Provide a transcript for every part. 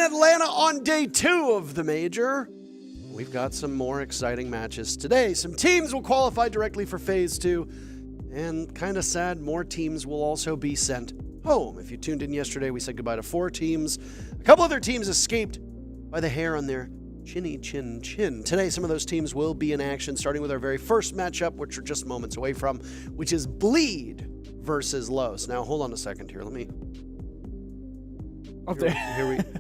Atlanta on day 2 of the Major. We've got some more exciting matches today. Some teams will qualify directly for Phase 2. And kind of sad, more teams will also be sent home. If you tuned in yesterday, we said goodbye to 4 teams. A couple other teams escaped by the hair on their chinny chin chin. Today, some of those teams will be in action, starting with our very first matchup, which we're just moments away from, which is Bleed versus Los. Now, hold on a second here. Let me...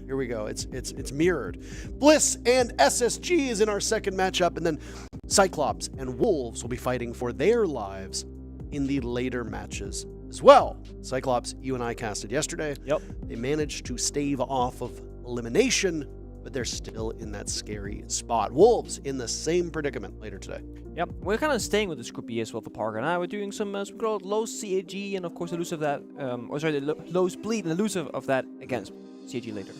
Here we go. It's mirrored. Bliss and SSG is in our second matchup, and then Cyclops and Wolves will be fighting for their lives in the later matches as well. Cyclops, you and I casted yesterday. Yep. They managed to stave off of elimination, but they're still in that scary spot. Wolves in the same predicament later today. Yep, we're kind of staying with this group B as well for Parker and I. We're doing some low CAG and of course elusive that, Los Bleed and elusive of that against CAG later.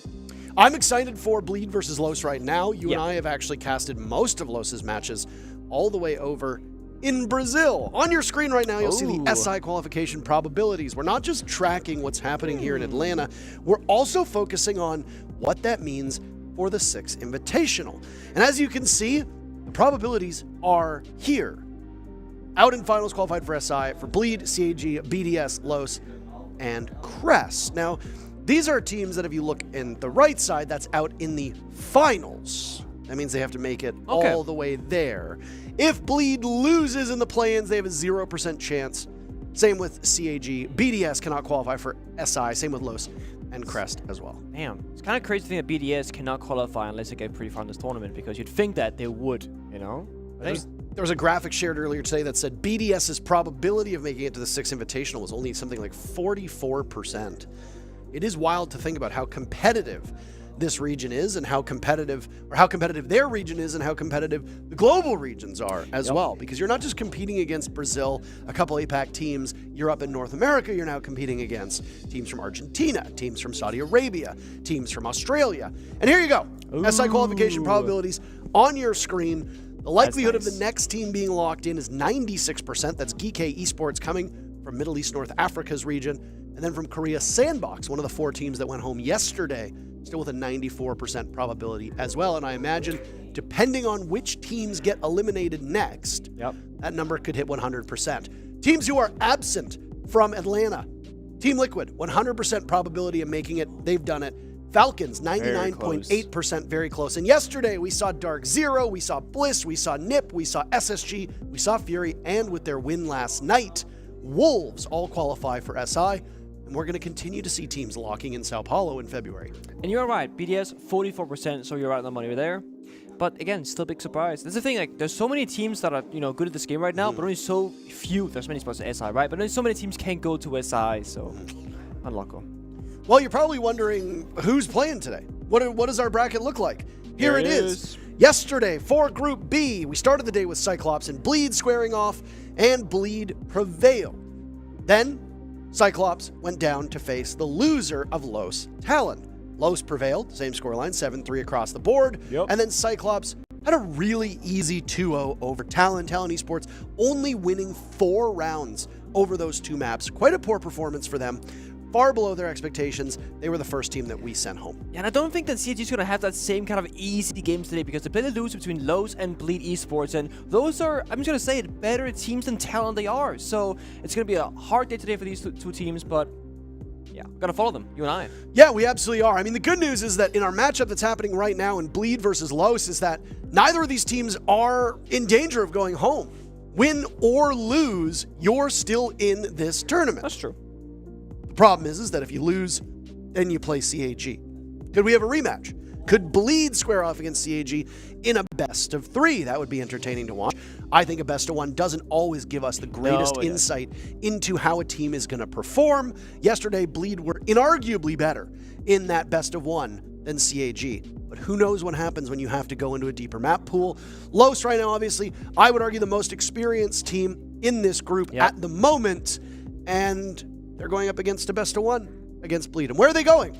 I'm excited for Bleed versus Los right now. You and I have actually casted most of Los's matches all the way over in Brazil. On your screen right now, you'll see the SI qualification probabilities. We're not just tracking what's happening here in Atlanta, we're also focusing on what that means for the 6 Invitational. And as you can see, the probabilities are here. Out in finals qualified for SI, for Bleed, CAG, BDS, Los, and Crest. Now, these are teams that if you look in the right side, that's out in the finals. That means they have to make it all the way there. If Bleed loses in the play-ins, they have a 0% chance. Same with CAG. BDS cannot qualify for SI. Same with Los and Crest as well. Damn, it's kind of crazy to think that BDS cannot qualify unless they get pretty far in this tournament, because you'd think that they would, you know? There was a graphic shared earlier today that said BDS's probability of making it to the 6 Invitational was only something like 44%. It is wild to think about how competitive this region is and how competitive their region is and how competitive the global regions are as well. Because you're not just competing against Brazil, a couple APAC teams. You're up in North America. You're now competing against teams from Argentina, teams from Saudi Arabia, teams from Australia. And here you go. SI qualification probabilities on your screen. The likelihood of the next team being locked in is 96%. That's GK Esports coming from Middle East North Africa's region. And then from Korea, Sandbox, one of the 4 teams that went home yesterday, still with a 94% probability as well. And I imagine, depending on which teams get eliminated next, that number could hit 100%. Teams who are absent from Atlanta, Team Liquid, 100% probability of making it. They've done it. Falcons, 99.8%, very close. And yesterday, we saw Dark Zero, we saw Bliss, we saw NIP, we saw SSG, we saw Fury, and with their win last night, Wolves all qualify for SI. And we're going to continue to see teams locking in Sao Paulo in February. And you're right, BDS 44%, so you're right on the money there. But again, still big surprise. That's the thing, like, there's so many teams that are, good at this game right now, but only so few, there's many spots at SI, right? But only so many teams can't go to SI, so unlucky. Well, you're probably wondering who's playing today. What does our bracket look like? Here it is. Yesterday, for Group B, we started the day with Cyclops and Bleed squaring off, and Bleed prevailed. Then, Cyclops went down to face the loser of Los Talon. Los prevailed, same scoreline, 7-3 across the board. And then Cyclops had a really easy 2-0 over Talon. Talon Esports only winning 4 rounds over those 2 maps. Quite a poor performance for them. Far below their expectations. They were the first team that we sent home. Yeah, and I don't think that CG is going to have that same kind of easy games today, because they play the lose between Los and Bleed Esports, and those are, I'm just going to say it, better teams than Talon they are. So it's going to be a hard day today for these two teams, but yeah, got to follow them, you and I. Yeah, we absolutely are. I mean, the good news is that in our matchup that's happening right now in Bleed versus Los is that neither of these teams are in danger of going home. Win or lose, you're still in this tournament. That's true. The problem is that if you lose, then you play CAG. Could we have a rematch? Could Bleed square off against CAG in a best of 3? That would be entertaining to watch. I think a best of 1 doesn't always give us the greatest insight into how a team is going to perform. Yesterday, Bleed were inarguably better in that best of 1 than CAG. But who knows what happens when you have to go into a deeper map pool. Los right now, obviously, I would argue the most experienced team in this group at the moment. And they're going up against a best of 1 against Bleed. And where are they going?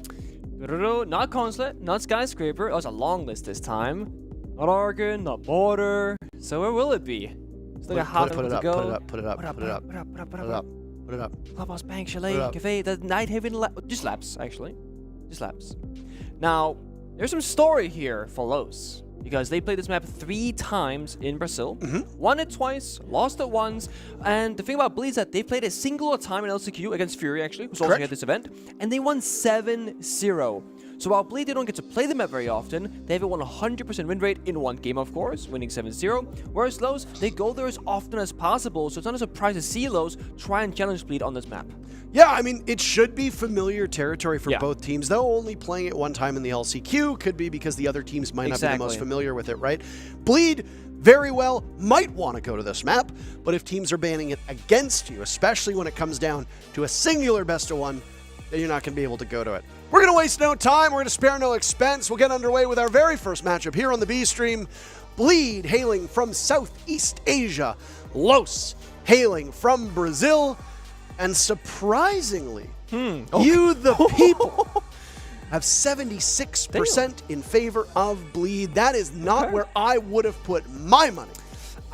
Not Consulate, not Skyscraper. Oh, it's a long list this time. Not Argon, not Border. So where will it be? It's like put it up. Clubhouse Bank, Chalet, Cafe, the Night Haven, just laps, actually. Just laps. Now, there's some story here for Los. Because they played this map 3 times in Brazil. Won it twice, lost it once. And the thing about Bleed is that they played a single time in LCQ against Fury, actually, who's also at this event. And they won 7-0. So while Bleed, they don't get to play the map very often, they have a 100% win rate in one game, of course, winning 7-0. Whereas Los, they go there as often as possible. So it's not a surprise to see Los try and challenge Bleed on this map. Yeah, I mean, it should be familiar territory for both teams, though only playing it one time in the LCQ could be because the other teams might not be the most familiar with it, right? Bleed very well might want to go to this map, but if teams are banning it against you, especially when it comes down to a singular best-of-1, then you're not going to be able to go to it. We're going to waste no time. We're going to spare no expense. We'll get underway with our very first matchup here on the B stream. Bleed hailing from Southeast Asia. Los hailing from Brazil. And surprisingly, you, the people, have 76% in favor of Bleed. That is not where I would have put my money.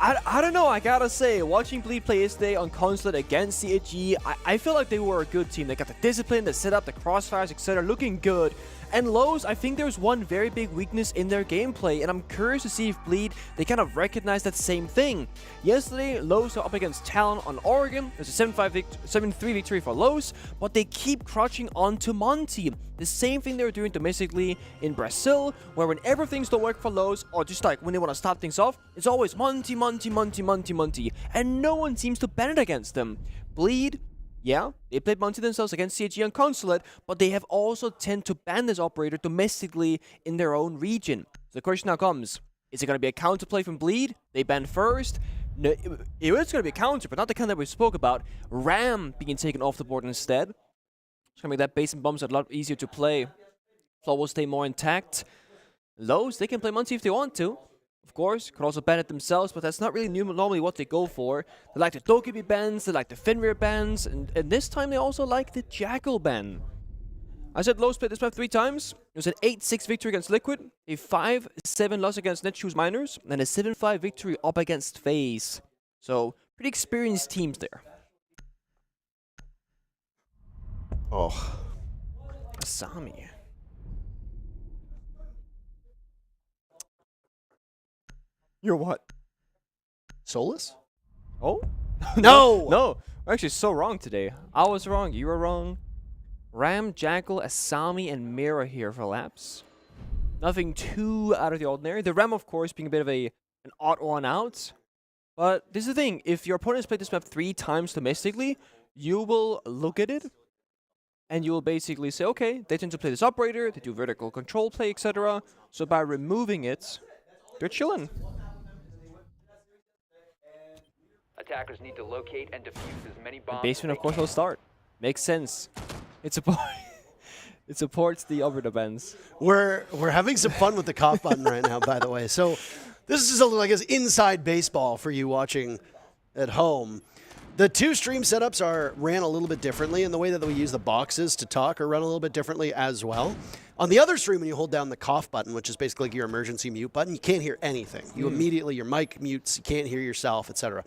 I don't know, I gotta say, watching Bleed play yesterday on Consulate against CAG, I feel like they were a good team. They got the discipline, the setup, the crossfires, etc. looking good. And Los, I think there's one very big weakness in their gameplay, and I'm curious to see if Bleed, they kind of recognize that same thing. Yesterday, Los are up against Talon on Oregon. There's a 7-3 victory for Los, but they keep crouching onto Monty. The same thing they were doing domestically in Brazil, where whenever things don't work for Los, or just like when they want to start things off, it's always Monty, Monty, Monty, Monty, Monty, and no one seems to ban it against them. Bleed, yeah, they played Monty themselves against CAG on Consulate, but they have also tend to ban this operator domestically in their own region. So the question now comes, is it going to be a counterplay from Bleed? They ban first. No, it was going to be a counter, but not the kind that we spoke about. Ram being taken off the board instead. It's going to make that base and bombs a lot easier to play. Floor will stay more intact. Los, they can play Monty if they want to. Of course, could also ban it themselves, but that's not really normally what they go for. They like the Dokkaebi bans, they like the Fenrir bans, and this time they also like the Jackal ban. I said Los played this map 3 times. It was an 8-6 victory against Liquid, a 5-7 loss against Netshoes Miners, and a 7-5 victory up against FaZe. So, pretty experienced teams there. Oh. Asami. You're what? Soulless? Oh? No! No! We're actually so wrong today. I was wrong, you were wrong. Ram, Jackal, Asami, and Mira here for laps. Nothing too out of the ordinary. The Ram, of course, being a bit of an odd one out. But this is the thing. If your opponent has played this map 3 times domestically, you will look at it and you will basically say, okay, they tend to play this operator, they do vertical control play, etc. So by removing it, they're chilling. Attackers need to locate and defuse as many bombs. Basement, of course, will start. Makes sense. It supports the operator bans. We're having some fun with the cough button right now, by the way. So this is something like inside baseball for you watching at home. The 2 stream setups ran a little bit differently, and the way that we use the boxes to talk are run a little bit differently as well. On the other stream, when you hold down the cough button, which is basically like your emergency mute button, you can't hear anything. You immediately, your mic mutes, you can't hear yourself, etc.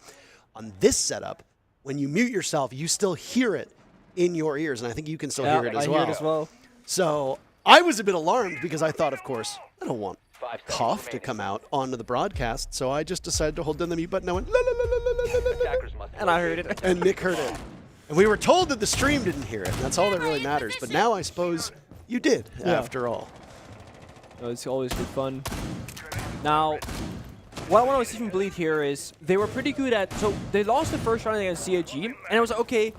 On this setup, when you mute yourself, you still hear it in your ears, and I think you can still hear it as well. I hear it as well. So I was a bit alarmed because I thought, of course, I don't want cough to come out onto the broadcast, so I just decided to hold down the mute button. I went, la, la, la, la, la, la, la, la. And I heard it. And Nick heard it. And we were told that the stream didn't hear it, and that's all that really matters. But now I suppose you did, after all. So it's always good fun. Now, what I want to see from Bleed here is they were pretty good at... So they lost the first round against CAG, and I was like, okay,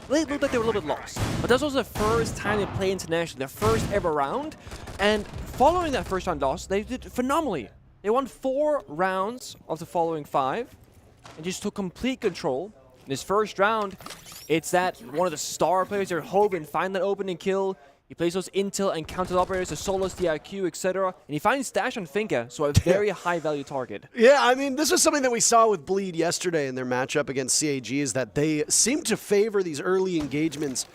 they looked like they were a little bit lost. But that's also the first time they play internationally, their first ever round. And following that first round loss, they did phenomenally. They won 4 rounds of the following 5 and just took complete control. In this first round, it's that one of the star players there, Hogan, find that opening kill. He plays those intel and counter operators, the Solos, the IQ, etc. And he finds Dash on Finka, so a very high value target. Yeah, I mean, this was something that we saw with Bleed yesterday in their matchup against CAG, is that they seem to favor these early engagements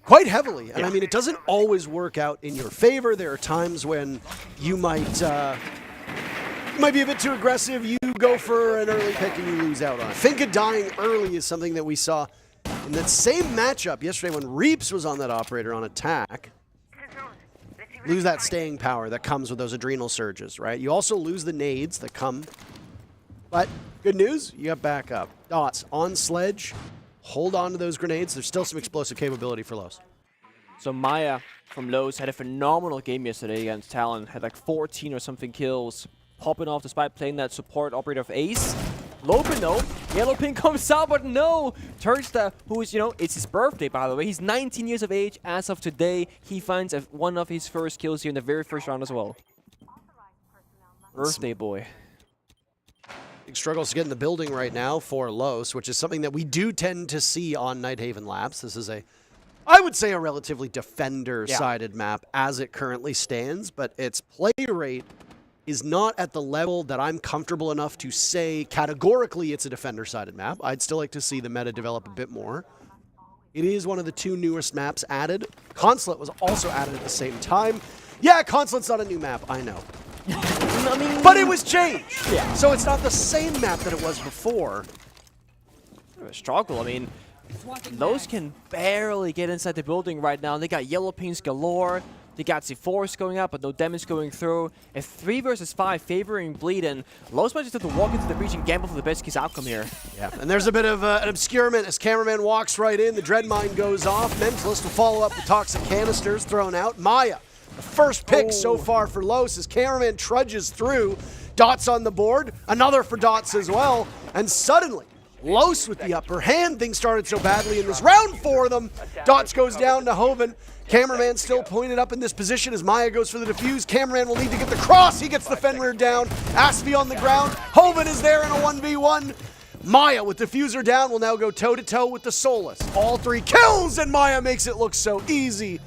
quite heavily. And I mean, it doesn't always work out in your favor. There are times when you might be a bit too aggressive. You go for an early pick and you lose out on it. Finka dying early is something that we saw in that same matchup yesterday when Reaps was on that operator on attack. lose that staying power that comes with those adrenal surges, right? You also lose the nades that come. But good news, you got backup. Dots on Sledge. Hold on to those grenades. There's still some explosive capability for Los. So Maya from Lowe's had a phenomenal game yesterday against Talon. Had like 14 or something kills. Popping off despite playing that support operator of Ace. Lopen though. Yellow pin comes out, but no. Tursta, who is, it's his birthday, by the way. He's 19 years of age as of today. He finds one of his first kills here in the very first round as well. Birthday boy. Big struggles to get in the building right now for Los, which is something that we do tend to see on Nighthaven Labs. This is I would say a relatively defender-sided map as it currently stands, but its play rate is not at the level that I'm comfortable enough to say categorically it's a defender-sided map. I'd still like to see the meta develop a bit more. It is one of the 2 newest maps added. Consulate was also added at the same time. Yeah, Consulate's not a new map, I know. But it was changed. Yeah. So it's not the same map that it was before. A struggle. I mean, those can barely get inside the building right now. They got yellow pings galore. They got C4s going up, but no damage going through. A 3 versus 5 favoring Bleed, and Los might just have to walk into the breach and gamble for the best case outcome here. Yeah, and there's a bit of an obscurement as Cameraman walks right in. The Dread Mine goes off. Mentalist will follow up with Toxic Canisters thrown out. Maya, the first pick so far for Los as Cameraman trudges through. Dots on the board, another for Dots as well, and suddenly, Los with the upper hand. Things started so badly in this round for them. Dots goes down to Hoven. Cameraman still pointed up in this position as Maya goes for the defuse. Cameraman will need to get the cross. He gets the Fenrir down. Aspie on the ground. Hoven is there in a 1v1. Maya with diffuser down will now go toe-to-toe with the Solus. All 3 kills, and Maya makes it look so easy.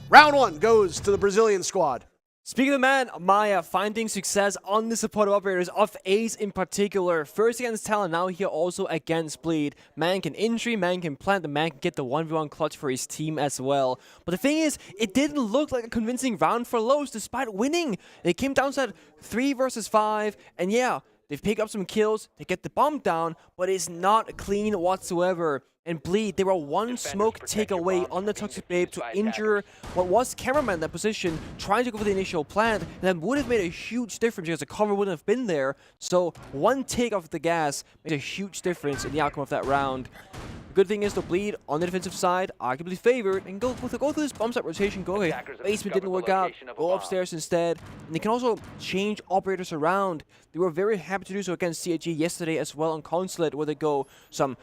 Round 1 goes to the Brazilian squad. Speaking of the man, Maya finding success on the supportive operators of Ace in particular. First against Talon, now here also against Bleed. Man can injury, man can plant, the man can get the 1v1 clutch for his team as well. But the thing is, it didn't look like a convincing round for Los despite winning. They came down to that 3 versus 5, and yeah, they've picked up some kills, they get the bomb down, but it's not clean whatsoever. And Bleed, they were one smoke takeaway on the Toxic Babe to injure what was Cameraman in that position, trying to go for the initial plant, and that would have made a huge difference because the cover wouldn't have been there. So one take off the gas made a huge difference in the outcome of that round. The good thing is the Bleed on the defensive side, arguably favored, and go through this bomb site rotation, go ahead. Basement didn't work out, go upstairs instead. And they can also change operators around. They were very happy to do so against CAG yesterday as well on Consulate, where they go some,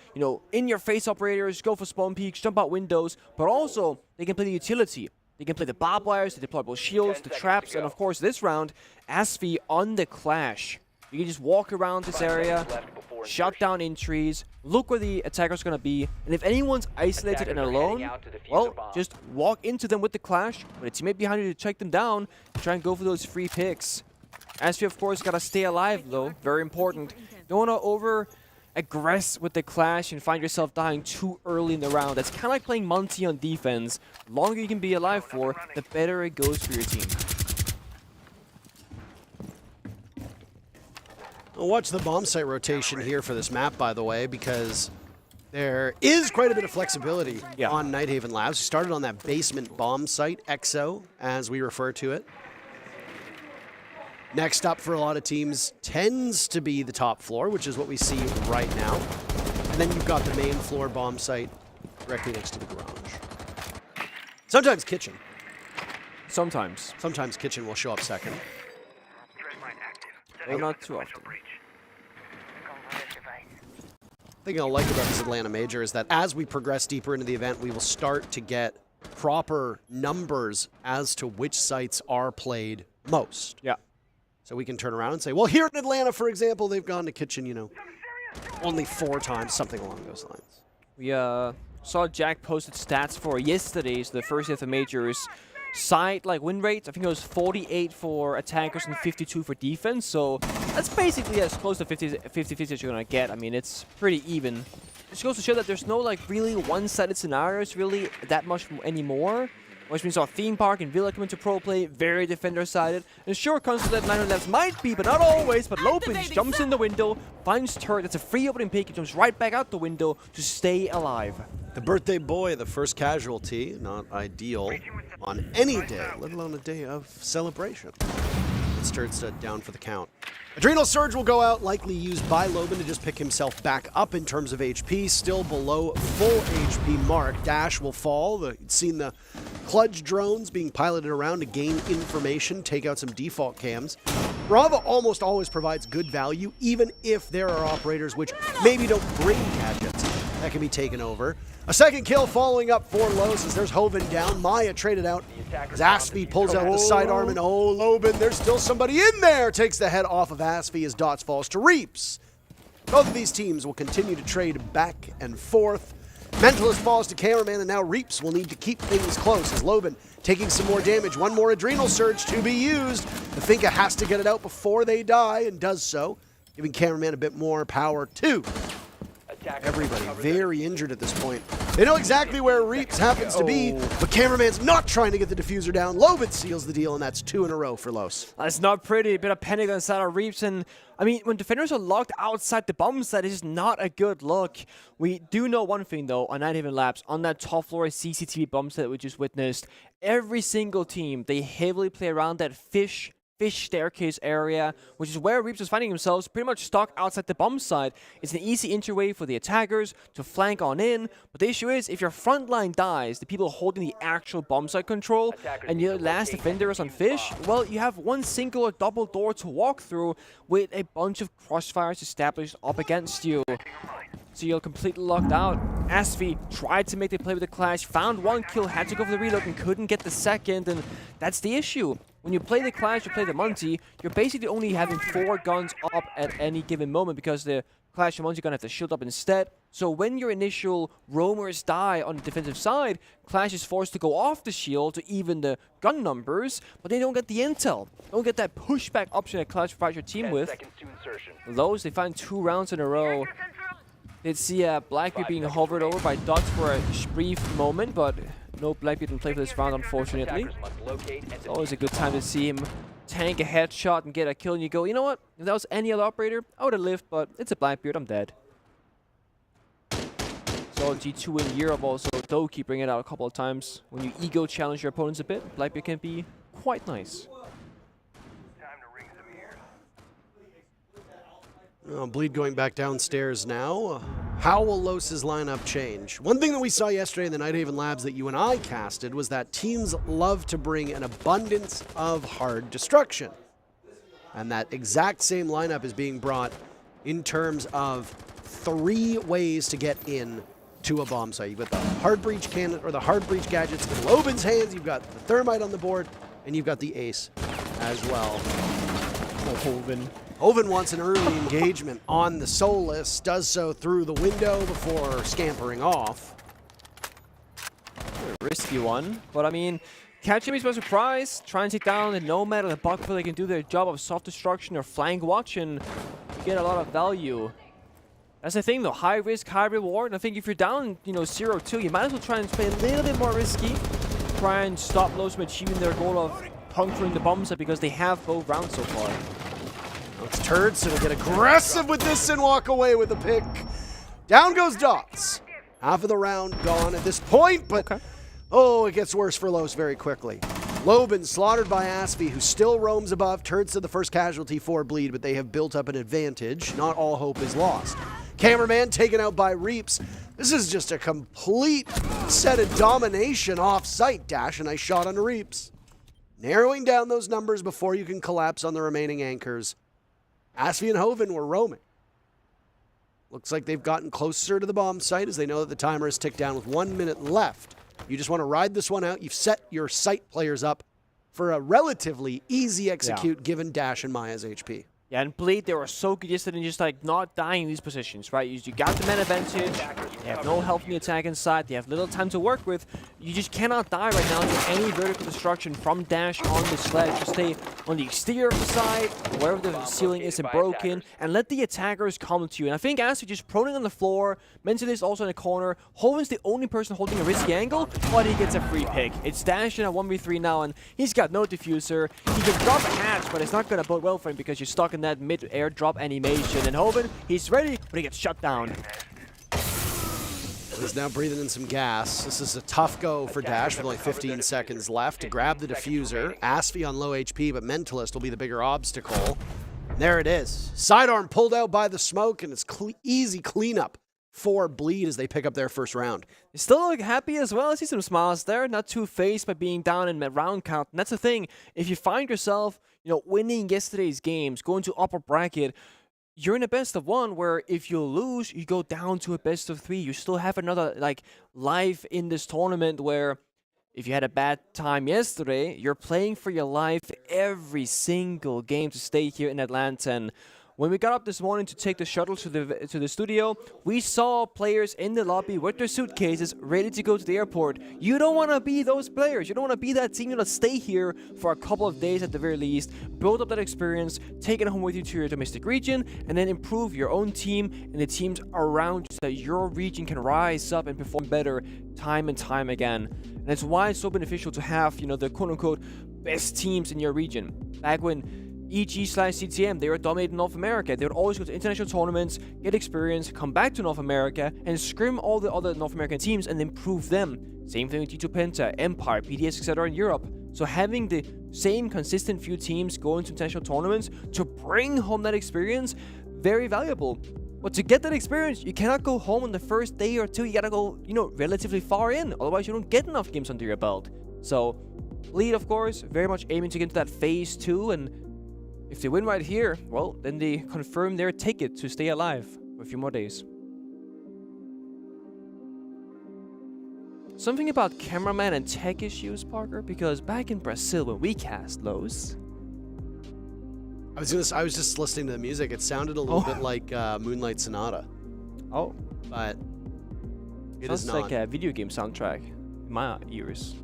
in-your-face operators, go for spawn peaks, jump out windows, but also they can play the utility. They can play the barbed wires, the deployable shields, the traps, and of course this round, Aspie on the Clash. You can just walk around this area, shut down entries, look where the attacker's gonna be, and if anyone's isolated and alone, well, just walk into them with the Clash, with a teammate behind you to check them down, and try and go for those free picks. Aspie, of course, gotta stay alive though, very important. Don't wanna over-aggress with the Clash and find yourself dying too early in the round. That's kind of like playing Monty on defense. The longer you can be alive for, the better it goes for your team. We'll watch the bomb site rotation here for this map, by the way, because there is quite a bit of flexibility on Nighthaven Labs. We started on that basement bomb site, EXO, as we refer to it. Next up for a lot of teams tends to be the top floor, which is what we see right now. And then you've got the main floor bomb site directly next to the garage. Sometimes kitchen. Sometimes. Sometimes kitchen will show up second. Well, not too often. The thing I like about this Atlanta Major is that as we progress deeper into the event, we will start to get proper numbers as to which sites are played most. Yeah. So we can turn around and say, well, here in Atlanta, for example, they've gone to kitchen, only 4 times, something along those lines. We saw Jack posted stats for yesterday's, the first day of the majors. Side win rates, I think it was 48 for attackers and 52 for defense, so that's basically as close to 50-50 as you're gonna get. I mean, it's pretty even. It just goes to show that there's no really one-sided scenarios really that much anymore. which means our theme park and Villa come into pro play, very defender-sided. And sure, Consulate 9 left might be, but not always. But Lopin jumps in the window, finds Turret. That's a free opening pick. He jumps right back out the window to stay alive. The birthday boy, the first casualty, not ideal on any day, let alone a day of celebration. Turret's down for the count. Adrenal Surge will go out, likely used by Lobin to just pick himself back up in terms of HP, still below full HP mark. Dash will fall. You've seen the Kludge drones being piloted around to gain information, take out some default cams. Brava almost always provides good value, even if there are operators which maybe don't bring gadgets that can be taken over. A second kill following up for Los as there's Hoven down. Maya traded out as Aspie pulls out the sidearm, and oh, Lobin, there's still somebody in there. Takes the head off of Aspie as Dots falls to Reaps. Both of these teams will continue to trade back and forth. Mentalist falls to Cameraman, and now Reaps will need to keep things close as Lobin taking some more damage. One more Adrenal Surge to be used. The Finka has to get it out before they die, and does so, giving Cameraman a bit more power too. Everybody very injured at this point. They know exactly where Reaps happens to be, but Cameraman's not trying to get the diffuser down. Lobin seals the deal, and that's 2 in a row for Los. That's not pretty. A bit of panic on the side of Reaps, and I mean, when defenders are locked outside the bomb site, it's just not a good look. We do know one thing, though, on Nighthaven Labs, on that top floor CCTV bomb site that we just witnessed, every single team, they heavily play around that fish staircase area, which is where Reaps is finding themselves pretty much stuck outside the bomb site. It's an easy interway for the attackers to flank on in, but the issue is, if your front line dies, the people holding the actual bomb site control, and your last defender is on fish, well, you have one single or double door to walk through with a bunch of crossfires established up against you. So you're completely locked out. Aspie tried to make the play with the Clash, found one kill, had to go for the reload, and couldn't get the second, and that's the issue. When you play the Clash, you play the Monty, you're basically only having 4 guns up at any given moment because the Clash and Monty are going to have to shield up instead. So when your initial roamers die on the defensive side, Clash is forced to go off the shield to even the gun numbers, but they don't get the intel. Don't get that pushback option that Clash provides your team with. Los, they find 2 rounds in a row. They'd see Blackbeard being hovered over by Dots for a brief moment, but no Blackbeard can play for this round, unfortunately. It's always a good time to see him tank a headshot and get a kill, and you go, you know what? If that was any other operator, I would have lived, but it's a Blackbeard, I'm dead. So G2 in Europe also, Doki bring it out a couple of times. When you ego challenge your opponents a bit, Blackbeard can be quite nice. Oh, Bleed going back downstairs now. How will Los's lineup change? One thing that we saw yesterday in the Nighthaven Labs that you and I casted was that teams love to bring an abundance of hard destruction. And that exact same lineup is being brought in terms of 3 ways to get in to a bomb site. You've got the hard breach cannon, or the hard breach gadgets in Lobin's hands, you've got the thermite on the board, and you've got the ace as well. Oh, Hoven. Hoven wants an early engagement on the Soulless, does so through the window before scampering off. A risky one, but I mean, catch him by surprise, try and take down the Nomad or the Buck so they can do their job of soft destruction or flank watch and get a lot of value. That's the thing though, high risk, high reward, and I think if you're down, 0-2, you might as well try and play a little bit more risky. Try and stop Los from achieving their goal of puncturing the bomb set because they have both rounds so far. It's Turd, so he'll get aggressive with this and walk away with the pick. Down goes Dots. Half of the round gone at this point, but oh, it gets worse for Los very quickly. Lobin slaughtered by Aspie, who still roams above. Turds to the first casualty for Bleed, but they have built up an advantage. Not all hope is lost. Cameraman taken out by Reaps. This is just a complete set of domination off-site. Dash, a nice shot on Reaps. Narrowing down those numbers before you can collapse on the remaining anchors. Aspie and Hoven were roaming. Looks like they've gotten closer to the bomb site as they know that the timer is ticked down with 1 minute left. You just want to ride this one out. You've set your site players up for a relatively easy execute given Dash and Maya's HP. Yeah, and Bleed, they were so good yesterday in just like not dying in these positions, right? You got the man advantage, they have no help from the attacking side, they have little time to work with. You just cannot die right now to any vertical destruction from Dash on the sledge. Just stay on the exterior of the side, wherever the ceiling isn't broken, and let the attackers come to you. And I think Astrid just proning on the floor, Mental is also in the corner, Hoven's the only person holding a risky angle, but he gets a free pick. It's Dash in a 1v3 now, and he's got no diffuser. He can drop a hatch, but it's not going to bode well for him because you're stuck in that mid-air drop animation. And Hoven, he's ready, but he gets shut down. He's now breathing in some gas. This is a tough go for Dash with only 15 seconds left to grab the diffuser. Asfi on low HP, but Mentalist will be the bigger obstacle. There it is. Sidearm pulled out by the smoke, and it's easy cleanup for Bleed as they pick up their first round. They still look happy as well. I see some smiles there. Not too phased by being down in round count. And that's the thing. If you find yourself, winning yesterday's games, going to upper bracket, you're in a best of one where if you lose, you go down to a best of three. You still have another life in this tournament where if you had a bad time yesterday, you're playing for your life every single game to stay here in Atlanta. And when we got up this morning to take the shuttle to the studio, we saw players in the lobby with their suitcases ready to go to the airport. You don't want to be those players. You don't want to be that team. You want to stay here for a couple of days at the very least, build up that experience, take it home with you to your domestic region, and then improve your own team and the teams around you so that your region can rise up and perform better time and time again. And that's why it's so beneficial to have, the quote-unquote best teams in your region. Back when EG/CTM, they were dominating North America. They would always go to international tournaments, get experience, come back to North America, and scrim all the other North American teams and improve them. Same thing with G2 Penta, Empire, PDS, etc. in Europe. So having the same consistent few teams going to international tournaments to bring home that experience, very valuable. But to get that experience, you cannot go home on the first day or two. You gotta go, relatively far in. Otherwise, you don't get enough games under your belt. So, Bleed, of course, very much aiming to get into that phase 2, and if they win right here, well, then they confirm their ticket to stay alive for a few more days. Something about cameraman and tech issues, Parker, because back in Brazil when we cast Lowe's, I was just listening to the music. It sounded a little bit like Moonlight Sonata. Oh, but it sounds is not. like a video game soundtrack in my ears.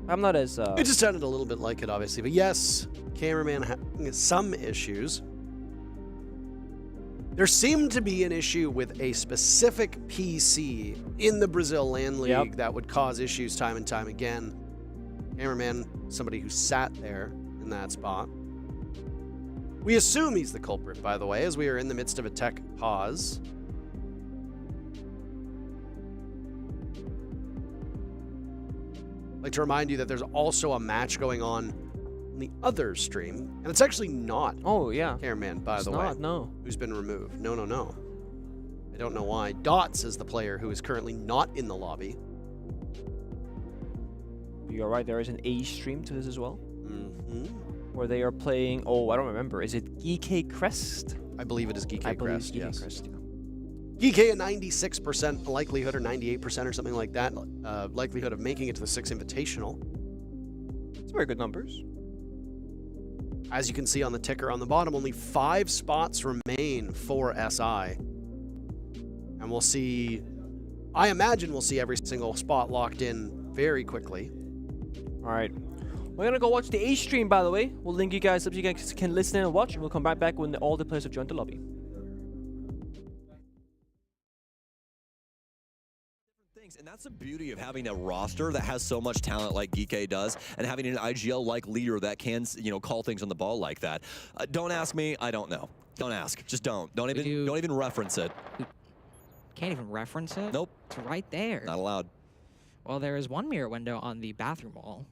I'm not as. It just sounded a little bit like it, obviously. But yes, cameraman having some issues. There seemed to be an issue with a specific PC in the Brazil LAN League that would cause issues time and time again. Cameraman, somebody who sat there in that spot. We assume he's the culprit, by the way, as we are in the midst of a tech pause. I'd like to remind you that there's also a match going on the other stream, and it's actually not Cameraman, by the way, who's been removed. No. I don't know why. Dots is the player who is currently not in the lobby. You're right, there is an A stream to this as well. Mm-hmm. Where they are playing, I don't remember. Is it GK Crest? I believe it is GK Crest, yes. Crest, yeah. GK a 96% likelihood or 98% or something like that likelihood of making it to the 6 Invitational. It's very good numbers. As you can see on the ticker on the bottom, only 5 spots remain for SI. And we'll see, I imagine we'll see every single spot locked in very quickly. All right. We're going to go watch the A stream, by the way. We'll link you guys up so you guys can listen and watch. And we'll come right back when all the players have joined the lobby. And that's the beauty of having a roster that has so much talent like Geeke does, and having an IGL-like leader that can, call things on the ball like that. Don't ask me. I don't know. Don't ask. Just don't. Don't even reference it. Can't even reference it? Nope. It's right there. Not allowed. Well, there is one mirror window on the bathroom wall.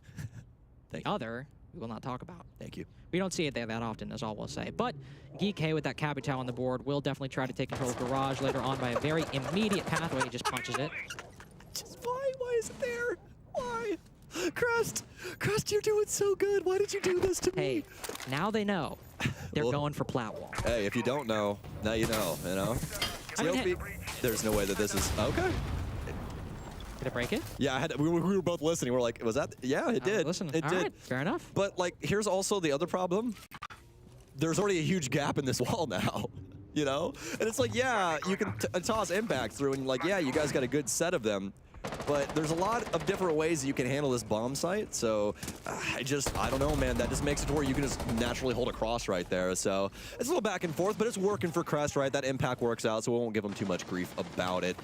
The other, we will not talk about. Thank you. We don't see it there that often, is all we'll say. But Geeke with that Capital on the board will definitely try to take control of Garage later on by a very immediate pathway. He just punches it. Just why? Why is it there? Why? Crust, you're doing so good. Why did you do this to me? Hey, now they know. They're going for plat wall. Hey, if you don't know, now you know, There's no way that this is... Okay. Did it break it? Yeah, we were both listening. We're like, was that... Yeah, it did. Listen, it all did. Right, fair enough. But, here's also the other problem. there's already a huge gap in this wall now. You know? And it's like, yeah, you can toss impact through, and like, yeah, you guys got a good set of them. But there's a lot of different ways that you can handle this bomb site. So I don't know, man. That just makes it to where you can just naturally hold a cross right there. So it's a little back and forth, but it's working for Crest, right? That impact works out, so we won't give him too much grief about it.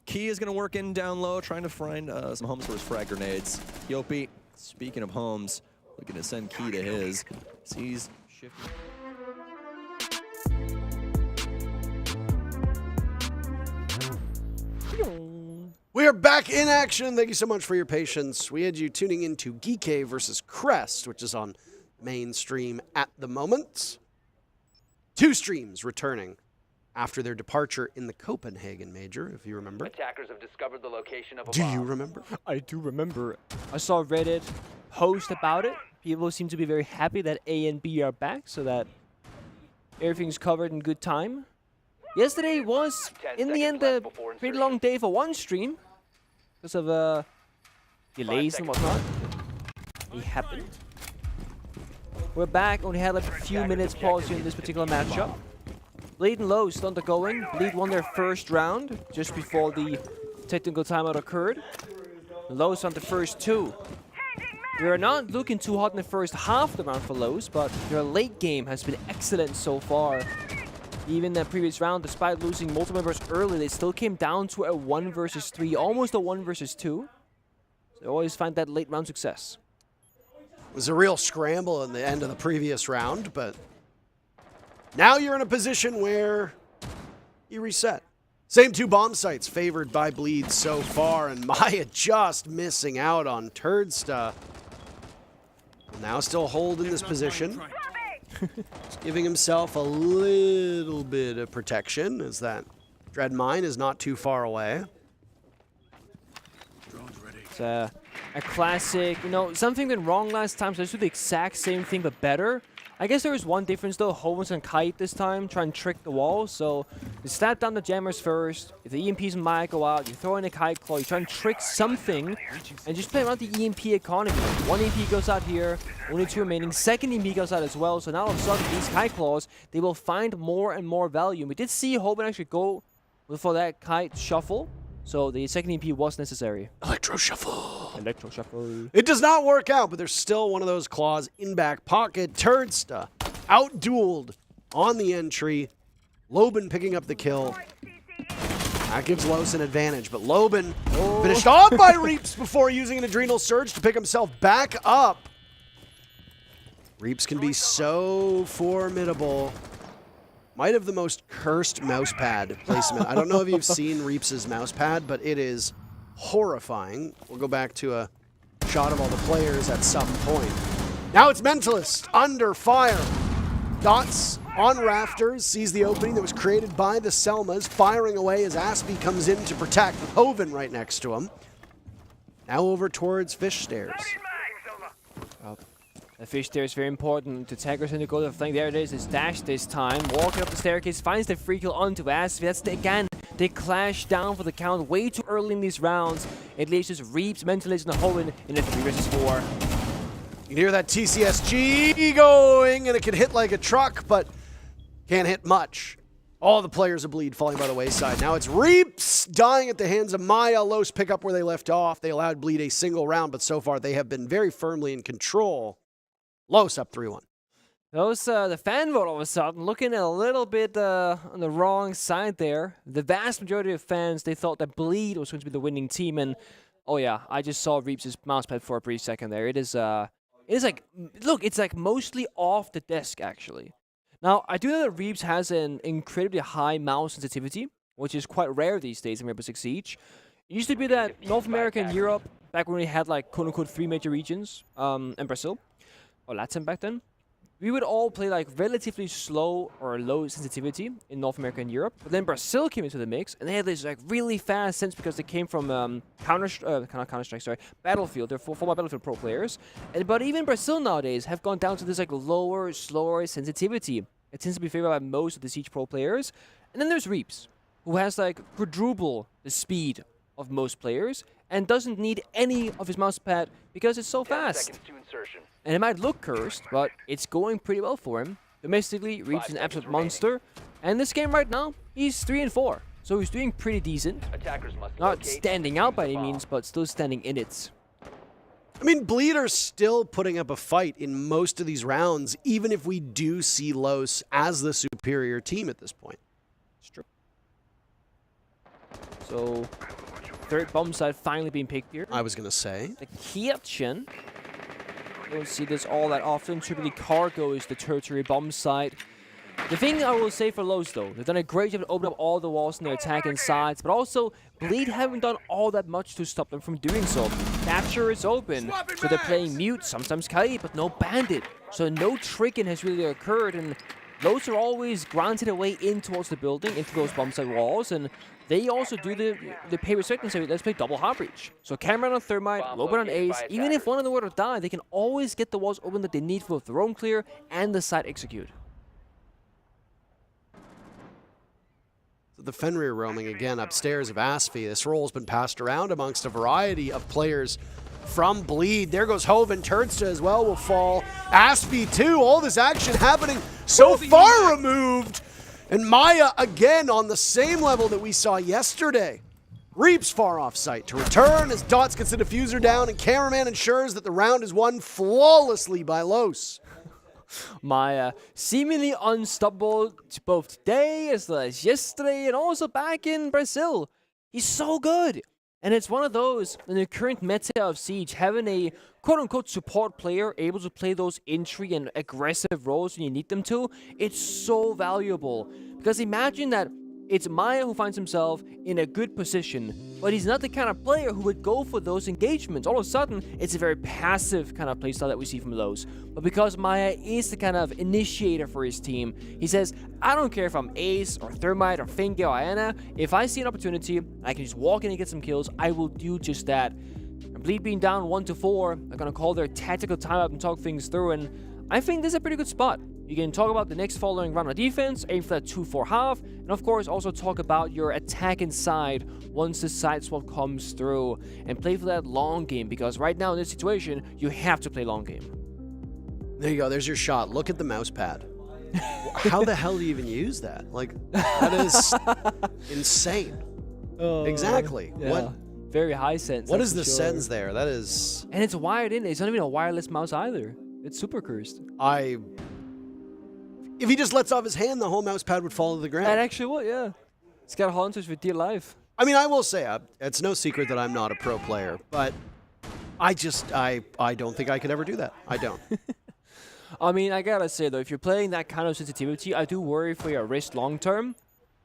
Key is going to work in down low, trying to find some homes for his frag grenades. Yopi, speaking of homes, looking to send Key to his. Sees shifting. We are back in action. Thank you so much for your patience. We had you tuning into Geek versus Crest, which is on mainstream at the moment. 2 streams returning after their departure in the Copenhagen Major, if you remember. Attackers have discovered the location of a Do bomb. you remember? I do remember. I saw Reddit post about it. People seem to be very happy that A and B are back, so that everything's covered in good time. Yesterday was, 10 in the end, seconds a left before pretty insertion. long day for one stream. Because of delays and seconds whatnot. It happened. We're back. Only had like a few minutes pause here in this particular matchup. Bleed and Low still undergoing. Bleed won their first round just before the technical timeout occurred. Lowe's on the first 2. They're not looking too hot in the first half of the round for Lowe's, but their late game has been excellent so far. Even the previous round, despite losing multiple members early, they still came down to a 1 versus 3, almost a 1 versus 2. So they always find that late round success. It was a real scramble in the end of the previous round, but now you're in a position where you reset. Same 2 bomb sites favored by Bleed so far, and Maya just missing out on Turdsta. Now still hold in this position. Just giving himself a little bit of protection as that Dread Mine is not too far away. It's a classic, you know, something went wrong last time, so let's do the exact same thing but better. I guess there is one difference though. Hovens and Kite this time try and trick the wall. So you slap down the jammers first. If the EMPs and Maya go out, you throw in a Kite Claw. You try and trick something and just play around the EMP economy. 1 EMP goes out here, only 2 remaining. Second EMP goes out as well. So now all of a sudden these Kite Claws, they will find more and more value. We did see Hoban actually go for that Kite Shuffle. So the second EMP was necessary. Electro Shuffle. Electro Shuffle. It does not work out, but there's still one of those claws in back pocket. Turdsta out-dueled on the entry. Loban picking up the kill. That gives Los an advantage, but Loban finished off by Reaps before using an Adrenal Surge to pick himself back up. Reaps can be so formidable. Might have the most cursed mousepad placement. I don't know if you've seen Reeps' mousepad, but it is horrifying. We'll go back to a shot of all the players at some point. Now it's Mentalist under fire. Dots on rafters, sees the opening that was created by the Selmas, firing away as Aspie comes in to protect with Hoven right next to him. Now over towards Fish Stairs. The fish there is very important. The Tigers in the goal flank. There it is. It's Dash this time. Walking up the staircase. Finds the free kill onto Aspie. That's again. They clash down for the count way too early in these rounds. It leaves just Reaps, Mentalist, and Hoven in a 3 versus 4. You can hear that TCSG going, and it can hit like a truck, but can't hit much. All the players of Bleed falling by the wayside. Now it's Reaps dying at the hands of Maya. Los pick up where they left off. They allowed Bleed a single round, but so far they have been very firmly in control. Los up 3-1. Those, the fan vote all of a sudden looking a little bit on the wrong side there. The vast majority of fans, they thought that Bleed was going to be the winning team, and oh yeah, I just saw Reaps' mousepad for a brief second there. It is like, look, it's like mostly off the desk actually. Now, I do know that Reaps has an incredibly high mouse sensitivity, which is quite rare these days in Rainbow Six Siege. It used to be that North America and Europe, back when we had like quote-unquote 3 major regions, and Brazil, or Latin back then, we would all play like relatively slow or low sensitivity in North America and Europe. But then Brazil came into the mix, and they had this like really fast sense because they came from Battlefield. They're former Battlefield pro players. But even Brazil nowadays have gone down to this like lower, slower sensitivity. It tends to be favored by most of the Siege pro players. And then there's Reaps, who has like quadruple the speed of most players and doesn't need any of his mousepad because it's so 10 fast. seconds to insertion. And it might look cursed, but it's going pretty well for him. Domestically, Reaps is an seconds absolute remaining. monster. And this game right now, he's 3-4. So he's doing pretty decent. Attackers must Not locate standing and out by defuse the any bomb. means, but still standing in it. I mean, Bleed are still putting up a fight in most of these rounds, even if we do see Los as the superior team at this point. It's true. So, third bomb site finally being picked here. I was going to say. The Kiatchen. Don't see this all that often. Typically, Cargo is the tertiary bomb site. The thing I will say for Los, though, they've done a great job to open up all the walls in their attacking sides, but also Bleed haven't done all that much to stop them from doing so. Thatcher is open, so they're playing Mute, sometimes Kai, but no Bandit. So no tricking has really occurred, and Los are always granted a way in towards the building, into those bomb site walls, and they also do the pay respect and say, let's play double hard breach. So Cameron on Thermite, Bomb Loban on located Ace, by even if attackers. one of them were to die, they can always get the walls open that they need for both the roam clear and the site execute. The Fenrir roaming again upstairs of Asfi. This role's been passed around amongst a variety of players from Bleed. There goes Hoven. Turnsta as well will fall. Asfi too. All this action happening so far removed. And Maya again on the same level that we saw yesterday. Reaps far off site to return as Dots gets the diffuser down, and Cameraman ensures that the round is won flawlessly by Los. Maya seemingly unstoppable both today as well as yesterday and also back in Brazil. He's so good. And it's one of those, in the current meta of Siege, having a quote-unquote support player able to play those entry and aggressive roles when you need them to, it's so valuable. Because imagine that it's Maya who finds himself in a good position, but he's not the kind of player who would go for those engagements. All of a sudden, it's a very passive kind of playstyle that we see from Los. But because Maya is the kind of initiator for his team, he says, I don't care if I'm Ace or Thermite or Fenge or Ana, if I see an opportunity, I can just walk in and get some kills, I will do just that. And Bleed being down 1-4, they're going to call their tactical timeout and talk things through, and I think this is a pretty good spot. You can talk about the next following round of defense, aim for that 2-4 half, and of course also talk about your attack inside once the side swap comes through, and play for that long game, because right now in this situation, you have to play long game. There you go. There's your shot. Look at the mouse pad. How the hell do you even use that? Like, that is insane. Exactly. Yeah. What Very high sense. What that's is the for sure. sense there? That is... And it's wired in. It's not even a wireless mouse either. It's super cursed. If he just lets off his hand, the whole mouse pad would fall to the ground. That actually would, yeah. It's got hunters for dear life. I mean, I will say, it's no secret that I'm not a pro player, but I don't think I could ever do that. I don't. I mean, I gotta say though, if you're playing that kind of sensitivity, I do worry for your wrist long term.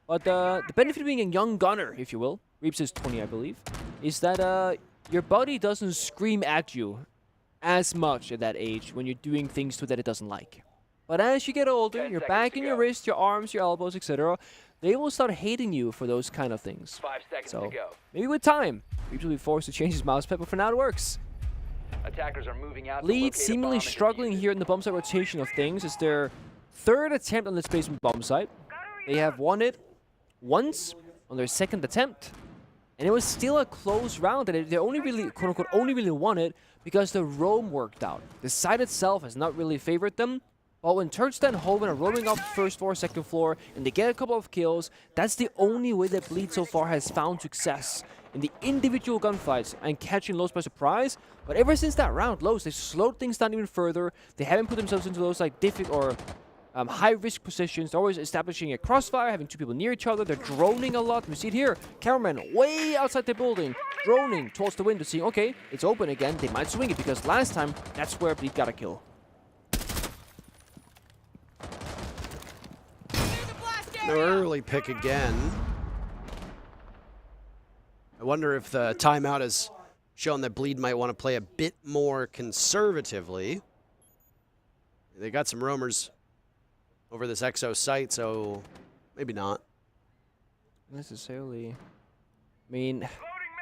But the benefit of being a young gunner, if you will, Reaps is 20, I believe, is that your body doesn't scream at you as much at that age when you're doing things to it that it doesn't like. But as you get older, 10 your seconds back to and your go. wrist, your arms, your elbows, etc., they will start hating you for those kind of things. 5 seconds So to go. maybe with time, Reaps will be forced to change his mouse pad, but for now it works. Attackers are moving out. to Lead locate a seemingly bomb and struggling defuse it. here in the bomb site rotation of things. It's their third attempt on this basement bomb site. They have won it once on their second attempt. And it was still a close round, and they only really, quote-unquote, only really won it because the roam worked out. The site itself has not really favored them. But when Turnsta and Hoven are roaming up first floor, second floor, and they get a couple of kills, that's the only way that Bleed so far has found success in the individual gunfights and catching Los by surprise. But ever since that round, Los, they've slowed things down even further. They haven't put themselves into those like difficult or high-risk positions. They're always establishing a crossfire, having two people near each other. They're droning a lot. We see it here. Cameraman way outside the building, droning towards the window, seeing, okay, it's open again. They might swing it because last time, that's where Bleed got a kill. No early pick again. I wonder if the timeout has shown that Bleed might want to play a bit more conservatively. They got some roamers over this Exo site, so maybe not. Necessarily. I mean,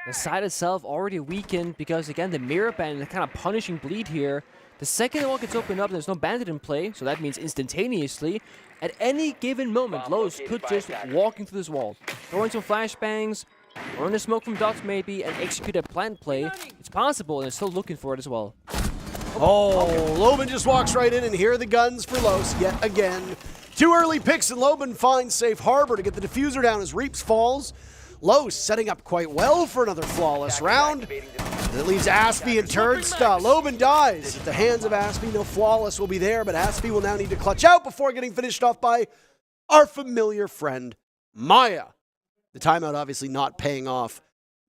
the side itself already weakened because, again, the mirror ban is kind of punishing Bleed here. The second the wall gets opened up, there's no bandit in play, so that means instantaneously, at any given moment, Bomb Los located could by just attackers. walking through this wall, throwing some flashbangs, or in the smoke from dots maybe, and execute a plant play. It's possible, and they're still looking for it as well. Oh, Loban just walks right in, and here are the guns for Los yet again. 2 early picks, and Loban finds safe harbor to get the diffuser down as Reaps falls. Los setting up quite well for another flawless round. That leaves Aspie and Turnstile. Loban dies at the hands of Aspie. No flawless will be there, but Aspie will now need to clutch out before getting finished off by our familiar friend, Maya. The timeout obviously not paying off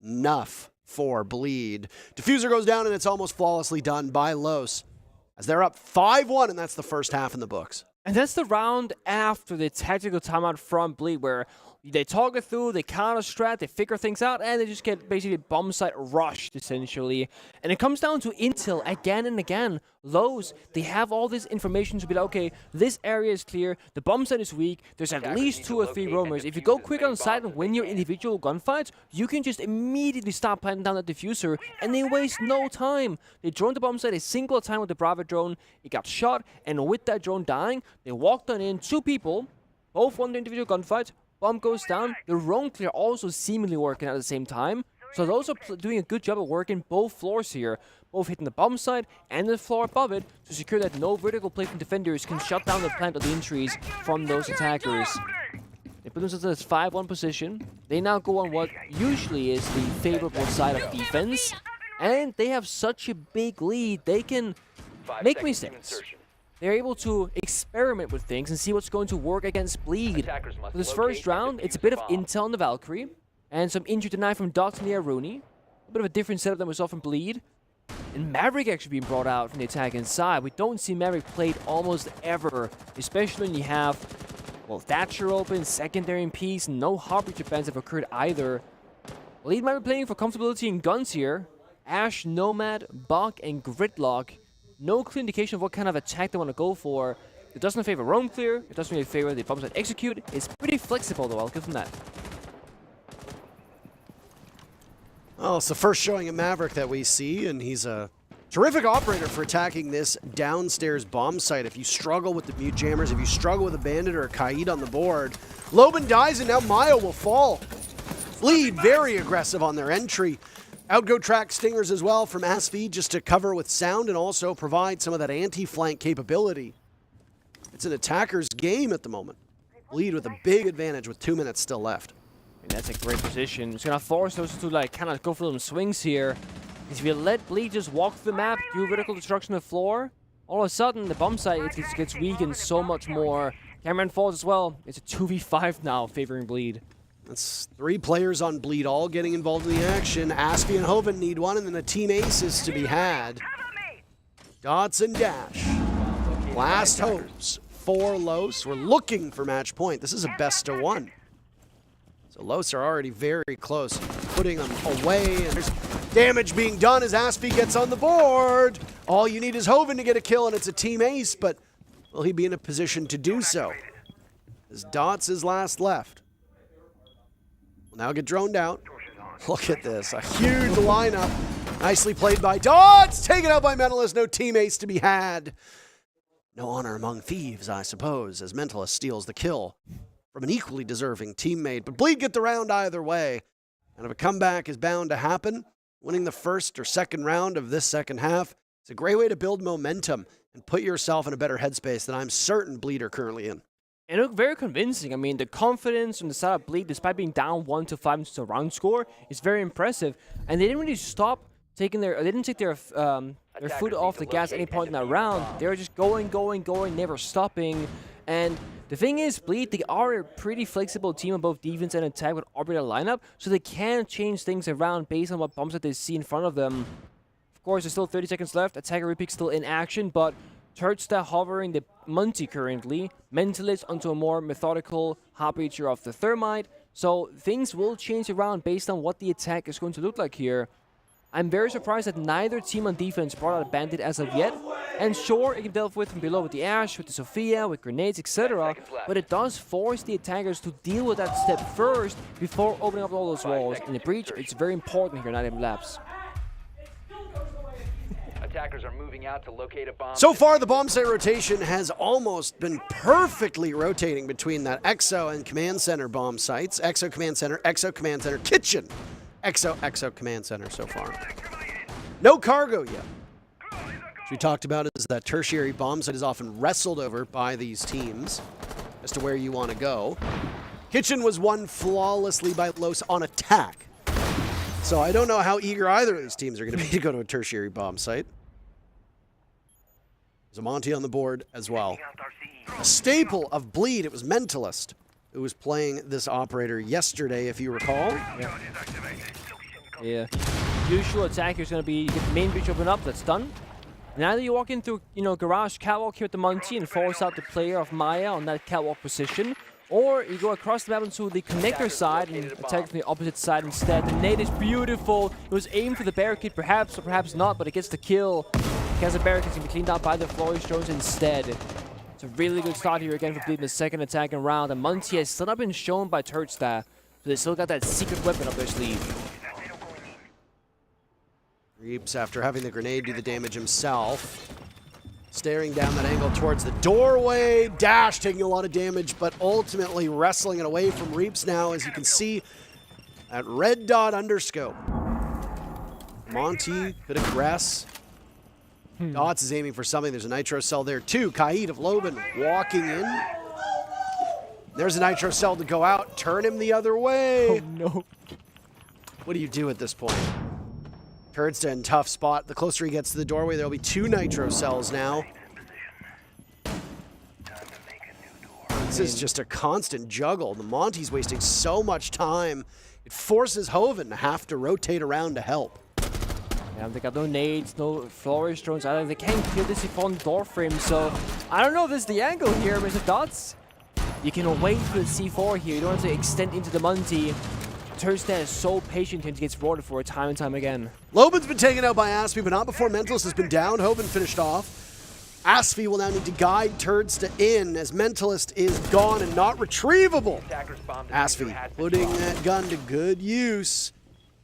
enough for Bleed. Diffuser goes down, and it's almost flawlessly done by Los, as they're up 5-1, and that's the first half in the books. And that's the round after the tactical timeout from Bleed, where they talk it through, they counter strat, they figure things out, and they just get basically bomb site rushed, essentially. And it comes down to intel again and again. Los, they have all this information to be like, okay, this area is clear, the bomb site is weak, there's at least 2 or 3 roamers. If you go quick on site and win your individual gunfights, you can just immediately start planting down the diffuser, and they waste no time. They droned the bomb site a single time with the Bravo drone, it got shot, and with that drone dying, they walked on in, 2 people, both won the individual gunfights. Bomb goes down. The roam clear also seemingly working at the same time. So those are doing a good job of working both floors here. Both hitting the bomb side and the floor above it to secure that no vertical placement defenders can shut down the plant of the entries from those attackers. They put themselves in this 5-1 position. They now go on what usually is the favorable side of defense. And they have such a big lead, they can make mistakes. They're able to experiment with things and see what's going to work against Bleed. For this first round, it's a bit of intel on the Valkyrie, and some injury denied from Dots and the Aruni. A bit of a different setup than we saw from Bleed. And Maverick actually being brought out from the attack inside. We don't see Maverick played almost ever, especially when you have, well, Thatcher open, secondary in peace, no Heartbreach events have occurred either. Bleed might be playing for comfortability in guns here. Ash, Nomad, Buck, and Gridlock. No clear indication of what kind of attack they want to go for. It doesn't favor roam clear. It doesn't really favor the bombs that execute. It's pretty flexible, though. I'll give them that. Well, it's the first showing of Maverick that we see, and he's a terrific operator for attacking this downstairs bomb site. If you struggle with the mute jammers, if you struggle with a bandit or a Kaid on the board, Loban dies, and now Maya will fall. Bleed very aggressive on their entry. Outgo track stingers as well from Aspie just to cover with sound and also provide some of that anti-flank capability. It's an attacker's game at the moment. Bleed with a big advantage with 2 minutes still left. And that's a great position. It's going to force those to like kind of go for some swings here. If you let Bleed just walk through the map, do vertical destruction of the floor, all of a sudden the bomb site it gets weakened so much more. Cameron falls as well. It's a 2v5 now favoring Bleed. That's 3 players on Bleed, all getting involved in the action. Aspie and Hoven need one, and then a team ace is to be had. Dots and Dash. Last hopes for Los. We're looking for match point. This is a best of 1. So Los are already very close, putting them away, and there's damage being done as Aspie gets on the board. All you need is Hoven to get a kill, and it's a team ace, but will he be in a position to do so? As Dots is last left. Will now get droned out. Look at this, a huge lineup. Nicely played by Dots, taken out by Mentalist, no team ace to be had. No honor among thieves, I suppose, as Mentalist steals the kill from an equally deserving teammate. But Bleed get the round either way. And if a comeback is bound to happen, winning the first or second round of this second half, it's a great way to build momentum and put yourself in a better headspace than I'm certain Bleed are currently in. And it looked very convincing. I mean, the confidence from the side of Bleed, despite being down 1-5 into the round score, is very impressive. And they didn't really stop taking their, they didn't take their foot off the gas at any point in that round. They were just going, never stopping. And the thing is, Bleed, they are a pretty flexible team on both defense and attack with operator lineup, so they can change things around based on what bombs that they see in front of them. Of course, there's still 30 seconds left. Attacker repick still in action, but Turtsta hovering the Munty currently, Mentalist onto a more methodical Heartbreacher of the Thermite. So things will change around based on what the attack is going to look like here. I'm very surprised that neither team on defense brought out a Bandit as of yet. And sure, it can delve with from below with the Ash, with the Sophia, with grenades, etc. But it does force the attackers to deal with that step first before opening up all those walls. In the breach, it's very important here, not in labs. Attackers are moving out to locate a bomb. So far, the bomb site rotation has almost been perfectly rotating between that EXO and Command Center bomb sites. EXO Command Center, Kitchen. EXO Command Center so far. No cargo yet. we talked about is that tertiary bomb site is often wrestled over by these teams as to where you want to go. Kitchen was won flawlessly by Los on attack. So I don't know how eager either of these teams are going to be to go to a tertiary bomb site. There's a Monty on the board as well. A staple of Bleed, it was Mentalist who was playing this operator yesterday, if you recall. Yeah. Usual attacker is going to be get the main breach open up. That's done. Now that you walk in through, garage catwalk here at the Monty and force out the player of Maya on that catwalk position, or you go across the map into the connector side and attack from the opposite side instead. The nade is beautiful. It was aimed for the barricade, perhaps or perhaps not, but it gets the kill. Because the barricades can be cleaned out by the flourish drones instead. It's a really good start here again for Bleed in the second attacking round. And Monty has still not been shown by Turdstar, so they still got that secret weapon up their sleeve. Reeps, after having the grenade do the damage himself, staring down that angle towards the doorway. Dash taking a lot of damage, but ultimately wrestling it away from Reeps now, as you can see at red dot underscope. Monty could aggress. Dots is aiming for something. There's a nitro cell there too. Kaid of Loban walking in. There's a nitro cell to go out. Turn him the other way. Oh no. What do you do at this point? Turdstar in tough spot. The closer he gets to the doorway, there'll be 2 nitro cells now. This is just a constant juggle. The Monty's wasting so much time. It forces Hoven to have to rotate around to help. Yeah, they got no nades, no flourish drones either. They can't kill this on the door frame, so I don't know if this is the angle here, Mr. Dots. You can wait for the C4 here. You don't have to extend into the Monty. Turdstar is so patient and he gets rewarded for it time and time again. Loban's been taken out by Aspie, but not before Mentalist has been down. Hoven finished off. Aspie will now need to guide Turdstar in as Mentalist is gone and not retrievable. Aspie putting that gun to good use.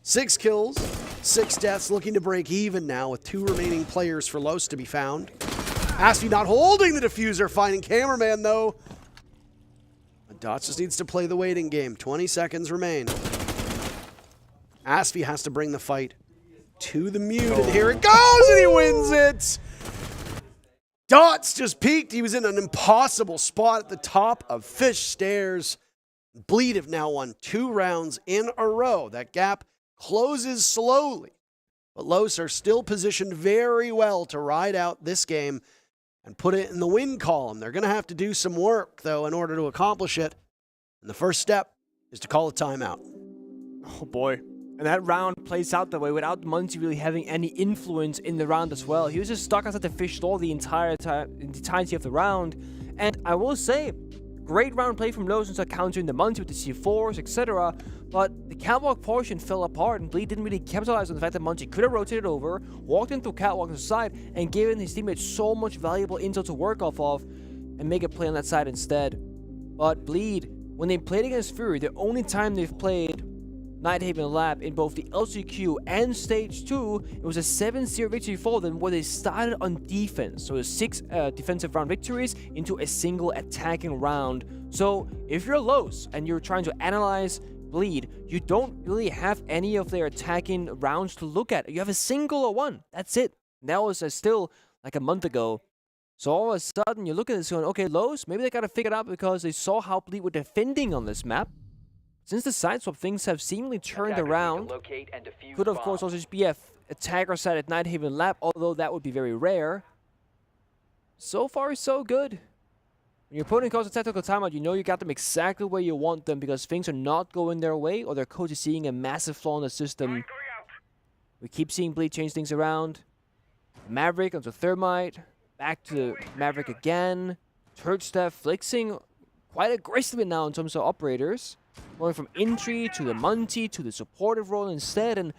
6 kills, 6 deaths, looking to break even now with 2 remaining players for Los to be found. Aspie not holding the diffuser, finding cameraman though. Dots just needs to play the waiting game. 20 seconds remain. Aspie has to bring the fight to the mute, and here it goes, and he wins it! Dots just peaked. He was in an impossible spot at the top of Fish Stairs. Bleed have now won 2 rounds in a row. That gap closes slowly, but Los are still positioned very well to ride out this game and put it in the win column. They're going to have to do some work, though, in order to accomplish it. And the first step is to call a timeout. Oh boy. And that round plays out that way without Monty really having any influence in the round as well. He was just stuck outside the fish door the entirety of the round. And I will say, great round play from Los into countering the Monty with the C4s, etc. But the catwalk portion fell apart, and Bleed didn't really capitalize on the fact that Monty could have rotated over, walked in through catwalk to the side, and given his teammates so much valuable intel to work off of and make a play on that side instead. But Bleed, when they played against Fury, the only time they've played Nighthaven Lab in both the LCQ and Stage 2, it was a 7-0 victory for them where they started on defense. So 6 defensive round victories into a single attacking round. So if you're Los and you're trying to analyze Bleed, you don't really have any of their attacking rounds to look at. You have a single one. That's it. And that was still like a month ago. So all of a sudden, you look at this going, okay, Los, maybe they got to figure it out because they saw how Bleed were defending on this map. Since the side swap, things have seemingly turned around. Could, of course, also just be a attacker side at Nighthaven Lab, although that would be very rare. So far, so good. When your opponent calls a tactical timeout, you know you got them exactly where you want them because things are not going their way or their coach is seeing a massive flaw in the system. We keep seeing Bleed change things around. Maverick onto Thermite. Back to Maverick again. Turdstar flexing quite aggressively now in terms of operators. Going from entry to the Monty to the supportive role instead. And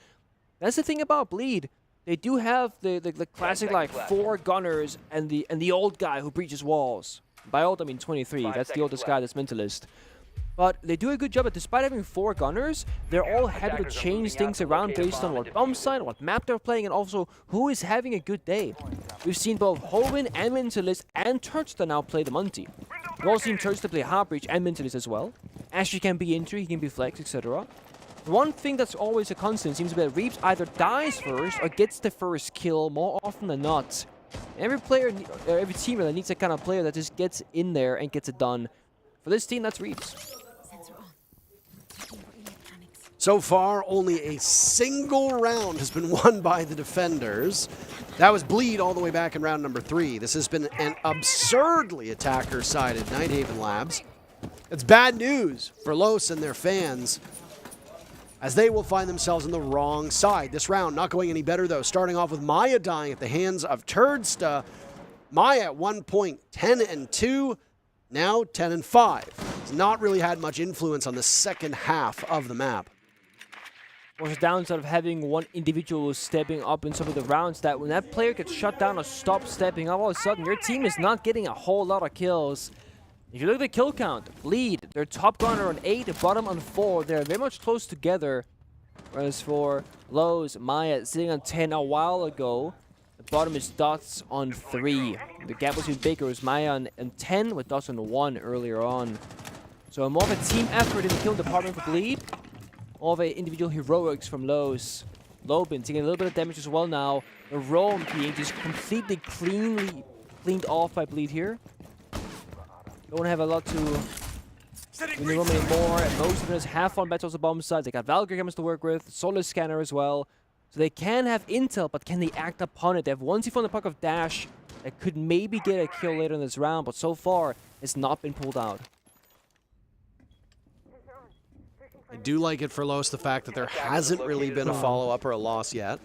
that's the thing about Bleed. They do have the classic like 4 gunners and the old guy who breaches walls. By old, I mean 23. That's the oldest guy that's Mentalist. But they do a good job at, despite having 4 gunners, they're all happy to change things around based on what bomb site, what map they're playing, and also who is having a good day. We've seen both Hoven and Mentalist and Turdstar now play the Monty. We've also seen Turdstar play Heartbreach and Mentalist as well. Ashley can be entry, he can be flex, etc. One thing that's always a constant seems to be that Reeps either dies first or gets the first kill more often than not. Every player, every team really needs a kind of player that just gets in there and gets it done. For this team, that's Reeves. So far, only a single round has been won by the defenders. That was Bleed all the way back in round number 3. This has been an absurdly attacker-sided Nighthaven Labs. It's bad news for Los and their fans, as they will find themselves on the wrong side. This round not going any better, though. Starting off with Maya dying at the hands of Turdsta. Maya at 1 point, 10-2, now 10-5. Has not really had much influence on the second half of the map. Or the downside of having one individual stepping up in some of the rounds, that when that player gets shut down or stops stepping up, all of a sudden your team is not getting a whole lot of kills. If you look at the kill count, Bleed, their top gunner on 8, bottom on 4. They're very much close together. Whereas for Lowe's, Maya sitting on 10 a while ago. The bottom is Dots on 3. The gap was even bigger. It was Maya on 10 with Dots on 1 earlier on. So more of a team effort in the kill department for Bleed. All of a individual heroics from Lowe's. Lobin taking a little bit of damage as well now. The roam being just completely cleaned off by Bleed here. Don't have a lot to win the room anymore. And most of them is half on battles the bomb side. They got Valkyrie cameras to work with, Solar Scanner as well. So they can have intel, but can they act upon it? They have one C4 on the puck of Dash that could maybe get a kill later in this round, but so far it's not been pulled out. I do like it for Los, the fact that there hasn't really been a follow-up or a loss yet.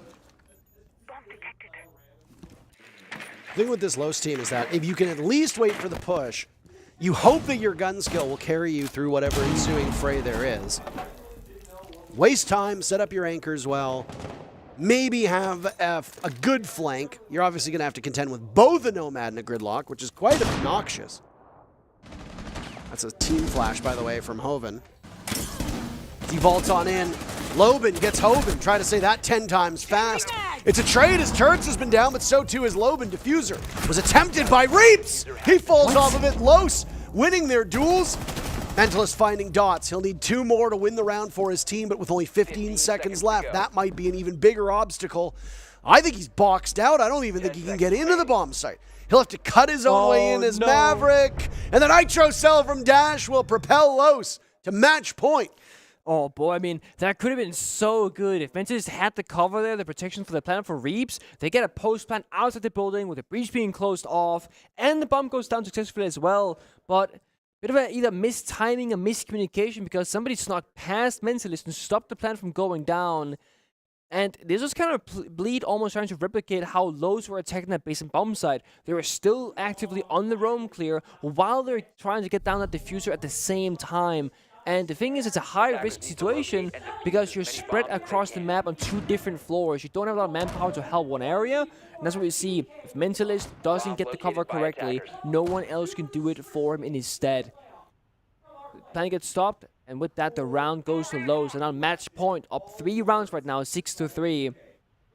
The thing with this Los team is that if you can at least wait for the push, you hope that your gun skill will carry you through whatever ensuing fray there is. Waste time, set up your anchors well, maybe have a good flank. You're obviously going to have to contend with both a Nomad and a Gridlock, which is quite obnoxious. That's a team flash, by the way, from Hoven. He vaults on in. Lobin gets Hoven. Try to say that 10 times fast. It's a trade as Turds has been down, but so too is Lobin. Diffuser was attempted by Reeps. He falls off of it. Los winning their duels. Mentalist finding Dots. He'll need 2 more to win the round for his team, but with only 15 seconds left, that might be an even bigger obstacle. I think he's boxed out. I don't even think he can get into the bomb site. He'll have to cut his own way in as Maverick. And the Nitro Cell from Dash will propel Los to match point. Oh boy, I mean, that could have been so good. If Mentalist had the cover there, the protection for the plant for Reeps, they get a post plant outside the building with the breach being closed off, and the bomb goes down successfully as well. But bit of either mistiming or miscommunication because somebody snuck past Mentalist and stopped the plant from going down. And this was kind of Bleed almost trying to replicate how Lowe's were attacking that base and bomb site. They were still actively on the roam clear while they're trying to get down that diffuser at the same time. And the thing is, it's a high-risk situation because you're spread across the map on 2 different floors. You don't have a lot of manpower to help one area. And that's what we see. If Mentalist doesn't get the cover correctly, no one else can do it for him in his stead. Plan gets stopped, and with that, the round goes to Lowe's. And on match point, up 3 rounds right now, 6-3.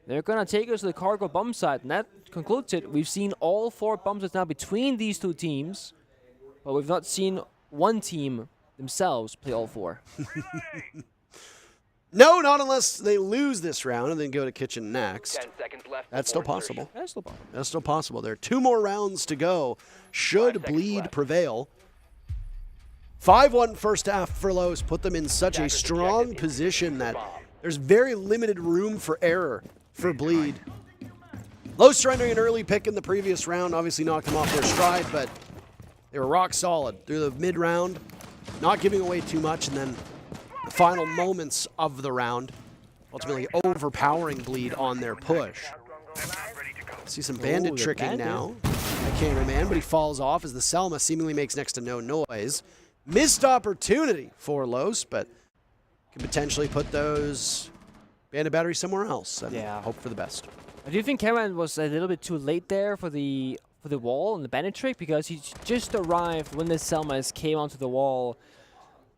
They're going to take us to the cargo bomb site, and that concludes it. We've seen all 4 bomb sites now between these 2 teams, but we've not seen one team themselves play all 4. No, not unless they lose this round and then go to Kitchen next. 10 seconds left. That's still possible. That's still possible. That's still possible. There are 2 more rounds to go. Should Bleed prevail. 5-1 first half for Lowe's put them in such a strong position that there's very limited room for error for Bleed. Lowe's surrendering an early pick in the previous round obviously knocked them off their stride, but they were rock solid through the mid-round, not giving away too much, and then the final moments of the round ultimately overpowering Bleed on their push. See some bandit tricking now. I can't remember, but he falls off as the Selma seemingly makes next to no noise. Missed opportunity for Los, but could potentially put those bandit batteries somewhere else and hope for the best. I do think Cameron was a little bit too late there for the wall and the bandit trick because he just arrived when the Selmas came onto the wall.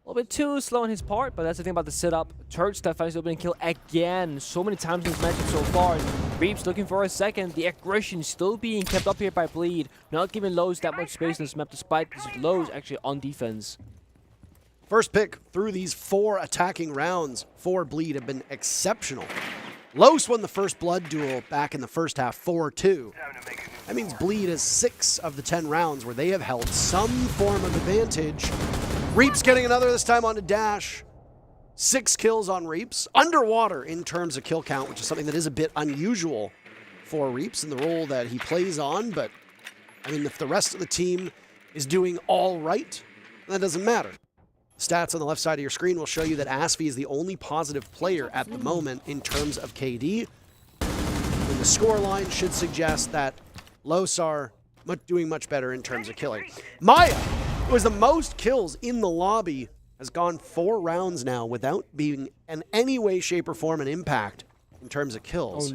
A little bit too slow on his part, but that's the thing about the setup. Turds that finds the opening kill again so many times in this matchup so far. Reeps looking for a second. The aggression still being kept up here by Bleed. Not giving Lowe's that much space in this map despite Lowe's actually on defense. First pick through these 4 attacking rounds for Bleed have been exceptional. Los won the first blood duel back in the first half 4-2. That means Bleed has 6 of the 10 rounds where they have held some form of advantage. Reaps getting another, this time onto Dash. 6 kills on Reaps. Underwater in terms of kill count, which is something that is a bit unusual for Reaps in the role that he plays on. But, I mean, if the rest of the team is doing all right, that doesn't matter. Stats on the left side of your screen will show you that Asfi is the only positive player at the moment in terms of KD. And the scoreline should suggest that Los are doing much better in terms of killing. Maya, who has the most kills in the lobby, has gone 4 rounds now without being in any way, shape, or form an impact in terms of kills.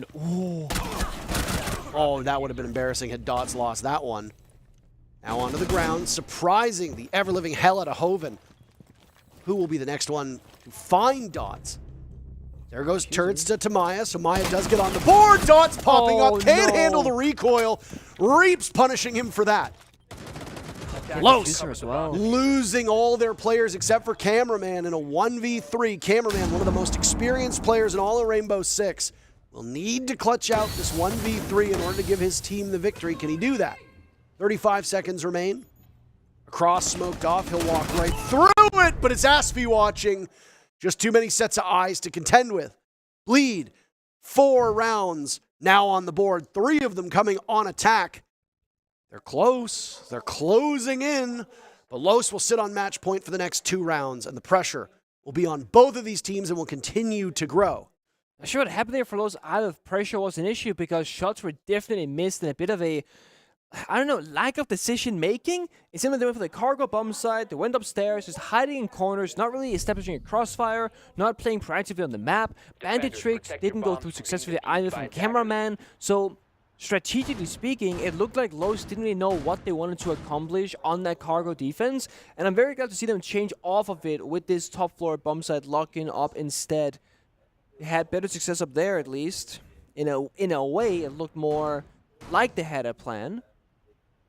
Oh, that would have been embarrassing had Dots lost that one. Now onto the ground, surprising the ever-living hell out of Hoven. Who will be the next one to find Dots? There goes Turds to Maya, so Maya does get on the board. Dots popping up, can't handle the recoil. Reaps punishing him for that. Los losing all their players except for Cameraman in a 1v3. Cameraman, one of the most experienced players in all of Rainbow Six, will need to clutch out this 1v3 in order to give his team the victory. Can he do that? 35 seconds remain. Across, smoked off, he'll walk right through it, but it's Asfi watching. Just too many sets of eyes to contend with. Bleed, 4 rounds now on the board, 3 of them coming on attack. They're close, they're closing in, but Los will sit on match point for the next 2 rounds, and the pressure will be on both of these teams and will continue to grow. Not sure what happened there for Los. Out of pressure was an issue because shots were definitely missed and a bit of a, I don't know, lack of decision making. It seemed like they went for the cargo bomb side, they went upstairs, just hiding in corners, not really establishing a crossfire, not playing proactively on the map. Bandit tricks didn't go through successfully either from Cameraman. So strategically speaking, it looked like Los didn't really know what they wanted to accomplish on that cargo defense. And I'm very glad to see them change off of it with this top floor bomb side locking up instead. They had better success up there at least. In a way, it looked more like they had a plan.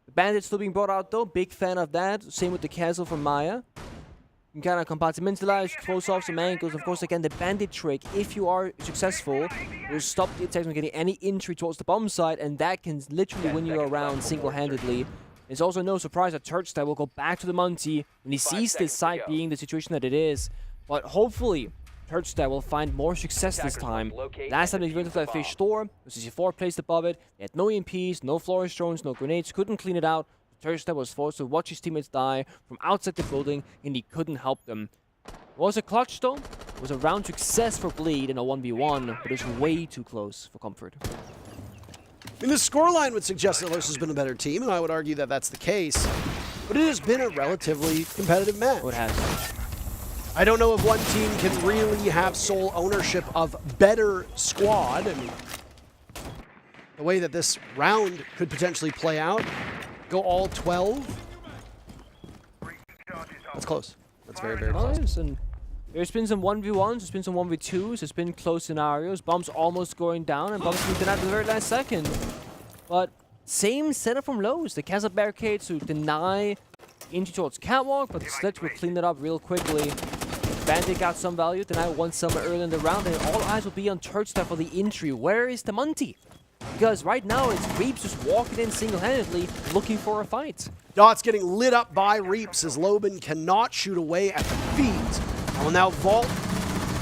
The Bandit still being brought out though, big fan of that. Same with the Castle from Maya. You can kind of compartmentalize, close off some angles. Of course, again, the Bandit trick, if you are successful, will stop the attacks from getting any entry towards the bomb site, and that can literally win you around single-handedly. It's also no surprise that Turchstyle will go back to the Monty when he sees this site being the situation that it is. But hopefully, Turchstyle will find more success this time. Last time they went to that fish store, the CC4 placed above it. They had no EMPs, no florist drones, no grenades, couldn't clean it out. Turchstyle was forced to watch his teammates die from outside the building, and he couldn't help them. It was a clutch though. It was a round success for Bleed in a 1v1, but it was way too close for Comfort. I mean, the scoreline would suggest that Los has been a better team, and I would argue that that's the case. But it has been a relatively competitive match. It has. I don't know if one team can really have sole ownership of better squad. I mean, the way that this round could potentially play out, go all 12. That's close. That's very, very close. Nice. And there's been some 1v1s, there's been some 1v2s, there's been close scenarios. Bombs almost going down, and bombs being denied at the very last second. But same setup from Los. The castle barricades to deny entry towards Catwalk, but the Sledge will clean it up real quickly. Bandit got some value, deny one summer early in the round, and all eyes will be on Turchstyle for the entry. Where is the Monty? Because right now it's Reaps just walking in single-handedly, looking for a fight. Dots getting lit up by Reaps as Loban cannot shoot away at the feet. And will now vault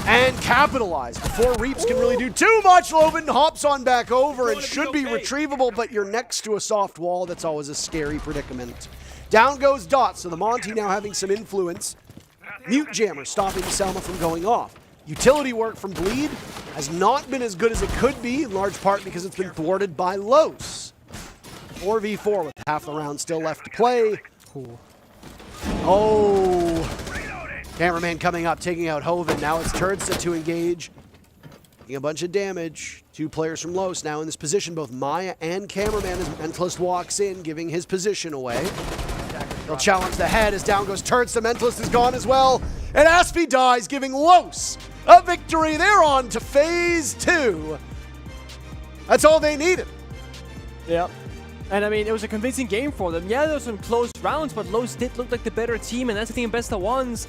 and capitalize before Reaps can really do too much. Loban hops on back over and should be retrievable, but you're next to a soft wall. That's always a scary predicament. Down goes Dots, so the Monty now having some influence. Mute Jammer stopping Selma from going off. Utility work from Bleed has not been as good as it could be, in large part because it's been thwarted by Los. 4v4 with half the round still left to play. Oh. Cameraman coming up, taking out Hoven. Now it's Turdstead to engage. Taking a bunch of damage. 2 players from Los now in this position, both Maya and Cameraman as Mentalist walks in, giving his position away. They'll challenge the head as down goes Turds. The Mentalist is gone as well. And Aspi dies, giving Los a victory. They're on to phase 2. That's all they needed. Yeah. And I mean, it was a convincing game for them. Yeah, there were some close rounds, but Los did look like the better team, and that's the thing in best of ones.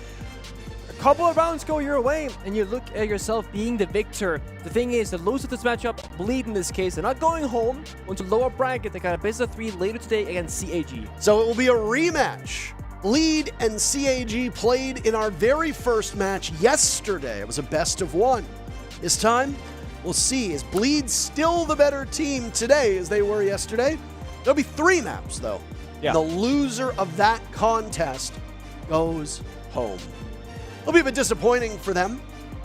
couple of rounds go your way, and you look at yourself being the victor. The thing is, the losers of this matchup, Bleed in this case, they're not going home. Onto lower bracket, they got a best of 3 later today against CAG. So it will be a rematch. Bleed and CAG played in our very first match yesterday. It was a best of 1. This time, we'll see. Is Bleed still the better team today as they were yesterday? There'll be 3 maps, though. Yeah. The loser of that contest goes home. It'll be a bit disappointing for them,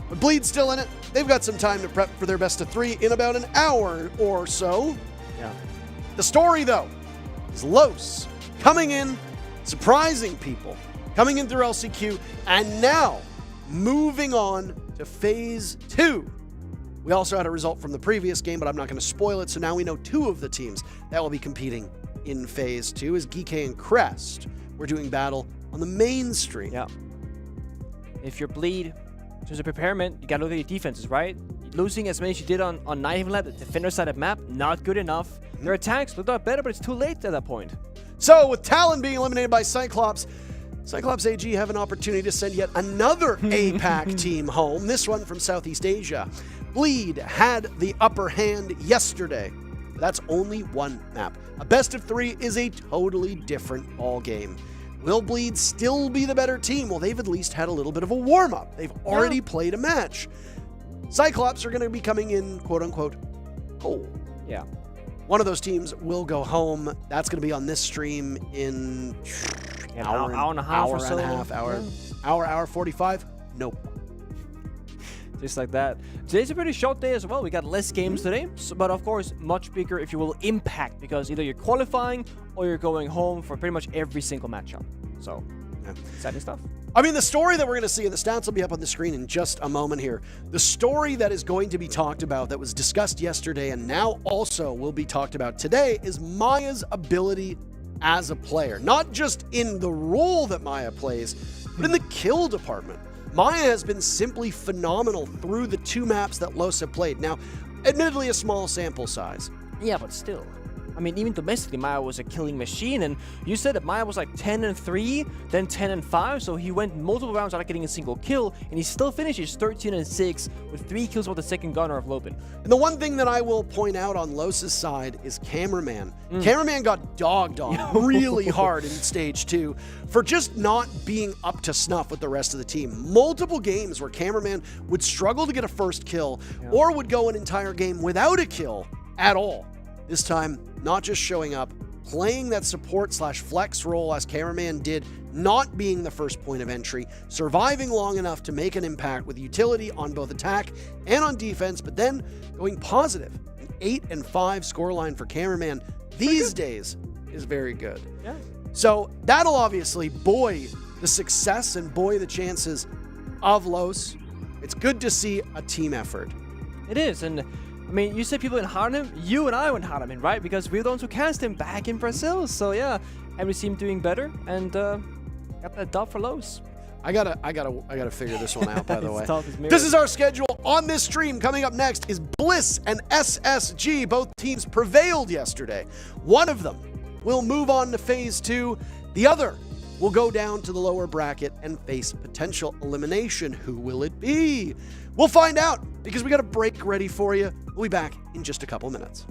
but Bleed's still in it. They've got some time to prep for their best of 3 in about an hour or so. Yeah. The story, though, is Los coming in, surprising people, coming in through LCQ, and now moving on to Phase 2. We also had a result from the previous game, but I'm not going to spoil it, so now we know 2 of the teams that will be competing in Phase 2 is Geeky and Crest. We're doing battle on the main stream. Yeah. If you're Bleed, there's a preparement, you gotta look at your defenses, right? Losing as many as you did on Night Haven Lab, the defender side of map, not good enough. Their attacks looked a lot better, but it's too late at that point. So with Talon being eliminated by Cyclops, Cyclops AG have an opportunity to send yet another APAC team home, this one from Southeast Asia. Bleed had the upper hand yesterday. But that's only 1 map. A best of 3 is a totally different ball game. Will Bleed still be the better team? Well, they've at least had a little bit of a warm-up. They've already played a match. Cyclops are going to be coming in, quote-unquote, cold. Yeah. One of those teams will go home. That's going to be on this stream in An hour and a half or so. Hour 45? Nope. Just like that. Today's a pretty short day as well. We got less games today, but of course, much bigger, if you will, impact, because either you're qualifying or you're going home for pretty much every single matchup. So, yeah, exciting stuff. I mean, the story that we're going to see, and the stats will be up on the screen in just a moment here. The story that is going to be talked about, that was discussed yesterday and now also will be talked about today, is Maya's ability as a player. Not just in the role that Maya plays, but in the kill department. Maya has been simply phenomenal through the 2 maps that Los have played. Now, admittedly a small sample size. Yeah, but still. I mean, even domestically, Maya was a killing machine, and you said that Maya was like 10-3, then 10-5, so he went multiple rounds without getting a single kill, and he still finishes 13-6 with 3 kills with the second gunner of Lopin. And the one thing that I will point out on Los's side is Cameraman. Cameraman got dogged on really hard in Stage 2 for just not being up to snuff with the rest of the team. Multiple games where Cameraman would struggle to get a first kill or would go an entire game without a kill at all. This time, not just showing up, playing that support/flex role as Cameraman did, not being the first point of entry, surviving long enough to make an impact with utility on both attack and on defense, but then going positive. An 8-5 scoreline for Cameraman these days is very good. Yeah. So that'll obviously buoy the success and buoy the chances of Los. It's good to see a team effort. It is, and I mean, you said people in Harlem, you and I went Harlem, right? Because we're the ones who cast him back in Brazil. So yeah, and we see him doing better, and got that dub for Los. I gotta figure this one out, by the way. Tough as mirrors. This is our schedule on this stream. Coming up next is Bliss and SSG. Both teams prevailed yesterday. One of them will move on to Phase 2. The other will go down to the lower bracket and face potential elimination. Who will it be? We'll find out, because we got a break ready for you. We'll be back in just a couple minutes.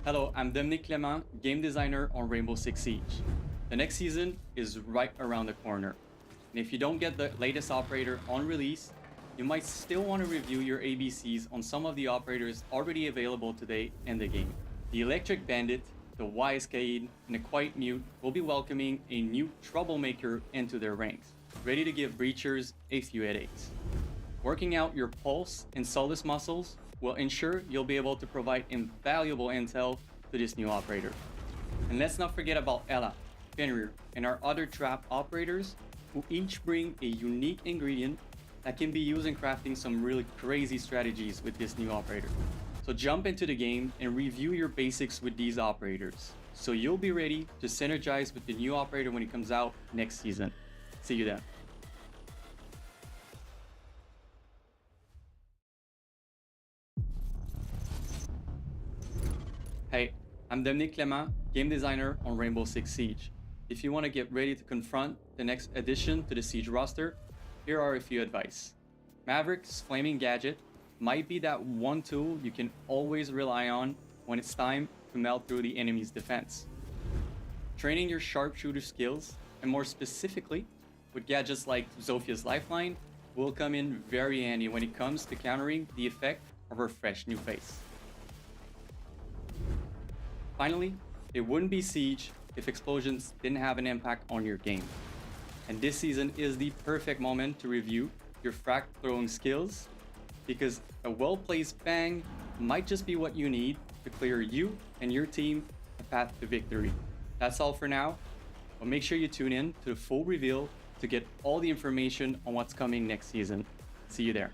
Hello, I'm Dominique Clément, game designer on Rainbow Six Siege. The next season is right around the corner. And if you don't get the latest operator on release, you might still want to review your ABCs on some of the operators already available today in the game. The Electric Bandit, the Wise Cade, and the Quiet Mute will be welcoming a new troublemaker into their ranks, ready to give breachers a few headaches. Working out your pulse and Solus muscles will ensure you'll be able to provide invaluable intel to this new operator. And let's not forget about Ella, Fenrir, and our other trap operators who each bring a unique ingredient that can be used in crafting some really crazy strategies with this new operator. So jump into the game and review your basics with these operators, so you'll be ready to synergize with the new operator when it comes out next season. See you then. Hey, I'm Dominique Clément, game designer on Rainbow Six Siege. If you want to get ready to confront the next addition to the Siege roster, here are a few advice. Maverick's Flaming Gadget might be that one tool you can always rely on when it's time to melt through the enemy's defense. Training your sharpshooter skills, and more specifically, with gadgets like Zophia's Lifeline, will come in very handy when it comes to countering the effect of her fresh new face. Finally, it wouldn't be Siege if explosions didn't have an impact on your game. And this season is the perfect moment to review your frag throwing skills, because a well-placed bang might just be what you need to clear you and your team a path to victory. That's all for now, but make sure you tune in to the full reveal to get all the information on what's coming next season. See you there.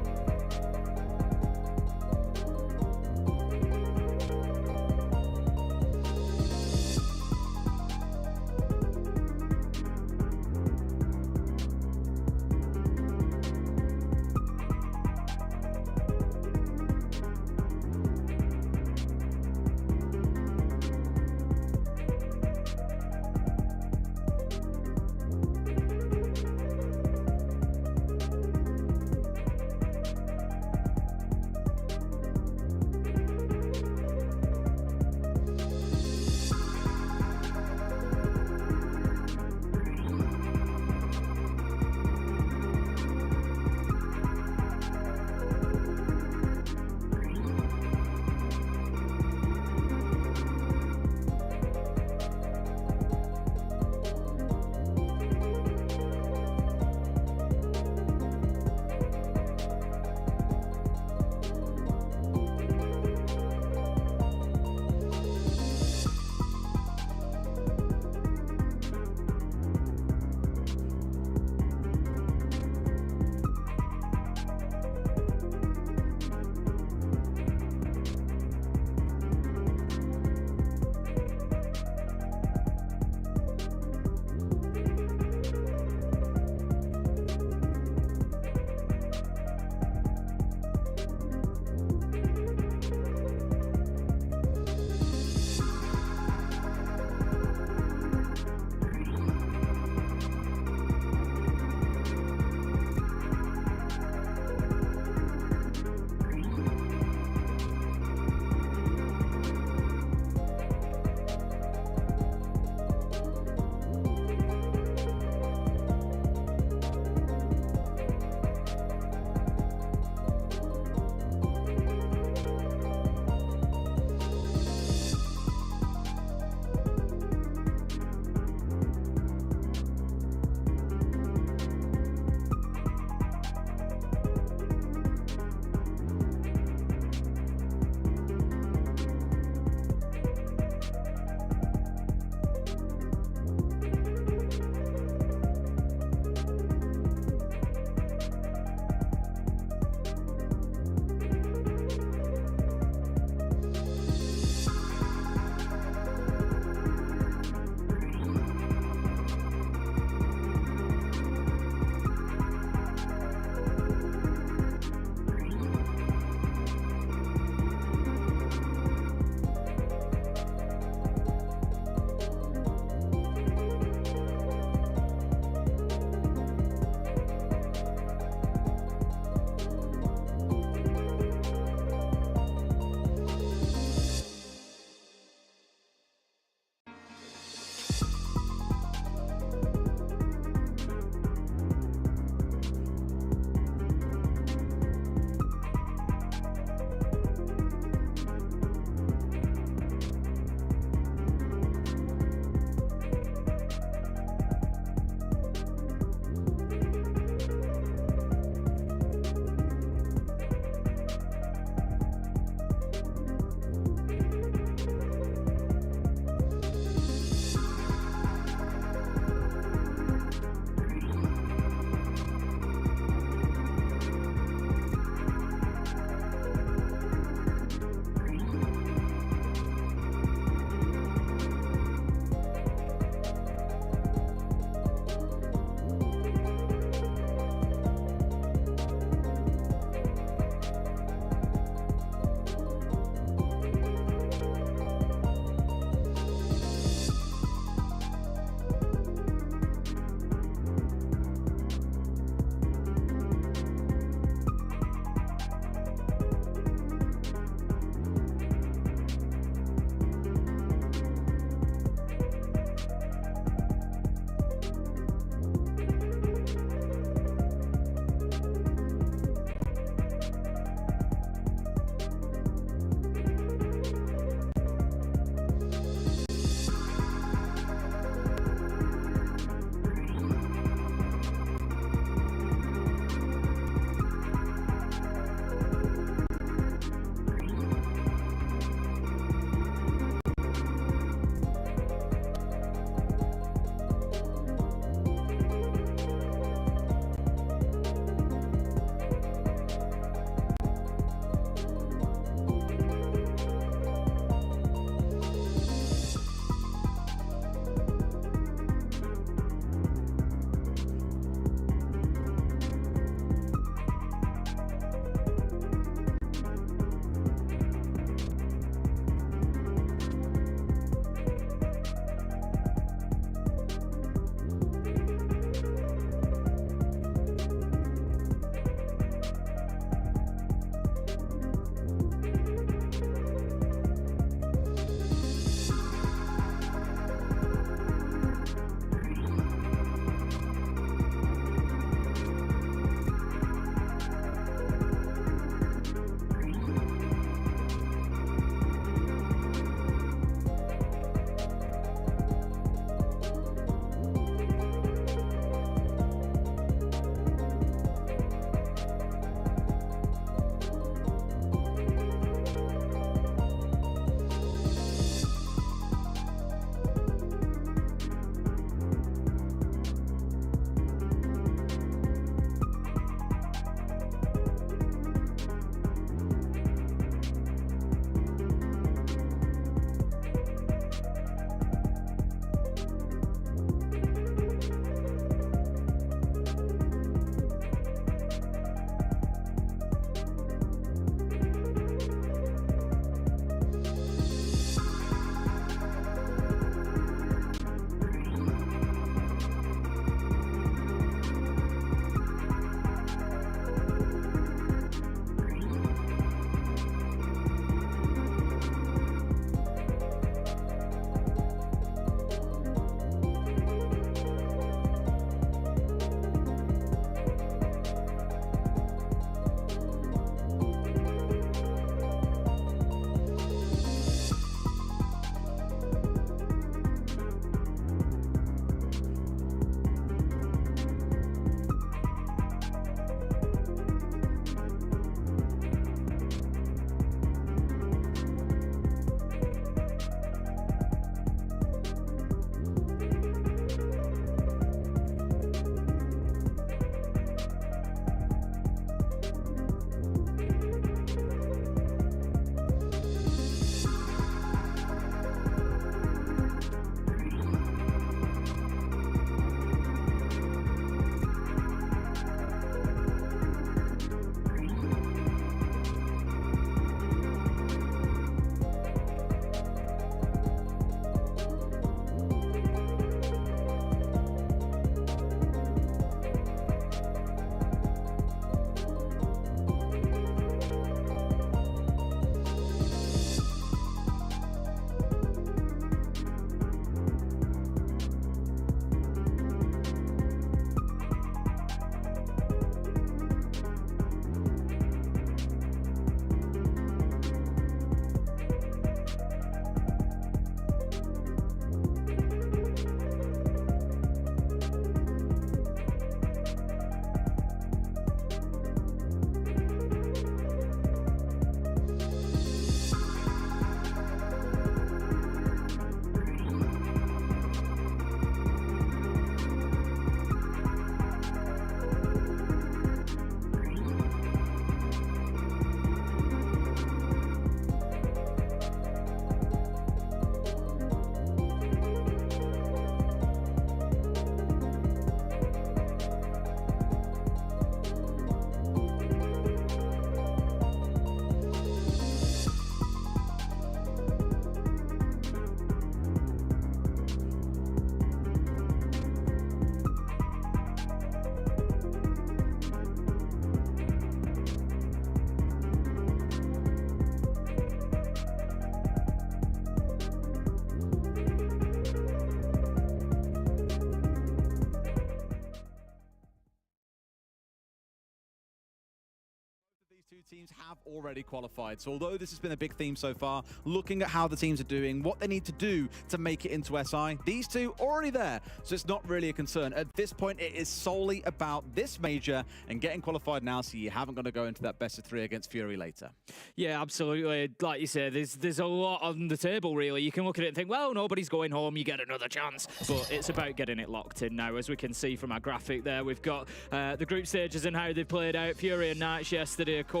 Two teams have already qualified, so although this has been a big theme so far, looking at how the teams are doing, what they need to do to make it into SI, these two already there, so it's not really a concern. At this point, it is solely about this major and getting qualified now, so you haven't got to go into that best of 3 against Fury later. Yeah, absolutely. Like you say, there's a lot on the table, really. You can look at it and think, well, nobody's going home, you get another chance, but it's about getting it locked in now. As we can see from our graphic there, we've got the group stages and how they've played out. Fury and Knights yesterday, of course,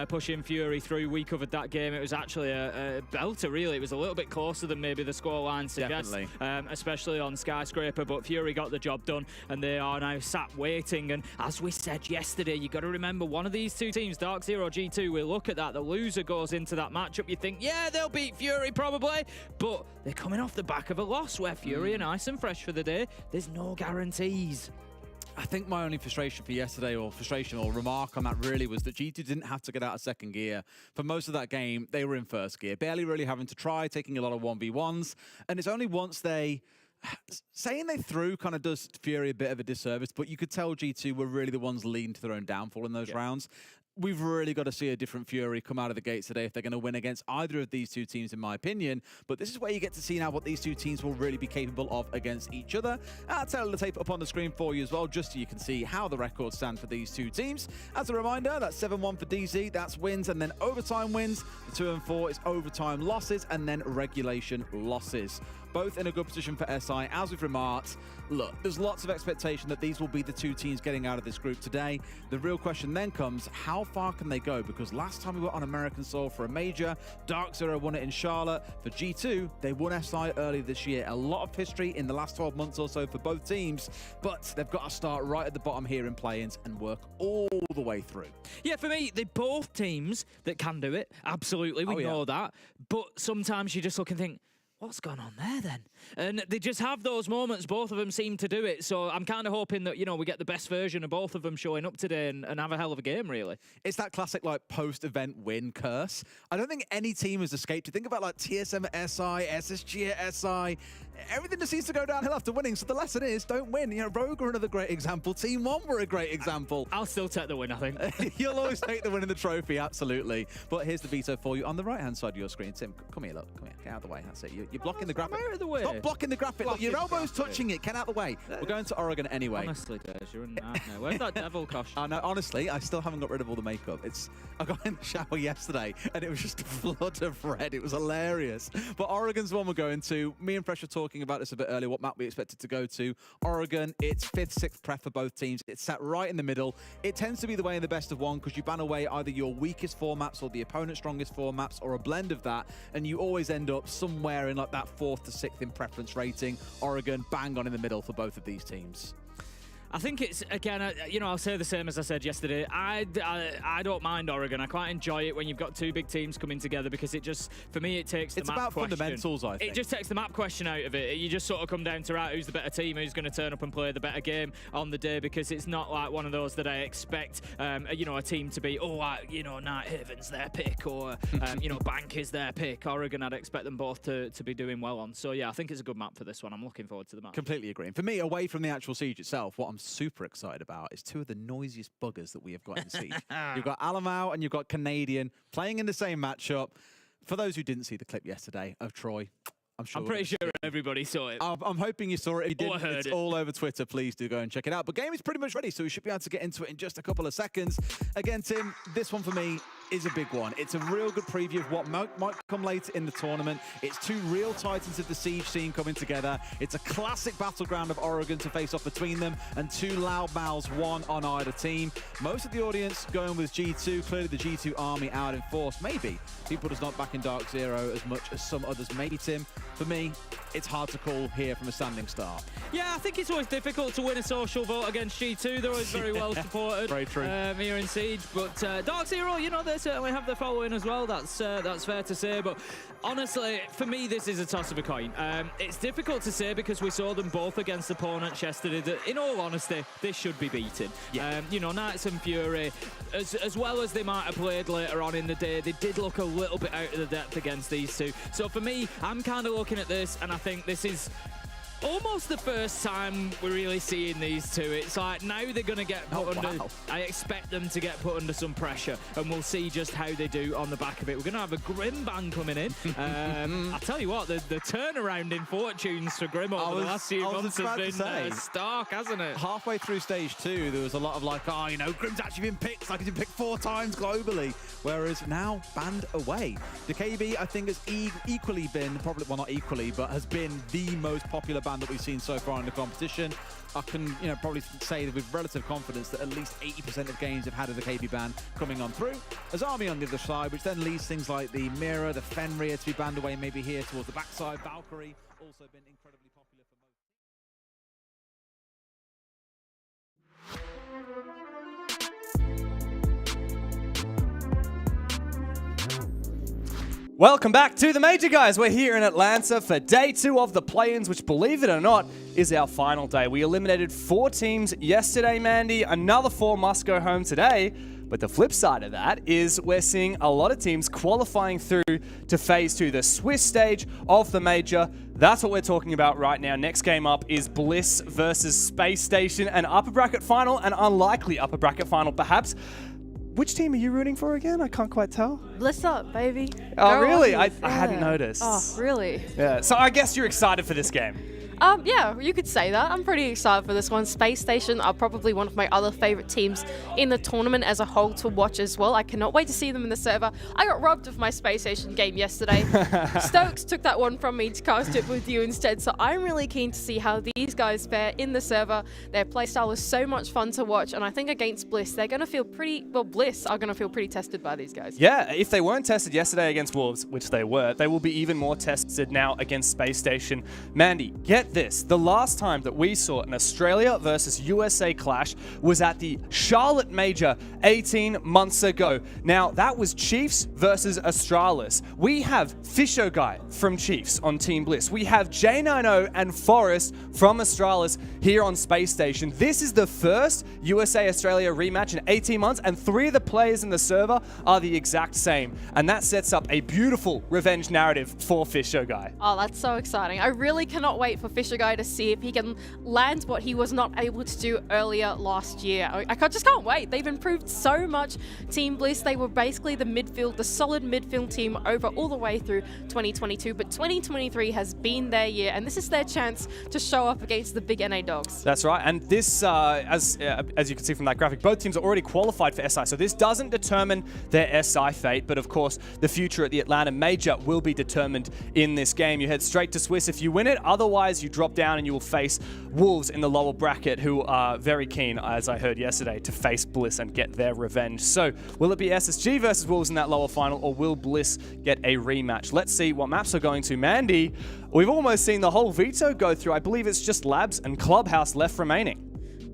pushing Fury through. We covered that game. It was actually a belter, really. It was a little bit closer than maybe the scoreline suggests, especially on Skyscraper, but Fury got the job done, and they are now sat waiting. And as we said yesterday, you got to remember, one of these two teams, Dark Zero G2, we look at that, the loser goes into that matchup, you think, yeah, they'll beat Fury probably, but they're coming off the back of a loss where Fury are nice and fresh for the day. There's no guarantees. I think my only frustration for yesterday, or frustration or remark on that really, was that G2 didn't have to get out of second gear. For most of that game, they were in first gear, barely really having to try, taking a lot of 1v1s. And it's only once they... Saying they threw kind of does Fury a bit of a disservice, but you could tell G2 were really the ones leading to their own downfall in those rounds. We've really got to see a different Fury come out of the gates today if they're going to win against either of these two teams, in my opinion. But this is where you get to see now what these two teams will really be capable of against each other. I'll tell the tape up on the screen for you as well, just so you can see how the records stand for these two teams. As a reminder, that's 7-1 for DZ, that's wins, and then overtime wins. The 2 and 4 is overtime losses, and then regulation losses. Both in a good position for SI. As we've remarked, look, there's lots of expectation that these will be the two teams getting out of this group today. The real question then comes, how far can they go? Because last time we were on American soil for a major, Dark Zero won it in Charlotte. For G2, they won SI earlier this year. A lot of history in the last 12 months or so for both teams, but they've got to start right at the bottom here in play-ins and work all the way through. Yeah, for me, they're both teams that can do it. Absolutely, we know that. But sometimes you just look and think, what's gone on there then? And they just have those moments. Both of them seem to do it. So I'm kind of hoping that, you know, we get the best version of both of them showing up today and have a hell of a game, really. It's that classic, like, post-event win curse. I don't think any team has escaped. You think about, like, TSM at SI, SSG at SI. Everything just seems to go downhill after winning. So the lesson is, don't win. You know, Rogue are another great example. Team One were a great example. I'll still take the win, I think. You'll always take the win in the trophy, absolutely. But here's the veto for you on the right-hand side of your screen. Tim, come here, look. Come here. Get out of the way. That's it. You're blocking the graphic. Out of the way. Stop blocking the graphic. Look, your elbow's touching it. Get out of the way. We're going to Oregon anyway. Honestly, Des, you're in that now. Where's that devil costume? I know, honestly, I still haven't got rid of all the makeup. I got in the shower yesterday and it was just a flood of red. It was hilarious. But Oregon's the one we're going to. Me and Fresh were talking about this a bit earlier, what map we expected to go to. Oregon, it's 5th, 6th pref for both teams. It's sat right in the middle. It tends to be the way in the best of one because you ban away either your weakest 4 maps or the opponent's strongest 4 maps or a blend of that, and you always end up somewhere in like that 4th to 6th in preference rating. Oregon bang on in the middle for both of these teams. I think it's, again, you know, I'll say the same as I said yesterday. I don't mind Oregon. I quite enjoy it when you've got two big teams coming together because it just, for me, it takes the map question. It's about fundamentals, I think. It just takes the map question out of it. You just sort of come down to, right, who's the better team, who's going to turn up and play the better game on the day, because it's not like one of those that I expect, you know, a team to be, you know, Night Haven's their pick or, you know, Bank is their pick. Oregon, I'd expect them both to be doing well on. So, yeah, I think it's a good map for this one. I'm looking forward to the match. Completely agree. And for me, away from the actual siege itself, what I'm super excited about is two of the noisiest buggers that we have got in siege. You've got Alamau and you've got Canadian playing in the same matchup. For those who didn't see the clip yesterday of Troy, I'm pretty sure everybody saw it. I'm hoping you saw it. If you didn't, heard it's it. all over Twitter. Please do go and check it out. But game is pretty much ready, so we should be able to get into it in just a couple of seconds. Again, Tim, this one for me is a big one. It's a real good preview of what might come later in the tournament. It's two real titans of the siege scene coming together. It's a classic battleground of Oregon to face off between them, and two loud mouths, one on either team. Most of the audience going with G2. Clearly the G2 army out in force. Maybe people just not backing Dark Zero as much as some others may, Tim. For me, it's hard to call here from a standing start. Yeah, I think it's always difficult to win a social vote against G2. They're always very well supported. Very true. Here in Siege. But Dark Zero, you know, they certainly have their following as well. That's fair to say. But honestly, for me, this is a toss of a coin. It's difficult to say because we saw them both against opponents yesterday that, in all honesty, this should be beaten. Yeah. You know, Knights and Fury, as well as they might have played later on in the day, they did look a little bit out of the depth against these two. So for me, I'm kind of looking at this and I think this is almost the first time we're really seeing these two. It's like now they're going to get put under. Wow. I expect them to get put under some pressure, and we'll see just how they do on the back of it. We're going to have a Grim ban coming in. I tell you what, the turnaround in fortunes for Grim over the last few months has been stark, hasn't it? Halfway through stage 2, there was a lot of like, oh, you know, Grim's actually been picked, like he's been picked 4 times globally, whereas now banned away. The KB, I think, has equally been, probably, well, not equally, but has been the most popular ban that we've seen so far in the competition. I can, you know, probably say that with relative confidence that at least 80% of games have had the KB ban coming on through. There's Army on the other side, which then leaves things like the Mirror, the Fenrir to be banned away, maybe here towards the backside. Valkyrie also been incredibly popular for most. Welcome back to the Major, guys. We're here in Atlanta for day 2 of the play-ins, which, believe it or not, is our final day. We eliminated 4 teams yesterday, Mandy. Another 4 must go home today. But the flip side of that is we're seeing a lot of teams qualifying through to Phase 2, the Swiss stage of the Major. That's what we're talking about right now. Next game up is Bliss versus Space Station, an upper bracket final, an unlikely upper bracket final, perhaps. Which team are you rooting for again? I can't quite tell. Bliss up, baby. Oh, Go really? on. I hadn't noticed. Oh, really? Yeah. So I guess you're excited for this game. Yeah, you could say that. I'm pretty excited for this one. Space Station are probably one of my other favorite teams in the tournament as a whole to watch as well. I cannot wait to see them in the server. I got robbed of my Space Station game yesterday. Stokes took that one from me to cast it with you instead, so I'm really keen to see how these guys fare in the server. Their playstyle is so much fun to watch, and I think against Bliss, they're going to feel pretty, well, Bliss are going to feel pretty tested by these guys. Yeah, if they weren't tested yesterday against Wolves, which they were, they will be even more tested now against Space Station. Mandy, get this. The last time that we saw an Australia versus USA clash was at the Charlotte Major 18 months ago. Now, that was Chiefs versus Astralis. We have Fisho Guy from Chiefs on Team Bliss. We have J90 and Forrest from Astralis here on Space Station. This is the first USA-Australia rematch in 18 months, and 3 of the players in the server are the exact same. And that sets up a beautiful revenge narrative for Fisho Guy. Oh, that's so exciting. I really cannot wait for Fisher Guy to see if he can land what he was not able to do earlier last year. I just can't wait. They've improved so much. Team Bliss, they were basically the midfield, the solid midfield team over all the way through 2022, but 2023 has been their year, and this is their chance to show up against the big NA dogs. That's right, and this, as you can see from that graphic, both teams are already qualified for SI, so this doesn't determine their SI fate, but of course, the future at the Atlanta Major will be determined in this game. You head straight to Swiss if you win it, otherwise you drop down and you will face Wolves in the lower bracket, who are very keen, as I heard yesterday, to face Bliss and get their revenge. So, will it be SSG versus Wolves in that lower final, or will Bliss get a rematch? Let's see what maps are going to. Mandy, we've almost seen the whole veto go through. I believe it's just Labs and Clubhouse left remaining.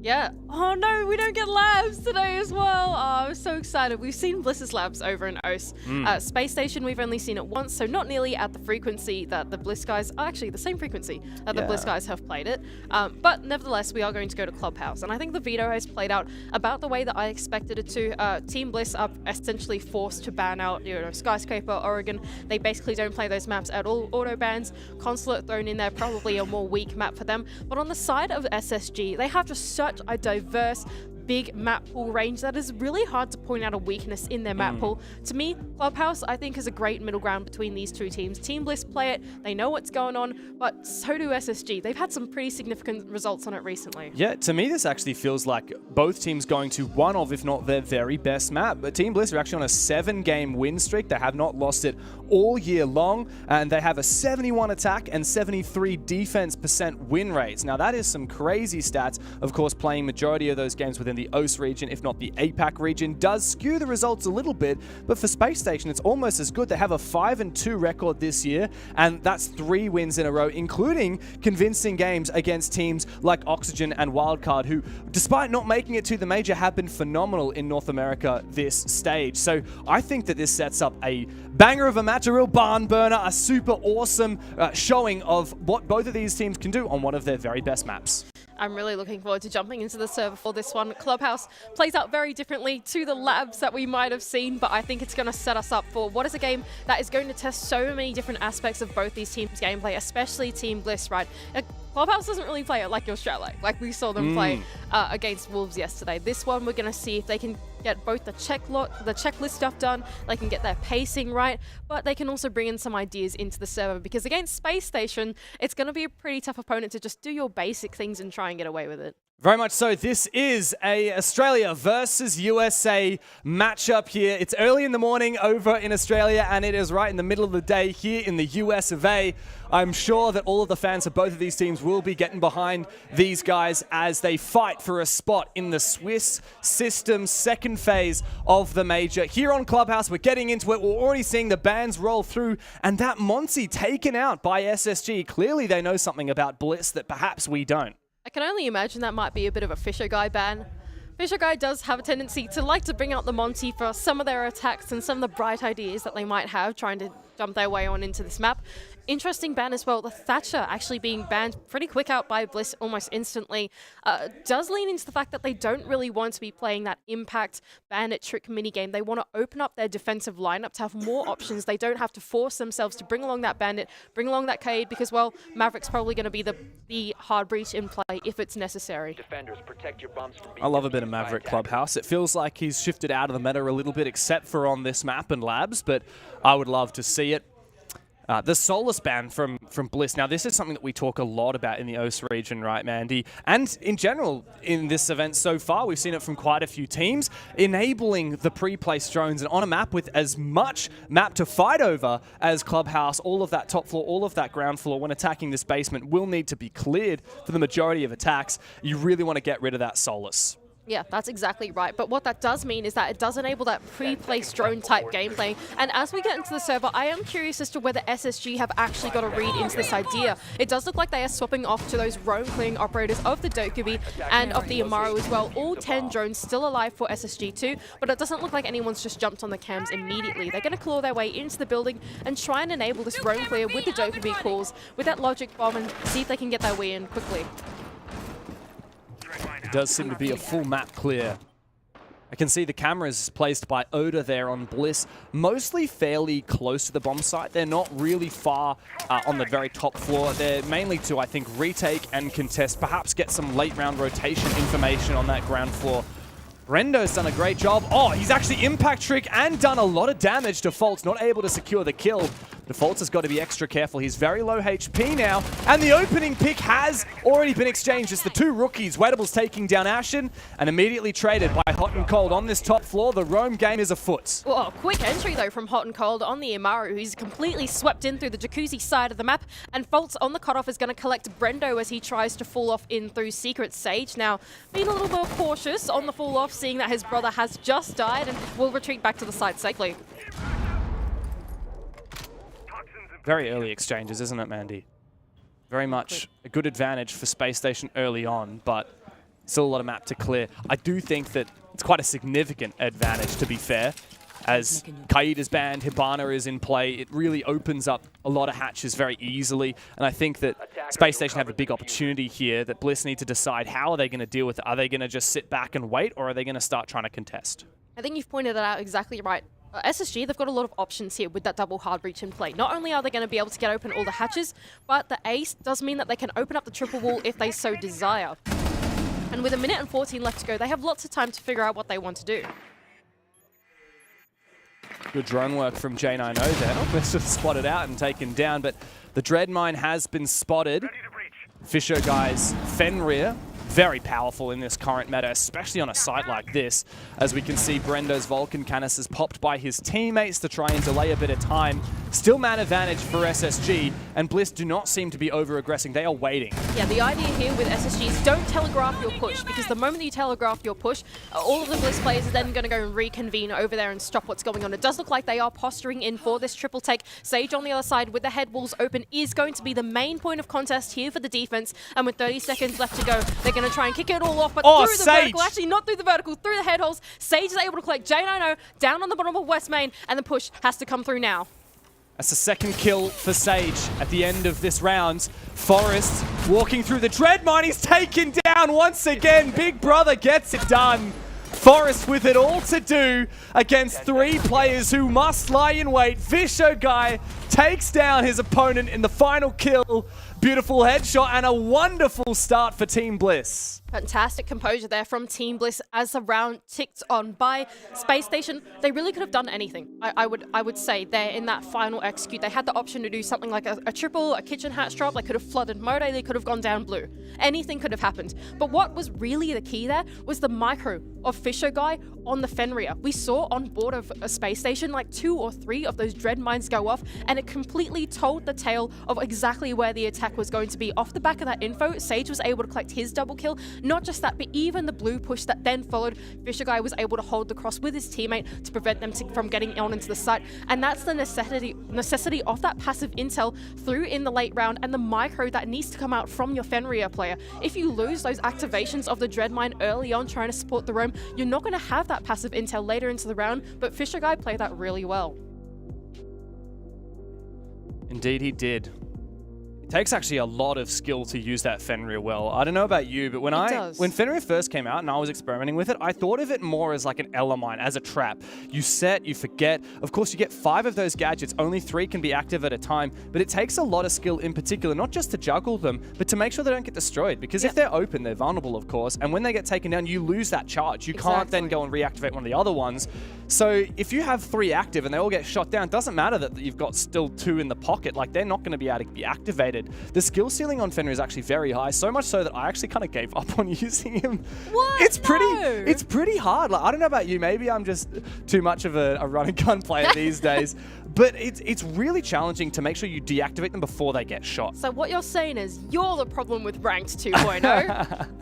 Yeah. Oh no, we don't get labs today as well. Oh, I'm so excited. We've seen Bliss's labs over in OS. Space Station, we've only seen it once, so not nearly at the frequency that the Bliss guys, actually the same frequency that the Bliss guys have played it. But nevertheless, we are going to go to Clubhouse. And I think the veto has played out about the way that I expected it to. Team Bliss are essentially forced to ban out, Skyscraper, Oregon. They basically don't play those maps at all. Auto bans, Consulate thrown in there, probably a more weak map for them. But on the side of SSG, they have just such a diverse big map pool range that is really hard to point out a weakness in their map pool. To me, Clubhouse, I think, is a great middle ground between these two teams. Team Bliss play it, they know what's going on, but so do SSG. They've had some pretty significant results on it recently. Yeah, to me, this actually feels like both teams going to one of, if not their very best map. But Team Bliss are actually on a 7-game win streak. They have not lost it all year long, and they have a 71 attack and 73 defense % win rates. Now, that is some crazy stats. Of course, playing majority of those games within the OS region, if not the APAC region, does skew the results a little bit, but for Space Station, it's almost as good. They have a 5-2 record this year, and that's 3 wins in a row, including convincing games against teams like Oxygen and Wildcard, who, despite not making it to the Major, have been phenomenal in North America this stage. So I think that this sets up a banger of a match, a real barn burner, a super awesome showing of what both of these teams can do on one of their very best maps. I'm really looking forward to jumping into the server for this one. Clubhouse plays out very differently to the labs that we might have seen, but I think it's going to set us up for what is a game that is going to test so many different aspects of both these teams' gameplay, especially Team Bliss, right? Clubhouse doesn't really play it like your strat lane, like we saw them play against Wolves yesterday. This one, we're going to see if they can get both the checklist stuff done, they can get their pacing right, but they can also bring in some ideas into the server, because against Space Station, it's going to be a pretty tough opponent to just do your basic things and try and get away with it. Very much so. This is a Australia versus USA matchup here. It's early in the morning over in Australia, and it is right in the middle of the day here in the US of A. I'm sure that all of the fans of both of these teams will be getting behind these guys as they fight for a spot in the Swiss System second phase of the major. Here on Clubhouse, we're getting into it. We're already seeing the bans roll through, and that Monty taken out by SSG. Clearly, they know something about Bliss that perhaps we don't. I can only imagine that might be a bit of a Fisher Guy ban. Fisher Guy does have a tendency to like to bring out the Monty for some of their attacks and some of the bright ideas that they might have trying to jump their way on into this map. Interesting ban as well, the Thatcher actually being banned pretty quick out by Bliss almost instantly. Does lean into the fact that they don't really want to be playing that impact bandit trick minigame. They want to open up their defensive lineup to have more options. They don't have to force themselves to bring along that bandit, bring along that Kaid, because, well, Maverick's probably going to be the hard breach in play if it's necessary. Defenders, protect your bumps from being I love a bit of defeated by Maverick attackers. Clubhouse. It feels like he's shifted out of the meta a little bit, except for on this map and Labs, but I would love to see it. The Solus ban from Bliss. Now, this is something that we talk a lot about in the OS region, right, Mandy? And in general, in this event so far, we've seen it from quite a few teams, enabling the pre-placed drones. And on a map with as much map to fight over as Clubhouse, all of that top floor, all of that ground floor, when attacking this basement, will need to be cleared for the majority of attacks. You really want to get rid of that Solus. Yeah, that's exactly right. But what that does mean is that it does enable that pre-placed drone type gameplay. And as we get into the server, I am curious as to whether SSG have actually got a read into this idea. It does look like they are swapping off to those roam clearing operators of the Dokubi and of the Amaru as well. All 10 drones still alive for SSG too, but it doesn't look like anyone's just jumped on the cams immediately. They're going to claw their way into the building and try and enable this roam clear with the Dokubi calls, with that logic bomb, and see if they can get their way in quickly. It does seem to be a full map clear. I can see the cameras placed by Oda there on Bliss, mostly fairly close to the bomb site. They're not really far on the very top floor. They're mainly to, I think, retake and contest, perhaps get some late round rotation information on that ground floor. Rendo's done a great job. Oh, he's actually impact trick and done a lot of damage. Default's not able to secure the kill. Defaults has got to be extra careful. He's very low HP now, and the opening pick has already been exchanged. It's the two rookies. Wedables taking down Ashen and immediately traded by Hot and Cold on this top floor. The roam game is afoot. Well, quick entry though from Hot and Cold on the Amaru, who's completely swept in through the jacuzzi side of the map, and Faults on the cutoff is going to collect Brendo as he tries to fall off in through Secret Sage. Now, being a little more cautious on the fall off, seeing that his brother has just died, and will retreat back to the side safely. Very early exchanges, isn't it, Mandy? Very much a good advantage for Space Station early on, but still a lot of map to clear. I do think that it's quite a significant advantage, to be fair. As Kaid is banned, Hibana is in play, it really opens up a lot of hatches very easily. And I think that Space Station have a big opportunity here that Bliss need to decide how are they going to deal with it. Are they going to just sit back and wait, or are they going to start trying to contest? I think you've pointed that out exactly right. SSG, they've got a lot of options here with that double hard breach in play. Not only are they going to be able to get open all the hatches, but the ace does mean that they can open up the triple wall if they so desire. And with 1 minute and 14 left to go, they have lots of time to figure out what they want to do. Good drone work from J90 there. Bliss just spotted out and taken down, but the Dread Mine has been spotted. Fisher guys, Fenrir, very powerful in this current meta, especially on a site like this. As we can see, Brendo's Vulcan Canis is popped by his teammates to try and delay a bit of time. Still man advantage for SSG, and Bliss do not seem to be over-aggressing. They are waiting. Yeah, the idea here with SSG is don't telegraph your push, because the moment that you telegraph your push, all of the Bliss players are then going to go and reconvene over there and stop what's going on. It does look like they are posturing in for this triple take. Sage on the other side with the head walls open is going to be the main point of contest here for the defense, and with 30 seconds left to go, they're going to try and kick it all off, but through the vertical, actually not through the vertical, through the head holes. Sage is able to collect J90 down on the bottom of West Main, and the push has to come through now. That's the second kill for Sage at the end of this round. Forrest walking through the Dread Mine. He's taken down once again. Big Brother gets it done. Forrest with it all to do against 3 players who must lie in wait. Visho Guy takes down his opponent in the final kill. beautiful headshot and a wonderful start for Team Bliss. Fantastic composure there from Team Bliss as the round ticked on by. Space Station, they really could have done anything. I would say there in that final execute. They had the option to do something like a triple, a kitchen hatch drop. They could have flooded Mode, they could have gone down blue. Anything could have happened. But what was really the key there was the micro of Fisher Guy on the Fenrir. We saw on board of a Space Station like 2 or 3 of those dread mines go off, and it completely told the tale of exactly where the attack was going to be. Off the back of that info, Sage was able to collect his double kill. Not just that, but even the blue push that then followed, Fisher Guy was able to hold the cross with his teammate to prevent them from getting on into the site. And that's the necessity of that passive intel through in the late round and the micro that needs to come out from your Fenrir player. If you lose those activations of the Dreadmine early on trying to support the roam, you're not going to have that passive intel later into the round, but Fisher Guy played that really well. Indeed he did. It takes actually a lot of skill to use that Fenrir well. I don't know about you, but when Fenrir first came out and I was experimenting with it, I thought of it more as like an Ela mine, as a trap. You set, you forget. Of course, you get 5 of those gadgets. Only 3 can be active at a time, but it takes a lot of skill in particular, not just to juggle them, but to make sure they don't get destroyed. Because if they're open, they're vulnerable, of course, and when they get taken down, you lose that charge. You can't then go and reactivate one of the other ones. So if you have 3 active and they all get shot down, it doesn't matter that you've got still 2 in the pocket. Like, they're not going to be able to be activated. The skill ceiling on Fenrir is actually very high, so much so that I actually kind of gave up on using him. What? It's pretty hard. Like, I don't know about you, maybe I'm just too much of a run and gun player these days, but it's really challenging to make sure you deactivate them before they get shot. So what you're saying is you're the problem with Ranked 2.0.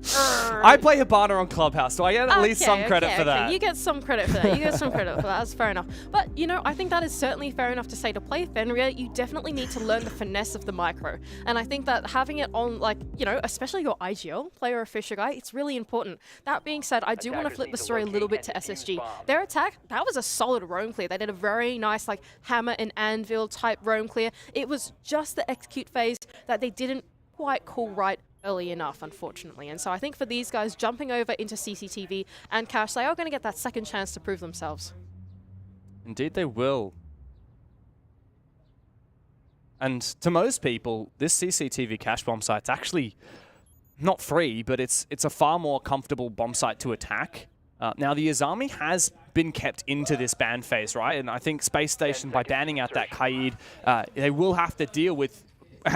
I play Hibana on Clubhouse, so I get at least some credit for that. You get some credit for that. You get some credit for that. That's fair enough. But, you know, I think that is certainly fair enough to say to play Fenrir, you definitely need to learn the finesse of the micro. And I think that having it on, like, you know, especially your IGL player or Fisher Guy, it's really important. That being said, I do want to flip the story a little bit to SSG. Their attack, that was a solid roam clear. They did a very nice, like, hammer and anvil type roam clear. It was just the execute phase that they didn't quite call right early enough, unfortunately. And so I think for these guys jumping over into CCTV and Cash, they are going to get that second chance to prove themselves. Indeed they will. And to most people, this CCTV cache bomb site's actually not free, but it's a far more comfortable bomb site to attack. Now, the Azami has been kept into this ban phase, right? And I think Space Station, by banning out that Kaid, they will have to deal with,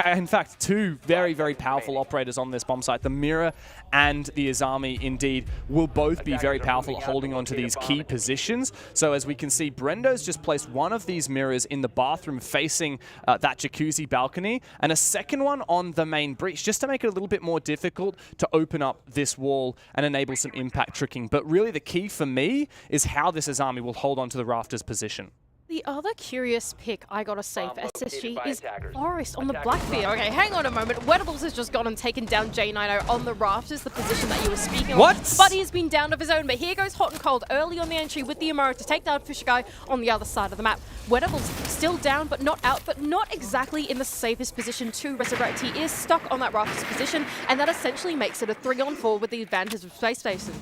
in fact, 2 very, very powerful operators on this bomb site. The Mirror and the Azami, indeed, will both be very powerful at holding on to these key positions. So as we can see, Brendo's just placed one of these mirrors in the bathroom facing that jacuzzi balcony, and a second one on the main breach, just to make it a little bit more difficult to open up this wall and enable some impact tricking. But really the key for me is how this Azami will hold on to the rafters position. The other curious pick, I gotta say, for SSG is Forest on the Blackbeard. Okay, hang on a moment. Wettables has just gone and taken down J90 on the rafters, the position that you were speaking of. But he's been down of his own. But here goes Hot and Cold early on the entry with the Amaro to take down Fisher Guy on the other side of the map. Wettables still down, but not out, but not exactly in the safest position to resurrect. He is stuck on that rafters position, and that essentially makes it a 3-on-4 with the advantage of Space Station.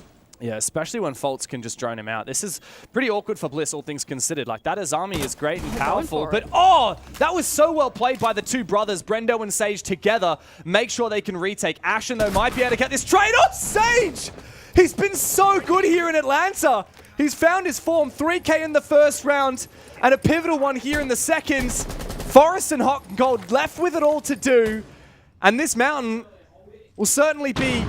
Yeah, especially when Faults can just drone him out. This is pretty awkward for Bliss, all things considered. Like, that Azami is great and powerful, but that was so well played by the 2 brothers, Brendo and Sage, together. Make sure they can retake. Ashen, though, might be able to get this trade on Sage! He's been so good here in Atlanta. He's found his form, 3K in the first round, and a pivotal one here in the second. Forest and Hot and Cold left with it all to do, and this mountain will certainly be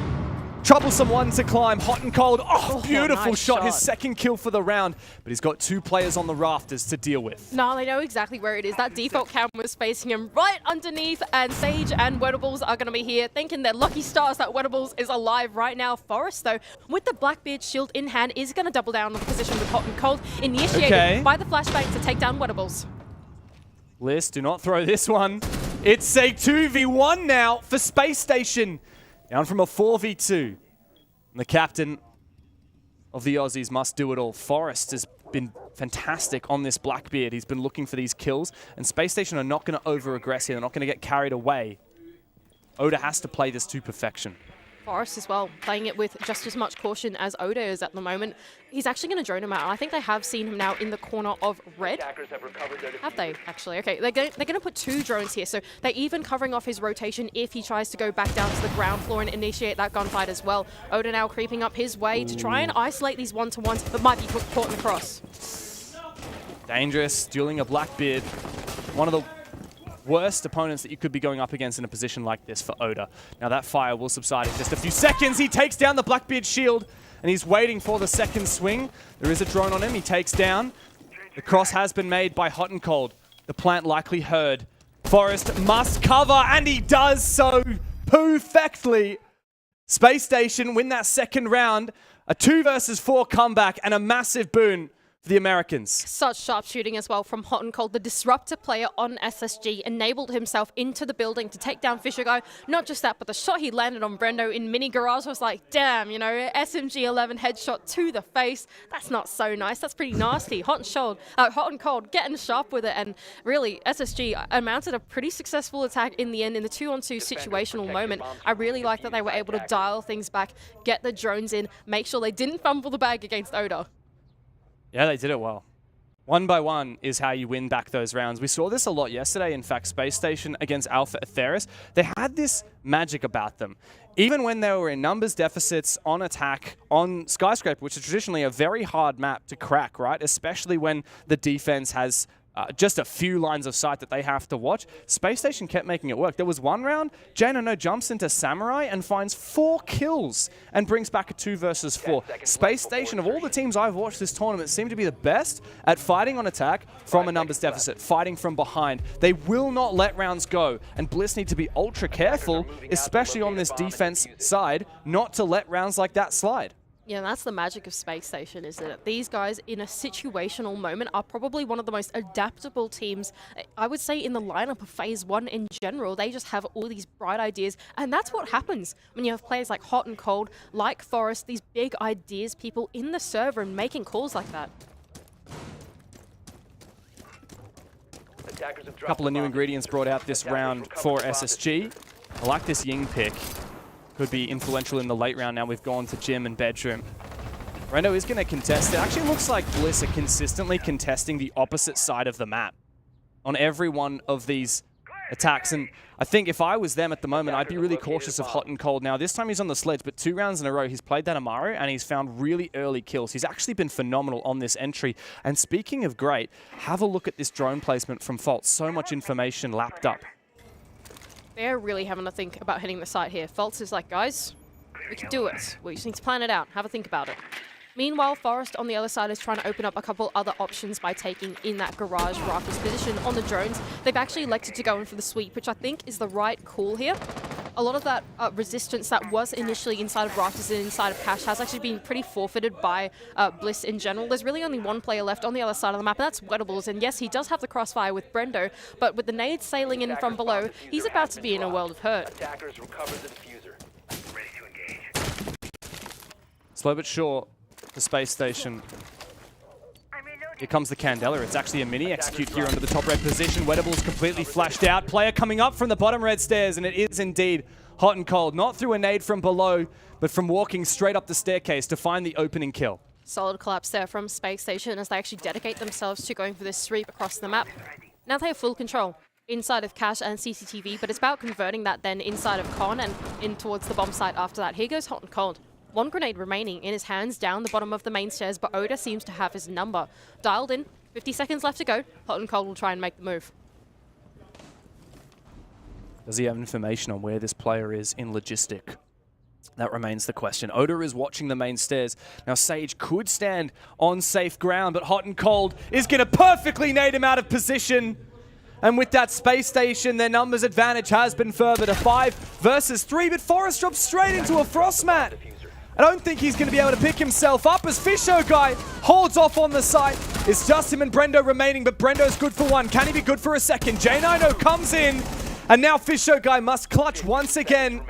troublesome one to climb. Hot and Cold. Oh, beautiful nice shot. His second kill for the round. But he's got 2 players on the rafters to deal with. No, they know exactly where it is. That default cam was facing him right underneath. And Sage and Wettables are going to be here thinking they're lucky stars that Wettables is alive right now. Forest, though, with the Blackbeard shield in hand, is going to double down on the position with Hot and Cold. Initiated by the flashbang to take down Wettables. Bliss, do not throw this one. It's a 2v1 now for Space Station. Down from a 4v2. And the captain of the Aussies must do it all. Forrest has been fantastic on this Blackbeard. He's been looking for these kills. And Space Station are not going to over-aggress here. They're not going to get carried away. Oda has to play this to perfection. Forest as well, playing it with just as much caution as Oda is at the moment. He's actually going to drone him out. I think they have seen him now in the corner of red. Have they, actually? Okay, they're going to put 2 drones here, so they're even covering off his rotation if he tries to go back down to the ground floor and initiate that gunfight as well. Oda now creeping up his way to try and isolate these one-to-ones, but might be caught in the cross. Dangerous, dueling a Blackbeard. One of the worst opponents that you could be going up against in a position like this for Oda. Now that fire will subside in just a few seconds. He takes down the Blackbeard shield, and he's waiting for the second swing. There is a drone on him. He takes down. The cross has been made by Hot and Cold. The plant likely heard. Forest must cover, and he does so perfectly. Space Station win that second round. A 2 versus 4 comeback and a massive boon for the Americans. Such sharp shooting as well from Hot and Cold. The disruptor player on SSG enabled himself into the building to take down Fisher Guy. Not just that, but the shot he landed on Brendo in mini garage was like, damn, you know, SMG 11 headshot to the face. That's not so nice. That's pretty nasty. Hot and Cold getting sharp with it, and really SSG mounted a pretty successful attack in the end in the 2-on-2 situational moment. I really like that they were able to dial things back, get the drones in, make sure they didn't fumble the bag against Oda. Yeah, they did it well. 1 by 1 is how you win back those rounds. We saw this a lot yesterday, in fact, Space Station against Alpha Atheris. They had this magic about them. Even when they were in numbers deficits on attack on Skyscraper, which is traditionally a very hard map to crack, right? Especially when the defense has just a few lines of sight that they have to watch. Space Station kept making it work. There was one round, Jano jumps into Samurai and finds 4 kills and brings back a 2 versus 4. Space Station, of all the teams I've watched this tournament, seem to be the best at fighting on attack from a numbers deficit, fighting from behind. They will not let rounds go, and Bliss need to be ultra careful, especially on this defense side, not to let rounds like that slide. Yeah, that's the magic of Space Station, isn't it? These guys, in a situational moment, are probably one of the most adaptable teams, I would say, in the lineup of Phase 1 in general. They just have all these bright ideas, and that's what happens when you have players like Hot and Cold, like Forest, these big ideas, people in the server and making calls like that. A couple of new ingredients brought out this round for SSG. I like this Ying pick. Could be influential in the late round. Now we've gone to gym and bedroom. Brendo is going to contest. It actually looks like Bliss are consistently contesting the opposite side of the map on every one of these attacks. And I think if I was them at the moment, I'd be really cautious of Hot and Cold. Now, this time he's on the sledge, but 2 rounds in a row, he's played that Amaru, and he's found really early kills. He's actually been phenomenal on this entry. And speaking of great, have a look at this drone placement from Fault. So much information lapped up. They're really having to think about hitting the site here. Fultz is like, guys, we can do it. We just need to plan it out. Have a think about it. Meanwhile, Forest on the other side is trying to open up a couple other options by taking in that garage rafters position on the drones. They've actually elected to go in for the sweep, which I think is the right call here. A lot of that resistance that was initially inside of rafters and inside of Cash has actually been pretty forfeited by Bliss in general. There's really only one player left on the other side of the map, and that's Wettables. And yes, he does have the crossfire with Brendo, but with the nades sailing in from below, he's about to be in a world of hurt. Attackers recover the diffuser. Ready to engage. Slow but sure, the Space Station. Here comes the Candela. It's actually a mini execute here under the top red position. Wettables completely flashed out. Player coming up from the bottom red stairs, and it is indeed Hot and Cold. Not through a nade from below, but from walking straight up the staircase to find the opening kill. Solid collapse there from Space Station as they actually dedicate themselves to going for this sweep across the map. Now they have full control inside of Cash and CCTV, but it's about converting that then inside of Con and in towards the bomb site after that. Here goes Hot and Cold. 1 grenade remaining in his hands down the bottom of the main stairs, but Oda seems to have his number. Dialed in, 50 seconds left to go. Hot and Cold will try and make the move. Does he have information on where this player is in logistic? That remains the question. Oda is watching the main stairs. Now Sage could stand on safe ground, but Hot and Cold is going to perfectly nade him out of position. And with that Space Station, their numbers advantage has been further to 5 versus 3, but Forest drops straight into a frost mat. I don't think he's going to be able to pick himself up as Fisho Guy holds off on the site. It's just him and Brendo remaining, but Brendo's good for 1. Can he be good for a second? J9O comes in, and now Fisho Guy must clutch once again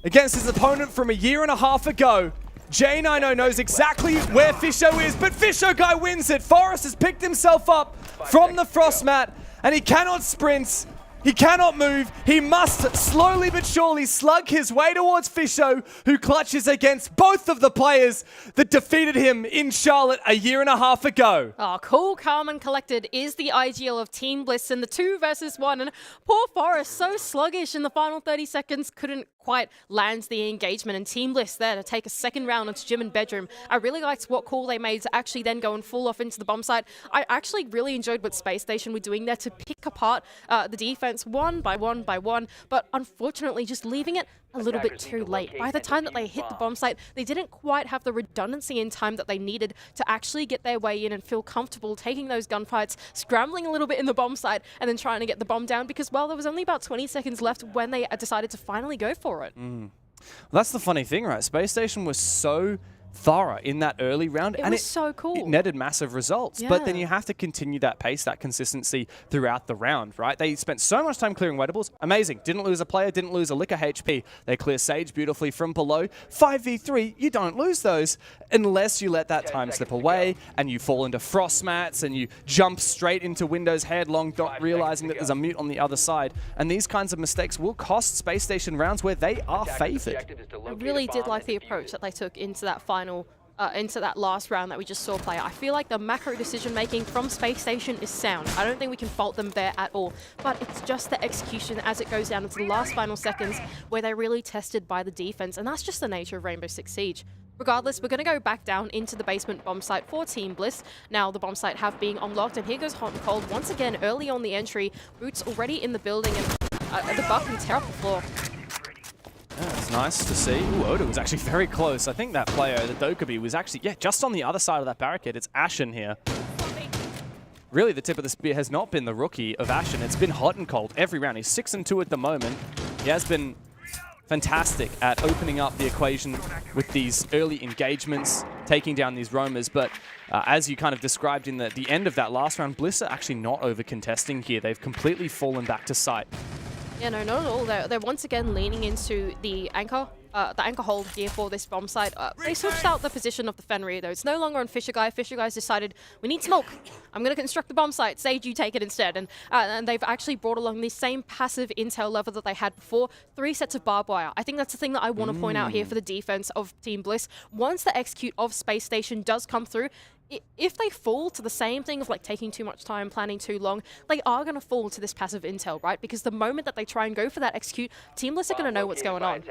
against his opponent from a year and a half ago. J9O knows exactly where Fisho is, but Fisho Guy wins it. Forrest has picked himself up from the frost mat, and he cannot sprint. He cannot move. He must slowly but surely slug his way towards Fisho, who clutches against both of the players that defeated him in Charlotte a year and a half ago. Oh, cool, calm, and collected is the ideal of Team Bliss in the 2 versus 1. And poor Forest, so sluggish in the final 30 seconds, couldn't quite land the engagement. And Team Bliss there to take a second round into Gym and Bedroom. I really liked what call they made to actually then go and full off into the bomb site. I actually really enjoyed what Space Station were doing there to pick apart the defense one by one by one, but unfortunately just leaving it a little bit too late. By the time that they hit the bomb site, they didn't quite have the redundancy in time that they needed to actually get their way in and feel comfortable taking those gunfights, scrambling a little bit in the bomb site, and then trying to get the bomb down because, well, there was only about 20 seconds left when they decided to finally go for it. Well, that's the funny thing, right? Space Station was so thorough in that early round, It and was so cool. It netted massive results. But then Yeah. you have to continue that pace, that consistency throughout the round, right? They spent so much time clearing wettables. Amazing. Didn't lose a player, didn't lose a lick of HP. They clear Sage beautifully from below. 5v3, you don't lose those unless you let that time slip away and you fall into frost mats and you jump straight into Windows headlong, not realizing that there's a mute on the other side. And these kinds of mistakes will cost Space Station rounds where they are favored. I really did like the approach that they took into that into that last round that we just saw play. I feel like the macro decision making from Space Station is sound. I don't think we can fault them there at all, but it's just the execution as it goes down into the last final seconds where they're really tested by the defense, and that's just the nature of Rainbow Six Siege. Regardless, we're going to go back down into the basement bomb site for Team Bliss. Now the bomb site have been unlocked, and here goes Hot and Cold once again early on the entry. Boots already in the building, and the buff can tear up the floor. Yeah, it's nice to see. Ooh, Oda was actually very close. I think that player, the Dokkaebi, was actually, just on the other side of that barricade. It's Ashen here. Really, the tip of the spear has not been the rookie of Ashen. It's been Hot and Cold every round. He's 6-2 at the moment. He has been fantastic at opening up the equation with these early engagements, taking down these roamers. But as you kind of described in the end of that last round, Bliss are actually not over-contesting here. They've completely fallen back to sight. Yeah, no, not at all. They're once again leaning into the anchor hold here for this bomb site. They switched out the position of the Fenrir, though. It's no longer on Fisher Guy. Fisher Guy's decided, we need smoke. I'm going to construct the bomb site. Sage, you take it instead. And they've actually brought along the same passive intel level that they had before. 3 sets of barbed wire. I think that's the thing that I want to point out here for the defense of Team Bliss. Once the execute of Space Station does come through, if they fall to the same thing of like taking too much time, planning too long, they are going to fall to this passive intel, right? Because the moment that they try and go for that execute, Team Bliss are going to know what's going on.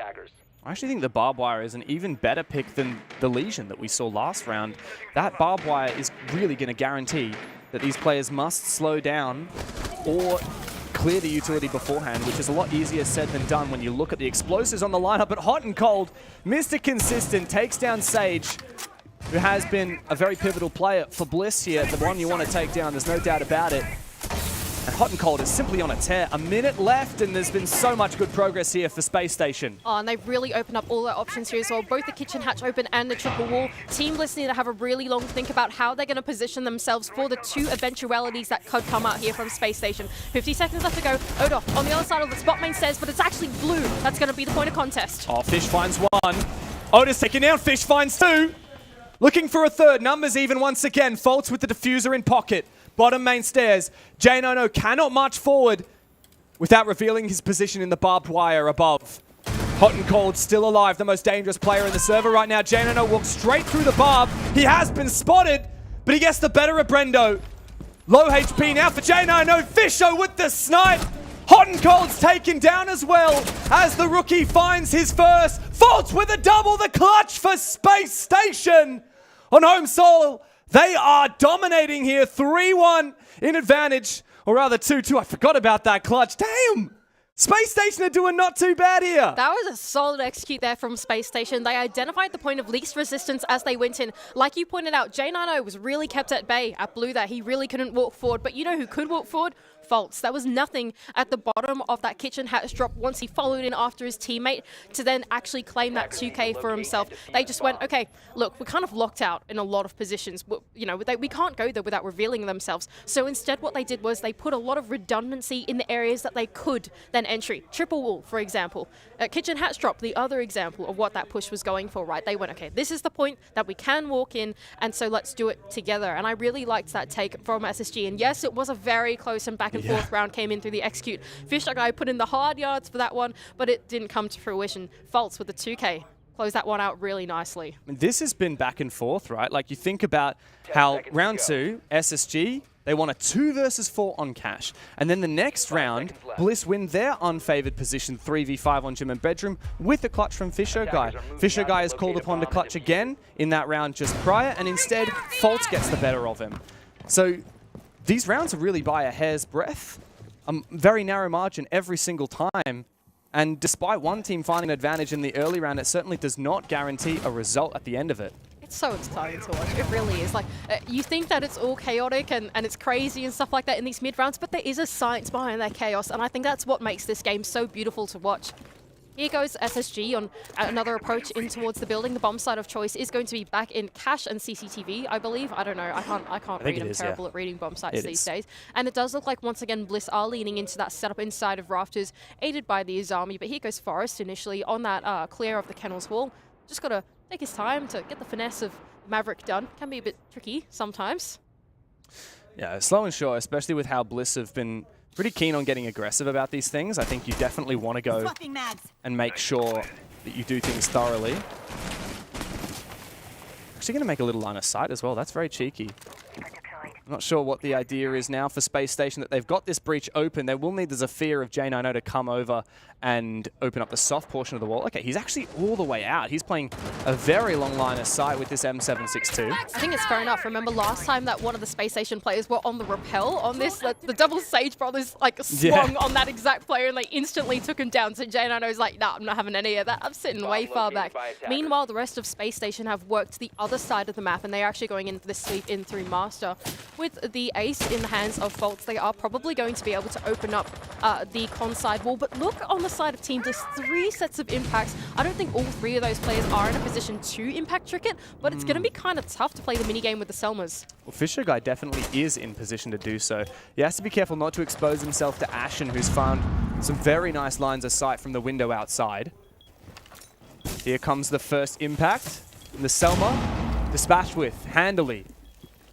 I actually think the barbed wire is an even better pick than the Legion that we saw last round. That barbed wire is really going to guarantee that these players must slow down or clear the utility beforehand, which is a lot easier said than done when you look at the explosives on the lineup. But Hot and Cold, Mr. Consistent, takes down Sage, who has been a very pivotal player for Bliss here, the one you want to take down, there's no doubt about it. And Hot and Cold is simply on a tear. A minute left, and there's been so much good progress here for Space Station. Oh, and they've really opened up all their options here as well. Both the kitchen hatch open and the triple wall. Team Bliss need to have a really long think about how they're going to position themselves for the 2 eventualities that could come out here from Space Station. 50 seconds left to go. Oda on the other side of the spot main stairs, but it's actually blue. That's going to be the point of contest. Oh, Fish finds 1. Oda's taken down. Fish finds 2. Looking for a third. Numbers even once again. Faults with the diffuser in pocket. Bottom main stairs. J90 cannot march forward without revealing his position in the barbed wire above. Hot and Cold still alive. The most dangerous player in the server right now. J90 walks straight through the barb. He has been spotted, but he gets the better of Brendo. Low HP now for J90. Fisho with the snipe. Hot and Cold's taken down as well as the rookie finds his first. Faults with a double. The clutch for Space Station. On home soil, they are dominating here. 3-1 in advantage. Or rather 2-2. I forgot about that clutch. Damn! Space Station are doing not too bad here. That was a solid execute there from Space Station. They identified the point of least resistance as they went in. Like you pointed out, J90 was really kept at bay at blue there. He really couldn't walk forward. But you know who could walk forward? Faults. There was nothing at the bottom of that kitchen hatch drop once he followed in after his teammate to then actually claim that 2K for himself. They just went, okay, look, we're kind of locked out in a lot of positions. You know, we can't go there without revealing themselves. So instead what they did was they put a lot of redundancy in the areas that they could then entry. Triple wall, for example. Kitchen hatch drop, the other example of what that push was going for, right? They went, okay, this is the point that we can walk in, and so let's do it together. And I really liked that take from SSG. And yes, it was a very close and back and and fourth round came in through the execute. Fisher Guy put in the hard yards for that one, but it didn't come to fruition. Faults with the 2K. Close that one out really nicely. This has been back and forth, right? Like, you think about how round 2, SSG, they won a 2 versus 4 on Cash. And then the next round, Bliss win their unfavored position 3v5 on Gym and Bedroom with a clutch from Fisher Guy. Fisher Guy is called upon to clutch again in that round just prior, and instead, Faults gets the better of him. So these rounds are really by a hair's breadth. Very narrow margin every single time. And despite one team finding an advantage in the early round, it certainly does not guarantee a result at the end of it. It's so exciting to watch. It really is. Like, you think that it's all chaotic and it's crazy and stuff like that in these mid rounds, but there is a science behind that chaos, and I think that's what makes this game so beautiful to watch. Here goes SSG on another approach in towards the building. The bomb side of choice is going to be back in Cash and CCTV, I believe. I don't know. I can't read. I'm terrible at reading bomb sites these days. And it does look like, once again, Bliss are leaning into that setup inside of Rafters, aided by the Azami. But here goes Forrest initially on that clear of the Kennels wall. Just got to take his time to get the finesse of Maverick done. Can be a bit tricky sometimes. Yeah, slow and sure, especially with how Bliss have been pretty keen on getting aggressive about these things. I think you definitely want to go and make sure that you do things thoroughly. Actually going to make a little line of sight as well. That's very cheeky. I'm not sure what the idea is now for Space Station, that they've got this breach open. They will need the Zafir of J90 to come over and open up the soft portion of the wall. Okay, he's actually all the way out. He's playing a very long line of sight with this M762. I think it's fair enough. Remember last time that one of the Space Station players were on the rappel on this? The double Sage brothers like swung on that exact player and they instantly took him down. So J90 was like, nah, I'm not having any of that. I'm sitting way far back. Meanwhile, the rest of Space Station have worked the other side of the map and they're actually going in for the sweep in through Master. With the ace in the hands of Faults, they are probably going to be able to open up the con side wall. But look on the side of Team Bliss, 3 sets of impacts. I don't think all 3 of those players are in a position to impact Tricket, but it's going to be kind of tough to play the minigame with the Selmas. Well, Fisher Guy definitely is in position to do so. He has to be careful not to expose himself to Ashen, who's found some very nice lines of sight from the window outside. Here comes the first impact. And the Selma dispatched with handily.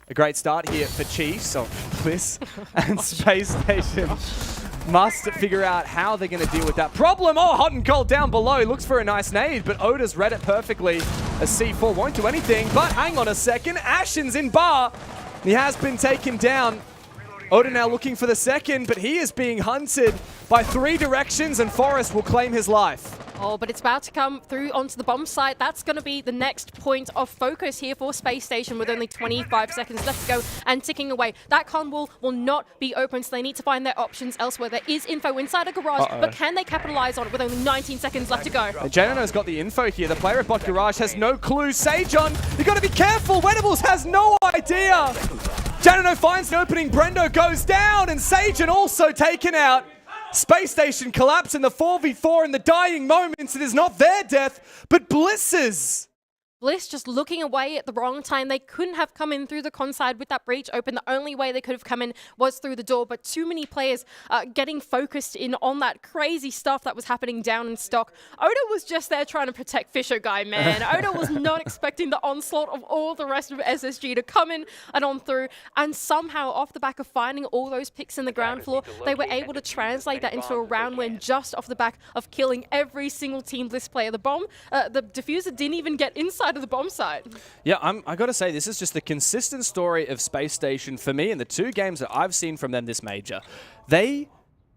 A great start here for Chiefs, so Bliss and Space Station must figure out how they're going to deal with that problem. Oh, hot and cold down below. Looks for a nice nade, but Oda's read it perfectly. A C4 won't do anything, but hang on a second. Ashen's in bar. He has been taken down. Oda now looking for the second, but he is being hunted by 3 directions, and Forrest will claim his life. Oh, but it's about to come through onto the bomb site. That's going to be the next point of focus here for Space Station with only 25 seconds left to go and ticking away. That con wall will not be open, so they need to find their options elsewhere. There is info inside a garage, but can they capitalize on it with only 19 seconds left to go? Janino's got the info here. The player at Bot Garage has no clue. Sage on, you got to be careful. Wedables has no idea. Janino finds an opening. Brendo goes down, and Sajan also taken out. Space Station collapse in the 4v4 in the dying moments. It is not their death, but Bliss's. Bliss just looking away at the wrong time. They couldn't have come in through the con side with that breach open. The only way they could have come in was through the door, but too many players getting focused in on that crazy stuff that was happening down in stock. Oda was just there trying to protect Fisher Guy, man. Oda was not expecting the onslaught of all the rest of SSG to come in and on through, and somehow off the back of finding all those picks in the ground floor, they were able to translate that into a round win just off the back of killing every single Team Bliss player. The bomb, the diffuser didn't even get inside of the bomb site. Yeah, I got to say, this is just the consistent story of Space Station for me in the 2 games that I've seen from them this major. They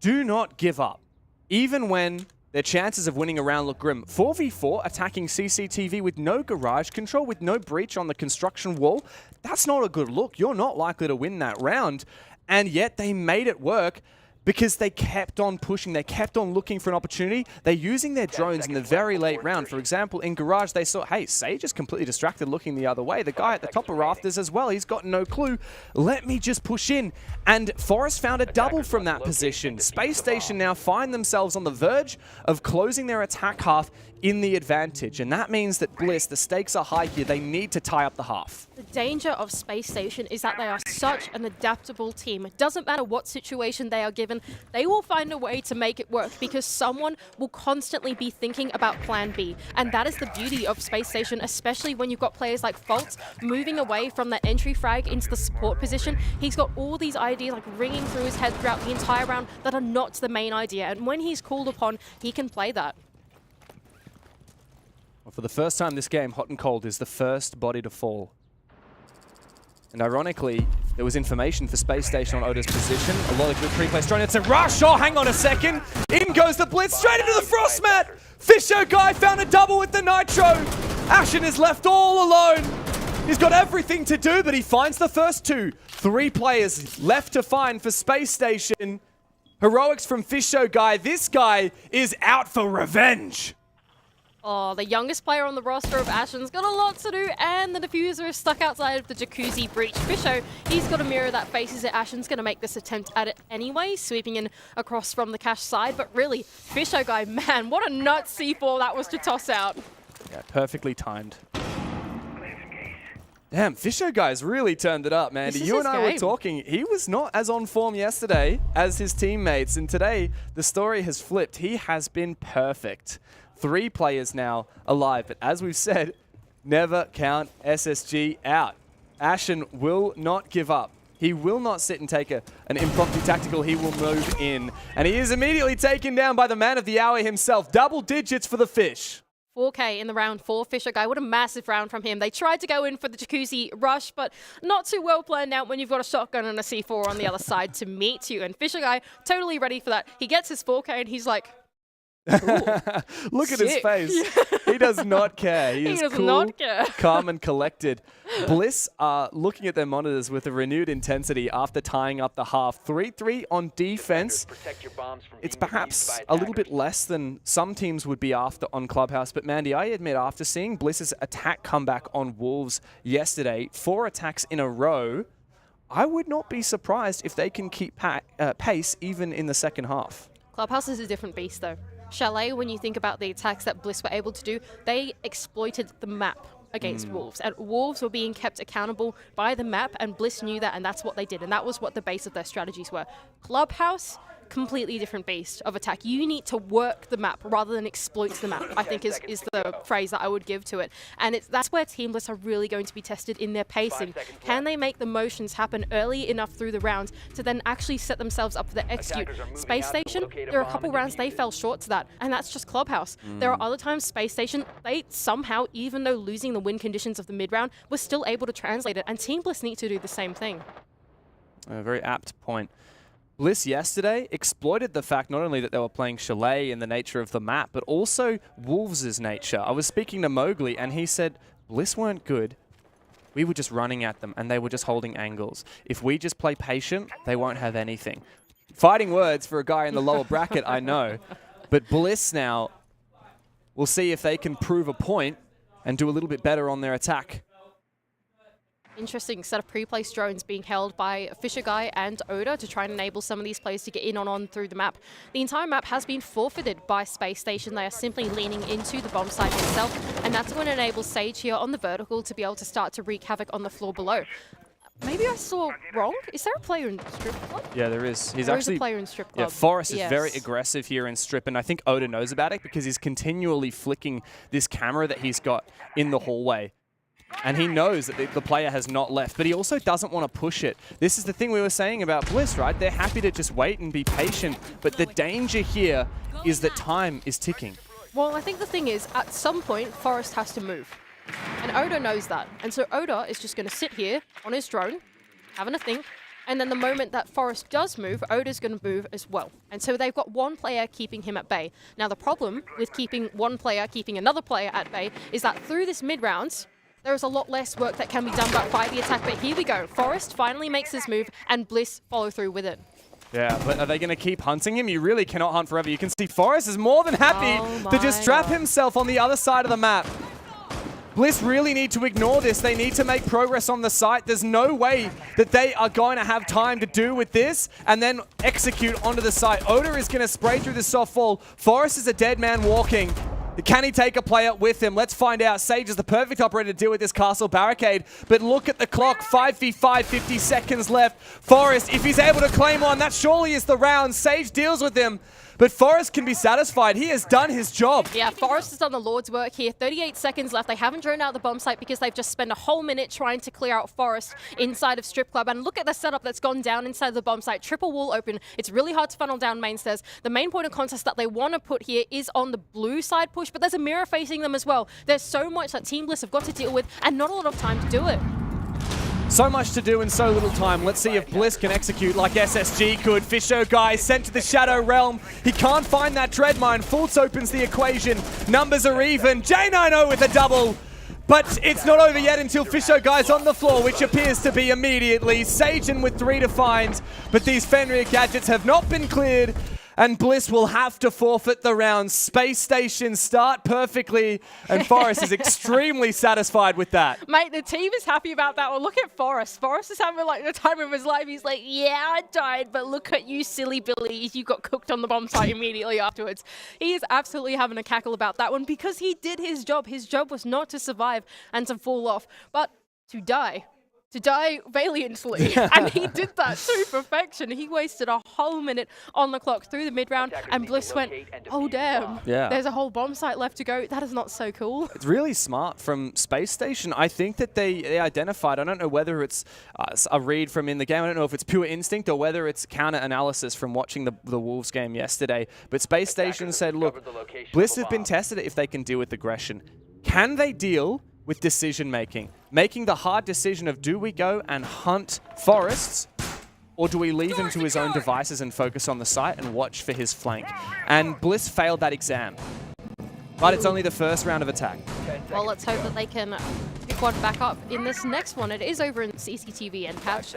do not give up, even when their chances of winning a round look grim. 4v4 attacking CCTV with no garage control, with no breach on the construction wall. That's not a good look. You're not likely to win that round. And yet they made it work, because they kept on pushing, they kept on looking for an opportunity. They're using their drones in the very late round. For example, in Garage, they saw, hey, Sage is completely distracted looking the other way. The guy at the top of Rafters as well, he's got no clue. Let me just push in. And Forrest found a double from that position. Space Station now find themselves on the verge of closing their attack half in the advantage. And that means that Bliss, the stakes are high here. They need to tie up the half. The danger of Space Station is that they are such an adaptable team. It doesn't matter what situation they are given, Station, they will find a way to make it work because someone will constantly be thinking about plan B. And that is the beauty of Space Station, especially when you've got players like Fault moving away from that entry frag into the support position. He's got all these ideas like ringing through his head throughout the entire round that are not the main idea. And when he's called upon, he can play that. Well, for the first time this game, Hot and Cold is the first body to fall. And ironically, there was information for Space Station on Oda's position. A lot of good pre-play. Trying to rush. Oh, hang on a second. In goes the blitz straight into the frost mat. Fisher guy found a double with the nitro. Ashen is left all alone. He's got everything to do, but he finds the first two. 3 players left to find for Space Station. Heroics from Fisher guy. This guy is out for revenge. Oh, the youngest player on the roster of Ashen's got a lot to do, and the diffuser is stuck outside of the jacuzzi breach. Fisho, he's got a mirror that faces it. Ashen's going to make this attempt at it anyway, sweeping in across from the cash side. But really, Fisho guy, man, what a nut C4 that was to toss out. Yeah, perfectly timed. Damn, Fisher guy's really turned it up, man. You and I were talking. He was not as on form yesterday as his teammates, and today the story has flipped. He has been perfect. 3 players now alive, but as we've said, never count SSG out. Ashen will not give up. He will not sit and take an impromptu tactical. He will move in, and he is immediately taken down by the man of the hour himself. Double digits for the Fish. 4K in the round for Fisher guy. What a massive round from him. They tried to go in for the jacuzzi rush, but not too well planned out when you've got a shotgun and a C4 on the other side to meet you. And Fisher guy totally ready for that. He gets his 4K and he's like, look at his face. He does not care. He is does cool, not care. calm and collected. Bliss are looking at their monitors with a renewed intensity after tying up the half. 3-3 on defense. It's perhaps a little bit less than some teams would be after on Clubhouse, but Mandy, I admit, after seeing Bliss's attack comeback on Wolves yesterday, 4 attacks in a row, I would not be surprised if they can keep pace even in the second half. Clubhouse is a different beast though. Chalet, when you think about the attacks that Bliss were able to do, they exploited the map against Wolves. And Wolves were being kept accountable by the map, and Bliss knew that, and that's what they did. And that was what the base of their strategies were. Clubhouse, completely different beast of attack. You need to work the map rather than exploit the map, I think is the phrase that I would give to it. And that's where Team Bliss are really going to be tested in their pacing. Can they make the motions happen early enough through the rounds to then actually set themselves up for the execute? Space Station, there are a couple rounds they fell short to that, and that's just Clubhouse. There are other times Space Station, they somehow, even though losing the win conditions of the mid-round, were still able to translate it, and Team Bliss need to do the same thing. A very apt point. Bliss yesterday exploited the fact not only that they were playing Chalet in the nature of the map, but also Wolves' nature. I was speaking to Mowgli, and he said, Bliss weren't good. We were just running at them, and they were just holding angles. If we just play patient, they won't have anything. Fighting words for a guy in the lower bracket, I know. But Bliss now, we'll see if they can prove a point and do a little bit better on their attack. Interesting set of pre-placed drones being held by Fisher Guy and Oda to try and enable some of these players to get in on through the map. The entire map has been forfeited by Space Station. They are simply leaning into the bomb site itself, and that's going to enable Sage here on the vertical to be able to start to wreak havoc on the floor below. Maybe I saw wrong. Is there a player in Strip Club? Yeah, there is. He's there actually is a player in Strip Club. Yeah, Forrest is very aggressive here in Strip, and I think Oda knows about it because he's continually flicking this camera that he's got in the hallway. And he knows that the player has not left, but he also doesn't want to push it. This is the thing we were saying about Bliss, right? They're happy to just wait and be patient, but the danger here is that time is ticking. Well, I think the thing is, at some point, Forrest has to move. And Oda knows that. And so Oda is just going to sit here on his drone, having a think, and then the moment that Forrest does move, Oda's going to move as well. And so they've got one player keeping him at bay. Now, the problem with keeping one player keeping another player at bay is that through this mid-round, there is a lot less work that can be done by the attack, but here we go. Forrest finally makes his move, and Bliss follow through with it. Yeah, but are they going to keep hunting him? You really cannot hunt forever. You can see Forrest is more than happy to just trap himself on the other side of the map. Bliss really need to ignore this. They need to make progress on the site. There's no way that they are going to have time to do with this and then execute onto the site. Oda is going to spray through the soft fall. Forrest is a dead man walking. Can he take a player with him? Let's find out. Sage is the perfect operator to deal with this castle barricade. But look at the clock. 5v5, 50 seconds left. Forest, if he's able to claim one, that surely is the round. Sage deals with him. But Forest can be satisfied. He has done his job. Yeah, Forest has done the Lord's work here. 38 seconds left. They haven't drawn out the bomb site because they've just spent a whole minute trying to clear out Forest inside of Strip Club. And look at the setup that's gone down inside the bomb site. Triple wall open. It's really hard to funnel down main stairs. The main point of contest that they want to put here is on the blue side push, but there's a mirror facing them as well. There's so much that Team Bliss have got to deal with and not a lot of time to do it. So much to do in so little time. Let's see if Bliss can execute like SSG could. Fisho guy sent to the Shadow Realm. He can't find that Dread Mine. Fultz opens the equation. Numbers are even. J90 with a double. But it's not over yet until Fisho guy's on the floor, which appears to be immediately. Sagen with 3 to find. But these Fenrir gadgets have not been cleared. And Bliss will have to forfeit the round. Space Station start perfectly, and Forrest is extremely satisfied with that. Mate, the team is happy about that. Well, look at Forrest. Forrest is having like the time of his life. He's like, yeah, I died, but look at you, silly Billy. You got cooked on the bomb site immediately afterwards. He is absolutely having a cackle about that one because he did his job. His job was not to survive and to fall off, but to die. To die valiantly. And he did that to perfection. He wasted a whole minute on the clock through the mid-round, and Bliss went, oh damn, there's a whole bomb site left to go. That is not so cool. It's really smart from Space Station. I think that they identified, I don't know whether it's a read from in the game, I don't know if it's pure instinct or whether it's counter-analysis from watching the Wolves game yesterday, but Space Station said, look, Bliss have been tested if they can deal with aggression. Can they deal with decision-making? Making the hard decision of, do we go and hunt Forests, or do we leave him to his own devices and focus on the site and watch for his flank? And Bliss failed that exam. But it's only the first round of attack. Well, let's hope that they can pick one back up in this next one. It is over in CCTV and patch,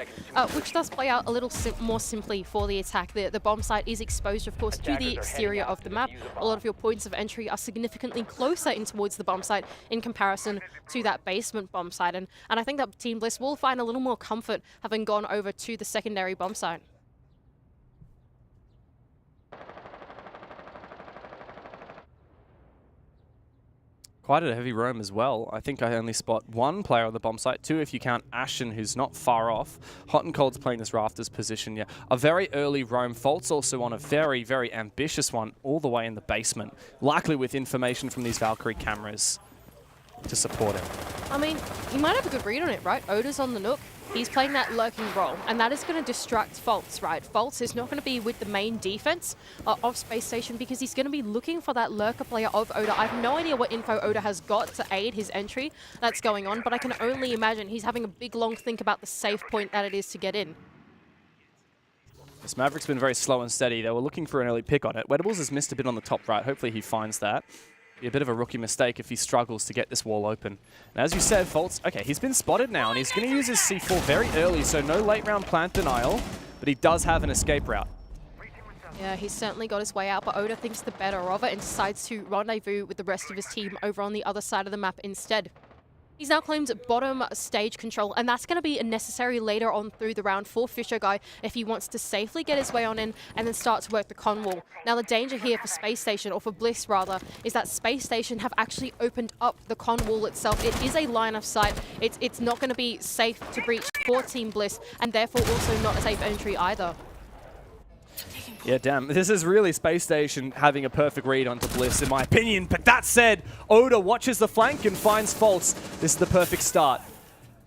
which does play out a little more simply for the attack. The bomb site is exposed, of course, to the exterior of the map. A lot of your points of entry are significantly closer in towards the bomb site in comparison to that basement bomb site. And I think that Team Bliss will find a little more comfort having gone over to the secondary bomb site. Quite a heavy roam as well. I think I only spot one player on the bomb site, 2 if you count Ashen, who's not far off. Hot and Cold's playing this Rafters position, yeah. A very early roam. Fault's also on a very, very ambitious one all the way in the basement, likely with information from these Valkyrie cameras to support him. I mean, you might have a good read on it, right? Oda's on the Nook. He's playing that lurking role, and that is going to distract Fultz, right? Fultz is not going to be with the main defense of Space Station because he's going to be looking for that lurker player of Oda. I have no idea what info Oda has got to aid his entry that's going on, but I can only imagine he's having a big, long think about the safe point that it is to get in. This Maverick's been very slow and steady. They were looking for an early pick on it. Wedables has missed a bit on the top right. Hopefully he finds that. Be a bit of a rookie mistake if he struggles to get this wall open. And as you said, Fultz, okay, he's been spotted now, and he's going to use his C4 very early, so no late round plant denial, but he does have an escape route. Yeah, he's certainly got his way out, but Oda thinks the better of it and decides to rendezvous with the rest of his team over on the other side of the map instead. He's now claimed bottom stage control, and that's going to be necessary later on through the round for Fisher Guy if he wants to safely get his way on in and then start to work the con wall. Now, the danger here for Space Station, or for Bliss rather, is that Space Station have actually opened up the con wall itself. It is a line of sight. It's not going to be safe to breach for Team Bliss, and therefore also not a safe entry either. Yeah, damn. This is really Space Station having a perfect read onto Bliss, in my opinion. But that said, Oda watches the flank and finds Fultz. This is the perfect start.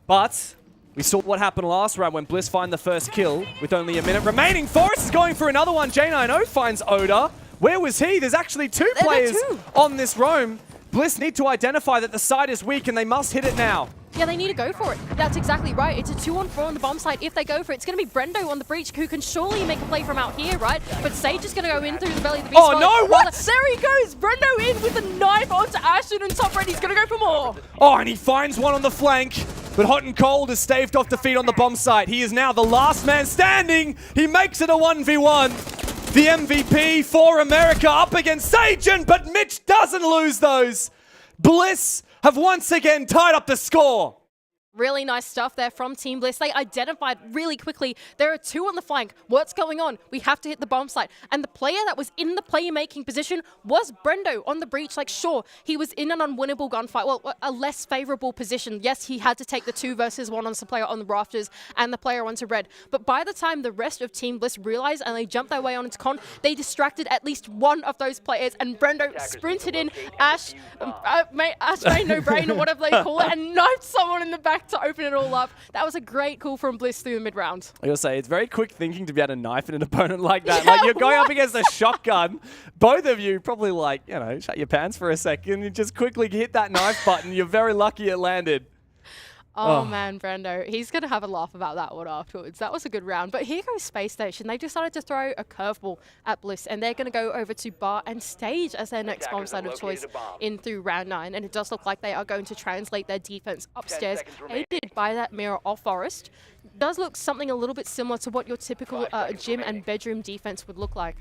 But we saw what happened last round when Bliss find the first kill with only a minute remaining. Forrest is going for another one. J90 finds Oda. Where was he? There's actually two players on this roam. Bliss need to identify that the side is weak and they must hit it now. Yeah, they need to go for it. That's exactly right. It's a 2-on-4 on the bomb site. If they go for it, it's going to be Brendo on the breach, who can surely make a play from out here, right? But Sage is going to go in through the belly of the beast. Oh, no, what? There he goes! Brendo in with a knife onto Ashton, and top right, he's going to go for more. Oh, and he finds one on the flank. But Hot and Cold has staved off defeat on the bomb site. He is now the last man standing. He makes it a 1v1. The MVP for America up against Sagen, but Mitch doesn't lose those. Bliss have once again tied up the score. Really nice stuff there from Team Bliss. They identified really quickly, there are 2 on the flank. What's going on? We have to hit the bomb site. And the player that was in the playmaking position was Brendo on the breach. Like, sure, he was in an unwinnable gunfight. Well, a less favorable position. Yes, he had to take the 2 versus 1 on the player on the rafters and the player onto red. But by the time the rest of Team Bliss realized and they jumped their way onto Con, they distracted at least one of those players. And Brendo sprinted in, Ash made no brain or whatever they call it, and knifed someone in the back to open it all up. That was a great call from Bliss through the mid-round. I gotta say, it's very quick thinking to be able to knife an opponent like that. Like, you're going up against a shotgun. Both of you probably like, you know, shut your pants for a second and just quickly hit that knife button. You're very lucky it landed. Oh man, Brendo. He's going to have a laugh about that one afterwards. That was a good round. But here goes Space Station. They decided to throw a curveball at Bliss, and they're going to go over to Bar and Stage as their next bomb site of choice in through round 9. And it does look like they are going to translate their defense upstairs, aided by that mirror of Forest. Does look something a little bit similar to what your typical gym and bedroom defense would look like.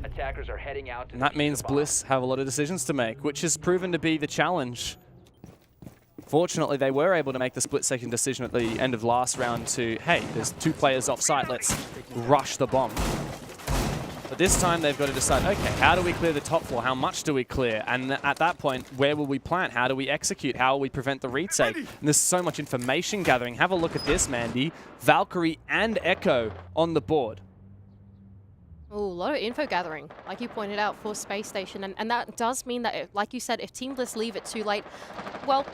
Attackers are heading out to And that means Bliss have a lot of decisions to make, which has proven to be the challenge. Fortunately, they were able to make the split-second decision at the end of last round to, hey, there's 2 players off site, let's rush the bomb. But this time, they've got to decide, okay, how do we clear the top floor? How much do we clear? And at that point, where will we plant? How do we execute? How will we prevent the retake? And there's so much information gathering. Have a look at this, Mandy. Valkyrie and Echo on the board. Oh, a lot of info gathering, like you pointed out, for Space Station. And that does mean that, like you said, if Team Bliss leave it too late, well,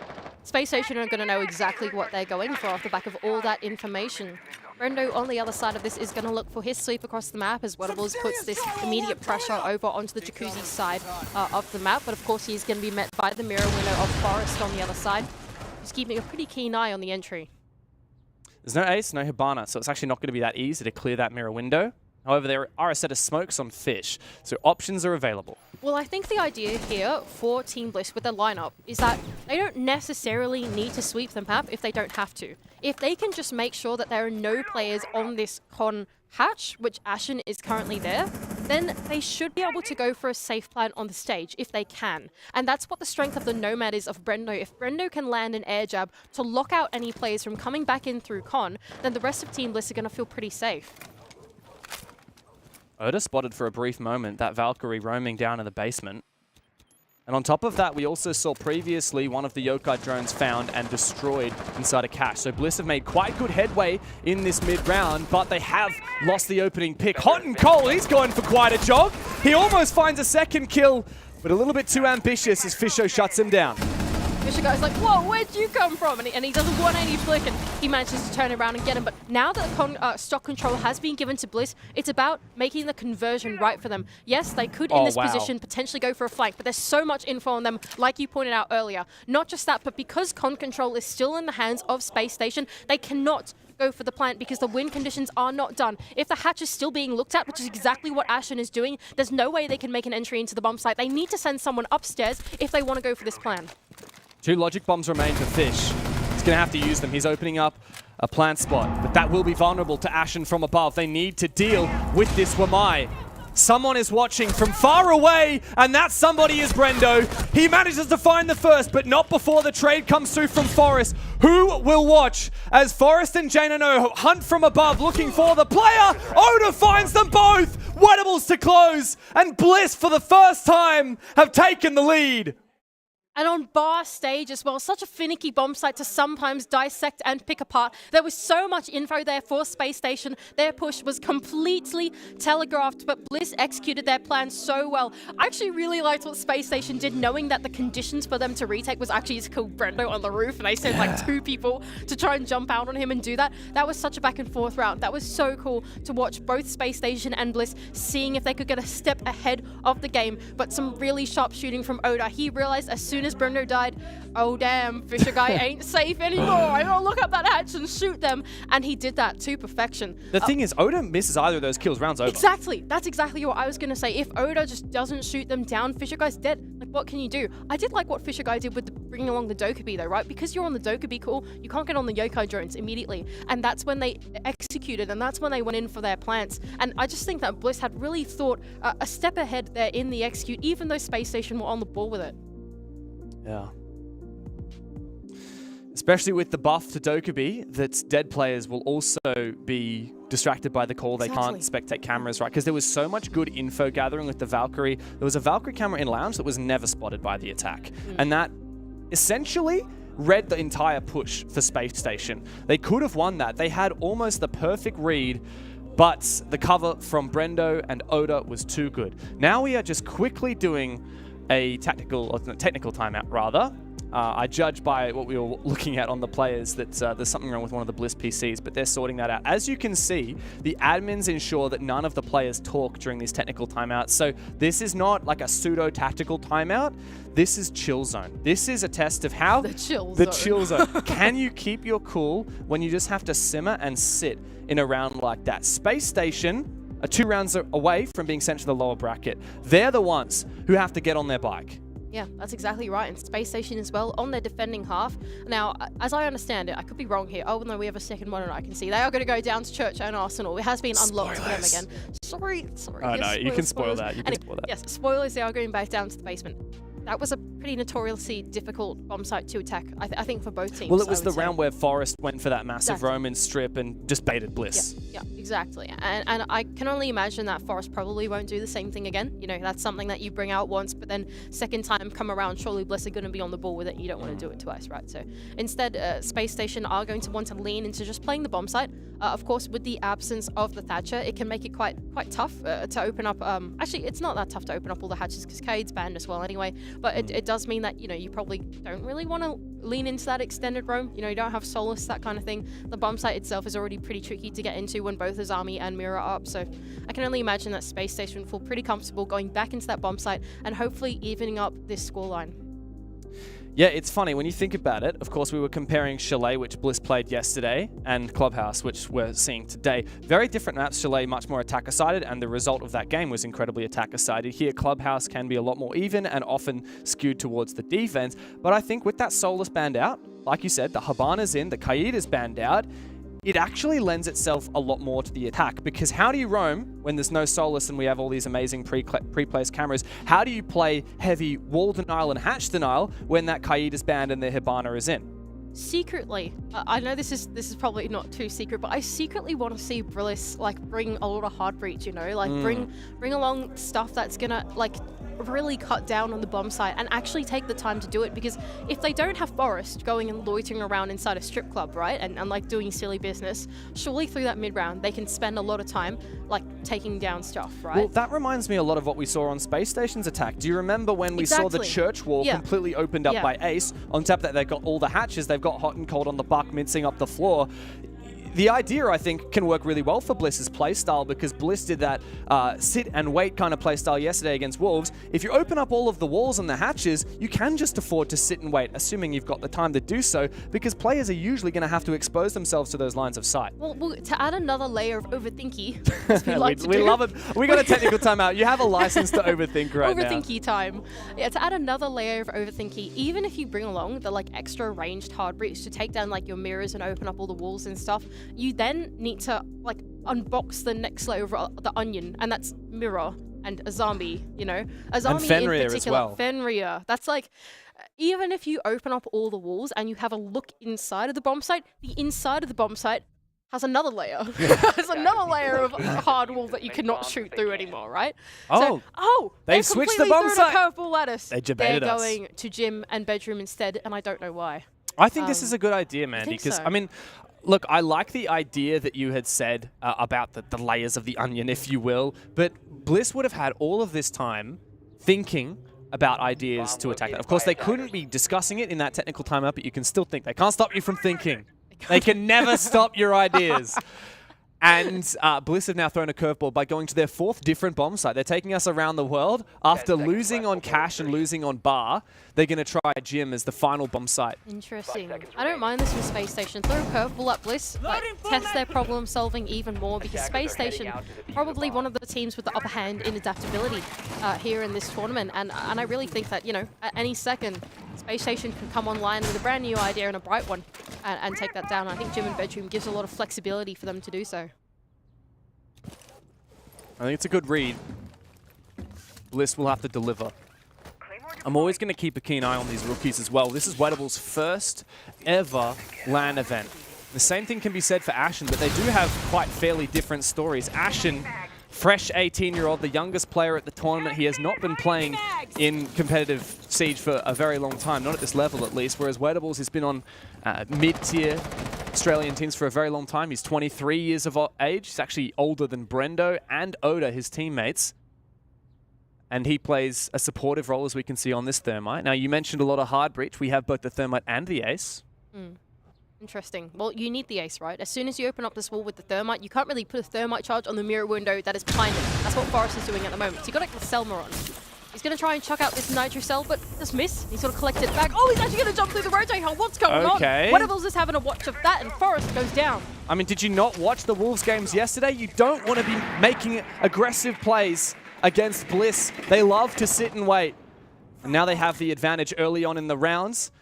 Space Station are going to know exactly what they're going for off the back of all that information. Brendo on the other side of this is going to look for his sweep across the map as Wettables puts this immediate pressure over onto the Jacuzzi side of the map. But of course, he's going to be met by the mirror winner of Forest on the other side. He's keeping a pretty keen eye on the entry. There's no Ace, no Hibana, so it's actually not going to be that easy to clear that mirror window. However, there are a set of smokes on Fish, so options are available. Well, I think the idea here for Team Bliss with the lineup is that they don't necessarily need to sweep the map if they don't have to. If they can just make sure that there are no players on this con hatch, which Ashen is currently there, then they should be able to go for a safe plan on the stage if they can. And that's what the strength of the Nomad is of Brendo. If Brendo can land an air jab to lock out any players from coming back in through con, then the rest of Team Bliss are going to feel pretty safe. Oda spotted for a brief moment that Valkyrie roaming down in the basement. And on top of that, we also saw previously one of the Yokai drones found and destroyed inside a cache. So Bliss have made quite good headway in this mid-round, but they have lost the opening pick. Hot and cold, he's going for quite a jog. He almost finds a second kill, but a little bit too ambitious as Fisho shuts him down. Fisher guy's like, whoa, where'd you come from? And he does a 180 flick and he manages to turn around and get him. But now that stock control has been given to Bliss, it's about making the conversion right for them. Yes, they could in this position potentially go for a flank, but there's so much info on them, like you pointed out earlier. Not just that, but because con control is still in the hands of Space Station, they cannot go for the plant because the win conditions are not done. If the hatch is still being looked at, which is exactly what Ashen is doing, there's no way they can make an entry into the bomb site. They need to send someone upstairs if they want to go for this plan. 2 logic bombs remain for Fish. He's going to have to use them. He's opening up a plant spot, but that will be vulnerable to Ashen from above. They need to deal with this Wamai. Someone is watching from far away, and that somebody is Brendo. He manages to find the first, but not before the trade comes through from Forest. Who will watch as Forest and Janano hunt from above, looking for the player? Oda finds them both! Wettables to close, and Bliss, for the first time, have taken the lead. And on Bar Stage as well, such a finicky bomb site to sometimes dissect and pick apart. There was so much info there for Space Station. Their push was completely telegraphed, but Bliss executed their plan so well. I actually really liked what Space Station did, knowing that the conditions for them to retake was actually to kill Brendo on the roof, and they sent like 2 people to try and jump out on him and do that. That was such a back and forth round. That was so cool to watch both Space Station and Bliss seeing if they could get a step ahead of the game, but some really sharp shooting from Oda. He realized as soon as Brendo died, oh damn, Fisher guy ain't safe anymore. I gotta look up that hatch and shoot them. And he did that to perfection. The thing is, Oda misses either of those kills, round's over. Exactly. That's exactly what I was gonna say. If Oda just doesn't shoot them down, Fisher guy's dead. Like, what can you do? I did like what Fisher guy did with bringing along the Dokkaebi though, right? Because you're on the Dokkaebi, cool, you can't get on the Yokai drones immediately. And that's when they executed, and that's when they went in for their plants. And I just think that Bliss had really thought a step ahead there in the execute, even though Space Station were on the ball with it. Yeah. Especially with the buff to Dokkaebi, that dead players will also be distracted by the call. They can't spectate cameras, right? Because there was so much good info gathering with the Valkyrie. There was a Valkyrie camera in Lounge that was never spotted by the attack. And that essentially read the entire push for Space Station. They could have won that. They had almost the perfect read, but the cover from Brendo and Oda was too good. Now we are just quickly doing a technical timeout, rather. I judge by what we were looking at on the players that there's something wrong with one of the Bliss PCs, but they're sorting that out. As you can see, the admins ensure that none of the players talk during these technical timeouts. So this is not like a pseudo-tactical timeout. This is chill zone. This is a test of how... The chill zone. Can you keep your cool when you just have to simmer and sit in a round like that? Space Station are 2 rounds away from being sent to the lower bracket. They're the ones who have to get on their bike. Yeah, that's exactly right. And Space Station as well on their defending half. Now, as I understand it, I could be wrong here. Oh, no, we have a second monitor I can see. They are going to go down to Church and Arsenal. It has been unlocked for them again. Sorry. Oh, yes, no, you can spoil that. Yes, spoilers, they are going back down to the basement. That was a pretty notoriously difficult bomb site to attack, I think, for both teams. Well, it was the round where Forest went for that massive Roman strip and just baited Bliss. Yeah, exactly. And I can only imagine that Forest probably won't do the same thing again. You know, that's something that you bring out once, but then second time come around, surely Bliss are going to be on the ball with it. You don't want to do it twice, right? So instead, Space Station are going to want to lean into just playing the bomb site. Of course, with the absence of the Thatcher, it can make it quite tough to open up. Actually, it's not that tough to open up all the hatches because Cade's banned as well anyway. But it does mean that, you know, you probably don't really want to lean into that extended roam. You know, you don't have Solus, that kind of thing. The bomb site itself is already pretty tricky to get into when both Azami and Mira are up. So I can only imagine that Space Station will feel pretty comfortable going back into that bomb site and hopefully evening up this scoreline. Yeah, it's funny when you think about it. Of course, we were comparing Chalet, which Bliss played yesterday, and Clubhouse, which we're seeing today. Very different maps. Chalet much more attacker-sided, and the result of that game was incredibly attacker-sided. Here, Clubhouse can be a lot more even and often skewed towards the defense. But I think with that Solus banned out, like you said, the Habana's in, the Kaid is banned out, it actually lends itself a lot more to the attack, because how do you roam when there's no Solus and we have all these amazing pre-placed cameras? How do you play heavy wall denial and hatch denial when that Kaid is banned and the Hibana is in? Secretly, I know this is probably not too secret, but I secretly want to see Bliss like bring a lot of hard breach, you know, like bring along stuff that's gonna like really cut down on the bomb site and actually take the time to do it, because if they don't have Forest going and loitering around inside a strip club, right, and like doing silly business, surely through that mid round they can spend a lot of time like taking down stuff, right? Well, that reminds me a lot of what we saw on Space Station's attack. Do you remember when we saw the church wall completely opened up by Ace? On top of that, they've got all the hatches, they've got hot and cold on the buck mincing up the floor. The idea, I think, can work really well for Bliss's playstyle, because Bliss did that sit and wait kind of playstyle yesterday against Wolves. If you open up all of the walls and the hatches, you can just afford to sit and wait, assuming you've got the time to do so, because players are usually going to have to expose themselves to those lines of sight. Well, to add another layer of overthinky, as we like to do. We love it. We got a technical timeout. You have a license to overthink right now. Overthinky time. Yeah, to add another layer of overthinky, even if you bring along the like extra ranged hard breach to take down like your mirrors and open up all the walls and stuff, you then need to like unbox the next layer of the onion, and that's Mirror and Azami, you know, Azami and Fenrir in particular. as well. Fenrir. That's like, even if you open up all the walls and you have a look inside of the bomb site, the inside of the bomb site has another layer. There's another layer of hard wall that you cannot shoot through anymore, right? They switched the bomb site. Curveball lattice. They're going to gym and bedroom instead, and I don't know why. I think this is a good idea, Mandy, because I mean, look, I like the idea that you had said about the layers of the onion, if you will, but Bliss would have had all of this time thinking about ideas to attack that. Of course, they couldn't be discussing it in that technical timeout, but you can still think. They can't stop you from thinking. They can never stop your ideas. And Bliss have now thrown a curveball by going to their 4th different bomb site. They're taking us around the world. After losing on Cash and losing on Bar, they're going to try Gym as the final bomb site. Interesting. I don't mind this from Space Station. Throw a curveball at Bliss, like, test their problem solving even more, because Space Station, probably one of the teams with the upper hand in adaptability here in this tournament. And I really think that, you know, at any second, Space Station can come online with a brand new idea and a bright one and take that down. I think Gym and Bedroom gives a lot of flexibility for them to do so. I think it's a good read. Bliss will have to deliver. I'm always going to keep a keen eye on these rookies as well. This is Weddable's first ever LAN event. The same thing can be said for Ashen, but they do have quite fairly different stories. Ashen, fresh 18-year-old, the youngest player at the tournament. He has not been playing in competitive Siege for a very long time, not at this level at least, whereas Weddables has been on mid-tier Australian teams for a very long time. He's 23 years of age. He's actually older than Brendo and Oda, his teammates. And he plays a supportive role, as we can see on this Thermite. Now, you mentioned a lot of hard breach. We have both the Thermite and the Ace. Interesting. Well, you need the Ace, right? As soon as you open up this wall with the Thermite, you can't really put a Thermite charge on the mirror window that is behind it. That's what Forrest is doing at the moment. So you got to get the Selma on. He's going to try and chuck out this Nitro Cell, but just miss. He's sort of collected it back. Oh, he's actually going to jump through the rotate hole. What's going on? Weddable's is having a watch of that, and Forrest goes down. I mean, did you not watch the Wolves games yesterday? You don't want to be making aggressive plays against Bliss. They love to sit and wait. And now they have the advantage early on in the rounds.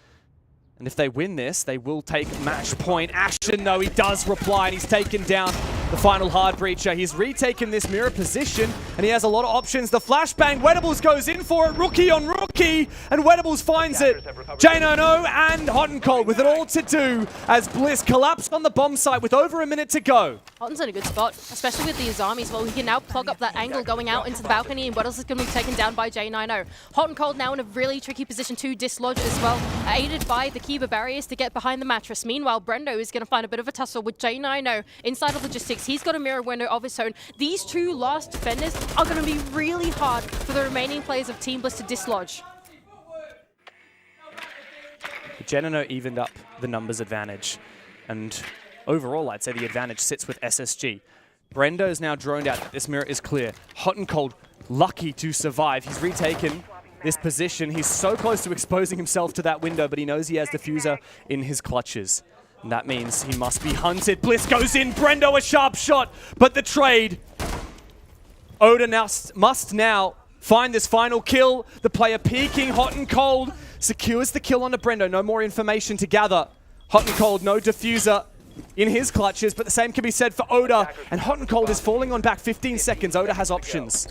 And if they win this, they will take match point. Ashen, though, he does reply, and he's taken down the final hard breacher. He's retaken this mirror position, and he has a lot of options. The flashbang, Wedables goes in for it, rookie on rookie, and Wedables finds it. J90 and Hot and Cold with it all to do as Bliss collapsed on the bomb site with over a minute to go. Hotten's in a good spot, especially with the Azami as well. He can now plug up that angle going out into the balcony, and Weddles is going to be taken down by J90. Hot and Cold now in a really tricky position to dislodge as well, aided by the Kiba barriers to get behind the mattress. Meanwhile, Brendo is going to find a bit of a tussle with J90 inside of logistics. He's got a mirror window of his own. These two last defenders are going to be really hard for the remaining players of Team Bliss to dislodge. Genino evened up the numbers advantage, and overall, I'd say the advantage sits with SSG. Brendo is now droned out. This mirror is clear. Hot and Cold, lucky to survive. He's retaken this position. He's so close to exposing himself to that window, but he knows he has Diffuser in his clutches. And that means he must be hunted. Bliss goes in. Brendo, a sharp shot, but the trade. Oda must now find this final kill. The player peeking. Hot and Cold secures the kill onto Brendo. No more information to gather. Hot and Cold, no Diffuser in his clutches, but the same can be said for Oda. And Hot and Cold is falling on back 15 seconds. Oda has options,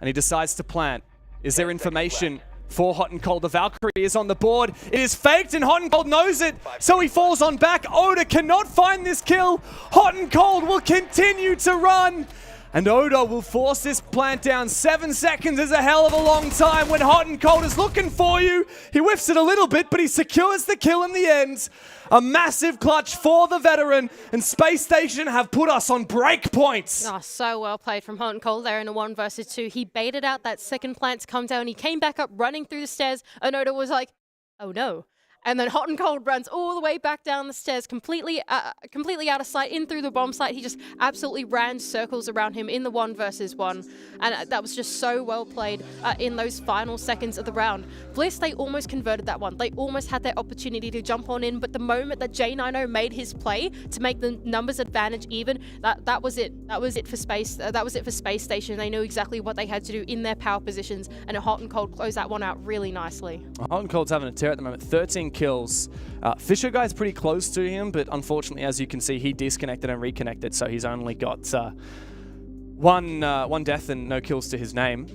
and he decides to plant. Is there information for Hot and Cold? The Valkyrie is on the board. It is faked, and Hot and Cold knows it, so he falls on back. Oda cannot find this kill. Hot and Cold will continue to run, and Oda will force this plant down. 7 seconds is a hell of a long time when Hot and Cold is looking for you. He whiffs it a little bit, but he secures the kill in the end. A massive clutch for the veteran, and Space Station have put us on break points. Oh, so well played from Hot and Cold there in a 1 versus 2. He baited out that second plant to come down. He came back up running through the stairs, and Oda was like, oh no. And then Hot and Cold runs all the way back down the stairs, completely out of sight, in through the bomb site. He just absolutely ran circles around him in the 1 versus 1. And that was just so well played in those final seconds of the round. Bliss, they almost converted that one. They almost had their opportunity to jump on in, but the moment that J90 made his play to make the numbers advantage even, that was it. That was it for Space Station. They knew exactly what they had to do in their power positions, and Hot and Cold closed that one out really nicely. Hot and Cold's having a tear at the moment. 13 kills. Fisher Guy's pretty close to him, but unfortunately, as you can see, he disconnected and reconnected, so he's only got one death and no kills to his name.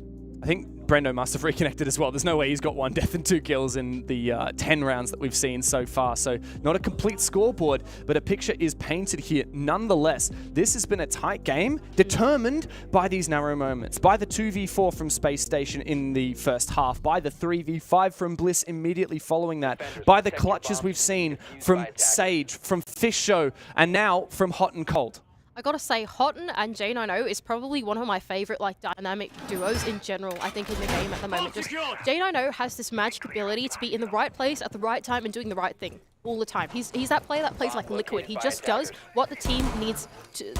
I think Brendo must have reconnected as well. There's no way he's got 1 death and 2 kills in the 10 rounds that we've seen so far. So not a complete scoreboard, but a picture is painted here. Nonetheless, this has been a tight game, determined by these narrow moments, by the 2v4 from Space Station in the first half, by the 3v5 from Bliss immediately following that, by the clutches we've seen from Sage, from Fish Show, and now from Hot and Cold. I gotta say, Hotten and J90 is probably one of my favorite dynamic duos in general, I think, in the game at the moment. Just J90 has this magic ability to be in the right place at the right time and doing the right thing all the time. He's that player that plays like liquid. He just does what the team needs to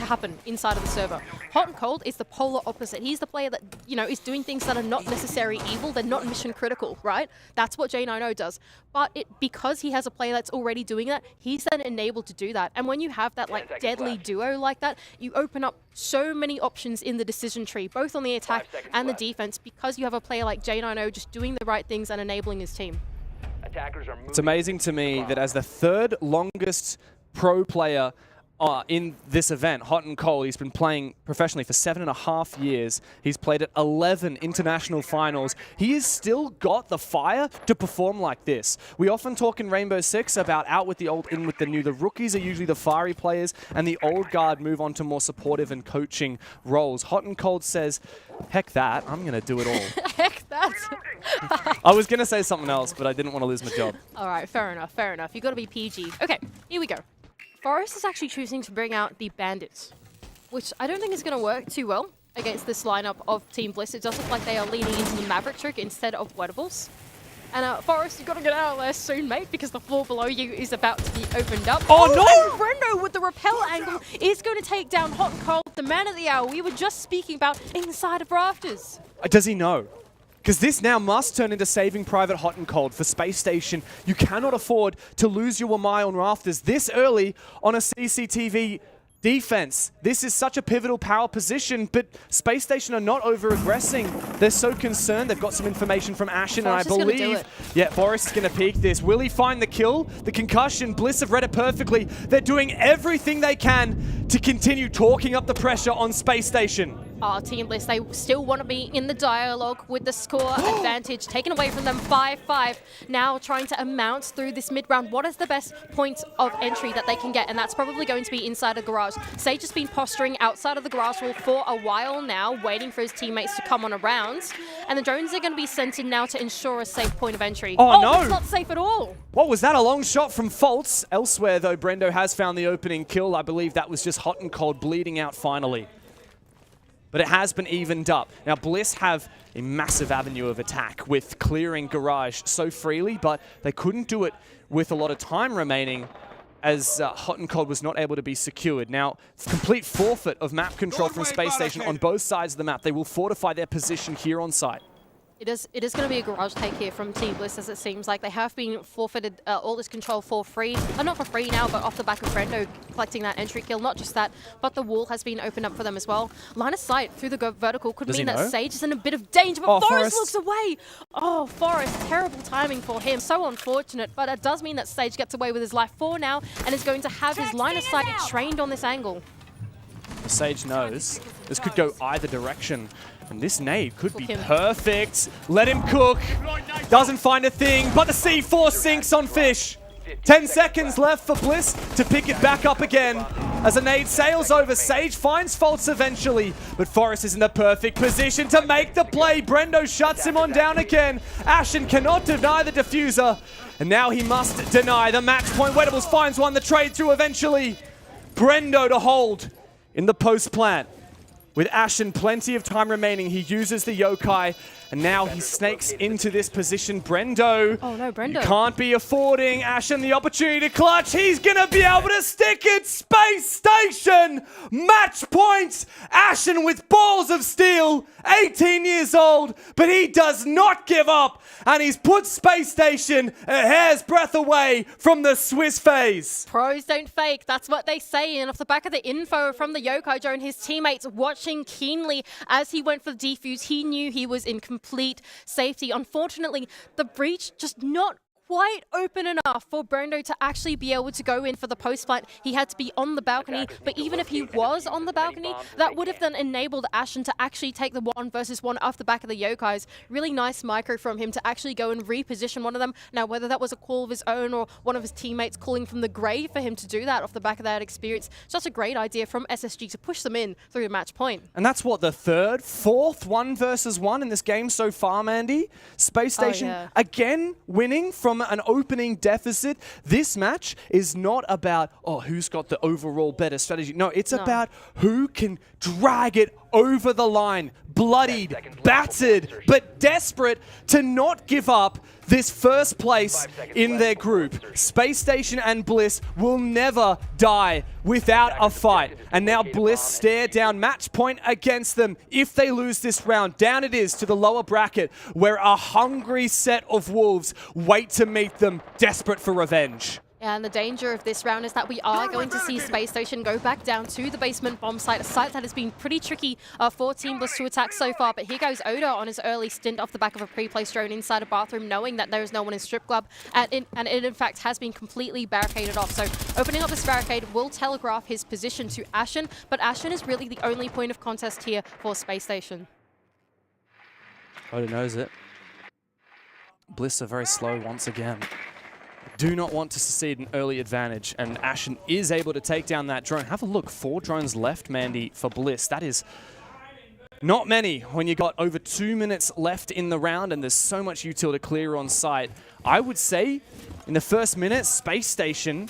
happen inside of the server. Hot and Cold is the polar opposite. He's the player that, you know, is doing things that are not necessarily evil. They're not mission critical, right? That's what J90 does. But because he has a player that's already doing that, he's then enabled to do that. And when you have that like deadly duo like that, you open up so many options in the decision tree, both on the attack and the defense, because you have a player like J90 just doing the right things and enabling his team. It's amazing to me that as the 3rd longest pro player in this event, hot and cold. He's been playing professionally for 7.5 years. He's played at 11 international finals. He has still got the fire to perform like this. We often talk in Rainbow Six about out with the old, in with the new. The rookies are usually the fiery players, and the old guard move on to more supportive and coaching roles. Hot and cold says, heck that, I'm going to do it all. Heck that. I was going to say something else, but I didn't want to lose my job. All right, fair enough, fair enough. You got to be PG. Okay, here we go. Forest is actually choosing to bring out the Bandits, which I don't think is going to work too well against this lineup of Team Bliss. It does look like they are leaning into the Maverick trick instead of Wettables. And Forest, you've got to get out of there soon, mate, because the floor below you is about to be opened up. Oh, no! And Brendo with the rappel angle is going to take down Hot and Cold, the man of the hour we were just speaking about inside of Rafters. Does he know? Because this now must turn into Saving Private Hot and Cold for Space Station. You cannot afford to lose your Wamai on Rafters this early on a CCTV defense. This is such a pivotal power position, but Space Station are not over-aggressing. They're so concerned. They've got some information from Ashen, and I believe... Yeah, Forrest is going to peek this. Will he find the kill? The concussion? Bliss have read it perfectly. They're doing everything they can to continue talking up the pressure on Space Station. Team Bliss, they still want to be in the dialogue with the score advantage taken away from them 5-5. Now trying to amount through this mid-round. What is the best point of entry that they can get? And that's probably going to be inside the garage. Sage has been posturing outside of the garage wall for a while now, waiting for his teammates to come on around. And the drones are going to be sent in now to ensure a safe point of entry. Oh no! It's not safe at all. What was that? A long shot from Fultz. Elsewhere, though, Brendo has found the opening kill. I believe that was just Hot and Cold bleeding out finally. But it has been evened up. Now, Bliss have a massive avenue of attack with clearing Garage so freely, but they couldn't do it with a lot of time remaining as Hot and Cold was not able to be secured. Now, complete forfeit of map control from Space Station on both sides of the map. They will fortify their position here on site. It is going to be a garage take here from Team Bliss, as it seems like they have been forfeited all this control for free. Not for free now, but off the back of Brendo collecting that entry kill. Not just that, but the wall has been opened up for them as well. Line of sight through the vertical could mean that Sage is in a bit of danger, but Forrest looks away. Oh, Forrest, terrible timing for him. So unfortunate, but it does mean that Sage gets away with his life for now and is going to have his line of sight trained on this angle. Sage knows this could go either direction. And this nade could be perfect. Let him cook. Doesn't find a thing, but the C4 sinks on Fish. 10 seconds left for Bliss to pick it back up again. As a nade sails over, Sage finds Fultz eventually, but Forrest is in the perfect position to make the play. Brendo shuts him on down again. Ashen cannot deny the diffuser, and now he must deny the match point. Wettables finds one, the trade through eventually. Brendo to hold in the post plant. With Ashen plenty of time remaining, he uses the yokai, and now he snakes into this position. Brendo. Oh no, Brendo. You can't be affording Ashen the opportunity to clutch. He's going to be able to stick it. Space Station. Match points. Ashen with balls of steel. 18 years old, but he does not give up. And he's put Space Station a hair's breadth away from the Swiss phase. Pros don't fake. That's what they say. And off the back of the info from the yokai drone, his teammates watching keenly as he went for the defuse. He knew he was in complete safety. Unfortunately, the breach just not quite open enough for Brendo to actually be able to go in for the post plant. He had to be on the balcony, but even if he was on the balcony, that would have then enabled Ashen to actually take the 1-versus-1 off the back of the yokais. Really nice micro from him to actually go and reposition one of them. Now, whether that was a call of his own or one of his teammates calling from the grave for him to do that off the back of that experience, such a great idea from SSG to push them in through the match point. And that's what, the third, fourth 1-versus-1 in this game so far, Mandy? Space Station again winning from an opening deficit. This match is not about, oh, who's got the overall better strategy. No, it's about who can drag it over the line. Bloodied, battered, but desperate to not give up this first place in their group. Space Station and Bliss will never die without a fight. And now Bliss stare down match point against them. If they lose this round, down it is to the lower bracket where a hungry set of wolves wait to meet them, desperate for revenge. And the danger of this round is that we are going to see Space Station go back down to the basement bomb site, a site that has been pretty tricky for Team Bliss to attack so far. But here goes Oda on his early stint off the back of a pre-placed drone inside a bathroom, knowing that there is no one in Strip Club, and it in fact has been completely barricaded off. So opening up this barricade will telegraph his position to Ashen, but Ashen is really the only point of contest here for Space Station. Oda knows it. Bliss are very slow once again. Do not want to concede an early advantage, and Ashen is able to take down that drone. Have a look, 4 drones left, Mandy, for Bliss. That is not many when you got over 2 minutes left in the round and there's so much util to clear on site. I would say in the first minute, Space Station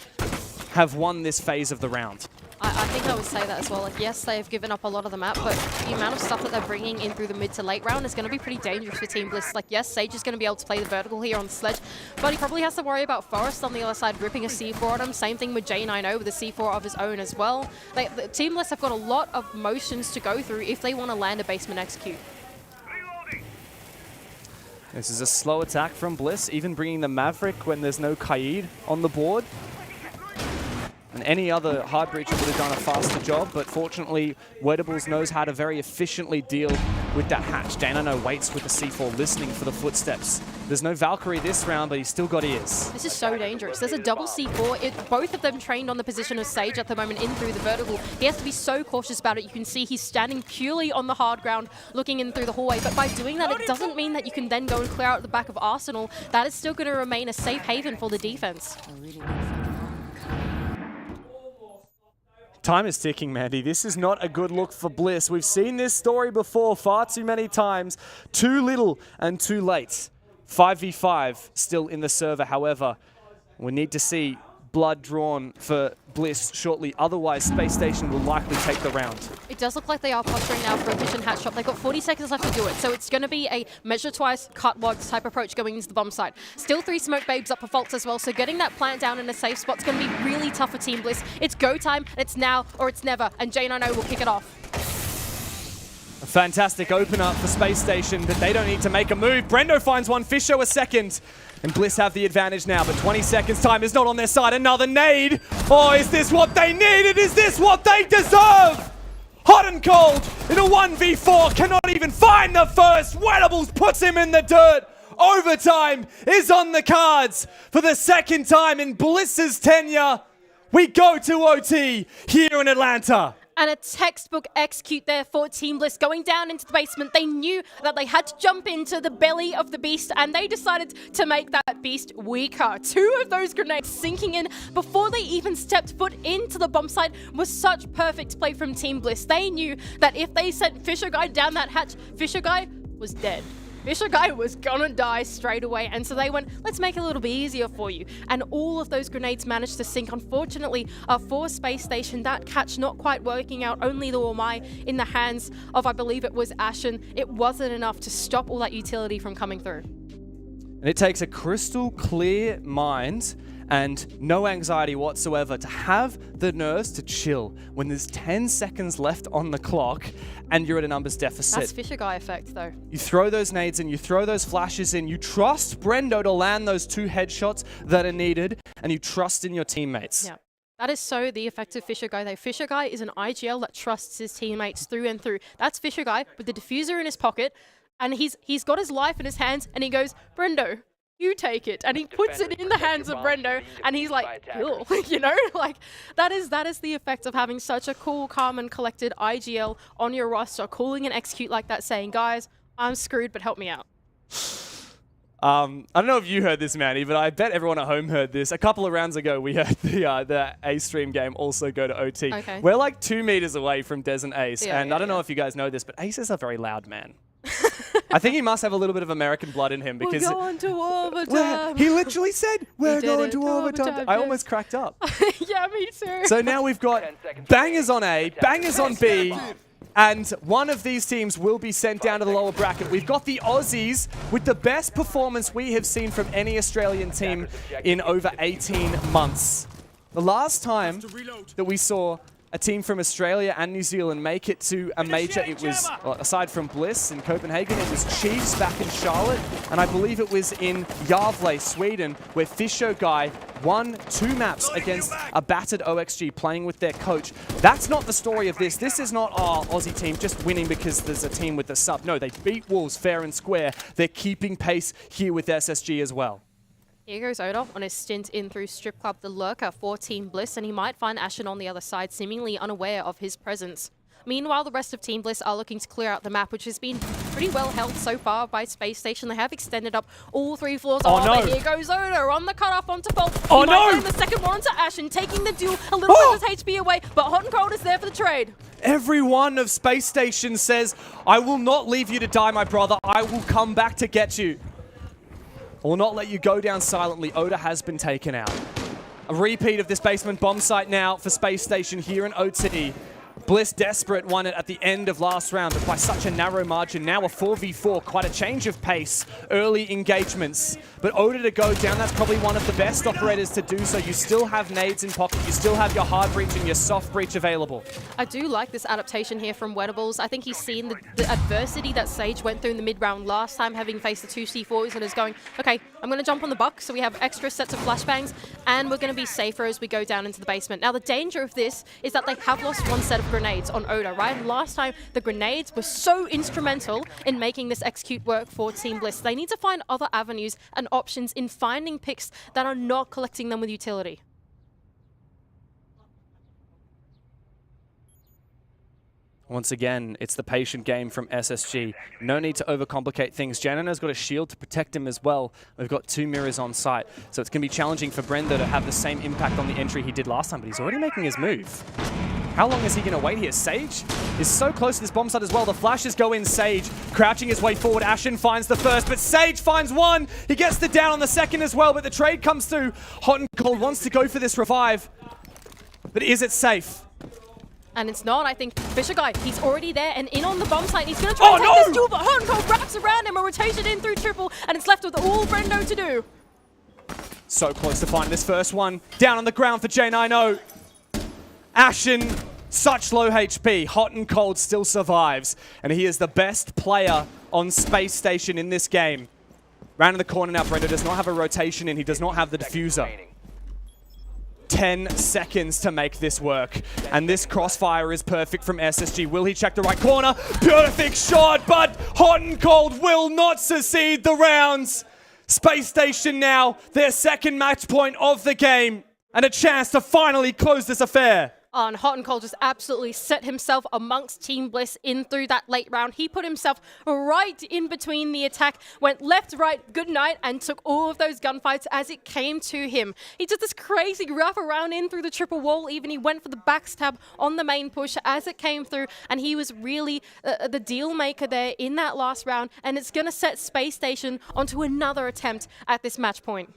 have won this phase of the round. I think I would say that as well. Like, yes, they've given up a lot of the map, but the amount of stuff that they're bringing in through the mid to late round is going to be pretty dangerous for Team Bliss. Like, yes, Sage is going to be able to play the vertical here on the sledge, but he probably has to worry about Forrest on the other side ripping a C4 at him. Same thing with J90 with a C4 of his own as well. The Team Bliss have got a lot of motions to go through if they want to land a basement execute. This is a slow attack from Bliss, even bringing the Maverick when there's no Kaid on the board. And any other hard breacher would have done a faster job, but fortunately, Wedables knows how to very efficiently deal with that hatch. J90 waits with the C4, listening for the footsteps. There's no Valkyrie this round, but he's still got ears. This is so dangerous. There's a double C4. Both of them trained on the position of Sage at the moment in through the vertical. He has to be so cautious about it. You can see he's standing purely on the hard ground, looking in through the hallway. But by doing that, it doesn't mean that you can then go and clear out the back of Arsenal. That is still going to remain a safe haven for the defense. Time is ticking, Mandy. This is not a good look for Bliss. We've seen this story before far too many times. Too little and too late. 5v5 still in the server, however. We need to see blood drawn for Bliss shortly. Otherwise, Space Station will likely take the round. It does look like they are posturing now for a efficient hatch shot. They've got 40 seconds left to do it, so it's going to be a measure twice, cut once type approach going into the bomb site. Still 3 smoke babes up for faults as well, so getting that plant down in a safe spot is going to be really tough for Team Bliss. It's go time, it's now or it's never, and J90 will kick it off. A fantastic open up for Space Station, but they don't need to make a move. Brendo finds one, Fisher a second. And Bliss have the advantage now, but 20 seconds time is not on their side. Another nade. Oh, is this what they needed? Is this what they deserve? Hot and cold in a 1v4, cannot even find the first. Wedables puts him in the dirt. Overtime is on the cards for the second time in Bliss's tenure. We go to OT here in Atlanta. And a textbook execute there for Team Bliss going down into the basement. They knew that they had to jump into the belly of the beast, and they decided to make that beast weaker. 2 of those grenades sinking in before they even stepped foot into the bomb site was such perfect play from Team Bliss. They knew that if they sent Fisher Guy down that hatch, Fisher Guy was dead. Fisher Guy was gonna die straight away, and so they went, let's make it a little bit easier for you. And all of those grenades managed to sink. Unfortunately, for Space Station, that catch not quite working out, only the Wamai in the hands of, I believe it was Ashen. It wasn't enough to stop all that utility from coming through. And it takes a crystal clear mind and no anxiety whatsoever to have the nerves to chill when there's 10 seconds left on the clock and you're at a numbers deficit. That's Fisher Guy effect, though. You throw those nades in, you throw those flashes in, you trust Brendo to land those 2 headshots that are needed, and you trust in your teammates. Yeah. That is so the effective Fisher Guy, though. Fisher Guy is an IGL that trusts his teammates through and through. That's Fisher Guy with the diffuser in his pocket, and he's got his life in his hands, and he goes, Brendo, you take it. And he puts it in the hands of Brendo, and he's like, cool. You know, like that is the effect of having such a cool, calm, and collected IGL on your roster, calling an execute like that, saying, guys, I'm screwed, but help me out. I don't know if you heard this, Manny, but I bet everyone at home heard this. A couple of rounds ago, we heard the Ace stream game also go to OT. Okay. We're like 2 meters away from Des and Ace, Yeah, and I don't know if you guys know this, but Ace is a very loud man. I think he must have a little bit of American blood in him because we're going to overtime. he literally said, we're going to overtime. overtime. I almost cracked up. Yeah, me too. So now we've got bangers on A, bangers on B, and one of these teams will be sent down to the lower bracket. We've got the Aussies with the best performance we have seen from any Australian team in over 18 months. The last time that we saw a team from Australia and New Zealand make it to a major, it was, well, aside from Bliss in Copenhagen, it was Chiefs back in Charlotte, and I believe it was in Gävle, Sweden, where Fisher Guy 2 maps against a battered OXG playing with their coach. That's not the story of this. This is not our Aussie team just winning because there's a team with a sub. No, they beat Wolves fair and square. They're keeping pace here with SSG as well. Here goes Oda on his stint in through Strip Club the Lurker for Team Bliss, and he might find Ashen on the other side, seemingly unaware of his presence. Meanwhile, the rest of Team Bliss are looking to clear out the map, which has been pretty well held so far by Space Station. They have extended up all 3 floors. Oh, no. But here goes Oda on the cutoff onto Bolt. Oh, he might no. find the second one onto Ashen, taking the duel a little bit of his HP away, but Hot and Cold is there for the trade. Every one of Space Station says, I will not leave you to die, my brother. I will come back to get you. I will not let you go down silently. Oda has been taken out. A repeat of this basement bomb site now for Space Station here in OT. Bliss desperate won it at the end of last round, but by such a narrow margin. Now a 4v4, quite a change of pace, early engagements. But Oda to go down, that's probably one of the best operators to do so. You still have nades in pocket, you still have your hard breach and your soft breach available. I do like this adaptation here from Wettables. I think he's seen the adversity that Sage went through in the mid-round last time, having faced the 2 C4s, and is going, okay, I'm going to jump on the buck, so we have extra sets of flashbangs, and we're going to be safer as we go down into the basement. Now, the danger of this is that they have lost 1 set of grenades on Oda, right? And last time, the grenades were so instrumental in making this execute work for Team Bliss. They need to find other avenues and options in finding picks that are not collecting them with utility. Once again, it's the patient game from SSG. No need to overcomplicate things. Janino's got a shield to protect him as well. We've got 2 mirrors on site, so it's going to be challenging for Brendo to have the same impact on the entry he did last time, but he's already making his move. How long is he going to wait here? Sage is so close to this bomb site as well. The flashes go in. Sage crouching his way forward. Ashen finds the first, but Sage finds 1. He gets the down on the second as well, but the trade comes through. Hot and Cold wants to go for this revive, but is it safe? And it's not. I think Fisher Guy, he's already there and in on the bomb site. He's going to try and take this duel, but Hot and Cold wraps around him, a rotation in through triple, and it's left with all Brendo to do. So close to finding this first one. Down on the ground for J90. Ashen, such low HP. Hot and Cold still survives. And he is the best player on Space Station in this game. Round in the corner now, Brendo does not have a rotation in. He does not have the diffuser. 10 seconds to make this work. And this crossfire is perfect from SSG. Will he check the right corner? Perfect shot, but Hot and Cold will not succeed the rounds. Space Station now, their second match point of the game. And a chance to finally close this affair. And Hot and Cold just absolutely set himself amongst Team Bliss in through that late round. He put himself right in between the attack, went left, right, good night, and took all of those gunfights as it came to him. He did this crazy wrap around in through the triple wall. Even he went for the backstab on the main push as it came through, and he was really the deal maker there in that last round, and it's going to set Space Station onto another attempt at this match point.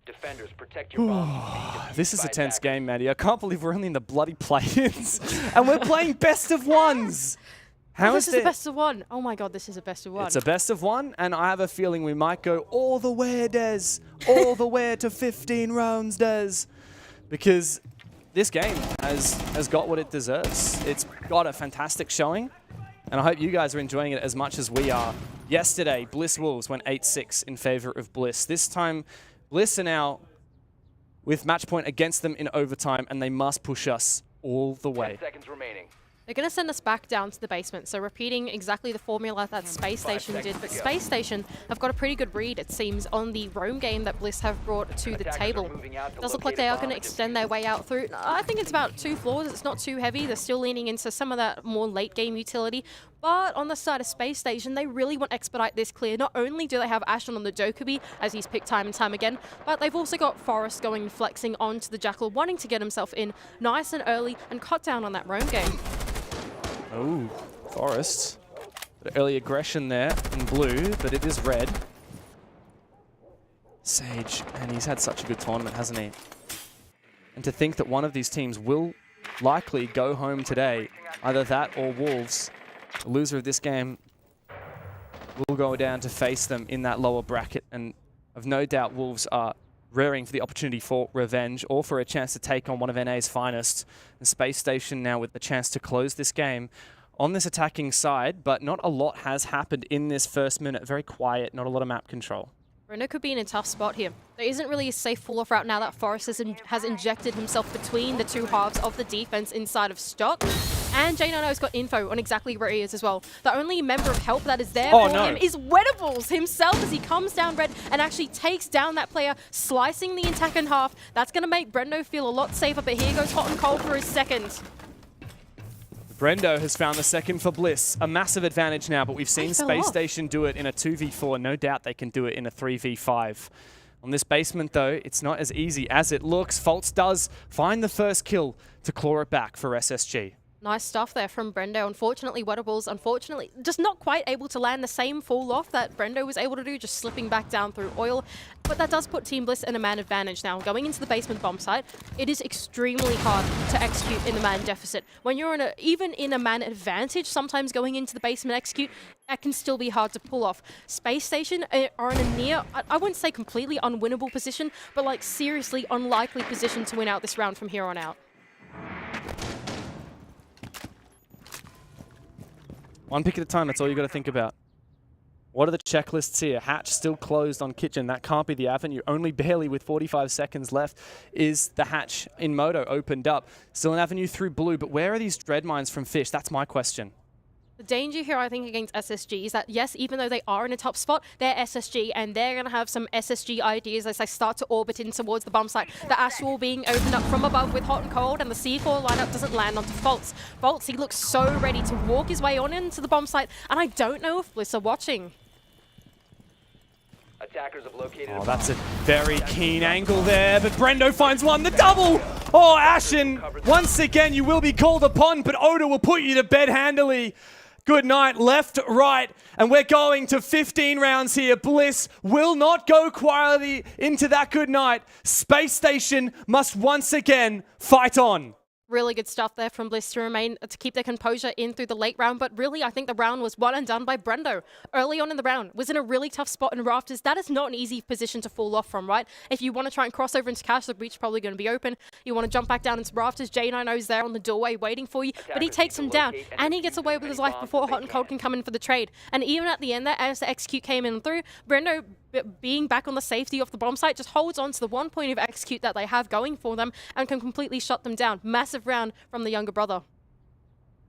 Defenders, protect your bombs. This is a tense game, Maddie. I can't believe we're only in the bloody play-ins and we're playing best of ones. This is a best of 1. Oh my god, this is a best of 1. It's a best of 1, and I have a feeling we might go all the way, Des. All the way to 15 rounds, Des. Because this game has got what it deserves. It's got a fantastic showing, and I hope you guys are enjoying it as much as we are. Yesterday, Bliss Wolves went 8-6 in favor of Bliss. This time, Bliss are now with match point against them in overtime, and they must push us all the way. 10 seconds remaining. They're going to send us back down to the basement, so repeating exactly the formula that Space Station did. But Space Station have got a pretty good read, it seems, on the roam game that Bliss have brought to the table. Does look like they are going to extend their way out through. I think it's about 2 floors. It's not too heavy. They're still leaning into some of that more late game utility. But on the side of Space Station, they really want to expedite this clear. Not only do they have Ashen on the Dokkaebi, as he's picked time and time again, but they've also got Forrest going flexing onto the Jackal, wanting to get himself in nice and early and cut down on that roam game. Oh, Forrest. Bit of early aggression there in blue, but it is red. Sage, and he's had such a good tournament, hasn't he? And to think that one of these teams will likely go home today, either that or Wolves. The loser of this game will go down to face them in that lower bracket, and I've no doubt Wolves are rearing for the opportunity for revenge or for a chance to take on one of NA's finest. And Space Station now with the chance to close this game on this attacking side, but not a lot has happened in this first minute. Very quiet, not a lot of map control. Brendo could be in a tough spot here. There isn't really a safe fall-off route now that Forrest has injected himself between the two halves of the defense inside of stock. And J9O's got info on exactly where he is as well. The only member of help that is there for him is Wedables himself as he comes down red and actually takes down that player, slicing the attack in half. That's going to make Brendo feel a lot safer, but here goes Hot and Cold for his second. Brendo has found the second for Bliss. A massive advantage now, but we've seen Space Station do it in a 2v4. No doubt they can do it in a 3v5. On this basement, though, it's not as easy as it looks. Fultz does find the first kill to claw it back for SSG. Nice stuff there from Brendo. Unfortunately, Wedables, just not quite able to land the same fall off that Brendo was able to do, just slipping back down through oil. But that does put Team Bliss in a man advantage now. Going into the basement bomb site, it is extremely hard to execute in the man deficit. When you're even in a man advantage, sometimes going into the basement execute, that can still be hard to pull off. Space Station are in a near, I wouldn't say completely unwinnable position, but like seriously unlikely position to win out this round from here on out. One pick at a time, that's all you got to think about. What are the checklists here? Hatch still closed on Kitchen. That can't be the avenue. Only barely with 45 seconds left is the hatch in Moto opened up. Still an avenue through blue, but where are these dread mines from Fish? That's my question. The danger here, I think, against SSG is that, yes, even though they are in a top spot, they're SSG, and they're going to have some SSG ideas as they start to orbit in towards the bomb site. The Astral being opened up from above with Hot and Cold, and the C4 lineup doesn't land onto Fultz. Fultz, he looks so ready to walk his way on into the bomb site, and I don't know if Bliss are watching. Attackers have located Oh, that's a very keen angle there, but Brendo finds one, the double! Oh, Ashen, once again you will be called upon, but Oda will put you to bed handily. Good night, left, right, and we're going to 15 rounds here. Bliss will not go quietly into that good night. Space Station must once again fight on. Really good stuff there from Bliss to keep their composure in through the late round, but really I think the round was won and done by Brendo. Early on in the round, was in a really tough spot in Rafters. That is not an easy position to fall off from, right? If you want to try and cross over into Cash, the breach is probably going to be open. You want to jump back down into Rafters, J9O's there on the doorway waiting for you, but he takes him down, and he gets away with his life before Hot and Cold can come in for the trade. And even at the end there, as the execute came in through, Brendo, being back on the safety of the bomb site, just holds on to the 1 point of execute that they have going for them and can completely shut them down. Massive round from the younger brother.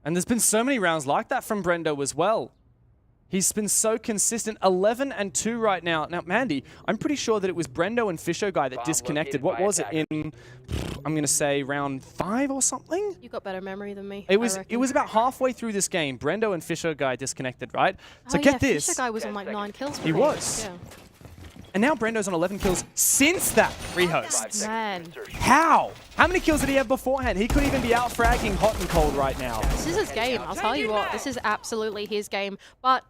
And there's been so many rounds like that from Brendo as well. He's been so consistent. 11-2 right now. Now, Mandy, I'm pretty sure that it was Brendo and Fisher guy that disconnected. What was it in, I'm going to say, round 5 or something? You got better memory than me. It was about halfway through this game. Brendo and Fisher guy disconnected, right? So get this. Fisher guy was on like 9 kills. He was. Yeah. And now Brendo's on 11 kills since that rehost. Man. How? How many kills did he have beforehand? He could even be out fragging Hot and Cold right now. This is his game. I'll tell you what. This is absolutely his game. But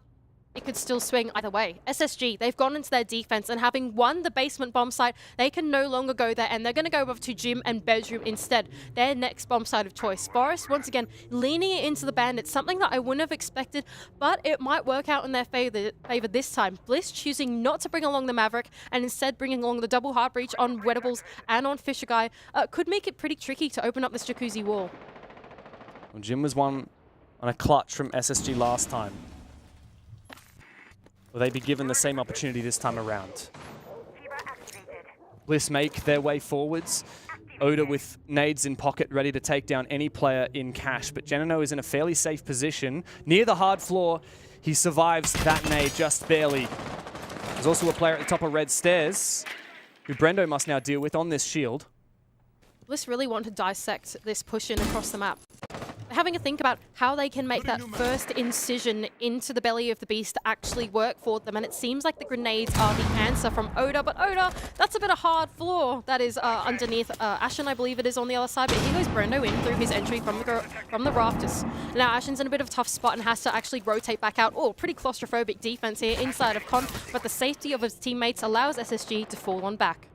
it could still swing either way. SSG, they've gone into their defense, and having won the basement bomb site, they can no longer go there, and they're going to go over to gym and bedroom instead. Their next bomb site of choice. Forest, once again, leaning it into the bandits, something that I wouldn't have expected, but it might work out in their favor this time. Bliss choosing not to bring along the Maverick, and instead bringing along the double heart breach on Wedables and on Fisher Guy, could make it pretty tricky to open up this jacuzzi wall. Well, Jim was one on a clutch from SSG last time. Will they be given the same opportunity this time around? Bliss make their way forwards. Oda with nades in pocket, ready to take down any player in cash. But Genino is in a fairly safe position. Near the hard floor, he survives that nade just barely. There's also a player at the top of red stairs, who Brendo must now deal with on this shield. Bliss really want to dissect this push in across the map. They're having a think about how they can make that first incision into the belly of the beast actually work for them, and it seems like the grenades are the answer from Oda, but Oda, that's a bit of hard floor that is underneath Ashen, I believe it is on the other side, but here goes Brendo in through his entry from the rafters. Now Ashen's in a bit of a tough spot and has to actually rotate back out. Oh, pretty claustrophobic defense here inside of Con, but the safety of his teammates allows SSG to fall on back.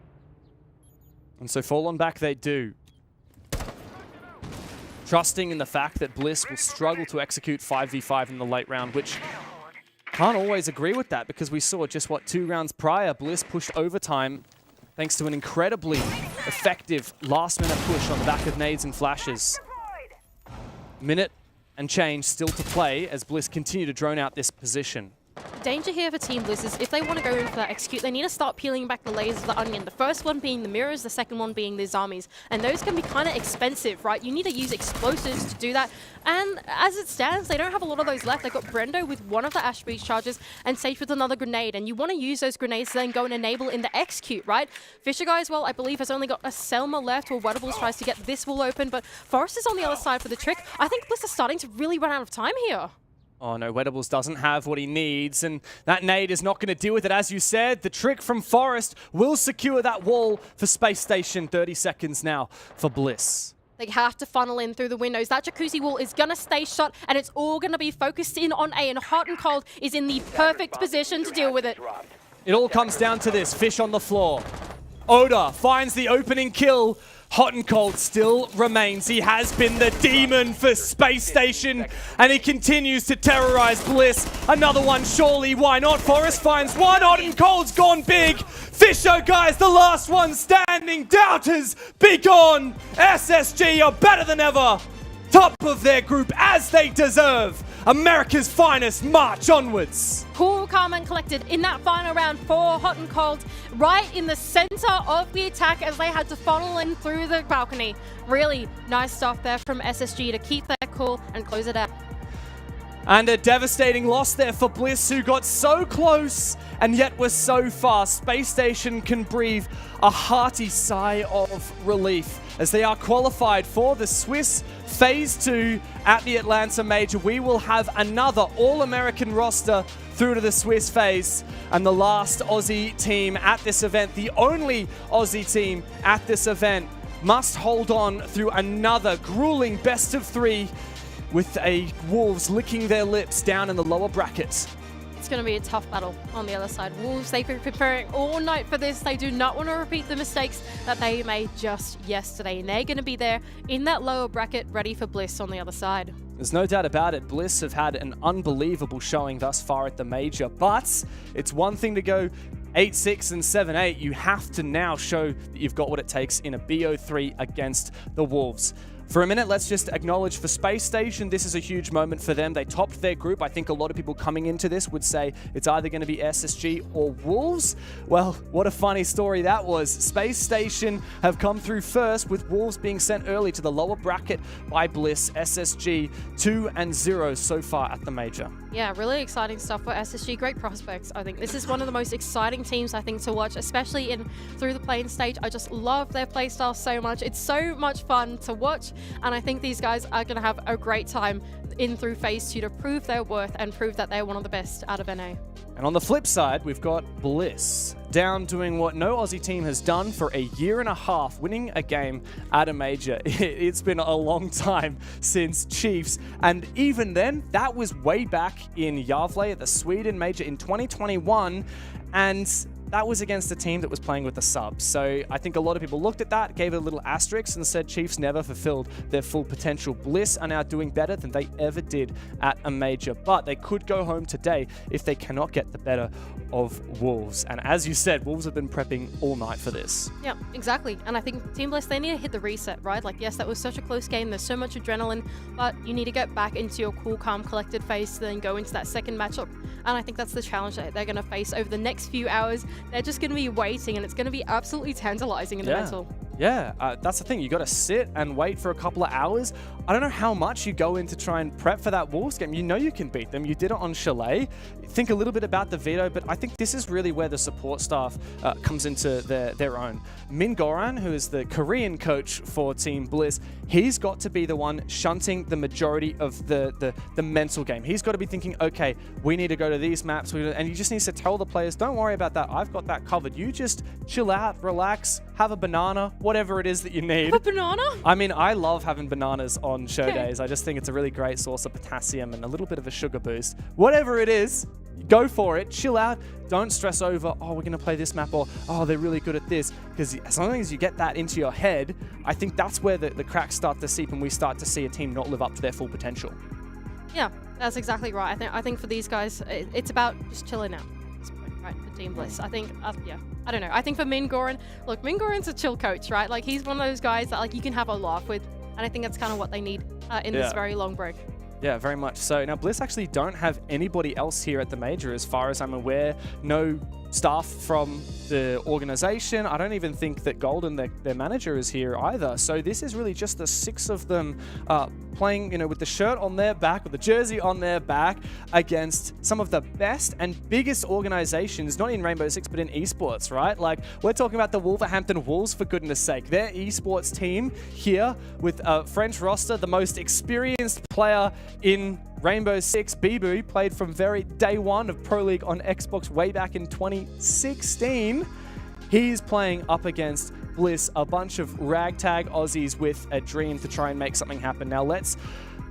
And so fall on back they do. Trusting in the fact that Bliss will struggle to execute 5v5 in the late round, which can't always agree with that, because we saw just, 2 rounds prior, Bliss pushed overtime thanks to an incredibly effective last-minute push on the back of nades and flashes. Minute and change still to play as Bliss continue to drone out this position. danger here for Team Bliss is if they want to go in for that execute, they need to start peeling back the layers of the onion. The first one being the mirrors, the second one being these armies. And those can be kind of expensive, right? You need to use explosives to do that. And as it stands, they don't have a lot of those left. They've got Brendo with one of the Ash Breach charges and Sage with another grenade. And you want to use those grenades to then go and enable in the execute, right? Fisher Guy as well, I believe, has only got a Selma left where Wettables tries to get this wall open. But Forrest is on the other side for the trick. I think Bliss is starting to really run out of time here. Oh no, Wettables doesn't have what he needs, and that nade is not going to deal with it. As you said, the trick from Forrest will secure that wall for Space Station. 30 seconds now for Bliss. They have to funnel in through the windows. That jacuzzi wall is going to stay shut, and it's all going to be focused in on A, and Hot and Cold is in the perfect position to deal with it. It all comes down to this. Fish on the floor. Oda finds the opening kill. Hot and Cold still remains. He has been the demon for Space Station, and he continues to terrorize Bliss. Another one, surely, why not? Forrest finds one. Hot and Cold's gone big. Fisher, guys, the last one standing. Doubters, be gone. SSG are better than ever. Top of their group as they deserve. America's finest march onwards. Cool, calm, and collected in that final round for Hot and Cold, right in the center of the attack as they had to funnel in through the balcony. Really nice stuff there from SSG to keep their cool and close it out. And a devastating loss there for Bliss, who got so close and yet was so far. Space Station can breathe a hearty sigh of relief as they are qualified for the Swiss Phase 2 at the Atlanta Major. We will have another All-American roster through to the Swiss phase, and the last Aussie team at this event, the only Aussie team at this event, must hold on through another grueling best of 3 with a Wolves licking their lips down in the lower bracket. It's going to be a tough battle on the other side. Wolves, they've been preparing all night for this. They do not want to repeat the mistakes that they made just yesterday. And they're going to be there in that lower bracket, ready for Bliss on the other side. There's no doubt about it. Bliss have had an unbelievable showing thus far at the Major, but it's one thing to go 8-6 and 7-8. You have to now show that you've got what it takes in a BO3 against the Wolves. For a minute, let's just acknowledge for Space Station, this is a huge moment for them. They topped their group. I think a lot of people coming into this would say it's either going to be SSG or Wolves. Well, what a funny story that was. Space Station have come through first, with Wolves being sent early to the lower bracket by Bliss. SSG 2-0 so far at the Major. Yeah, really exciting stuff for SSG. Great prospects, I think. This is one of the most exciting teams, I think, to watch, especially in through the playing stage. I just love their playstyle so much. It's so much fun to watch, and I think these guys are going to have a great time in through Phase 2 to prove their worth and prove that they're one of the best out of NA. And on the flip side, we've got Bliss down doing what no Aussie team has done for a year and a half, winning a game at a Major. It's been a long time since Chiefs, and even then, that was way back in Gävle at the Sweden Major in 2021, and that was against a team that was playing with the subs. So I think a lot of people looked at that, gave it a little asterisk, and said Chiefs never fulfilled their full potential. Bliss are now doing better than they ever did at a Major, but they could go home today if they cannot get the better of Wolves. And as you said, Wolves have been prepping all night for this. Yeah, exactly. And I think Team Bliss, they need to hit the reset, right? Like, yes, that was such a close game. There's so much adrenaline, but you need to get back into your cool, calm, collected phase to then go into that second matchup. And I think that's the challenge that they're going to face over the next few hours. They're just going to be waiting, and it's going to be absolutely tantalizing in the mental. Yeah, that's the thing. You got to sit and wait for a couple of hours. I don't know how much you go in to try and prep for that Wolves game. You know you can beat them. You did it on Chalet. Think a little bit about the veto, but I think this is really where the support staff comes into their own. Min Goran, who is the Korean coach for Team Bliss, he's got to be the one shunting the majority of the mental game. He's got to be thinking, okay, we need to go to these maps, and he just needs to tell the players, don't worry about that. I've got that covered. You just chill out, relax, have a banana, whatever it is that you need. Have a banana? I mean, I love having bananas on show days. I just think it's a really great source of potassium and a little bit of a sugar boost. Whatever it is, go for it, chill out, don't stress over, oh, we're going to play this map, or, oh, they're really good at this. Because as long as you get that into your head, I think that's where the cracks start to seep and we start to see a team not live up to their full potential. Yeah, that's exactly right. I think for these guys, it's about just chilling out. Right, for Team Bliss. I think, yeah, I don't know. I think for Min Goran, look, Min Goran's a chill coach, right? Like, he's one of those guys that, like, you can have a laugh with, and I think that's kind of what they need in this very long break. Yeah, very much so. Now, Bliss actually don't have anybody else here at the major, as far as I'm aware. No staff from the organization. I don't even think that Golden, their manager, is here either. So this is really just the 6 of them playing, with the shirt on their back, with the jersey on their back, against some of the best and biggest organizations, not in Rainbow Six, but in esports, right? Like, we're talking about the Wolverhampton Wolves, for goodness sake. Their esports team here with a French roster, the most experienced player in Rainbow Six, Bibu, played from very day one of Pro League on Xbox way back in 2016. He's playing up against Bliss, a bunch of ragtag Aussies with a dream to try and make something happen. Now let's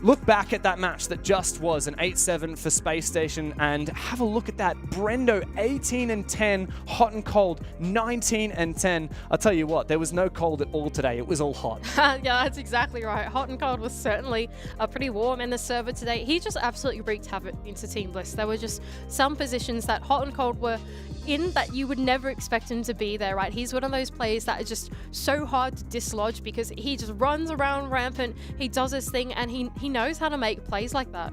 look back at that match that just was an 8-7 for Space Station and have a look at that. Brendo 18-10, hot and cold 19-10. I'll tell you what, there was no cold at all today. It was all hot. Yeah, that's exactly right. Hot and cold was certainly pretty warm in the server today. He just absolutely wreaked havoc into Team Bliss. There were just some positions that hot and cold were in that you would never expect him to be there, right? He's one of those players that is just so hard to dislodge because he just runs around rampant, he does his thing, and he knows how to make plays like that.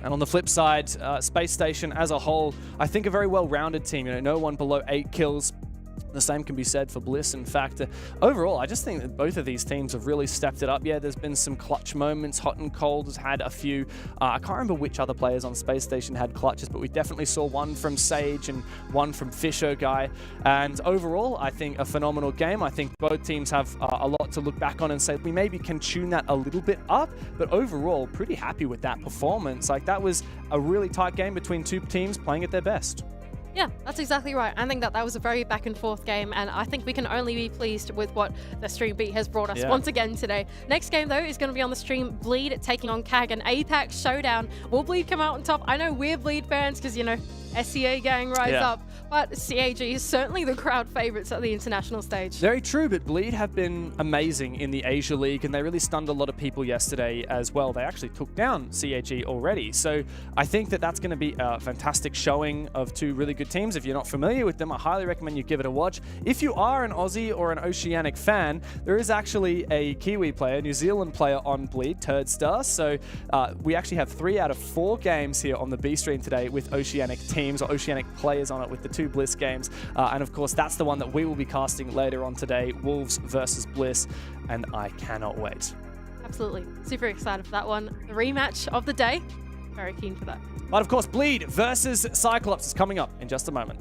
And on the flip side, Space Station as a whole, I think a very well-rounded team. No one below 8 kills. The same can be said for Bliss. In fact, overall, I just think that both of these teams have really stepped it up. Yeah, there's been some clutch moments. Hot and Cold has had a few. I can't remember which other players on Space Station had clutches, but we definitely saw one from Sage and one from Fisher Guy. And overall, I think a phenomenal game. I think both teams have a lot to look back on and say we maybe can tune that a little bit up, but overall, pretty happy with that performance. Like, that was a really tight game between two teams playing at their best. Yeah, that's exactly right. I think that was a very back and forth game, and I think we can only be pleased with what the stream beat has brought us once again today. Next game, though, is going to be on the stream. Bleed taking on CAG, an Apex showdown. Will Bleed come out on top? I know we're Bleed fans because, SCA gang rise up, but CAG is certainly the crowd favorites at the international stage. Very true, but Bleed have been amazing in the Asia League, and they really stunned a lot of people yesterday as well. They actually took down CAG already, so I think that that's going to be a fantastic showing of two really good teams. If you're not familiar with them, I highly recommend you give it a watch. If you are an Aussie or an Oceanic fan, there is actually a Kiwi player, New Zealand player on Bleed, Turdstar, so we actually have 3 out of 4 games here on the B stream today with Oceanic teams or Oceanic players on it with the 2 Bliss games. And of course, that's the one that we will be casting later on today, Wolves versus Bliss, and I cannot wait. Absolutely. Super excited for that one. The rematch of the day. Very keen for that. But of course, Bleed versus Cyclops is coming up in just a moment.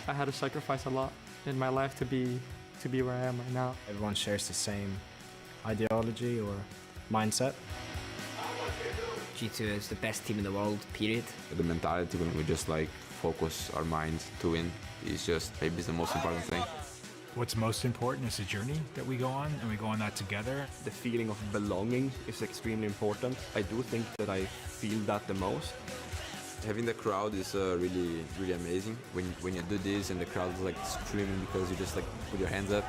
I had to sacrifice a lot in my life to be where I am right now. Everyone shares the same ideology or mindset. G2 is the best team in the world, period. The mentality when we just focus our minds to win is just maybe the most important thing. What's most important is the journey that we go on, and we go on that together. The feeling of belonging is extremely important. I do think that I feel that the most. Having the crowd is really, really amazing. When you do this and the crowd is screaming because you just put your hands up.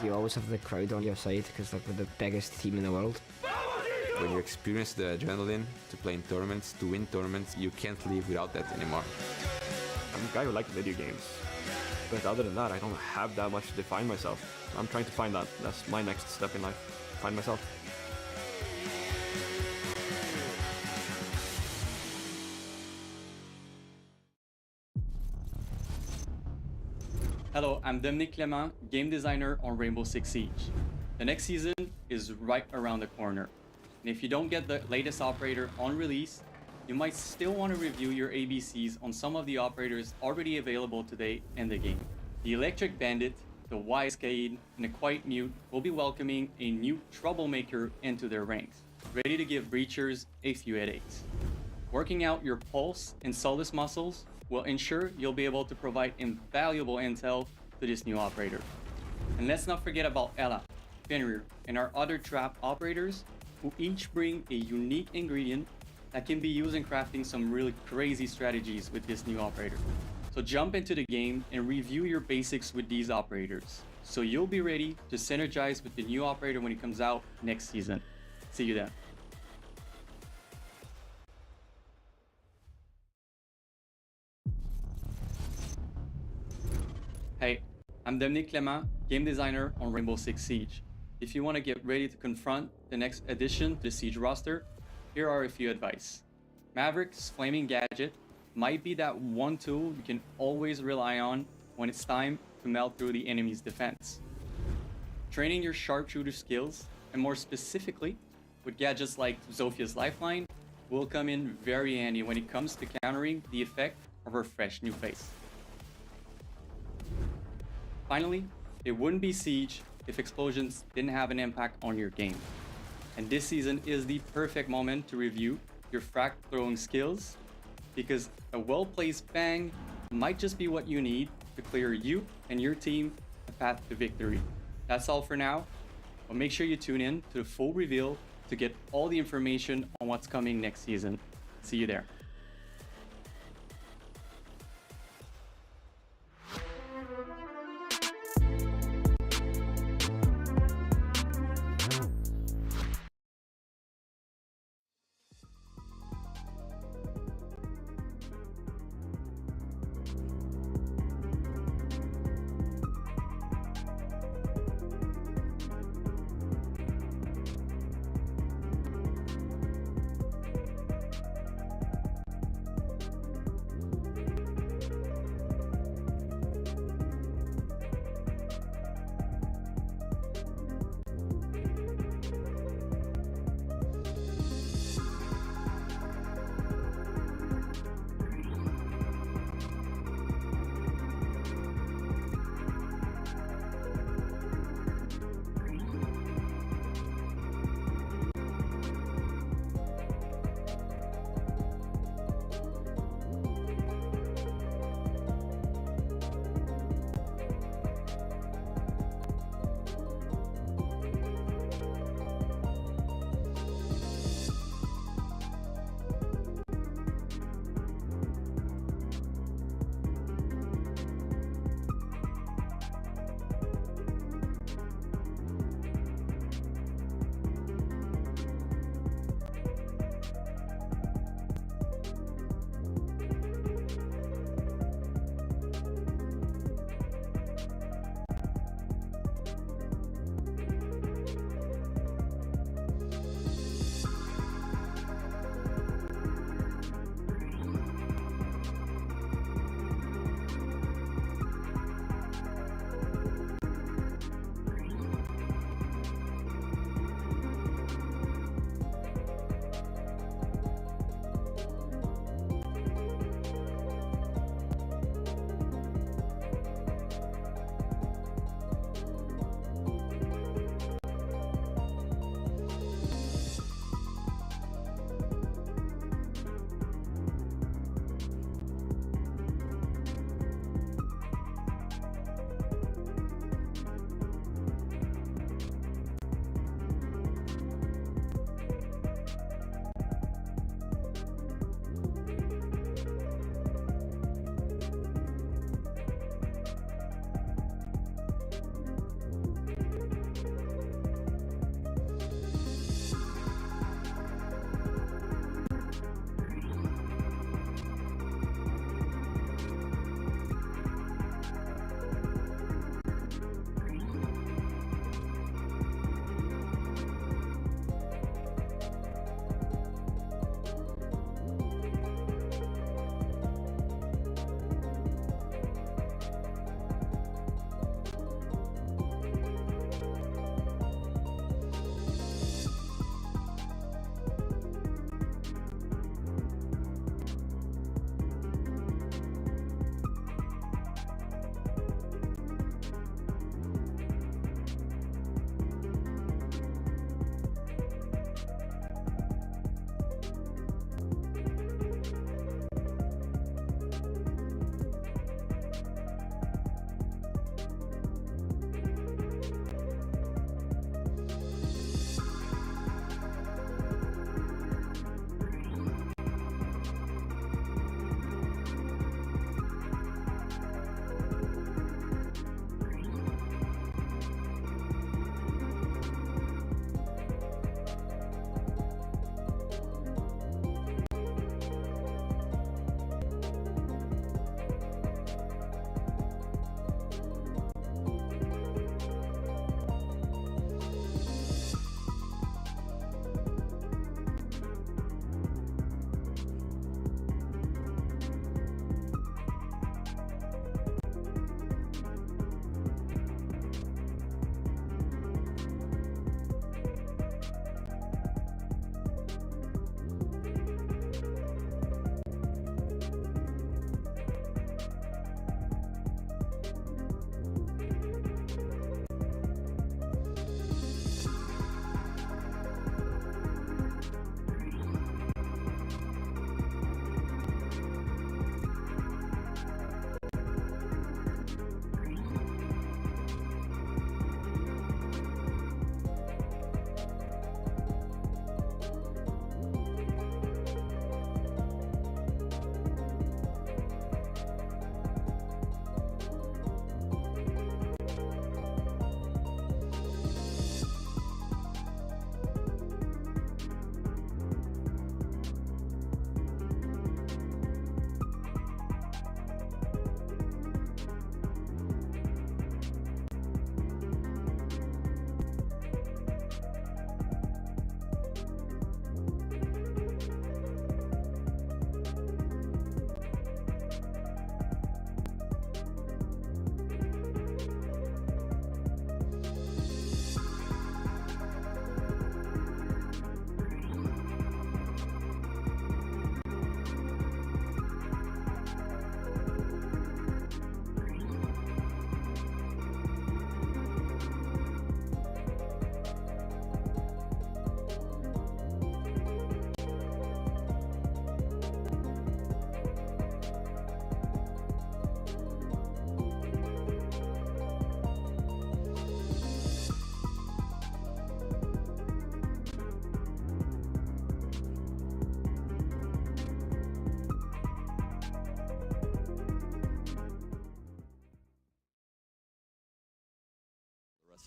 You always have the crowd on your side because we're the biggest team in the world. When you experience the adrenaline to play in tournaments, to win tournaments, you can't live without that anymore. I'm a guy who likes video games. But other than that, I don't have that much to define myself. I'm trying to find that. That's my next step in life. Find myself. Hello, I'm Dominique Clément, game designer on Rainbow Six Siege. The next season is right around the corner. And if you don't get the latest operator on release, you might still want to review your ABCs on some of the operators already available today in the game. The Electric Bandit, the Wise Cade, and the Quiet Mute will be welcoming a new troublemaker into their ranks, ready to give breachers a few headaches. Working out your pulse and Solus muscles will ensure you'll be able to provide invaluable intel to this new operator. And let's not forget about Ella, Fenrir, and our other trap operators who each bring a unique ingredient that can be used in crafting some really crazy strategies with this new operator. So jump into the game and review your basics with these operators, so you'll be ready to synergize with the new operator when it comes out next season. See you then. Hey, I'm Dominique Clément, game designer on Rainbow Six Siege. If you want to get ready to confront the next addition to the Siege roster, here are a few advice. Maverick's Flaming Gadget might be that one tool you can always rely on when it's time to melt through the enemy's defense. Training your sharpshooter skills, and more specifically, with gadgets like Zophia's Lifeline, will come in very handy when it comes to countering the effect of her fresh new face. Finally, it wouldn't be Siege if explosions didn't have an impact on your game. And this season is the perfect moment to review your frag throwing skills, because a well-placed bang might just be what you need to clear you and your team a path to victory. That's all for now, but make sure you tune in to the full reveal to get all the information on what's coming next season. See you there.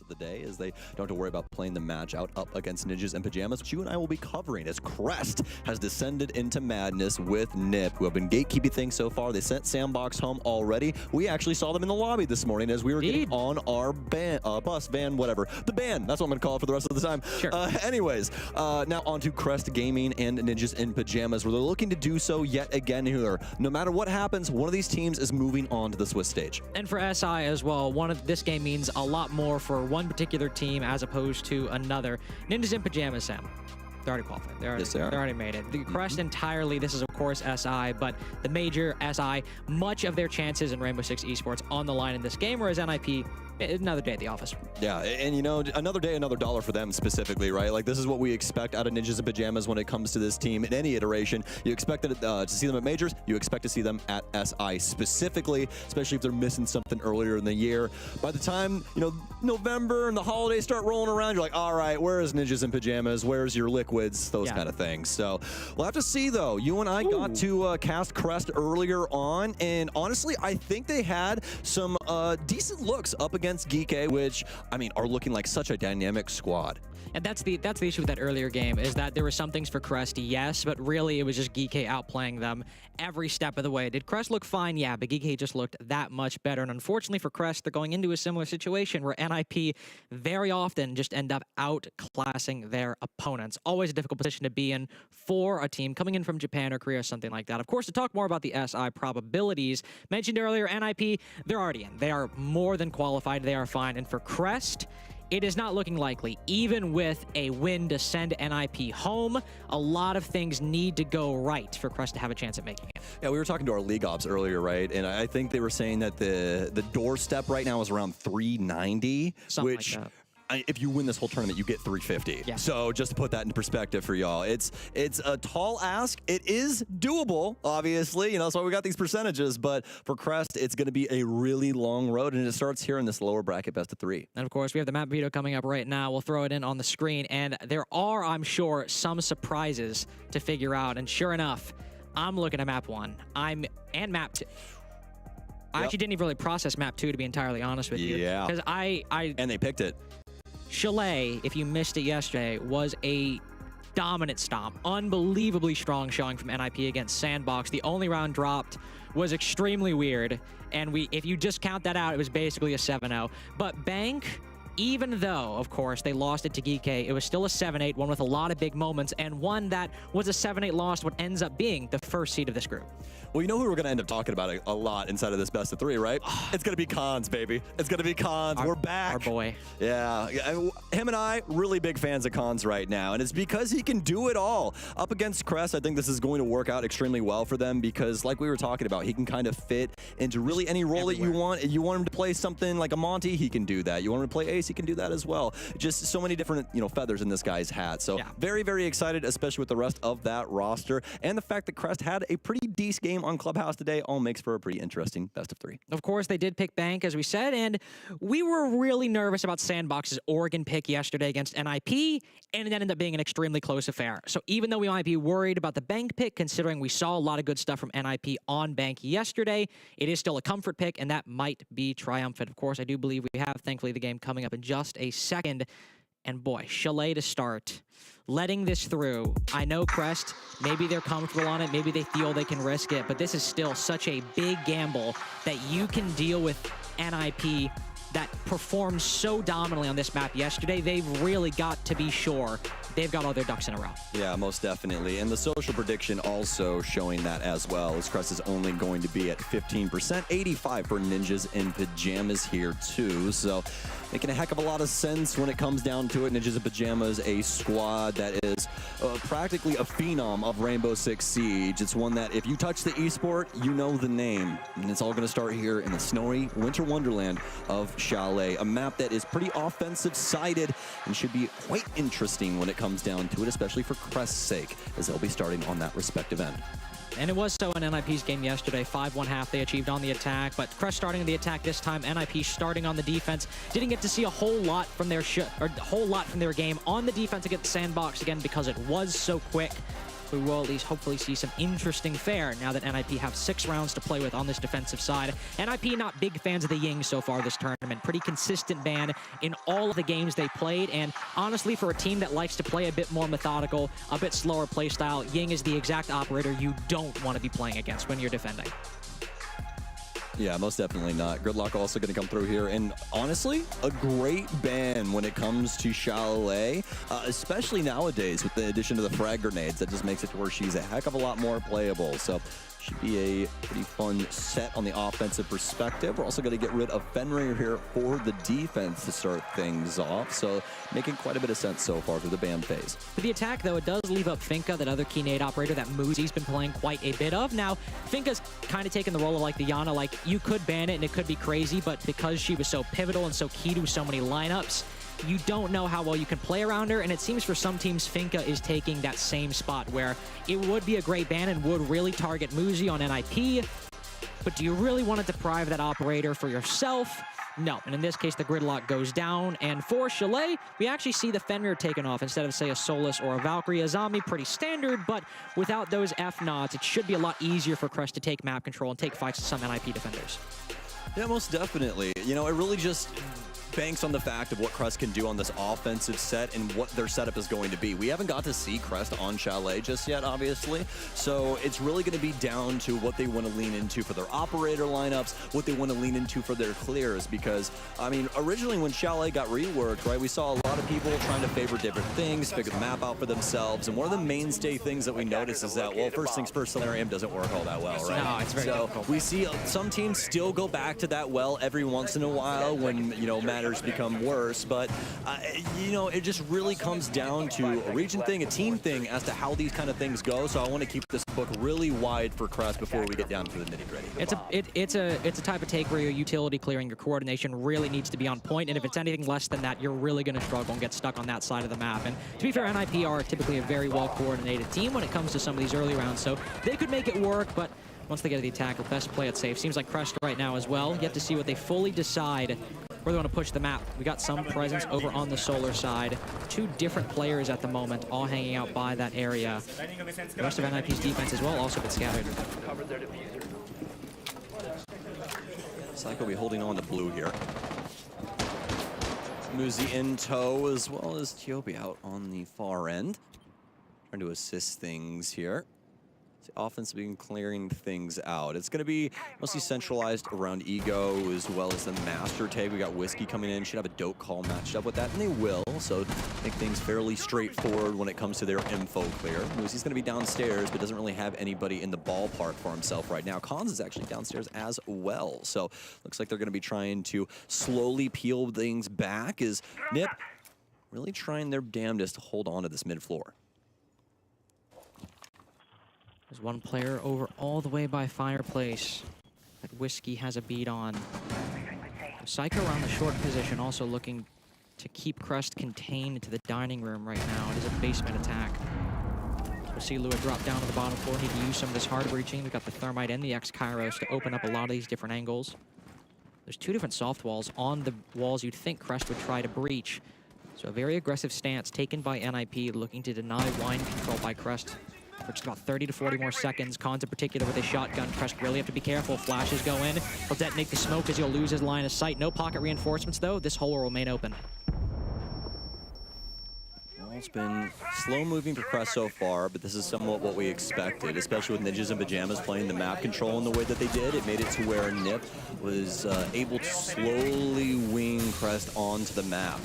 of the day, as they don't have to worry about playing the match out up against Ninjas in Pajamas, which you and I will be covering as Crest has descended into madness with Nip, who have been gatekeeping things so far. They sent Sandbox home already. We actually saw them in the lobby this morning as we were getting on our bus, van, whatever. The band, that's what I'm going to call it for the rest of the time. Sure. Anyways, now on to Crest Gaming and Ninjas in Pajamas, where they're looking to do so yet again here. No matter what happens, one of these teams is moving on to the Swiss stage. And for SI as well, this game means a lot more for one particular team as opposed to another. Ninjas in Pajamas, Sam. They're already qualified. They're already made it. The Crest entirely, this is of course SI, but the major SI, much of their chances in Rainbow Six Esports on the line in this game, whereas NIP, another day at the office. Yeah, and you know, another day, another dollar for them specifically, right? Like, this is what we expect out of Ninjas in Pajamas when it comes to this team in any iteration. You expect to see them at majors. You expect to see them at SI specifically, especially if they're missing something earlier in the year. By the time, you know, November and the holidays start rolling around, you're like, all right, where is Ninjas in Pajamas? Where's your liquids? Those kind of things. So we'll have to see, though. You and I got to cast Crest earlier on, and honestly, I think they had some decent looks up against Geek, which, I mean, are looking like such a dynamic squad. And that's the issue with that earlier game, is that there were some things for Crest, yes, but really it was just Geek outplaying them every step of the way. Did Crest look fine? Yeah, but Geek just looked that much better. And unfortunately for Crest, they're going into a similar situation where NIP very often just end up outclassing their opponents. Always a difficult position to be in for a team coming in from Japan or Korea or something like that. Of course, to talk more about the SI probabilities, mentioned earlier, NIP, they're already in. They are more than qualified. They are fine. And for Crest, it is not looking likely. Even with a win to send NIP home, a lot of things need to go right for Crest to have a chance at making it. Yeah, we were talking to our league ops earlier, right? And I think they were saying that the doorstep right now is around 390, Something which... like that. If you win this whole tournament, you get 350. Yeah. So just to put that into perspective for y'all, it's a tall ask. It is doable, obviously. You know, that's why we got these percentages. But for Crest, it's going to be a really long road, and it starts here in this lower bracket best of 3. And of course, we have the map video coming up right now. We'll throw it in on the screen, and there are, I'm sure, some surprises to figure out. And sure enough, I'm looking at map 1. And map 2. I actually didn't even really process map 2, to be entirely honest with you. Yeah. Because And they picked it. Chalet, if you missed it yesterday, was a dominant stomp. Unbelievably strong showing from NIP against Sandbox. The only round dropped was extremely weird. And if you just count that out, it was basically a 7-0. But Bank, even though, of course, they lost it to Geek, it was still a 7-8, one with a lot of big moments, and one that was a 7-8 loss, what ends up being the first seed of this group. Well, you know who we're going to end up talking about a lot inside of this best of 3, right? It's going to be Cons, baby. It's going to be Cons. We're back. Our boy. Yeah. Him and I, really big fans of Cons right now, and it's because he can do it all. Up against Crest, I think this is going to work out extremely well for them because, like we were talking about, he can kind of fit into really any role that you want. You want him to play something like a Monty, he can do that. You want him to play Ace, he can do that as well. Just so many different, feathers in this guy's hat. So very, very excited, especially with the rest of that roster. And the fact that Crest had a pretty decent game on Clubhouse today all makes for a pretty interesting best of 3. Of course, they did pick Bank, as we said, and we were really nervous about Sandbox's Oregon pick yesterday against NIP, and it ended up being an extremely close affair. So even though we might be worried about the Bank pick, considering we saw a lot of good stuff from NIP on Bank yesterday, it is still a comfort pick, and that might be triumphant. Of course, I do believe we have, thankfully, the game coming up in just a second. And boy, Chalet to start. Letting this through. I know Crest, maybe they're comfortable on it, maybe they feel they can risk it, but this is still such a big gamble that you can deal with NIP that performed so dominantly on this map yesterday. They've really got to be sure they've got all their ducks in a row. Yeah, most definitely. And the social prediction also showing that as well, as Crest is only going to be at 15%, 85 for Ninjas in Pajamas here too. So making a heck of a lot of sense when it comes down to it. Ninjas in Pajamas, a squad that is practically a phenom of Rainbow Six Siege. It's one that if you touch the esport, you know the name. And it's all going to start here in the snowy winter wonderland of Chalet, a map that is pretty offensive-sided and should be quite interesting when it comes down to it, especially for Crest's sake, as they'll be starting on that respective end. And it was so in NIP's game yesterday. 5-1 half they achieved on the attack, but Crest starting on the attack this time. NIP starting on the defense. Didn't get to see a whole lot from their game on the defense against Sandbox again because it was so quick. we will at least hopefully see some interesting fare now that NIP have 6 rounds to play with on this defensive side. NIP not big fans of the Ying so far this tournament. Pretty consistent ban in all of the games they played, and honestly, for a team that likes to play a bit more methodical, a bit slower play style, Ying is the exact operator you don't want to be playing against when you're defending. Yeah, most definitely not. Gridlock also going to come through here, and honestly, a great ban when it comes to Chalet, especially nowadays with the addition of the frag grenades. That just makes it to where she's a heck of a lot more playable. So should be a pretty fun set on the offensive perspective. We're also going to get rid of Fenrir here for the defense to start things off. So making quite a bit of sense so far through the ban phase. For the attack, though, it does leave up Finka, that other key nade operator that Muzi's been playing quite a bit of. Now, Finka's kind of taken the role of like the Yana, like you could ban it and it could be crazy, but because she was so pivotal and so key to so many lineups, you don't know how well you can play around her, and it seems for some teams Finka is taking that same spot where it would be a great ban and would really target Muzi on NIP, but do you really want to deprive that operator for yourself? No, and in this case, the Gridlock goes down, and for Chalet, we actually see the Fenrir taken off instead of, say, a Solus or a Valkyrie. A Zombie, pretty standard, but without those F-nods, it should be a lot easier for Crest to take map control and take fights to some NIP defenders. Yeah, most definitely. You know, it really just banks on the fact of what Crest can do on this offensive set and what their setup is going to be. We haven't got to see Crest on Chalet just yet, obviously, so it's really going to be down to what they want to lean into for their operator lineups, what they want to lean into for their clears, because, I mean, originally when Chalet got reworked, right, we saw a lot of people trying to favor different things, figure the map out for themselves, and one of the mainstay things that we notice is that, well, first things first, Solarium doesn't work all that well, right? No, it's very difficult. We see some teams still go back to that well every once in a while when, you know, matters become worse, but you know, it just really comes down to a region thing, a team thing as to how these kind of things go. So I want to keep this book really wide for Crest before we get down to the nitty-gritty. It's a type of take where your utility clearing, your coordination really needs to be on point, and if it's anything less than that, you're really going to struggle and get stuck on that side of the map. And to be fair, NIP are typically a very well-coordinated team when it comes to some of these early rounds, so they could make it work, but once they get to the attack, they'll best play it safe. Seems like Crest right now as well. Yet to see what they fully decide where they want to push the map. We got some presence over on the solar side. 2 different players at the moment, all hanging out by that area. The rest of NIP's defense as well also been scattered. Psycho will be holding on to blue here. Muzi in tow as well as Tiobi out on the far end. Trying to assist things here. Offense been clearing things out. It's going to be mostly centralized around Ego as well as the Master tag. We got Whiskey coming in. Should have a dope call matched up with that, and they will. So make things fairly straightforward when it comes to their info clear. Muzi's going to be downstairs, but doesn't really have anybody in the ballpark for himself right now. Cons is actually downstairs as well. So looks like they're going to be trying to slowly peel things back as Nip really trying their damnedest to hold on to this mid floor. There's one player over all the way by Fireplace that Whiskey has a beat on. Psycho around the short position, also looking to keep Crest contained to the dining room right now. It is a basement attack. We'll see Lua drop down to the bottom floor. Need to use some of this hard breaching. We've got the Thermite and the X-Kairos to open up a lot of these different angles. There's 2 different soft walls on the walls you'd think Crest would try to breach. So a very aggressive stance taken by NIP, looking to deny wine control by Crest for just about 30 to 40 more seconds. Cons in particular with a shotgun. Crest really have to be careful. Flashes go in. He'll detonate the smoke as he'll lose his line of sight. No pocket reinforcements though. This hole will remain open. Well, it's been slow moving for Crest so far, but this is somewhat what we expected, especially with Ninjas in Pajamas playing the map control in the way that they did. It made it to where Nip was able to slowly wing Crest onto the map.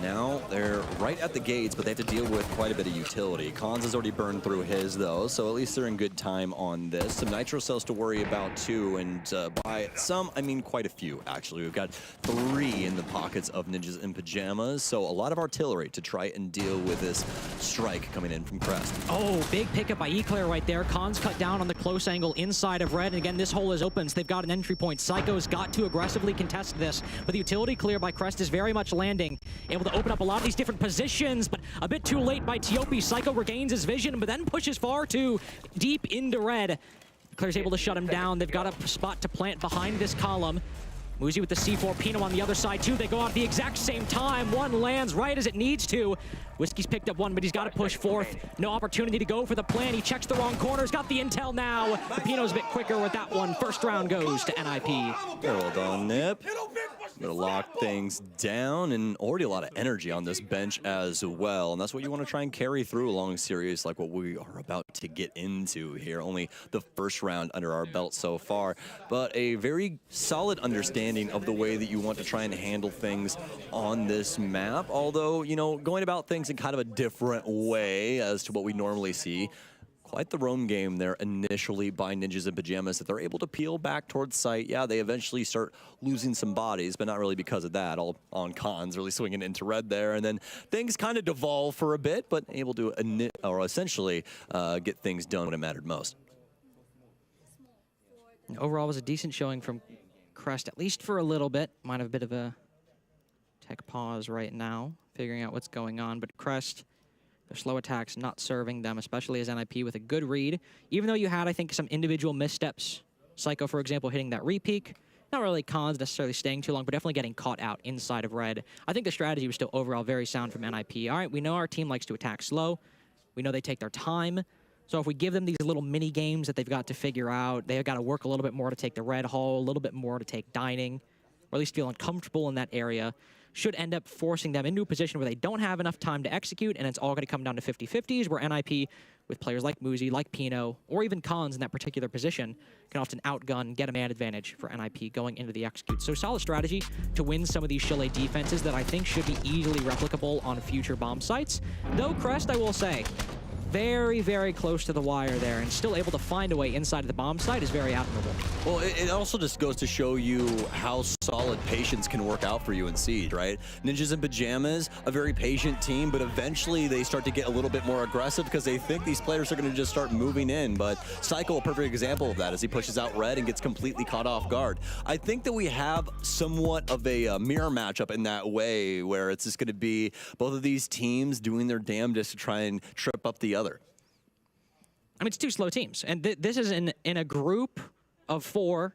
Now they're right at the gates, but they have to deal with quite a bit of utility. Cons has already burned through his, though, so at least they're in good time on this. Some nitro cells to worry about, too, and by some, I mean quite a few, actually. We've got 3 in the pockets of Ninjas in Pajamas, so a lot of artillery to try and deal with this strike coming in from Crest. Oh, big pickup by Eclair right there. Cons cut down on the close angle inside of Red, and again, this hole is open, so they've got an entry point. Psycho's got to aggressively contest this, but the utility clear by Crest is very much landing. Able to open up a lot of these different positions, but a bit too late by Tiopi. Psycho regains his vision, but then pushes far too deep into Red. Claire's able to shut him down. They've got a spot to plant behind this column. Muzi with the C4, Pino on the other side too. They go out at the exact same time. One lands right as it needs to. Whiskey's picked up one, but he's got to push fourth. No opportunity to go for the plan. He checks the wrong corners, got the intel now. Pino's a bit quicker with that one. First round goes to NIP. Very well done, Nip. Gonna lock things down, and already a lot of energy on this bench as well. And that's what you want to try and carry through a long series like what we are about to get into here. Only the first round under our belt so far, but a very solid understanding of the way that you want to try and handle things on this map. Although, you know, going about things in kind of a different way as to what we normally see. Quite the roam game there initially by Ninjas in Pajamas that they're able to peel back towards site. Yeah, they eventually start losing some bodies, but not really because of that. All on cons, really swinging into red there. And then things kind of devolve for a bit, but able to essentially get things done when it mattered most. Overall, was a decent showing from Crest, at least for a little bit. Might have a bit of a tech pause right now, figuring out what's going on. But Crest, their slow attacks not serving them, especially as NIP with a good read. Even though you had, I think, some individual missteps. Psycho, for example, hitting that re-peak. Not really cons necessarily staying too long, but definitely getting caught out inside of red. I think the strategy was still overall very sound from NIP. All right, we know our team likes to attack slow. We know they take their time. So if we give them these little mini games that they've got to figure out, they've got to work a little bit more to take the red hull, a little bit more to take dining, or at least feel uncomfortable in that area, should end up forcing them into a position where they don't have enough time to execute, and it's all going to come down to 50-50s, where NIP, with players like Muzi, like Pino, or even Cons in that particular position, can often outgun, get a man advantage for NIP going into the execute. So solid strategy to win some of these Chalet defenses that I think should be easily replicable on future bomb sites. Though Crest, I will say, very, very close to the wire there, and still able to find a way inside of the bomb site is very admirable. Well, it also just goes to show you how solid patience can work out for you in Siege, right? Ninjas in Pajamas, a very patient team, but eventually they start to get a little bit more aggressive because they think these players are going to just start moving in. But Psycho, a perfect example of that, as he pushes out red and gets completely caught off guard. I think that we have somewhat of a mirror matchup in that way, where it's just going to be both of these teams doing their damnedest to try and trip up the other. I mean, it's two slow teams, and this is in a group of four.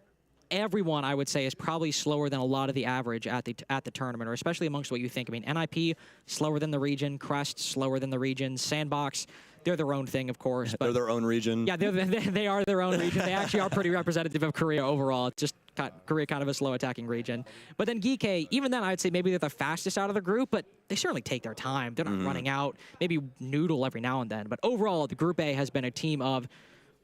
Everyone, I would say, is probably slower than a lot of the average at the tournament, or especially amongst what you think. I mean, NIP, slower than the region. Crest, slower than the region. Sandbox, they're their own thing, of course. But they're their own region. Yeah, they are their own region. They actually are pretty representative of Korea overall. Just Korea kind of a slow attacking region. But then GK, even then, I'd say maybe they're the fastest out of the group, but they certainly take their time. They're not running out. Maybe noodle every now and then. But overall, the Group A has been a team of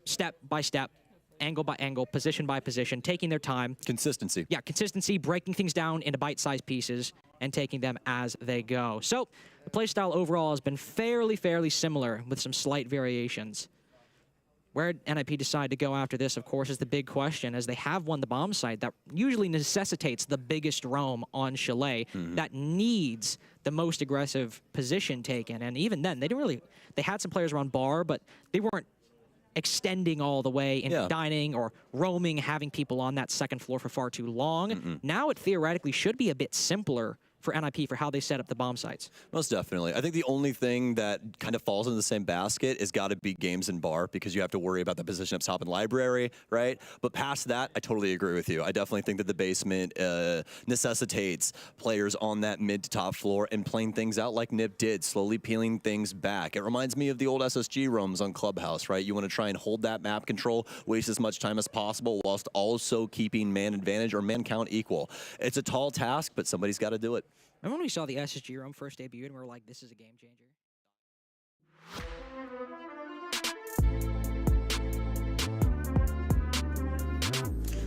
step by step, angle by angle, position by position, taking their time. Consistency. Yeah, consistency, breaking things down into bite-sized pieces and taking them as they go. So the playstyle overall has been fairly similar with some slight variations. Where NIP decide to go after this, of course, is the big question, as they have won the bomb site that usually necessitates the biggest roam on Chalet that needs the most aggressive position taken. And even then, they had some players around bar, but they weren't extending all the way into dining or roaming, having people on that second floor for far too long. Now it theoretically should be a bit simpler for NIP for how they set up the bomb sites. Most definitely. I think the only thing that kind of falls into the same basket is got to be games and bar, because you have to worry about the position up top in library, right? But past that, I totally agree with you. I definitely think that the basement necessitates players on that mid to top floor and playing things out like Nip did, slowly peeling things back. It reminds me of the old SSG roams on Clubhouse, right? You want to try and hold that map control, waste as much time as possible, whilst also keeping man advantage or man count equal. It's a tall task, but somebody's got to do it. Remember when we saw the SSG roam first debuted and we were like, this is a game changer?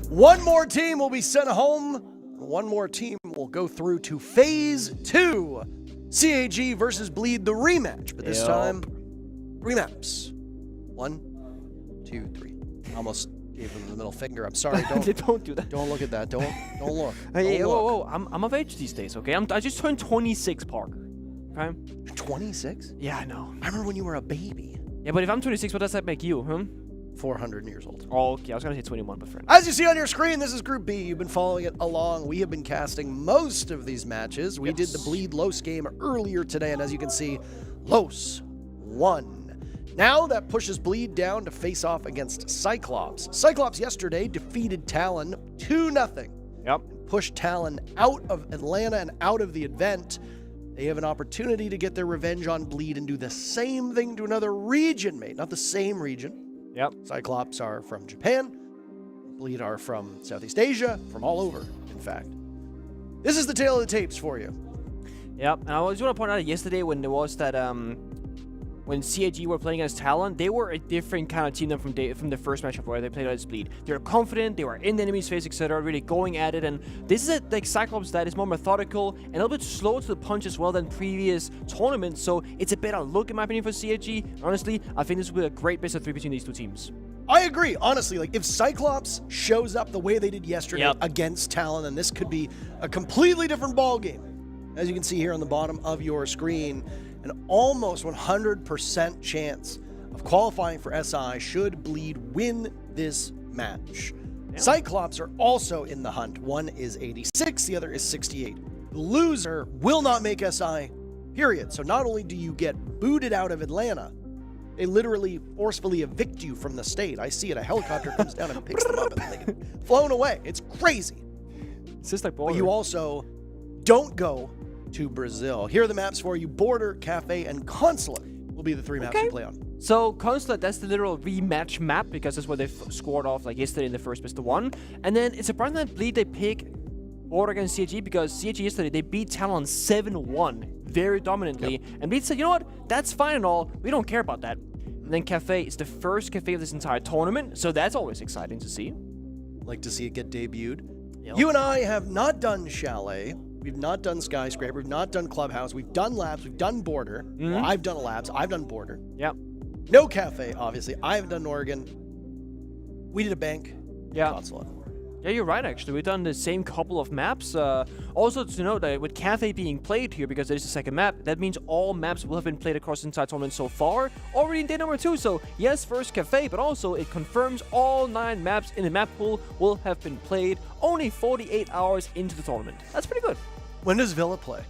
One more team will be sent home. One more team will go through to Phase 2. CAG versus Bleed, the rematch. But this time, 3 maps. 1, 2, 3. Almost gave him the middle finger. I'm sorry. Don't do that. Don't look at that. Don't look. Hey, don't whoa, look. whoa. I'm of age these days, okay? I just turned 26, Parker. Okay? 26? Yeah, I know. I remember when you were a baby. Yeah, but if I'm 26, what does that make you, huh? 400 years old. Oh, okay. I was going to say 21, but friend. As you see on your screen, this is Group B. You've been following it along. We have been casting most of these matches. We did the Bleed Los game earlier today, and as you can see, Los won. Now that pushes Bleed down to face off against Cyclops. Cyclops yesterday defeated Talon 2-0. Yep. push Talon out of Atlanta and out of the event, they have an opportunity to get their revenge on Bleed and do the same thing to another region, mate. Not the same region. Yep. Cyclops are from Japan. Bleed are from Southeast Asia, from all over, in fact. This is the tale of the tapes for you. Yep, and I just want to point out yesterday when there was that, when CIG were playing against Talon, they were a different kind of team than from the first matchup where they played against Bleed. They were confident, they were in the enemy's face, etc., really going at it, and this is like Cyclops that is more methodical and a little bit slower to the punch as well than previous tournaments, so it's a better look in my opinion for CIG. Honestly, I think this will be a great best of 3 between these two teams. I agree, honestly. Like, if Cyclops shows up the way they did yesterday against Talon, then this could be a completely different ball game. As you can see here on the bottom of your screen, an almost 100% chance of qualifying for SI should Bleed win this match. Yeah. Cyclops are also in the hunt. One is 86, the other is 68. The loser will not make SI, period. So not only do you get booted out of Atlanta, they literally forcefully evict you from the state. I see it. A helicopter comes down and picks them up and they get flown away. It's crazy. It's just like But you also don't go to Brazil. Here are the maps for you. Border, Cafe, and Consulate will be the 3 maps you play on. So Consulate, that's the literal rematch map because that's where they scored off like yesterday in the first best of 1. And then it's surprising that Bleed they pick Border against CIG because CIG yesterday they beat Talon 7-1 very dominantly. And Bleed said, you know what, that's fine and all, we don't care about that. And then Cafe is the first Cafe of this entire tournament, so that's always exciting to see. Like to see it get debuted. Yep. You and I have not done Chalet. We've not done Skyscraper. We've not done Clubhouse. We've done Labs. We've done Border. Well, I've done Labs. I've done Border. Yep. No Cafe, obviously. I haven't done Oregon. We did a bank. Yeah. Consulate. Yeah, you're right, actually. We've done the same couple of maps. Also, to note that with Cafe being played here, because there's a second map, that means all maps will have been played across the entire tournament so far, already in day number 2. So, yes, first Cafe, but also it confirms all 9 maps in the map pool will have been played only 48 hours into the tournament. That's pretty good. When does Villa play?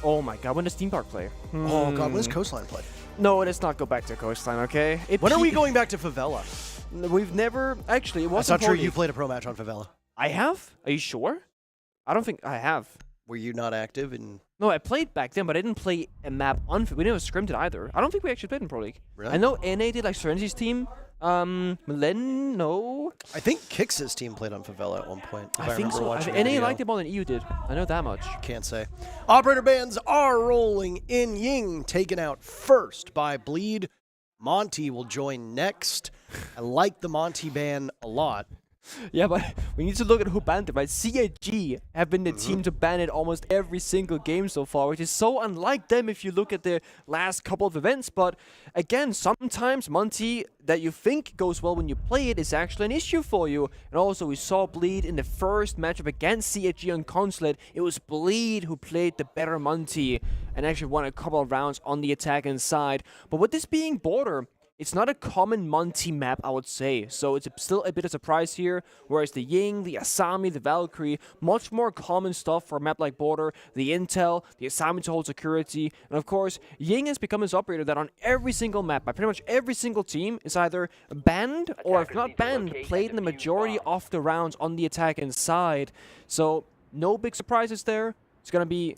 Oh my god, when does Theme Park play? Oh god, when does Coastline play? No, let's not go back to Coastline, okay? When are we going back to Favela? We've never... Actually, it wasn't... That's not true. You played a pro match on Favela. I have? Are you sure? I don't think I have. Were you not active in... No, I played back then, but I didn't play a map on... We never scrimmed it either. I don't think we actually played in Pro League. Really? I know NA did like Serenzy's team. Milen, no. I think Kix's team played on Favela at one point. I think so. NA liked it more than EU did. I know that much. Can't say. Operator bands are rolling in. Ying taken out first by Bleed. Monty will join next. I like the Monty ban a lot. Yeah, but we need to look at who banned it, right? CIG have been the team to ban it almost every single game so far, which is so unlike them if you look at the last couple of events. But again, sometimes Monty that you think goes well when you play it is actually an issue for you. And also, we saw Bleed in the first matchup against CIG on Consulate. It was Bleed who played the better Monty and actually won a couple of rounds on the attacking side. But with this being Border, it's not a common Monty map, I would say, so it's still a bit of a surprise here, whereas the Ying, the Asami, the Valkyrie, much more common stuff for a map like Border, the Intel, the Asami to hold security, and of course, Ying has become his operator that on every single map, by pretty much every single team, is either banned, or if not banned, played in the majority of the rounds on the attacking side. So, no big surprises there. It's gonna be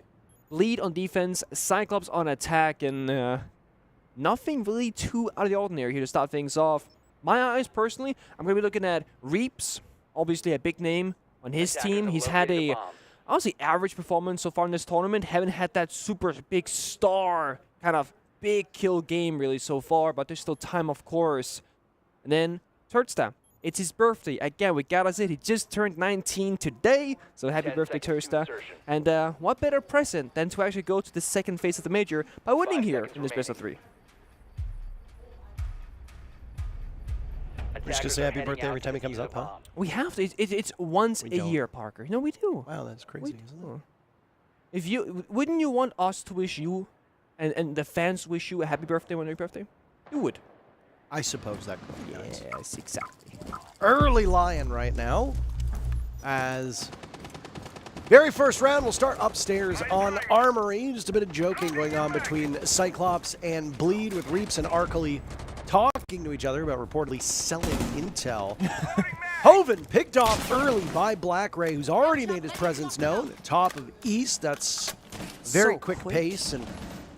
Bleed on defense, Cyclops on attack, and nothing really too out of the ordinary here to start things off. My eyes, personally, I'm going to be looking at Reaps, obviously a big name on his team. He's had a, honestly, average performance so far in this tournament. Haven't had that super big star, kind of big kill game really so far, but there's still time, of course. And then Tursta. It's his birthday. Again, we gotta say, he just turned 19 today, so happy birthday, Tursta. And what better present than to actually go to the second phase of the major by winning here in this best of 3. We're just gonna say happy birthday every time he comes up, huh? We have to. It's once a year, Parker. No, we do. Wow, that's crazy, isn't it? If you wouldn't you want us to wish you, and the fans wish you a happy birthday on your birthday? You would. I suppose that could be nice. Yes, exactly. Early Lion right now, as very first round will start upstairs on Armory. Just a bit of joking going on between Cyclops and Bleed, with Reaps and Arkely talking to each other about reportedly selling intel. Hoven picked off early by Black Ray, who's already made his presence known at top of East. That's very So quick quick. pace and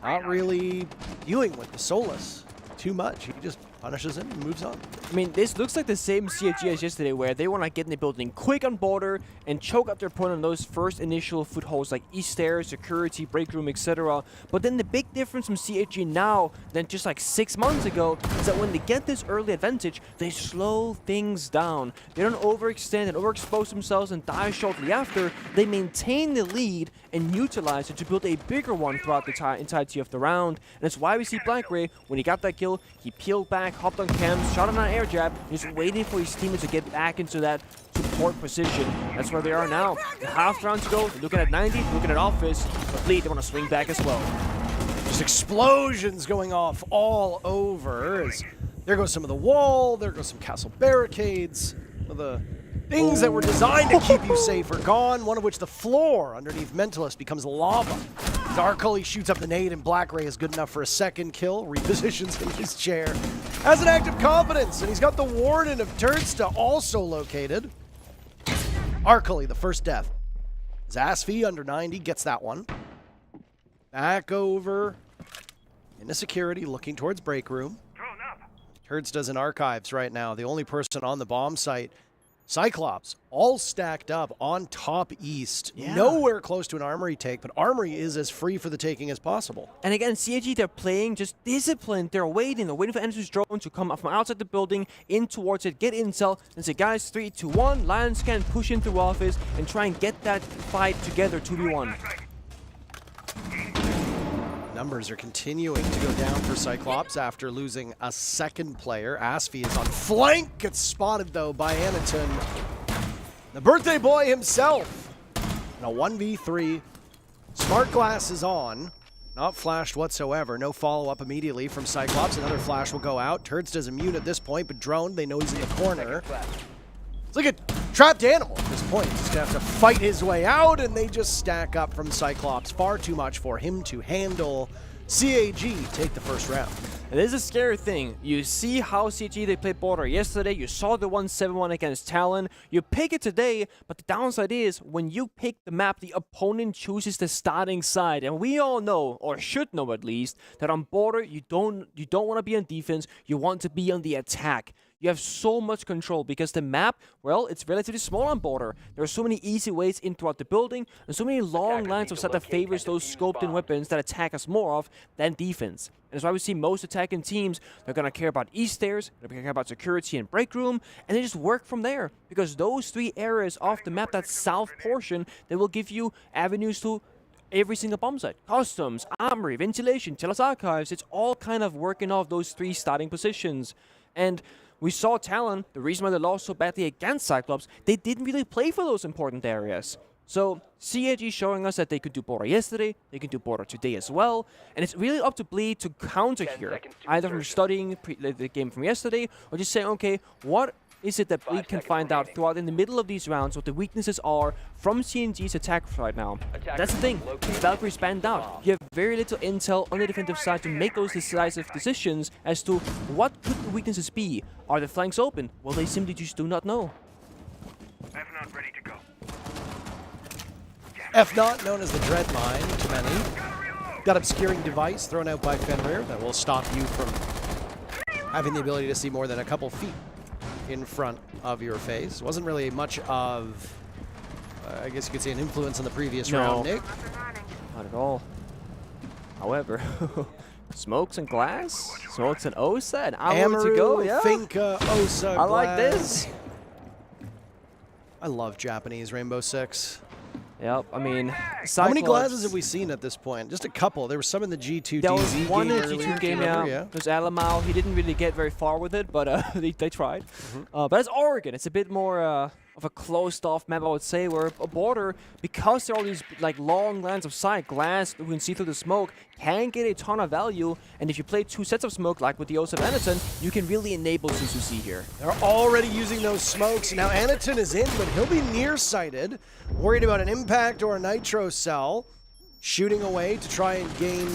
not really dealing with the Solus too much. He just punishes him and moves on. I mean, this looks like the same CAG as yesterday, where they want to get in the building quick on border and choke up their opponent on those first initial footholds like East Stairs, Security, Break Room, etc. But then the big difference from CAG now than just like 6 months ago is that when they get this early advantage, they slow things down. They don't overextend and overexpose themselves and die shortly after. They maintain the lead and utilize it to build a bigger one throughout the entirety of the round. And that's why we see Black Ray, when he got that kill, he peeled back, hopped on cams, shot him on an air jab, just waiting for his teammates to get back into that support position. That's where they are now. The half round to go, they're looking at 90, looking at Office, but Bleed, they want to swing back as well. Just explosions going off all over. As there goes some of the wall, there goes some castle barricades. The things that were designed to keep you safe are gone, one of which the floor underneath Mentalist becomes lava. Darkly shoots up the nade, and Black Ray is good enough for a second kill, repositions in his chair. Has an act of confidence, and he's got the Warden of Turdsta also located. Arkley, the first death. Zasfi under 90 gets that one. Back over into security, looking towards break room. Turdsta's in archives right now, the only person on the bomb site. Cyclops, all stacked up on top East. Yeah. Nowhere close to an Armory take, but Armory is as free for the taking as possible. And again, CAG, they're playing just disciplined. They're waiting for Energy's drone to come up from outside the building, in towards it, get intel, and say, guys, 3, 2, 1, Lion Scan, push in through Office, and try and get that fight together, 2v1. Numbers are continuing to go down for Cyclops after losing a second player. Asfi is on flank, gets spotted though by Anaton. The birthday boy himself. And a 1v3. Smart glass is on. Not flashed whatsoever. No follow-up immediately from Cyclops. Another flash will go out. Turdsta's immune at this point, but Drone, they know he's in the corner. It's like a trapped animal at this point. He's just gonna have to fight his way out, and they just stack up from Cyclops. Far too much for him to handle. CAG take the first round. And this is a scary thing. You see how CG they played border yesterday. You saw the 1-7-1 against Talon. You pick it today, but the downside is when you pick the map, the opponent chooses the starting side. And we all know, or should know at least, that on border you don't want to be on defense. You want to be on the attack. You have so much control because the map, well, it's relatively small on border. There are so many easy ways in throughout the building and so many long lines of set that favors those scoped in weapons that attack us more of than defense. And that's why we see most attacking teams, they're going to care about East Stairs, they're going to care about security and break room, and they just work from there. Because those 3 areas off the map, that south portion, they will give you avenues to every single bomb site. Customs, armory, ventilation, Telos archives, it's all kind of working off those 3 starting positions. And we saw Talon, the reason why they lost so badly against Cyclops, they didn't really play for those important areas. So CAG showing us that they could do border yesterday, they can do border today as well, and it's really up to Bleed to counter here, either from studying the game from yesterday, or just saying, okay, what is it that Bleed can find out throughout in the middle of these rounds what the weaknesses are from CNG's attack right now. That's the thing, Valkyrie's banned out. You have very little intel on the defensive side to make those decisive decisions as to what could the weaknesses be. Are the flanks open? Well, they simply just do not know. F-Not ready to go. F-Not, known as the Dread Mine to many. Got obscuring device thrown out by Fenrir that will stop you from having the ability to see more than a couple feet in front of your face. Wasn't really much of, I guess you could say, an influence on the previous round, Nick. Not at all. However, smokes and glass, smokes and Osa, and Amaru to go, yeah. Finka, Osa, I like this. I love Japanese Rainbow Six. Yep, I mean, Cyclops. How many glasses have we seen at this point? Just a couple. There was some in the G2 There DZ was one in the earlier, G2 game, yeah. There's Alamau. He didn't really get very far with it, but they tried. But it's Oregon. It's a bit more of a closed-off map, I would say, where a border, because there are all these like long lines of sight, glass that we can see through the smoke, can get a ton of value. And if you play 2 sets of smoke, like with the Osa of Anaton, you can really enable Suzuki here. They're already using those smokes. Now Anaton is in, but he'll be nearsighted, worried about an impact or a nitro cell, shooting away to try and gain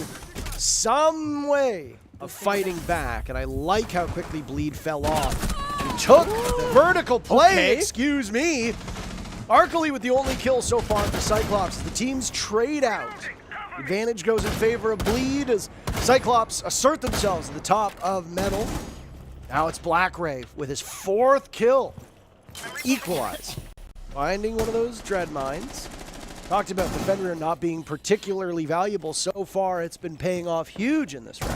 some way of fighting back. And I like how quickly Bleed fell off. took the vertical play, Okay. excuse me. Arkley with the only kill so far for Cyclops. The teams trade out. Advantage goes in favor of Bleed as Cyclops assert themselves at the top of Metal. Now it's Black Ray with his 4th kill. Equalize. Finding one of those dread mines. Talked about the Fenrir not being particularly valuable so far. It's been paying off huge in this round.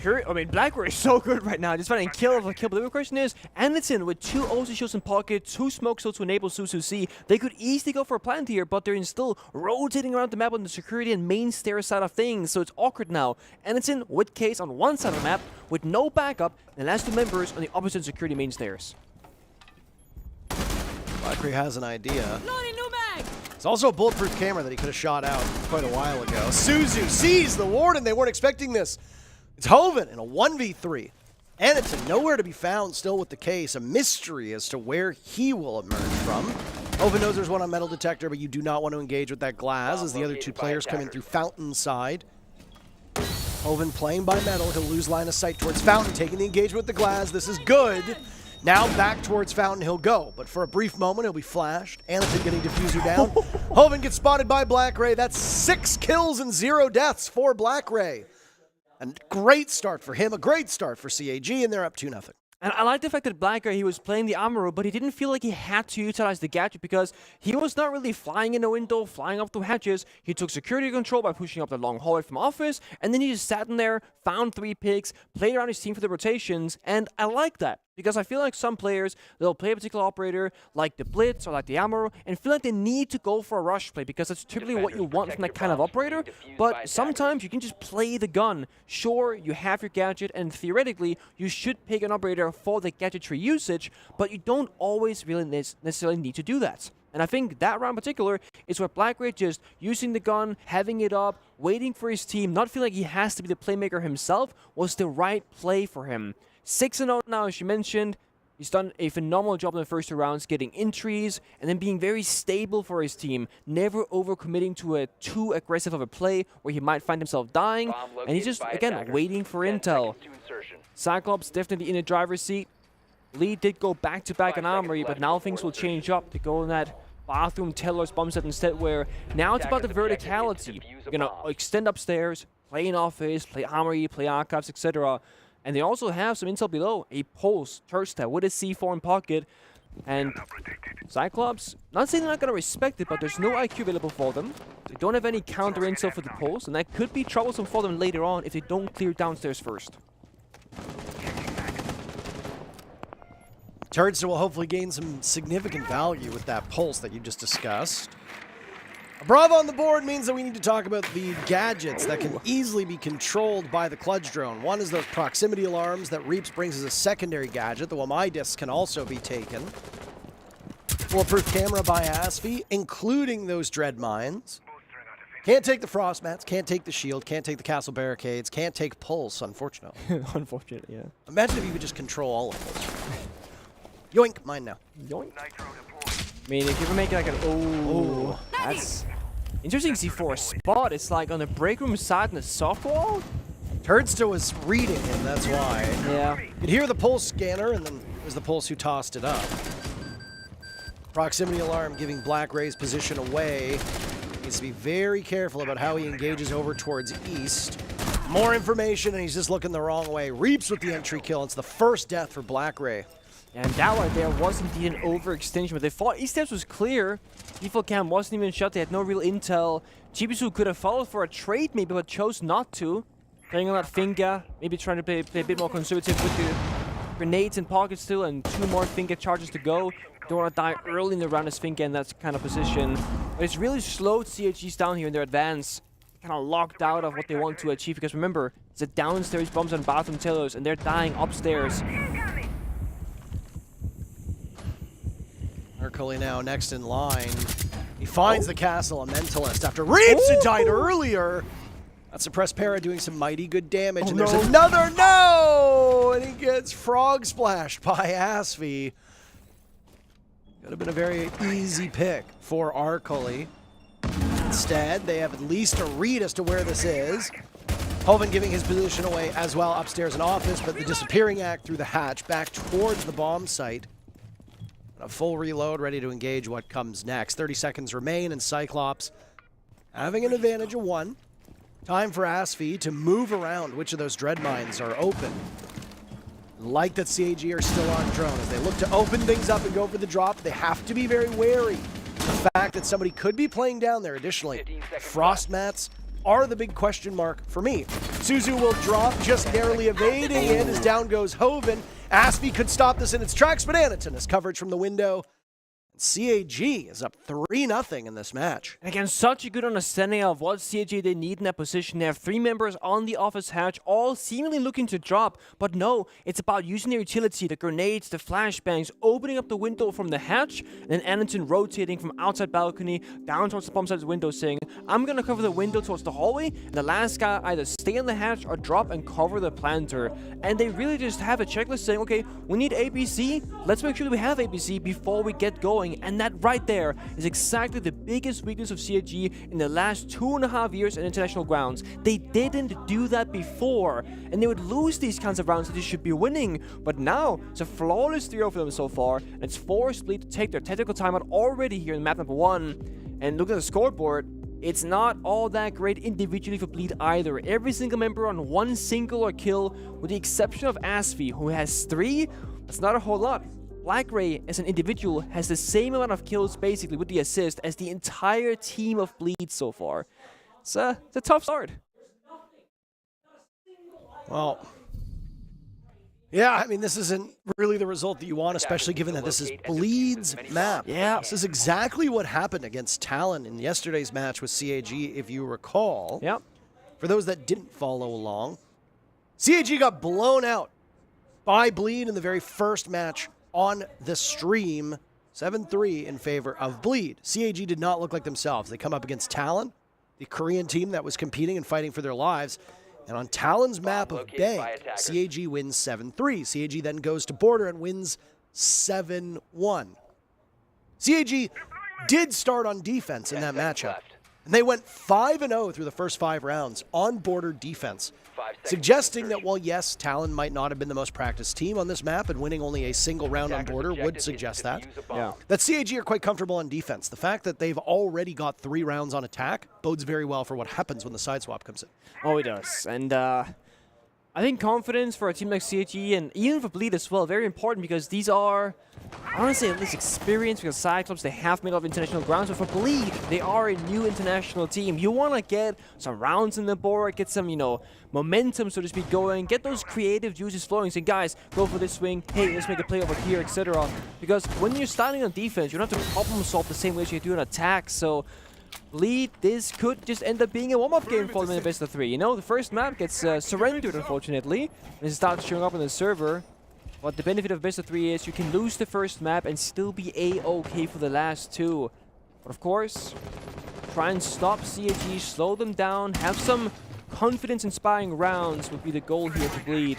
I mean, Blackberry is so good right now. Just finding kill of a kill. But the real question is, Anderson with 2 ulti shields in pocket, 2 smoke shields to enable Susu C. They could easily go for a plant here, but they're still rotating around the map on the security and main stairs side of things. So it's awkward now. Anderson with Case on one side of the map with no backup, and last 2 members on the opposite security main stairs. Blackberry has an idea. It's also a bulletproof camera that he could have shot out quite a while ago. Suzu sees the Warden. They weren't expecting this. It's Hoven in a 1v3. Anderson nowhere to be found still with the Case. A mystery as to where he will emerge from. Hoven knows there's one on Metal Detector, but you do not want to engage with that glass as the other 2 players come in through Fountain side. Hoven playing by Metal. He'll lose line of sight towards Fountain, taking the engagement with the glass. This is good. Now back towards Fountain he'll go, but for a brief moment he'll be flashed. Anderson getting diffuser down. Hoven gets spotted by Black Ray. That's 6 kills and 0 deaths for Black Ray. A great start for him, a great start for CAG, and they're up 2-0. And I like the fact that Black Guy, he was playing the Amaro, but he didn't feel like he had to utilize the gadget because he was not really flying in the window, flying up the hatches. He took security control by pushing up the long hallway from office, and then he just sat in there, found 3 picks, played around his team for the rotations, and I like that. Because I feel like some players, they'll play a particular operator, like the Blitz or like the Amaro, and feel like they need to go for a rush play because that's typically what you want from that kind of operator. But sometimes you can just play the gun. Sure, you have your gadget, and theoretically, you should pick an operator for the gadgetry usage, but you don't always really necessarily need to do that. And I think that round in particular is where Black Ray just using the gun, having it up, waiting for his team, not feeling like he has to be the playmaker himself, was the right play for him. 6-0 now, as you mentioned. He's done a phenomenal job in the first 2 rounds, getting entries and then being very stable for his team, never overcommitting to a too aggressive of a play where he might find himself dying, and he's just, again, waiting for intel. Cyclops definitely in the driver's seat. Lee did go back-to-back on Armory, but now things will change up to go in that bathroom Teller's bomb set instead, where now it's about the verticality. You're going to extend upstairs, play in office, play Armory, play archives, etc. And they also have some intel below, a Pulse, Tursta with a C4 in pocket. And Cyclops, not saying they're not going to respect it, but there's no IQ available for them. They don't have any counter intel for the Pulse, and that could be troublesome for them later on if they don't clear downstairs first. Turds will hopefully gain some significant value with that Pulse that you just discussed. A Bravo on the board means that we need to talk about the gadgets that can easily be controlled by the Kludge drone. One is those proximity alarms that Reaps brings as a secondary gadget. The Wamai discs can also be taken. Bulletproof camera by Asfi, including those dread mines. Can't take the frost mats, can't take the shield, can't take the castle barricades, can't take Pulse, unfortunately. Unfortunately, yeah. Imagine if you could just control all of those. Yoink, mine now. Yoink. I mean, if you ever make like an that's interesting to see for a spot. It's like on the break room side in the soft wall. Turdsta was reading him, that's why. Yeah. You'd hear the Pulse scanner, and then it was the Pulse who tossed it up. Proximity alarm giving Black Ray's position away. Needs to be very careful about how he engages over towards east. More information, and he's just looking the wrong way. Reaps with the entry kill. It's the first death for Black Ray. And that right there was indeed an overextension, but they thought East Steps was clear. Default cam wasn't even shut, they had no real intel. Chibisu could have followed for a trade maybe, but chose not to. Playing on that finger, maybe trying to play a bit more conservative with the grenades in pocket still, and 2 more finger charges to go. Don't want to die early in the round as finger in that kind of position. But it's really slowed CHGs down here in their advance. Kind of locked out of what they want to achieve, because remember, it's a downstairs bombs on bathroom tellers, and they're dying upstairs. Arcully now next in line. He finds the castle, a Mentalist, after Reaps had died earlier. That suppressed para doing some mighty good damage, and there's another and he gets frog splashed by Asfi. Could have been a very easy pick for Arcully. Instead, they have at least a read as to where this is. Hovind giving his position away as well upstairs in office, but the disappearing act through the hatch back towards the bomb site. A full reload, ready to engage what comes next. 30 seconds remain, and Cyclops having an advantage of 1. Time for Asfi to move around which of those dread mines are open. Like that CAG are still on drone. As they look to open things up and go for the drop, they have to be very wary. The fact that somebody could be playing down there additionally. Frost mats are the big question mark for me. Suzu will drop, just narrowly evading it as down goes Hovind. Asfi could stop this in its tracks, but Anaton has coverage from the window. CAG is up 3-0 in this match. And again, such a good understanding of what CAG they need in that position. They have 3 members on the office hatch, all seemingly looking to drop. But no, it's about using their utility, the grenades, the flashbangs, opening up the window from the hatch, and then Anaton rotating from outside balcony down towards the bomb site's window, saying, I'm going to cover the window towards the hallway, and the last guy either stay on the hatch or drop and cover the planter. And they really just have a checklist saying, okay, we need ABC, let's make sure that we have ABC before we get going. And that right there is exactly the biggest weakness of CAG in the last 2.5 years in international grounds. They didn't do that before, and they would lose these kinds of rounds that they should be winning. But now, it's a flawless 3-0 for them so far, and it's forced Bleed to take their tactical timeout already here in map number 1. And look at the scoreboard. It's not all that great individually for Bleed either. Every single member on 1 single or kill, with the exception of Asfi, who has 3. That's not a whole lot. Black Ray, as an individual, has the same amount of kills, basically, with the assist, as the entire team of Bleed so far. It's a tough start. Well, yeah, I mean, this isn't really the result that you want, especially given that this is Bleed's map. Yeah. This is exactly what happened against Talon in yesterday's match with CAG, if you recall. Yep. For those that didn't follow along, CAG got blown out by Bleed in the very first match on the stream, 7-3 in favor of Bleed. CAG did not look like themselves. They come up against Talon, the Korean team that was competing and fighting for their lives. And on Talon's map of Bank, CAG wins 7-3. CAG then goes to Border and wins 7-1. CAG did start on defense in that matchup. And they went 5-0 through the first 5 rounds on Border defense, suggesting that while yes, Talon might not have been the most practiced team on this map and winning only a single round on Border would suggest that, that CAG are quite comfortable on defense. The fact that they've already got 3 rounds on attack bodes very well for what happens when the side swap comes in. Oh, it does. And I think confidence for a team like CAG, and even for Bleed as well, very important, because these are, I want to say at least experience, because Cyclops, they have made a lot of international grounds, but for Bleed, they are a new international team. You want to get some rounds in the board, get some, momentum, so to speak, going, get those creative juices flowing, saying, guys, go for this swing, hey, let's make a play over here, etc. Because when you're starting on defense, you don't have to problem solve the same way as you do on attack, so Bleed, this could just end up being a warm-up game for them in the best of 3. The first map gets surrendered, unfortunately, and it starts showing up on the server. But the benefit of best of 3 is you can lose the first map and still be A-okay for the last 2. But of course, try and stop CAG, slow them down, have some confidence-inspiring rounds would be the goal here to Bleed.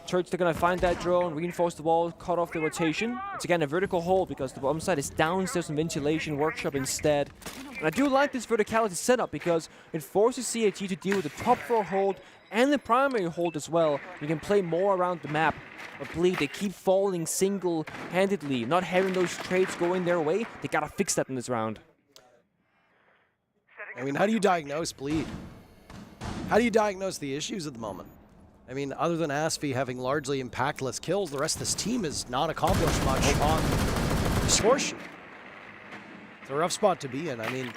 Church, they're going to find that drone, reinforce the wall, cut off the rotation. It's again a vertical hold because the bomb site is downstairs in ventilation workshop instead. And I do like this verticality setup because it forces CAG to deal with the top floor hold and the primary hold as well. You can play more around the map. But Bleed, they keep falling single-handedly, not having those trades going their way. They got to fix that in this round. I mean, how do you diagnose Bleed? How do you diagnose the issues at the moment? I mean, other than Asfi having largely impactless kills, the rest of this team has not accomplished much on the score sheet. It's a rough spot to be in. I mean,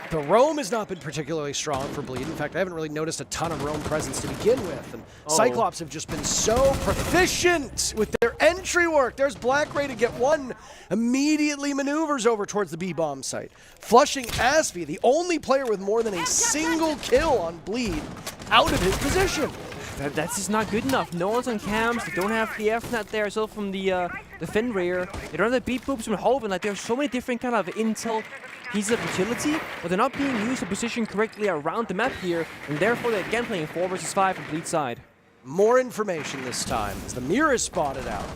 the roam has not been particularly strong for Bleed. In fact, I haven't really noticed a ton of roam presence to begin with. And Cyclops have just been so proficient with their entry work. There's Black Ray to get 1. Immediately maneuvers over towards the B-bomb site. Flushing Asfi, the only player with more than a single kill on Bleed, out of his position. That's just not good enough. No one's on cams. They don't have the F-net there as well from the Fenrir. They don't have the beat boops from Hovind. Like, there's so many different kind of intel pieces of utility, but they're not being used to position correctly around the map here, and therefore they're again playing 4 versus 5 from Bleed side. More information this time as the mirror is spotted out.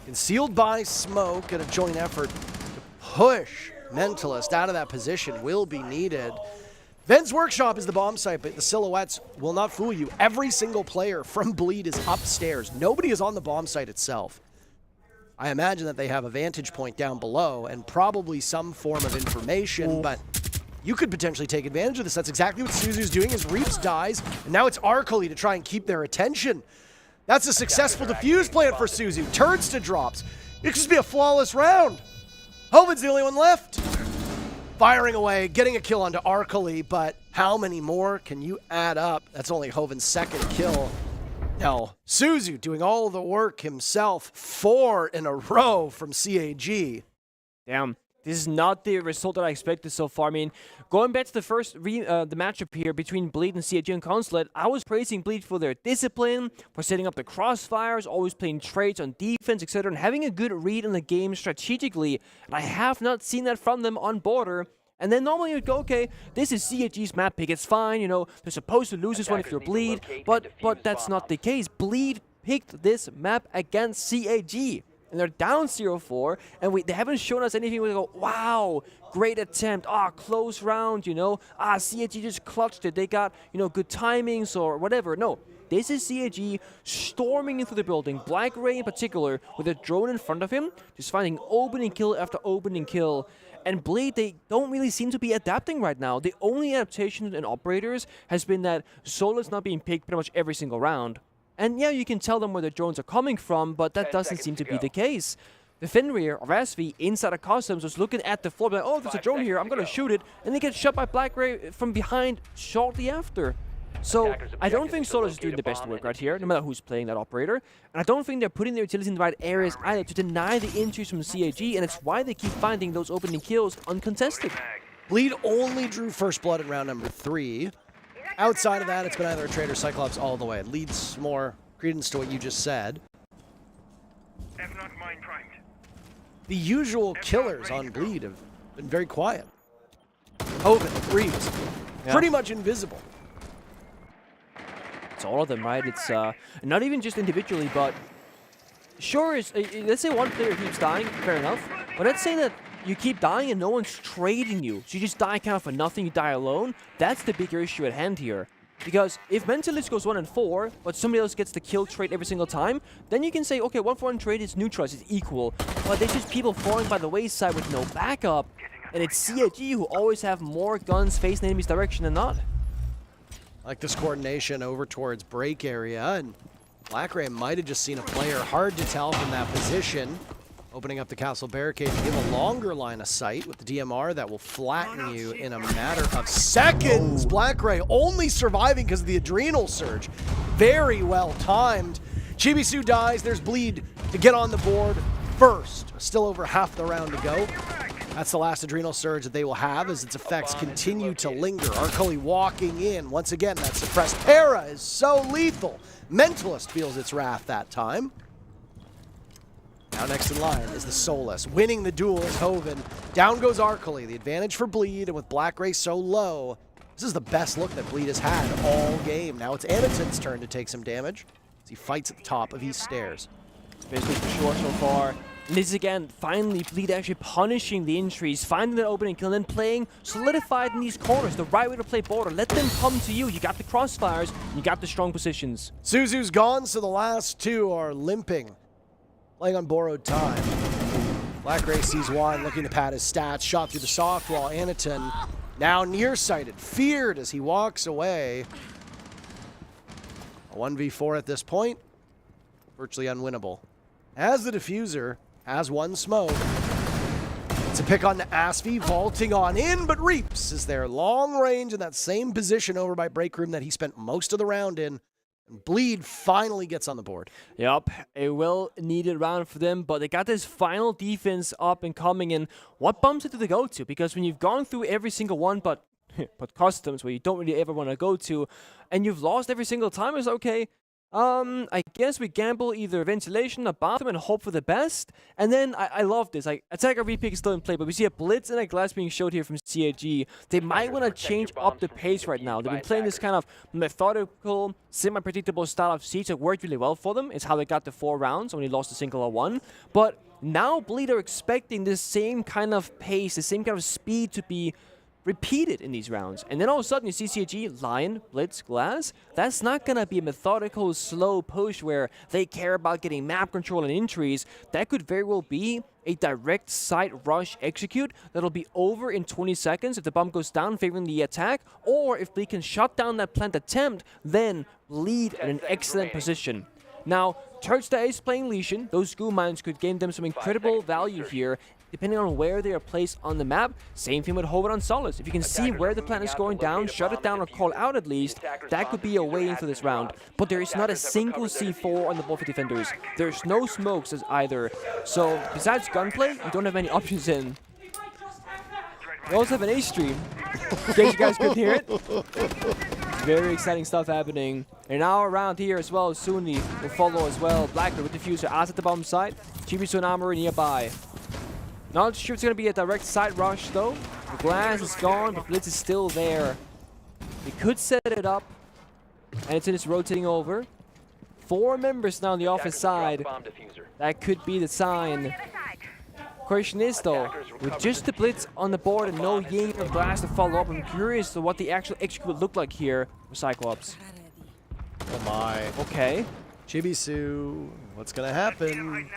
Concealed by smoke, and a joint effort to push Mentalist out of that position will be needed. Ven's Workshop is the bomb site, but the silhouettes will not fool you. Every single player from Bleed is upstairs. Nobody is on the bomb site itself. I imagine that they have a vantage point down below and probably some form of information, but you could potentially take advantage of this. That's exactly what Suzu's doing as Reaps dies, and now it's Arcoli to try and keep their attention. That's a successful defuse plan for Suzu. Turns to drops. It could just be a flawless round. Hoven's the only one left. Firing away, getting a kill onto Arcoli, but how many more can you add up? That's only Hoven's second kill. Now, Suzu doing all the work himself, 4 in a row from CAG. Damn. This is not the result that I expected so far. I mean, going back to the first the matchup here between Bleed and CAG and Consulate, I was praising Bleed for their discipline, for setting up the crossfires, always playing trades on defense, etc., and having a good read in the game strategically. And I have not seen that from them on Border. And then normally you'd go, okay, this is CAG's map pick, it's fine, you know, they're supposed to lose this one if you're Bleed, but that's not the case. Bleed picked this map against CAG. And they're down 0-4, and they haven't shown us anything where we go, wow, great attempt, close round, you know, CAG just clutched it, they got, you know, good timings or whatever. No, this is CAG storming into the building, Black Ray in particular, with a drone in front of him, just finding opening kill after opening kill. And Bleed, they don't really seem to be adapting right now. The only adaptation in Operators has been that Solo's not being picked pretty much every single round. And yeah, you can tell them where the drones are coming from, but that doesn't seem to be the case. The Fenrir of SV inside of Customs was looking at the floor, like, oh, there's a drone here, I'm going to shoot it, and they get shot by Black Ray from behind shortly after. So I don't think Solo is doing the best work right here, no matter who's playing that operator. And I don't think they're putting their utilities in the right areas either to deny the entries from CAG, and it's why they keep finding those opening kills uncontested. Bleed only drew first blood in round number 3. Outside of that, it's been either a trade or Cyclops all the way. It leads more credence to what you just said. The usual killers on Bleed have been very quiet. Hoven, Reeves, pretty much invisible. It's all of them, right? It's not even just individually, but sure, let's say one player keeps dying, fair enough. But let's say that you keep dying and no one's trading you. So you just die kind of for nothing, you die alone. That's the bigger issue at hand here. Because if Mentalist goes 1-4, but somebody else gets the kill trade every single time, then you can say, okay, 1-for-1 trade is neutralized, it's equal. But there's just people falling by the wayside with no backup. And it's CAG who always have more guns facing the enemy's direction than not. Like this coordination over towards break area, and Black Ray might have just seen a player. Hard to tell from that position. Opening up the castle barricade to give a longer line of sight with the DMR that will flatten you in a matter of seconds. Black Ray only surviving because of the adrenal surge. Very well timed. Chibisu dies. There's Bleed to get on the board first. Still over half the round to go. That's the last adrenal surge that they will have as its effects continue to linger. Arcoli walking in. Once again, that suppressed para is so lethal. Mentalist feels its wrath that time. Now next in line is the Solus. Winning the duel is Hoven. Down goes Arcoli. The advantage for Bleed, and with Black Ray so low, this is the best look that Bleed has had all game. Now it's Anaton's turn to take some damage as he fights at the top of East Stairs. Basically for sure so far. And this is again, finally, Bleed actually punishing the entries, finding the opening kill, and then playing solidified in these corners. The right way to play Border. Let them come to you. You got the crossfires, you got the strong positions. Suzu's gone, so the last two are limping. Playing on borrowed time. Black Ray sees one, looking to pad his stats. Shot through the soft wall. Anaton now nearsighted, feared as he walks away. A 1v4 at this point. Virtually unwinnable. As the diffuser has one smoke. It's a pick on the Asvi, vaulting on in, but Reaps is there. Long range in that same position over by Break Room that he spent most of the round in. Bleed finally gets on the board. Yep, a well-needed round for them, but they got this final defense up and coming in. What bumps it do they go to? Because when you've gone through every single one, but Customs, where you don't really ever want to go to, and you've lost every single time, it's okay. I guess we gamble either ventilation or bathroom and hope for the best. And then I love this. Like, attacker repick is still in play, but we see a blitz and a glass being showed here from CAG. They might want to change up the pace right now. They've been playing this kind of methodical, semi-predictable style of siege that worked really well for them. It's how they got the 4 rounds, only lost a single one. But now Bleed are expecting this same kind of pace, the same kind of speed to be repeated in these rounds. And then all of a sudden you see CAG, Lion, Blitz, Glass. That's not going to be a methodical, slow push where they care about getting map control and entries. That could very well be a direct site rush execute that'll be over in 20 seconds if the bomb goes down favoring the attack, or if they can shut down that plant attempt, then lead in an excellent position. Now, Turdstar is playing Lesion. Those Goo Mines could gain them some incredible value here, depending on where they are placed on the map. Same thing with Hover on Solace. If you can see where the plant is going down, shut it down or call out at least, that could be a way into this round. But there is not a single C4 on the board for defenders. There's no smokes as either. So besides gunplay, you don't have many options in. We also have an Ace stream. In case you guys couldn't hear it. Very exciting stuff happening. And now around here as well, Sunni will follow as well. Blackbird with Diffuser as at the bomb site. Chibisu and Armory nearby. Not sure it's going to be a direct side rush though. The glass is gone, but Blitz is still there. They could set it up. And it's just rotating over. 4 members now on the offense side. That could be the sign. Question is though, with just the Blitz on the board and no Ying or Glass to follow up, I'm curious to what the actual execute would look like here for Cyclops. Oh my. Okay. Chibisu, what's going to happen?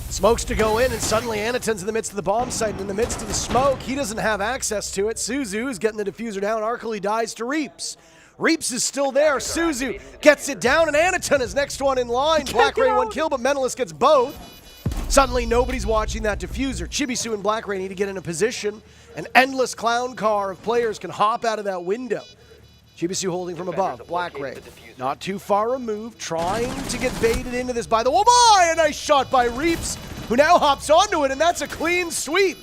Smokes to go in, and suddenly Anaton's in the midst of the bomb site, and in the midst of the smoke, he doesn't have access to it. Suzu is getting the diffuser down. Arcali dies to Reaps. Reaps is still there. Suzu gets it down, and Anaton is next one in line. Black Ray 1 kill, but Mentalist gets both. Suddenly, nobody's watching that diffuser. Chibisu and Black Ray need to get in a position. An endless clown car of players can hop out of that window. Chibisu holding from above. Black Ray not too far removed, trying to get baited into this by the... Oh my! A nice shot by Reaps, who now hops onto it, and that's a clean sweep.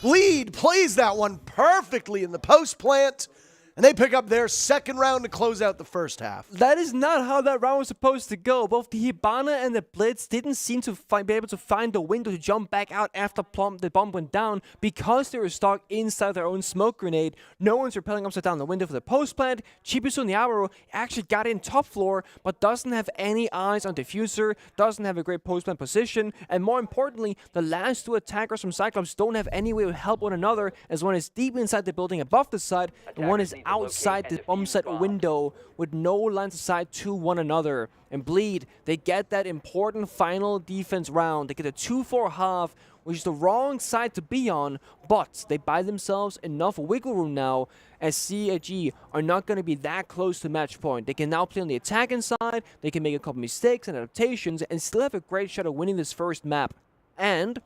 Bleed plays that one perfectly in the post plant, and they pick up their second round to close out the first half. That is not how that round was supposed to go. Both the Hibana and the Blitz didn't seem to be able to find the window to jump back out after the bomb went down because they were stuck inside their own smoke grenade. No one's repelling upside down the window for the post plant. Chibisu and the Arrow actually got in top floor, but doesn't have any eyes on diffuser, doesn't have a great post plant position, and more importantly, the last 2 attackers from Cyclops don't have any way to help one another, as one is deep inside the building above the site, and one is outside the bomb set window with no lines of sight to one another. And Bleed, they get that important final defense round. They get a 2-4 half, which is the wrong side to be on, but they buy themselves enough wiggle room now as CAG are not going to be that close to match point. They can now play on the attacking side, they can make a couple mistakes and adaptations, and still have a great shot at winning this first map. And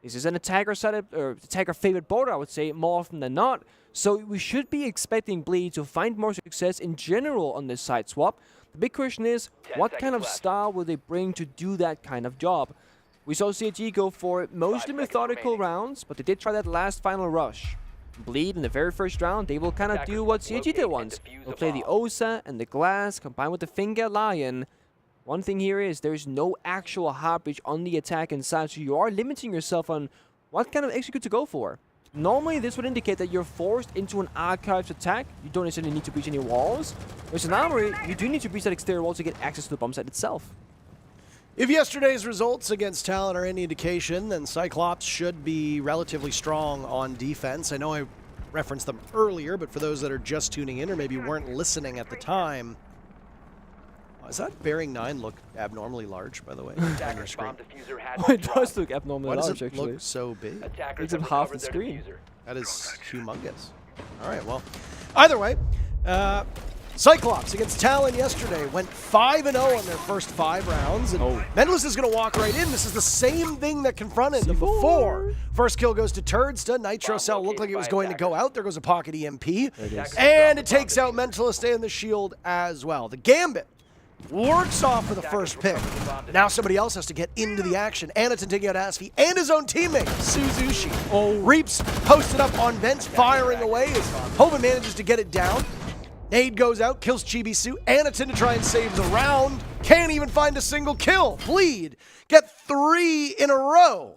this is an attacker side, or attacker favorite board, I would say, more often than not. So we should be expecting Bleed to find more success in general on this side swap. The big question is, what kind of style will they bring to do that kind of job? We saw CAG go for mostly methodical rounds, but they did try that last final rush. Bleed in the very first round, they will kind of do what CAG did once. They'll play the Osa and the Glass combined with the Finger Lion. One thing here is there's no actual heartbeat on the attack inside, so you are limiting yourself on what kind of execute to go for. Normally, this would indicate that you're forced into an archives attack. You don't necessarily need to breach any walls. Whereas in Armory, you do need to breach that exterior wall to get access to the bomb site itself. If yesterday's results against Talon are any indication, then Cyclops should be relatively strong on defense. I know I referenced them earlier, but for those that are just tuning in or maybe weren't listening at the time, does that bearing 9 look abnormally large, by the way, on your screen? It does look abnormally large, actually. Why does it actually. look so big? It's in half the screen. That is humongous. All right, well, either way, Cyclops against Talon yesterday went 5-0 on their first 5 rounds, and Mentalist is going to walk right in. This is the same thing that confronted them before. First kill goes to Turdstar. Nitro Cell looked like it was going to go out. There goes a pocket EMP, and it takes out Mentalist and the shield as well. The Gambit works off for the first pick. Now somebody else has to get into the action. Anaton taking out Asfi and his own teammate, Suzushi. Reaps posted up on vents, firing away as Hoban manages to get it down. Nade goes out, kills Chibisu. Anaton to try and save the round. Can't even find a single kill. Bleed get 3 in a row.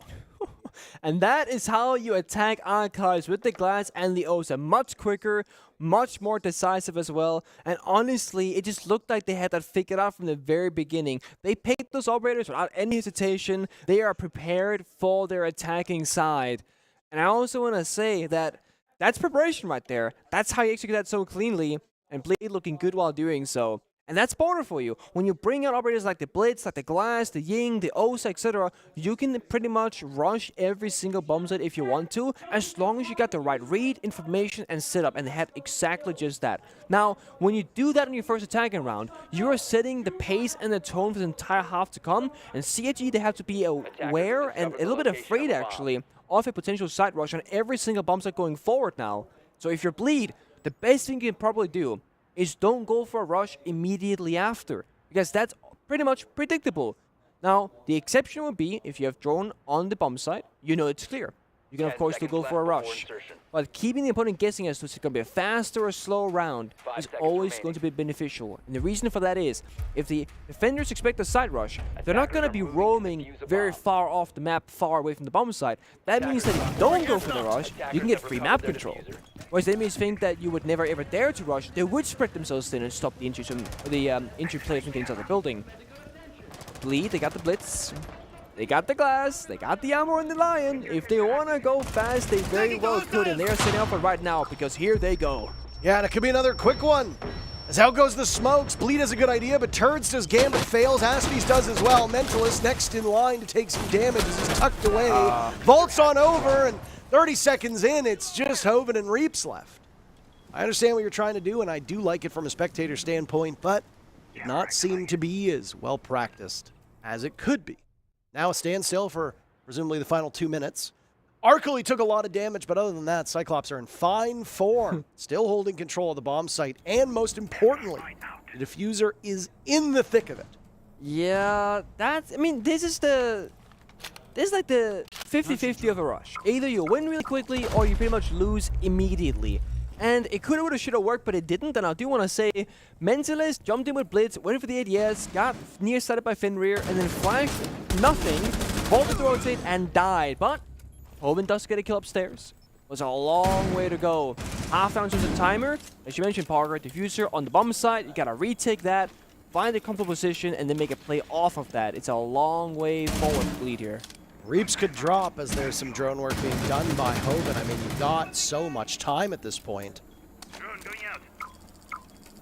And that is how you attack Archives with the Glass and the Osa. Much quicker, much more decisive as well. And honestly, it just looked like they had that figured out from the very beginning. They picked those operators without any hesitation. They are prepared for their attacking side. And I also want to say that that's preparation right there. That's how you execute that so cleanly, and Bleed looking good while doing so. And that's Border for you. When you bring out operators like the Blitz, like the Glass, the Ying, the Osa, etc., you can pretty much rush every single bomb site if you want to, as long as you got the right read, information, and setup, and they had exactly just that. Now, when you do that on your first attacking round, you are setting the pace and the tone for the entire half to come, and CAG, they have to be aware and a little bit afraid, actually, of a potential side rush on every single bomb site going forward now. So if you're Bleed, the best thing you can probably do is don't go for a rush immediately after, because that's pretty much predictable. Now, the exception would be if you have drone on the bomb site, you know it's clear. You can, of course, still go for a rush. But keeping the opponent guessing as to it's going to be a faster or slow round is always going to be beneficial. And the reason for that is, if the defenders expect a side rush, they're not going to be roaming very far off the map, far away from the bomb site. That means that if you don't go for the rush, you can get free map control. Whereas the enemies think that you would never ever dare to rush, they would spread themselves thin and stop the injured players from getting inside the building. Bleed, they got the Blitz. They got the Glass, they got the Armor and the Lion. If they want to go fast, they very well could, and they're setting up for right now, because here they go. Yeah, and it could be another quick one. As out goes the smokes. Bleed has a good idea, but Turds does, Gambit fails, Aspis does as well. Mentalist next in line to take some damage as he's tucked away. Vaults on over, and 30 seconds in, it's just Hoven and Reaps left. I understand what you're trying to do, and I do like it from a spectator standpoint, but did not seem to be as well practiced as it could be. Now a standstill for presumably the final 2 minutes. Arkley took a lot of damage, but other than that, Cyclops are in fine form, still holding control of the bomb site, and most importantly, the diffuser is in the thick of it. Yeah, that's, I mean, this is like the 50-50 of a rush. Either you win really quickly, or you pretty much lose immediately. And it coulda, woulda, shoulda worked, but it didn't. And I do want to say, Mentalist jumped in with Blitz, went for the ADS, got nearsighted by Fenrir, and then flashed nothing, vaulted to rotate, and died. But Hoven does get a kill upstairs. It was a long way to go. Half down to the timer. As you mentioned, Parker, diffuser on the bomb side. You gotta retake that, find a comfortable position, and then make a play off of that. It's a long way forward to Bleed here. Reaps could drop as there's some drone work being done by Hoven. I mean, you've got so much time at this point.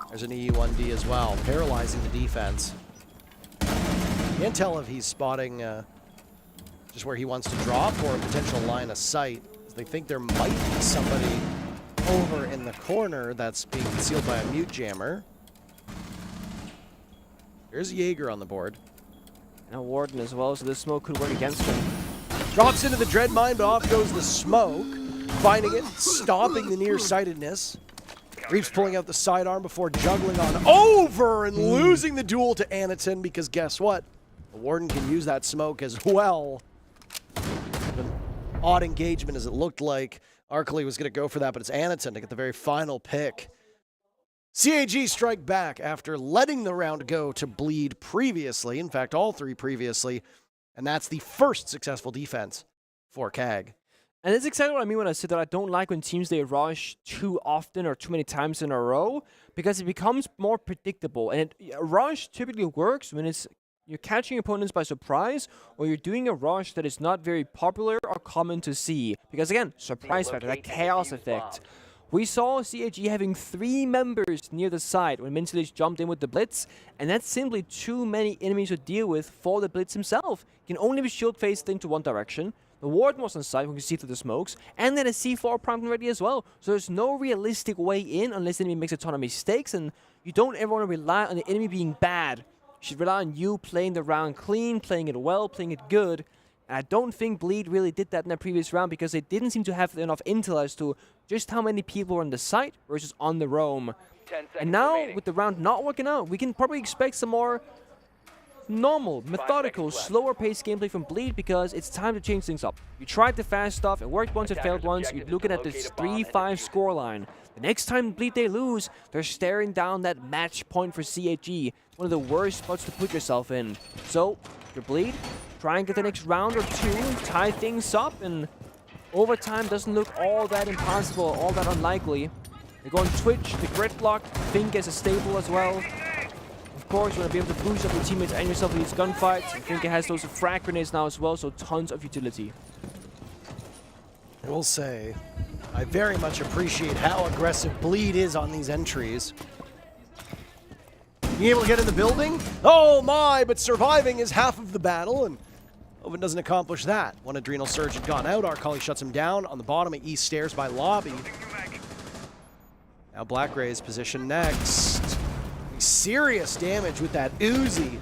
There's an E1D as well, paralyzing the defense. Can't tell if he's spotting just where he wants to drop or a potential line of sight. They think there might be somebody over in the corner that's being concealed by a mute jammer. There's Jaeger on the board. And a Warden as well, so this smoke could work against him. Drops into the Dread Mine, but off goes the smoke. Finding it, stopping the nearsightedness. Reaps pulling out the sidearm before juggling on over and losing the duel to Anaton, because guess what? The Warden can use that smoke as well. An odd engagement as it looked like Arkley was going to go for that, but it's Anaton to get the very final pick. CAG strike back after letting the round go to Bleed previously. In fact, all three previously. And that's the first successful defense for CAG. And that's exactly what I mean when I say that I don't like when teams, they rush too often or too many times in a row, because it becomes more predictable. And a rush typically works when you're catching opponents by surprise, or you're doing a rush that is not very popular or common to see. Because again, surprise factor, that chaos effect. We saw CAG having 3 members near the side when Mentalist jumped in with the Blitz, and that's simply too many enemies to deal with for the Blitz himself. He can only be shield faced into one direction. The Warden was on side, we can see through the smokes, and then a C4 primed and ready as well. So there's no realistic way in unless the enemy makes a ton of mistakes, and you don't ever want to rely on the enemy being bad. You should rely on you playing the round clean, playing it well, playing it good. And I don't think Bleed really did that in the previous round, because they didn't seem to have enough intel as to just how many people were on the site versus on the roam. And now, with the round not working out, we can probably expect some more normal, methodical, slower paced gameplay from Bleed, because it's time to change things up. You tried the fast stuff, it worked once, it failed once, you're looking at this 3-5 scoreline. The next time Bleed they lose, they're staring down that match point for CAG, one of the worst spots to put yourself in. So, your Bleed, try and get the next round or 2, tie things up, and overtime doesn't look all that impossible, all that unlikely. They go on Twitch, the Gridlock, Fink is stable as well. Of course, you want to be able to boost up your teammates and yourself in these gunfights. Fink has those frag grenades now as well, so tons of utility. I will say, I very much appreciate how aggressive Bleed is on these entries. Being able to get in the building? Oh my, but surviving is half of the battle, and Oven doesn't accomplish that. One Adrenal Surge had gone out. Arcali shuts him down on the bottom of East Stairs by Lobby. Now Black Ray's position next. Serious damage with that Uzi.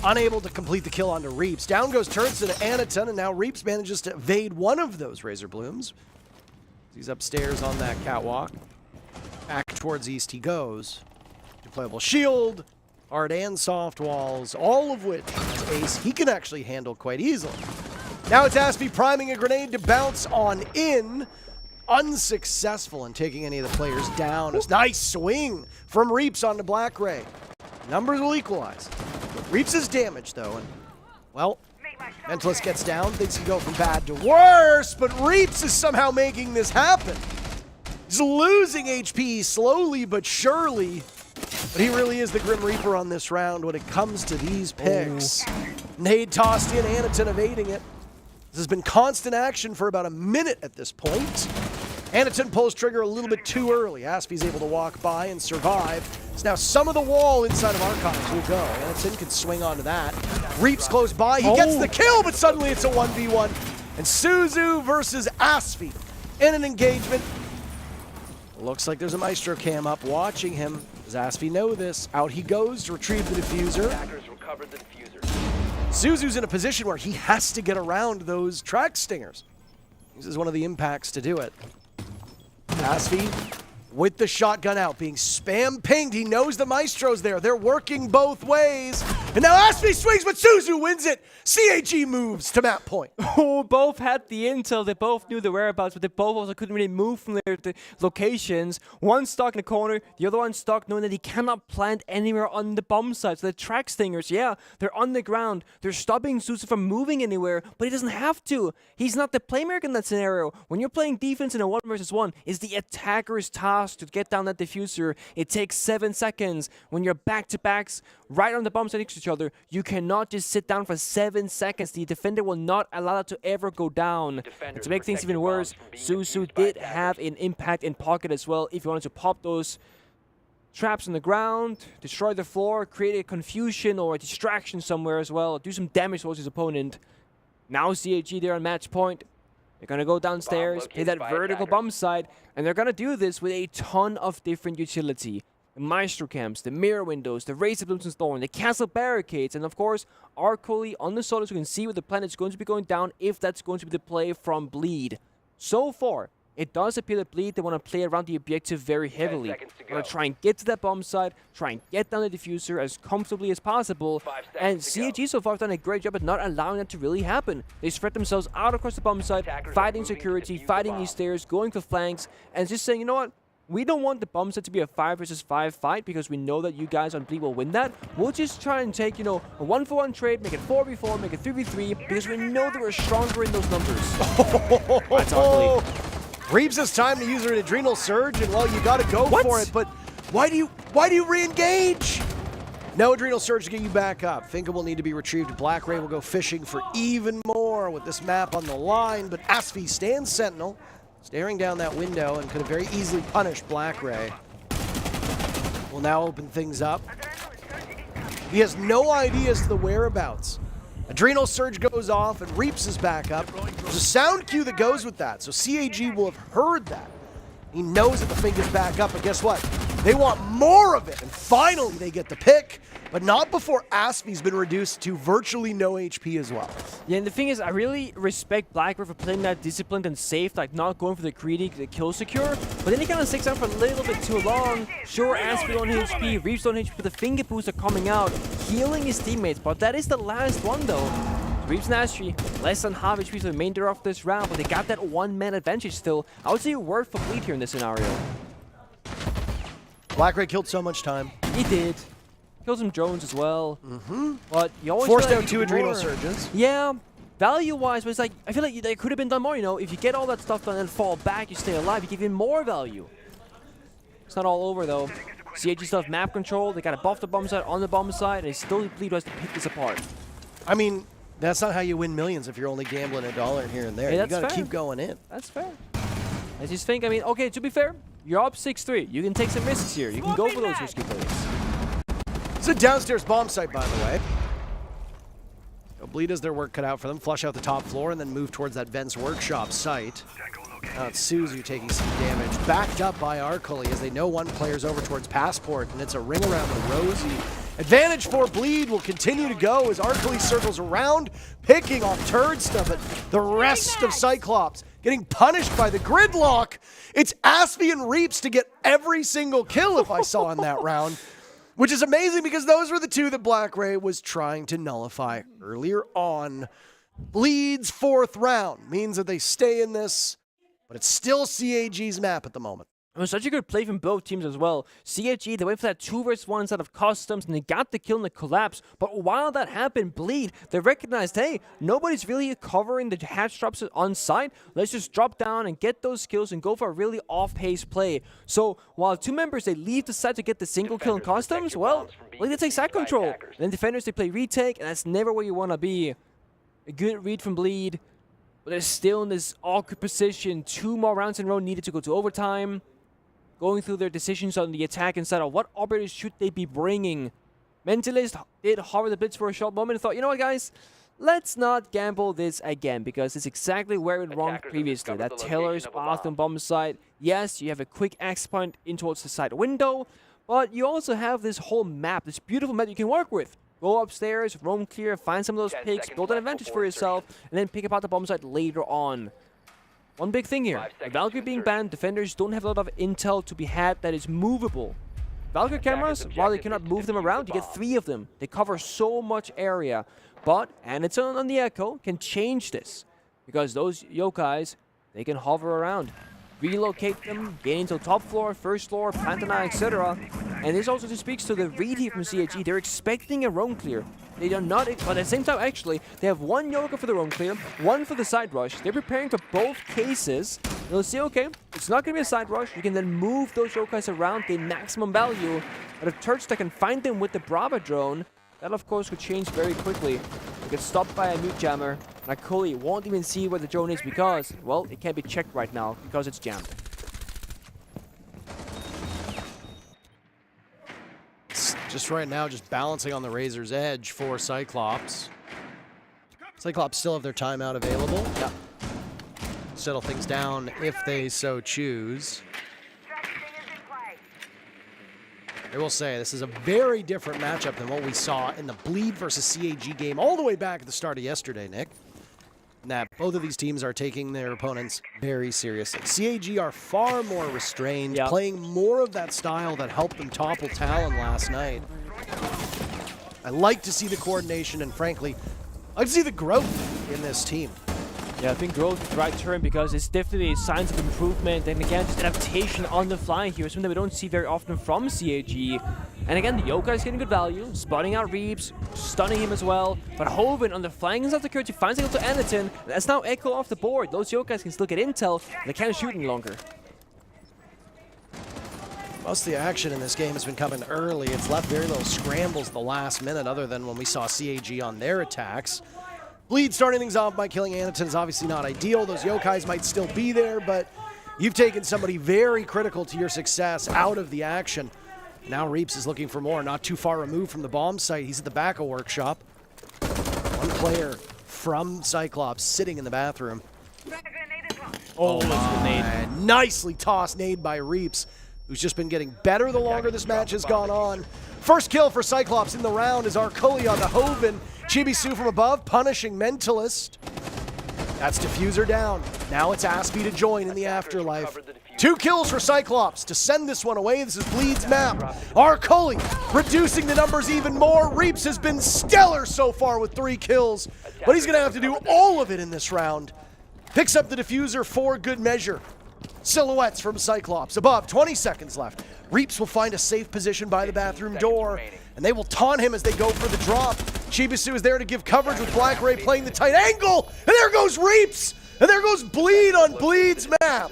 Unable to complete the kill onto Reaps. Down goes Turrets into Anaton, and now Reaps manages to evade one of those Razor Blooms. He's upstairs on that catwalk. Back towards East he goes. Deployable shield, hard and soft walls, all of which Ace he can actually handle quite easily. Now it's Aspie priming a grenade to bounce on in. Unsuccessful in taking any of the players down. A nice swing from Reaps onto Black Ray. Numbers will equalize. Reaps is damaged though, and well, Mentalist gets down, thinks he can go from bad to worse, but Reaps is somehow making this happen. He's losing HP slowly but surely. But he really is the Grim Reaper on this round when it comes to these picks. Nade tossed in, Anaton evading it. This has been constant action for about a minute at this point. Anaton pulls trigger a little bit too early. Aspie's able to walk by and survive. So now some of the wall inside of Archives will go. Anaton can swing onto that. Reaps close by. He gets the kill, but suddenly it's a 1v1. And Suzu versus Aspie in an engagement. Looks like there's a Maestro cam up watching him. Does Aspie know this? Out he goes to retrieve the diffuser. Attackers recovered the diffuser. Suzu's in a position where he has to get around those track stingers. This is one of the impacts to do it. Aspie with the shotgun out, being spam pinged. He knows the Maestro's there. They're working both ways. And now Aspie swings, but Suzu wins it. CAG moves to map point. Oh, both had the intel. They both knew the whereabouts, but they both also couldn't really move from their locations. One stuck in the corner, the other one stuck knowing that he cannot plant anywhere on the bomb site. So the track stingers, yeah, they're on the ground. They're stopping Suzu from moving anywhere, but he doesn't have to. He's not the playmaker in that scenario. When you're playing defense in a 1 versus 1, it's the attacker's task to get down that diffuser. It takes 7 seconds. When you're back-to-backs right on the bomb site next to each other, you cannot just sit down for 7 seconds. The defender will not allow that to ever go down. And to make things even worse, Suzu did have an impact in pocket as well. If you wanted to pop those traps on the ground, destroy the floor, create a confusion or a distraction somewhere as well, do some damage towards his opponent. Now CAG there on match point. They're going to go downstairs, play that vertical bomb side, and they're going to do this with a ton of different utility. The Maestro camps, the mirror windows, the Razor Blooms and Thorn, the castle barricades, and of course, Arcoli on the solo so we can see where the planet's going to be going down if that's going to be the play from Bleed. So far, it does appear that Bleed, they want to play around the objective very heavily. They want to try and get to that bomb site, try and get down the diffuser as comfortably as possible. And CAG so far have done a great job at not allowing that to really happen. They spread themselves out across the bomb site, fighting security, fighting these stairs, going for flanks, and just saying, you know what? We don't want the bomb set to be a 5 versus 5 fight because we know that you guys on Bleed will win that. We'll just try and take, you know, a 1-for-1 trade, make it 4v4, make it 3v3 because we know that we're stronger in those numbers. That's ugly. Reaps has time to use her Adrenal Surge, and well, you gotta go for it, but why do you re-engage? No Adrenal Surge to get you back up. Finka will need to be retrieved. Black Ray will go fishing for even more with this map on the line, but Aspie stands sentinel, staring down that window and could have very easily punished Black Ray. Will now open things up. He has no idea as to the whereabouts. Adrenal Surge goes off and Reaps is back up. There's a sound cue that goes with that, so CAG will have heard that. He knows that the Finka's back up, but guess what? They want more of it, and finally they get the pick, but not before Aspie's been reduced to virtually no HP as well. Yeah, and the thing is, I really respect Blackbird for playing that disciplined and safe, like not going for the greedy, the kill secure, but then he kind of sticks out for a little bit too long. Sure, Aspie on HP, Reaps on HP, but the finger boosts are coming out, healing his teammates, but that is the last one though. Reaps and Aspie, less than half HP for the remainder of this round, but they got that one-man advantage still. I would say it worked for Bleed here in this scenario. Black Ray killed so much time. He did. Killed some drones as well. But you always forced feel out like 2 Adrenal more. Surges. Yeah, value-wise, but it's like, I feel like they could have been done more, you know? If you get all that stuff done and fall back, you stay alive, you give even more value. It's not all over, though. CAG still have map control, they got to buff the bomb site on the bomb site, and it's still Bleed has to pick this apart. I mean, That's not how you win millions if you're only gambling $1 here and there. Hey, You that's got to fair. keep going in. That's fair. I just think, I mean, okay, to be fair, you're up 6-3. You can take some risks here. You can go for those risky plays. It's a downstairs bomb site, by the way. Bleed has their work cut out for them. Flush out the top floor and then move towards that Vents Workshop site. Now it's Suzu taking some damage. Backed up by Arcoli as they know one player's over towards Passport, and it's a ring around the Rosie. Advantage for Bleed will continue to go as Arcoli circles around, picking off turd stuff at the rest of Cyclops. Getting punished by the gridlock. It's Aspie and Reaps to get every single kill if I saw in that round. Which is amazing because those were the two that Black Ray was trying to nullify earlier on. Bleed's 4th round means that they stay in this, but it's still CAG's map at the moment. It was such a good play from both teams as well. CAG, they went for that 2 versus 1 instead of customs, and they got the kill in the collapse. But while that happened, Bleed, they recognized, hey, nobody's really covering the hatch drops on site. Let's just drop down and get those kills and go for a really off-pace play. So while 2 members, they leave the site to get the single kill in customs, well, Bleed take side control. And then defenders, they play retake, and that's never where you want to be. A good read from Bleed, but they're still in this awkward position. 2 more rounds in a row needed to go to overtime. Going through their decisions on the attack inside of what operators should they be bringing. Mentalist did hover the blitz for a short moment and thought, you know what, guys? Let's not gamble this again because it's exactly where it went wrong previously. That Taylor's off on bomb site. Yes, you have a quick X point in towards the side window, but you also have this whole map, this beautiful map you can work with. Go upstairs, roam clear, find some of those picks, build an advantage for yourself, and then pick apart the bomb site later on. One big thing here, with Valkyrie being banned, defenders don't have a lot of intel to be had that is movable. Valkyrie cameras, while they cannot move them around, you get 3 of them. They cover so much area. But Anaton on the Echo can change this, because those yokais, they can hover around. Relocate them, gain into top floor, first floor, Pantana, etc. And this also just speaks to the read here from CAG. They're expecting a roam clear. They are not, but at the same time, actually, they have 1 Yoka for the roam clear, 1 for the side rush. They're preparing for both cases. They'll see, okay, it's not going to be a side rush. You can then move those Yokais around, gain maximum value. But if Turchta can find them with the Brava drone, that of course could change very quickly. They get stopped by a mute jammer. And Akoli won't even see where the drone is because, well, it can't be checked right now because it's jammed. Just right now, just balancing on the razor's edge for Cyclops. Cyclops still have their timeout available. Yeah. Settle things down if they so choose. I will say, this is a very different matchup than what we saw in the Bleed versus CAG game all the way back at the start of yesterday, Nick. And that both of these teams are taking their opponents very seriously. CAG are far more restrained, playing more of that style that helped them topple Talon last night. I like to see the coordination, and frankly, I like to see the growth in this team. Yeah, I think growth is the right term because it's definitely signs of improvement and again, just adaptation on the fly here, something that we don't see very often from CAG. And again, the Yokai is getting good value, spotting out Reeves, stunning him as well. But Hoven on the flanking side of security finds a to Anaton. That's now Echo off the board. Those Yokais can still get intel, and they can't shoot any longer. Most of the action in this game has been coming early. It's left very little scrambles at the last minute other than when we saw CAG on their attacks. Bleed starting things off by killing Anaton is obviously not ideal. Those Yokais might still be there, but you've taken somebody very critical to your success out of the action. Now Reeps is looking for more, not too far removed from the bomb site. He's at the back of Workshop. One player from Cyclops sitting in the bathroom. Oh my, nicely tossed nade by Reeps, who's just been getting better the longer this match has gone on. First kill for Cyclops in the round is Arcoli on the Hoven. Chibisu from above, punishing Mentalist. That's Diffuser down. Now it's Aspie to join in the afterlife. 2 kills for Cyclops to send this one away. This is Bleed's map. Arcoli reducing the numbers even more. Reeps has been stellar so far with 3 kills, but he's going to have to do all of it in this round. Picks up the Diffuser for good measure. Silhouettes from Cyclops above, 20 seconds left. Reeps will find a safe position by the bathroom door, and they will taunt him as they go for the drop. Chibisu is there to give coverage with Black Ray playing the tight angle, and there goes Reeps, and there goes Bleed on Bleed's map.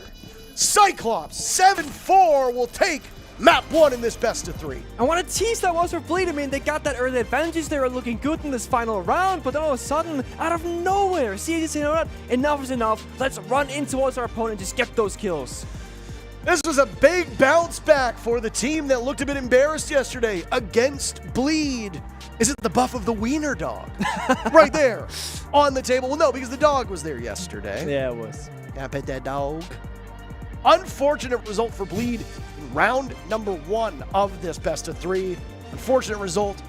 Cyclops, 7-4, will take map 1 in this best of 3. I want to tease that was for Bleed. I mean, they got that early advantage. They were looking good in this final round, but then all of a sudden, out of nowhere, CG said, you know what? Enough is enough. Let's run in towards our opponent and just get those kills. This was a big bounce back for the team that looked a bit embarrassed yesterday against Bleed. Is it the buff of the wiener dog? Right there on the table. Well, no, because the dog was there yesterday. Yeah, it was. Yeah, pet that dog. Unfortunate result for Bleed in round number 1 of this best of 3. Unfortunate result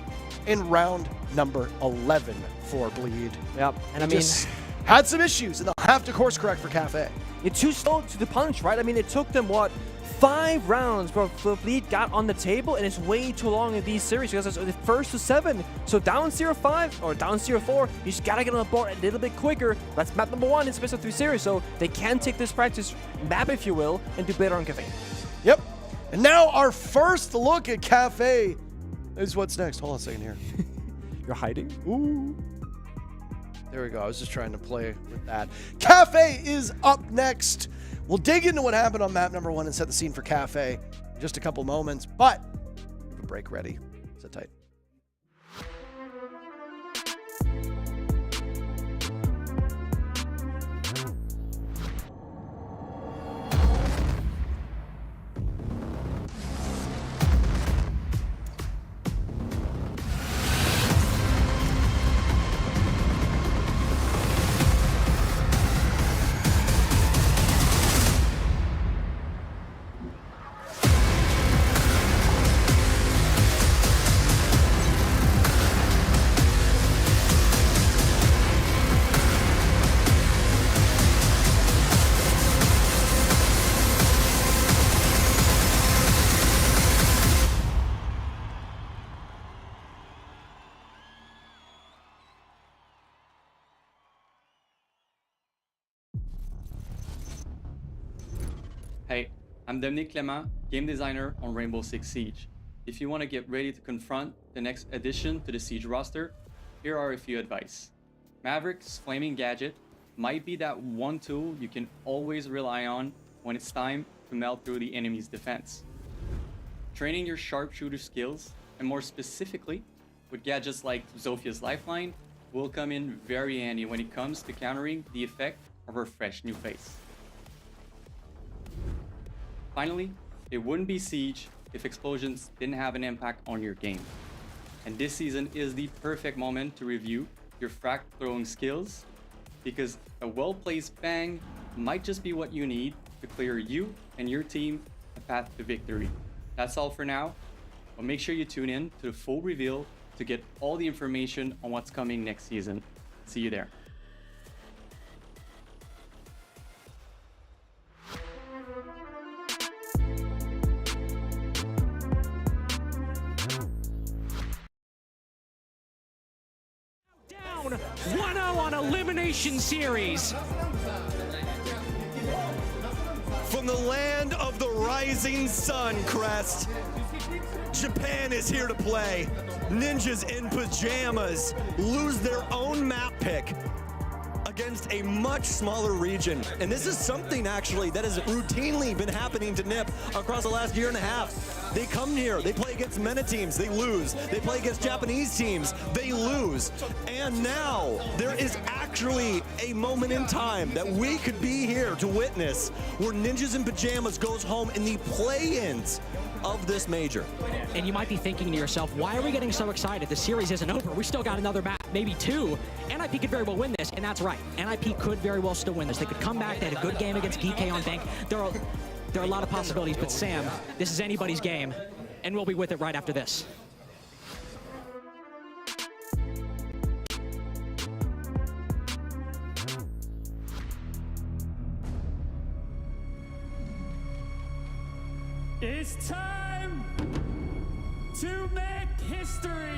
in round number 11 for Bleed. Yep, and I mean, just had some issues, and they'll have to course correct for Cafe. You're too slow to the punch, right? I mean, it took them, what, 5 rounds before Bleed got on the table, and it's way too long in these series because it's the first to 7. So down 0-5 or down 0-4, you just gotta get on the board a little bit quicker. That's map number 1 in best of 3 series, so they can take this practice map, if you will, and do better on Cafe. Yep. And now our first look at Cafe is what's next. Hold on a second here. You're hiding? Ooh. There we go. I was just trying to play with that. Cafe is up next. We'll dig into what happened on map number 1 and set the scene for Cafe in just a couple moments, but we have a break ready. Sit tight. Hey, I'm Dominique Clément, game designer on Rainbow Six Siege. If you want to get ready to confront the next addition to the Siege roster, here are a few advice. Maverick's Flaming Gadget might be that one tool you can always rely on when it's time to melt through the enemy's defense. Training your sharpshooter skills, and more specifically, with gadgets like Zophia's Lifeline, will come in very handy when it comes to countering the effect of her fresh new face. Finally, it wouldn't be Siege if explosions didn't have an impact on your game. And this season is the perfect moment to review your frag throwing skills, because a well-placed bang might just be what you need to clear you and your team a path to victory. That's all for now, but make sure you tune in to the full reveal to get all the information on what's coming next season. See you there. Down 1-0 on Elimination Series. From the land of the rising sun, Crest, Japan is here to play. Ninjas in pajamas lose their own map pick against a much smaller region. And this is something actually that has routinely been happening to NIP across the last year and a half. They come here, they play against MENA teams, they lose. They play against Japanese teams, they lose. And now there is actually a moment in time that we could be here to witness where Ninjas in Pajamas goes home in the play-ins of this major. And you might be thinking to yourself, why are we getting so excited? The series isn't over. We still got another map, maybe 2. NIP could very well win this, and that's right. NIP could very well still win this. They could come back. They had a good game against GK on Bank. There are a lot of possibilities, but Sam, this is anybody's game, and we'll be with it right after this. It's time to make history!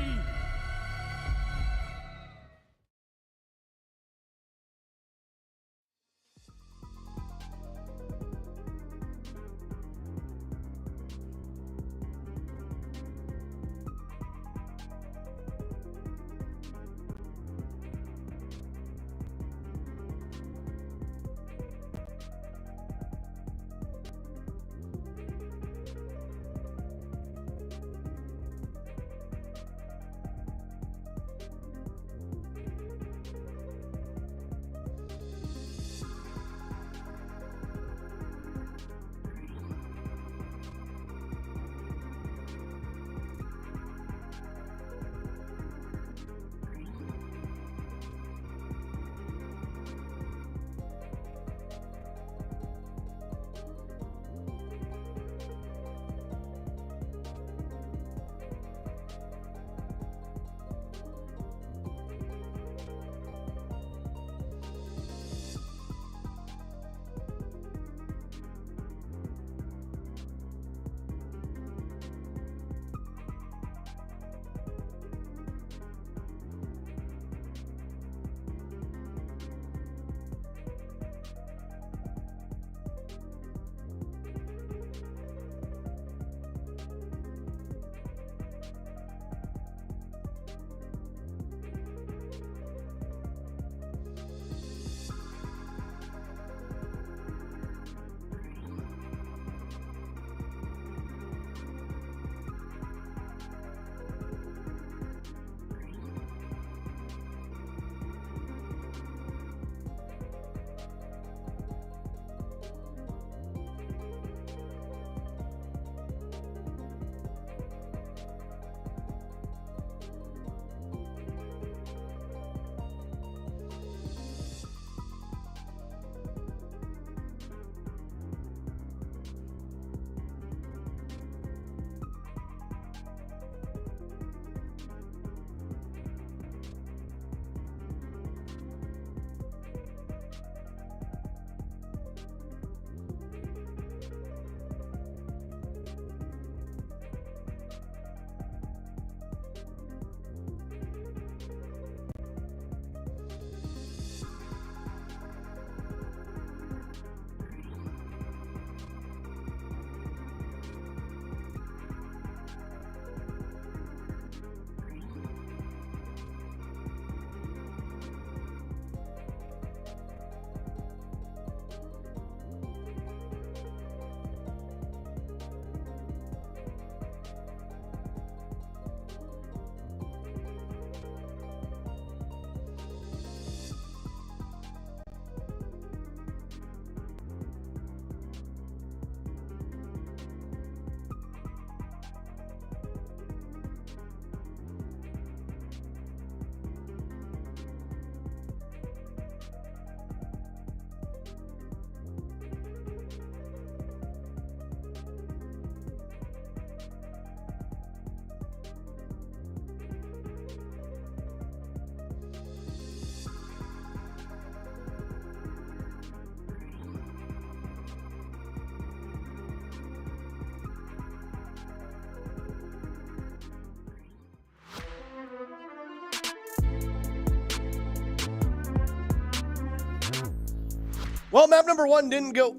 Well, map number 1 didn't go.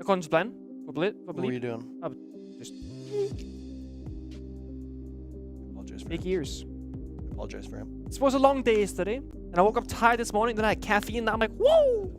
According to plan. For Bleed. What were you doing? Just Apologize for big him. ears. Apologize for him. This was a long day yesterday, and I woke up tired this morning. Then I had caffeine, and I'm like, whoa!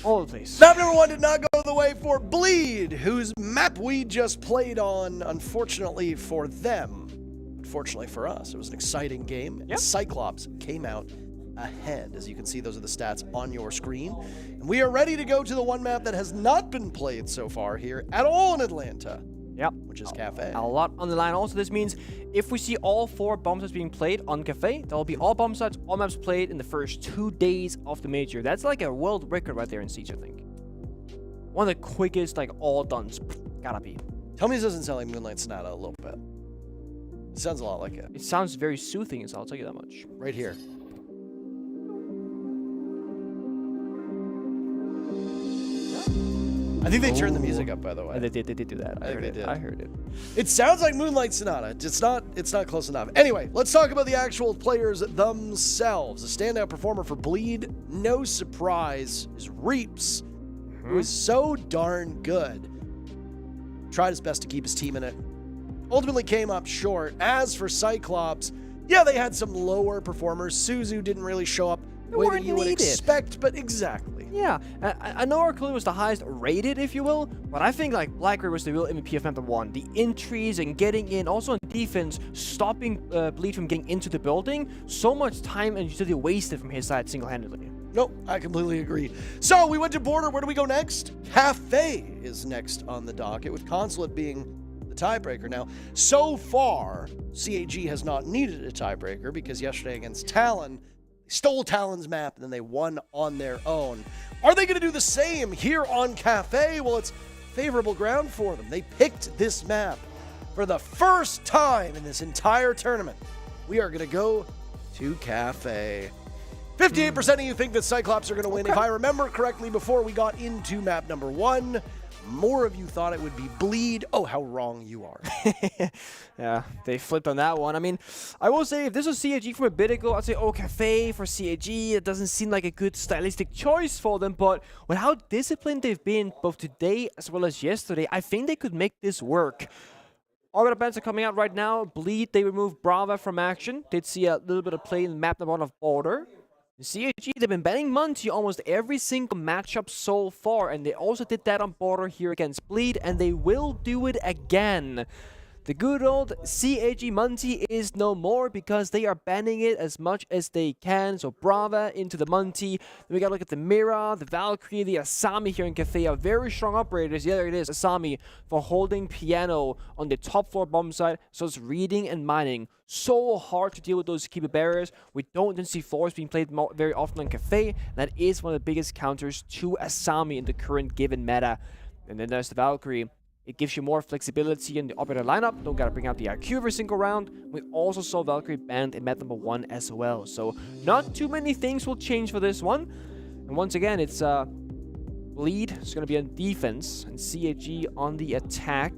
All the place. Map number 1 did not go the way for Bleed, whose map we just played on, unfortunately for them. Fortunately for us, it was an exciting game. And Cyclops came out ahead. As you can see, those are the stats on your screen. And we are ready to go to the one map that has not been played so far here at all in Atlanta. Yep. Which is Cafe. A lot on the line. Also, this means if we see all 4 bomb sites being played on Cafe, there will be all bomb sites, all maps played in the first 2 days of the major. That's like a world record right there in Siege, I think. One of the quickest, like, all done. Gotta be. Tell me this doesn't sound like Moonlight Sonata a little bit. It sounds a lot like it. It sounds very soothing, so I'll tell you that much. Right here. I think they turned the music up, by the way. They did do that. I think they did. I heard it. It sounds like Moonlight Sonata. It's not close enough. Anyway, let's talk about the actual players themselves. A standout performer for Bleed, no surprise, is Reaps, who is so darn good. Tried his best to keep his team in it. Ultimately came up short. As for Cyclops, yeah, they had some lower performers. Suzu didn't really show up the way that you would expect, but exactly. Yeah, I know our clue was the highest rated, if you will, but I think like Blackberry was the real MVP of map 1. The entries and getting in, also on defense, stopping Bleed from getting into the building. So much time and utility wasted from his side single-handedly. Nope, I completely agree. So we went to Border. Where do we go next? Cafe is next on the docket, with Consulate being the tiebreaker. Now, so far, CAG has not needed a tiebreaker because yesterday against Talon, they stole Talon's map and then they won on their own. Are they going to do the same here on Cafe? Well, it's favorable ground for them. They picked this map for the first time in this entire tournament. We are going to go to Cafe. 58% of you think that Cyclops are going to win. If I remember correctly, before we got into map number 1, more of you thought it would be Bleed. Oh, how wrong you are. Yeah, they flipped on that one. I mean, I will say, if this was CAG from a bit ago, I'd say, oh, Cafe for CAG. It doesn't seem like a good stylistic choice for them, but with how disciplined they've been both today as well as yesterday, I think they could make this work. All the bans are coming out right now. Bleed, they removed Brava from action. Did see a little bit of play in map number 1 of Border. CAG, they've been banning Monty almost every single matchup so far, and they also did that on Border here against Bleed, and they will do it again. The good old CAG Monty is no more because they are banning it as much as they can. So Brava into the Monty. Then we gotta look at the Mira, the Valkyrie, the Asami here in Cafe are very strong operators. Yeah, there it is, Asami for holding piano on the top floor bomb site. So it's reading and mining. So hard to deal with those keeper barriers. We don't see floors being played very often on Cafe. That is one of the biggest counters to Asami in the current given meta. And then there's the Valkyrie. It gives you more flexibility in the operator lineup. Don't gotta bring out the IQ every single round. We also saw Valkyrie banned in map number 1 as well. So not too many things will change for this one. And once again, it's Bleed is gonna be on defense and CAG on the attack.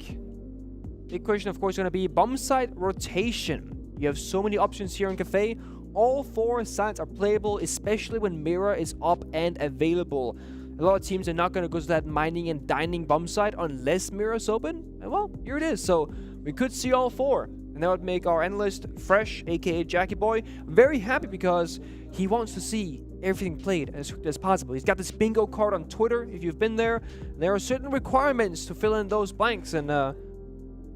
Big question, of course, is gonna be bomb site rotation. You have so many options here in Cafe. All 4 sites are playable, especially when Mira is up and available. A lot of teams are not going to go to that mining and dining bomb site unless Mira's open. And well, here it is. So we could see all 4. And that would make our analyst, Fresh, aka Jackie Boy, very happy because he wants to see everything played as quickly as possible. He's got this bingo card on Twitter, if you've been there. There are certain requirements to fill in those blanks. And I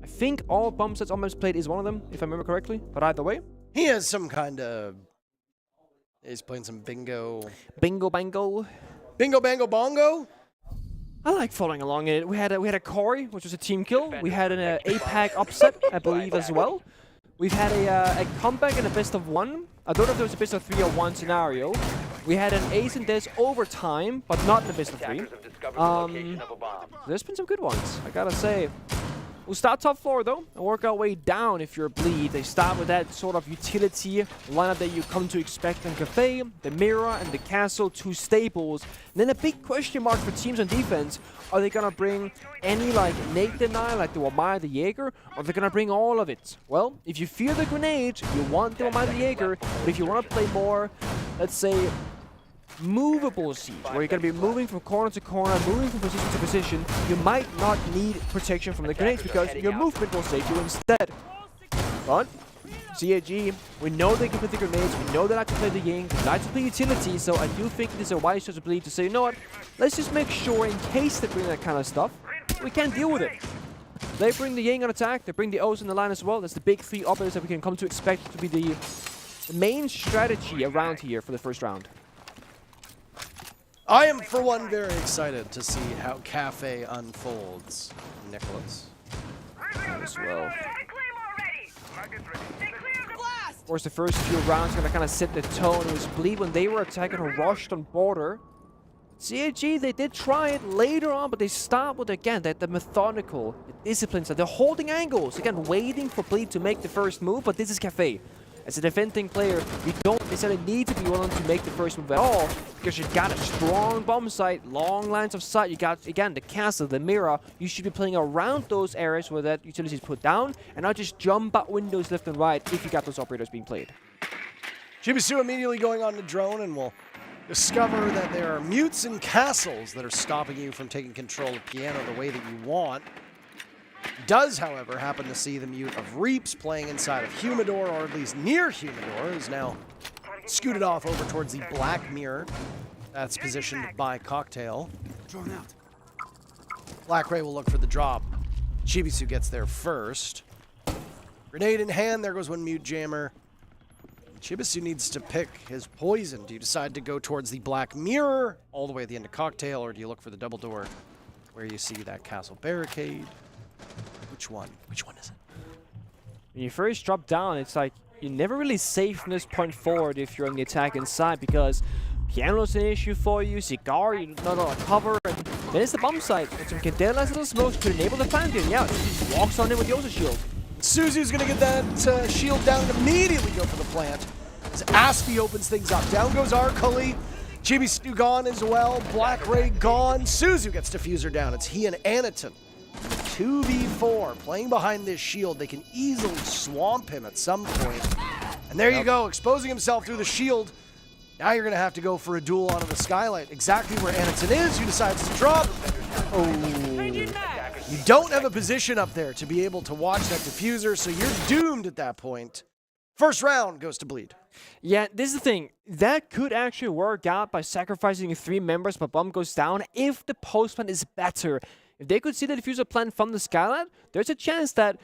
think all bomb sites almost played is one of them, if I remember correctly. But either way. He has some kind of... He's playing some bingo... Bingo bango. Bingo bango bongo? I like following along in it. We had a Corey, which was a team kill. We had an APAC upset, I believe, as well. We've had a comeback and a best of 1. I don't know if there was a best of 3 or 1 scenario. We had an ace and des overtime, but not in the best of 3. There's been some good ones, I gotta say. We'll start top floor though, and work our way down if you're Bleed. They start with that sort of utility lineup that you come to expect in Cafe, the Mirror and the Castle, 2 staples. And then a big question mark for teams on defense, are they gonna bring any like nade deny, like the Wamaya the Jaeger, or are they gonna bring all of it? Well, if you fear the grenade, you want the Wamaya the Jaeger, but if you wanna play more, let's say, movable siege, where you're going to be moving from corner to corner, moving from position to position. You might not need protection from the grenades because your movement will save you instead. But CAG, we know they can play the grenades, we know they like to play the Ying, they like to play utility, so I do think it is a wise choice of Bleed to say, you know what, let's just make sure in case they bring that kind of stuff, we can deal with it. They bring the Ying on attack, they bring the O's in the line as well. That's the big 3 operators that we can come to expect to be the main strategy around here for the first round. I am, for one, very excited to see how Cafe unfolds. Nicholas. As well. Of course, the first few rounds are going to kind of set the tone. It was Bleed when they were attacking or rushed on border. CAG, they did try it later on, but they stopped with, again, the methodical, the discipline side. They're holding angles, again, waiting for Bleed to make the first move, but this is Cafe. As a defending player, you don't necessarily need to be willing to make the first move at all, because you've got a strong bomb site, long lines of sight. You got, again, the castle, the mirror. You should be playing around those areas where that utility is put down, and not just jump out windows left and right if you got those operators being played. Chibisu immediately going on the drone, and we'll discover that there are mutes and castles that are stopping you from taking control of piano the way that you want. Does, however, happen to see the mute of Reaps playing inside of Humidor, or at least near Humidor, is now scooted off over towards the Black Mirror. That's positioned by Cocktail. Black Ray will look for the drop. Chibisu gets there first. Grenade in hand, there goes one mute jammer. Chibisu needs to pick his poison. Do you decide to go towards the Black Mirror all the way at the end of Cocktail, or do you look for the double door where you see that castle barricade? Which one? Which one is it? When you first drop down, it's like you're never really safe from this point forward if you're on the attack inside, because Piano's an issue for you, Cigar, you're not on a cover, and then it's the bomb site. And some Candelas little smokes could enable the plant here. Yeah, he just walks on in with the Yosa shield. Suzu's going to get that shield down and immediately go for the plant. As Aspie opens things up. Down goes Arcully. Chibisu gone as well. Black Ray gone. Suzu gets Diffuser down. It's he and Anaton. 2v4 playing behind this shield. They can easily swamp him at some point. And there you go, exposing himself through the shield. Now you're going to have to go for a duel onto the skylight. Exactly where Anaton is, who decides to drop. Oh. You don't have a position up there to be able to watch that diffuser, so you're doomed at that point. First round goes to Bleed. Yeah, this is the thing. That could actually work out by sacrificing 3 members, but bomb goes down if the post plant is better. If they could see the diffuser plant from the skylight, there's a chance that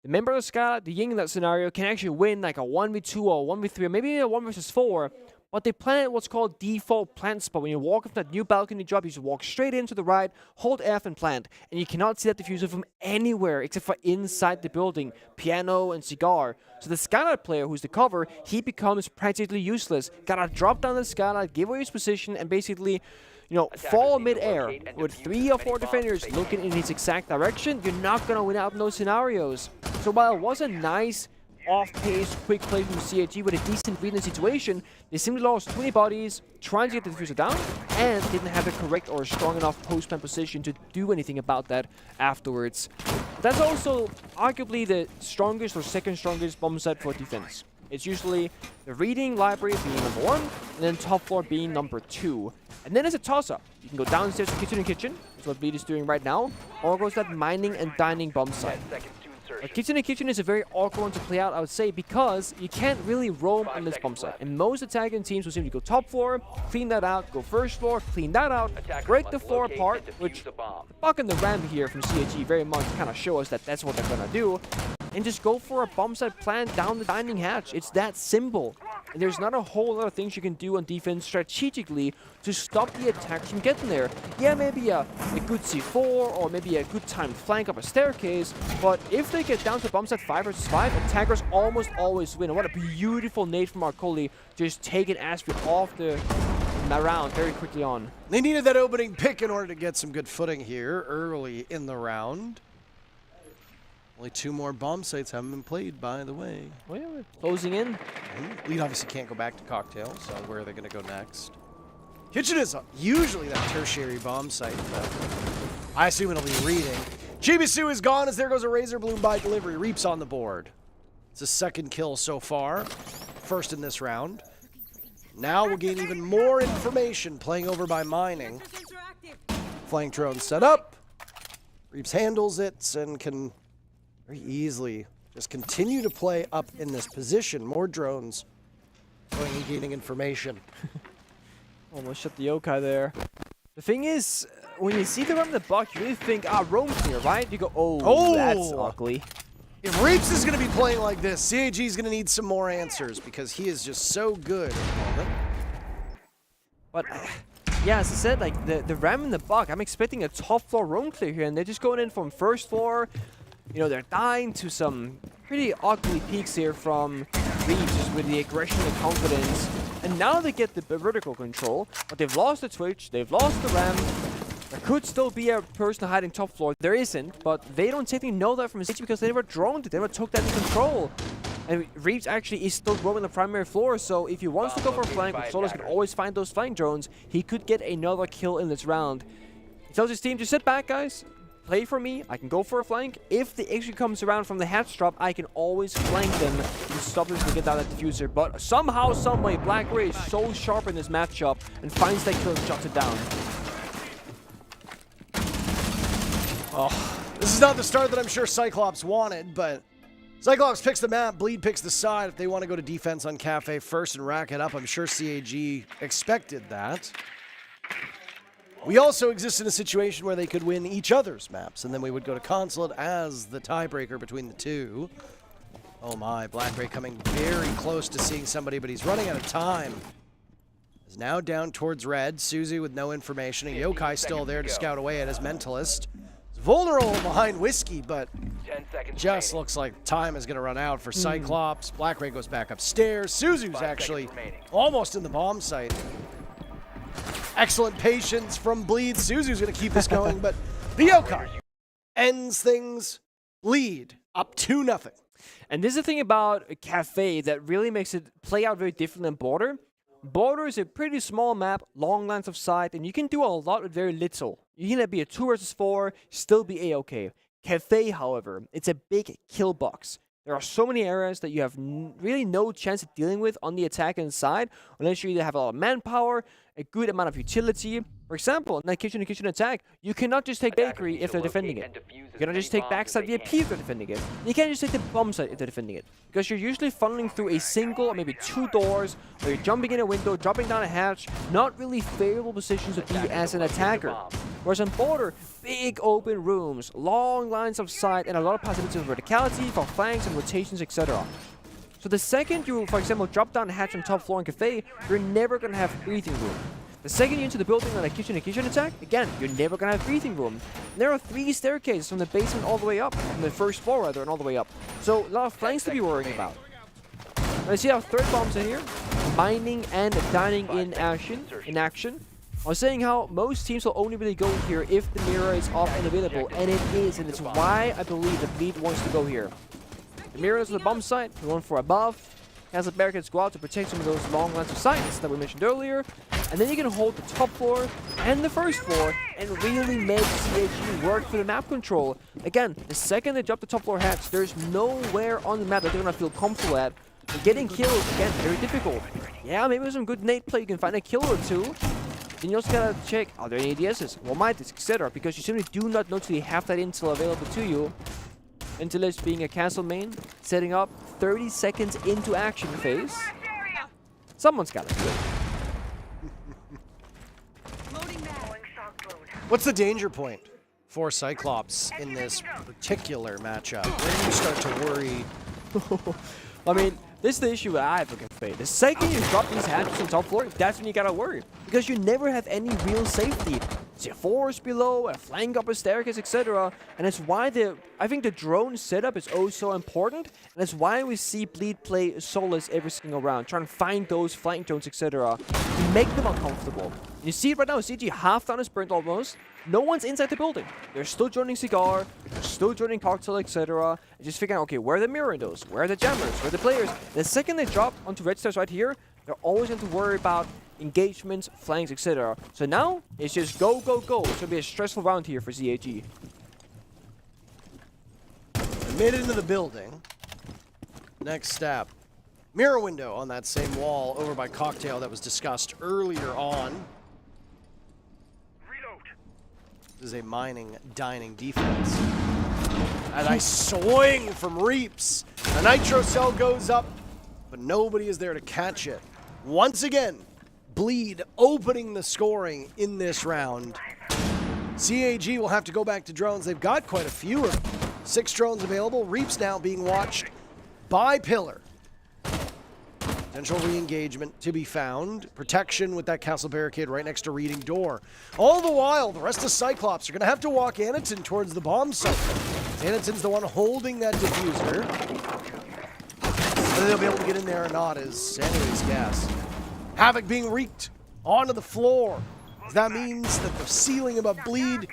the member of the skylight, the Ying in that scenario, can actually win like a 1v2 or 1v3 or maybe a 1 versus 4. But they plant what's called default plant spot. When you walk from that new balcony drop, you just walk straight into the right, hold F and plant. And you cannot see that diffuser from anywhere except for inside the building, Piano and Cigar. So the skylight player, who's the cover, he becomes practically useless. Gotta drop down the skylight, give away his position, and basically, you know, fall mid-air with 3 or 4 defenders looking in his exact direction. You're not gonna win out in those scenarios. So while it was a nice off-pace, quick play from CAG with a decent read in the situation, they simply lost 20 bodies trying to get the diffuser down and didn't have the correct or strong enough post-plant position to do anything about that afterwards. That's also arguably the strongest or second strongest bomb set for defense. It's usually the reading library being number 1, and then top floor being number 2. And then it's a toss-up. You can go downstairs to kitchen and kitchen, that's what Bleed is doing right now, or goes that mining and dining bomb site. Kitchen and kitchen is a very awkward one to play out, I would say, because you can't really roam on this bomb site. And most attacking teams will simply go top floor, clean that out, go first floor, clean that out, break the floor apart, which the buck and the ramp here from CAG very much kind of show us that that's what they're going to do, and just go for a bomb site plan down the dining hatch. It's that simple. And there's not a whole lot of things you can do on defense strategically to stop the attacks from getting there. Yeah, maybe a good C4 or maybe a good timed flank up a staircase, but if they get down to bomb site 5 versus 5, attackers almost always win. And what a beautiful nade from Arcully, just taking Aspie off the round very quickly on. They needed that opening pick in order to get some good footing here early in the round. Only 2 more bomb sites haven't been played, by the way. Oh yeah, we're closing in. Bleed obviously can't go back to Cocktail, so where are they going to go next? Kitchen is usually that tertiary bomb site, but I assume it'll be reading. Chibisu is gone as there goes a Razor Bloom by delivery. Reaps on the board. It's a 2nd kill so far. First in this round. Now we'll gain even more information playing over by mining. Flank drone set up. Reeves handles it and can very easily just continue to play up in this position. More drones going and gaining information. Almost shut the yokai there. The thing is, when you see the run in the buck, you really think, roam clear, right? You go, oh, that's ugly. If Reeves is going to be playing like this, CAG is going to need some more answers because he is just so good at the moment. But, yeah, as I said, like, the ram in the buck, I'm expecting a top floor roam clear here, and they're just going in from first floor. You know, they're dying to some pretty ugly peaks here from Reeves, just with the aggression and confidence. And now they get the vertical control, but they've lost the Twitch, they've lost the ram. There could still be a person hiding top floor. There isn't, but they don't technically know that from CG because they never droned it. They never took that into control. And Reeves actually is still roaming the primary floor, so if he wants to go for a flank, Solos can always find those flank drones. He could get another kill in this round. He tells his team, just sit back, guys. Play for me. I can go for a flank. If the exit comes around from the hatch drop, I can always flank them and stop them from getting down that diffuser. But somehow, someway, BlackRay is so sharp in this matchup and finds that kill and shuts it down. Oh, this is not the start that I'm sure Cyclops wanted, but Cyclops picks the map, Bleed picks the side. If they want to go to defense on Cafe first and rack it up, I'm sure CAG expected that. We also exist in a situation where they could win each other's maps, and then we would go to Consulate as the tiebreaker between the two. Oh my, BlackRay coming very close to seeing somebody, but he's running out of time. Is now down towards red. Susie with no information. A Yokai still there to scout away at his Mentalist. Vulnerable behind Whiskey, but just looks like time is going to run out for Cyclops. BlackRay goes back upstairs. Suzu's actually almost in the bomb site. Excellent patience from Bleed. Suzu's going to keep this going, but the Yokai ends things. Lead up 2-0. And this is the thing about Cafe that really makes it play out very different than Border. Border is a pretty small map, long lines of sight, and you can do a lot with very little. You can be a 2 versus 4, still be A-okay. Cafe, however, it's a big kill box. There are so many areas that you have really no chance of dealing with on the attack inside unless you either have a lot of manpower, a good amount of utility. For example, in that kitchen-to-kitchen attack, you cannot just take Bakery if they're defending it. You cannot just take backside VIP if they're defending it. You can't just take the bomb site if they're defending it. Because you're usually funneling through a single or maybe 2 doors, or you're jumping in a window, dropping down a hatch. Not really favorable positions to be as an attacker. Whereas on Border, big open rooms, long lines of sight, and a lot of possibilities of verticality for flanks and rotations, etc. So the second you, for example, drop down a hatch on top floor in Cafe, you're never going to have breathing room. The second you're into the building on a kitchen-to-kitchen attack, again, you're never going to have breathing room. And there are 3 staircases from the basement all the way up, from the first floor rather, and all the way up. So a lot of flanks to be worrying about. And I see our third bombs in here, mining and dining in action. I was saying how most teams will only really go here if the mirror is off and available, and it is, and it's why I believe the Bleed wants to go here. The mirror is on the bomb site, we're going for above. Has a barricade squad to protect some of those long lines of sights that we mentioned earlier. And then you can hold the top floor and the first floor and really make CAG work for the map control. Again, the second they drop the top floor hatch, there's nowhere on the map that they're going to feel comfortable at. And getting kills, again, very difficult. Yeah, maybe with some good nade play you can find a kill or 2. Then you also gotta check, are there any ADSs? What might this, etc. Because you simply do not know till you have that intel available to you. Intelist being a castle main, setting up 30 seconds into action phase. Someone's got to do it. What's the danger point for Cyclops in this particular matchup? Where do you start to worry? I mean, this is the issue that I have with Cafe. The second you drop these hatches on top floor, that's when you gotta worry. Because you never have any real safety. C4s below, a flank up a staircase, etc. And it's why I think the drone setup is oh so important. And it's why we see Bleed play Solus every single round, trying to find those flank drones, etc. to make them uncomfortable. You see it right now, CG half down is burnt almost. No one's inside the building. They're still joining Cigar, they're still joining Cocktail, etc. And just figuring out, okay, where are the mirror windows? Where are the jammers? Where are the players? The second they drop onto red stairs right here, they're always going to worry about engagements, flanks, etc. So now, it's just go, go, go. It's going to be a stressful round here for CAG. Made it into the building. Next step. Mirror window on that same wall over by Cocktail that was discussed earlier on. This is a mining, dining defense. A nice swing from Reaps. The Nitro Cell goes up, but nobody is there to catch it. Once again, Bleed opening the scoring in this round. CAG will have to go back to drones. They've got quite a few of them. 6 drones available. Reaps now being watched by Pillar. Potential re-engagement to be found. Protection with that castle barricade right next to Reading Door. All the while, the rest of Cyclops are going to have to walk Anaton towards the bomb site. Anaton's the one holding that diffuser. Whether they'll be able to get in there or not is anybody's guess. Havoc being wreaked onto the floor. That means that the ceiling above Bleed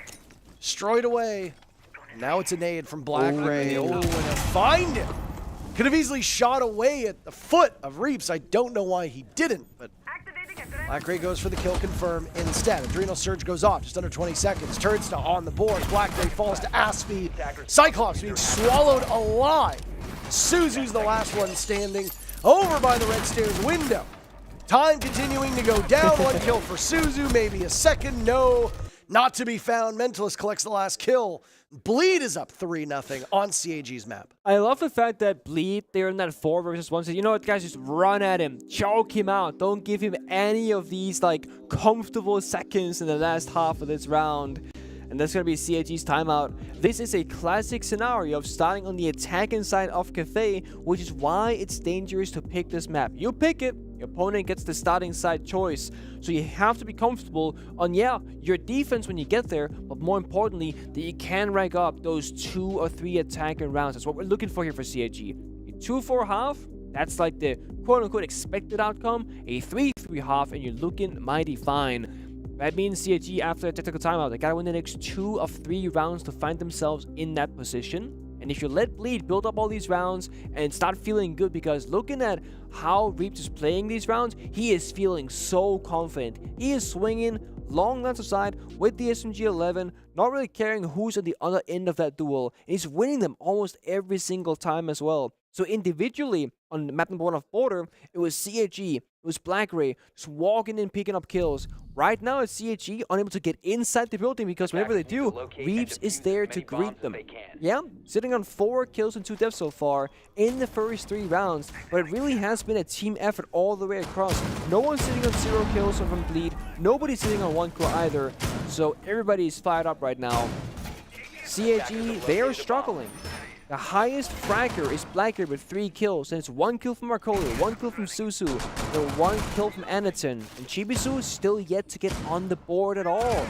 destroyed away. And now it's a nade from Black Ray. Oh, and they'll find it. Could have easily shot away at the foot of Reaps. I don't know why he didn't, but Black Ray goes for the kill confirm instead. Adrenal Surge goes off, just under 20 seconds. Turnstile on the board. Black Ray falls to Asphy. Cyclops being swallowed alive. Suzu's the last one standing over by the red stairs window. Time continuing to go down. 1 kill for Suzu, maybe a second. No, not to be found. Mentalist collects the last kill. Bleed is up 3-0 on CAG's map. I love the fact that Bleed, they're in that 4 versus 1. So, you know what, guys? Just run at him. Choke him out. Don't give him any of these, like, comfortable seconds in the last half of this round. And that's going to be CAG's timeout. This is a classic scenario of starting on the attacking side of Cathay, which is why it's dangerous to pick this map. You pick it, your opponent gets the starting side choice. So you have to be comfortable on, yeah, your defense when you get there, but more importantly, that you can rank up those 2 or 3 attacking rounds. That's what we're looking for here for CAG. A 2-4 half, that's like the quote-unquote expected outcome. A 3-3 half, and you're looking mighty fine. That means CAG, after a tactical timeout, they gotta win the next 2 of 3 rounds to find themselves in that position. And if you let Bleed build up all these rounds and start feeling good, because looking at how Reaps is playing these rounds, he is feeling so confident. He is swinging long lines aside with the SMG-11, not really caring who's at the other end of that duel. And he's winning them almost every single time as well. So individually, on map number 1 of Border, it was CAG, it was Black Ray, just walking in, picking up kills. Right now, it's CAG unable to get inside the building because whenever they do, Reaps is there to greet them. Yeah, sitting on 4 kills and 2 deaths so far in the first 3 rounds, but it really has been a team effort all the way across. No one's sitting on 0 kills from Bleed, nobody's sitting on 1 kill either, so everybody is fired up right now. CAG, they are struggling. The highest fracker is Blacker with 3 kills, and it's 1 kill from Marcoli, 1 kill from Suzu, and 1 kill from Anaton. And Chibisu is still yet to get on the board at all.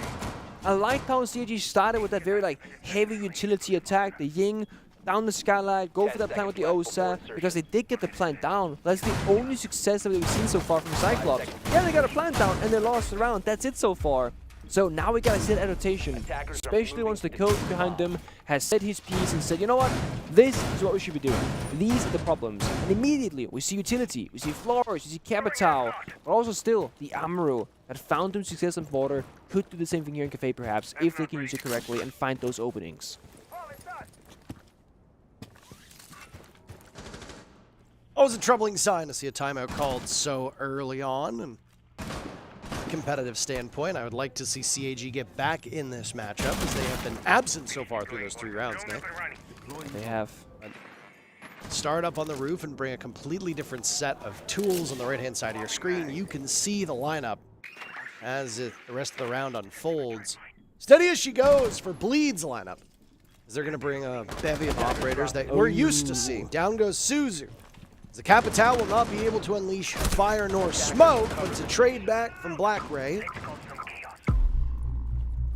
I like how CAG started with that very heavy utility attack, the Ying, down the skylight, go for that plant with the Osa, because they did get the plant down. That's the only success that we've seen so far from Cyclops. Yeah, they got a plant down, and they lost the round. That's it so far. So now we gotta set adaptation, especially once the coach behind them has said his piece and said, you know what, this is what we should be doing. These are the problems. And immediately we see utility, we see Flores, we see Capital, but also still the Amaru that found them success on Border could do the same thing here in Cafe perhaps, if they can use it correctly and find those openings. Always a troubling sign to see a timeout called so early on. And competitive standpoint, I would like to see CAG get back in this matchup, as they have been absent so far through those 3 rounds, Nick. They have. Start up on the roof and bring a completely different set of tools on the right-hand side of your screen. You can see the lineup as the rest of the round unfolds. Steady as she goes for Bleed's lineup, as they're going to bring a bevy of operators that we're used to seeing. Down goes Suzu. The Capital will not be able to unleash fire nor smoke, but to trade back from Black Ray.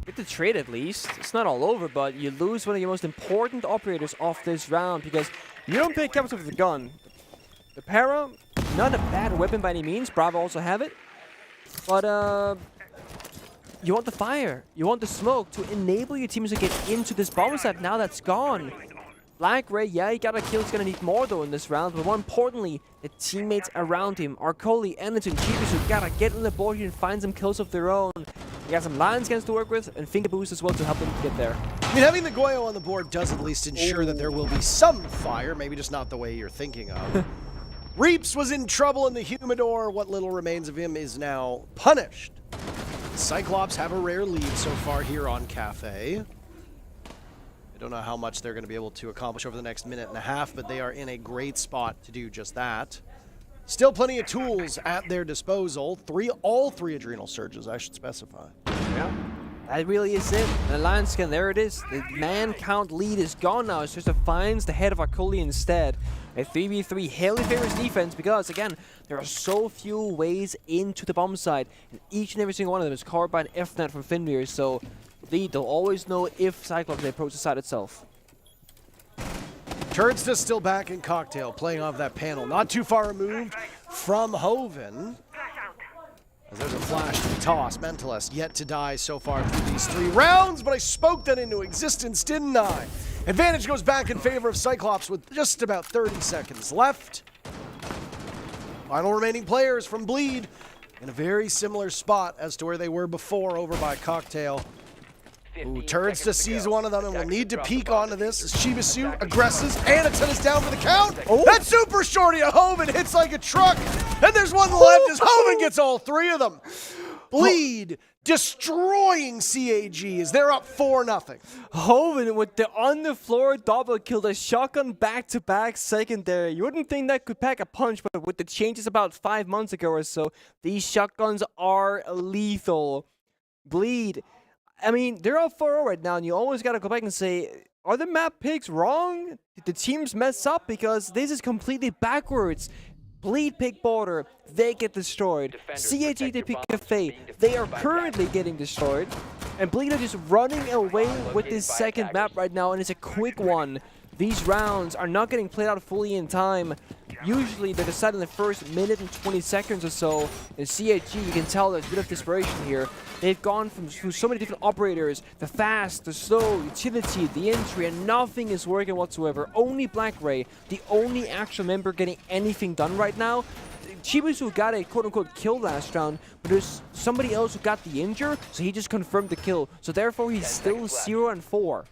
Get the trade at least. It's not all over, but you lose one of your most important operators off this round because you don't pick Capital with the gun. The Para, not a bad weapon by any means. Bravo also have it. But you want the fire. You want the smoke to enable your teams to get into this bomb site. Now that's gone. Black Ray, yeah, he got a kill. He's going to need more, though, in this round. But more importantly, the teammates around him, Arcoli, Anaton, Chibisu, got to get on the board here and find some kills of their own. They got some Lion Scans to work with and Finger Boost as well to help them get there. I mean, having the Goyo on the board does at least ensure that there will be some fire, maybe just not the way you're thinking of. Reaps was in trouble in the humidor. What little remains of him is now punished. Cyclops have a rare lead so far here on Cafe. I don't know how much they're going to be able to accomplish over the next minute and a half, but they are in a great spot to do just that. Still plenty of tools at their disposal. All three Adrenal Surges, I should specify. Yeah, that really is it. The Lion Skin, there it is. The man count lead is gone now. It's just finds the head of Akuli instead. A 3v3 Haley favors defense because, again, there are so few ways into the bomb site, and each and every single one of them is covered by an F-net from Finvir, so they'll always know if Cyclops they approach the site itself. Turdsta's still back in Cocktail, playing off that panel. Not too far removed from Hoven. As there's a flash to the toss. Mentalist yet to die so far through these 3 rounds, but I spoke that into existence, didn't I? Advantage goes back in favor of Cyclops with just about 30 seconds left. Final remaining players from Bleed in a very similar spot as to where they were before over by Cocktail. Ooh, Turdsta sees one of them and will need to peek onto this as Chibisu aggresses. Anaton is down for the count. Oh. That super shorty of Hoven hits like a truck. And there's one left as Hoven gets all 3 of them. Bleed destroying CAG as they're up 4-0. Hoven with the on-the-floor double kill, the shotgun back-to-back secondary. You wouldn't think that could pack a punch, but with the changes about 5 months ago or so, these shotguns are lethal. Bleed, I mean, they're up 4-0 right now, and you always got to go back and say, are the map picks wrong? Did the teams mess up? Because this is completely backwards. Bleed pick Border, they get destroyed. CAG they pick Cafe, they are currently getting destroyed. And Bleed are just running away with this second map right now, and it's a quick one. These rounds are not getting played out fully in time. Usually they're decided in the first minute and 20 seconds or so. In CAG, you can tell there's a bit of desperation here. They've gone through so many different operators, the fast, the slow, utility, the entry, and nothing is working whatsoever. Only Black Ray, the only actual member getting anything done right now. Chibisu got a quote-unquote kill last round, but there's somebody else who got the injure, so he just confirmed the kill. So therefore, he's still 0-4.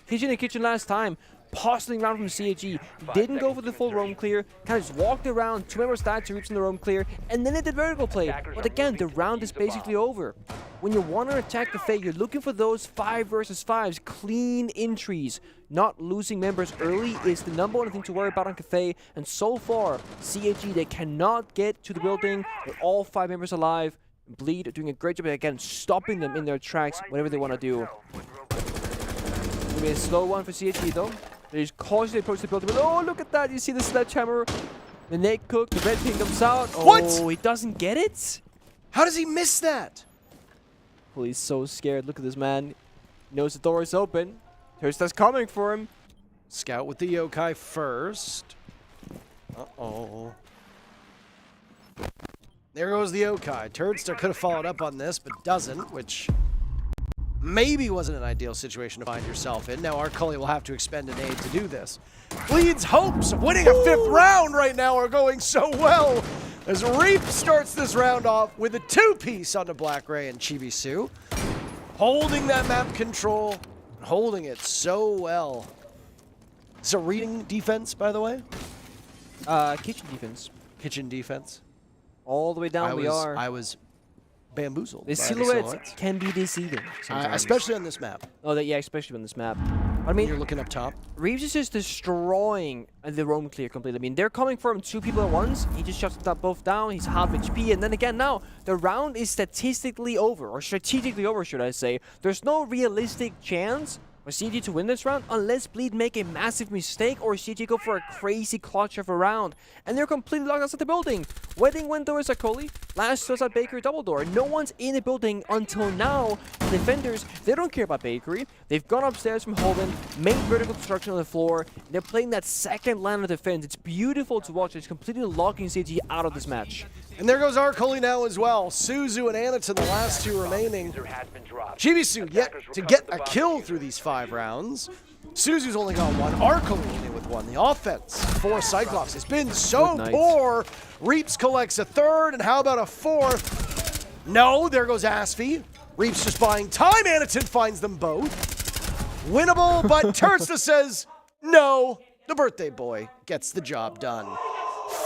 Kitchen and Kitchen last time, postling around from CAG, didn't go for the full roam clear, kind of just walked around, 2 members died to reach in the roam clear, and then it did vertical play. But again, the round is basically over. When you want to attack the Fae, you're looking for those 5 versus 5s, clean entries. Not losing members early is the #1 thing to worry about on Cafe, and so far, CAG, they cannot get to the building with all 5 members alive. Bleed are doing a great job again, stopping them in their tracks, whatever they want to do. It's going to be a slow one for CAG though. They just cautiously approach the building, but oh, look at that! You see the sledgehammer, the Nate Cook, the red ping comes out. What? Oh, he doesn't get it? How does he miss that? Well, he's so scared. Look at this man. He knows the door is open. Turdsta's coming for him. Scout with the yokai first. Uh-oh. There goes the yokai. Turdsta could have followed up on this, but doesn't, which maybe wasn't an ideal situation to find yourself in. Now Arcully will have to expend an aid to do this. Bleed's hopes of winning a 5th round right now are going so well as Reap starts this round off with a 2-piece onto Black Ray and Chibisu. Holding that map control, holding it so well. Is it reading defense, by the way? Kitchen defense. Kitchen defense. All the way down I was bamboozled. The silhouettes can be deceiving sometimes. Especially on this map. Oh, yeah, especially on this map. I mean, you're looking up top. Reeves is just destroying the roam clear completely. I mean, they're coming for him 2 people at once. He just shuts them both down. He's half HP. And then again, now, the round is statistically over, or strategically over, should I say. There's no realistic chance for CG to win this round unless Bleed make a massive mistake or CG go for a crazy clutch of a round. And they're completely locked outside the building. Wedding window is Akoli. Last suicide Bakery double door. No one's in the building until now. The defenders, they don't care about Bakery. They've gone upstairs from Hoven, made vertical construction on the floor. And they're playing that second line of defense. It's beautiful to watch. It's completely locking CG out of this match. And there goes Arcully now as well. Suzu and Anaton, the last 2 remaining. Chibisu yet to get a kill through these 5 rounds. Suzu's only got 1. Arcully in with 1. The offense for Cyclops has been so poor. Reaps collects a 3rd, and how about a 4th? No, there goes Asfi. Reaps just buying time. Anaton finds them both. Winnable, but Turdsta says no. The birthday boy gets the job done.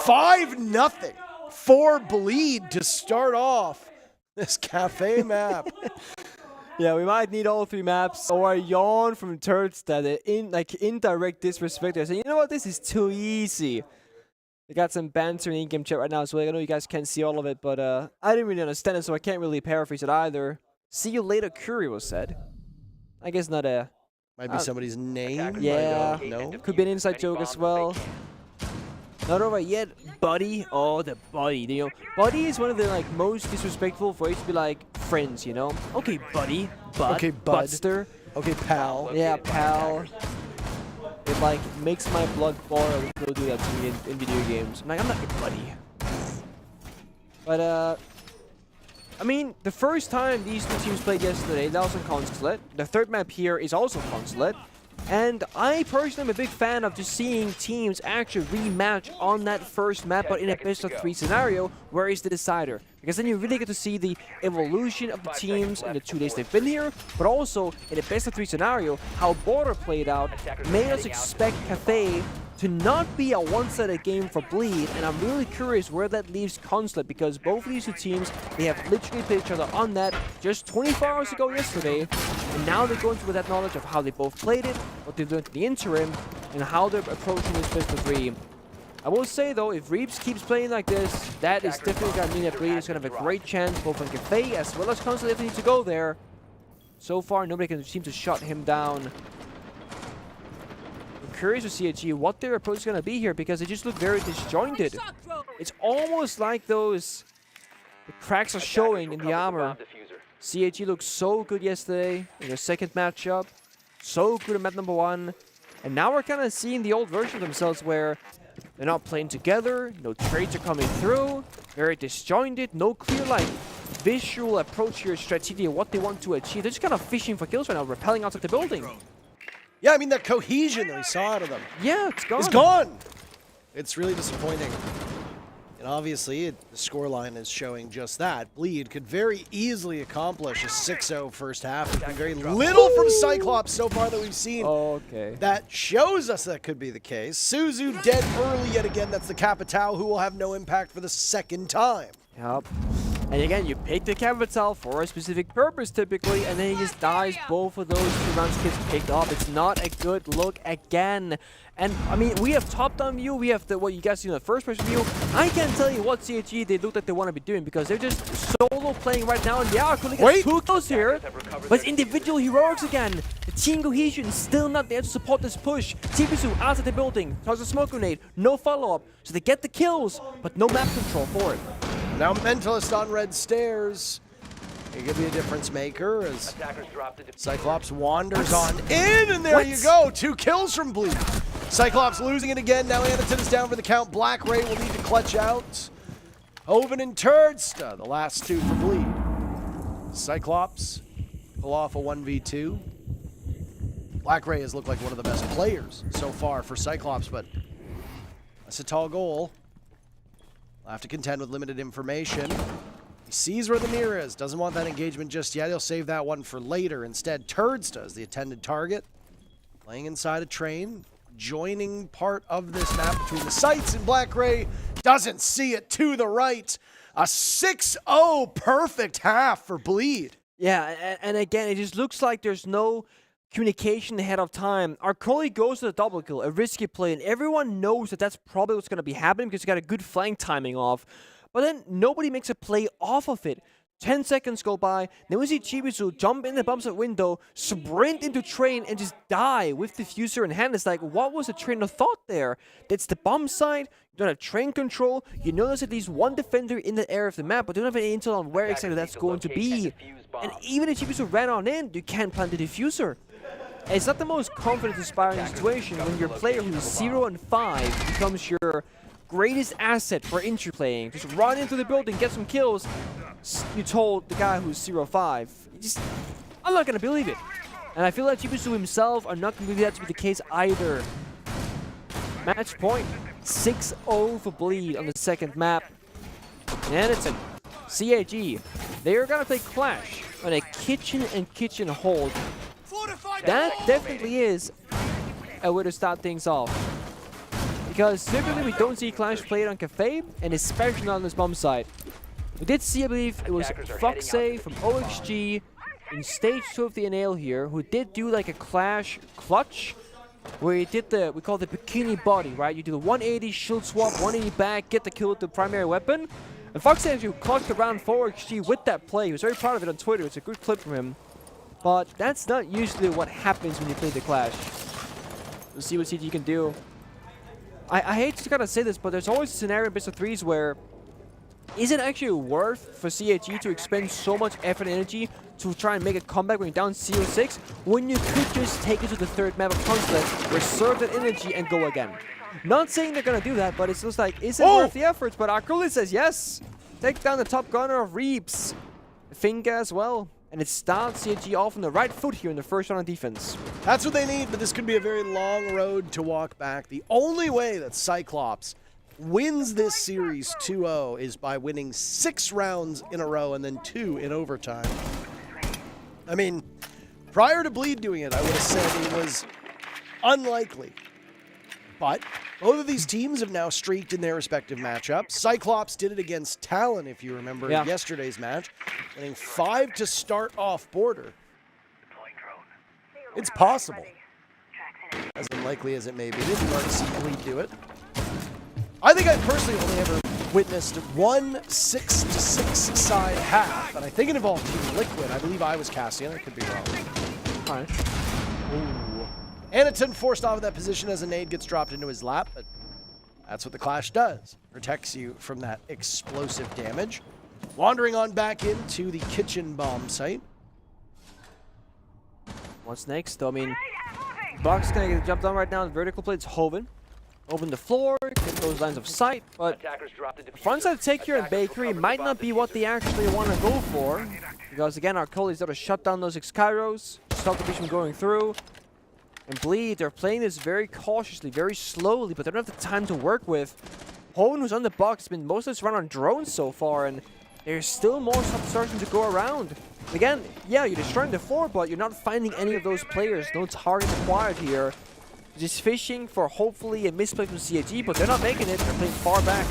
5-0 for Bleed to start off this cafe map. Yeah, we might need all 3 maps or a yawn from Turds that in indirect disrespect. They're saying, you know what, this is too easy. We got some banter in in-game chat right now as well. I know you guys can't see all of it, but I didn't really understand it, so I can't really paraphrase it either. See you later, Curry was said. I guess not a... Might be somebody's name. Yeah, no. Could be an inside joke as well. Not over yet, buddy. Oh, the buddy. You know, buddy is one of the like most disrespectful ways to be like friends. You know. Okay, buddy. Bud. Okay, bud. Budster. Okay, pal. Yeah, pal. It like makes my blood boil when people do that to me in video games. I'm like, I'm not your buddy. But I mean, the first time these 2 teams played yesterday, that was on Consulate. The third map here is also Consulate. And I personally am a big fan of just seeing teams actually rematch on that first map, but in a best-of-3 scenario, where is the decider? Because then you really get to see the evolution of the teams in the 2 days they've been here, but also in a best-of-3 scenario, how Border played out made us expect Cafe to not be a one-sided game for Bleed, and I'm really curious where that leaves Consulate, because both of these 2 teams, they have literally played each other on that just 24 hours ago yesterday, and now they're going through that knowledge of how they both played it, what they've learned in the interim, and how they're approaching this best-of-3. I will say though, if Reeves keeps playing like this, that is definitely going to mean that Bleed is going to have a great chance, both on Cafe as well as Consulate if they need to go there. So far, nobody can seem to shut him down. Curious to see what their approach is going to be here, because they just look very disjointed. It's almost like the cracks are showing in the armor. CAG looked so good yesterday in their second matchup, so good at map number 1, and now we're kind of seeing the old version of themselves where they're not playing together, no trades are coming through, very disjointed, no clear like visual approach here, strategy, what they want to achieve. They're just kind of fishing for kills right now, rappelling out of the building. Yeah, I mean, that cohesion that we saw out of them. Yeah, it's gone. It's gone! It's really disappointing. And obviously, the scoreline is showing just that. Bleed could very easily accomplish a 6-0 first half. There's been very little from Cyclops so far that we've seen. Okay. That shows us that could be the case. Suzu dead early yet again. That's the Capitao, who will have no impact for the second time. Yep. And again, you pick the Capitao for a specific purpose typically, and then he just dies. Both of those 2 rounds gets picked up. It's not a good look again. And I mean, we have top-down view, we have what you guys see in the first-person view. I can't tell you what CHG they look like they want to be doing, because they're just solo playing right now, and they are going to get 2 kills here. But it's individual heroics again. The team cohesion is still not there to support this push. Tibisu outside the building, tosses a smoke grenade, no follow-up. So they get the kills, but no map control for it. Now Mentalist on red stairs. He could be a difference maker as Cyclops wanders on in, and there you go. 2 kills from Bleed. Cyclops losing it again. Now Anaton is down for the count. Black Ray will need to clutch out. Oven and Turdsta, the last 2 for Bleed. Cyclops pull off a 1v2. Black Ray has looked like one of the best players so far for Cyclops, but that's a tall goal. We'll have to contend with limited information. He sees where the mirror is. Doesn't want that engagement just yet. He'll save that one for later. Instead, Turdsta is the intended target. Playing inside a train. Joining part of this map between the sites, and Black Ray doesn't see it to the right. A 6-0 perfect half for Bleed. Yeah, and again, it just looks like there's no communication ahead of time. Our Coley goes to the double kill, a risky play, and everyone knows that that's probably what's going to be happening because he got a good flank timing off. But then nobody makes a play off of it. 10 seconds go by, then we see Chibisu jump in the bumps of window, sprint into train, and just die with diffuser in hand. It's like, what was the train of thought there? That's the bomb side, you don't have train control, you know there's at least 1 defender in the area of the map, but you don't have any intel on where exactly that's going to be. And even if Chibisu ran on in, you can't plant the diffuser. And it's not the most confidence-inspiring situation when your player who's 0 and 5 becomes your greatest asset for entry playing. Just run into the building, get some kills. You told the guy who's 0-5. I'm not going to believe it. And I feel like Chibisu himself are not going to believe that to be the case either. Match point. 6-0 for Bleed on the second map. And it's a CAG. They are going to play Clash on a kitchen and kitchen hold. That definitely is a way to start things off. because typically we don't see Clash played on Cafe, and especially not on this bomb site. We did see, I believe, it was Foxay from OXG in stage 2 of the NL here, who did do like a Clash clutch, where he did we call it the bikini body, right? You do the 180 shield swap, 180 back, get the kill with the primary weapon. And Foxay actually clutched around 4XG with that play. He was very proud of it on Twitter. It's a good clip from him. But that's not usually what happens when you play the Clash. We'll see what CG can do. I hate to kind of say this, but there's always a scenario in best of 3s where is it actually worth for CAG to expend so much effort and energy to try and make a comeback when you're down 0-6 when you could just take it to the third map of Conflict, reserve that energy, and go again? Not saying they're going to do that, but it's just like, is it worth the efforts? But Arculi says yes. Take down the top gunner of Reeps. Finga as well. And it starts CAG off on the right foot here in the first round of defense. That's what they need, but this could be a very long road to walk back. The only way that Cyclops wins this series 2-0 is by winning 6 rounds in a row and then 2 in overtime. I mean, prior to Bleed doing it, I would have said it was unlikely. But both of these teams have now streaked in their respective matchups. Cyclops did it against Talon, if you remember, in yesterday's match, winning 5 to start off border. It's possible, as unlikely as it may be. It's hard to see Bleed do it. I think I personally only ever witnessed one 6-6 side half, and I think it involved Team Liquid. I believe I was casting it. I could be wrong. All right. Ooh. Anaton forced off of that position as a nade gets dropped into his lap, but that's what the Clash does. Protects you from that explosive damage. Wandering on back into the kitchen bomb site. What's next, though? I mean, Buck's going to get jumped on right now. The vertical plate's Hoven. Open the floor, get those lines of sight, but the front side take here in Bakery might not be what they actually want to go for. Because again, our Arcoli's got to shut down those X-Kairos, stop the beach from going through. And Bleed, they're playing this very cautiously, very slowly, but they don't have the time to work with. Hoven, who's on the box, has been most of this run on drones so far, and there's still more stuff starting to go around. Again, yeah, you're destroying the floor, but you're not finding any of those players. No target acquired here. Just fishing for hopefully a misplay from CAG, but they're not making it. They're playing far back.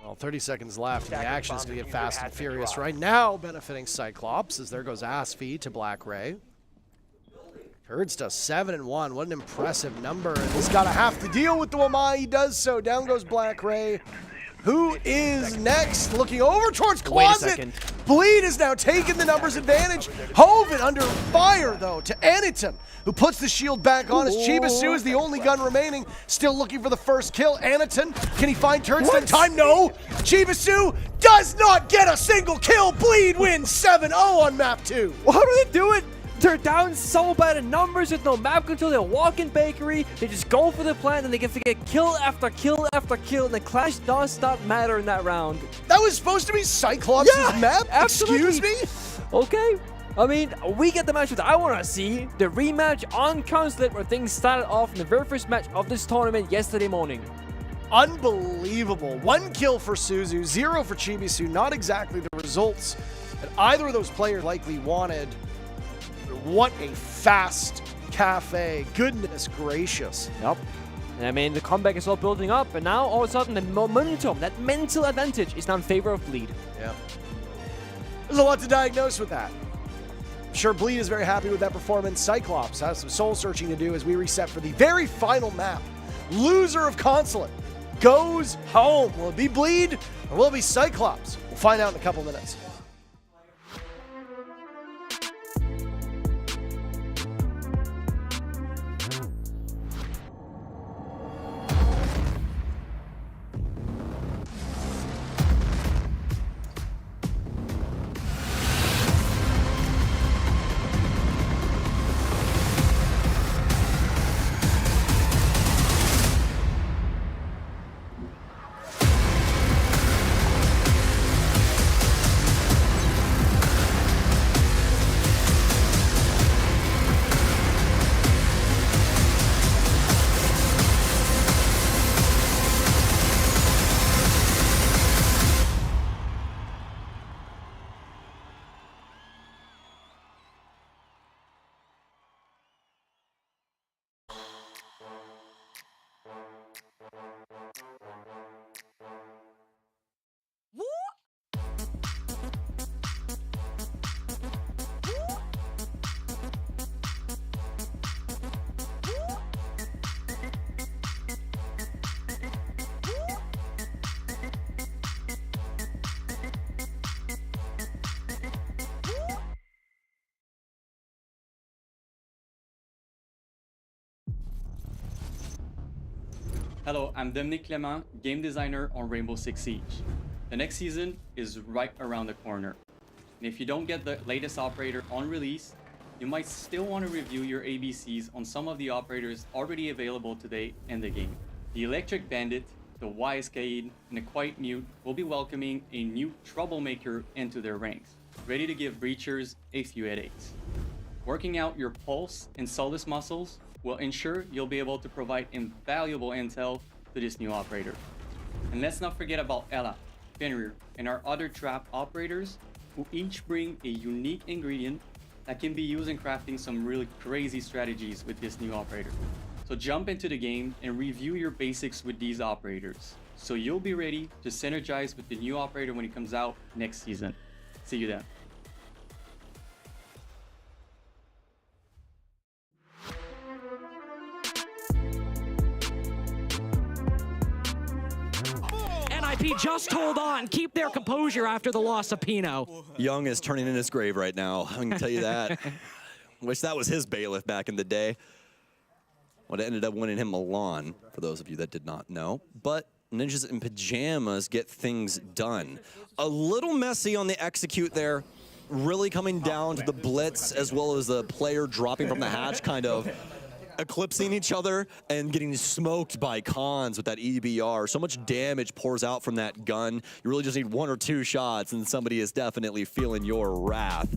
Well, 30 seconds left, and the action is going to get fast and furious right now, benefiting Cyclops, as there goes Asfi to Black Ray. Kurds does 7-1. What an impressive number. And he's got to have to deal with the Wamai. He does so. Down goes Black Ray. Who is next? Looking over towards Closet. Bleed is now taking the numbers advantage. Hoven under fire, though, to Anaton, who puts the shield back on as Chibasu is the only gun remaining. Still looking for the first kill. Anaton, can he find turns in time? No. Chibasu does not get a single kill. Bleed wins 7-0 on map 2. Well, how do they do it? They're down so bad in numbers with no map control. They walk in Bakery. They just go for the plant, and they get kill after kill after kill. And the Clash does not matter in that round. That was supposed to be Cyclops' map? Absolutely. Excuse me? Okay. I mean, we get the match that I want to see. The rematch on Consulate, where things started off in the very first match of this tournament yesterday morning. Unbelievable. 1 kill for Suzu, 0 for Chibisu. Not exactly the results that either of those players likely wanted. What a fast cafe. Goodness gracious. Yep. And I mean, the comeback is all building up, and now all of a sudden the momentum, that mental advantage, is now in favor of Bleed. Yeah. There's a lot to diagnose with that. I'm sure Bleed is very happy with that performance. Cyclops has some soul searching to do as we reset for the very final map. Loser of Consulate goes home. Will it be Bleed or will it be Cyclops? We'll find out in a couple minutes. Hello, I'm Dominique Clément, game designer on Rainbow Six Siege. The next season is right around the corner. And if you don't get the latest operator on release, you might still want to review your ABCs on some of the operators already available today in the game. The Electric Bandit, the Wise Cade, and the Quiet Mute will be welcoming a new troublemaker into their ranks, ready to give breachers a few headaches. Working out your pulse and soleus muscles will ensure you'll be able to provide invaluable intel to this new operator. And let's not forget about Ella, Fenrir, and our other trap operators who each bring a unique ingredient that can be used in crafting some really crazy strategies with this new operator. So jump into the game and review your basics with these operators, so you'll be ready to synergize with the new operator when it comes out next season. See you then. NIP just hold on, keep their composure after the loss of Pino. Young is turning in his grave right now. I can tell you that. Wish that was his bailiff back in the day. Would have ended up winning him Milan, for those of you that did not know. But Ninjas in Pajamas get things done. A little messy on the execute there. Really coming down to the blitz as well as the player dropping from the hatch, kind of eclipsing each other and getting smoked by cons with that EBR. So much damage pours out from that gun. You really just need 1 or 2 shots and somebody is definitely feeling your wrath.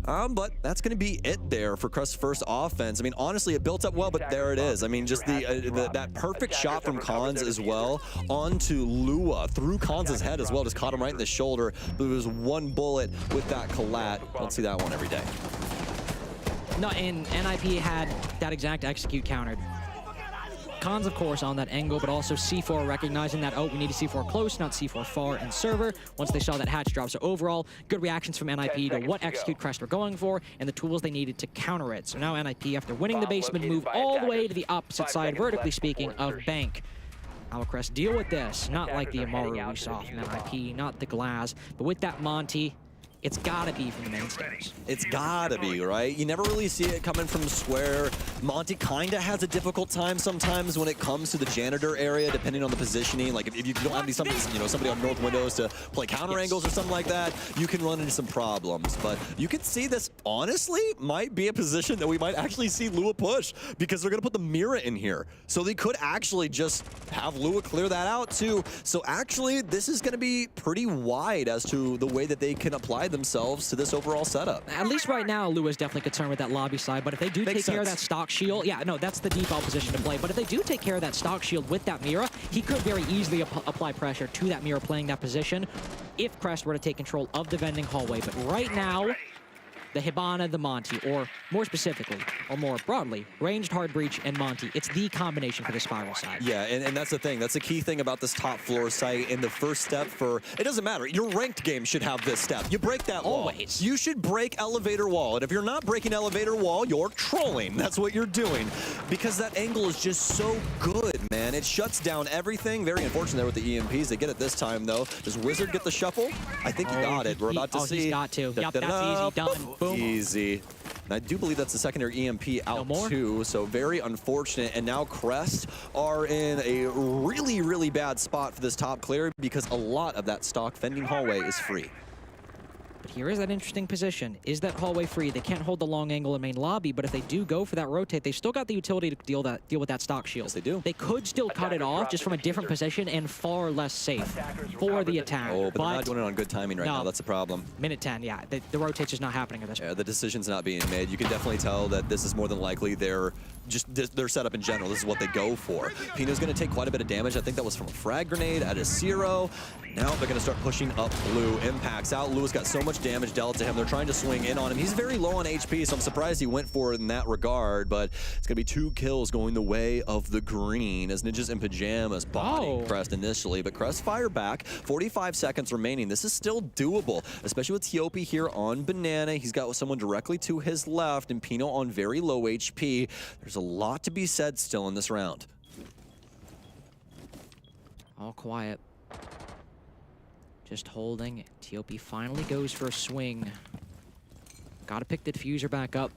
But that's going to be it there for Crest's first offense. I mean, honestly, it built up well, but there it is. I mean, just that perfect shot from Cons as well onto Lua through Cons' head as well. Just caught him right in the shoulder. There was 1 bullet with that collat. Don't see that one every day. No, and NIP had that exact execute countered. Cons, of course, on that angle, but also C4 recognizing that, oh, we need to C4 close, not C4 far in server, once they saw that hatch drop. So overall, good reactions from NIP to what execute Crest were going for and the tools they needed to counter it. So now NIP, after winning the basement, move all the way to the opposite side, vertically speaking, of Bank. How will Crest deal with this? Not like the Amaru we saw from NIP, not the Glass, but with that Monty, it's gotta be from the main stairs. It's gotta be, right? You never really see it coming from square. Monty kinda has a difficult time sometimes when it comes to the janitor area, depending on the positioning. Like if you don't have somebody on north windows to play counter angles or something like that, you can run into some problems. But you could see this, honestly, might be a position that we might actually see Lua push, because they're gonna put the Mira in here. So they could actually just have Lua clear that out too. So actually, this is gonna be pretty wide as to the way that they can apply themselves to this overall setup. At least right now, Lua's definitely concerned with that lobby side, but if they do take care of that stock shield, yeah, no, that's the default position to play, but if they do take care of that stock shield with that Mira, he could very easily apply pressure to that Mira playing that position if Crest were to take control of the vending hallway. But right now, the Hibana, the Monty, or more specifically, or more broadly, ranged hard breach and Monty. It's the combination for the spiral side. Yeah, and that's the thing. That's the key thing about this top floor site. And the first step for, it doesn't matter. Your ranked game should have this step. You break that wall. Always. You should break elevator wall. And if you're not breaking elevator wall, you're trolling. That's what you're doing. Because that angle is just so good, man. It shuts down everything. Very unfortunate there with the EMPs. They get it this time, though. Does Wizard get the shuffle? I think he got it. We're about to see. He's got to. Yep, that's easy. Done. Boom. Easy. And I do believe that's the secondary EMP out too, so very unfortunate. And now Crest are in a really, really bad spot for this top clear, because a lot of that stock fending hallway is free. But here is that interesting position. Is that hallway free? They can't hold the long angle in main lobby, but if they do go for that rotate, they've still got the utility to deal with that stock shield. Yes, they do. They could still cut it off just from a different position and far less safe for the attack. Oh, but they're not doing it on good timing right now. That's the problem. Minute 10, yeah. The rotate's just not happening at this point. Yeah, the decision's not being made. You can definitely tell that this is more than likely their setup in general. This is what they go for. Pino's going to take quite a bit of damage. I think that was from a frag grenade at a Zero. Now they're going to start pushing up Blue. Impacts out. Lua's got so much damage dealt to him. They're trying to swing in on him. He's very low on HP, so I'm surprised he went for it in that regard, but it's going to be 2 kills going the way of the green as Ninjas in Pajamas bodying Crest initially, but Crest fire back. 45 seconds remaining. This is still doable, especially with Tiopi here on Banana. He's got someone directly to his left, and Pino on very low HP. There's a lot to be said still in this round. All quiet. Just holding. Tiopi finally goes for a swing. Gotta pick the diffuser back up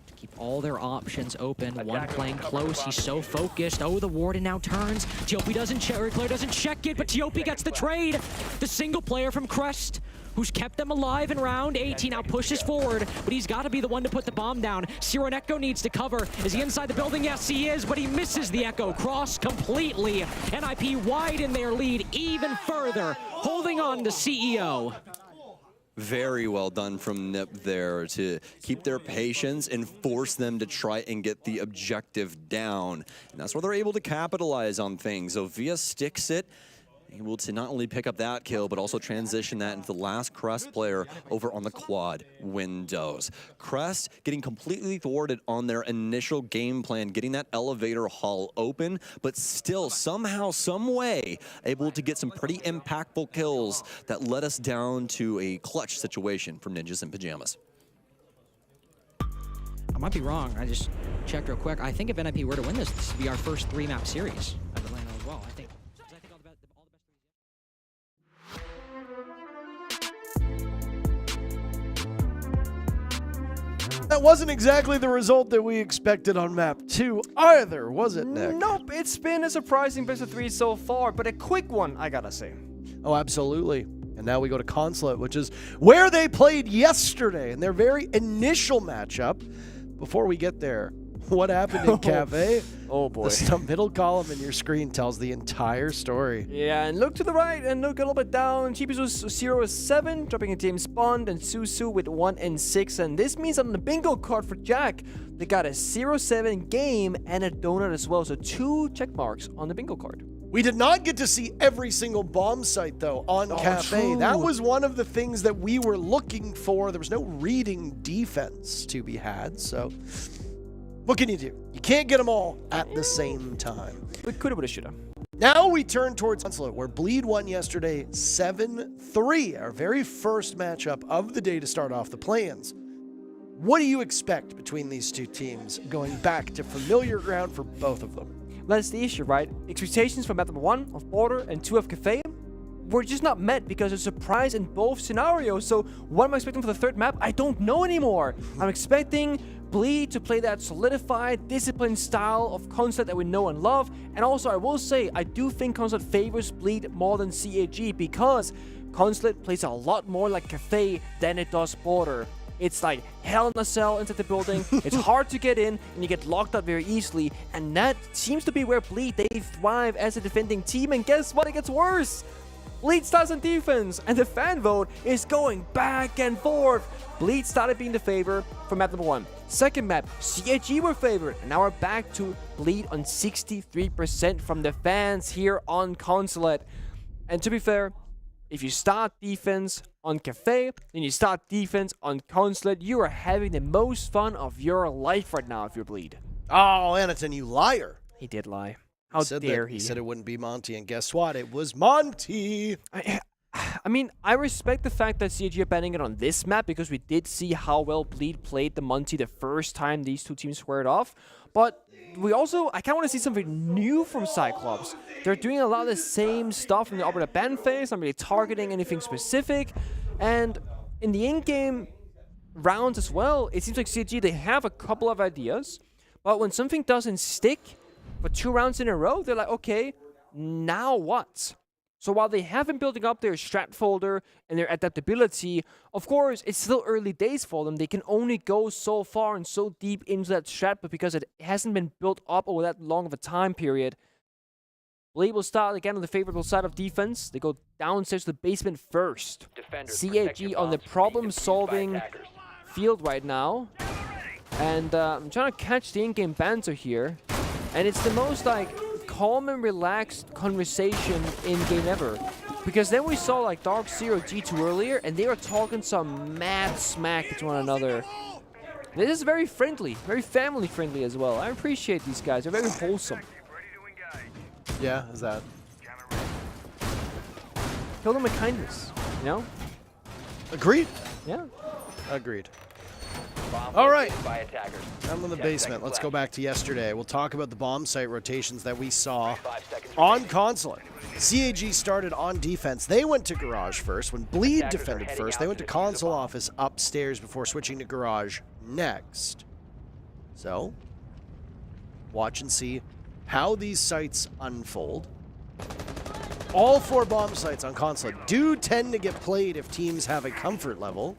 to keep all their options open. One playing close. He's so focused. Oh, the Warden now turns. Tiopi doesn't Claire doesn't check it, but Tiopi gets the trade. The single player from Crest, who's kept them alive in round 18, now pushes forward, but he's got to be the one to put the bomb down. Zero and Echo needs to cover. Is he inside the building? Yes, he is, but he misses the Echo. Cross completely. NIP widen their lead even further, holding on to CEO. Very well done from Nip there to keep their patience and force them to try and get the objective down. And that's where they're able to capitalize on things. Ovia sticks it, able to not only pick up that kill, but also transition that into the last Crest player over on the quad windows. Crest getting completely thwarted on their initial game plan, getting that elevator hall open, but still somehow, some way, able to get some pretty impactful kills that led us down to a clutch situation for Ninjas in Pajamas. I might be wrong. I just checked real quick. I think if NIP were to win this, this would be our first 3-map series of Atlanta as well. I think. That wasn't exactly the result that we expected on map 2 either, was it, Nick? Nope, it's been a surprising best of 3 so far, but a quick one, I gotta say. Oh, absolutely. And now we go to Consulate, which is where they played yesterday in their very initial matchup. Before we get there, what happened in Cafe? Oh boy. The middle column in your screen tells the entire story. Yeah, and look to the right and look a little bit down. Cheapest was 0-7, dropping a James Bond, and Susu with 1-6. And this means on the bingo card for Jack, they got a 0-7 game and a donut as well. So 2 check marks on the bingo card. We did not get to see every single bomb site, though, on Cafe. True. That was one of the things that we were looking for. There was no reading defense to be had, so what can you do? You can't get them all at the same time. We coulda, woulda, shoulda. Now we turn towards Consulate, where Bleed won yesterday 7-3, our very first matchup of the day to start off the play-ins. What do you expect between these two teams going back to familiar ground for both of them? That's the issue, right? Expectations from map number 1 of Border and 2 of Cafe were just not met because of surprise in both scenarios. So what am I expecting for the third map? I don't know anymore. I'm expecting Bleed to play that solidified, disciplined style of Consulate that we know and love. And also, I will say, I do think Consulate favors Bleed more than CAG because Consulate plays a lot more like Cafe than it does Border. It's like hell in a cell inside the building. It's hard to get in, and you get locked out very easily. And that seems to be where Bleed, they thrive as a defending team. And guess what? It gets worse. Bleed starts on defense, and the fan vote is going back and forth. Bleed started being the favor for map number 1. Second map, CAG were favored, and now we're back to Bleed on 63% from the fans here on Consulate. And to be fair, if you start defense on Cafe, and you start defense on Consulate, you are having the most fun of your life right now if you're Bleed. Oh, Anaton, you liar. He did lie. How dare he? He said it wouldn't be Monty, and guess what? It was Monty. I mean, I respect the fact that CAG are banning it on this map because we did see how well Bleed played the Monty the first time these two teams squared off. But we also, I kind of want to see something new from Cyclops. They're doing a lot of the same stuff in the Arbiter ban phase, not really targeting anything specific. And in the in-game rounds as well, it seems like CAG, they have a couple of ideas. But when something doesn't stick for 2 rounds in a row, they're like, okay, now what? So while they have been building up their strat folder and their adaptability, of course, it's still early days for them. They can only go so far and so deep into that strat, but because it hasn't been built up over that long of a time period, Bleed will start again on the favorable side of defense. They go downstairs to the basement first. CAG on the problem-solving field right now. And I'm trying to catch the in-game banter here. And it's the most, like, calm and relaxed conversation in-game ever. Because then we saw, like, Dark Zero G2 earlier, and they were talking some mad smack to one another. This is very friendly, very family-friendly as well. I appreciate these guys. They're very wholesome. Yeah, is that? Kill them with kindness, you know? Agreed. Yeah. Agreed. All right, by attackers. I'm in the basement. Let's go back to yesterday. We'll talk about the bomb site rotations that we saw on Consulate. CAG started on defense. They went to Garage first. When Bleed defended first, they went to Console Office upstairs before switching to Garage next. So, watch and see how these sites unfold. All 4 bomb sites on console do tend to get played if teams have a comfort level,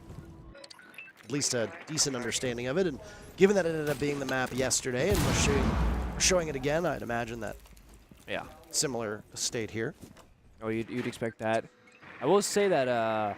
at least a decent understanding of it. And given that it ended up being the map yesterday and we're showing it again, I'd imagine that, yeah, similar state here. Oh, you'd expect that. I will say that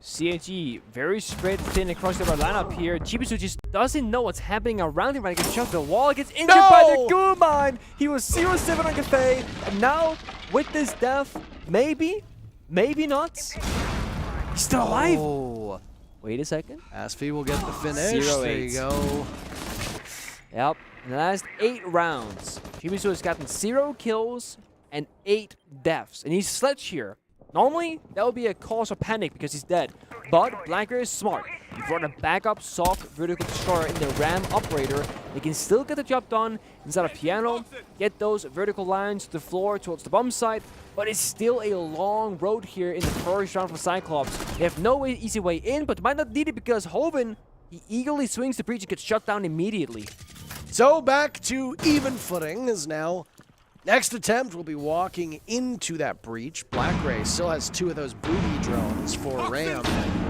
CAG very spread thin across the lineup here. Chibisu just doesn't know what's happening around him. When he gets shot the wall, gets injured by the goo mine. He was 0-7 on Cafe, and now with this death, maybe not. He's still alive. Oh. Wait a second. Asfi will get the finish. 0-8. There you go. Yep. In the last 8 rounds, Chibisu has gotten 0 kills and 8 deaths, and he's Sledge here. Normally, that would be a cause of panic because he's dead. But Blacker is smart. He brought a backup soft vertical destroyer in the Ram operator. They can still get the job done inside of Piano, get those vertical lines to the floor towards the bomb site, but it's still a long road here in the first round for Cyclops. They have no easy way in, but might not need it because Hoven, he eagerly swings the breach and gets shut down immediately. So back to even footing as now next attempt will be walking into that breach. Black Ray still has 2 of those booty drones for Ram.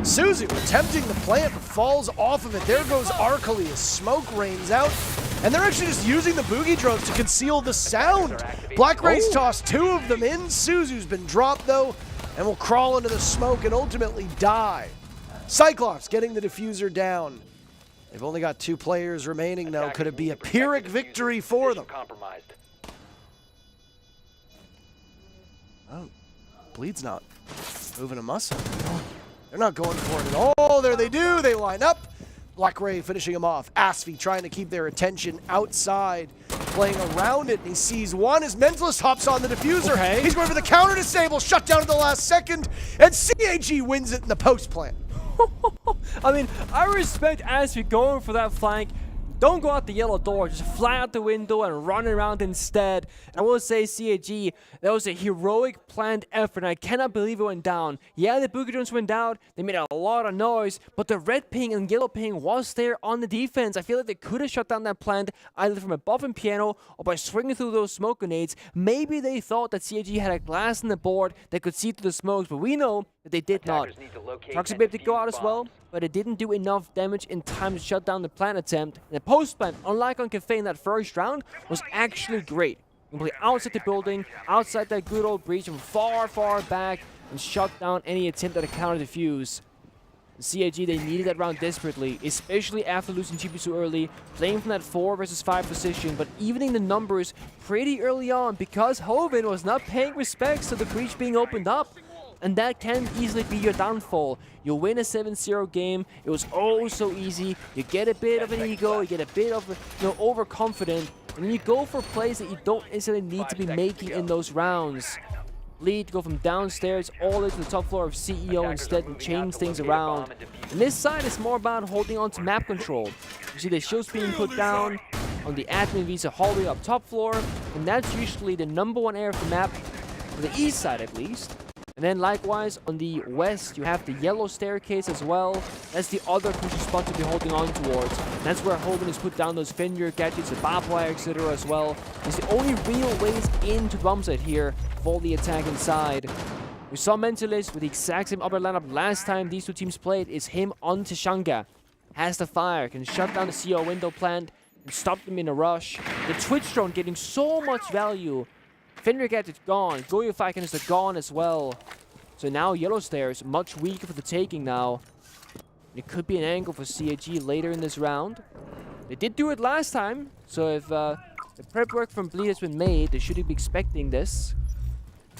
Suzu attempting the plant but falls off of it. There goes Arcali as smoke rains out. And they're actually just using the boogie drones to conceal the sound. Black Ray's tossed 2 of them in. Suzu's been dropped though and will crawl into the smoke and ultimately die. Cyclops getting the diffuser down. They've only got 2 players remaining though. Could it be a Pyrrhic victory for them? Oh, Bleed's not moving a muscle. They're not going for it at all. There they do. They line up. Black Ray finishing him off. Asfi trying to keep their attention outside, playing around it. And he sees one as Mentalist hops on the diffuser. Okay. He's going for the counter disable, shut down at the last second, and CAG wins it in the post plant. I mean, I respect Asfi going for that flank. Don't go out the yellow door, just fly out the window and run around instead. I will say CAG, that was a heroic planned effort, and I cannot believe it went down. Yeah, the boogie drones went down, they made a lot of noise, but the red ping and yellow ping was there on the defense. I feel like they could have shut down that plant either from above in Piano or by swinging through those smoke grenades. Maybe they thought that CAG had a glass in the board that could see through the smokes, but we know that they did not. Trucks are able to go out as well, but it didn't do enough damage in time to shut down the plant attempt. And the post plant, unlike on Cafe in that first round, was actually great. You can play outside the building, outside that good old breach from far, far back, and shut down any attempt at a counter defuse. CAG, they needed that round desperately, especially after losing Chibisu early, playing from that 4 versus 5 position, but evening the numbers pretty early on because Hoven was not paying respects to the breach being opened up. And that can easily be your downfall. You win a 7-0 game. It was oh so easy. You get a bit of an ego. You get a bit of overconfident. And then you go for plays that you don't necessarily need to be making in those rounds. Bleed, go from downstairs all the way to the top floor of CEO instead and change things around. And this side is more about holding on to map control. You see the shields being put down on the admin visa all the way up top floor. And that's usually the #1 area of the map, on the east side at least. And then likewise, on the west, you have the yellow staircase as well. That's the other crucial spot to be holding on towards. That's where Hogan has put down those Fender gadgets, the barbed wire, etc. as well. It's the only real ways into the bomb site here for the attack inside. We saw Mentalist with the exact same upper lineup last time these 2 teams played. Is him on Tashanga. Has the fire, can shut down the CO window plant and stop them in a rush. The Twitch drone getting so much value. Fenrir gadget gone. Goyo fire canister gone as well. So now yellow stairs much weaker for the taking now. It could be an angle for CAG later in this round. They did do it last time, so if the prep work from Bleed has been made, they should be expecting this.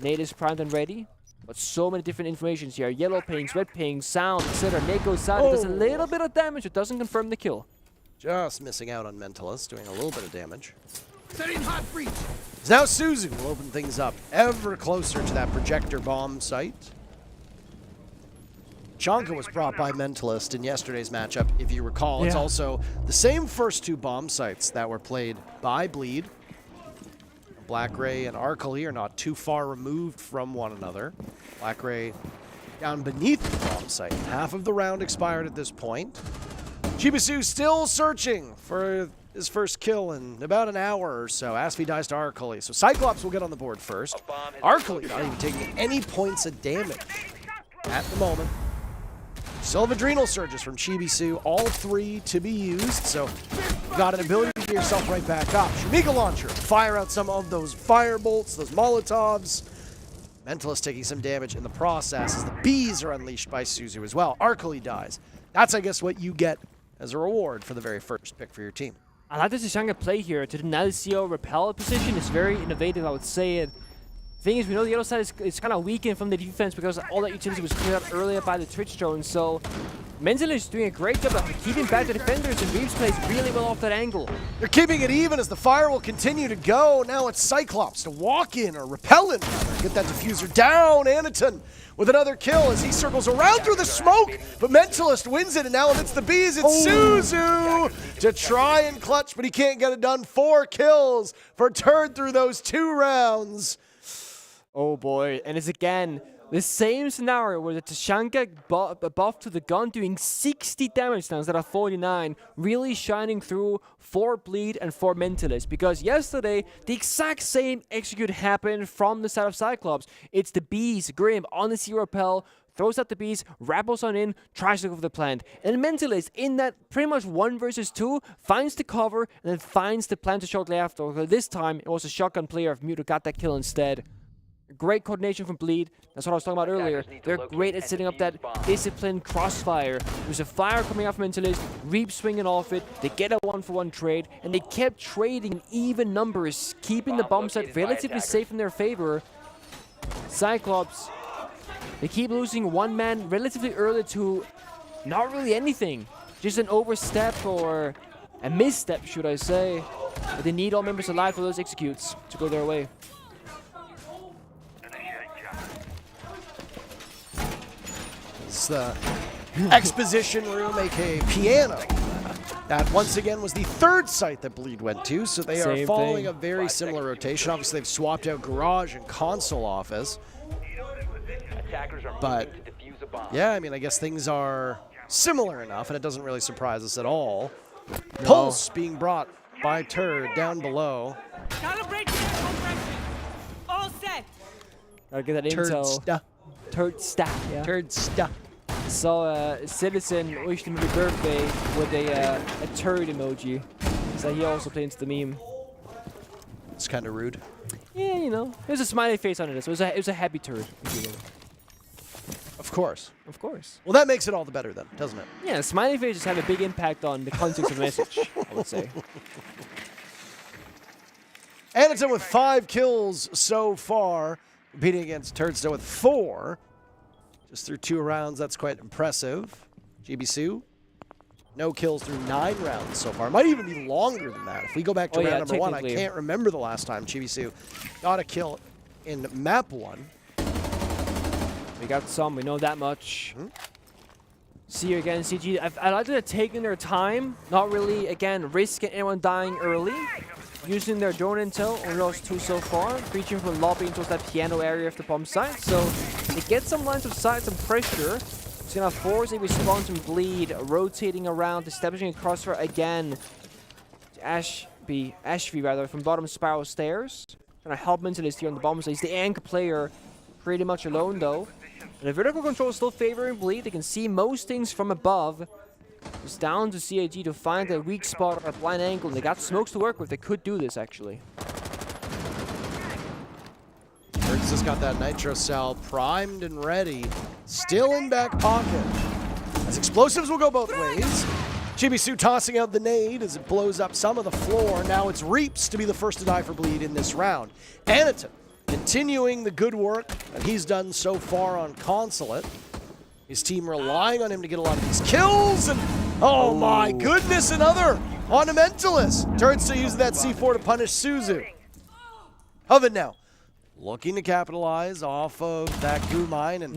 Nade is primed and ready. But so many different informations here. Yellow pings, red pings, sound, etc. Nade goes out. It does a little bit of damage. It doesn't confirm the kill. Just missing out on Mentalist, doing a little bit of damage. Setting hot breach. Now Suzu will open things up ever closer to that projector bomb site. Chanka was brought by Mentalist in yesterday's matchup, if you recall. It's also the same first 2 bomb sites that were played by Bleed. Black Ray and Arcali are not too far removed from one another. Black Ray down beneath the bomb site. Half of the round expired at this point. Chibisu still searching for his first kill in about an hour or so. Asvi dies to Arcoli. So Cyclops will get on the board first. Arcoli not even taking any points of damage at the moment. Still have Adrenal Surges from Chibisu, all 3 to be used, so got an ability to get yourself right back up. Shamika Launcher, fire out some of those fire bolts, those Molotovs. Mentalist taking some damage in the process as the bees are unleashed by Suzu as well. Arcoli dies. That's, I guess, what you get as a reward for the very first pick for your team. I like the Zhanga play here to the Nalcio repel position. It's very innovative, I would say. And the thing is, we know the other side is kind of weakened from the defense because all that utility was cleared out earlier by the Twitch drone. So Menzel is doing a great job of keeping back the defenders, and Reeves plays really well off that angle. They're keeping it even as the fire will continue to go. Now it's Cyclops to walk in, or repel in, rather. Get that diffuser down. Anaton with another kill as he circles around through the smoke, but Mentalist wins it, and now amidst the bees, it's Suzu to try and clutch, but he can't get it done. 4 kills for Turd through those 2 rounds. Oh boy, and it's again the same scenario where the Tashanka buff to the gun doing 60 damage now instead of 49, really shining through for Bleed and for Mentalist. Because yesterday, the exact same execute happened from the side of Cyclops. It's the bees, Grim on the Zero Repel, throws out the bees, rappels on in, tries to go for the plant. And Mentalist, in that pretty much 1 versus 2, finds the cover and then finds the plant shortly after. This time, it was a shotgun player of Mute who got that kill instead. Great coordination from Bleed. That's what I was talking about earlier. They're great at setting up that disciplined crossfire. There's a fire coming out from Mentalist, Reap swinging off it. They get a 1-for-1 trade, and they kept trading in even numbers, keeping the bomb set relatively safe in their favor. Cyclops, they keep losing 1 man relatively early to not really anything. Just an overstep or a misstep, should I say. But they need all members alive for those executes to go their way. It's the exposition room, aka piano. That once again was the 3rd site that Bleed went to, so they are following a very similar rotation. Obviously, they've swapped out garage and console office. But yeah, I mean, I guess things are similar enough, and it doesn't really surprise us at all. No. Pulse being brought by Turd down below. Calibrate all set. Gotta get that intel. Turd-sta, yeah. Turd-sta. So Citizen wished him happy birthday with a turd emoji. So he also plays the meme. It's kind of rude. Yeah, you know. There's a smiley face on it, so it was a happy turd. Of course. Of course. Well, that makes it all the better then, doesn't it? Yeah, smiley faces have a big impact on the context of the message, I would say. Anaton with 5 kills so far, competing against Turdstow with 4. Just through 2 rounds, that's quite impressive. Chibisu, no kills through 9 rounds so far. Might even be longer than that. If we go back to round number 1, I can't remember the last time Chibisu got a kill in map 1. We got some, we know that much. See you again, CG. I like that they're taking their time, not really, again, risking anyone dying early. Using their drone intel on those 2 so far, reaching from lobbying towards that piano area of the bomb site. So they get some lines of sight, some pressure. It's gonna force a response and Bleed, rotating around, establishing a crossfire again. Ashby rather, from bottom spiral stairs. Gonna help Mentalist here on the bomb site. He's the anchor player, pretty much alone though. And the vertical control is still favoring Bleed. They can see most things from above. It's down to CAG to find a weak spot or a blind angle. And they got smokes to work with. They could do this, actually. Turds just got that Nitro Cell primed and ready. Still in back pocket. As explosives will go both ways. Chibisu tossing out the nade as it blows up some of the floor. Now it's Reaps to be the first to die for Bleed in this round. Anaton continuing the good work that he's done so far on Consulate. His team relying on him to get a lot of these kills, and oh my goodness, another on a Mentalist. Turns to use that C4 to punish Suzu. Hoven now, looking to capitalize off of that goo mine, and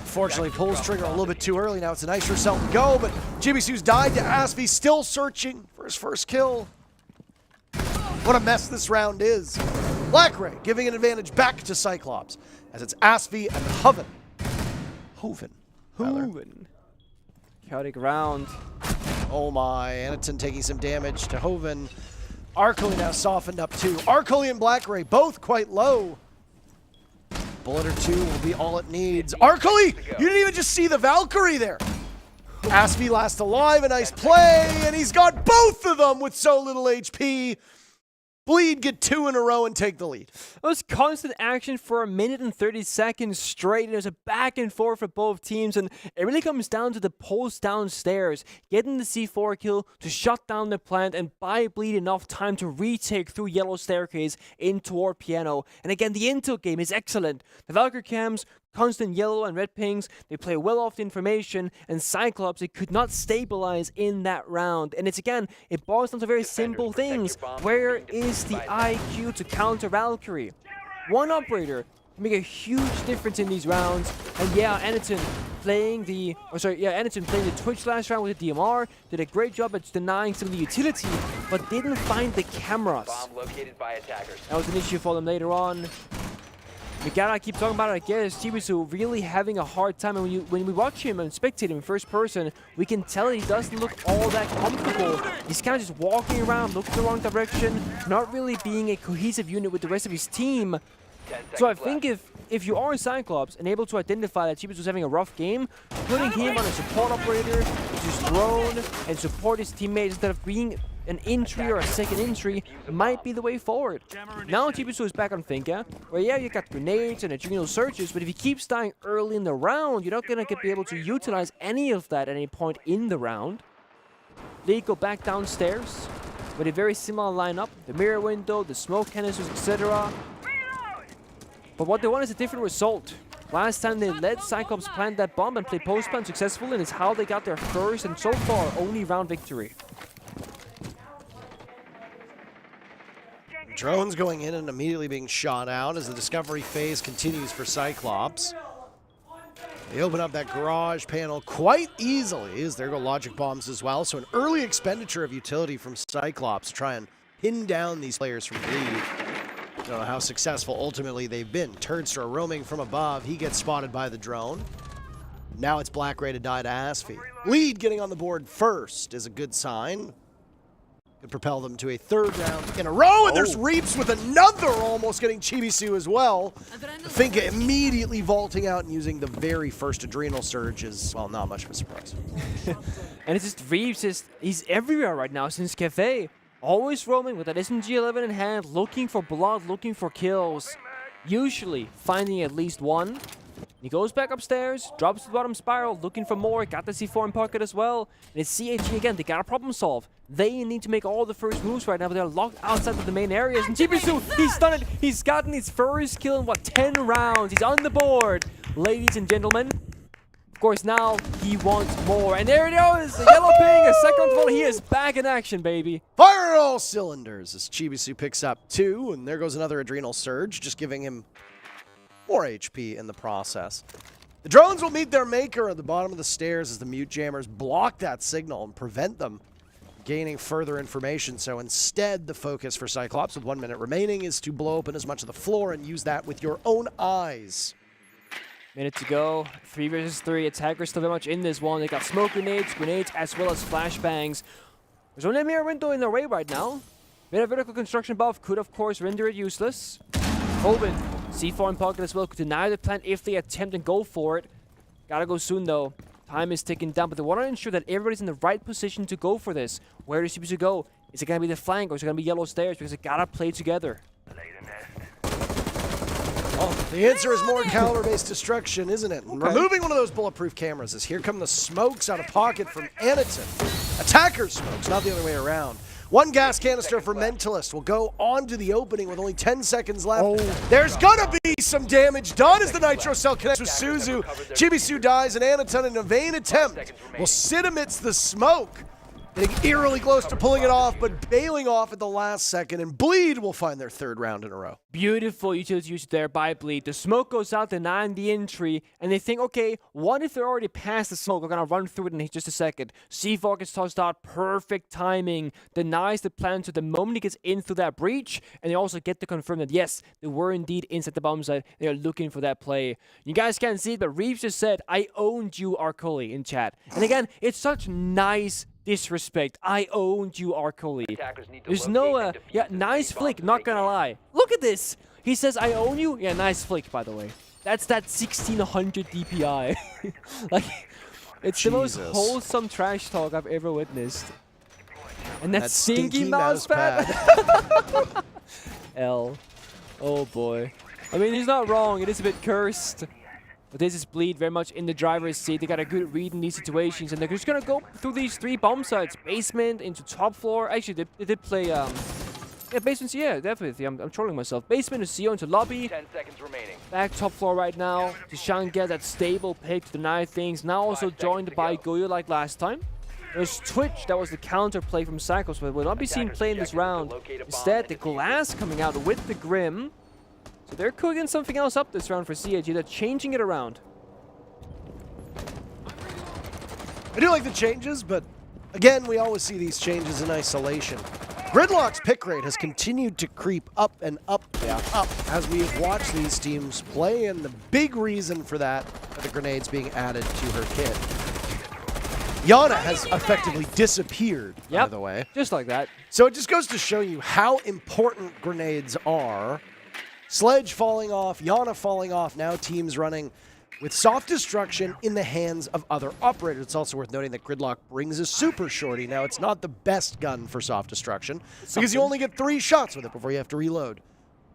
fortunately pulls trigger a little bit too early. Now it's a nice yourself to go, but Chibisu's died to Asvi, still searching for his first kill. What a mess this round is. Black Ray giving an advantage back to Cyclops, as it's Asvi and Hoven. Hoven. Chaotic round. Oh my, Anaton taking some damage to Hoven. Arcoli now softened up too. Arcoli and Black Ray both quite low. Bullet or two will be all it needs. Arcoli, you didn't even just see the Valkyrie there. Asvi last alive, a nice play, and he's got both of them with so little HP. Bleed get 2 in a row and take the lead. It was constant action for a minute and 30 seconds straight. There's a back and forth for both teams, and it really comes down to the pulse downstairs, getting the C4 kill to shut down the plant and buy Bleed enough time to retake through Yellow Staircase in toward Piano. And again, the intel game is excellent. The Valkyrie cams, constant yellow and red pings, they play well off the information, and Cyclops, they could not stabilize in that round. And it's again, it boils down to very simple things. Where is the IQ to counter Valkyrie? One operator can make a huge difference in these rounds. And yeah, Anaton playing the Twitch last round with the DMR, did a great job at denying some of the utility, but didn't find the cameras. Bomb located by attackers. That was an issue for them later on. We gotta keep talking about it, I guess. Chibisu really having a hard time, and when we watch him and spectate him in first person, we can tell he doesn't look all that comfortable. He's kind of just walking around, looking the wrong direction, not really being a cohesive unit with the rest of his team. So I think if you are Cyclops and able to identify that Chibisu was having a rough game, putting him on a support operator to just drone and support his teammates instead of being an entry or a second entry might be the way forward. Now Chibisu is back on Finka, where yeah, you got grenades and adrenal surges, but if he keeps dying early in the round, you're not gonna be able to utilize any of that at any point in the round. They go back downstairs with a very similar lineup, the mirror window, the smoke canisters, etc. But what they want is a different result. Last time they let Cyclops plant that bomb and play post-plant successfully, and it's how they got their first and so far only round victory. Drones going in and immediately being shot out as the discovery phase continues for Cyclops. They open up that garage panel quite easily as there go logic bombs as well. So an early expenditure of utility from Cyclops to try and pin down these players from Bleed. I don't know how successful ultimately they've been. Turdstra roaming from above. He gets spotted by the drone. Now it's Black Ray to die to Asfi. Lead getting on the board first is a good sign. Could propel them to a third round in a row, and there's Reaps with another almost getting Chibisu as well. Finka immediately vaulting out and using the very first adrenal surge is, well, not much of a surprise. And it's just Reaps, he's everywhere right now since Cafe. Always roaming with that SMG-11 in hand, looking for blood, looking for kills. Usually finding at least one. He goes back upstairs, drops to the bottom spiral, looking for more. Got the C4 in pocket as well. And it's CHG again. They got a problem solve. They need to make all the first moves right now, but they're locked outside of the main areas. And Chibisu, he's done it. He's gotten his first kill in, 10 rounds. He's on the board, ladies and gentlemen. Of course, now he wants more. And there it is. A yellow ping, a second volley. He is back in action, baby. Fire on all cylinders as Chibisu picks up 2. And there goes another adrenal surge, just giving him more HP in the process. The drones will meet their maker at the bottom of the stairs as the mute jammers block that signal and prevent them gaining further information. So instead, the focus for Cyclops with 1 minute remaining is to blow open as much of the floor and use that with your own eyes. Minute to go. 3 versus 3. Attackers still very much in this one. They got smoke grenades, as well as flashbangs. There's only a mirror window in their way right now. Bit of vertical construction buff could, of course, render it useless. Hoven, C4 in pocket as well, could deny the plant if they attempt and go for it. Gotta go soon, though. Time is ticking down, but they want to ensure that everybody's in the right position to go for this. Where does Chibisu go? Is it going to be the flank or is it going to be yellow stairs? Because they gotta play together. Oh, the answer is more caliber-based destruction, isn't it? Okay. Removing one of those bulletproof cameras as here come the smokes out of pocket from Anaton. Attacker smokes, not the other way around. 1 gas canister for Mentalist will go on to the opening with only 10 seconds left. There's gonna be some damage done as the Nitro Cell connects with Suzu. Chibisu dies, and Anaton, in a vain attempt, will sit amidst the smoke. Getting eerily close to pulling it off, but bailing off at the last second, and Bleed will find their 3rd round in a row. Beautiful utility used there by Bleed. The smoke goes out, denying the entry, and they think, okay, what if they're already past the smoke? We're gonna run through it in just a second. C4 gets tossed out, perfect timing, denies the plan to the moment he gets in through that breach, and they also get to confirm that, yes, they were indeed inside the bomb site. They are looking for that play. You guys can't see it, but Reeves just said, I owned you, Arcoli, in chat. And again, it's such nice disrespect. I owned you, Arcoli. Attackers need to There's locate no, and defuse yeah, the nice three flick, bombs not they gonna can. lie. Look at this. He says, I own you. Yeah, nice flick, by the way. That's that 1600 DPI. Like, it's the most Jesus. wholesome trash talk I've ever witnessed. And that stinky stinky mouse pad. L. Oh boy. I mean, he's not wrong. It is a bit cursed. But this is Bleed very much in the driver's seat. They got a good read in these situations. And they're just going to go through these 3 bomb sites. Basement into top floor. Actually, they did play... Yeah, basement, yeah, definitely. I'm trolling myself. Basement to CO into lobby. 10 seconds remaining. Back top floor right now. Deshaun get that stable pick to deny things. Now also joined by Goyo like last time. There's Twitch. That was the counter play from Cycles, but will not be seen playing this round. Instead, the Glass coming out with the Grim. So they're cooking something else up this round for CAG. They're changing it around. I do like the changes, but again, we always see these changes in isolation. Gridlock's pick rate has continued to creep up and up and up as we have watched these teams play, and the big reason for that are the grenades being added to her kit. Yana has effectively disappeared, by the way. Just like that. So it just goes to show you how important grenades are. Sledge falling off, Yana falling off, now teams running with soft destruction in the hands of other operators. It's also worth noting that Gridlock brings a super shorty. Now, it's not the best gun for soft destruction because you only get 3 shots with it before you have to reload.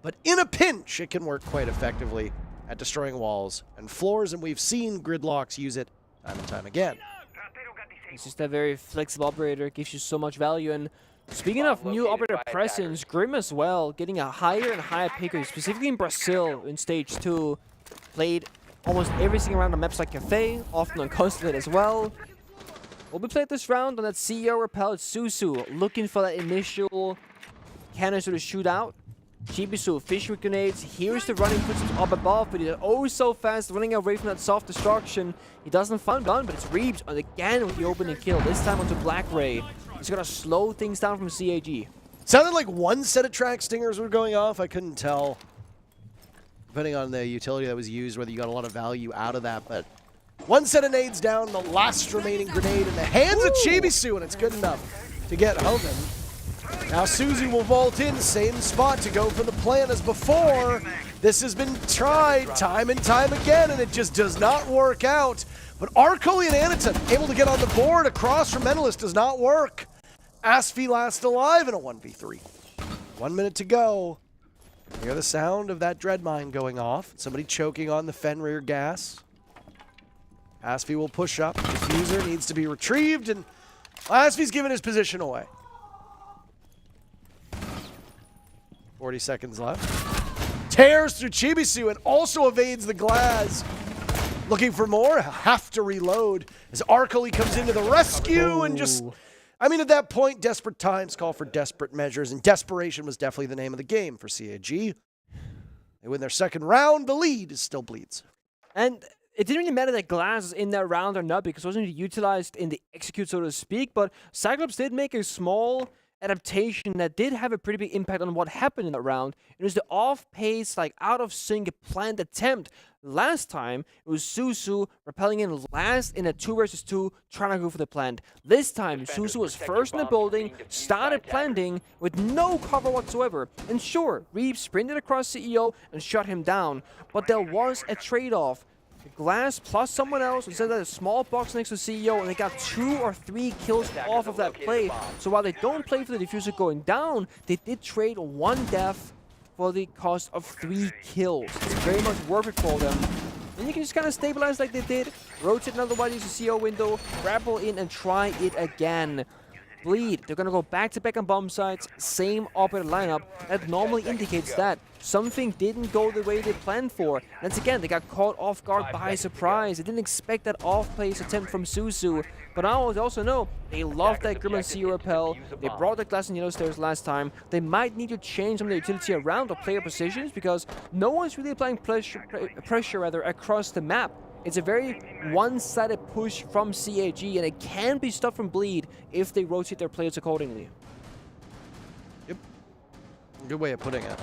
But in a pinch, it can work quite effectively at destroying walls and floors, and we've seen Gridlocks use it time and time again. It's just a very flexible operator. It gives you so much value. And speaking of new operator presence, Grim as well, getting a higher and higher pick rate, specifically in Brazil in Stage 2. Played almost everything around the maps like Cafe, often on Constellate as well. Will be played this round on that CEO Repel. It's Susu looking for that initial canister to shoot out. Chibisu, fish with grenades. Here's the running footsteps up above, but he's oh so fast, running away from that soft destruction. He doesn't find gun, but it's Reeves on again with the opening kill, this time onto Black Ray. He's gonna slow things down from CAG. Sounded like one set of track stingers were going off. I couldn't tell, depending on the utility that was used, whether you got a lot of value out of that. But one set of nades down, the last remaining grenade in the hands of Chibisu, and it's good enough to get Hogan. Now Suzu will vault in, same spot to go for the plan as before. This has been tried time and time again, and it just does not work out. But Arcoli and Aniton able to get on the board across from Mentalist does not work. Asfi last alive in a 1v3. 1 minute to go. Hear the sound of that dread mine going off. Somebody choking on the Fenrir gas. Asfi will push up. Diffuser needs to be retrieved, and Asfi's given his position away. 40 seconds left. Tears through Chibisu and also evades the glass. Looking for more, have to reload as Arcoli comes into the rescue and just... I mean, at that point, desperate times call for desperate measures, and desperation was definitely the name of the game for CAG. They win their second round, the lead is still Bleeds. And it didn't really matter that Glass was in that round or not because it wasn't utilized in the execute, so to speak, but Cyclops did make a small adaptation that did have a pretty big impact on what happened in that round. It was the off-pace, like out-of-sync planned attempt. Last time, it was Susu rappelling in last in a 2 versus 2, trying to go for the plant. This time, Susu was first in the building, started planting with no cover whatsoever. And sure, Reeves sprinted across CEO and shot him down, but there was a trade-off. The Glass plus someone else instead of a small box next to CEO, and they got 2 or 3 kills off of that play. So while they don't play for the diffuser going down, they did trade 1 death for the cost of 3 kills. It's very much worth it for them. And you can just kind of stabilize like they did, rotate another one, use the CO window, grapple in and try it again. Bleed, they're going to go back-to-back on bomb sites, same operator lineup. That normally indicates that something didn't go the way they planned for. Once again, they got caught off guard by surprise. They didn't expect that off-place attempt from Suzu. But now they also know they love that Grim and CO Repel. They brought the Glass and Yellow Stairs last time. They might need to change some of the utility around the player positions because no one's really applying pressure across the map. It's a very one-sided push from CAG, and it can be stopped from Bleed if they rotate their players accordingly. Yep. Good way of putting it.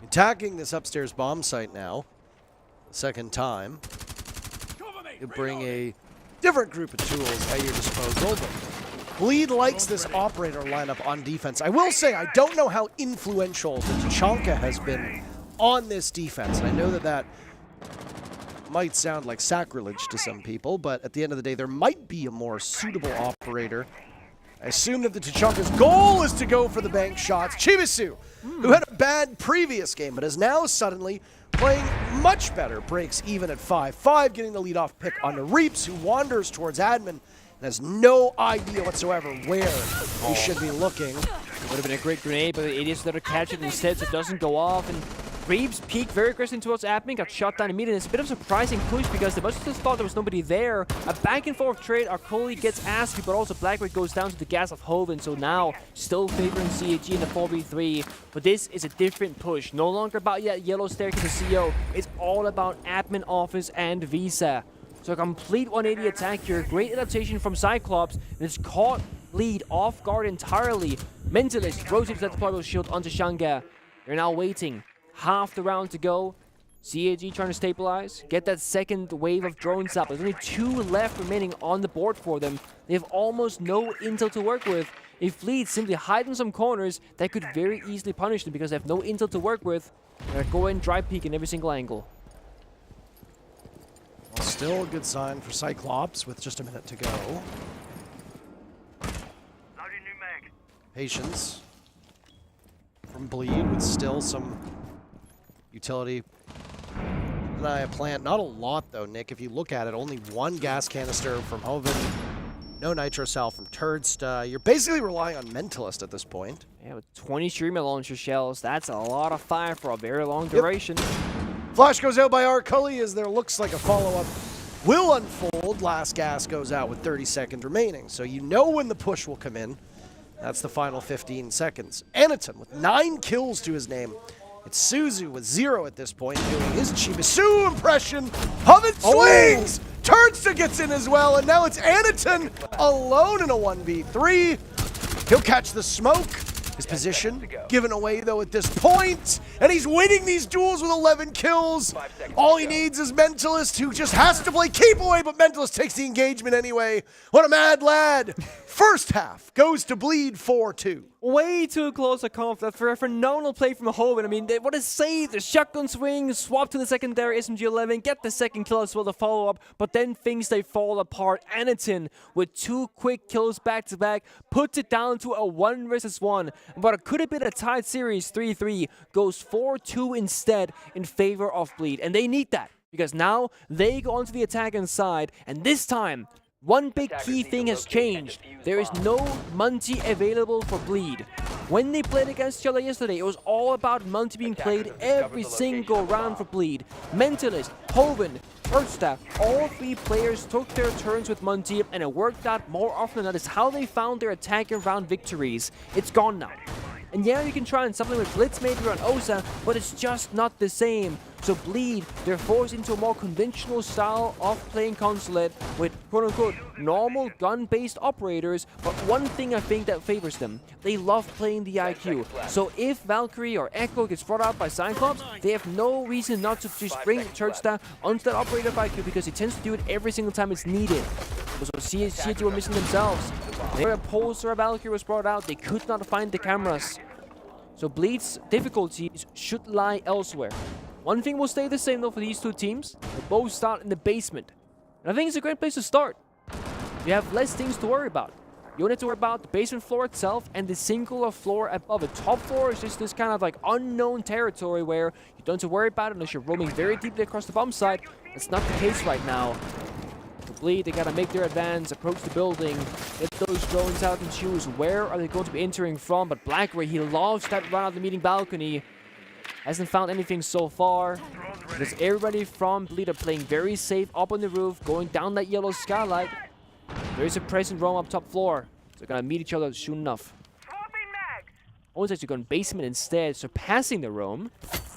Attacking this upstairs bomb site now. Second time. You bring a different group of tools at your disposal. But Bleed likes this operator lineup on defense. I will say, I don't know how influential the Tachanka has been on this defense. And I know that that might sound like sacrilege to some people, but at the end of the day, there might be a more suitable operator. I assume that the Tachanka's goal is to go for the bank shots. Chibisu, who had a bad previous game, but is now suddenly playing much better, breaks even at 5-5, getting the leadoff pick on the Reaps, who wanders towards admin and has no idea whatsoever where he should be looking. It would have been a great grenade, but the idiots let her catch it instead, so it doesn't go off. And Reeves peeked very aggressively towards admin, got shot down immediately. It's a bit of a surprising push because the Buzzers thought there was nobody there. A back and forth trade, Arcoli gets Askew, but also Blackbeard goes down to the gas of Hoven. So now, still favoring CAG in the 4v3. But this is a different push. No longer about yellow staircase to CO. It's all about admin office and Visa. So a complete 180 attack here. Great adaptation from Cyclops. And it's caught Bleed off guard entirely. Mentalist rotates that deployable shield onto Shanga. They're now waiting. Half the round to go. CAG trying to stabilize. Get that second wave of drones up. There's only 2 left remaining on the board for them. They have almost no intel to work with. If Fleet simply hide in some corners, that could very easily punish them because they have no intel to work with. They're going dry peek in every single angle. Well, still a good sign for Cyclops with just a minute to go. Patience from Bleed with still some utility. A plant, not a lot though, Nick. If you look at it, only 1 gas canister from Hoven, no nitro cell from Turdsta. You're basically relying on Mentalist at this point. Yeah, with 20 streamer launcher shells, that's a lot of fire for a very long duration. Flash goes out by Arcoli as there looks like a follow-up will unfold. Last gas goes out with 30 seconds remaining, so you know when the push will come in. That's the final 15 seconds. Anaton with 9 kills to his name. It's Suzu with 0 at this point, doing his Chibisu impression. Hoven swings! Turdsta gets in as well, and now it's Anaton alone in a 1v3. He'll catch the smoke. His position given away, though, at this point, and he's winning these duels with 11 kills. All he needs is Mentalist, who just has to play keep away, but Mentalist takes the engagement anyway. What a mad lad. First half goes to Bleed 4-2. Way too close a comp for a phenomenal play from Hoven. I mean, what a save, the shotgun swing, swap to the secondary SMG-11, get the second kill as well to follow up, but then things, they fall apart. Anaton with 2 quick kills back-to-back, puts it down to a 1 versus 1, but it could have been a tied series, 3-3, goes 4-2 instead in favor of Bleed, and they need that, because now they go onto the attacking side, and this time, one big key thing has changed. There is no Munty available for Bleed. When they played against each other yesterday, it was all about Munty being played every single round for Bleed. Mentalist, Hoven, Turdsta, all 3 players took their turns with Munty, and it worked out more often than that. Is how they found their attacking round victories. It's gone now. And yeah, you can try and something with Blitz maybe on Osa, but it's just not the same. So Bleed, they're forced into a more conventional style of playing Consulate with quote-unquote normal gun-based operators, but one thing I think that favors them, they love playing the IQ. So if Valkyrie or Echo gets brought out by Cyclops, they have no reason not to just bring Turdsta onto that operator of IQ because he tends to do it every single time it's needed. So CAG were missing themselves. Whenever a Pulse or a Valkyrie was brought out, they could not find the cameras. So Bleed's difficulties should lie elsewhere. One thing will stay the same though for these 2 teams. They both start in the basement. And I think it's a great place to start. You have less things to worry about. You only have to worry about the basement floor itself and the singular floor above it. Top floor is just this kind of like unknown territory where you don't have to worry about it unless you're roaming very deeply across the bomb site. That's not the case right now. To Bleed, they gotta make their advance, approach the building, get those drones out and choose where are they going to be entering from. But Blackbeard, he loves that run out the meeting balcony. Hasn't found anything so far. Because everybody from Bleed are playing very safe up on the roof, going down that yellow skylight. There's a present roam up top floor. So they're gonna meet each other soon enough. Owen's actually going basement instead, surpassing the roam.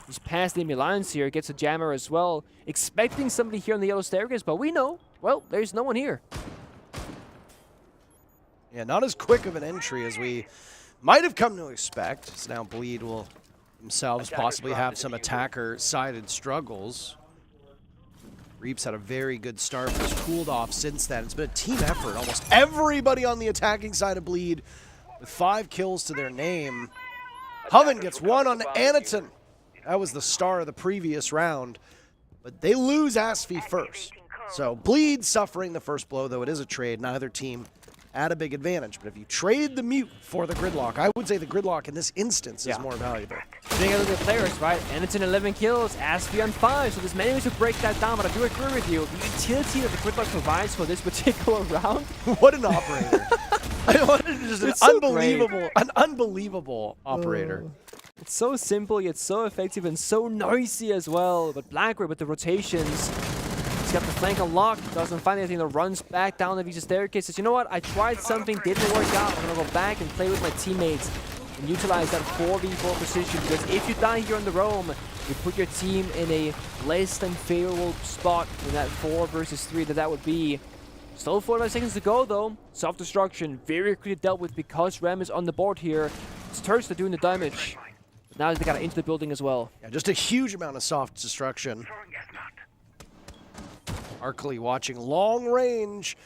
He's past the enemy lines here, gets a jammer as well. Expecting somebody here on the yellow staircase, but we know, well, there's no one here. Yeah, not as quick of an entry as we might have come to expect. So now Bleed will themselves possibly have some attacker-sided struggles. Reaps had a very good start, but has cooled off since then. It's been a team effort. Almost everybody on the attacking side of Bleed with 5 kills to their name. Hoven gets one on Anaton. That was the star of the previous round. But they lose Asfi first. So Bleed suffering the first blow, though it is a trade. Neither team had a big advantage. But if you trade the mute for the gridlock, I would say the gridlock in this instance is more valuable. Being able to players, right? And it's an 11 kills, Asfi on 5, so there's many ways to break that down, but I do agree with you. The utility that the gridlock provides for this particular round. What an operator. I wanted just an unbelievable operator. It's so simple, yet so effective and so noisy as well. But Blackray with the rotations, he's got the flank unlocked, doesn't find anything, that runs back down the Visa staircase. Says, you know what, I tried something, didn't work out. I'm gonna go back and play with my teammates and utilize that 4v4 position, because if you die here on the roam, you put your team in a less than favorable spot in that 4 versus 3 that would be. Still 45 seconds to go though. Self-destruction, very quickly dealt with because Ram is on the board here. It's Turks that doing the damage. But now they got into the building as well. Yeah, just a huge amount of soft destruction. Arkley watching long range.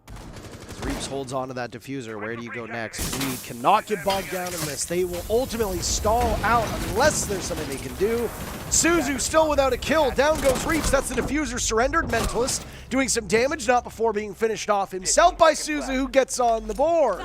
As Reaps holds on to that diffuser, where do you go next? Bleed cannot get bogged down in this. They will ultimately stall out unless there's something they can do. Suzu still without a kill. Down goes Reaps. That's the diffuser surrendered. Mentalist doing some damage, not before being finished off himself by Suzu, who gets on the board.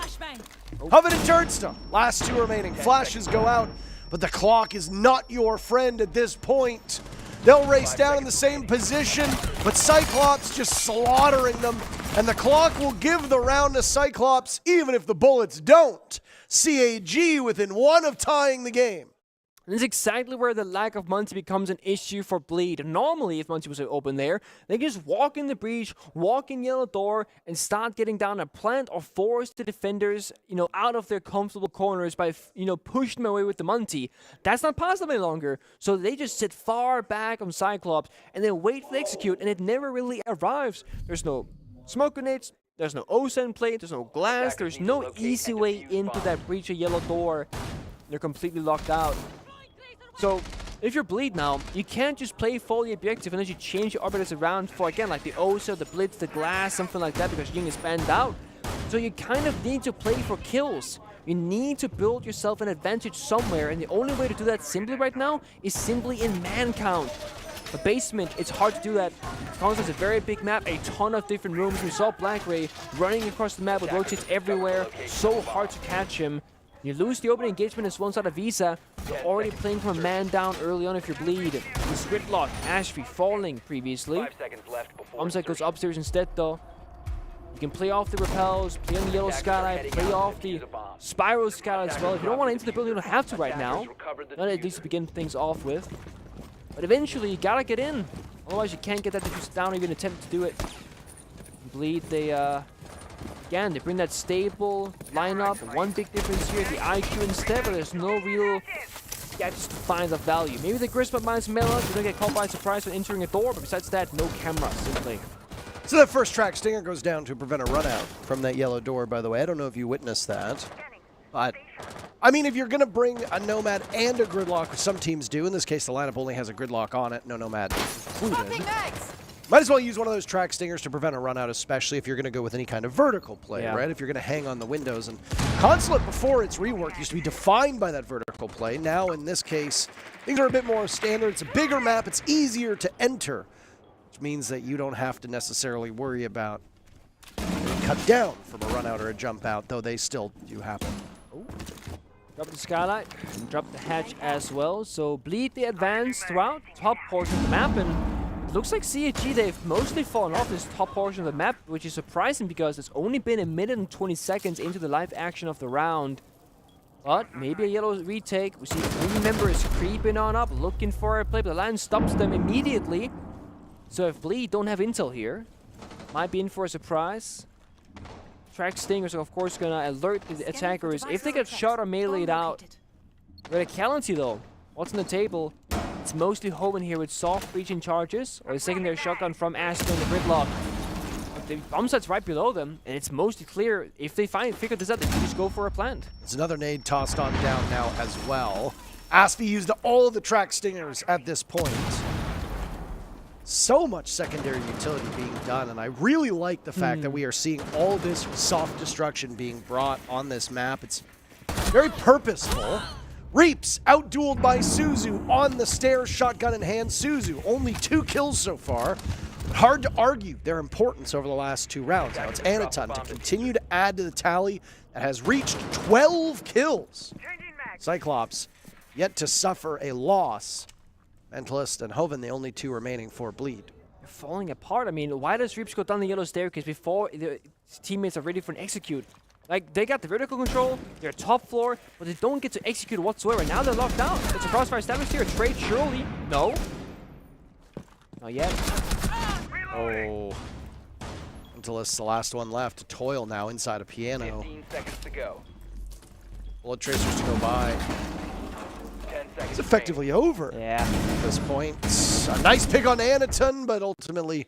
Hoven and Turnstone, last 2 remaining. Flashes go out, but the clock is not your friend at this point. They'll race down in the same position, but Cyclops just slaughtering them, and the clock will give the round to Cyclops even if the bullets don't. CAG within 1 of tying the game. And this is exactly where the lack of Muncie becomes an issue for Bleed. Normally, if Muncie was open there, they can just walk in the breach, walk in yellow door, and start getting down a plant or force the defenders, out of their comfortable corners by, pushing them away with the Muncie. That's not possible any longer. So they just sit far back on Cyclops and then wait for the execute, and it never really arrives. There's no smoke grenades. There's no OSEN plate. There's no glass. There's no easy way into that breach or yellow door. They're completely locked out. So, if you're Bleed now, you can't just play fully objective unless you change your arbiters around for, again, like the OSA, the Blitz, the Glass, something like that, because Ying is banned out. So you kind of need to play for kills. You need to build yourself an advantage somewhere, and the only way to do that simply right now is simply in man count. The basement, it's hard to do that. Console is a very big map, a ton of different rooms. We saw Blackray running across the map with rotates everywhere, so hard to catch him. You lose the opening engagement as one side of Visa. You're already playing from a man down early on if you're Bleed. With gridlock, Ashby falling previously. Bombsite goes upstairs instead though. You can play off the repels, play on the yellow skylight, play off the spiral skylight as well. If you don't want to enter the building, you don't have to right now. Not at least to begin things off with. But eventually, you gotta get in. Otherwise, you can't get that diffuser down or even attempt to do it. Bleed, again, they bring that stable lineup. One big difference here, the IQ instead, but there's no real gadgets to find of value. Maybe the Grisma minus Mela, you don't get caught by surprise when entering a door, but besides that, no camera, simply. So that first track stinger goes down to prevent a run out from that yellow door, by the way. I don't know if you witnessed that. But, I mean, if you're going to bring a Nomad and a Gridlock, which some teams do, in this case the lineup only has a Gridlock on it, no Nomad included. Might as well use one of those track stingers to prevent a run out, especially if you're going to go with any kind of vertical play, right? If you're going to hang on the windows. And Consulate, before its rework, used to be defined by that vertical play. Now, in this case, things are a bit more standard. It's a bigger map. It's easier to enter, which means that you don't have to necessarily worry about being cut down from a run out or a jump out, though they still do happen. Drop the skylight and drop the hatch as well. So Bleed the advance throughout top portion of the map, and it looks like CAG, they've mostly fallen off this top portion of the map, which is surprising because it's only been 1 minute and 20 seconds into the live action of the round. But maybe a yellow retake. We see the enemy member is creeping on up, looking for a play, but the line stops them immediately. So if Bleed don't have intel here, might be in for a surprise. Track Stingers are of course gonna alert the attackers if they get shot or meleeed out. With a Calamity though, what's on the table? It's mostly Hoven here with soft breaching charges, or the secondary shotgun from Aston and the Gridlock. But the bomb site's right below them, and it's mostly clear if they figure this out, they can just go for a plant. There's another nade tossed on down now as well. Asfi used all of the track stingers at this point. So much secondary utility being done, and I really like the fact that we are seeing all this soft destruction being brought on this map. It's very purposeful. Reaps outdueled by Suzu on the stairs, shotgun in hand. Suzu only 2 kills so far. Hard to argue their importance over the last 2 rounds. Now it's Anaton to continue to add to the tally that has reached 12 kills. Cyclops yet to suffer a loss. Mentalist and Hoven, the only 2 remaining for Bleed. They're falling apart. I mean, why does Reaps go down the yellow staircase before the teammates are ready for an execute? Like, they got the vertical control, they're top floor, but they don't get to execute whatsoever. Now they're locked down. It's a crossfire established here. Trade, surely. No. Not yet. Oh. Mentalist, the last one left to toil now inside a piano. 15 seconds to go. Bullet tracers to go by. 10 seconds. It's effectively over at this point. A nice pick on Anaton, but ultimately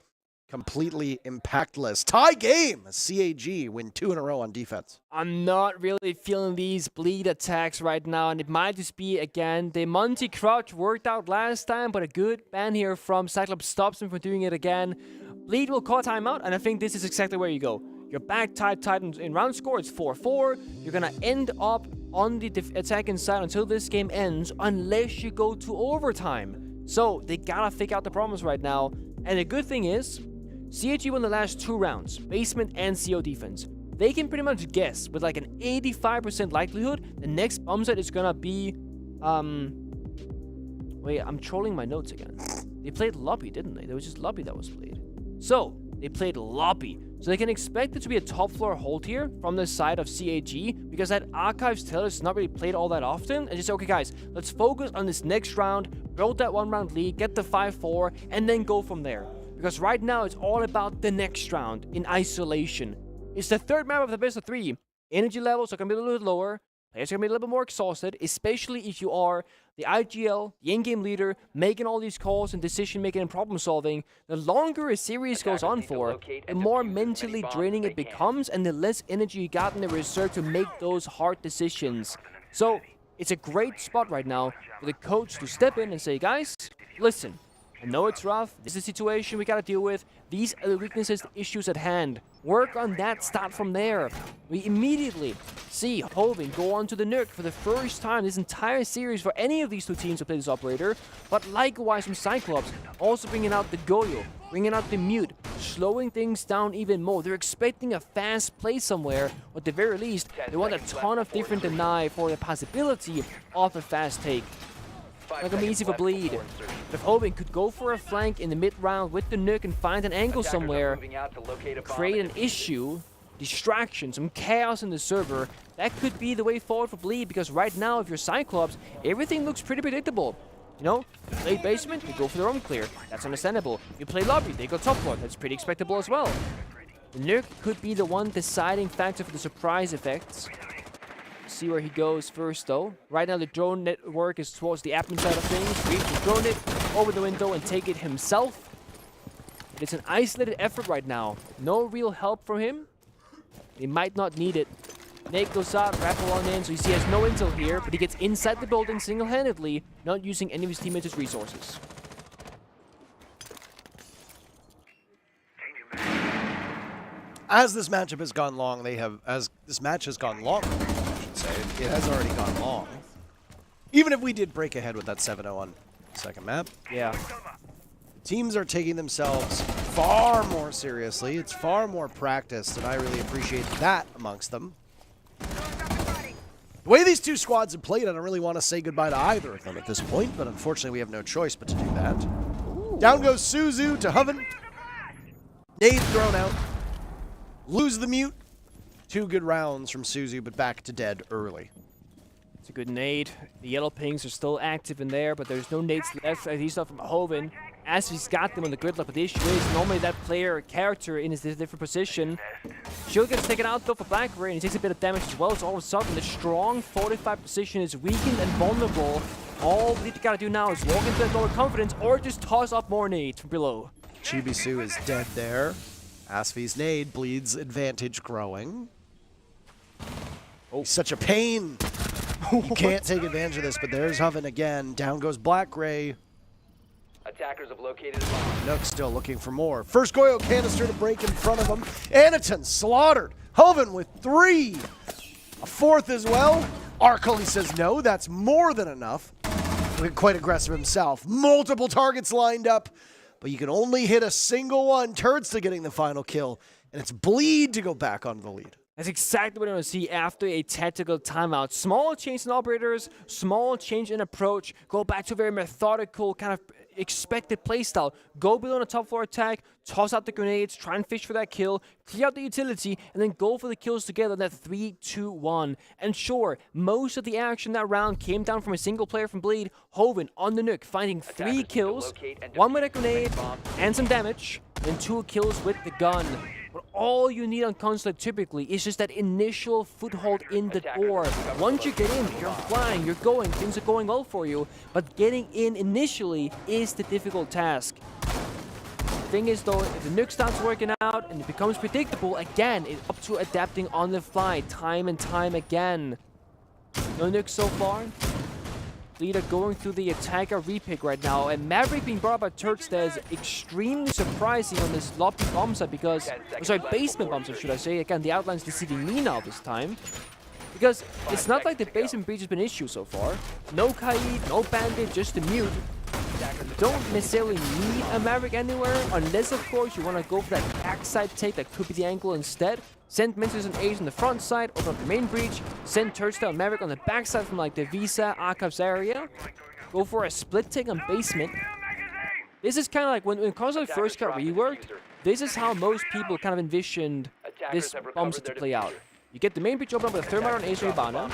completely impactless. Tie game. CAG win 2 in a row on defense. I'm not really feeling these Bleed attacks right now, and it might just be, again, the Monty crouch worked out last time, but a good ban here from Cyclops stops him from doing it again. Bleed will call timeout, and I think this is exactly where you go. You're back tied in round score, it's 4-4. You're gonna end up on the attacking side until this game ends, unless you go to overtime. So, they gotta figure out the problems right now, and the good thing is, CAG won the last 2 rounds, basement and CO defense. They can pretty much guess with like an 85% likelihood the next bomb set is gonna be, wait, I'm trolling my notes again. They played lobby, didn't they? There was just lobby that was played. So, they played lobby. So they can expect it to be a top floor hold here from the side of CAG, because that Archives Taylor is not really played all that often. And just say, okay guys, let's focus on this next round, build that 1-round lead, get the 5-4, and then go from there. Because right now, it's all about the next round in isolation. It's the 3rd map of the best of 3. Energy levels are going to be a little bit lower. Players are going to be a little bit more exhausted, especially if you are the IGL, the in-game leader, making all these calls and decision-making and problem-solving. The longer a series goes on for, the more mentally draining it becomes, and the less energy you got in the reserve to make those hard decisions. So, it's a great spot right now for the coach to step in and say, guys, listen, I know it's rough. This is a situation we gotta deal with. These are the weaknesses, the issues at hand. Work on that, start from there. We immediately see Hoven go on to the Nuke for the first time this entire series for any of these 2 teams to play this operator. But likewise from Cyclops, also bringing out the Goyo, bringing out the Mute, slowing things down even more. They're expecting a fast play somewhere, or at the very least, they want a ton of different deny for the possibility of a fast take. Not gonna be easy for Bleed. But if Hoven could go for a flank in the mid-round with the Nuke and find an angle somewhere, create an issue, distraction, some chaos in the server, that could be the way forward for Bleed, because right now, if you're Cyclops, everything looks pretty predictable. You know, you play basement, you go for the roam clear. That's understandable. You play lobby, they go top floor. That's pretty expectable as well. The Nuke could be the one deciding factor for the surprise effects. See where he goes first, though. Right now, the drone network is towards the admin side of things. Reaps will drone it over the window and take it himself. But it's an isolated effort right now. No real help from him. He might not need it. Nate goes out, rappel on in, so you see he has no intel here, but he gets inside the building single-handedly, not using any of his teammates' resources. As this matchup has gone long, this match has gone long, I should say. It has already gone long. Even if we did break ahead with that 7-0 on second map. Yeah. Teams are taking themselves far more seriously. It's far more practiced, and I really appreciate that amongst them. The way these 2 squads have played, I don't really want to say goodbye to either of them at this point, but unfortunately we have no choice but to do that. Ooh. Down goes Suzu to Hoven. Nade thrown out. Lose the Mute. 2 good rounds from Suzu, but back to dead early. It's a good nade. The yellow pings are still active in there, but there's no nades left, at least not from Hoven. As he's got them on the gridlock, but the issue is normally that player or character in his different position. Shield gets taken out though for Blackberry, and he takes a bit of damage as well, so all of a sudden the strong fortified position is weakened and vulnerable. All we gotta do now is walk into that door with confidence, or just toss up more nades from below. Chibisu is dead there. Asfi's nade, Bleed's advantage growing. Oh, such a pain. You can't take advantage of this, but there's Hoven again. Down goes Black Gray. Attackers have located a bomb. Nook still looking for more. First Goyo canister to break in front of him. Anaton slaughtered. Hoven with 3. A 4th as well. Arkali says no, that's more than enough. Looking quite aggressive himself. Multiple targets lined up, but you can only hit a single one. Turdsta getting the final kill, and it's Bleed to go back onto the lead. That's exactly what I want to see after a tactical timeout. Small change in operators, small change in approach, go back to a very methodical kind of expected playstyle. Go below on a top floor attack, toss out the grenades, try and fish for that kill, clear out the utility, and then go for the kills together in that 3-2-1. And sure, most of the action that round came down from a single player from Bleed. Hoven on the Nook, finding 3 kills, 1 with a grenade, and some damage, and 2 kills with the gun. But all you need on console typically is just that initial foothold in the door. Once you get in, you're flying, you're going, things are going well for you. But getting in initially is the difficult task. The thing is though, if the Nuke starts working out and it becomes predictable, again, it's up to adapting on the fly, time and time again. No Nuke so far. Leader going through the attacker repick right now, and Maverick being brought up by Turdsta is extremely surprising on this lobby bomb site because, basement bomb site should I say. Again, the outline's deceiving me now this time. Because it's not like the basement breach has been an issue so far. No Kaid, no Bandit, just the mute. You don't necessarily need a Maverick anywhere, unless of course you want to go for that backside take that could be the angle instead. Send Mentis and Ace on the front side, open up the main breach, send Turdsta and Maverick on the backside from like the Visa, Archives area. Go for a split take on basement. This is kind of like when console first got reworked, this is how most people kind of envisioned this bomb set to play out. You get the main breach open up with a Thermite on Ace or Ibana.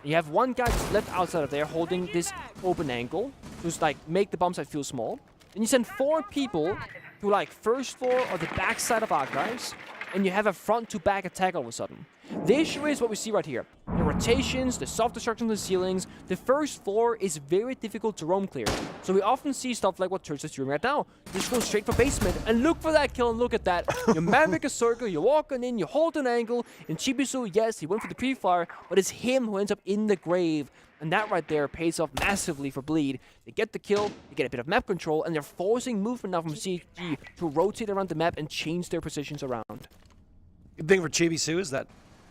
You have one guy just left outside of there holding this open angle, just like make the bomb site feel small. Then you send 4 people to like first floor or the backside of Archives, and you have a front-to-back attack all of a sudden. The issue is what we see right here. The rotations, the soft destruction of the ceilings, the first floor is very difficult to roam clear. So we often see stuff like what Turdsta's doing right now. Just go straight for basement and look for that kill, and look at that. You Maverick a circle, you're walking in, you hold an angle, and Chibisu, yes, he went for the pre-fire, but it's him who ends up in the grave. And that right there pays off massively for Bleed. They get the kill, they get a bit of map control, and they're forcing movement now from CG to rotate around the map and change their positions around. Good thing for Chibisu is that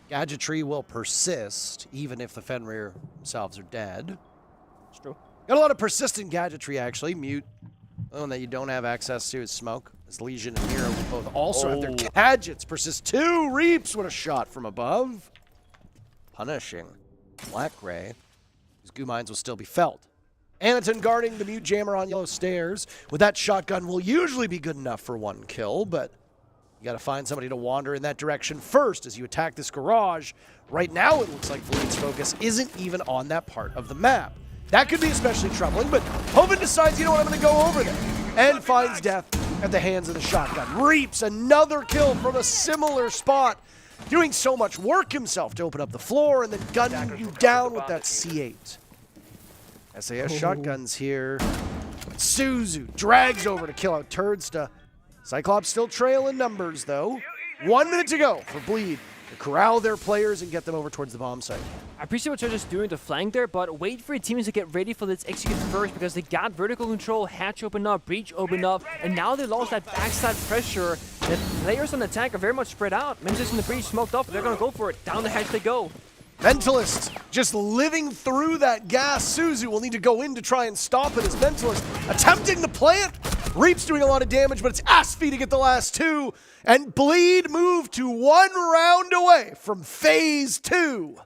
gadgetry will persist even if the Fenrir themselves are dead. It's true. Got a lot of persistent gadgetry actually. Mute, one that you don't have access to is Smoke. As Legion and Hero will both also have their gadgets persist. 2 Reaps with a shot from above. Punishing Black Ray. His goo mines will still be felt. Anaton guarding the Mute Jammer on yellow stairs. With that shotgun will usually be good enough for 1 kill, but you got to find somebody to wander in that direction first as you attack this garage. Right now, it looks like Bleed's focus isn't even on that part of the map. That could be especially troubling, but Hoven decides, you know what, I'm going to go over there, and finds death at the hands of the shotgun. Reaps another kill from a similar spot, doing so much work himself to open up the floor and then gun you down with that C8. SAS shotguns here. Suzu drags over to kill out Turdsta. Cyclops still trailing numbers, though. 1 minute to go for Bleed to corral their players and get them over towards the bomb site. I appreciate what Turdsta's doing to flank there, but wait for your teams to get ready for this execute first because they got vertical control, hatch open up, breach open up, and now they lost that backside pressure. The players on the attack are very much spread out. Mentis in the breach smoked off, they're going to go for it. Down the hatch they go. Mentalist just living through that gas. Suzu will need to go in to try and stop it as Mentalist attempting the plant. Reap's doing a lot of damage, but it's Asfi to get the last 2. And Bleed moved to 1 round away from phase 2.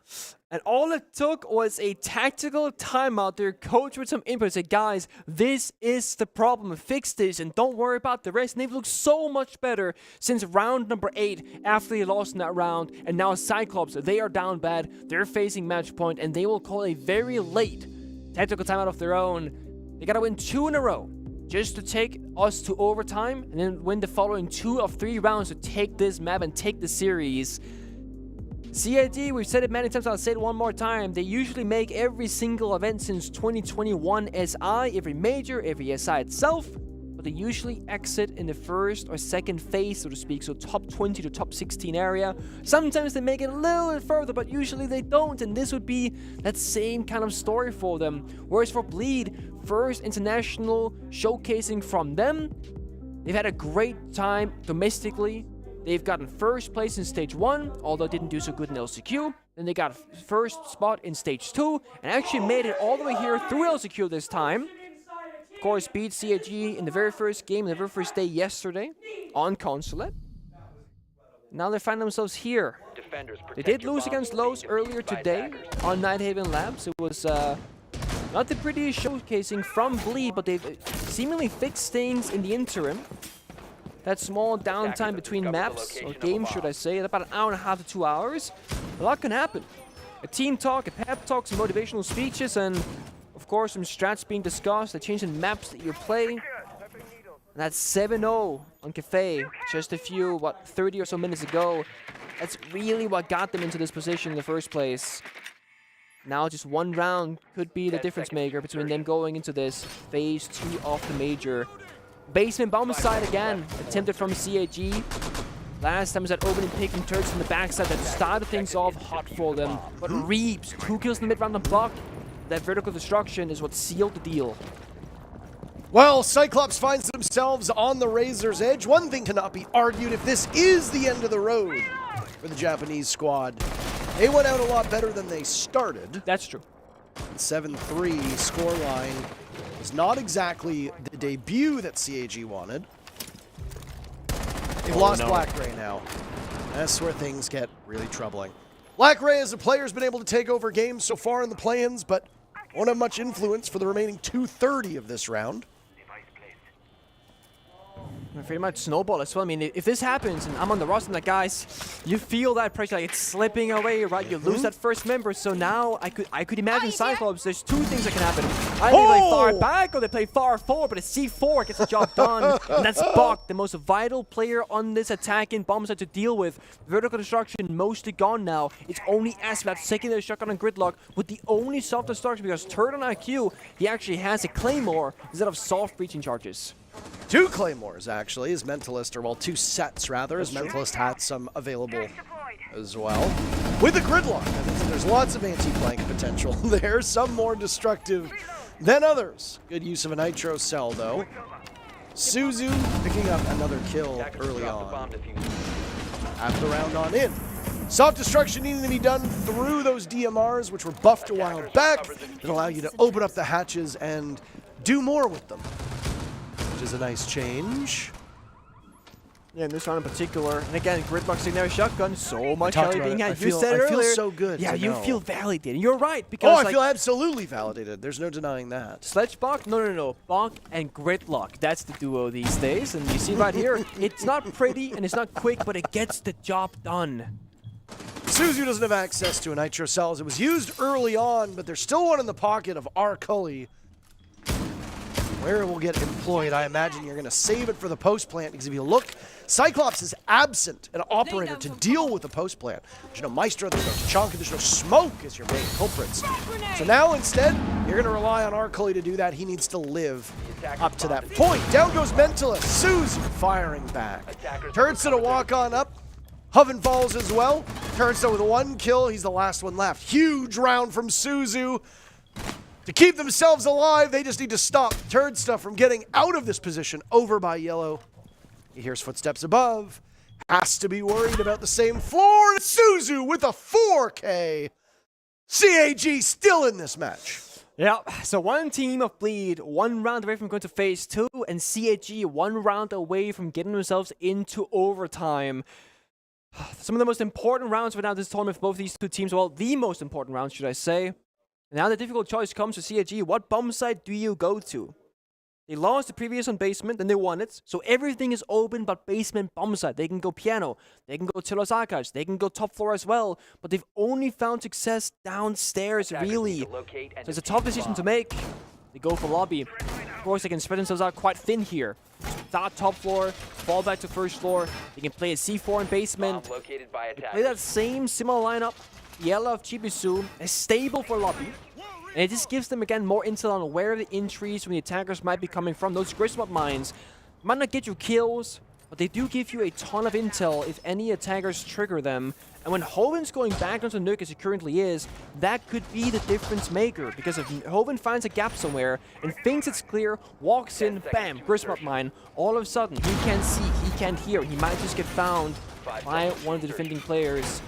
And all it took was a tactical timeout. Their coach with some input said, guys, this is the problem. Fix this and don't worry about the rest. And they've looked so much better since round number 8 after they lost in that round. And now Cyclops, they are down bad. They're facing match point and they will call a very late tactical timeout of their own. They got to win 2 in a row just to take us to overtime and then win the following 2 of 3 rounds to take this map and take the series. CID, we've said it many times, I'll say it one more time. They usually make every single event since 2021 SI, every major, every SI itself. but they usually exit in the first or second phase, so to speak, so top 20 to top 16 area. Sometimes they make it a little bit further, but usually they don't, and this would be that same kind of story for them. Whereas for Bleed, first international showcasing from them, they've had a great time domestically. They've gotten first place in Stage 1, although didn't do so good in LCQ. Then they got first spot in Stage 2, and actually made it all the way here through LCQ this time. Of course, beat CAG in the very first game, the very first day yesterday, on Consulate. Now they find themselves here. They did lose against Lowe's earlier today on Nighthaven Labs. It was not the prettiest showcasing from Bleed, but they've seemingly fixed things in the interim. That small downtime between maps, or games should I say, about an hour and a half to 2 hours. A lot can happen. A team talk, a pep talk, some motivational speeches, and of course some strats being discussed, the change in maps that you're playing. And that's 7-0 on Cafe just a few, 30 or so minutes ago. That's really what got them into this position in the first place. Now just one round could be the difference maker between them going into this phase 2 of the major. Basement bomb side again, attempted from CAG. Last time was that opening pick and turns from the backside that started things off hot for them. But Reeps, 2 kills in the mid round on block. That vertical destruction is what sealed the deal. Well, Cyclops finds themselves on the razor's edge. One thing cannot be argued: if this is the end of the road for the Japanese squad, they went out a lot better than they started. That's true. 7-3 scoreline was not exactly the debut that CAG wanted. They've lost Black Ray now. That's where things get really troubling. Black Ray as a player has been able to take over games so far in the play-ins, but won't have much influence for the remaining 2:30 of this round. Pretty much snowball as well. I mean, if this happens and I'm on the roster, I'm like, guys, you feel that pressure, like it's slipping away, right? You lose that first member, so now I could imagine Cyclops. There's 2 things that can happen. Either they play far back or they play far forward, but a C4 gets the job done. And that's Buck, the most vital player on this attack in bomb side to deal with. Vertical destruction mostly gone now. It's only Asmat secondary shotgun and Gridlock with the only soft destruction, because third on IQ, he actually has a Claymore instead of soft breaching charges. 2 Claymores, actually, his Mentalist, or well, 2 sets, rather. His Mentalist had some available as well. With the Gridlock, there's lots of anti-flank potential there, some more destructive than others. Good use of a Nitro Cell, though. Suzu picking up another kill early on. Half the round on in. Soft destruction needing to be done through those DMRs, which were buffed a while back, that allow you to open up the hatches and do more with them. Which is a nice change. Yeah, in this round in particular. And again, Gridlock secondary shotgun, so much value being had. You said it earlier. I feel so good. Yeah, you feel validated. You're right. Because I feel absolutely validated. There's no denying that. Sledge Bach? No. Bach and Gridlock. That's the duo these days. And you see right here, it's not pretty and it's not quick, but it gets the job done. Suzu doesn't have access to a Nitro Cells. It was used early on, but there's still one in the pocket of R. Cully. Where it will get employed, I imagine you're going to save it for the post plant, because if you look, Cyclops is absent an operator to deal with the post plant. There's no Maestro, there's no Chonka, there's no Smoke as your main culprits. So now instead, you're going to rely on Arcully to do that. He needs to live up to that point. Down goes Mentalist. Suzu firing back. Turns to walk on up. Hoven falls as well. Turns with 1 kill. He's the last one left. Huge round from Suzu. To keep themselves alive, they just need to stop Turd Stuff from getting out of this position over by Yellow. He hears footsteps above. Has to be worried about the same floor. And Suzu with a 4K. CAG still in this match. Yeah, so one team of Bleed, 1 round away from going to phase 2, and CAG 1 round away from getting themselves into overtime. Some of the most important rounds right now this tournament for both these 2 teams. Well, the most important round, should I say. Now the difficult choice comes to CAG. What bomb site do you go to? They lost the previous on basement, then they won it. So everything is open but basement bomb site. They can go piano, they can go Tilos Archives, they can go top floor as well. But they've only found success downstairs, really. So it's a tough decision to make. They go for lobby. Of course, they can spread themselves out quite thin here. Start top floor, fall back to first floor. They can play a C4 in basement. They play that same similar lineup. Yellow of Chibisu is stable for lobby. And it just gives them, again, more intel on where the entries from the attackers might be coming from. Those Griswold mines might not get you kills, but they do give you a ton of intel if any attackers trigger them. And when Hoven's going back onto Nuke as he currently is, that could be the difference maker. Because if Hoven finds a gap somewhere and thinks it's clear, walks in, bam, Griswold mine, all of a sudden he can't see, he can't hear, he might just get found by one of the defending players.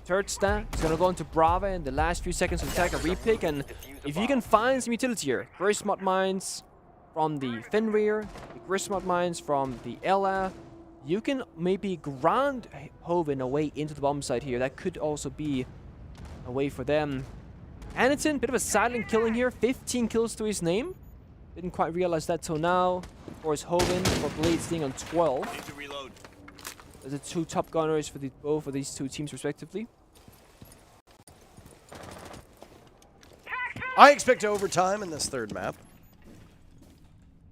Turtsta is going to go into Brava in the last few seconds to attack a repick, and if you can find some utility here, Griswold mines from the Fenrir, the Griswold mines from the Ella, you can maybe ground Hoven away into the bomb site here. That could also be a way for them. Anaton, bit of a silent killing here, 15 kills to his name. Didn't quite realize that till now. Of course, Hoven for Blade staying on 12. Need to reload. There's the two top gunners for both of these two teams respectively. I expect overtime in this third map.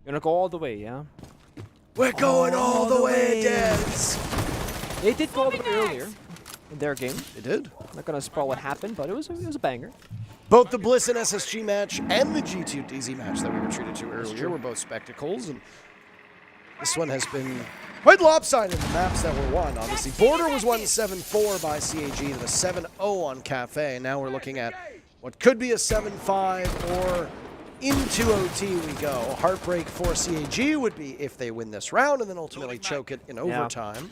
You're gonna go all the way, yeah? We're going all the way, Dez! They did go all the way earlier in their game. They did. I'm not gonna spoil what happened, but it was a banger. Both the Bliss and SSG match and the G2 DZ match that we were treated to earlier were both spectacles, and this one has been quite lopsided in the maps that were won. Obviously, Border was won 7-4 by CAG, and a 7-0 on Cafe. Now we're looking at what could be a 7-5 or into OT we go. Heartbreak for CAG would be if they win this round and then ultimately choke it in overtime.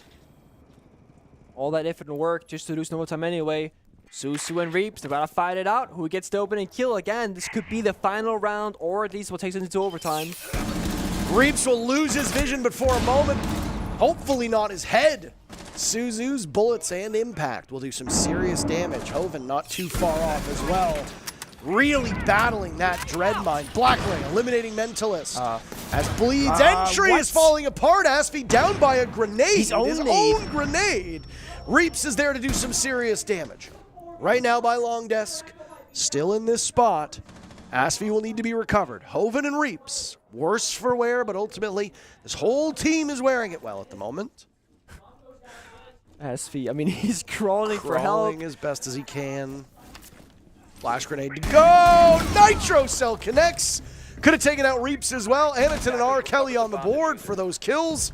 All that effort and work just to lose in overtime anyway. Susu and Reaps, they're about to fight it out. Who gets the opening kill? Again, this could be the final round, or at least what takes it into overtime. Reaps will lose his vision, but for a moment, hopefully not his head. Suzu's bullets and impact will do some serious damage. Hoven not too far off as well. Really battling that Dread Mine. Black Ray eliminating Mentalist. As Bleed's entry is falling apart. Asfi down by a grenade. His own grenade. Reaps is there to do some serious damage. Right now by Long Desk, still in this spot. Asfi will need to be recovered. Hoven and Reaps, worse for wear, but ultimately this whole team is wearing it well at the moment. Asfi, I mean, he's crawling for help. Crawling as best as he can. Flash grenade to go! Nitro Cell connects! Could have taken out Reaps as well. Anaton and R. Kelly on the board for those kills.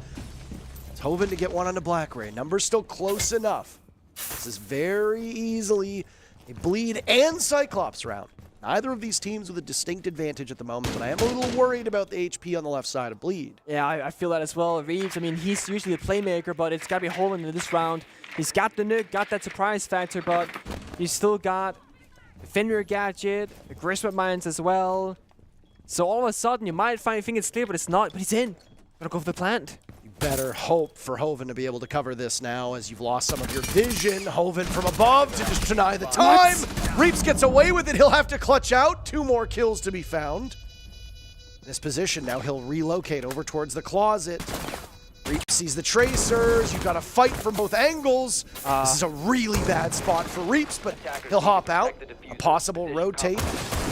It's Hoven to get one onto Black Ray. Numbers still close enough. This is very easily a Bleed and Cyclops round. Neither of these teams with a distinct advantage at the moment, but I am a little worried about the HP on the left side of Bleed. Yeah, I feel that as well. Reeves, I mean, he's usually the playmaker, but it's got to be Hoven in this round. He's got the nuke, got that surprise factor, but he's still got the Fenrir gadget, the Griswold mines as well. So all of a sudden, you might think it's clear, but it's not. But he's in. Gotta go for the plant. You better hope for Hoven to be able to cover this now as you've lost some of your vision. Hoven from above to just deny the time. Reaps gets away with it. He'll have to clutch out. 2 more kills to be found. In this position, now he'll relocate over towards the closet. Reaps sees the tracers. You've got to fight from both angles. This is a really bad spot for Reaps, but he'll hop out. A possible rotate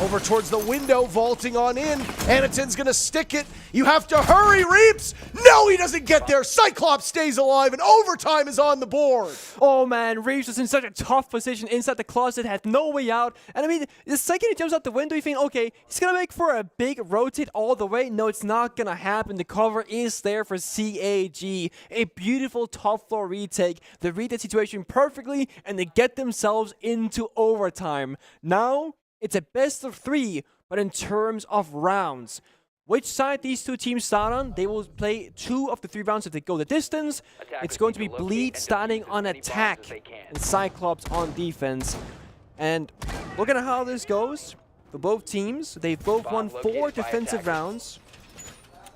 over towards the window, vaulting on in. Anaton's going to stick it. You have to hurry, Reaps. No, he doesn't get there. Cyclops stays alive, and overtime is on the board. Oh, man. Reaps was in such a tough position inside the closet, had no way out. And I mean, the second he jumps out the window, you think, okay, he's going to make for a big rotate all the way. No, it's not going to happen. The cover is there for CAG. A beautiful top floor retake. They read the situation perfectly, and they get themselves into overtime. Now, it's a best of 3, but in terms of rounds. Which side these two teams start on, they will play 2 of the 3 rounds if they go the distance. It's going to be Bleed starting on attack and Cyclops on defense. And look at how this goes for both teams. They've both won 4 defensive rounds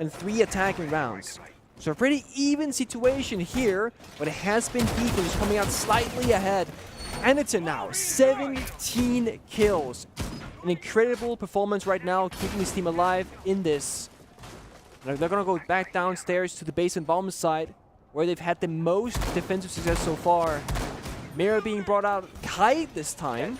and 3 attacking rounds. So a pretty even situation here, but it has been defense coming out slightly ahead. Anaton now, 17 kills. An incredible performance right now, keeping his team alive in this. They're going to go back downstairs to the base and bomb side, where they've had the most defensive success so far. Mira being brought out Kite this time,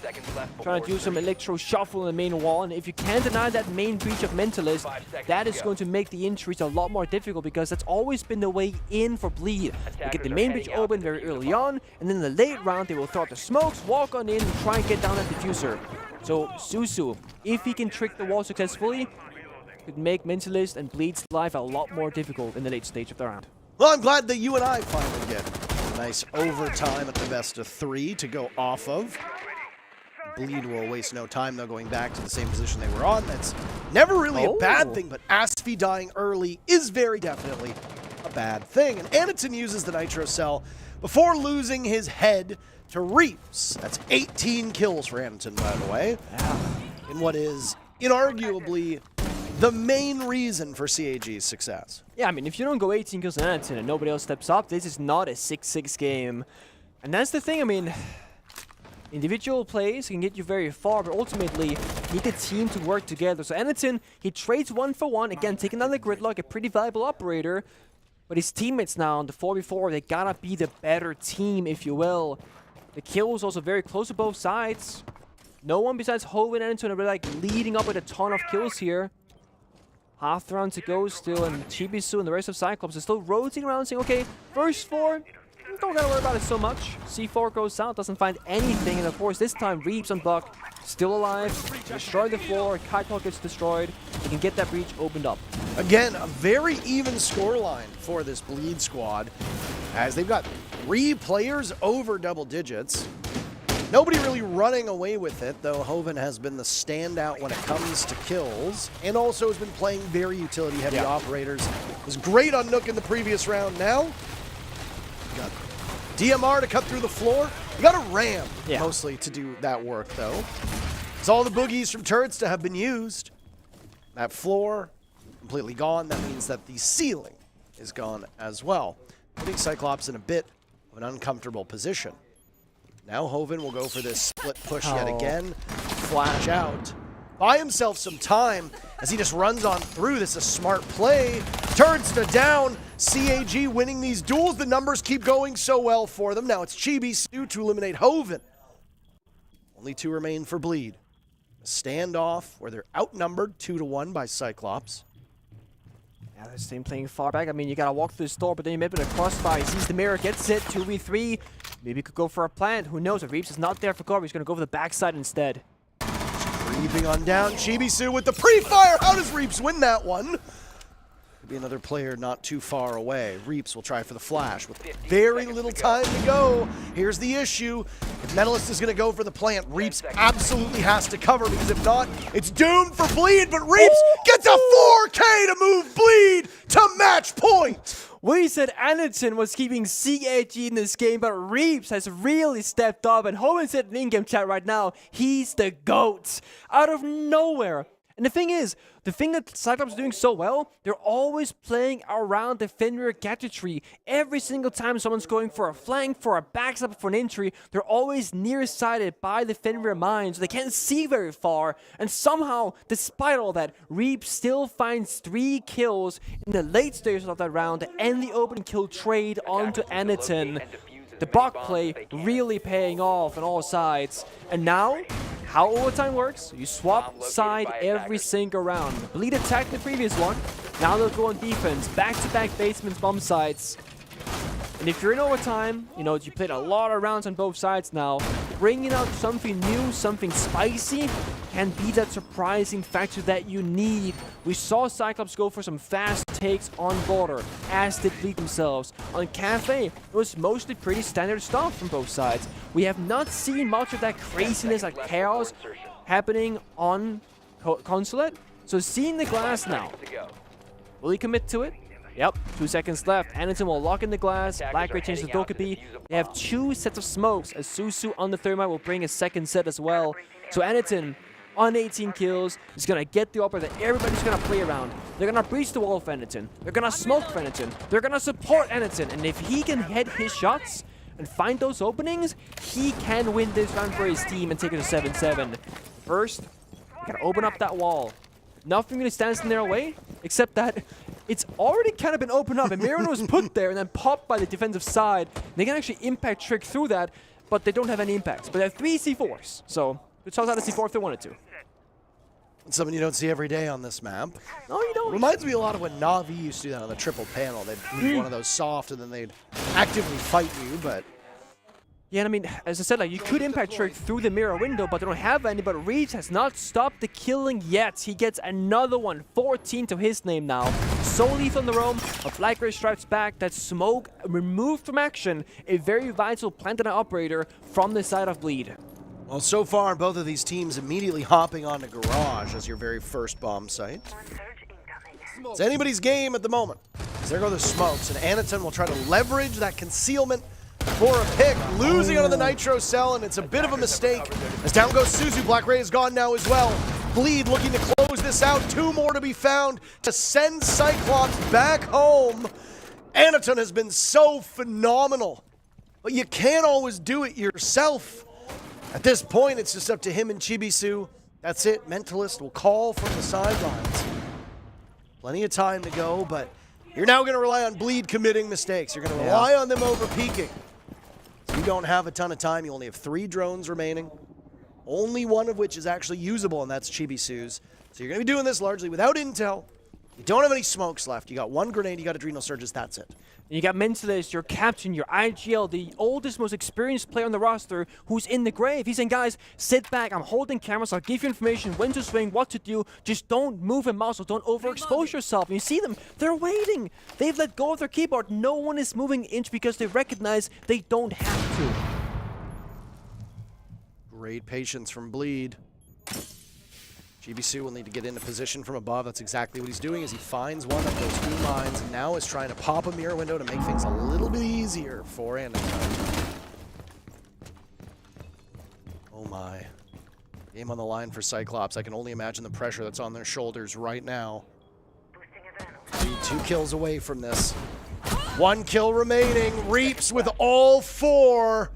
trying to do some electro shuffle in the main wall, and if you can't deny that main breach of Mentalist, that is going to make the entries a lot more difficult, because that's always been the way in for Bleed. They get the main breach open very early on, and then in the late round they will throw out the smokes, walk on in, and try and get down that diffuser. So Susu, if he can trick the wall successfully, could make Mentalist and Bleed's life a lot more difficult in the late stage of the round. Well, I'm glad that you and I finally get a nice overtime at the best of 3 to go off of. Bleed will waste no time, though, going back to the same position they were on. That's never really a bad thing, but Asphy dying early is very definitely a bad thing. And Aniton uses the Nitro Cell before losing his head to Reaps. That's 18 kills for Aniton, by the way. In what is inarguably the main reason for CAG's success. Yeah, I mean, if you don't go 18 kills on Aniton and nobody else steps up, this is not a 6-6 game. And that's the thing, I mean, individual plays can get you very far, but ultimately, you need a team to work together. So Aniton, he trades 1 for 1, again, taking down the Gridlock, a pretty valuable operator. But his teammates now on the 4v4, they gotta be the better team, if you will. The kill was also very close to both sides. No one besides Hoven and Aniton are really, like, leading up with a ton of kills here. Half the round to go still, and Chibisu and the rest of Cyclops are still rotating around saying, okay, first 4, don't gotta worry about it so much. C4 goes out, doesn't find anything, and of course this time Reaps and Buck still alive, destroy the floor, Kite gets destroyed, they can get that breach opened up. Again, a very even scoreline for this Bleed squad, as they've got 3 players over double digits. Nobody really running away with it, though Hoven has been the standout when it comes to kills, and also has been playing very utility-heavy operators. Was great on Nook in the previous round. Now, you got DMR to cut through the floor. You got a Ram, mostly, to do that work, though. It's all the boogies from turrets to have been used. That floor, completely gone. That means that the ceiling is gone as well, putting Cyclops in a bit of an uncomfortable position. Now Hoven will go for this split push yet again. Flash out. Buy himself some time as he just runs on through. This is a smart play. Turns to down. CAG winning these duels. The numbers keep going so well for them. Now it's Chibisu to eliminate Hoven. Only 2 remain for Bleed. A standoff where they're outnumbered 2-1 by Cyclops. Yeah, this team playing far back. I mean, you gotta walk through the store, but then you maybe the crossfire. He sees the mirror, gets it, 2v3. Maybe he could go for a plant. Who knows? If Reaps is not there for cover, he's gonna go for the backside instead. Creeping on down. Chibisu with the pre-fire. How does Reaps win that one? Could be another player not too far away. Reaps will try for the flash with very little time to go. Here's the issue. If Mentalist is going to go for the plant, Reaps absolutely has to cover, because if not, it's doomed for Bleed, but Reaps gets a 4K to move Bleed to match point. We said Aniton was keeping CAG in this game, but Reaps has really stepped up, and Hoven said in in-game chat right now, he's the GOAT. Out of nowhere. And the thing is, the thing that Cyclops is doing so well, they're always playing around the Fenrir gadgetry. Every single time someone's going for a flank, for a backstab, for an entry, they're always nearsighted by the Fenrir mine, so they can't see very far. And somehow, despite all that, Reap still finds 3 kills in the late stages of that round to end the open kill trade onto Aniton. The Buck play really paying off on all sides. And now, how overtime works, you swap side every single round. Bleed attacked the previous one, now they'll go on defense, back-to-back basements, bomb sites. And if you're in overtime, you know, you played a lot of rounds on both sides now, bringing out something new, something spicy, can be that surprising factor that you need. We saw Cyclops go for some fast takes on border, as did Bleed themselves. On Cafe, it was mostly pretty standard stuff from both sides. We have not seen much of that craziness, like chaos, happening on Consulate. So seeing the glass now, will he commit to it? Yep, 2 seconds left. Aniton will lock in the glass. Blackgray changes the Dokkaebi. They have 2 sets of smokes, as Susu on the Thermite will bring a second set as well. So Aniton, on 18 kills, is going to get the opera that everybody's going to play around. They're going to breach the wall for Aniton. They're going to smoke for Aniton. They're going to support Aniton. And if he can head his shots and find those openings, he can win this round for his team and take it to 7-7. First, you got to open up that wall. Nothing really stands in their way, except that it's already kind of been opened up, and Mirren was put there and then popped by the defensive side. They can actually impact trick through that, but they don't have any impacts. But they have 3 C4s, so good shots out of C4 if they wanted to. Something you don't see every day on this map. No, you don't. Reminds me a lot of when Na'Vi used to do that on the triple panel. They'd leave one of those soft, and then they'd actively fight you, but Yeah, and I mean, as I said, like you could impact Trick through the mirror window, but they don't have any. But Reeves has not stopped the killing yet. He gets another one, 14 to his name now. So lethal on the roam, a Black Ray stripes back, that smoke removed from action, a very vital plant and operator from the side of Bleed. Well, so far, both of these teams immediately hopping onto Garage as your very first bomb site. It's anybody's game at the moment. There go the smokes, and Anaton will try to leverage that concealment for a pick, losing onto the Nitro cell, and it's a bit of a mistake. As down goes Suzu, Black Ray is gone now as well. Bleed looking to close this out, 2 more to be found to send Cyclops back home. Anaton has been so phenomenal, but you can't always do it yourself. At this point, it's just up to him and Chibisu. That's it, Mentalist will call from the sidelines. Plenty of time to go, but you're now going to rely on Bleed committing mistakes. You're going to rely on them over peeking. So you don't have a ton of time. You only have 3 drones remaining, only one of which is actually usable, and that's Chibisu's. So you're going to be doing this largely without intel. You don't have any smokes left. You got 1 grenade, you got Adrenal Surges, that's it. You got Mentalist, your captain, your IGL, the oldest, most experienced player on the roster who's in the grave. He's saying, guys, sit back, I'm holding cameras, I'll give you information, when to swing, what to do, just don't move a mouse, or don't overexpose yourself. And you see them, they're waiting. They've let go of their keyboard. No one is moving an inch because they recognize they don't have to. Great patience from Bleed. GBC will need to get into position from above. That's exactly what he's doing, as he finds one of those 2 mines and now is trying to pop a mirror window to make things a little bit easier for Anaton. Oh my. Game on the line for Cyclops. I can only imagine the pressure that's on their shoulders right now. 2 kills away from this. 1 kill remaining. Reaps with all 4.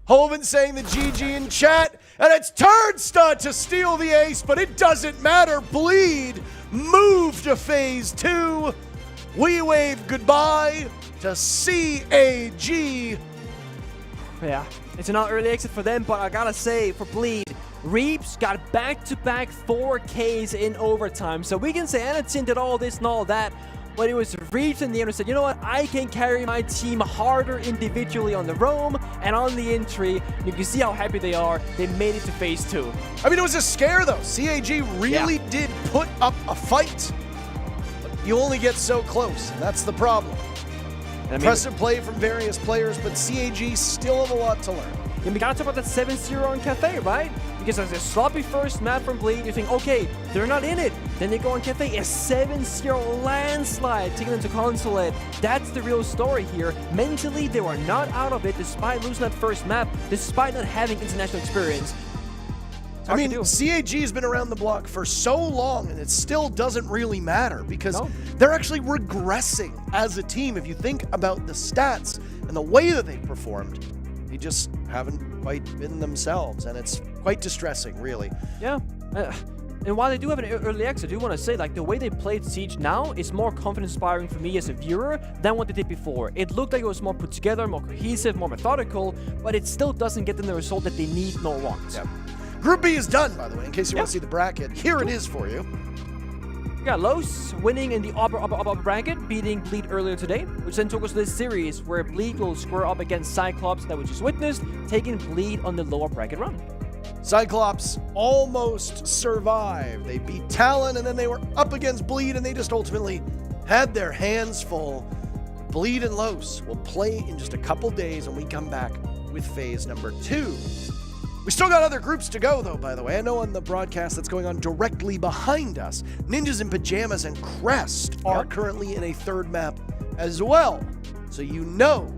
Hoven saying the GG in chat, and it's Turnstad to steal the ace, but it doesn't matter. Bleed move to phase 2. We wave goodbye to CAG. Yeah, it's an early exit for them, but I gotta say, for Bleed, Reeps got back-to-back 4Ks in overtime, so we can say Anaton did all this and all that, but it was Reeves in the end who said, you know what, I can carry my team harder individually on the roam and on the entry. You can see how happy they are. They made it to phase 2. I mean, it was a scare, though. CAG really did put up a fight. But you only get so close, and that's the problem. Impressive play from various players, but CAG still have a lot to learn. And we gotta talk about that 7-0 on Cafe, right? Because as a sloppy first map from Bleed, you think, okay, they're not in it. Then they go on Cafe, a 7-0 landslide, taking them to Consulate. That's the real story here. Mentally, they were not out of it despite losing that first map, despite not having international experience. I mean, CAG has been around the block for so long, and it still doesn't really matter because they're actually regressing as a team. If you think about the stats and the way that they performed, they just haven't quite been themselves, and it's quite distressing, really. Yeah. And while they do have an early exit, I do want to say, like, the way they played Siege now is more confidence-inspiring for me as a viewer than what they did before. It looked like it was more put together, more cohesive, more methodical, but it still doesn't get them the result that they need nor want. Yeah. Group B is done, by the way, in case you want to see the bracket. Here it is for you. We got Los winning in the upper bracket, beating Bleed earlier today, which then took us to this series where Bleed will square up against Cyclops that we just witnessed, taking Bleed on the lower bracket run. Cyclops almost survived. They beat Talon, and then they were up against Bleed, and they just ultimately had their hands full. Bleed and Los will play in just a couple days when we come back with phase number 2. We still got other groups to go, though, by the way. I know on the broadcast that's going on directly behind us, Ninjas in Pajamas and Crest are currently in a 3rd map as well. So you know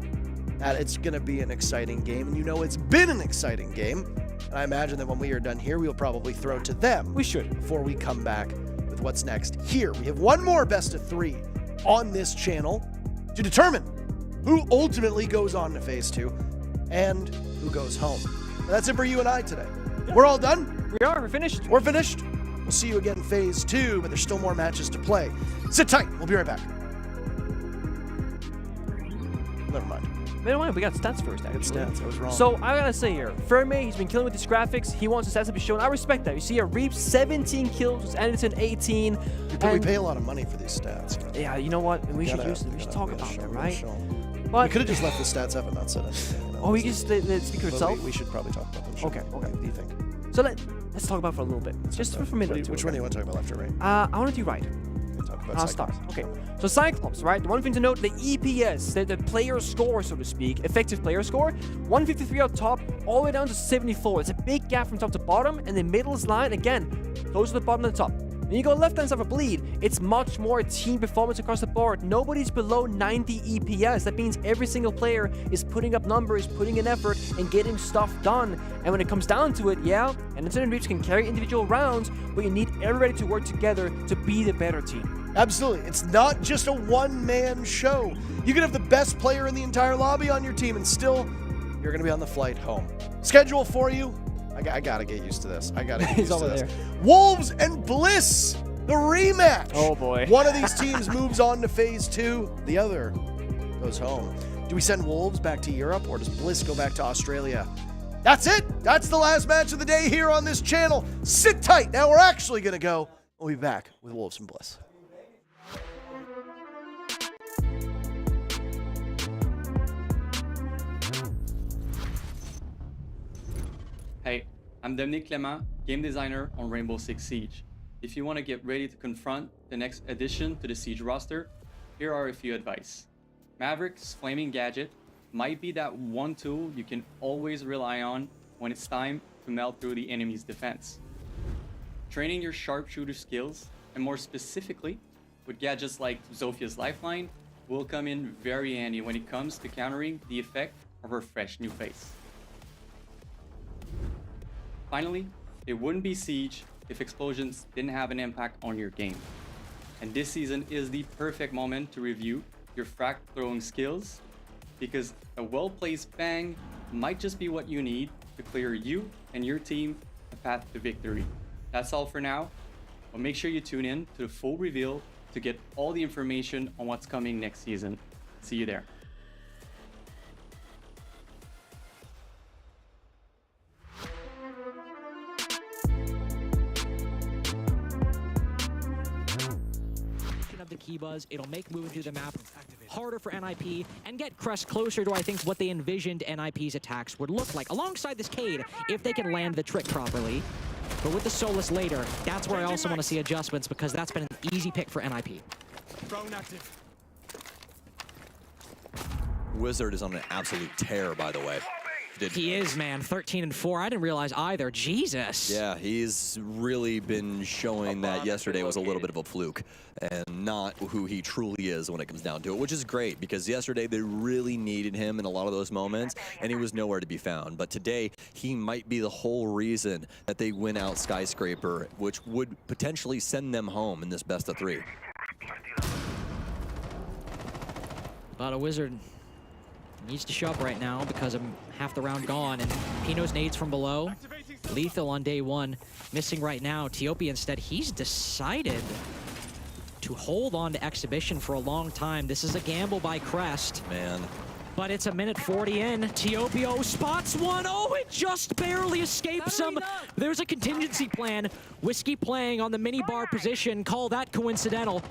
that it's going to be an exciting game, and you know it's been an exciting game. And I imagine that when we are done here, we'll probably throw to them. We should. Before we come back with what's next. Here, we have one more best of 3 on this channel to determine who ultimately goes on to phase 2 and who goes home. That's it for you and I today. We're all done. We are. We're finished. We're finished. We'll see you again phase 2, but there's still more matches to play. Sit tight. We'll be right back. Never mind. Never mind. We got stats first, actually. Stats. I was wrong. So I gotta say here, Ferme, he's been killing with these graphics. He wants his stats to be shown. I respect that. You see here, Reap 17 kills, Anderson 18. We pay a lot of money for these stats. Yeah, you know what? We should use them. We should talk about them, right? We could have just left the stats up and not said anything. You know? Oh, we can just let it speak for But itself? we should probably talk about them. Okay, okay. What do you think? So let's talk about it for a little bit. Just for a minute or two. Which one do you want to talk about, left or right? I want to do right. Talk about I'll Cyclops. start. Okay. So Cyclops, right? The one thing to note, the EPS, the player score, so to speak, effective player score, 153 out top, all the way down to 74. It's a big gap from top to bottom, and the middle line, again, close to the bottom and the top. When you go left-hand side for Bleed, it's much more team performance across the board. Nobody's below 90 EPS. That means every single player is putting up numbers, putting in effort, and getting stuff done. And when it comes down to it, yeah, and Nintendo Reach can carry individual rounds, but you need everybody to work together to be the better team. Absolutely. It's not just a one-man show. You can have the best player in the entire lobby on your team, and still, you're going to be on the flight home. Schedule for you. I gotta get used to this. I gotta get used to this. Wolves and Bliss, the rematch. Oh boy. One of these teams moves on to phase 2. The other goes home. Do we send Wolves back to Europe, or does Bliss go back to Australia? That's it. That's the last match of the day here on this channel. Sit tight. Now we're actually gonna go. We'll be back with Wolves and Bliss. Hey, I'm Dominique Clément, game designer on Rainbow Six Siege. If you want to get ready to confront the next addition to the Siege roster, here are a few advice. Maverick's Flaming Gadget might be that one tool you can always rely on when it's time to melt through the enemy's defense. Training your sharpshooter skills, and more specifically, with gadgets like Zophia's Lifeline, will come in very handy when it comes to countering the effect of her fresh new face. Finally, it wouldn't be Siege if explosions didn't have an impact on your game. And this season is the perfect moment to review your frag throwing skills, because a well-placed bang might just be what you need to clear you and your team a path to victory. That's all for now, but make sure you tune in to the full reveal to get all the information on what's coming next season. See you there. Of the key buzz, it'll make moving through the map harder for NIP and get Crest closer to, I think, what they envisioned NIP's attacks would look like alongside this Cade if they can land the trick properly. But with the Solus later, that's where I also want to see adjustments, because that's been an easy pick for NIP. Drone active. Wizard is on an absolute tear, by the way. He is, man. 13-4. I didn't realize either. Jesus. Yeah, he's really been showing that yesterday was a little bit of a fluke and not who he truly is when it comes down to it, which is great, because yesterday they really needed him in a lot of those moments, and he was nowhere to be found. But today, he might be the whole reason that they win out Skyscraper, which would potentially send them home in this best of 3. But a Wizard needs to show up right now because of half the round gone, and Pino's nades from below. Lethal on day 1. Missing right now. Tiopi instead, he's decided to hold on to Exhibition for a long time. This is a gamble by Crest. Man. But it's a minute 40 in. Tiopio spots one. Oh, it just barely escapes him. There's a contingency plan. Whiskey playing on the mini bar position. Call that coincidental.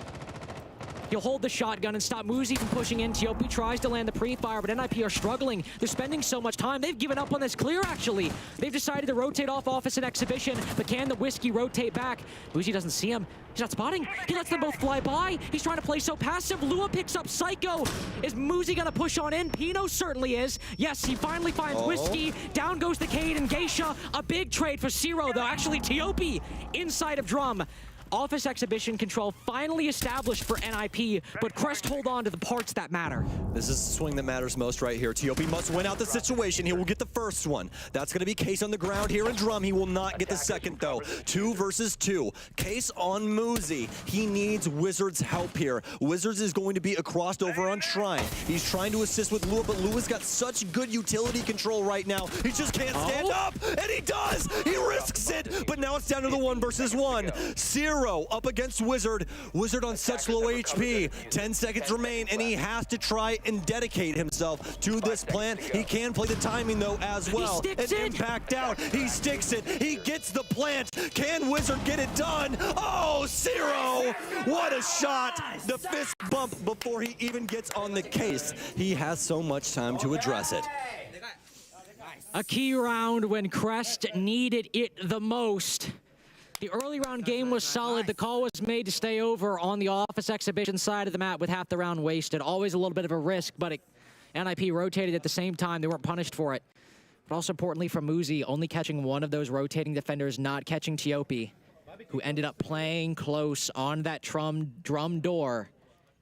He'll hold the shotgun and stop Muzi from pushing in. Tiopi tries to land the pre-fire, but NIP are struggling. They're spending so much time. They've given up on this clear, actually. They've decided to rotate off Office and Exhibition, but can the Whiskey rotate back? Muzi doesn't see him. He's not spotting. He lets them both fly by. He's trying to play so passive. Lua picks up Psycho. Is Muzi gonna push on in? Pino certainly is. Yes, he finally finds Whiskey. Down goes the Cade and Geisha. A big trade for Zero, though. Actually, Tiopi inside of Drum. Office Exhibition control finally established for NIP, but Crest hold on to the parts that matter. This is the swing that matters most right here. Tiopi must win out the situation. He will get the first one. That's going to be Case on the ground here in Drum. He will not get the second, though. 2 versus 2. Case on Muzi. He needs Wizard's help here. Wizards is going to be crossed over on Shrine. He's trying to assist with Lua, but Lua's got such good utility control right now. He just can't stand up, and he does! He risks it, but now it's down to the 1 versus 1. Zero Zero up against Wizard. Wizard on such low HP. 10 seconds remain, and he has to try and dedicate himself to this plant. He can play the timing, though, as well. And impact out. He sticks it. He gets the plant. Can Wizard get it done? Oh, Zero! What a shot! The fist bump before he even gets on the case. He has so much time to address it. A key round when Crest needed it the most. The early round game was solid. The call was made to stay over on the office exhibition side of the map with half the round wasted. Always a little bit of a risk, but NIP rotated at the same time. They weren't punished for it. But also importantly for Muzi, only catching one of those rotating defenders, not catching Tiopi, who ended up playing close on that drum door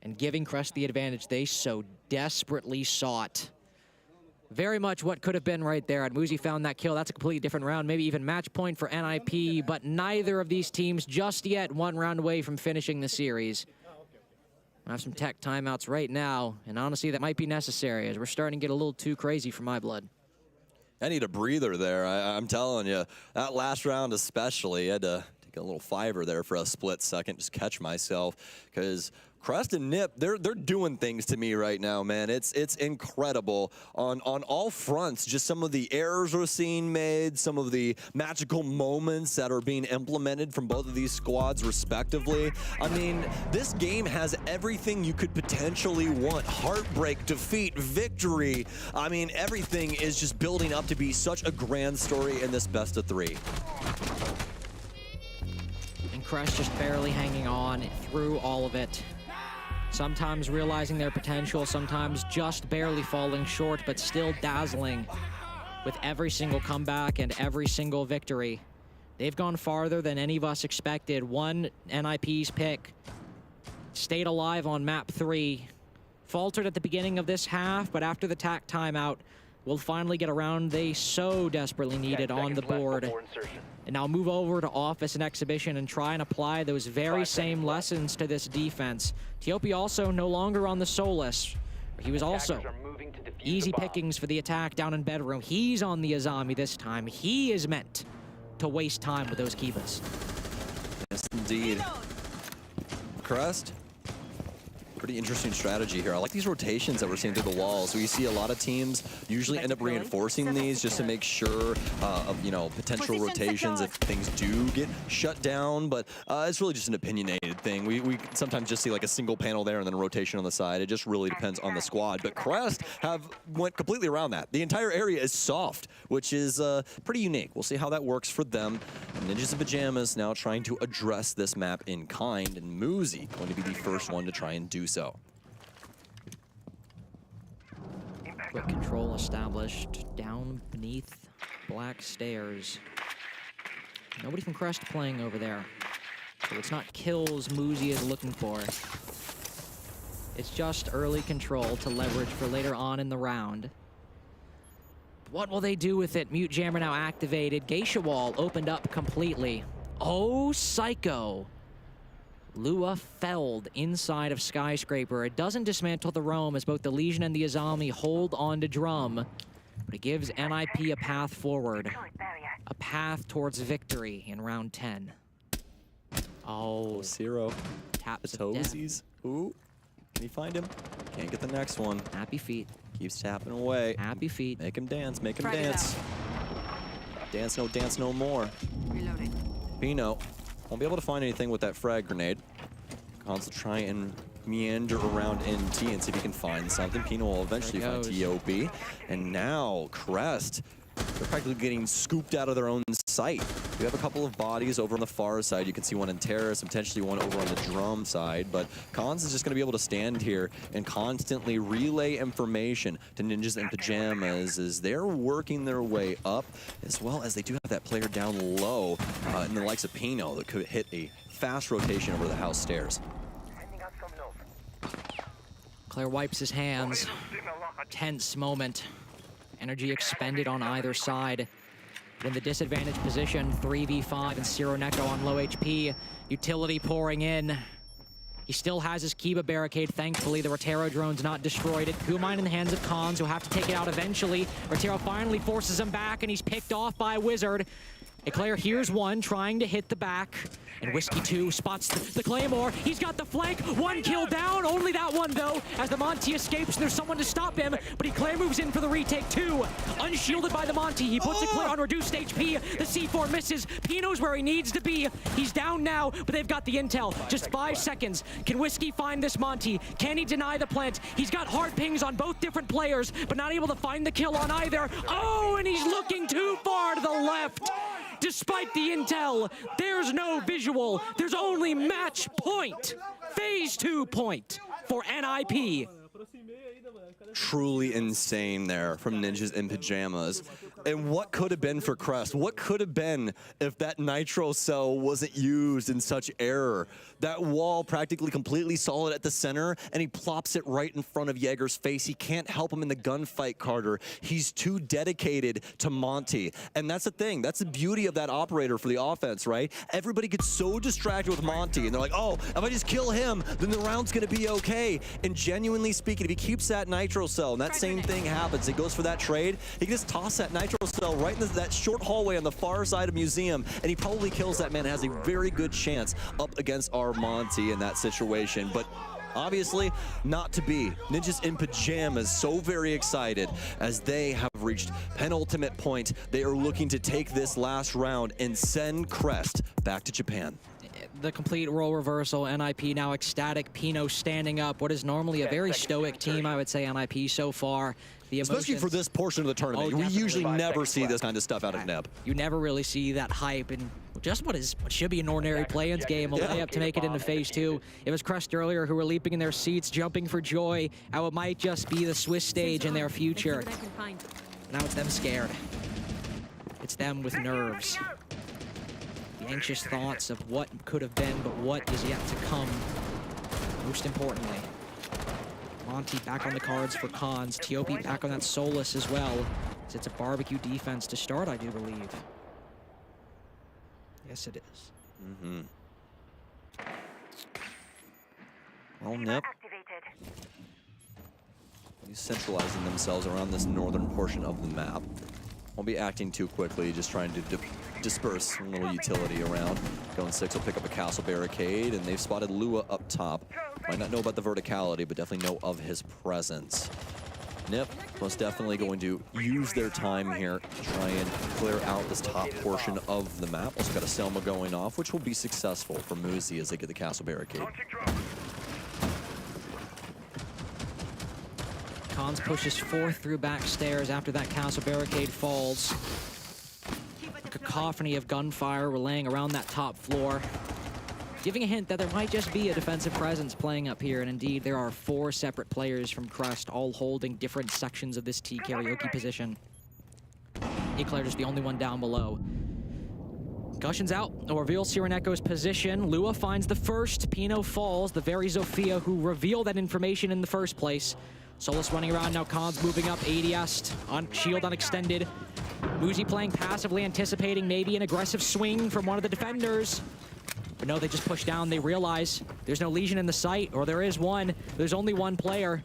and giving Crest the advantage they so desperately sought. Very much what could have been right there, and Muzi found that kill. That's a completely different round, maybe even match point for NIP, but neither of these teams just yet one round away from finishing the series. I have some tech timeouts right now, and honestly, that might be necessary as we're starting to get a little too crazy for my blood. I need a breather there. I'm telling you, that last round especially, I had to take a little fiver there for a split second, just catch myself, because Crest and Nip, they're doing things to me right now, man. It's incredible on all fronts. Just some of the errors we're seeing made, some of the magical moments that are being implemented from both of these squads respectively. I mean, this game has everything you could potentially want. Heartbreak, defeat, victory. I mean, everything is just building up to be such a grand story in this best of three. And Crest just barely hanging on through all of it. Sometimes realizing their potential, sometimes just barely falling short, but still dazzling with every single comeback and every single victory. They've gone farther than any of us expected. One NIP's pick, stayed alive on map 3, faltered at the beginning of this half, but after the tack timeout, will finally get around they so desperately needed on the board. And now move over to office and exhibition and try and apply those very same lessons to this defense. Tiopi also no longer on the Solus. He was also easy pickings for the attack down in bedroom. He's on the Azami this time. He is meant to waste time with those Kivas. Yes, indeed. Crest. Pretty interesting strategy here. I like these rotations that we're seeing through the walls. We see a lot of teams usually end up reinforcing these just to make sure of, you know, potential rotations if things do get shut down. But it's really just an opinionated thing. We sometimes just see like a single panel there and then a rotation on the side. It just really depends on the squad. But Crest went completely around that. The entire area is soft, which is pretty unique. We'll see how that works for them. Ninjas in Pajamas now trying to address this map in kind, and Muzi going to be the first one to try and do so. Quick control established down beneath black stairs. Nobody from Crest playing over there. So it's not kills Muzi is looking for. It's just early control to leverage for later on in the round. What will they do with it? Mute Jammer now activated. Geisha Wall opened up completely. Oh, Psycho. Lua felled inside of Skyscraper. It doesn't dismantle the Roam as both the Legion and the Azami hold on to Drum, but it gives NIP a path forward, a path towards victory in round 10. Oh, Zero. Taps the toesies. Ooh, can he find him? Can't get the next one. Happy feet. Keeps tapping away. Happy feet. Make him dance, make him dance. Dance no more. Reloading. Pino won't be able to find anything with that frag grenade. Cons will try and meander around NT and see if he can find something. Pino will eventually find TOP. And now Crest, they're practically getting scooped out of their own sight. We have a couple of bodies over on the far side. You can see one in Terrace and potentially one over on the Drum side. But Cons is just going to be able to stand here and constantly relay information to Ninjas in Pajamas as they're working their way up, as well as they do have that player down low in the likes of Pino that could hit a fast rotation over the house stairs. Claire wipes his hands. Tense moment. Energy expended on either side. In the disadvantaged position, 3v5 and Zero Neko on low HP. Utility pouring in. He still has his Kiba barricade, thankfully. The Rotero drone's not destroyed. It Kumine in the hands of Cons, who have to take it out eventually. Rotero finally forces him back, and he's picked off by Wizard. Eclair hears one, trying to hit the back. And Whiskey 2 spots the Claymore. He's got the flank. One kill down. Only that one, though, as the Monty escapes. There's someone to stop him, but Eclair moves in for the retake, too. Unshielded by the Monty. He puts Eclair on reduced HP. The C4 misses. Pino's where he needs to be. He's down now, but they've got the intel. Just 5 seconds. Can Whiskey find this Monty? Can he deny the plant? He's got hard pings on both different players, but not able to find the kill on either. Oh, and he's looking too far to the left. Despite the intel, there's no visual. There's only match point. Phase 2 point for NIP. Truly insane there from Ninjas in Pajamas. And what could have been for Crest? What could have been if that Nitro Cell wasn't used in such error? That wall practically completely solid at the center, and he plops it right in front of Jaeger's face. He can't help him in the gunfight, Carter. He's too dedicated to Monty. And that's the thing. That's the beauty of that operator for the offense, right? Everybody gets so distracted with Monty, and they're like, oh, if I just kill him, then the round's going to be okay. And genuinely speaking, if he keeps that Nitro Cell, and that same thing happens, he goes for that trade, he can just toss that Nitro Cell right in that short hallway on the far side of Museum, and he probably kills that man and has a very good chance up against our Monty in that situation. But obviously not to be. Ninjas in Pajamas so very excited as they have reached penultimate point. They are looking to take this last round and send Crest back to Japan. The complete role reversal. NIP now ecstatic. Pino standing up. What is normally a very stoic team, I would say, NIP so far. The especially for this portion of the tournament. We usually never see this kind of stuff out of NIP. You never really see that hype and just what should be an ordinary play-ins game, a layup to make it into phase 2. It was Crest earlier who were leaping in their seats, jumping for joy. How it might just be the Swiss stage in their future. Now it's them scared. It's them with nerves. The anxious thoughts of what could have been, but what is yet to come. Most importantly, Monty back on the cards for Cons. TOP back on that Solus as well. As it's a barbecue defense to start, I do believe. Yes, it is. Well, NIP, he's centralizing themselves around this northern portion of the map. Won't be acting too quickly, just trying to disperse a little utility around. Going 6 will pick up a castle barricade, and they've spotted Lua up top. Might not know about the verticality, but definitely know of his presence. NIP most definitely going to use their time here to try and clear out this top portion of the map. Also got a Selma going off, which will be successful for Muzi as they get the castle barricade. Cons pushes 4 through back stairs after that castle barricade falls. A cacophony of gunfire relaying around that top floor, giving a hint that there might just be a defensive presence playing up here, and indeed there are 4 separate players from Crest all holding different sections of this T karaoke position. Eclair is the only one down below. Gushion's out. It reveals Sireneko's position. Lua finds the first. Pino falls, the very Zofia who revealed that information in the first place. Solus running around now. Cons moving up. ADS on shield unextended. Muzi playing passively, anticipating maybe an aggressive swing from one of the defenders. But no, they just push down. They realize there's no Legion in the site, or there is one. There's only one player.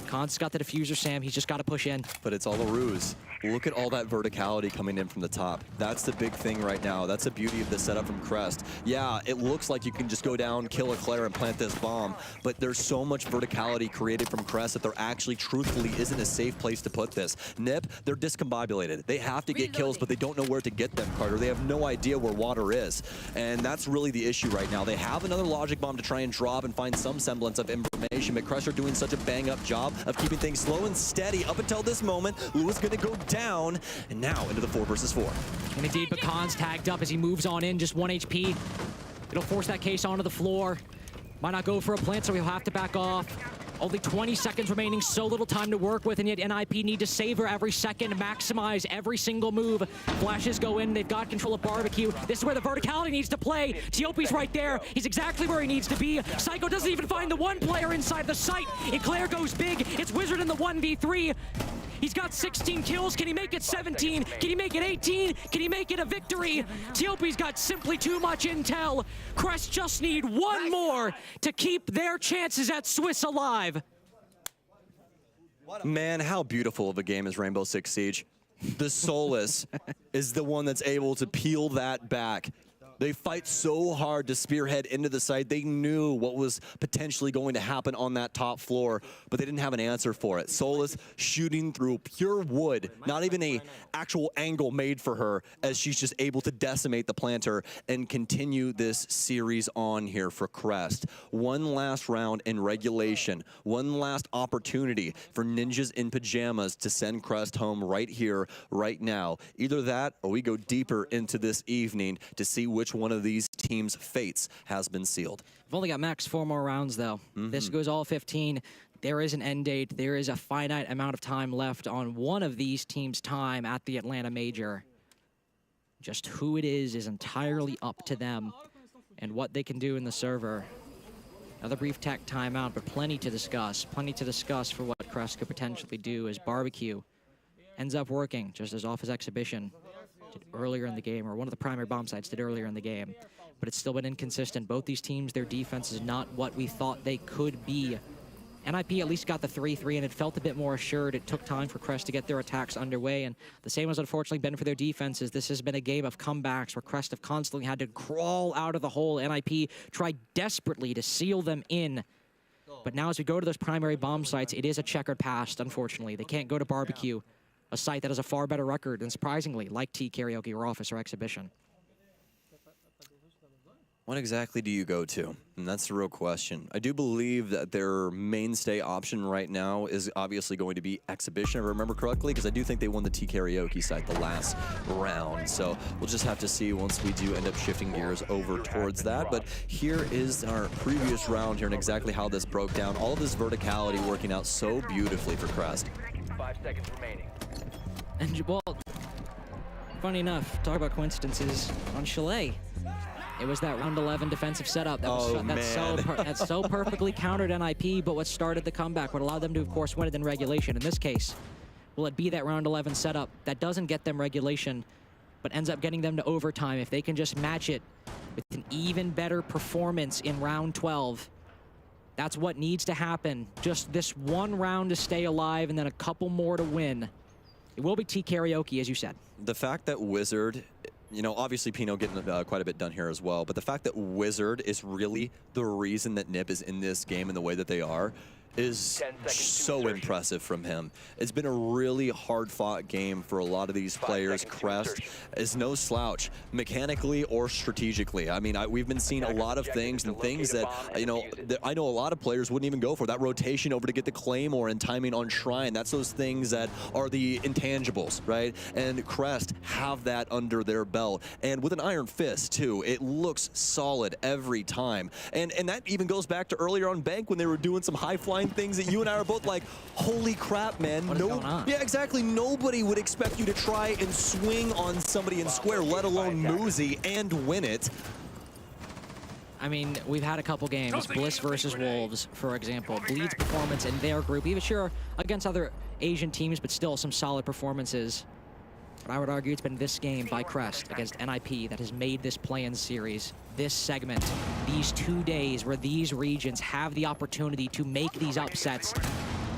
Cons got the diffuser, Sam. He's just got to push in. But it's all a ruse. Look at all that verticality coming in from the top. That's the big thing right now. That's the beauty of the setup from Crest. Yeah, it looks like you can just go down, kill Eclair, and plant this bomb, but there's so much verticality created from Crest that there actually, truthfully, isn't a safe place to put this. NIP, they're discombobulated. They have to get kills, but they don't know where to get them, Carter. They have no idea where water is, and that's really the issue right now. They have another logic bomb to try and drop and find some semblance of information, but Crest are doing such a bang-up job of keeping things slow and steady up until this moment. Lua's gonna go down, and now into the 4 versus 4. And indeed, Bacon's tagged up as he moves on in, just 1 HP. It'll force that case onto the floor. Might not go for a plant, so he'll have to back off. Only 20 seconds remaining, so little time to work with, and yet NIP need to savor every second, maximize every single move. Flashes go in, they've got control of barbecue. This is where the verticality needs to play. Tiopi's right there. He's exactly where he needs to be. Psycho doesn't even find the one player inside the site. Eclair goes big. It's Wizard in the 1v3. He's got 16 kills. Can he make it 17? Can he make it 18? Can he make it a victory? Tiopi's got simply too much intel. Crest just need one more to keep their chances at Swiss alive. Man, how beautiful of a game is Rainbow Six Siege. the Solus is the one that's able to peel that back. They fight so hard to spearhead into the site. They knew what was potentially going to happen on that top floor, but they didn't have an answer for it. Solus shooting through pure wood, not even a actual angle made for her, as she's just able to decimate the planter and continue this series on here for Crest. One last round in regulation, one last opportunity for Ninjas in Pajamas to send Crest home right here, right now. Either that, or we go deeper into this evening to see which one of these teams' fates has been sealed. We've only got max 4 more rounds, though. This goes all 15. There is an end date. There is a finite amount of time left on one of these teams' time at the Atlanta Major. Just who it is entirely up to them and what they can do in the server. Another brief tech timeout, but plenty to discuss. Plenty to discuss for what Crest could potentially do as Barbecue ends up working just as off his exhibition did earlier in the game, or one of the primary bomb sites did earlier in the game. But it's still been inconsistent. Both these teams, their defense is not what we thought they could be. NIP at least got the 3-3, and it felt a bit more assured. It took time for Crest to get their attacks underway, and the same has unfortunately been for their defenses. This has been a game of comebacks where Crest have constantly had to crawl out of the hole. NIP tried desperately to seal them in. But now as we go to those primary bomb sites, it is a checkered past, unfortunately. They can't go to Barbecue, a site that has a far better record than, surprisingly, like T, Karaoke, or Office or Exhibition. What exactly do you go to? And that's the real question. I do believe that their mainstay option right now is obviously going to be Exhibition, if I remember correctly, because I do think they won the T Karaoke site the last round. So we'll just have to see once we do end up shifting gears over towards that. But here is our previous round here and exactly how this broke down. All of this verticality working out so beautifully for Crest. 5 seconds remaining. And, well, funny enough, talk about coincidences on Chalet. It was that round 11 defensive setup that was that's so perfectly countered NIP, but what started the comeback, what allowed them to, of course, win it in regulation. In this case, will it be that round 11 setup that doesn't get them regulation, but ends up getting them to overtime if they can just match it with an even better performance in round 12? That's what needs to happen. Just this one round to stay alive and then a couple more to win. It will be T Karaoke, as you said. The fact that Wizard, you know, obviously Pino getting quite a bit done here as well, but the fact that Wizard is really the reason that NIP is in this game in the way that they are is so impressive from him. It's been a really hard-fought game for a lot of these players. Crest is no slouch, mechanically or strategically. I mean, we've been seeing a lot of things and things that, you know, that I know a lot of players wouldn't even go for. That rotation over to get the Claymore and timing on Shrine, that's those things that are the intangibles, right? And Crest have that under their belt. And with an Iron Fist, too, it looks solid every time. And that even goes back to earlier on Bank when they were doing some high-flying things that you and I are both like, holy crap, man. What is going on? Yeah, exactly. Nobody would expect you to try and swing on somebody in square, let alone Muzi, and win it. I mean, we've had a couple games, Bliss versus Wolves, for example. Bleed's performance in their group, even sure against other Asian teams, but still some solid performances. But I would argue it's been this game by Crest against NIP that has made this play-in series, this segment, these 2 days where these regions have the opportunity to make these upsets.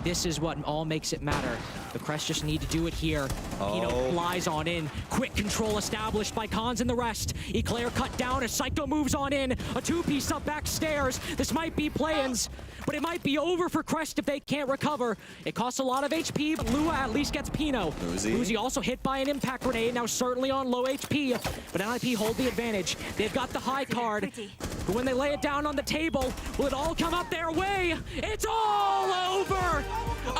This is what all makes it matter. The Crest just need to do it here. Pino flies on in. Quick control established by Khans and the rest. Eclair cut down as Psycho moves on in. A 2-piece up backstairs. This might be play-ins, but it might be over for Crest if they can't recover. It costs a lot of HP, but Lua at least gets Pino. Muzi also hit by an impact grenade, now certainly on low HP, but NIP hold the advantage. They've got the high card, but when they lay it down on the table, will it all come up their way? It's all over!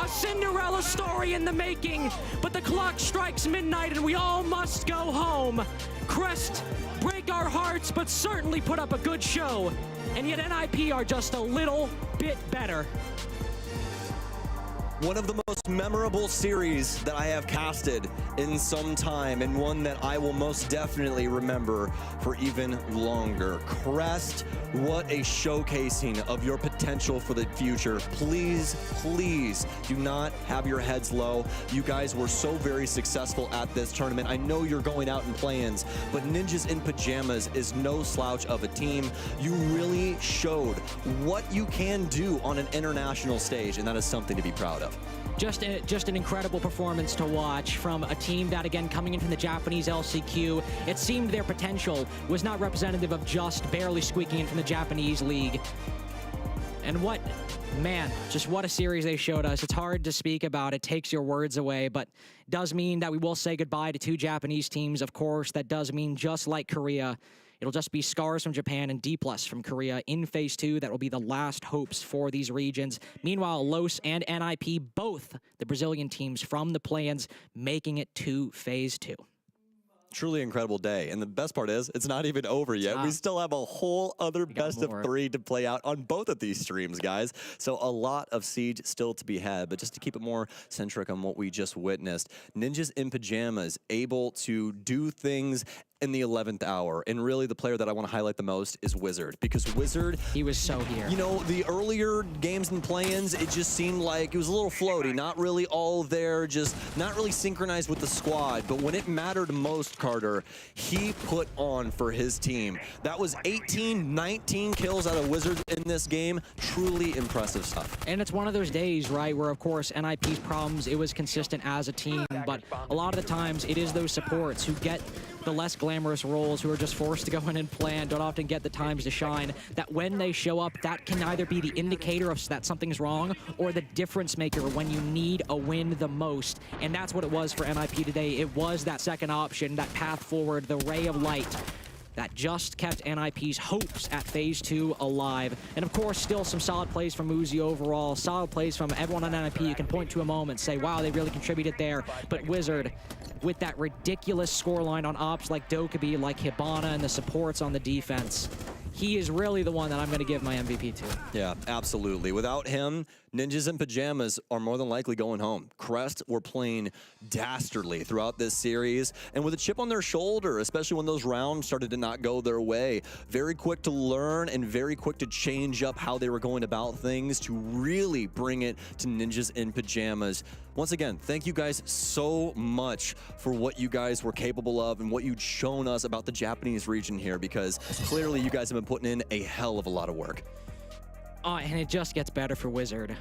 A Cinderella story in the making, but the clock strikes midnight and we all must go home. Crest break our hearts, but certainly put up a good show. And yet NIP are just a little bit better. One of the most memorable series that I have casted in some time, and one that I will most definitely remember for even longer. Crest, what a showcasing of your potential for the future. Please, please do not have your heads low. You guys were so very successful at this tournament. I know you're going out in play-ins, but Ninjas in Pajamas is no slouch of a team. You really showed what you can do on an international stage, and that is something to be proud of. Just an incredible performance to watch from a team that, again, coming in from the Japanese LCQ, it seemed their potential was not representative of just barely squeaking in from the Japanese league. And what, man, just what a series they showed us. It's hard to speak about. It takes your words away, but does mean that we will say goodbye to 2 Japanese teams. Of course, that does mean, just like Korea, it'll just be Scars from Japan and D+ from Korea in Phase 2. That will be the last hopes for these regions. Meanwhile, LOS and NIP, both the Brazilian teams from the play-ins, making it to Phase 2. Truly incredible day. And the best part is, it's not even over yet. We still have a whole other best of 3 to play out on both of these streams, guys. So a lot of Siege still to be had. But just to keep it more centric on what we just witnessed, Ninjas in Pajamas able to do things in the 11th hour. And really the player that I want to highlight the most is Wizard, because Wizard, he was so here. You know, the earlier games and play-ins, it just seemed like it was a little floaty, not really all there, just not really synchronized with the squad. But when it mattered most, Carter, he put on for his team. That was 18, 19 kills out of Wizard in this game. Truly impressive stuff. And it's one of those days, right, where of course NIP's problems, it was consistent as a team, but a lot of the times it is those supports who get the less glamorous roles, who are just forced to go in and play and don't often get the times to shine, that when they show up, that can either be the indicator of that something's wrong or the difference maker when you need a win the most. And that's what it was for NIP today. It was that second option, that path forward, the ray of light that just kept NIP's hopes at Phase 2 alive. And of course, still some solid plays from Uzi overall, solid plays from everyone on NIP. You can point to a moment, say, wow, they really contributed there. But Wizard, with that ridiculous scoreline on ops like Dokkaebi, like Hibana, and the supports on the defense, he is really the one that I'm going to give my MVP to. Yeah, absolutely. Without him, Ninjas in Pajamas are more than likely going home. Crest were playing dastardly throughout this series, and with a chip on their shoulder, especially when those rounds started to not go their way. Very quick to learn and very quick to change up how they were going about things to really bring it to Ninjas in Pajamas. Once again, thank you guys so much for what you guys were capable of and what you'd shown us about the Japanese region here, because clearly you guys have been putting in a hell of a lot of work. And it just gets better for Wizard.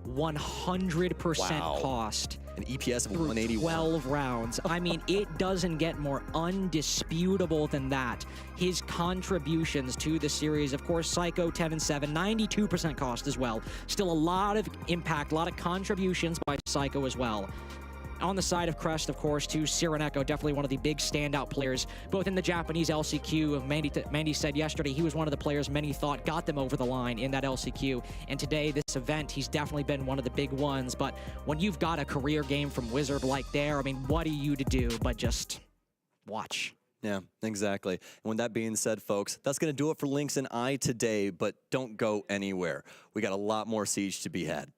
100% cost. An EPS of 181. 12 rounds. I mean, it doesn't get more undisputable than that. His contributions to the series, of course, Psycho 10 and 7, 92% cost as well. Still a lot of impact, a lot of contributions by Psycho as well. On the side of Crest, of course, too, Sireneko, definitely one of the big standout players, both in the Japanese LCQ. Mandy said yesterday he was one of the players many thought got them over the line in that LCQ. And today, this event, he's definitely been one of the big ones. But when you've got a career game from Wizard like there, I mean, what are you to do but just watch? Yeah, exactly. And with that being said, folks, that's going to do it for Lynx and I today, but don't go anywhere. We got a lot more Siege to be had.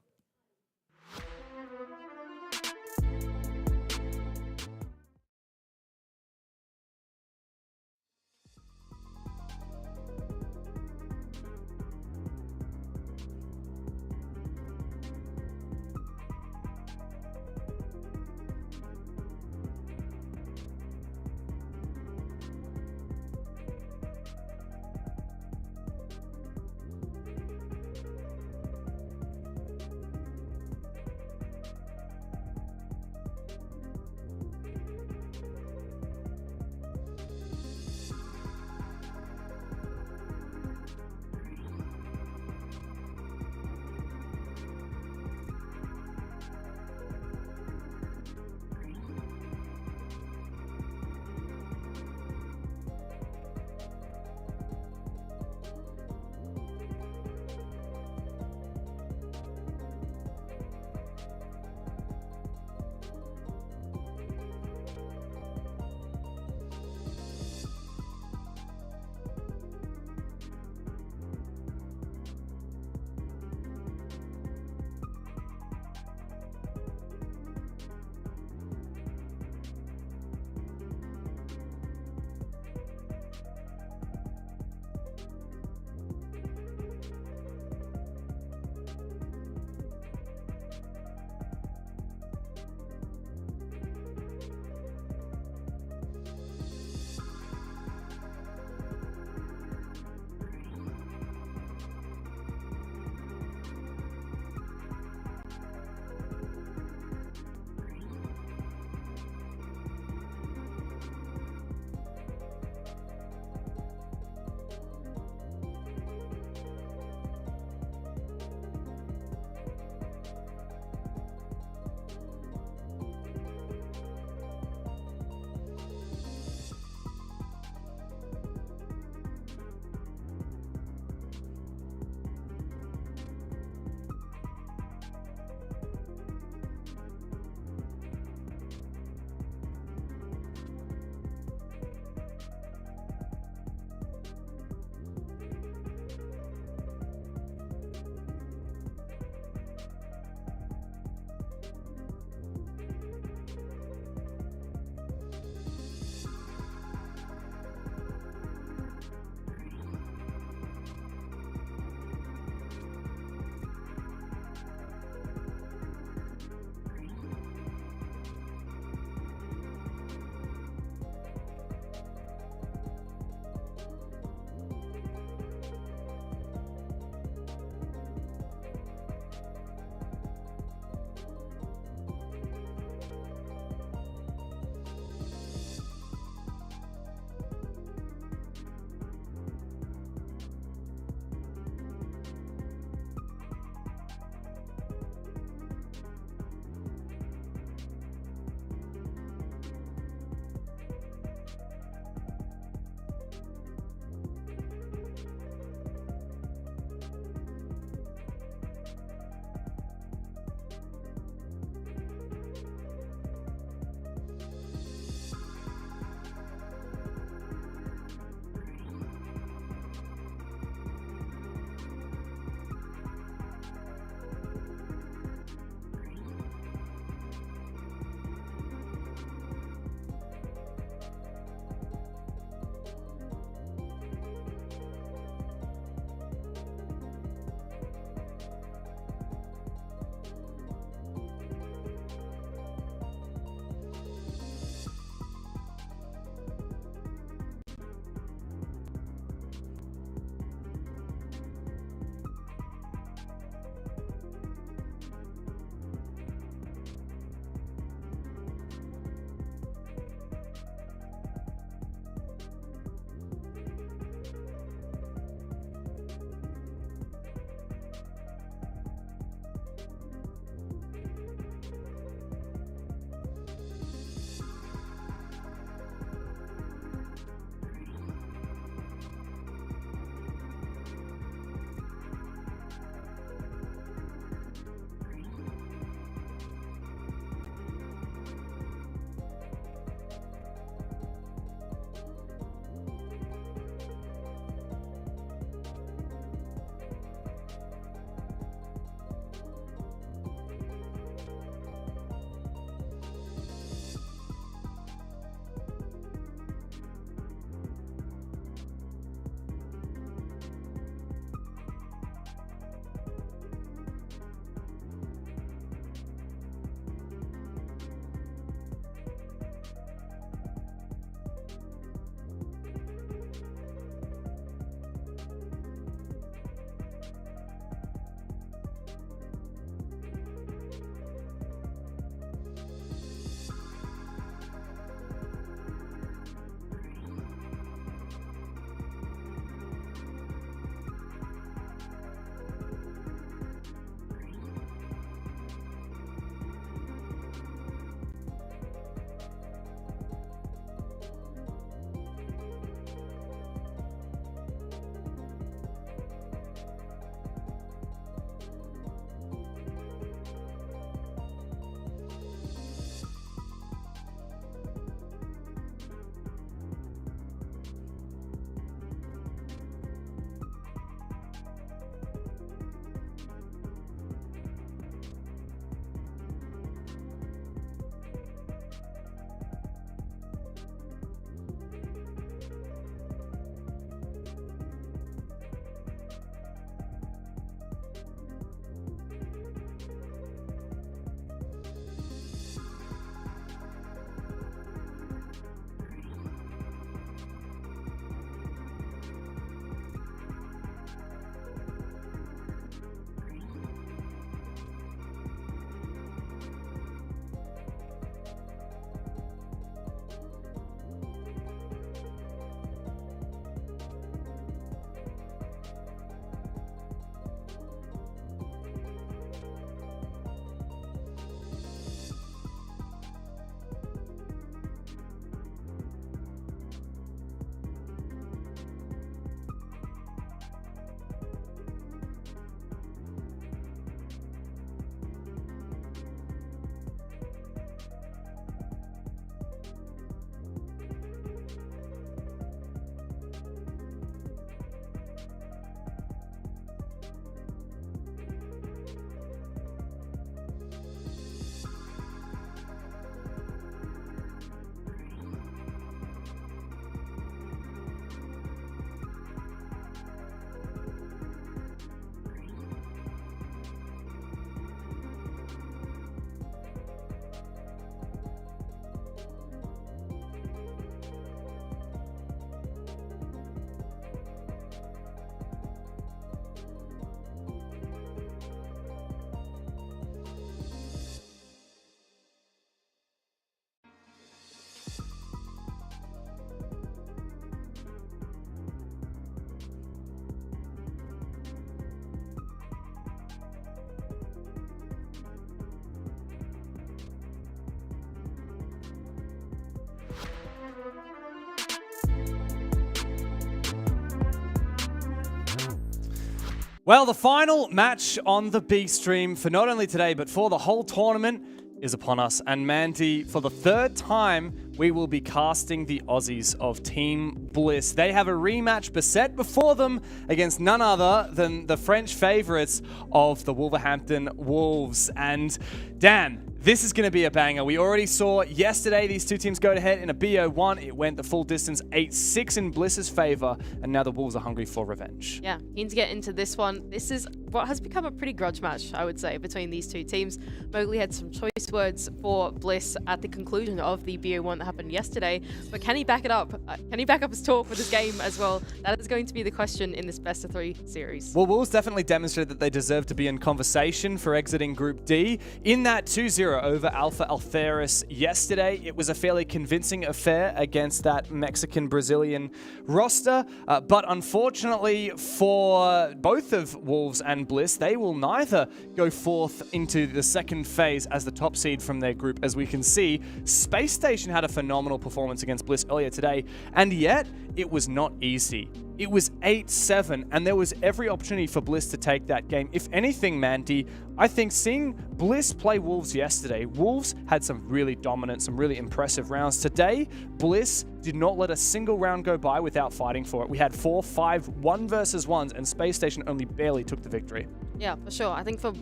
Well, the final match on the B stream for not only today, but for the whole tournament is upon us. And Mandy, for the third time, we will be casting the Aussies of Team Bliss. They have a rematch beset before them against none other than the French favourites of the Wolverhampton Wolves. And damn, this is going to be a banger. We already saw yesterday these two teams go ahead in a BO1. It went the full distance, 8-6 in Bliss's favour, and now the Wolves are hungry for revenge. Yeah, keen to get into this one. This is what has become a pretty grudge match, I would say, between these two teams. Mowgli had some choice words for Bliss at the conclusion of the BO1 that happened yesterday, but can he back it up? Can he back up his talk for this game as well? That is going to be the question in this best-of-3 series. Well, Wolves definitely demonstrated that they deserve to be in conversation for exiting Group D. In that 2-0 over Alpha Alferis yesterday, it was a fairly convincing affair against that Mexican-Brazilian roster, but unfortunately for both of Wolves and Bliss, they will neither go forth into the second phase as the top seed from their group. As we can see, Space Station had a phenomenal performance against Bliss earlier today, and yet it was not easy. It was 8-7, and there was every opportunity for Bliss to take that game. If anything, Mandy, I think seeing Bliss play Wolves yesterday, Wolves had some really dominant, some really impressive rounds. Today, Bliss did not let a single round go by without fighting for it. We had 4, 5, 1v1s, and Space Station only barely took the victory. Yeah, for sure. I think for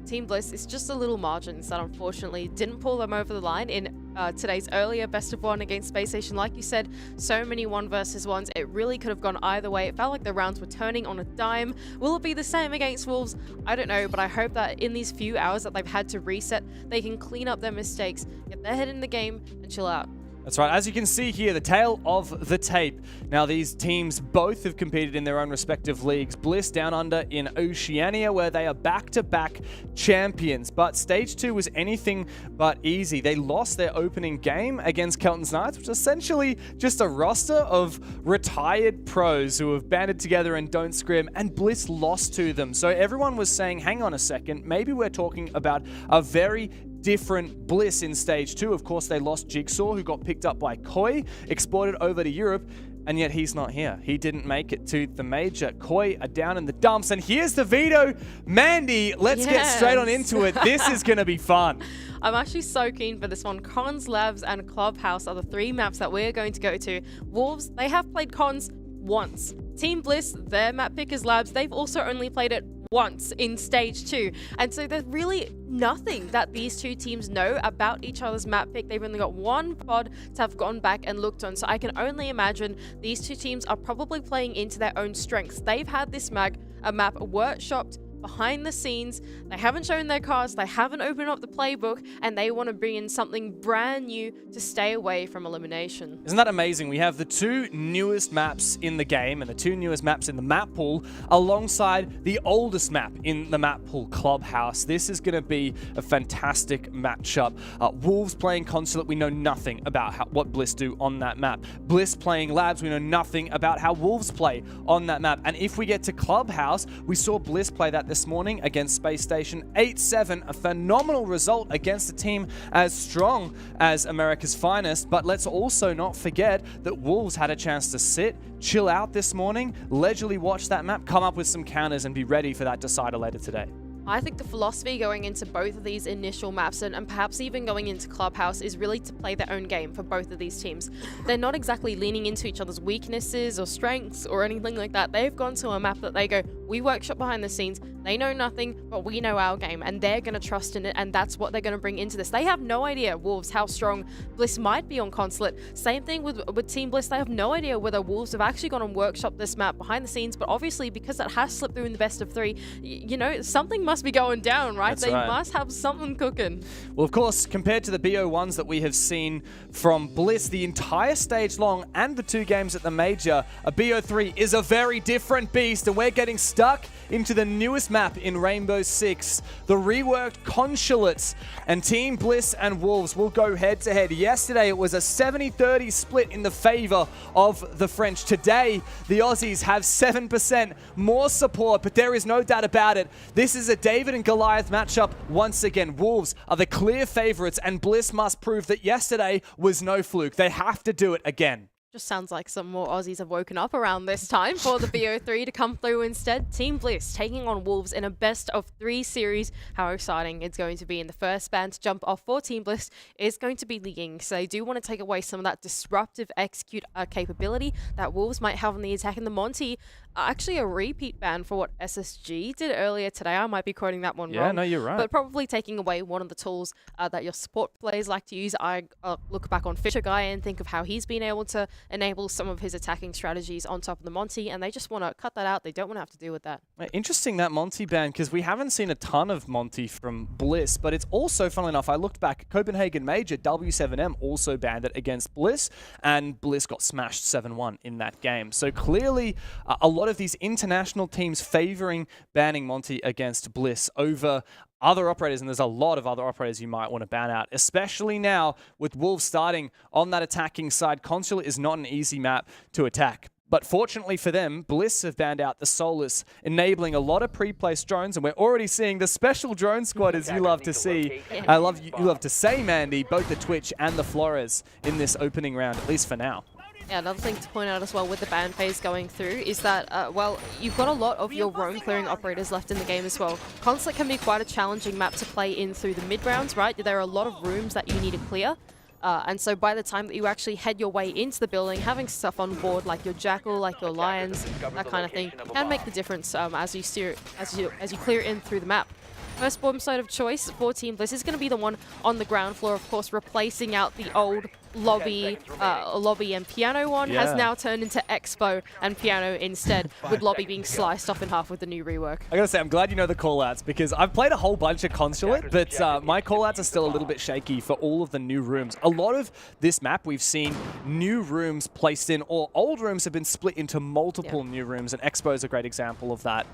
Team Bliss, it's just a little margins that unfortunately didn't pull them over the line in today's earlier best of one against Space Station. Like you said, so many 1v1s. It really could have gone either way. It felt like the rounds were turning on a dime. Will it be the same against Wolves? I don't know, but I hope that in these few hours that they've had to reset, they can clean up their mistakes, get their head in the game, and chill out. That's right. As you can see here, the tale of the tape. Now, these teams both have competed in their own respective leagues. Bliss down under in Oceania, where they are back-to-back champions. But Stage 2 was anything but easy. They lost their opening game against Kelton's Knights, which is essentially just a roster of retired pros who have banded together and don't scrim, and Bliss lost to them. So everyone was saying, hang on a second, maybe we're talking about a very different Bliss in Stage 2. Of course, they lost Jigsaw, who got picked up by Koi, exported over to Europe, and yet he's not here. He didn't make it to the major. Koi are down in the dumps, and here's the veto. Mandy, let's get straight on into it. This is going to be fun. I'm actually so keen for this one. Cons, Labs, and Clubhouse are the 3 maps that we're going to go to. Wolves, they have played Cons once. Team Bliss, their map pick is Labs. They've also only played it once in Stage 2. And so there's really nothing that these two teams know about each other's map pick. They've only got one pod to have gone back and looked on. So I can only imagine these two teams are probably playing into their own strengths. They've had this map workshopped behind the scenes. They haven't shown their cards, they haven't opened up the playbook, and they want to bring in something brand new to stay away from elimination. Isn't that amazing? We have the 2 newest maps in the game and the 2 newest maps in the map pool alongside the oldest map in the map pool, Clubhouse. This is going to be a fantastic matchup. Wolves playing Consulate, we know nothing about what Bliss do on that map. Bliss playing Labs, we know nothing about how Wolves play on that map. And if we get to Clubhouse, we saw Bliss play that this morning against Space Station, 8-7, a phenomenal result against a team as strong as America's Finest. But let's also not forget that Wolves had a chance to sit, chill out this morning, leisurely watch that map, come up with some counters, and be ready for that decider later today. I think the philosophy going into both of these initial maps and perhaps even going into Clubhouse is really to play their own game for both of these teams. They're not exactly leaning into each other's weaknesses or strengths or anything like that. They've gone to a map that they go, we workshop behind the scenes, they know nothing, but we know our game, and they're going to trust in it, and that's what they're going to bring into this. They have no idea, Wolves, how strong Bliss might be on Consulate. Same thing with Team Bliss. They have no idea whether Wolves have actually gone and workshopped this map behind the scenes, but obviously because that has slipped through in the best of 3, you know, something must be going down, right? That's they right. must have something cooking. Well, of course, compared to the BO1s that we have seen from Bliss the entire stage long and the 2 games at the major, a BO3 is a very different beast, and we're getting stuck into the newest map in Rainbow Six, the reworked Consulates. And Team Bliss and Wolves will go head-to-head. Yesterday, it was a 70-30 split in the favor of the French. Today, the Aussies have 7% more support, but there is no doubt about it. This is a David and Goliath matchup once again. Wolves are the clear favorites, and Bliss must prove that yesterday was no fluke. They have to do it again. Just sounds like some more Aussies have woken up around this time for the BO3 to come through instead. Team Bliss taking on Wolves in a best-of-3 series. How exciting it's going to be. In the first ban to jump off for Team Bliss is going to be Li Ying. So they do want to take away some of that disruptive execute capability that Wolves might have on the attack. And the Monty, actually a repeat ban for what SSG did earlier today. I might be quoting that one wrong. Yeah, no, you're right. But probably taking away one of the tools that your support players like to use. I look back on Fisher Guy and think of how he's been able to enable some of his attacking strategies on top of the Monty, and they just want to cut that out. They don't want to have to deal with that. Interesting, that Monty ban, because we haven't seen a ton of Monty from Bliss, but it's also, funnily enough, I looked back, Copenhagen Major, W7M also banned it against Bliss, and Bliss got smashed 7-1 in that game. So clearly, a lot of these international teams favoring banning Monty against Bliss over other operators, and there's a lot of other operators you might want to ban out, especially now with Wolves starting on that attacking side. Consulate is not an easy map to attack. But fortunately for them, Bliss have banned out the Solus, enabling a lot of pre-placed drones, and we're already seeing the special drone squad, as you love to see. You love to say, Mandy, both the Twitch and the Flores in this opening round, at least for now. Yeah, another thing to point out as well with the ban phase going through is that, well, you've got a lot of your roam clearing operators left in the game as well. Consulate can be quite a challenging map to play in through the mid rounds, right? There are a lot of rooms that you need to clear. And so by the time that you actually head your way into the building, having stuff on board like your Jackal, like your Lions, that kind of thing, can make the difference as you clear in through the map. First bomb site of choice for Team Bliss is going to be the one on the ground floor, of course, replacing out the old lobby and piano one. Has now turned into Expo and piano instead, with lobby being sliced off in half with the new rework. I gotta say, I'm glad you know the callouts, because I've played a whole bunch of Consulate, but my callouts are still a little bit shaky for all of the new rooms. A lot of this map, we've seen new rooms placed in, or old rooms have been split into multiple new rooms, and Expo is a great example of that.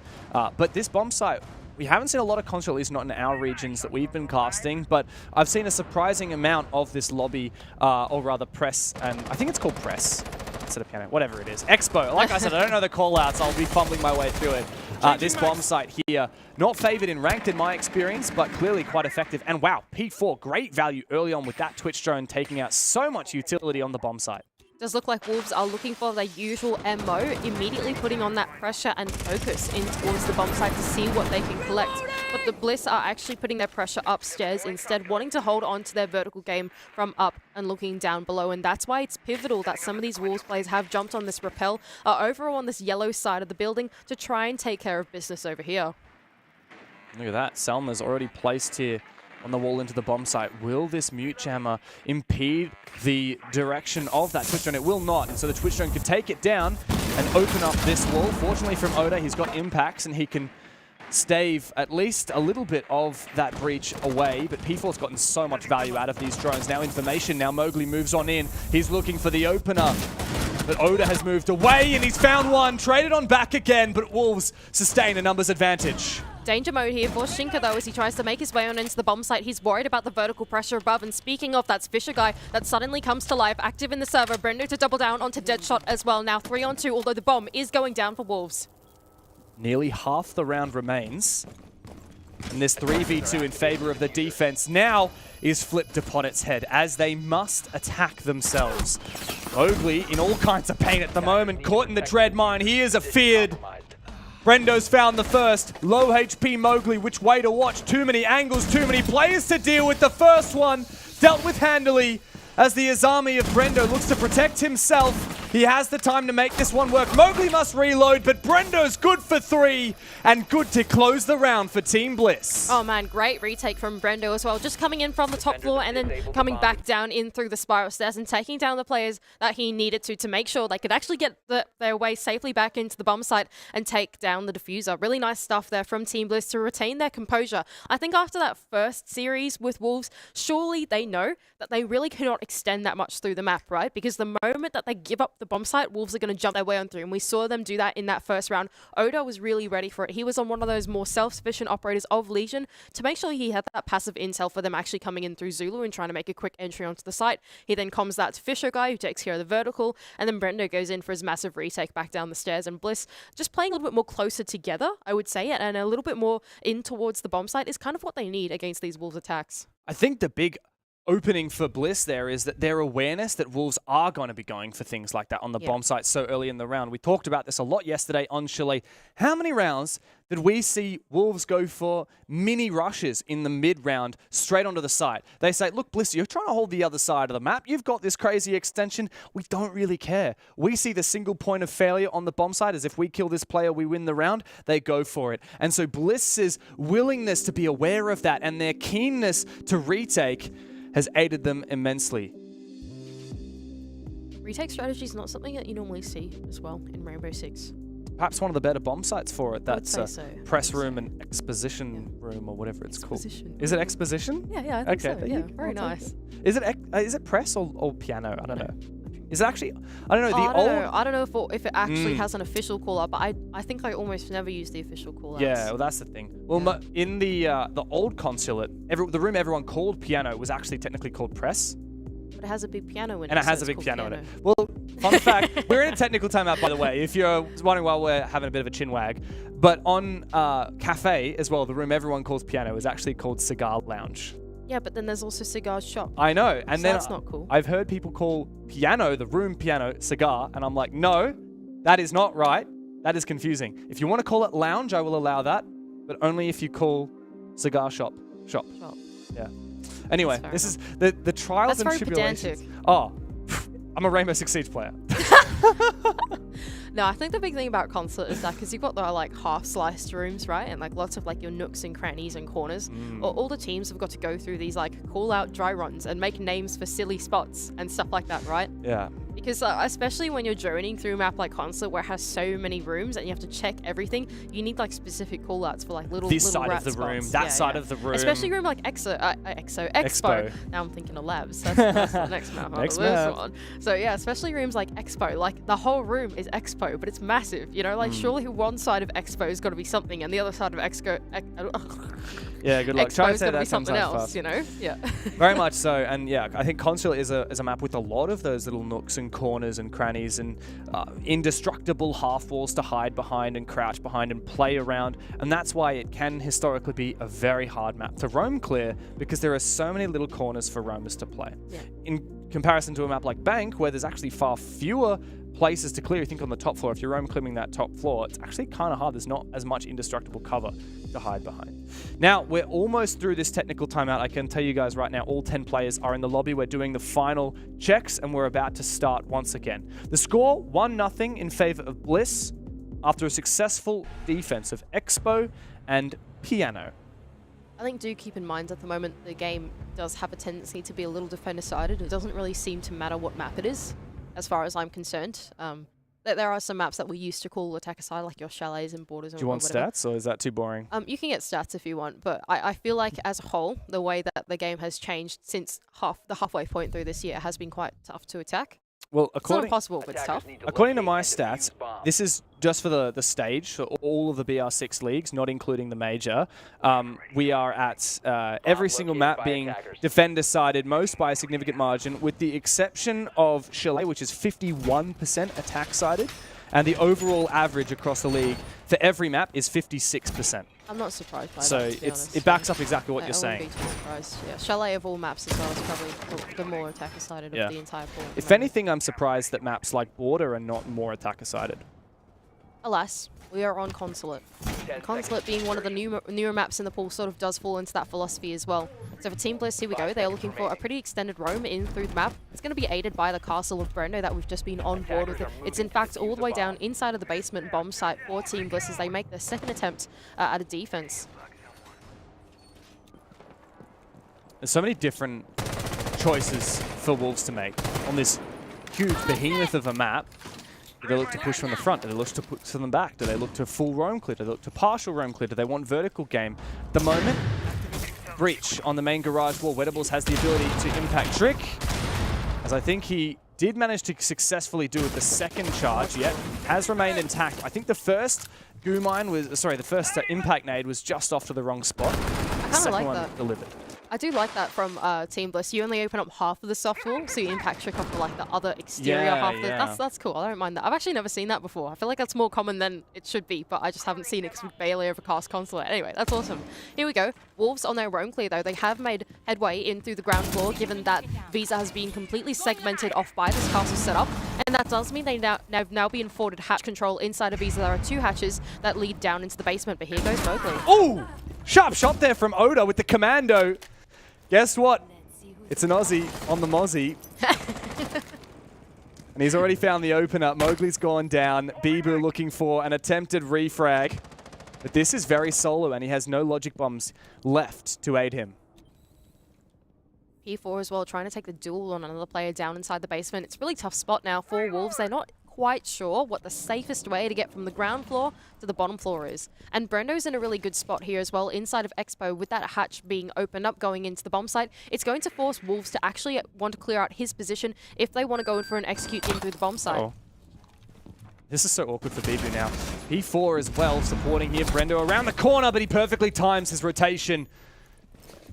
But this bomb site, we haven't seen a lot of Consulate, at least not in our regions that we've been casting, but I've seen a surprising amount of this lobby, or rather press, and I think it's called press instead of piano, whatever it is. Expo, like I said, I don't know the call-outs, I'll be fumbling my way through it. This bomb site here, not favored in ranked in my experience, but clearly quite effective. And wow, P4, great value early on with that Twitch drone taking out so much utility on the bomb site. Does look like Wolves are looking for their usual MO, immediately putting on that pressure and focus in towards the bomb site to see what they can collect. But the Bliss are actually putting their pressure upstairs instead, wanting to hold on to their vertical game from up and looking down below. And that's why it's pivotal that some of these Wolves players have jumped on this rappel, over on this yellow side of the building to try and take care of business over here. Look at that, Selma's already placed here on the wall into the bomb site. Will this mute jammer impede the direction of that Twitch drone? It will not, and so the Twitch drone could take it down and open up this wall. Fortunately from Oda, he's got impacts and he can stave at least a little bit of that breach away, but P4's gotten so much value out of these drones. Now information, now Mowgli moves on in. He's looking for the opener, but Oda has moved away and he's found one, traded on back again, but Wolves sustain a numbers advantage. Danger mode here for Shinka, though, as he tries to make his way on into the bomb site. He's worried about the vertical pressure above. And speaking of, that's Fisher Guy that suddenly comes to life, active in the server. Brendo to double down onto Deadshot as well. Now 3-on-2, although the bomb is going down for Wolves. Nearly half the round remains. And this 3v2 in favor of the defense now is flipped upon its head, as they must attack themselves. Mowgli in all kinds of pain at the moment, caught in the dread mine. He is afeared. Brendo's found the first. Low HP Mowgli, which way to watch? Too many angles, too many players to deal with. The first one dealt with handily as the Azami of Brendo looks to protect himself. He has the time to make this one work. Mowgli must reload, but Brendo's good for 3 and good to close the round for Team Bliss. Oh man, great retake from Brendo as well. Just coming in from the top floor and then coming back down in through the spiral stairs and taking down the players that he needed to make sure they could actually get their way safely back into the bomb site and take down the diffuser. Really nice stuff there from Team Bliss to retain their composure. I think after that first series with Wolves, surely they know that they really cannot extend that much through the map, right? Because the moment that they give up the bomb site, Wolves are going to jump their way on through, and we saw them do that in that first round. Oda was really ready for it. He was on one of those more self-sufficient operators of Legion to make sure he had that passive intel for them actually coming in through Zulu and trying to make a quick entry onto the site. He then comms that to Fisher Guy, who takes care of the vertical, and then Brendo goes in for his massive retake back down the stairs, and Bliss just playing a little bit more closer together, I would say, and a little bit more in towards the bomb site is kind of what they need against these Wolves attacks. I think the big opening for Bliss there is that their awareness that Wolves are going to be going for things like that on the bomb site so early in the round. We talked about this a lot yesterday on Chalet. How many rounds did we see Wolves go for mini rushes in the mid-round straight onto the site? They say, look, Bliss, you're trying to hold the other side of the map. You've got this crazy extension. We don't really care. We see the single point of failure on the bomb site as if we kill this player, we win the round. They go for it. And so Bliss's willingness to be aware of that and their keenness to retake has aided them immensely. Retake strategy is not something that you normally see as well in Rainbow Six. Perhaps one of the better bomb sites for it. That's press room and exposition room or whatever it's called. Is it exposition? Yeah, I think so. Yeah, very nice. Is it press or piano? I don't know. Is it actually? I don't know. I don't know if it actually has an official call out, but I think I almost never use the official call outs. Yeah, well, that's the thing. Well, in the old consulate, the room everyone called piano was actually technically called press. But it has a big piano in it. And it has a big piano in it. Well, fun fact, we're in a technical timeout, by the way, if you're wondering why we're having a bit of a chin wag. But on Cafe as well, the room everyone calls piano is actually called Cigar Lounge. Yeah, but then there's also Cigar Shop. I know. And then that's not cool. I've heard people call piano, the room piano, cigar. And I'm like, no, that is not right. That is confusing. If you want to call it lounge, I will allow that. But only if you call cigar shop. Yeah. Anyway, this is the trials and tribulations. Oh, I'm a Rainbow Six Siege player. No, I think the big thing about Consulate is that because you've got the like half-sliced rooms, right, and like lots of like your nooks and crannies and corners. All the teams have got to go through these like call-out dry runs and make names for silly spots and stuff like that, right? Yeah. Because especially when you're journeying through a map like Consulate where it has so many rooms and you have to check everything, you need like specific call-outs for like little side rat of the spots. room, that side of the room. Especially room like Expo. Now I'm thinking of labs. That's the next map. Next map. One. So yeah, especially rooms like Expo. Like the whole room is Expo, but it's massive. You know, like surely one side of Expo has got to be something, and the other side of Expo. Yeah, good luck. Expo's got to be something else. Fast. You know. Yeah. Very much so, and yeah, I think Consulate is a map with a lot of those little nooks and corners and crannies and indestructible half walls to hide behind and crouch behind and play around, and that's why it can historically be a very hard map to roam clear because there are so many little corners for roamers to play. Yeah. In comparison to a map like Bank, where there's actually far fewer places to clear. You think on the top floor, if you're roam clearing that top floor, it's actually kind of hard. There's not as much indestructible cover to hide behind. Now, we're almost through this technical timeout. I can tell you guys right now, all 10 players are in the lobby. We're doing the final checks, and we're about to start once again. The score, 1-0 in favor of Bliss after a successful defense of Expo and Piano. I think do keep in mind at the moment the game does have a tendency to be a little defender-sided. It doesn't really seem to matter what map it is, as far as I'm concerned. There are some maps that we used to call attacker side, like your chalets and borders. Do you want stats, or is that too boring? You can get stats if you want, but I feel like as a whole, the way that the game has changed since the halfway point through this year has been quite tough to attack. Well, it's not impossible, but it's tough. According to my stats, this is just for the stage, for all of the BR6 leagues, not including the major. We are at every single map being defender-sided, most by a significant margin, with the exception of Chalet, which is 51% attack-sided, and the overall average across the league for every map is 56%. I'm not surprised by that, to be honest. It backs up exactly what you're saying. I wouldn't be too surprised. Yeah. Chalet of all maps as well is probably the more attacker-sided of the entire pool. If anything, I'm surprised that maps like Border are not more attacker-sided. Alas, we are on Consulate. Consulate being one of the newer maps in the pool sort of does fall into that philosophy as well. So for Team Bliss, here we go. They are looking for a pretty extended roam in through the map. It's going to be aided by the Castle of Brendo that we've just been on board with. It's in fact all the way down inside of the basement bomb site for Team Bliss as they make their second attempt at a defense. There's so many different choices for Wolves to make on this huge behemoth of a map. Do they look to push from the front? Do they look to push from the back? Do they look to full roam clear? Do they look to partial roam clear? Do they want vertical game? At the moment, breach on the main garage wall. Wettables has the ability to impact Trick, as I think he did manage to successfully do it the second charge, yet has remained intact. I think the first goo mine was, sorry, the first impact nade was just off to the wrong spot. I kind of like that. Delivered. I do like that from Team Bliss. You only open up half of the soft wall, so you impact trick off like the other exterior half. That's cool. I don't mind that. I've actually never seen that before. I feel like that's more common than it should be, but I just haven't seen it because we barely overcast Consulate. Anyway, that's awesome. Here we go. Wolves on their roam clear, though. They have made headway in through the ground floor, given that Visa has been completely segmented off by this castle setup. And that does mean they've now been afforded hatch control inside of Visa. There are 2 hatches that lead down into the basement, but here goes Mowgli. Ooh! Sharp shot there from Oda with the commando. Guess what? It's an Aussie on the Mozzie. And he's already found the opener. Mowgli's gone down. Bibu looking for an attempted refrag. But this is very solo, and he has no logic bombs left to aid him. P4 as well, trying to take the duel on another player down inside the basement. It's a really tough spot now for Wolves. They're not quite sure what the safest way to get from the ground floor to the bottom floor is. And Brendo's in a really good spot here as well, inside of Expo, with that hatch being opened up going into the bomb site. It's going to force Wolves to actually want to clear out his position if they want to go in for an execute in through the bomb site. This is so awkward for Bibu now. P4 as well, supporting here. Brendo around the corner, but he perfectly times his rotation.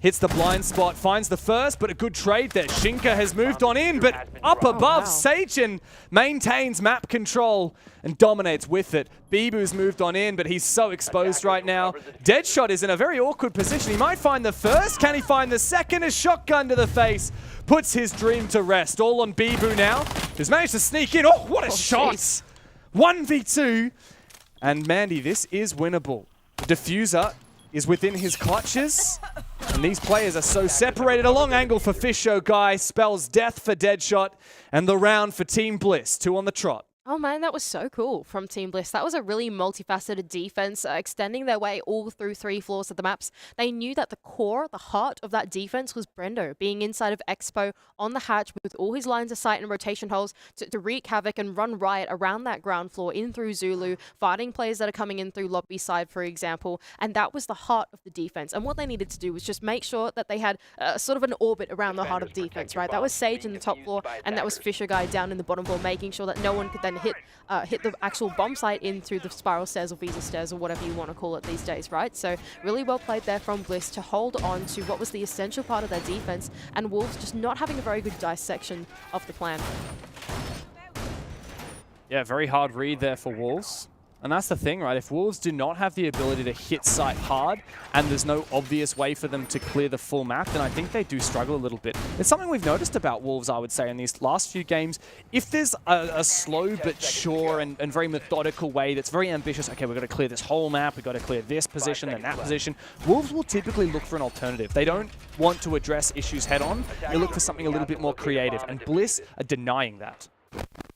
Hits the blind spot, finds the first, but a good trade there. Shinka has moved on in, but up above, Sachin maintains map control and dominates with it. Bibu's moved on in, but he's so exposed right now. Deadshot is in a very awkward position. He might find the first. Can he find the second? A shotgun to the face puts his dream to rest. All on Bibu now. He's managed to sneak in. Oh, what a shot! Geez. 1v2. And Mandy, this is winnable. The diffuser is within his clutches. And these players are so separated. A long angle for Fisho Guy spells death for Deadshot. And the round for Team Bliss. 2 on the trot. Oh man, that was so cool from Team Bliss. That was a really multifaceted defense, extending their way all through 3 floors of the maps. They knew that the core, the heart of that defense was Brendo, being inside of Expo on the hatch with all his lines of sight and rotation holes to wreak havoc and run riot around that ground floor in through Zulu, fighting players that are coming in through lobby side, for example. And that was the heart of the defense. And what they needed to do was just make sure that they had sort of an orbit around the heart of defense, right? That was Sage in the top floor, and that was Fisher Guy down in the bottom floor, making sure that no one could then hit the actual bomb site in through the spiral stairs or Visa stairs or whatever you want to call it these days, right? So really well played there from Bliss to hold on to what was the essential part of their defense, and Wolves just not having a very good dissection of the plan. Yeah, very hard read there for Wolves. And that's the thing, right? If Wolves do not have the ability to hit site hard and there's no obvious way for them to clear the full map, then I think they do struggle a little bit. It's something we've noticed about Wolves, I would say, in these last few games. If there's a slow but sure and very methodical way that's very ambitious, okay, we've got to clear this whole map, we've got to clear this position and that position, Wolves will typically look for an alternative. They don't want to address issues head on. They look for something a little bit more creative, and Bliss are denying that.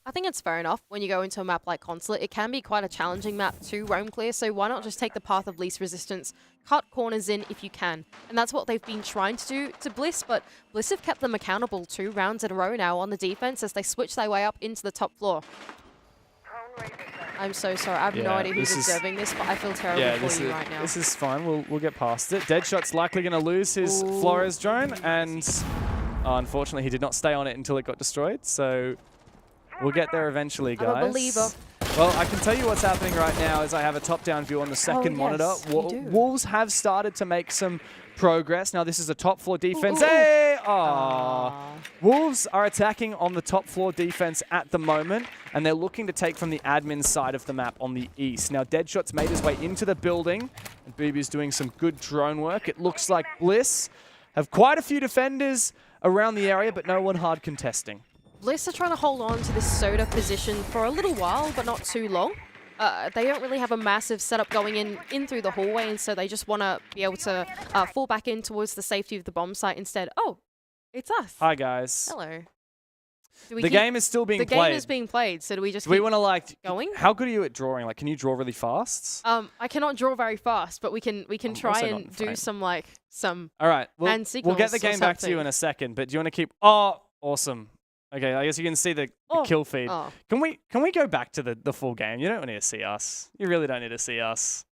I think it's fair enough when you go into a map like Consulate. It can be quite a challenging map to roam clear, so why not just take the path of least resistance, cut corners in if you can. And that's what they've been trying to do to Bliss, but Bliss have kept them accountable 2 rounds in a row now on the defense as they switch their way up into the top floor. I'm so sorry. I have no idea who's observing this, but I feel terrible for you right now. This is fine. We'll get past it. Deadshot's likely going to lose his Flores drone, and unfortunately he did not stay on it until it got destroyed, so we'll get there eventually, guys. I'm a believer. Well, I can tell you what's happening right now is I have a top-down view on the second monitor. Wolves have started to make some progress. Now, this is a top-floor defense. Hey! Wolves are attacking on the top-floor defense at the moment, and they're looking to take from the admin side of the map on the east. Now, Deadshot's made his way into the building, and Booby's doing some good drone work. It looks like Bliss have quite a few defenders around the area, but no one hard contesting. Bliss are trying to hold on to this Soda position for a little while, but not too long. They don't really have a massive setup going in through the hallway, and so they just want to be able to fall back in towards the safety of the bomb site instead. Oh, it's us. Hi, guys. Hello. The game is still being played. The game is being played, so do we just keep want to, like, going? How good are you at drawing? Like, can you draw really fast? I cannot draw very fast, but we can try and do some All right, hand signals. We'll get the game back to you in a second, but do you want to keep... Oh, awesome. Okay, I guess you can see the kill feed. Can we go back to the full game? You don't need to see us. You really don't need to see us.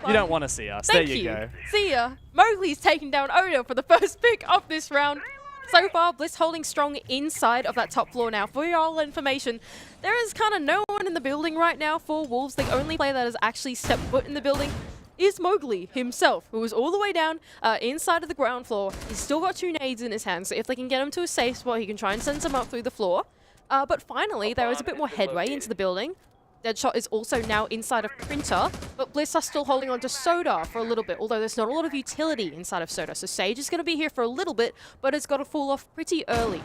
You don't want to see us. Thank there you go. See ya. Mowgli's taking down Oda for the first pick of this round. So far, Bliss holding strong inside of that top floor now. For your information, there is kind of no one in the building right now for Wolves. The only player that has actually stepped foot in the building is Mowgli himself, who is all the way down inside of the ground floor. He's still got 2 nades in his hands, so if they can get him to a safe spot, he can try and send some up through the floor. But finally, there is a bit more headway into the building. Deadshot is also now inside of Printer, but Bliss are still holding on to Soda for a little bit, although there's not a lot of utility inside of Soda. So Sage is going to be here for a little bit, but it's got to fall off pretty early.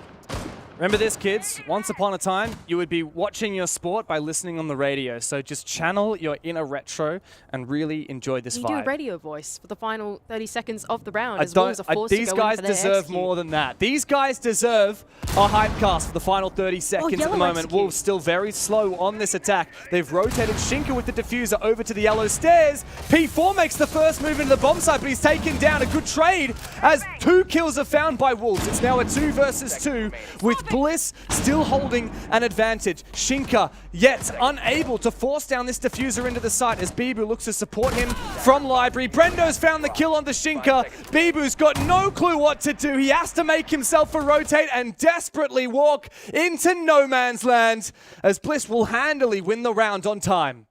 Remember this, kids? Once upon a time, you would be watching your sport by listening on the radio. So just channel your inner retro and really enjoy this You vibe. do a radio voice for the final 30 seconds of the round as Wolves are forced to go in These for guys their deserve execute. more than that. These guys deserve a hype cast for the final 30 seconds at the moment. execute. Wolves still very slow on this attack. They've rotated Shinka with the diffuser over to the yellow stairs. P4 makes the first move into the bomb site, but he's taken down. A good trade as 2 kills are found by Wolves. It's now a 2 versus 2 with Bliss still holding an advantage. Shinka yet unable to force down this diffuser into the site as Bibu looks to support him from Library. Brendo's found the kill on the Shinka. Bibu's got no clue what to do. He has to make himself a rotate and desperately walk into no man's land as Bliss will handily win the round on time.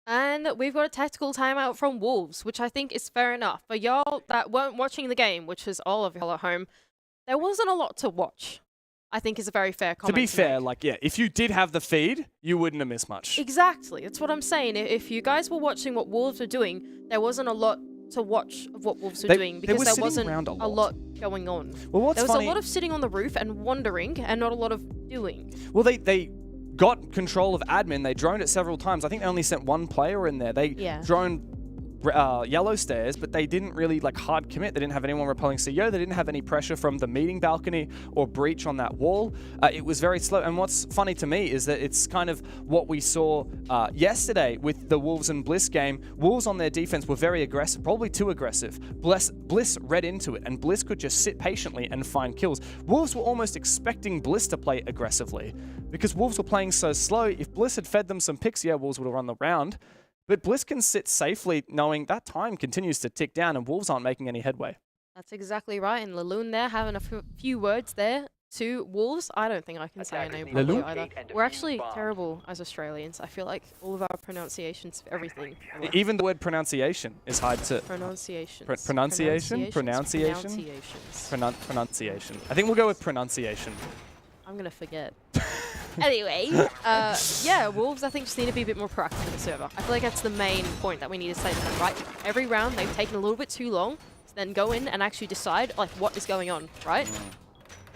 And we've got a tactical timeout from Wolves, which I think is fair enough. For y'all that weren't watching the game, which is all of y'all at home, there wasn't a lot to watch. I think is a very fair comment. To be fair, make. if you did have the feed, you wouldn't have missed much. Exactly. That's what I'm saying. If you guys were watching what Wolves were doing, there wasn't a lot to watch of what Wolves were doing because there wasn't a lot going on. Well, what's there was funny, a lot of sitting on the roof and wondering and not a lot of doing. Well, they got control of admin. They droned it several times. I think they only sent 1 player in there. They droned yellow stairs, but they didn't really hard commit. They didn't have anyone repelling CEO. They didn't have any pressure from the meeting balcony or breach on that wall. It was very slow. And what's funny to me is that it's kind of what we saw yesterday with the Wolves and Bliss game. Wolves on their defense were very aggressive, probably too aggressive. Bliss read into it, and Bliss could just sit patiently and find kills. Wolves were almost expecting Bliss to play aggressively because Wolves were playing so slow. If Bliss had fed them some picks, Wolves would have run the round. But Bliss can sit safely knowing that time continues to tick down and Wolves aren't making any headway. That's exactly right. And Laloon there having a few words there to Wolves. I don't think I can say a name properly either. We're actually terrible as Australians. I feel like all of our pronunciations for everything. Even the word pronunciation is hard to... Pronunciation. Pronunciation? I think we'll go with pronunciation. I'm going to forget. Anyway, yeah, Wolves, I think, just need to be a bit more proactive with the server. I feel like that's the main point that we need to say to them, right? Every round, they've taken a little bit too long to then go in and actually decide, what is going on, right?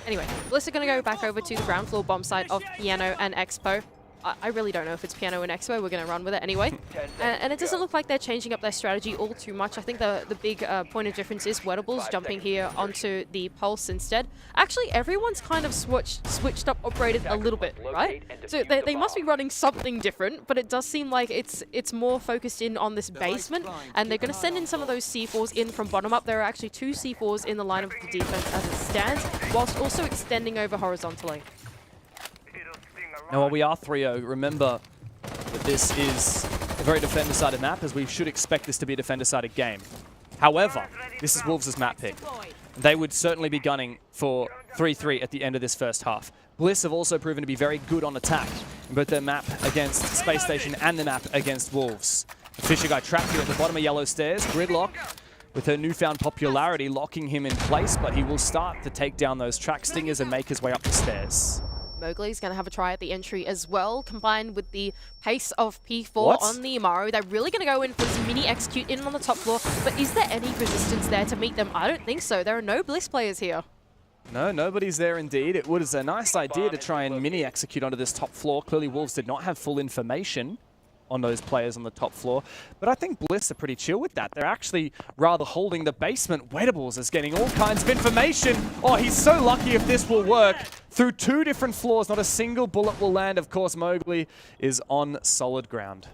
Anyway, Bliss are going to go back over to the ground floor bomb site of Piano and Expo. I really don't know if it's Piano and Expo. We're going to run with it anyway. And it doesn't look like they're changing up their strategy all too much. I think the big point of difference is Wettables jumping here onto the Pulse instead. Actually, everyone's kind of switched up, operated a little bit, right? So they must be running something different, but it does seem like it's more focused in on this basement, and they're going to send in some of those C4s in from bottom up. There are actually 2 C4s in the line of the defense as it stands, whilst also extending over horizontally. Now, while we are 3-0, remember that this is a very defender-sided map, as we should expect this to be a defender-sided game. However, this is Wolves' map pick. They would certainly be gunning for 3-3 at the end of this first half. Bliss have also proven to be very good on attack in both their map against Space Station and the map against Wolves. The Fisher guy trapped here at the bottom of yellow stairs. Gridlock, with her newfound popularity, locking him in place, but he will start to take down those track stingers and make his way up the stairs. Mowgli's going to have a try at the entry as well, combined with the pace of P4 on the Amaru. They're really going to go in for this mini execute in on the top floor, but is there any resistance there to meet them? I don't think so. There are no Bliss players here. No, nobody's there indeed. It was a nice idea to try and mini execute onto this top floor. Clearly, Wolves did not have full information on those players on the top floor. But I think Bliss are pretty chill with that. They're actually rather holding the basement. Wettables is getting all kinds of information. Oh, he's so lucky if this will work. Through 2 different floors, not a single bullet will land. Of course, Mowgli is on solid ground.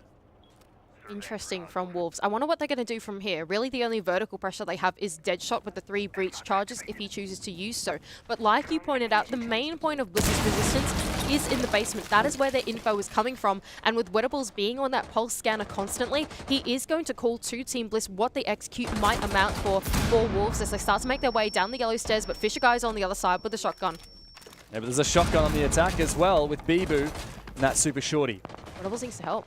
Interesting from Wolves. I wonder what they're going to do from here. Really, the only vertical pressure they have is Deadshot with the 3 breach charges if he chooses to use so. But like you pointed out, the main point of Bliss's resistance is in the basement. That is where their info is coming from. And with Wettables being on that pulse scanner constantly, he is going to call to Team Bliss what the execute might amount for Wolves as they start to make their way down the yellow stairs. But Fisher Guy's on the other side with the shotgun. Yeah, but there's a shotgun on the attack as well with Bibu and that super shorty. Wettables needs to help.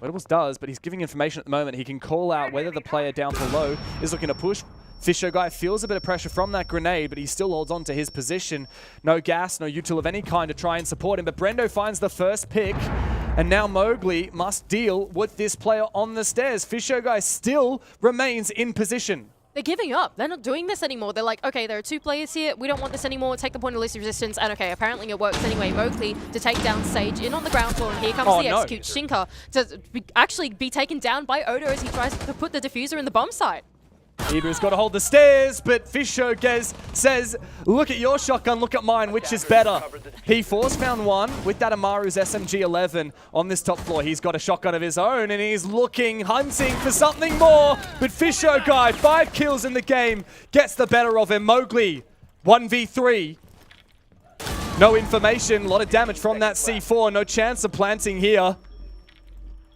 Wedables does, but he's giving information at the moment. He can call out whether the player down below is looking to push. Fisher guy feels a bit of pressure from that grenade, but he still holds on to his position. No gas, no util of any kind to try and support him, but Brendo finds the first pick, and now Mowgli must deal with this player on the stairs. Fisher guy still remains in position. They're giving up. They're not doing this anymore. They're like, okay, there are 2 players here. We don't want this anymore. Take the point of least resistance. And okay, apparently it works anyway. Mowgli to take down Sage in on the ground floor. And here comes the execute. Shinka to actually be taken down by Odo as he tries to put the diffuser in the bomb site. Ibu's got to hold the stairs, but Fisher says, look at your shotgun, look at mine, which is better? P4's found one with that Amaru's SMG-11 on this top floor. He's got a shotgun of his own, and he's hunting for something more. But Fisher guy, 5 kills in the game, gets the better of him. Mowgli, 1v3. No information, a lot of damage from that C4. No chance of planting here.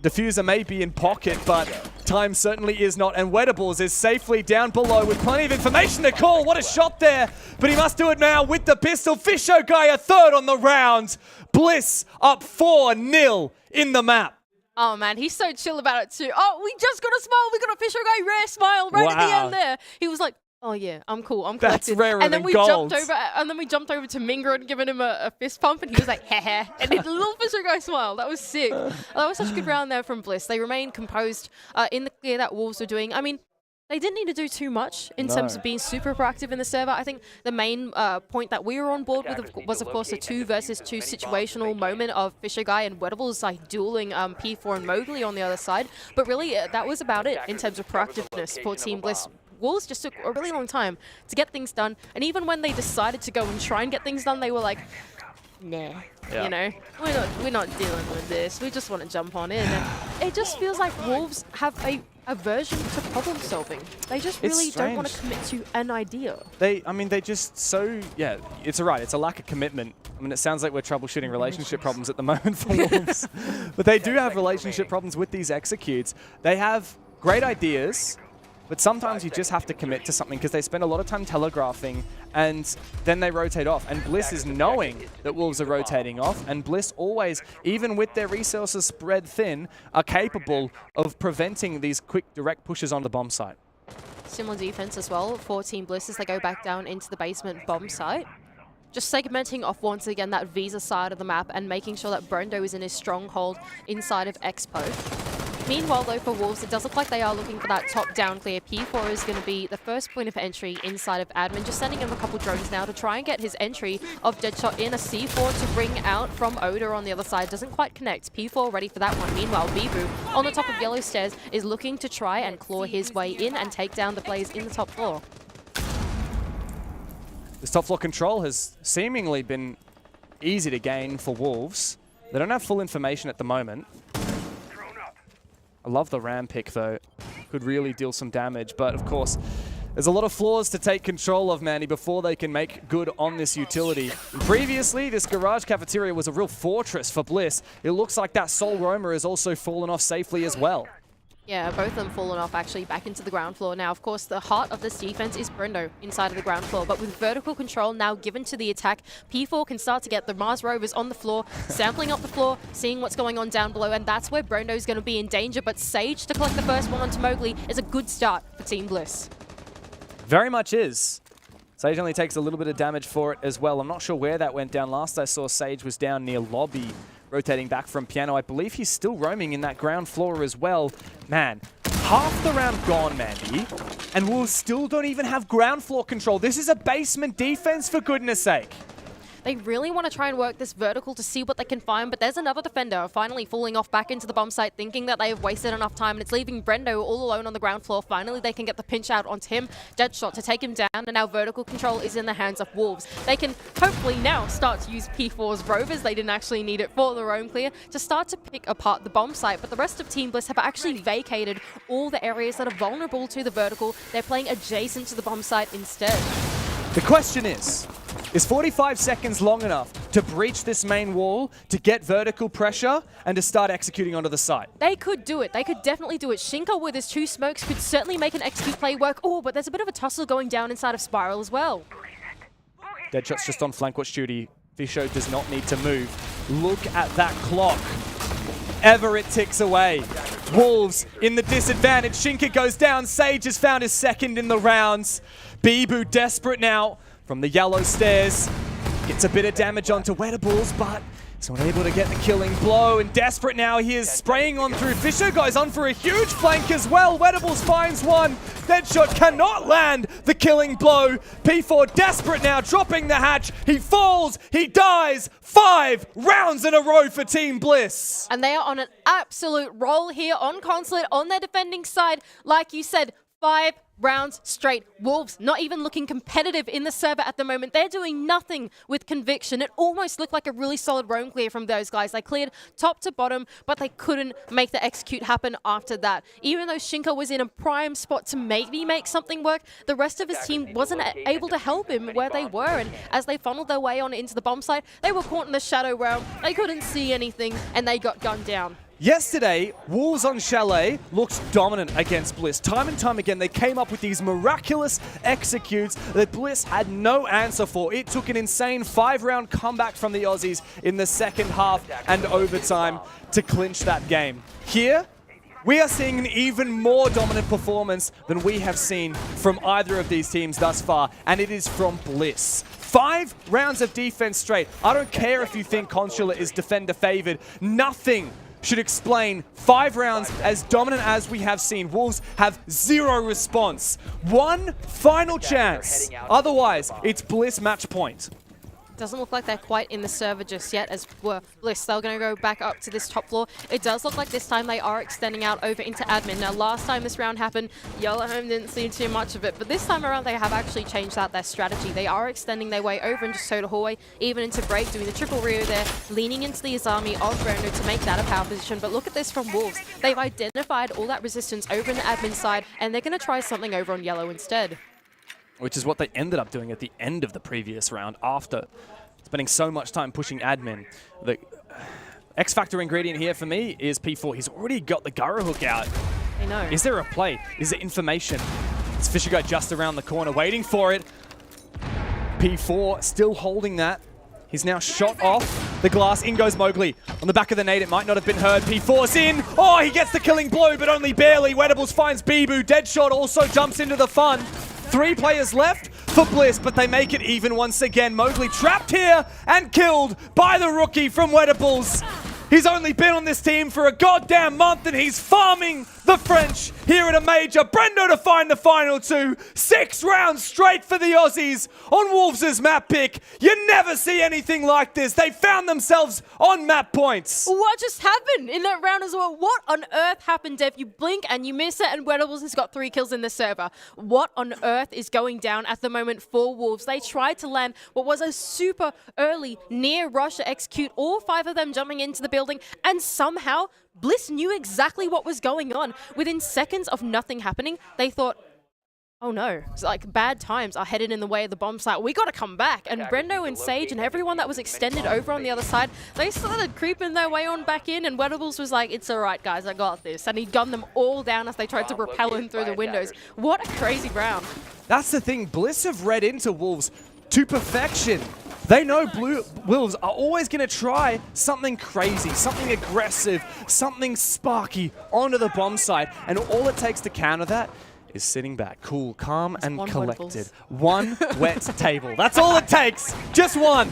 Diffuser may be in pocket, but time certainly is not. And Wedables is safely down below with plenty of information to call. What a shot there. But he must do it now with the pistol. Fisher guy a third on the round. Bliss up 4-0 in the map. Oh man, he's so chill about it too. Oh, we just got a smile. We got a Fisher guy rare smile right at the end there. He was like, oh yeah, I'm cool. I'm collected. That's rarer and then than we gold. jumped over to Mingra and given him a fist pump, and he was like, heh. And he did a little Fisher guy smile. That was sick. That was such a good round there from Bliss. They remained composed in the clear that Wolves were doing. I mean, they didn't need to do too much in terms of being super proactive in the server. I think the main point that we were on board with was, of course, a 2 versus 2 situational moment of Fisher guy and Wedables like dueling P4 and Mowgli on the other side. But really, that was about it in terms of proactiveness for Team Bliss. Wolves just took a really long time to get things done, and even when they decided to go and try and get things done, they were like, nah, you know, we're not dealing with this. We just want to jump on in. And it just feels like Wolves have a aversion to problem solving. They just really don't want to commit to an idea. They just yeah, it's alright. It's a lack of commitment. I mean, it sounds like we're troubleshooting relationship problems at the moment for Wolves. But they do have relationship problems with these executes. They have great ideas, but sometimes you just have to commit to something because they spend a lot of time telegraphing and then they rotate off. And Bliss is knowing that Wolves are rotating off, and Bliss always, even with their resources spread thin, are capable of preventing these quick direct pushes on the bomb site. Similar defense as well for Team Bliss as they go back down into the basement bomb site. Just segmenting off once again that Visa side of the map and making sure that Brendo is in his stronghold inside of Expo. Meanwhile, though, for Wolves, it does look like they are looking for that top-down clear. P4 is going to be the first point of entry inside of admin, just sending him a couple drones now to try and get his entry of Deadshot in. A C4 to bring out from Oda on the other side. Doesn't quite connect. P4 ready for that one. Meanwhile, Bibu on the top of yellow stairs is looking to try and claw his way in and take down the players in the top floor. This top floor control has seemingly been easy to gain for Wolves. They don't have full information at the moment. I love the ram pick though. Could really deal some damage, but of course, there's a lot of floors to take control of, Manny, before they can make good on this utility. And previously, this garage cafeteria was a real fortress for Bliss. It looks like that Soul Roamer has also fallen off safely as well. Yeah, both of them fallen off actually back into the ground floor. Now, of course, the heart of this defense is Brendo inside of the ground floor, but with vertical control now given to the attack, P4 can start to get the Mars Rovers on the floor, sampling up the floor, seeing what's going on down below, and that's where Brendo's going to be in danger, but Sage to collect the first one onto Mowgli is a good start for Team Bliss. Very much is. Sage only takes a little bit of damage for it as well. I'm not sure where that went down. Last I saw, Sage was down near lobby, rotating back from piano. I believe he's still roaming in that ground floor as well. Man, half the round gone, Mandy, and Wolves still don't even have ground floor control. This is a basement defense, for goodness sake. They really want to try and work this vertical to see what they can find, but there's another defender finally falling off back into the bomb site, thinking that they have wasted enough time, and it's leaving Brendo all alone on the ground floor. Finally, they can get the pinch out onto him. Deadshot to take him down, and now vertical control is in the hands of Wolves. They can hopefully now start to use P4's Rovers. They didn't actually need it for their own clear to start to pick apart the bomb site, but the rest of Team Bliss have actually vacated all the areas that are vulnerable to the vertical. They're playing adjacent to the bomb site instead. The question is 45 seconds long enough to breach this main wall, to get vertical pressure, and to start executing onto the site? They could do it. They could definitely do it. Shinka with his 2 smokes could certainly make an execute play work. Oh, but there's a bit of a tussle going down inside of Spiral as well. Deadshot's just on flank watch duty. Fisho does not need to move. Look at that clock. ever it ticks away. Wolves in the disadvantage. Shinka goes down. Sage has found his second in the rounds. Bibu desperate now from the yellow stairs. Gets a bit of damage onto Wettables, but he's not able to get the killing blow. And desperate now, he is spraying on through. Fisher goes on for a huge flank as well. Wettables finds one. Deadshot cannot land the killing blow. P4 desperate now, dropping the hatch. He falls, he dies. 5 rounds in a row for Team Bliss. And they are on an absolute roll here on Consulate, on their defending side. Like you said, 5 rounds straight. Wolves not even looking competitive in the server at the moment. They're doing nothing with conviction. It almost looked like a really solid roam clear from those guys. They cleared top to bottom, but they couldn't make the execute happen after that. Even though Shinka was in a prime spot to maybe make something work, the rest of his team wasn't able to help him where they were. And as they funneled their way on into the bomb site, they were caught in the shadow realm. They couldn't see anything, and they got gunned down. Yesterday, Wolves on Chalet looked dominant against Bliss. Time and time again, they came up with these miraculous executes that Bliss had no answer for. It took an insane 5-round comeback from the Aussies in the second half and overtime to clinch that game. Here, we are seeing an even more dominant performance than we have seen from either of these teams thus far, and it is from Bliss. 5 rounds of defense straight. I don't care if you think Consulate is defender favored. Nothing should explain 5 rounds as dominant as we have seen. Wolves have 0 response. One final chance. Otherwise, it's Bliss match point. Doesn't look like they're quite in the server just yet as we're Bliss. They're going to go back up to this top floor. It does look like this time they are extending out over into admin. Now, last time this round happened, Yellowhome didn't see too much of it, but this time around they have actually changed out their strategy. They are extending their way over into Soda Hallway, even into Break, doing the triple Rio there, leaning into the Izami of Brando to make that a power position. But look at this from Wolves. They've identified all that resistance over in the admin side, and they're going to try something over on Yellow instead. Which is what they ended up doing at the end of the previous round after spending so much time pushing admin. The X-factor ingredient here for me is P4. He's already got the Guru hook out. I know. Is there a play? Is there information? It's Fisher Guy just around the corner waiting for it. P4 still holding that. He's now shot off the glass. In goes Mowgli. On the back of the nade, it might not have been heard. P4's in. Oh, he gets the killing blow, but only barely. Wettables finds Bibu. Deadshot also jumps into the fun. 3 players left for Bliss, but they make it even once again. Mowgli trapped here and killed by the rookie from Wettables. He's only been on this team for a goddamn month and he's farming the French here at a major. Brendo to find the final 2. 6 rounds straight for the Aussies on Wolves' map pick. You never see anything like this. They found themselves on map points. What just happened in that round as well? What on earth happened, Dev? You blink and you miss it, and Wettables has got 3 kills in the server. What on earth is going down at the moment for Wolves? They tried to land what was a super early near rush to execute, all 5 of them jumping into the building, and somehow Bliss knew exactly what was going on. Within seconds of nothing happening, they thought, oh no, it's like bad times are headed in the way of the bomb site. We got to come back. And Brendo and Sage and everyone that was extended over on the other side, they started creeping their way on back in, and Wettables was like, it's all right, guys, I got this. And he gunned them all down as they tried to repel him through the windows. What a crazy round. That's the thing. Bliss have read into Wolves to perfection. They know Wolves are always going to try something crazy, something aggressive, something sparky onto the bomb site. And all it takes to counter that is sitting back, cool, calm, and collected. One wet table. That's all it takes. Just one.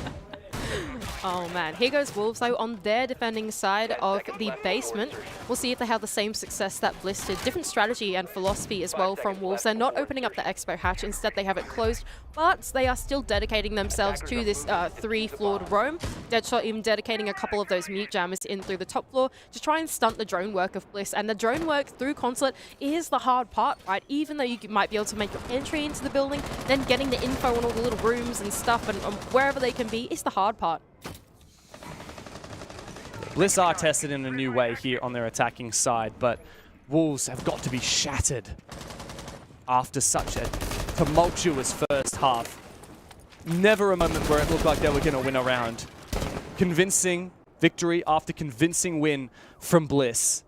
Oh man, here goes Wolves though on their defending side of the basement. We'll see if they have the same success that Bliss did. Different strategy and philosophy as well from Wolves. They're not opening up the expo hatch, instead they have it closed, but they are still dedicating themselves to this 3-floored roam. Deadshot even dedicating a couple of those mute jammers in through the top floor to try and stunt the drone work of Bliss. And the drone work through Consulate is the hard part, right? Even though you might be able to make your entry into the building, then getting the info on all the little rooms and stuff and wherever they can be is the hard part. Bliss are tested in a new way here on their attacking side, but Wolves have got to be shattered after such a tumultuous first half. Never a moment where it looked like they were going to win a round. Convincing victory after convincing win from Bliss.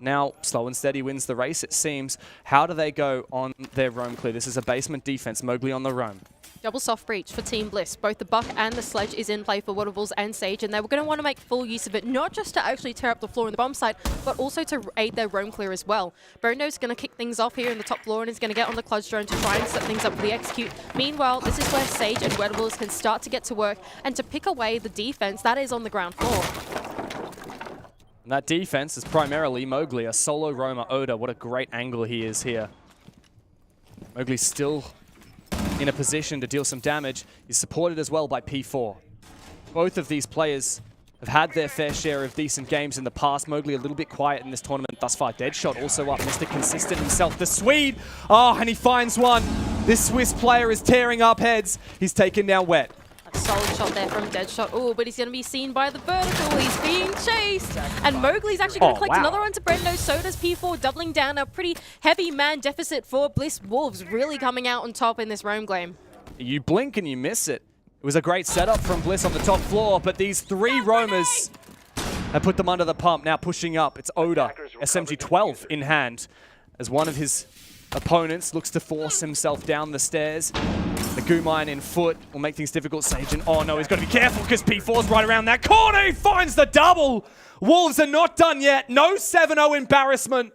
Now, Slow and Steady wins the race, it seems. How do they go on their roam clear? This is a basement defense. Mowgli on the roam. Double soft breach for Team Bliss. Both the Buck and the Sledge is in play for Waterballs and Sage, and they were going to want to make full use of it, not just to actually tear up the floor in the bomb site, but also to aid their roam clear as well. Brendo's going to kick things off here in the top floor and is going to get on the Clutch drone to try and set things up for the execute. Meanwhile, this is where Sage and Waterballs can start to get to work and to pick away the defense that is on the ground floor. And that defense is primarily Mowgli, a solo roamer. Oda, what a great angle he is here. Mowgli's still in a position to deal some damage. He's supported as well by P4. Both of these players have had their fair share of decent games in the past. Mowgli a little bit quiet in this tournament thus far. Deadshot also up. Mr. Consistent himself. The Swede. Oh, and he finds one. This Swiss player is tearing up heads. He's taken down Wet. A solid shot there from Deadshot. Oh, but he's going to be seen by the vertical. He's being chased. And Mowgli's actually going to collect another one to Brendo. So does P4, doubling down. A pretty heavy man deficit for Bliss Wolves, really coming out on top in this roam game. You blink and you miss it. It was a great setup from Bliss on the top floor, but these three roamers have put them under the pump. Now pushing up. It's Oda, SMG-12 in hand, as one of his opponents looks to force himself down the stairs. The goo mine in foot will make things difficult. Sage, and oh no, he's got to be careful because P4's right around that corner. He finds the double. Wolves are not done yet. No 7-0 embarrassment.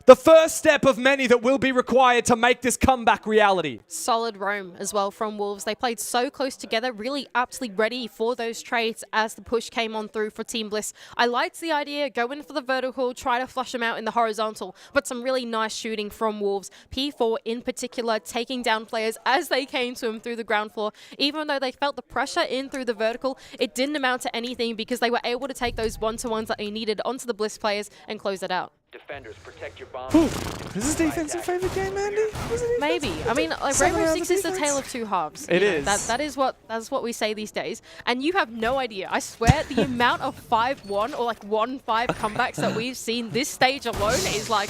The first step of many that will be required to make this comeback reality. Solid roam as well from Wolves. They played so close together, really aptly ready for those trades as the push came on through for Team Bliss. I liked the idea, go in for the vertical, try to flush them out in the horizontal, but some really nice shooting from Wolves. P4 in particular taking down players as they came to him through the ground floor. Even though they felt the pressure in through the vertical, it didn't amount to anything because they were able to take those one-to-ones that they needed onto the Bliss players and close it out. Defenders, protect your bomb. Is this defensive favorite game, Andy? Maybe. I mean, like, Rainbow Six is the tale of two halves. It is. That's what we say these days. And you have no idea. I swear, the amount of 5-1 or like 1-5 comebacks that we've seen this stage alone is like,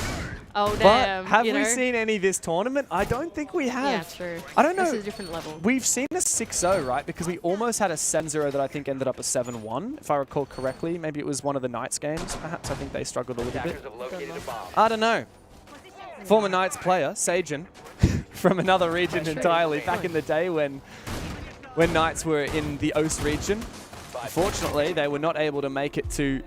oh damn. But have we seen any this tournament? I don't think we have. Yeah, true. I don't know. This is a different level. We've seen a 6-0, right? Because we almost had a 7-0 that I think ended up a 7-1, if I recall correctly. Maybe it was one of the Knights games, perhaps. I think they struggled a little bit. I don't know. Former Knights player, Sagen, from another region entirely, back in the day when Knights were in the Ost region. Unfortunately, they were not able to make it to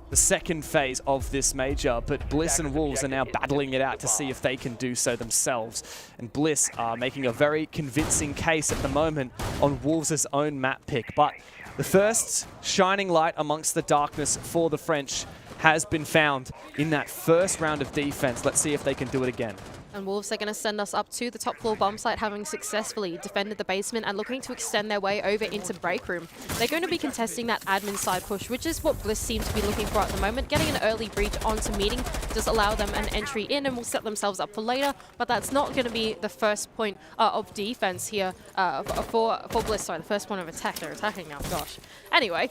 the second phase of this major, but Bliss and Wolves are now battling it out to see if they can do so themselves. And Bliss are making a very convincing case at the moment on Wolves' own map pick. But the first shining light amongst the darkness for the French has been found in that first round of defense. Let's see if they can do it again. And Wolves are going to send us up to the top floor bomb site, having successfully defended the basement and looking to extend their way over into break room. They're going to be contesting that admin side push, which is what Bliss seems to be looking for at the moment. Getting an early breach onto meeting does allow them an entry in and will set themselves up for later, but that's not going to be the first point of defense here for Bliss. Sorry, the first point of attack. They're attacking now, gosh. Anyway,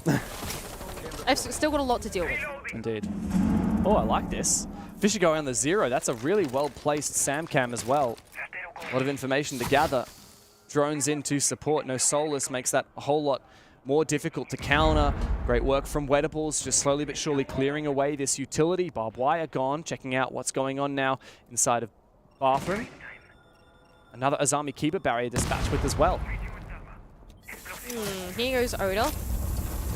they've still got a lot to deal with. Indeed. Oh, I like this. Fisher going on the 0. That's a really well-placed Samcam as well. A lot of information to gather. Drones in to support. No Solus makes that a whole lot more difficult to counter. Great work from Wettables, just slowly but surely clearing away this utility. Barbed wire gone. Checking out what's going on now inside of bathroom. Another Azami Keeper barrier dispatched with as well. Here goes Oda.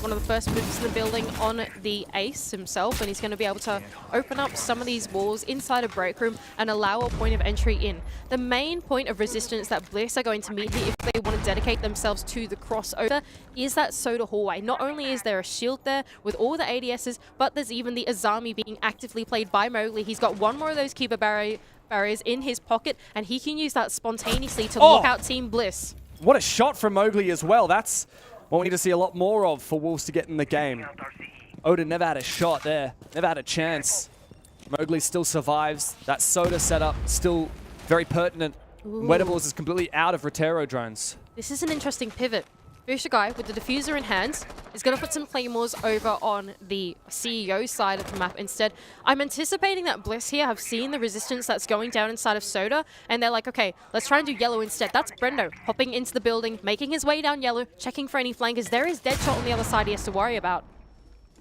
One of the first moves in the building on the Ace himself, and he's going to be able to open up some of these walls inside a break room and allow a point of entry in. The main point of resistance that Bliss are going to meet here if they want to dedicate themselves to the crossover is that Soda hallway. Not only is there a shield there with all the ADSs, but there's even the Azami being actively played by Mowgli. He's got one more of those Keeper barriers in his pocket, and he can use that spontaneously to lock out Team Bliss. What a shot from Mowgli as well. That's what we need to see a lot more of for Wolves to get in the game. Oda never had a shot there, never had a chance. Mowgli still survives. That Soda setup still very pertinent. Wettables is completely out of Rotero drones. This is an interesting pivot. Fisher guy with the diffuser in hand is going to put some claymores over on the CEO side of the map instead. I'm anticipating that Bliss here have seen the resistance that's going down inside of Soda, and they're like, okay, let's try and do yellow instead. That's Brendo hopping into the building, making his way down yellow, checking for any flankers. There is Deadshot on the other side he has to worry about.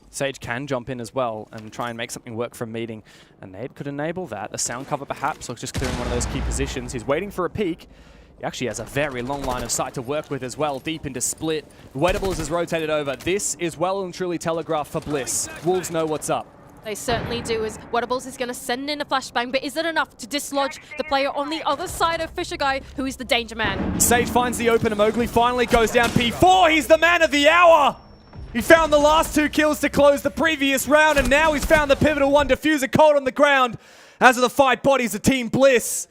Sage can jump in as well and try and make something work from meeting. And Nade could enable that. A sound cover perhaps, or just clearing one of those key positions. He's waiting for a peek. He actually has a very long line of sight to work with as well, deep into split. Wedables is rotated over. This is well and truly telegraphed for Bliss. Wolves know what's up. They certainly do, as Wedables is going to send in a flashbang, but is it enough to dislodge the player on the other side of Fisher Guy, who is the danger man? Sage finds the open, and Mowgli finally goes down P4. He's the man of the hour! He found the last 2 kills to close the previous round, and now he's found the pivotal one. Diffuser cold on the ground. As of the 5 bodies of Team Bliss,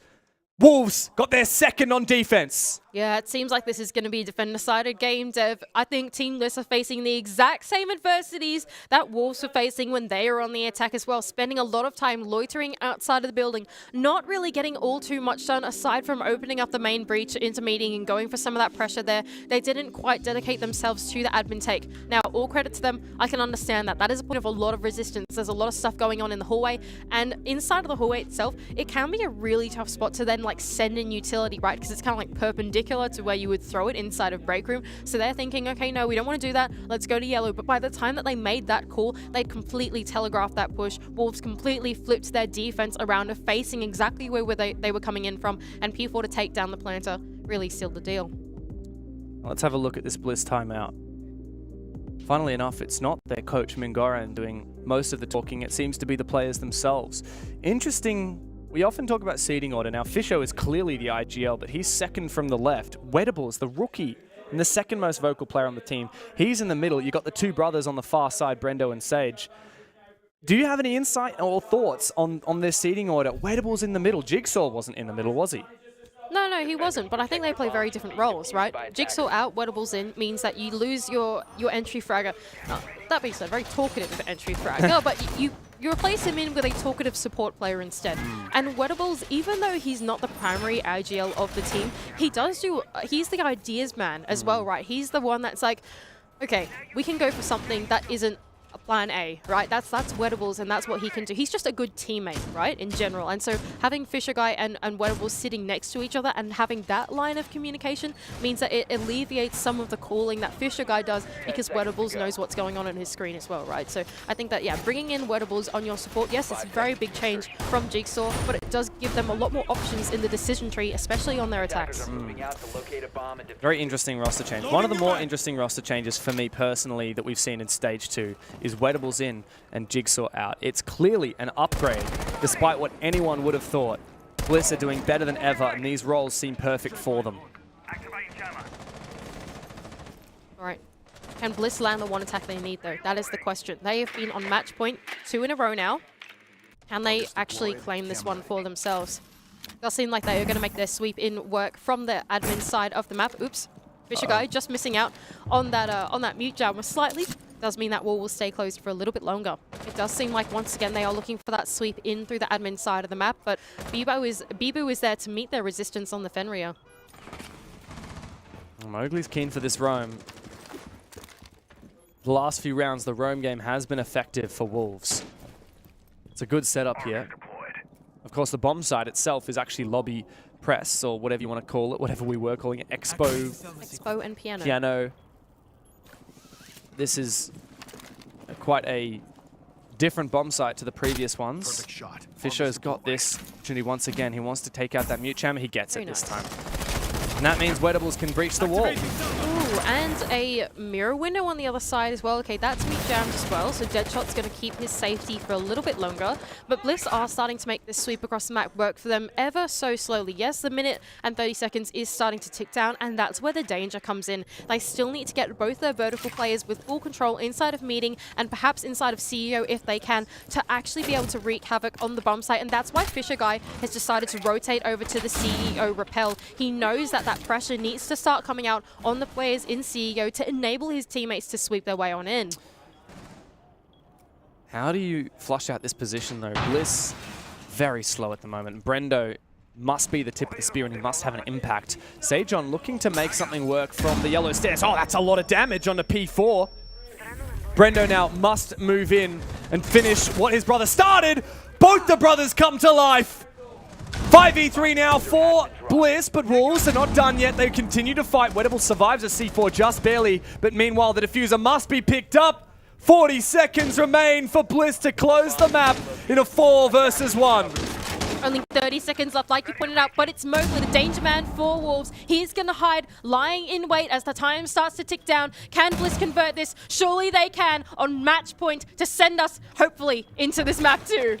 Wolves got their second on defense. Yeah, it seems like this is going to be a defender-sided game, Dev. I think Team Bliss are facing the exact same adversities that Wolves were facing when they were on the attack as well, spending a lot of time loitering outside of the building, not really getting all too much done aside from opening up the main breach into meeting and going for some of that pressure there. They didn't quite dedicate themselves to the admin take. Now, all credit to them, I can understand that. That is a point of a lot of resistance. There's a lot of stuff going on in the hallway, and inside of the hallway itself, it can be a really tough spot to then like send in utility, right? Because it's kind of like perpendicular to where you would throw it inside of break room. So they're thinking, okay, no, we don't want to do that. Let's go to yellow. But by the time that they made that call, they'd completely telegraphed that push. Wolves completely flipped their defense around to facing exactly where they were coming in from. And P4 to take down the planter really sealed the deal. Let's have a look at this Bliss timeout. Funnily enough, it's not their coach Mingoran doing most of the talking. It seems to be the players themselves. Interesting. We often talk about seeding order. Now, Fisho is clearly the IGL, but he's second from the left. Wedables, the rookie, and the second most vocal player on the team. He's in the middle. You've got the 2 brothers on the far side, Brendo and Sage. Do you have any insight or thoughts on their seeding order? Wedables in the middle. Jigsaw wasn't in the middle, was he? No, he wasn't, but I think they play very different roles, right? Jigsaw out, Wedables in means that you lose your entry fragger. That being said, very talkative entry fragger, but you replace him in with a talkative support player instead. And Wedables, even though he's not the primary IGL of the team, he's the ideas man as well, right? He's the one that's like, okay, we can go for something that isn't a plan A, right? That's Wedables, and that's what he can do. He's just a good teammate, right, in general. And so having Fisher Guy and Wedables sitting next to each other and having that line of communication means that it alleviates some of the calling that Fisher Guy does, because Wedables knows what's going on his screen as well, right? So I think that, yeah, bringing in Wedables on your support, yes, it's a very big change from Jigsaw, but it does give them a lot more options in the decision tree, especially on their attacks. Very interesting roster change. One of the more interesting roster changes for me personally that we've seen in Stage 2 is Wedables in and Jigsaw out. It's clearly an upgrade, despite what anyone would have thought. Bliss are doing better than ever, and these roles seem perfect for them. All right. Can Bliss land the one attack they need, though? That is the question. They have been on match point 2 in a row now. Can they actually claim this one for themselves? It does seem like they are going to make their sweep in work from the admin side of the map. Oops. Fisher Guy just missing out on that mute jam slightly. Does mean that wall will stay closed for a little bit longer. It does seem like once again they are looking for that sweep in through the admin side of the map, but Bibu is there to meet their resistance on the Fenrir. Mowgli's keen for this roam. The last few rounds, the roam game has been effective for Wolves. It's a good setup here. Of course, the bomb side itself is actually lobby press, or whatever you want to call it, whatever we were calling it, Expo and piano. This is quite a different bomb site to the previous ones. Perfect shot. Fisher's got this opportunity once again. He wants to take out that mute jammer. He gets it this time. And that means Wedables can breach the wall. Ooh, and a mirror window on the other side as well. Okay, that's mute jammed as well, so Deadshot's going to keep his safety for a little bit longer. But Bliss are starting to make this sweep across the map work for them ever so slowly. Yes, the minute and 30 seconds is starting to tick down, and that's where the danger comes in. They still need to get both their vertical players with full control inside of meeting and perhaps inside of CEO if they can, to actually be able to wreak havoc on the bomb site. And that's why Fisher Guy has decided to rotate over to the CEO Repel. He knows that that pressure needs to start coming out on the players in CEO to enable his teammates to sweep their way on in. How do you flush out this position though? Bliss, very slow at the moment. Brendo must be the tip of the spear and he must have an impact. Sejon looking to make something work from the yellow stairs. Oh, that's a lot of damage on the P4. Brendo now must move in and finish what his brother started. Both the brothers come to life. 5v3 now for Bliss, but Wolves are not done yet. They continue to fight. Wedables survives a C4 just barely, but meanwhile the diffuser must be picked up. 40 seconds remain for Bliss to close the map in a 4 versus 1. Only 30 seconds left, like you pointed out, but it's Mowgli, the danger man for Wolves. He's going to hide, lying in wait as the time starts to tick down. Can Bliss convert this? Surely they can on match point to send us, hopefully, into this map too.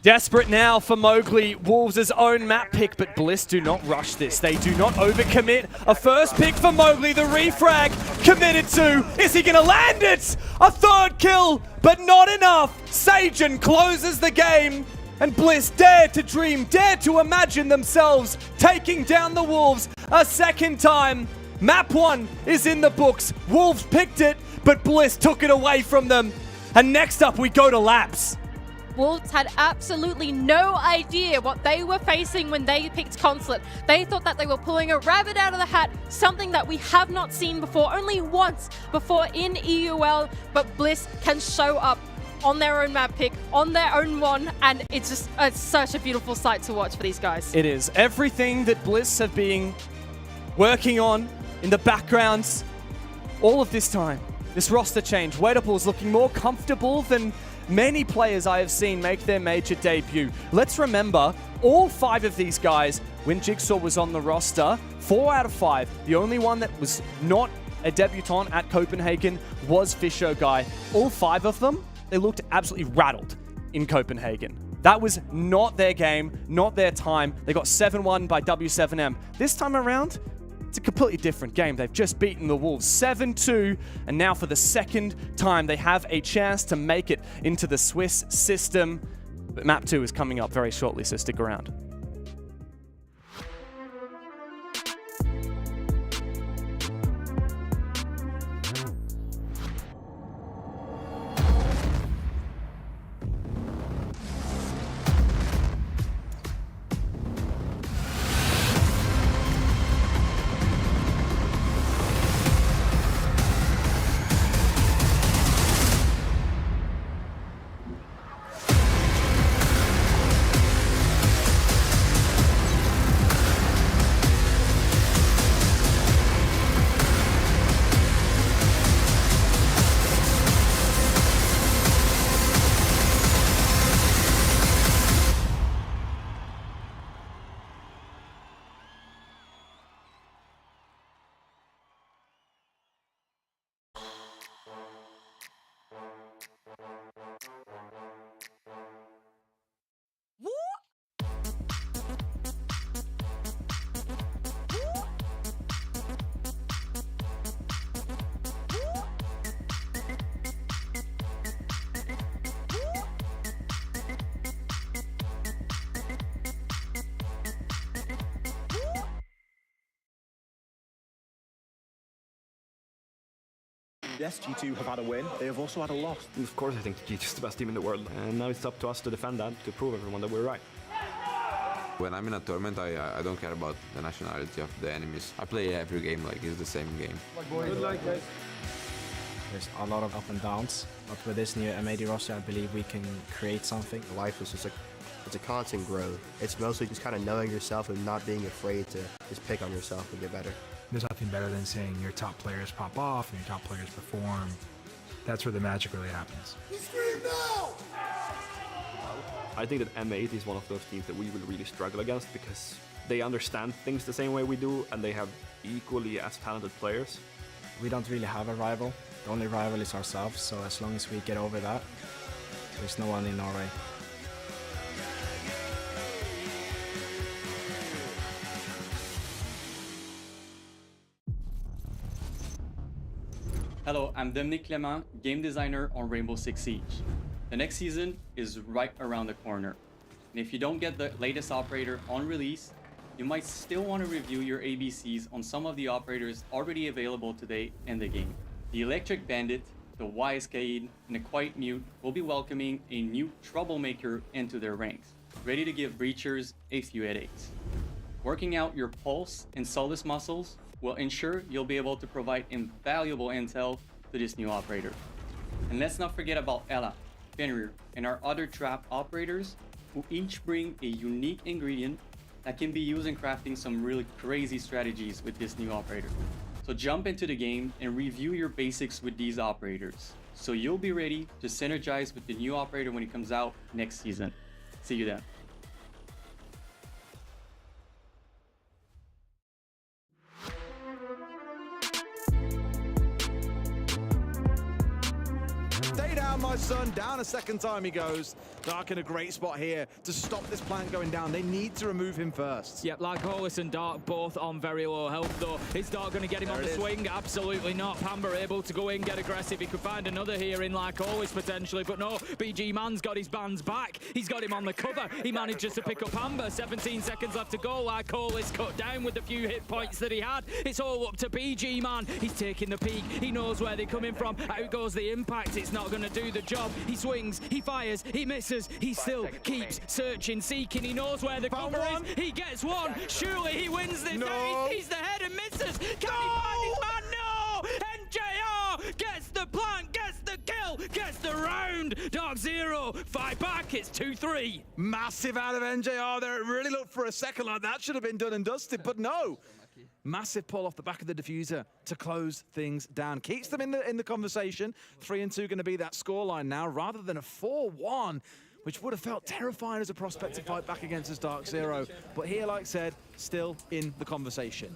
Desperate now for Mowgli, Wolves' own map pick, but Bliss do not rush this. They do not overcommit. A first pick for Mowgli, the refrag committed to. Is he going to land it? A third kill, but not enough. Sagen closes the game. And Bliss dared to dream, dared to imagine themselves taking down the Wolves a second time. Map 1 is in the books. Wolves picked it, but Bliss took it away from them. And next up, we go to Laps. Wolves had absolutely no idea what they were facing when they picked Consulate. They thought that they were pulling a rabbit out of the hat, something that we have not seen before, only once before in EUL, but Bliss can show up on their own map pick, on their own one, and it's such a beautiful sight to watch for these guys. It is. Everything that Bliss have been working on in the backgrounds all of this time. This roster change. Waitable is looking more comfortable than many players I have seen make their major debut. Let's remember, all 5 of these guys, when Jigsaw was on the roster, 4 out of 5. The only one that was not a debutant at Copenhagen was Fisher Guy. All 5 of them, they looked absolutely rattled in Copenhagen. That was not their game, not their time. They got 7-1 by W7M. This time around, it's a completely different game. They've just beaten the Wolves 7-2, and now for the second time, they have a chance to make it into the Swiss system. But map 2 is coming up very shortly, so stick around. Yes, G2 have had a win. They have also had a loss. Of course, I think G2 is the best team in the world. And now it's up to us to defend that, to prove everyone that we're right. When I'm in a tournament, I don't care about the nationality of the enemies. I play every game like it's the same game. Good luck, guys. There's a lot of up and downs, but with this new MAD roster, I believe we can create something. Life is just like, it's a constant growth. It's mostly just kind of knowing yourself and not being afraid to just pick on yourself and get better. There's nothing better than seeing your top players pop off and your top players perform. That's where the magic really happens. I think that M8 is one of those teams that we will really struggle against because they understand things the same way we do and they have equally as talented players. We don't really have a rival. The only rival is ourselves, so as long as we get over that, there's no one in our way. Hello, I'm Dominic Clement, game designer on Rainbow Six Siege. The next season is right around the corner. And if you don't get the latest operator on release, you might still want to review your ABCs on some of the operators already available today in the game. The Electric Bandit, the Wise Cade, and the Quiet Mute will be welcoming a new troublemaker into their ranks, ready to give breachers a few headaches. Working out your pulse and Solus muscles will ensure you'll be able to provide invaluable intel to this new operator. And let's not forget about Ella, Fenrir, and our other trap operators who each bring a unique ingredient that can be used in crafting some really crazy strategies with this new operator. So jump into the game and review your basics with these operators so you'll be ready to synergize with the new operator when he comes out next season. See you then. Stay down, my son. Down a second time he goes. Dark in a great spot here to stop this plant going down. They need to remove him first. Yep, Lycolis and Dark both on very low health, though. Is Dark going to get him on the swing? Absolutely not. Pamba able to go in, get aggressive. He could find another here in Lycolis potentially, but no. BG Man's got his bands back. He's got him on the cover. He managed just to pick up Pamba. 17 seconds left to go. Lycolis cut down with the few hit points that he had. It's all up to BG Man. He's taking the peak. He knows where they're coming from. Out goes the impact. It's not going to do the job. He swings, he fires, he misses. He still keeps searching, seeking. He knows where the cover is. He gets one. Surely he wins this. No. He's the head and misses. Can he find his man? No! NJR gets the plant, gets the kill, gets the round. Dark Zero fight back. It's 2-3. Massive out of NJR there. It really looked for a second like that should have been done and dusted, but no. Massive pull off the back of the diffuser to close things down. Keeps them in the conversation. 3-2 going to be that scoreline now, rather than a 4-1, which would have felt terrifying as a prospect to fight back against as Dark Zero. But here, like I said, still in the conversation.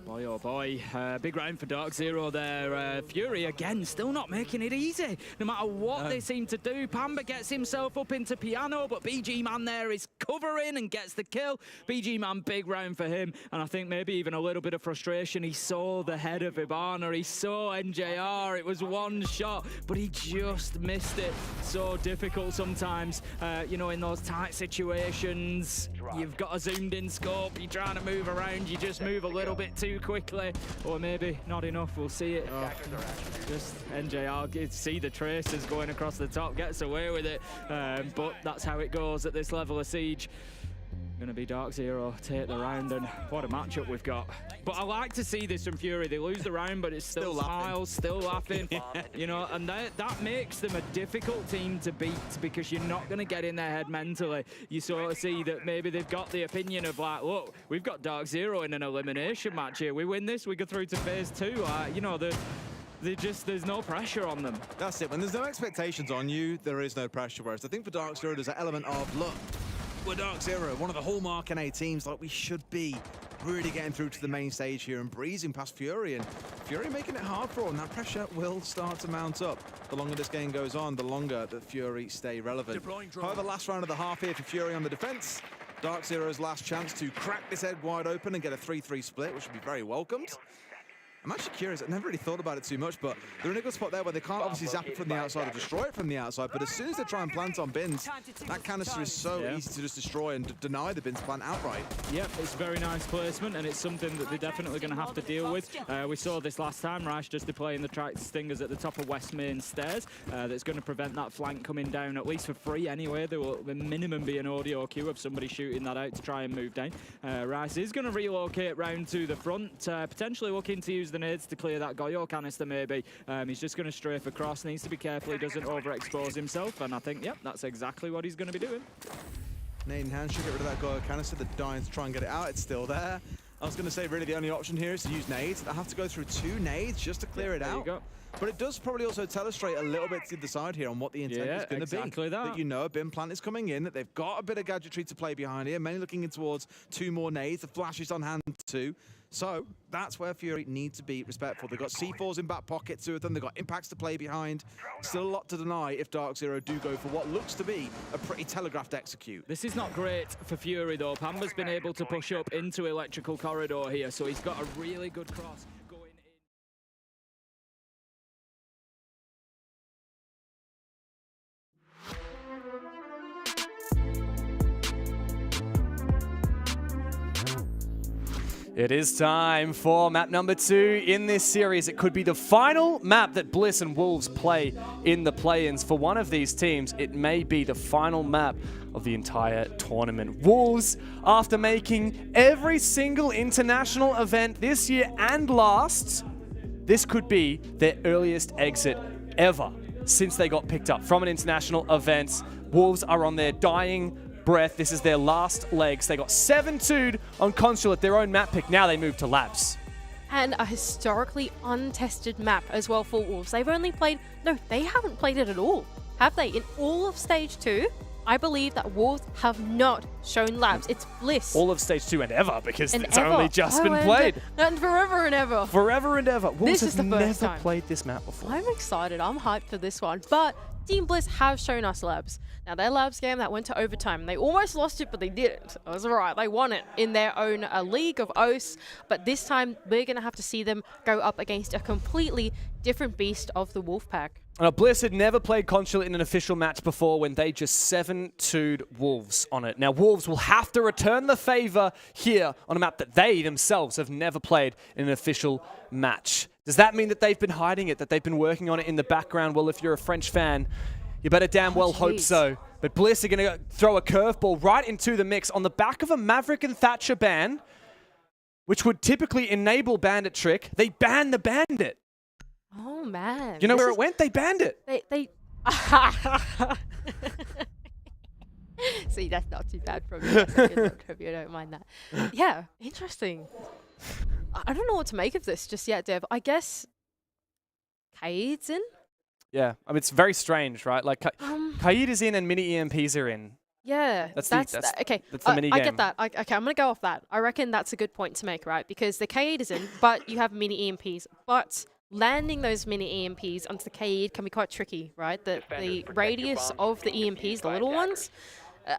Boy, oh boy, big round for Dark Zero there. Fury, again, still not making it easy. No matter what they seem to do, Pamba gets himself up into piano, but BG Man there is covering and gets the kill. BG Man, big round for him, and I think maybe even a little bit of frustration. He saw the head of Ibana, he saw NJR, it was one shot, but he just missed it. So difficult sometimes, you know, in those tight situations. You've got a zoomed in scope, you're trying to move around, you just move a little bit too quickly, or maybe not enough. We'll see it. Just NJR, see the traces going across the top, gets away with it, but that's how it goes at this level of siege. Gonna be Dark Zero take the round, and what a matchup we've got. But I like to see this from Fury. They lose the round, but it's still smiles, still laughing. You know, and that makes them a difficult team to beat, because you're not gonna get in their head mentally. You sort of see that maybe they've got the opinion of like, look, we've got Dark Zero in an elimination match here. We win this, we go through to phase 2. You know, there's no pressure on them. That's it. When there's no expectations on you, there is no pressure. Whereas I think for Dark Zero, there's an element of, look, we're Dark Zero, one of the hallmark NA teams, like we should be, really getting through to the main stage here and breezing past Fury, and Fury making it hard for them. That pressure will start to mount up. The longer this game goes on, the longer that Fury stay relevant. However, last round of the half here for Fury on the defense. Dark Zero's last chance to crack this head wide open and get a 3-3 split, which would be very welcomed. I'm actually curious, I've never really thought about it too much, but they're in a good spot there where they can't obviously zap it from the outside or destroy it from the outside, but as soon as they try and plant on bins, that canister is so easy to just destroy and deny the bins plant outright. Yep, it's very nice placement, and it's something that they're definitely going to have to deal with. We saw this last time, Rash just deploying the track stingers at the top of West Main stairs. That's going to prevent that flank coming down, at least for free anyway. There will at minimum be an audio queue of somebody shooting that out to try and move down. Rice is going to relocate round to the front, potentially looking to use the nades to clear that Goyo canister maybe. He's just going to strafe across, needs to be careful he doesn't overexpose himself, and I think, yep, that's exactly what he's going to be doing. Nade in hand should get rid of that Goyo canister. They're dying to try and get it out. It's still there. I was going to say really the only option here is to use nades. I have to go through 2 nades just to clear it out. But it does probably also illustrate a little bit to the side here on what the intent is going to be. Exactly that. You know a bin plant is coming in, that they've got a bit of gadgetry to play behind here, mainly looking in towards 2 more nades. The flash is on hand too. So that's where Fury need to be respectful. They've got C4s in back pocket, 2 of them. They've got impacts to play behind. Still a lot to deny if Dark Zero do go for what looks to be a pretty telegraphed execute. This is not great for Fury though. Pamba's been able to push up into electrical corridor here, so he's got a really good cross. It is time for map number 2 in this series. It could be the final map that Bliss and Wolves play in the play-ins. For one of these teams, it may be the final map of the entire tournament. Wolves, after making every single international event this year and last, this could be their earliest exit ever since they got picked up from an international event. Wolves are on their dying breath. This is their last legs. They got 7-2'd on Consulate, their own map pick. Now they move to Labs. and a historically untested map as well for Wolves. They've only played, no, they haven't played it at all, have they? In all of Stage 2, I believe that Wolves have not shown labs. It's Bliss. All of Stage 2 and ever, because and it's ever. only just been played. And forever and ever. Forever and ever. Wolves This is the have first never time. played this map before. I'm excited. I'm hyped for this one. But Team Bliss have shown us labs. Now, their labs game that went to overtime, they almost lost it, but they didn't. It was all right. They won it in their own league of OS. But this time, we're going to have to see them go up against a completely different beast of the Wolfpack. Now, Bliss had never played Consulate in an official match before when they just 7-2'd Wolves on it. Now, Wolves will have to return the favor here on a map that they themselves have never played in an official match. Does that mean that they've been hiding it, that they've been working on it in the background? Well, if you're a French fan, you better damn well hope so. But Bliss are going to throw a curveball right into the mix on the back of a Maverick and Thatcher ban, which would typically enable Bandit Trick. They banned the Bandit. Oh, man. You know where it went? They banned it. They See, that's not too bad from you. That's a good little trivia, I don't mind that. Yeah, interesting. I don't know what to make of this just yet, Dev. I guess Kaid's in? Yeah, I mean, it's very strange, right? Like, Kaid is in and mini EMPs are in. Yeah, That's okay. That's the mini I game. get that. Okay, I'm going to go off that. I reckon that's a good point to make, right? Because the Kaid is in, but you have mini EMPs. But landing those mini EMPs onto the Kaid can be quite tricky, right? The radius of the EMPs, the little ones,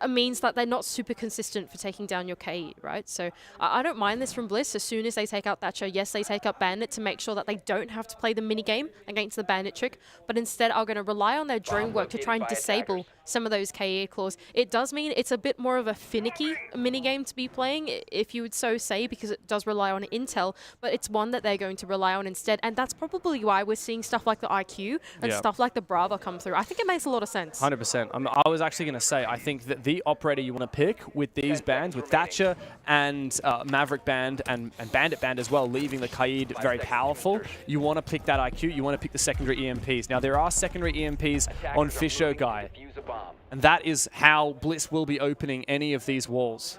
means that they're not super consistent for taking down your Kaid, right? So I don't mind this from Bliss. As soon as they take out Thatcher, yes, they take up Bandit to make sure that they don't have to play the mini game against the Bandit Trick, but instead are going to rely on their drone work to try and disable some of those Kaid claws. It does mean it's a bit more of a finicky mini game to be playing, if you would so say, because it does rely on intel, but it's one that they're going to rely on instead, and that's probably why we're seeing stuff like the IQ and stuff like the Brava come through. I think it makes a lot of sense. 100%. I was actually going to say, I think that the operator you want to pick with these bands, with Thatcher and Maverick Band and Bandit Band as well, leaving the Kaid very powerful, you want to pick that IQ, you want to pick the secondary EMPs. Now, there are secondary EMPs on Fisher Guy, and that is how Bliss will be opening any of these walls.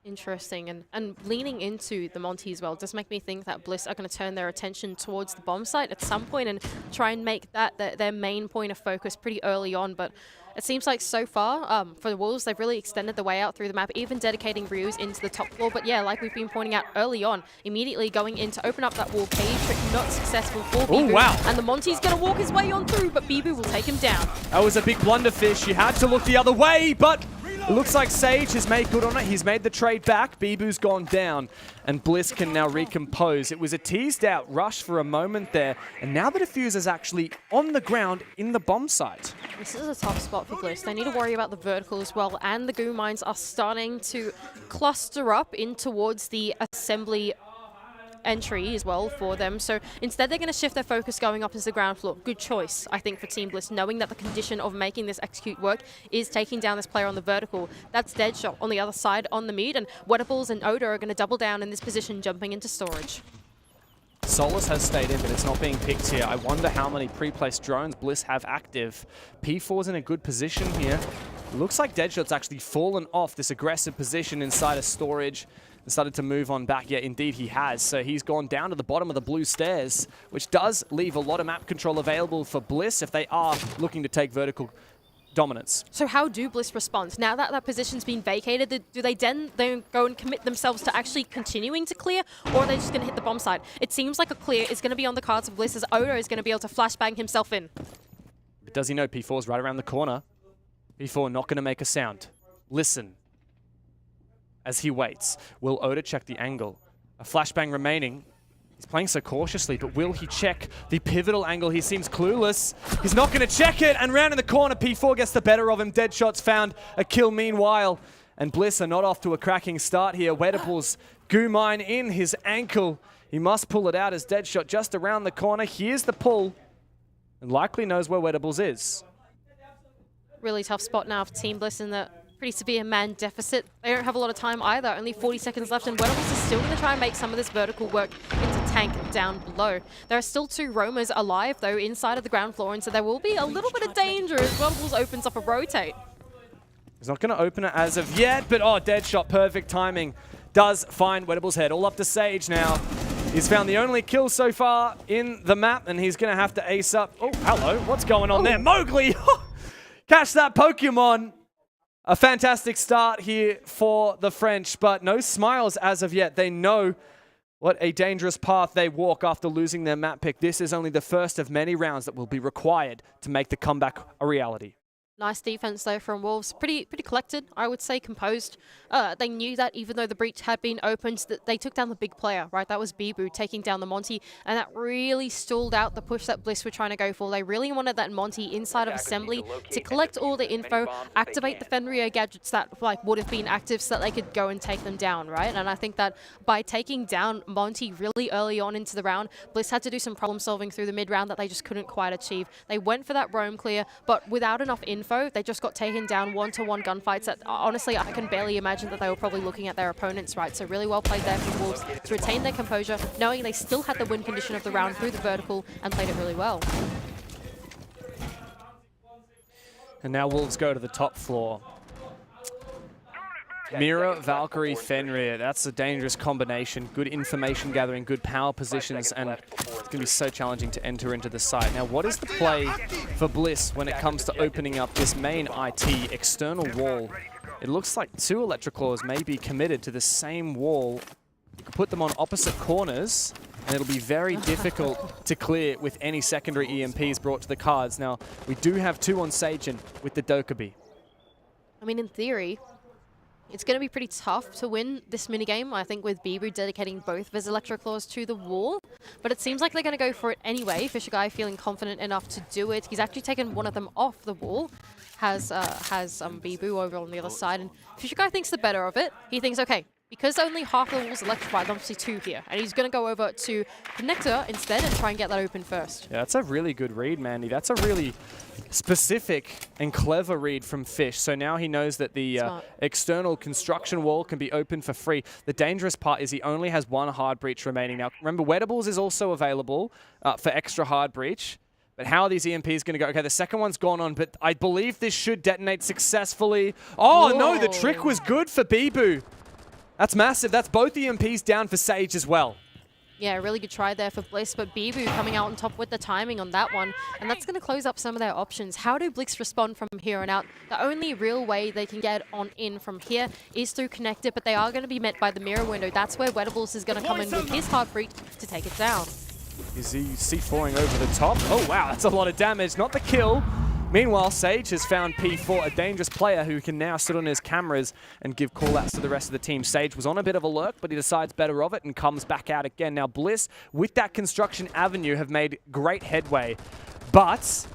Interesting, and leaning into the Monty as well does make me think that Bliss are going to turn their attention towards the bomb site at some point and try and make that their main point of focus pretty early on, but it seems like so far, for the Wolves, they've really extended the way out through the map, even dedicating Ryu's into the top floor. But yeah, like we've been pointing out early on, immediately going in to open up that wall. Cage trick not successful for Bibu. Wow. And the Monty's going to walk his way on through, but Bibu will take him down. That was a big blunderfish. You had to look the other way, but it looks like Sage has made good on it. He's made the trade back. Bibu's gone down, and Bliss can now recompose. It was a teased out rush for a moment there, and now the diffuser is actually on the ground in the bomb site. This is a tough spot for Bliss. They need to worry about the vertical as well, and the goo mines are starting to cluster up in towards the assembly entry as well for them. So instead they're going to shift their focus going up into the ground floor. Good choice, I think, for Team Bliss, knowing that the condition of making this execute work is taking down this player on the vertical. That's Deadshot on the other side on the mid, and Wettables and Oda are going to double down in this position, jumping into storage. Solus has stayed in, but it's not being picked here. I wonder how many pre-placed drones Bliss have active. P4's in a good position here. Looks like Deadshot's actually fallen off this aggressive position inside of storage and started to move on back. Yeah, indeed he has. So he's gone down to the bottom of the blue stairs, which does leave a lot of map control available for Bliss if they are looking to take vertical dominance. So how do Bliss respond? Now that that position's been vacated, do they then go and commit themselves to actually continuing to clear, or are they just going to hit the bomb site? It seems like a clear is going to be on the cards of Bliss, as Oda is going to be able to flashbang himself in. But does he know P4's right around the corner? P4 not going to make a sound. Listen as he waits. Will Oda check the angle? A flashbang remaining. He's playing so cautiously, but will he check the pivotal angle? He seems clueless. He's not going to check it, and round in the corner, P4 gets the better of him. Deadshot's found a kill meanwhile, and Bliss are not off to a cracking start here. Wettables goo mine in his ankle. He must pull it out as Deadshot just around the corner. Here's the pull, and likely knows where Wettables is. Really tough spot now for Team Bliss in the pretty severe man deficit. They don't have a lot of time either. Only 40 seconds left, and Wettables is still going to try and make some of this vertical work into tank down below. There are still two roamers alive, though, inside of the ground floor, and so there will be a little bit of danger as Wettables opens up a rotate. He's not going to open it as of yet, but oh, Deadshot, perfect timing. Does find Wettables' head. All up to Sage now. He's found the only kill so far in the map, and he's going to have to ace up. Oh, hello. What's going on there? Mowgli! Catch that Pokemon. A fantastic start here for the French, but no smiles as of yet. They know what a dangerous path they walk after losing their map pick. This is only the first of many rounds that will be required to make the comeback a reality. Nice defense though from Wolves. Pretty collected, I would say, composed. They knew that even though the breach had been opened, that they took down the big player, right? That was Bibu taking down the Monty, and that really stalled out the push that Bliss were trying to go for. They really wanted that Monty inside of Assembly to collect all the info, activate the Fenrir gadgets that would have been active so that they could go and take them down, right? And I think that by taking down Monty really early on into the round, Bliss had to do some problem solving through the mid round that they just couldn't quite achieve. They went for that roam clear, but without enough info, they just got taken down one-to-one gunfights that honestly I can barely imagine that they were probably looking at their opponents, right? So really well played there from Wolves to retain their composure, knowing they still had the win condition of the round through the vertical and played it really well. And now Wolves go to the top floor. Mira, Valkyrie, Fenrir. That's a dangerous combination. Good information gathering, good power positions, and it's going to be so challenging to enter into the site. Now, what is the play for Bliss when it comes to opening up this main IT external wall? It looks like 2 Electroclaws may be committed to the same wall. You could put them on opposite corners, and it'll be very difficult to clear with any secondary EMPs brought to the cards. Now, we do have 2 on Sagen with the Dokkaebi. I mean, in theory, it's going to be pretty tough to win this minigame, I think, with Bibu dedicating both of his Electroclaws to the wall. But it seems like they're going to go for it anyway. Fisher Guy feeling confident enough to do it. He's actually taken one of them off the wall. Has Bibu over on the other side. And Fisher Guy thinks the better of it. He thinks, okay, because only half the wall's electrified, obviously 2 here. And he's going to go over to Connector instead and try and get that open first. Yeah, that's a really good read, Mandy. That's a really specific and clever read from Fish. So now he knows that the external construction wall can be open for free. The dangerous part is he only has 1 hard breach remaining. Now, remember, Wettables is also available for extra hard breach. But how are these EMPs going to go? Okay, the second one's gone on, but I believe this should detonate successfully. Oh, no, the trick was good for Bibu. That's massive. That's both EMPs down for Sage as well. Yeah, really good try there for Bliss, but Bibu coming out on top with the timing on that one, and that's going to close up some of their options. How do Blix respond from here on out? The only real way they can get on in from here is through Connector, but they are going to be met by the mirror window. That's where Wettables is going to come in with his hard breach to take it down. Is he C4ing over the top? Oh, wow, that's a lot of damage. Not the kill. Meanwhile, Sage has found P4, a dangerous player who can now sit on his cameras and give call-outs to the rest of the team. Sage was on a bit of a lurk, but he decides better of it and comes back out again. Now, Bliss, with that construction avenue, have made great headway, but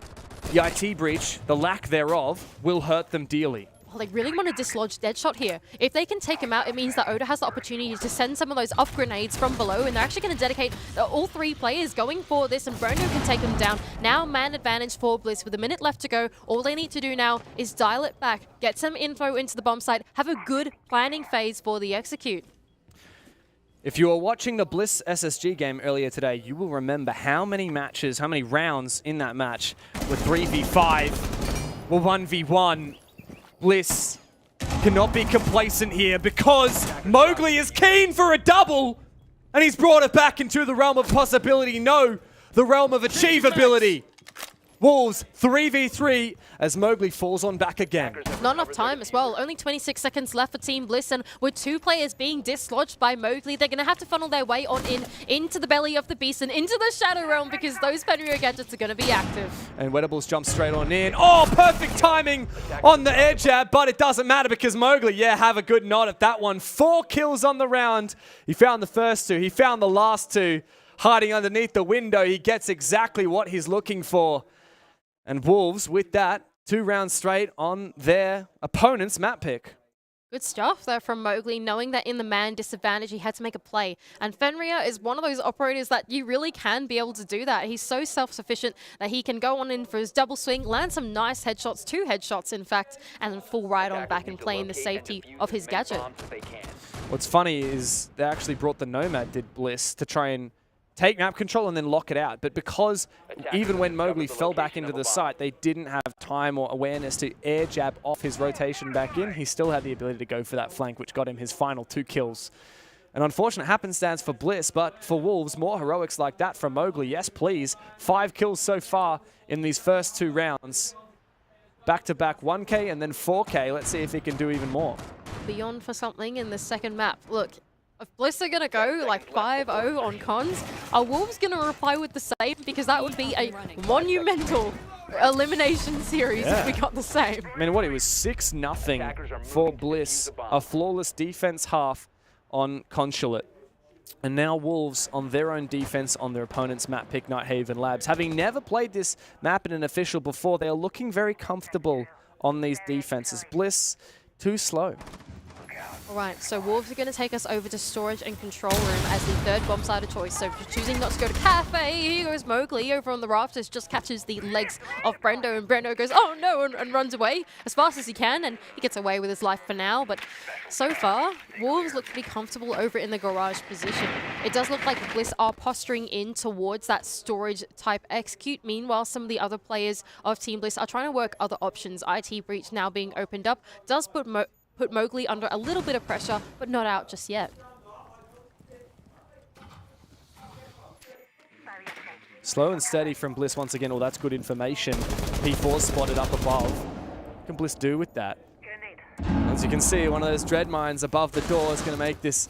the IT breach, the lack thereof, will hurt them dearly. They really want to dislodge Deadshot here. If they can take him out, it means that Oda has the opportunity to send some of those up grenades from below, and they're actually going to dedicate all 3 players going for this, and Brono can take them down. Now, man advantage for Bliss with a minute left to go. All they need to do now is dial it back, get some info into the bomb site, have a good planning phase for the execute. If you were watching the Bliss SSG game earlier today, you will remember how many matches, how many rounds in that match were 3v5, were 1v1. Bliss cannot be complacent here because Mowgli is keen for a double, and he's brought it back into the realm of possibility. No, the realm of achievability. Wolves 3v3 as Mowgli falls on back again. Not enough time as well. Only 26 seconds left for Team Bliss, and with 2 players being dislodged by Mowgli, they're going to have to funnel their way on into the belly of the beast and into the Shadow Realm because those Fenrir gadgets are going to be active. And Wettables jumps straight on in. Oh, perfect timing on the air jab, but it doesn't matter because Mowgli, yeah, have a good nod at that one. 4 kills on the round. He found the first 2. He found the last 2. Hiding underneath the window, he gets exactly what he's looking for. And Wolves, with that, 2 rounds straight on their opponent's map pick. Good stuff there from Mowgli, knowing that in the man disadvantage, he had to make a play. And Fenrir is one of those operators that you really can be able to do that. He's so self-sufficient that he can go on in for his double swing, land some nice headshots, 2 headshots in fact, and then fall right on back and play in the safety of his gadget. What's funny is they actually brought the Nomad, did Bliss, to try and take map control and then lock it out. But because even when Mowgli fell back into the site, they didn't have time or awareness to air jab off his rotation back in, he still had the ability to go for that flank, which got him his final 2 kills. An unfortunate happenstance for Bliss, but for Wolves, more heroics like that from Mowgli. Yes, please. 5 kills so far in these first 2 rounds. Back-to-back 1K and then 4K. Let's see if he can do even more. Beyond for something in the second map. Look, if Bliss are going to go like 5-0 on cons, are Wolves going to reply with the same? Because that would be a monumental elimination series if we got the same. I mean, what, it was 6-0 for Bliss. A flawless defense half on Consulate. And now Wolves on their own defense on their opponent's map pick, Nighthaven Labs. Having never played this map in an official before, they are looking very comfortable on these defenses. Bliss, too slow. Alright, so Wolves are going to take us over to storage and control room as the third bomb side of choice. So choosing not to go to cafe, here goes Mowgli over on the rafters, just catches the legs of Brendo, and Brendo goes, oh no, and runs away as fast as he can, and he gets away with his life for now. But so far, Wolves look to be comfortable over in the garage position. It does look like Bliss are posturing in towards that storage type execute. Meanwhile, some of the other players of Team Bliss are trying to work other options. IT Breach now being opened up does put Mowgli under a little bit of pressure, but not out just yet. Slow and steady from Bliss once again. Oh, that's good information. P4 spotted up above. What can Bliss do with that? As you can see, one of those dread mines above the door is going to make this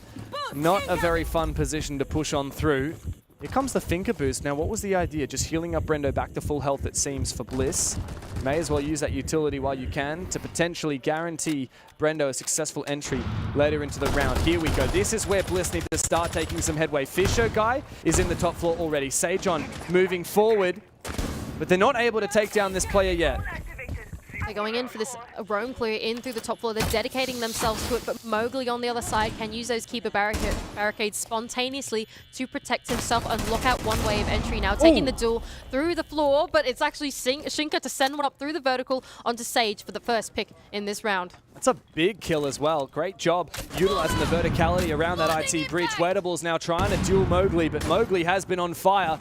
not a very fun position to push on through. Here comes the Finker boost. Now, what was the idea? Just healing up Brendo back to full health, it seems, for Bliss. May as well use that utility while you can to potentially guarantee Brendo a successful entry later into the round. Here we go. This is where Bliss need to start taking some headway. Fisher guy is in the top floor already. Sajon moving forward, but they're not able to take down this player yet. They're going in for this roam clear in through the top floor. They're dedicating themselves to it, but Mowgli on the other side can use those keeper barricades spontaneously to protect himself and lock out one way of entry now, taking the duel through the floor, but it's actually Shinka to send one up through the vertical onto Sage for the first pick in this round. That's a big kill as well. Great job utilizing the verticality around that IT breach. Waitables now trying to duel Mowgli, but Mowgli has been on fire,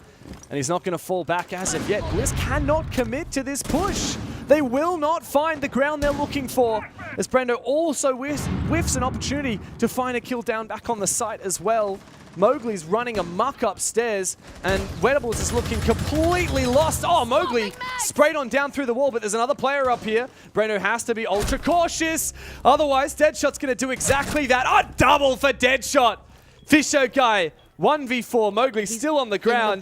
and he's not going to fall back as of yet. Bliss cannot commit to this push. They will not find the ground they're looking for, as Brendo also whiffs an opportunity to find a kill down back on the site as well. Mowgli's running amok upstairs, and Waitables is looking completely lost. Oh, Mowgli sprayed on down through the wall, but there's another player up here. Brendo has to be ultra cautious. Otherwise, Deadshot's going to do exactly that. A double for Deadshot. Fisher guy, 1v4. Mowgli still on the ground,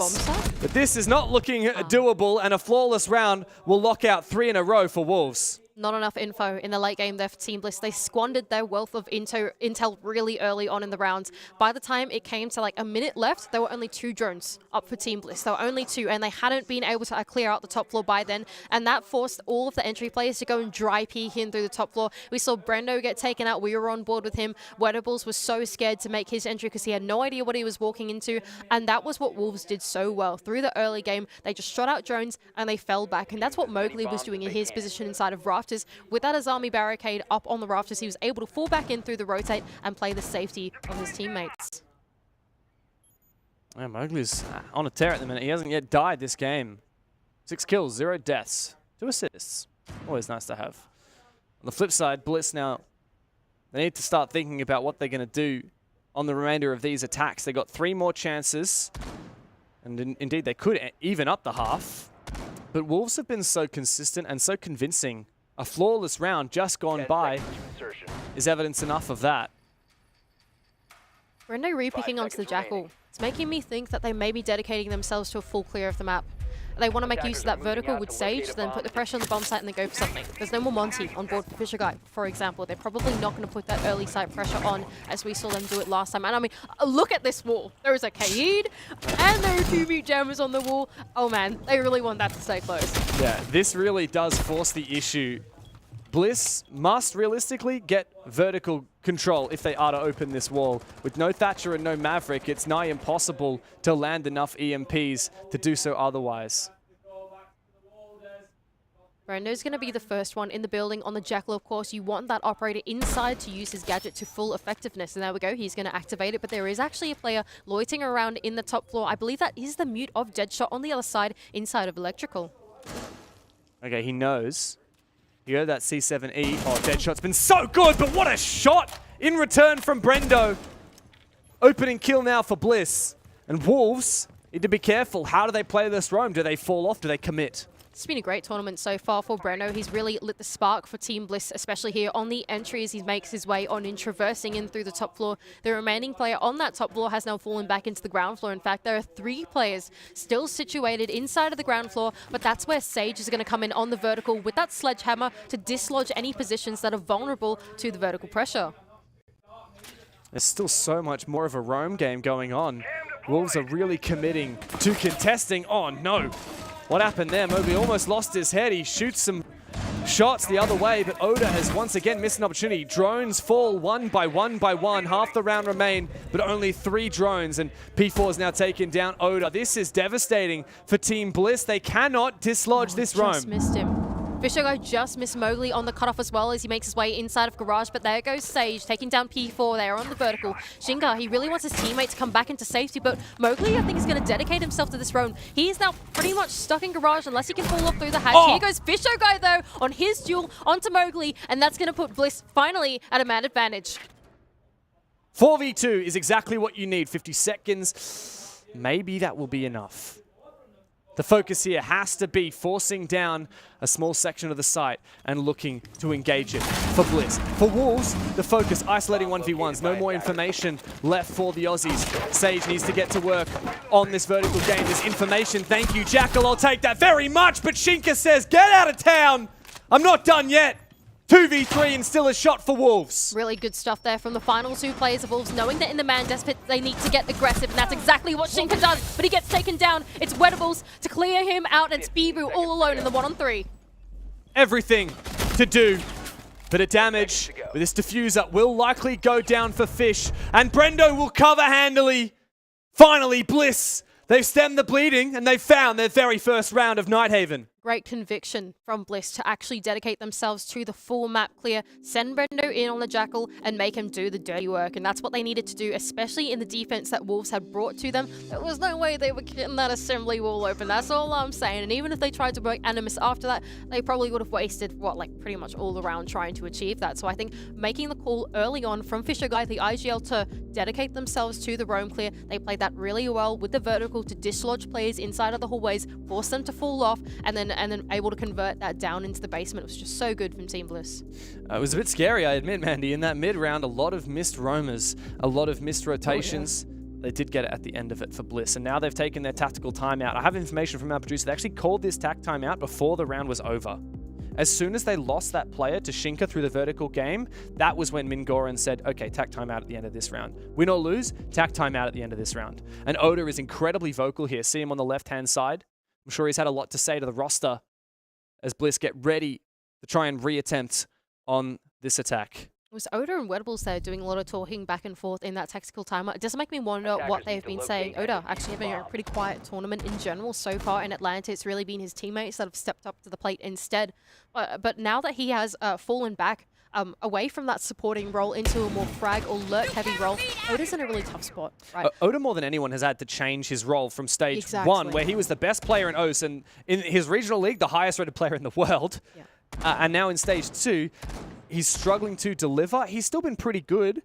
but this is not looking doable, and a flawless round will lock out 3 in a row for Wolves. Not enough info in the late game there for Team Bliss. They squandered their wealth of intel really early on in the rounds. By the time it came to like a minute left, there were only 2 drones up for Team Bliss. There were only 2, and they hadn't been able to clear out the top floor by then, and that forced all of the entry players to go and dry peek in through the top floor. We saw Brendo get taken out. We were on board with him. Waitables was so scared to make his entry because he had no idea what he was walking into, and that was what Wolves did so well. Through the early game, they just shot out drones, and they fell back, and that's what Mowgli was doing in his position inside of rafters. With that Azami barricade up on the rafters, he was able to fall back in through the rotate and play the safety of his teammates. Yeah, Mowgli's on a tear at the minute. He hasn't yet died this game. 6 kills, 0 deaths, 2 assists. Always nice to have. On the flip side, Bliss now, they need to start thinking about what they're going to do on the remainder of these attacks. They got 3 more chances, and indeed they could even up the half. But Wolves have been so consistent and so convincing. A flawless round just gone by is evidence enough of that. Brendo re-picking onto the Jackal. It's making me think that they may be dedicating themselves to a full clear of the map. They want to make use of that vertical with Sage, then put the pressure on the bomb site and then go for something. There's no more Monty on board for Fisher Guy, for example. They're probably not going to put that early site pressure on as we saw them do it last time. And I mean, look at this wall. There is a Kaid and there are 2 mute jammers on the wall. Oh man, they really want that to stay close. Yeah, this really does force the issue. Bliss must realistically get vertical control if they are to open this wall. With no Thatcher and no Maverick, it's nigh impossible to land enough EMPs to do so otherwise. Brendo's going to be the first one in the building on the Jackal, of course. You want that operator inside to use his gadget to full effectiveness. And there we go, he's going to activate it. But there is actually a player loitering around in the top floor. I believe that is the mute of Deadshot on the other side, inside of Electrical. Okay, he knows. You heard that C7E. Oh, Deadshot's been so good, but what a shot in return from Brendo. Opening kill now for Bliss. And Wolves need to be careful. How do they play this roam? Do they fall off? Do they commit? It's been a great tournament so far for Brendo. He's really lit the spark for Team Bliss, especially here on the entry as he makes his way on in, traversing in through the top floor. The remaining player on that top floor has now fallen back into the ground floor. In fact, there are 3 players still situated inside of the ground floor, but that's where Sage is going to come in on the vertical with that sledgehammer to dislodge any positions that are vulnerable to the vertical pressure. There's still so much more of a roam game going on. Wolves are really committing to contesting. Oh, no. What happened there? Mowgli almost lost his head. He shoots some shots the other way, but Oda has once again missed an opportunity. Drones fall one by one. Half the round remain, but only 3 drones, and P4 is now taken down Oda. This is devastating for Team Bliss. They cannot dislodge this roam. Just missed him. Fishogo just missed Mowgli on the cutoff as well as he makes his way inside of Garage, but there goes Sage, taking down P4 there on the vertical. Shinga, he really wants his teammate to come back into safety, but Mowgli, I think, is going to dedicate himself to this roam. He is now pretty much stuck in Garage unless he can fall off through the hatch. Here goes Fishogo, though, on his duel onto Mowgli, and that's going to put Bliss finally at a man advantage. 4v2 is exactly what you need. 50 seconds. Maybe that will be enough. The focus here has to be forcing down a small section of the site and looking to engage it for Bliss. For Wolves, the focus, isolating 1v1s. No more information left for the Aussies. Sage needs to get to work on this vertical game. There's information. Thank you, Jackal. I'll take that very much. But Shinka says, get out of town. I'm not done yet. 2v3 and still a shot for Wolves. Really good stuff there from the final 2 players of Wolves, knowing that in the man death pit they need to get aggressive, and that's exactly what Shinka does, but he gets taken down. It's Wettables to clear him out, and it's Bibu all alone in the 1-on-3. Everything to do. Bit of damage with this diffuser will likely go down for Fish, and Brendo will cover handily. Finally, Bliss. They've stemmed the bleeding, and they've found their very first round of Nighthaven. Great conviction from Bliss to actually dedicate themselves to the full map clear, send Brendo in on the Jackal and make him do the dirty work. And that's what they needed to do, especially in the defense that Wolves had brought to them. There was no way they were getting that assembly wall open. That's all I'm saying. And even if they tried to work Animus after that, they probably would have wasted, pretty much all around trying to achieve that. So I think making the call early on from Fishogo, the IGL, to dedicate themselves to the roam clear, they played that really well with the vertical to dislodge players inside of the hallways, force them to fall off, and then able to convert that down into the basement. It was just so good from Team Bliss. It was a bit scary, I admit, Mandy. In that mid-round, a lot of missed roamers, a lot of missed rotations. Oh, yeah. They did get it at the end of it for Bliss, and now they've taken their tactical timeout. I have information from our producer. They actually called this tac timeout before the round was over. As soon as they lost that player to Shinka through the vertical game, that was when Mingoran said, okay, tac timeout at the end of this round. Win or lose, tac timeout at the end of this round. And Oda is incredibly vocal here. See him on the left-hand side. I'm sure he's had a lot to say to the roster as Bliss get ready to try and reattempt on this attack. It was Oda and Wettables there doing a lot of talking back and forth in that tactical timeout. It does make me wonder what they've been saying. Oda actually having a pretty quiet tournament in general so far in Atlanta. It's really been his teammates that have stepped up to the plate instead. But now that he has fallen back away from that supporting role into a more frag or lurk heavy role, Oda's in a really tough spot. Right? Oda more than anyone has had to change his role from stage 1, where he was the best player in OS and in his regional league, the highest rated player in the world. Yeah. And now in stage 2, he's struggling to deliver. He's still been pretty good,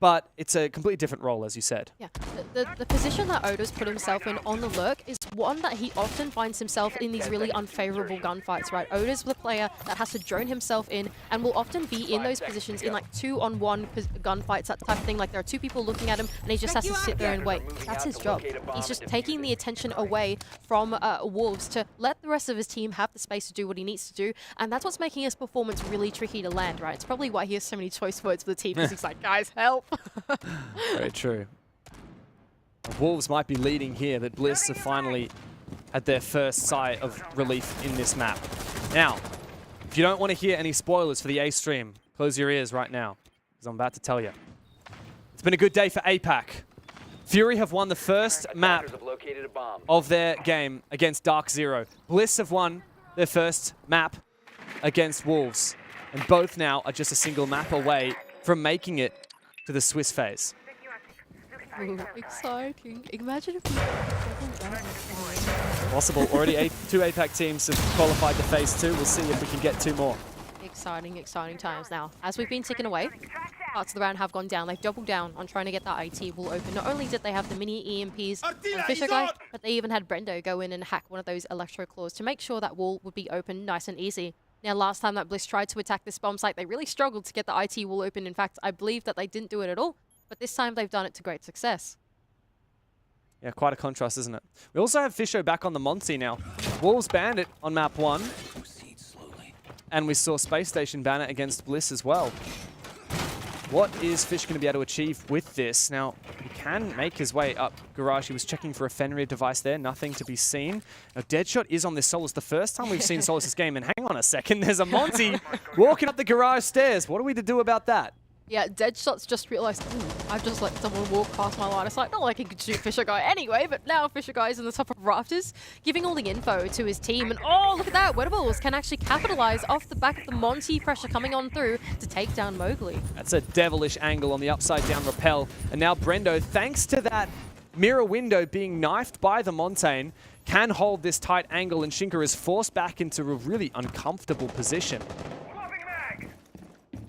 but it's a completely different role, as you said. Yeah, the position that Oda's put himself in on the lurk is one that he often finds himself in these really unfavorable gunfights, right? Oda's the player that has to drone himself in and will often be in those positions in 2-on-1 gunfights, that type of thing. Like there are 2 people looking at him and he just has to sit there and wait. That's his job. He's just taking the attention away from Wolves to let the rest of his team have the space to do what he needs to do. And that's what's making his performance really tricky to land, right? It's probably why he has so many choice words for the team, because he's like, guys, help. Very true. Wolves might be leading here, but Bliss have finally had their first sigh of relief in this map. Now, if you don't want to hear any spoilers for the A stream, close your ears right now, because I'm about to tell you. It's been a good day for APAC. Fury have won the first map of their game against Dark Zero. Bliss have won their first map against Wolves, and both now are just a single map away from making it to the Swiss phase. Ooh, exciting. Imagine if Possible. Already 2 APAC teams have qualified to phase 2. We'll see if we can get 2 more. exciting times now. As we've been ticking away, parts of the round have gone down. They've doubled down on trying to get that IT wall open. Not only did they have the mini EMPs on Fisher Guy, but they even had Brendo go in and hack one of those electro claws to make sure that wall would be open nice and easy. Now, last time that Bliss tried to attack this bomb site, they really struggled to get the IT wall open. In fact, I believe that they didn't do it at all, but this time they've done it to great success. Yeah, quite a contrast, isn't it? We also have Fisho back on the Monty now. Wolves Bandit on map 1. And we saw Space Station banner against Bliss as well. What is Fish going to be able to achieve with this? Now, he can make his way up Garage. He was checking for a Fenrir device there. Nothing to be seen. Now, Deadshot is on this Solus. The first time we've seen Solus this game. And hang on a second. There's a Monty walking up the Garage stairs. What are we to do about that? Yeah, Deadshot's just realised, I've just let someone walk past my line of sight. Not like he could shoot Fisher Guy anyway, but now Fisher Guy is on the top of rafters, giving all the info to his team. And oh, look at that! Wedables can actually capitalise off the back of the Monty pressure coming on through to take down Mowgli. That's a devilish angle on the upside-down rappel. And now Brendo, thanks to that mirror window being knifed by the Montaigne, can hold this tight angle, and Shinka is forced back into a really uncomfortable position.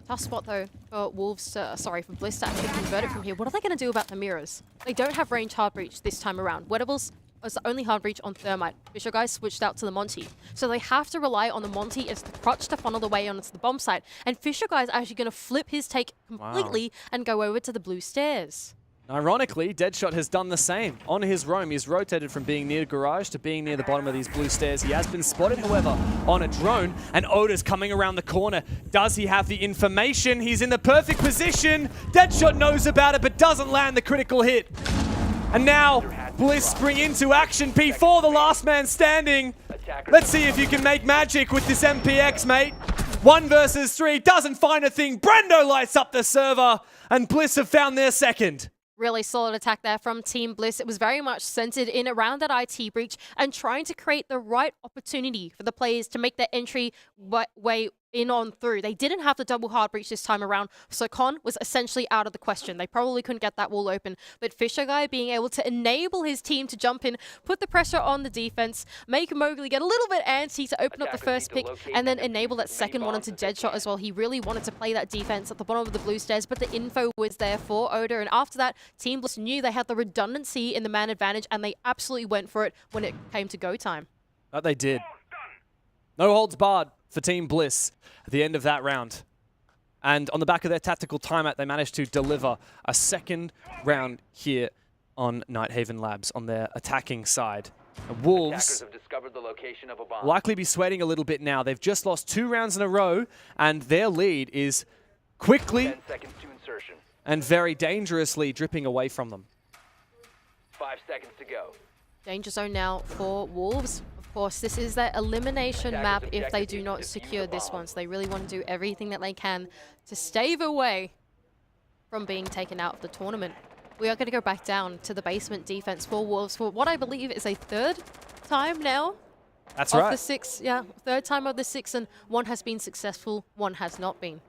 Tough spot though for Wolves, for Bliss to actually convert it from here. What are they going to do about the mirrors? They don't have range hard breach this time around. Wedables was the only hard breach on Thermite. Fisher Guys switched out to the Monty. So they have to rely on the Monty as the crutch to funnel the way onto the bomb site. And Fisher Guys actually going to flip his take completely and go over to the blue stairs. Ironically, Deadshot has done the same. On his roam, he's rotated from being near Garage to being near the bottom of these blue stairs. He has been spotted, however, on a drone, and Oda's coming around the corner. Does he have the information? He's in the perfect position. Deadshot knows about it, but doesn't land the critical hit. And now, Bliss spring into action. P4, the last man standing. Let's see if you can make magic with this MPX, mate. 1 versus 3, doesn't find a thing. Brendo lights up the server, and Bliss have found their second. Really solid attack there from Team Bliss. It was very much centered in around that IT breach and trying to create the right opportunity for the players to make their entry way in on through. They didn't have the double hard breach this time around, so Con was essentially out of the question. They probably couldn't get that wall open, but Fisher Guy being able to enable his team to jump in, put the pressure on the defense, make Mowgli get a little bit antsy to open up the first pick, and then enable that second one into Deadshot as well. He really wanted to play that defense at the bottom of the blue stairs, but the info was there for Oda, and after that, Team Bliss knew they had the redundancy in the man advantage, and they absolutely went for it when it came to go time. That they did. No holds barred for Team Bliss at the end of that round. And on the back of their tactical timeout, they managed to deliver a second round here on Nighthaven Labs on their attacking side. And Wolves have discovered the location of a bomb. Likely be sweating a little bit now. They've just lost 2 rounds in a row, and their lead is quickly 10 seconds to insertion. and very dangerously dripping away from them. 5 seconds to go. Danger zone now for Wolves. Of course, this is their elimination map if they do not secure this one. So they really want to do everything that they can to stave away from being taken out of the tournament. We are going to go back down to the basement defense for Wolves for what I believe is a 3rd time now. That's of right. The 6, yeah, 3rd time of the 6, and 1 has been successful, 1 has not been.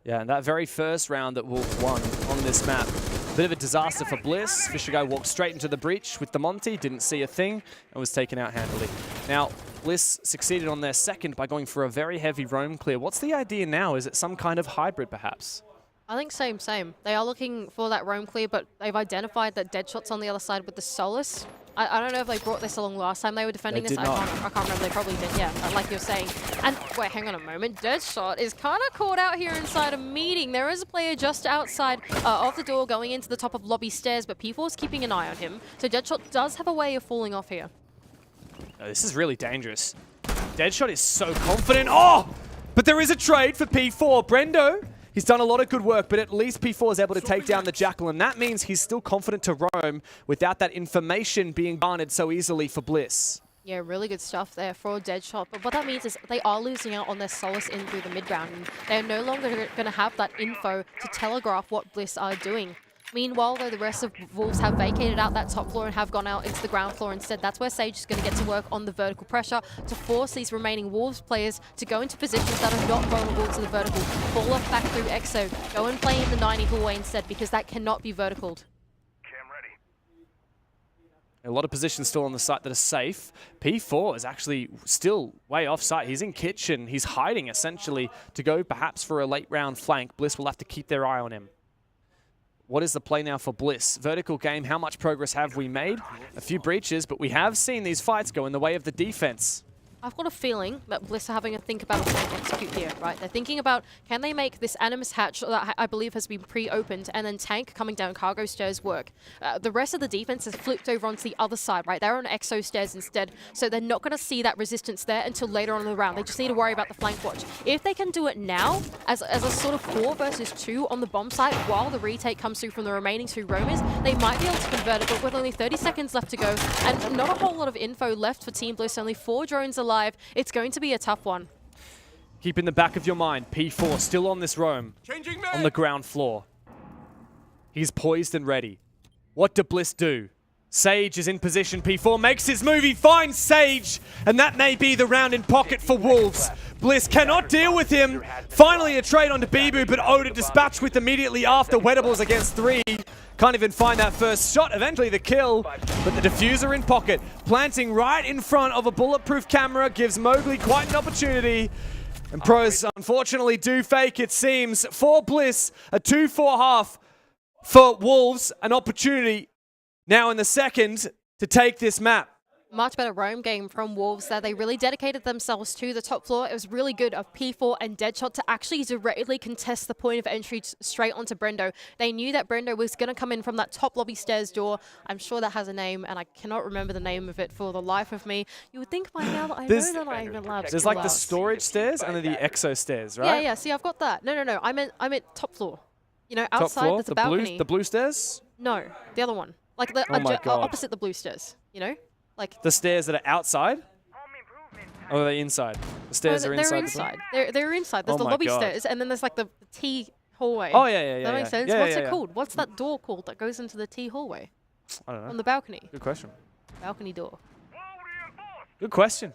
Yeah, and that very first round that Wolves won on this map, a bit of a disaster for Bliss. Fisher Guy walked straight into the breach with the Monty, didn't see a thing, and was taken out handily. Now, Bliss succeeded on their second by going for a very heavy roam clear. What's the idea now? Is it some kind of hybrid, perhaps? I think same. They are looking for that roam clear, but they've identified that Deadshot's on the other side with the Solus. I don't know if they brought this along last time they were defending this. I can't remember. They probably did, yeah, like you're saying. And wait, hang on a moment. Deadshot is kind of caught out here inside a meeting. There is a player just outside of the door going into the top of lobby stairs, but P4 is keeping an eye on him. So Deadshot does have a way of falling off here. Oh, this is really dangerous. Deadshot is so confident. Oh! But there is a trade for P4. Brendo, he's done a lot of good work, but at least P4 is able to take down the Jackal, and that means he's still confident to roam without that information being garnered so easily for Bliss. Yeah, really good stuff there for Deadshot. But what that means is they are losing out on their Solace in through the mid-round. And they're no longer going to have that info to telegraph what Bliss are doing. Meanwhile, though, the rest of Wolves have vacated out that top floor and have gone out into the ground floor instead. That's where Sage is going to get to work on the vertical pressure to force these remaining Wolves players to go into positions that are not vulnerable to the vertical. Fall off back through Exo. Go and play in the 90 hallway instead, because that cannot be verticaled. A lot of positions still on the site that are safe. P4 is actually still way off site. He's in kitchen. He's hiding essentially to go perhaps for a late round flank. Bliss will have to keep their eye on him. What is the play now for Bliss? Vertical game, how much progress have we made? A few breaches, but we have seen these fights go in the way of the defense. I've got a feeling that Bliss are having a think about a flank execute here, right? They're thinking about, can they make this Animus hatch that I believe has been pre-opened and then tank coming down cargo stairs work? The rest of the defense has flipped over onto the other side, right? They're on exo stairs instead, so they're not going to see that resistance there until later on in the round. They just need to worry about the flank watch. If they can do it now, as a sort of 4 versus 2 on the bomb site, while the retake comes through from the remaining 2 roamers, they might be able to convert it, but with only 30 seconds left to go, and not a whole lot of info left for Team Bliss, only 4 drones alive, it's going to be a tough one. Keep in the back of your mind, P4 still on this roam, on the ground floor. He's poised and ready. What do Bliss do? Sage is in position, P4 makes his move, he finds Sage, and that may be the round in pocket for Wolves. Bliss cannot deal with him. Finally a trade onto Bibu, but Oda dispatched with immediately after. Wedables against 3. Can't even find that first shot. Eventually the kill, but the diffuser in pocket. Planting right in front of a bulletproof camera gives Mowgli quite an opportunity. And pros unfortunately do fake, it seems. For Bliss, a 2-4 half. For Wolves, an opportunity now in the second to take this map. Much better roam game from Wolves there. They really dedicated themselves to the top floor. It was really good of P4 and Deadshot to actually directly contest the point of entry straight onto Brendo. They knew that Brendo was going to come in from that top lobby stairs door. I'm sure that has a name, and I cannot remember the name of it for the life of me. You would think by now that I know that I even allowed to There's like the storage stairs and then the exo stairs, right? Yeah, yeah. See, I've got that. No. I meant top floor. You know, outside there's a balcony. The blue stairs? No, the other one. Like the opposite the blue stairs, you know? Like the stairs that are outside? Or are they inside? The stairs are inside. They're inside. They're inside. There's the lobby stairs, and then there's like the T hallway. Oh, yeah. That makes sense? Yeah, What's it called? What's that door called that goes into the T hallway? I don't know. On the balcony. Good question. Balcony door. Good question.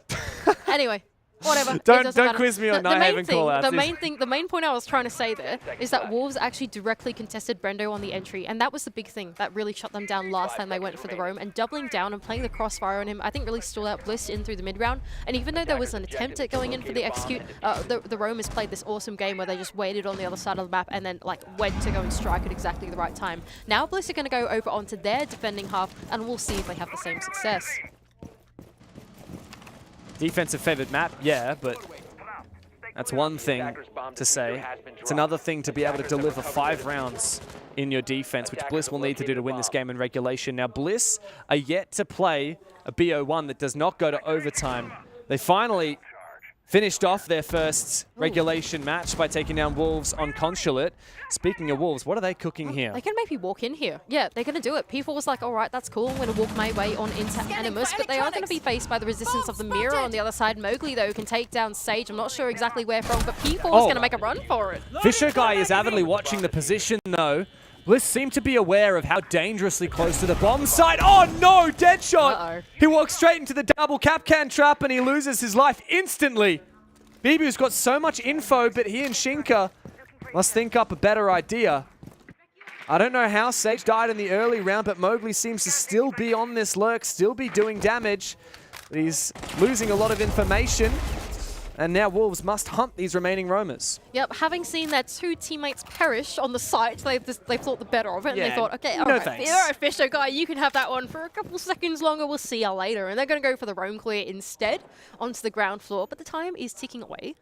Anyway. Whatever. Don't quiz me on Nighthaven call-outs. The main point I was trying to say there is that Wolves actually directly contested Brendo on the entry, and that was the big thing that really shut them down last time they went for the roam, and doubling down and playing the crossfire on him, I think really stalled out Bliss in through the mid-round. And even though there was an attempt at going in for the execute, the roamers played this awesome game where they just waited on the other side of the map and then like went to go and strike at exactly the right time. Now Bliss are going to go over onto their defending half, and we'll see if they have the same success. Defensive favored map, yeah, but that's one thing to say. It's another thing to be able to deliver 5 rounds in your defense, which Bliss will need to do to win this game in regulation. Now, Bliss are yet to play a BO1 that does not go to overtime. They finally finished off their first regulation match by taking down Wolves on Consulate. Speaking of Wolves, what are they cooking here? They can maybe walk in here. Yeah, they're going to do it. P4 was like, all right, that's cool. I'm going to walk my way on into Animus, but they are going to be faced by the resistance of the Mirror on the other side. Mowgli, though, can take down Sage. I'm not sure exactly where from, but P4 is going to make a run for it. Fisher Guy is avidly watching the position, though. Bliss seem to be aware of how dangerously close to the bomb site. Oh no, Deadshot! He walks straight into the double Capcan trap and he loses his life instantly. Bibu's got so much info, but he and Shinka must think up a better idea. I don't know how Sage died in the early round, but Mowgli seems to still be on this lurk, still be doing damage. He's losing a lot of information. And now Wolves must hunt these remaining roamers. Yep, having seen their 2 teammates perish on the site, they thought the better of it, and they thought, okay, all right, Fisher Guy, you can have that one for a couple seconds longer, we'll see you later. And they're going to go for the roam clear instead onto the ground floor, but the time is ticking away,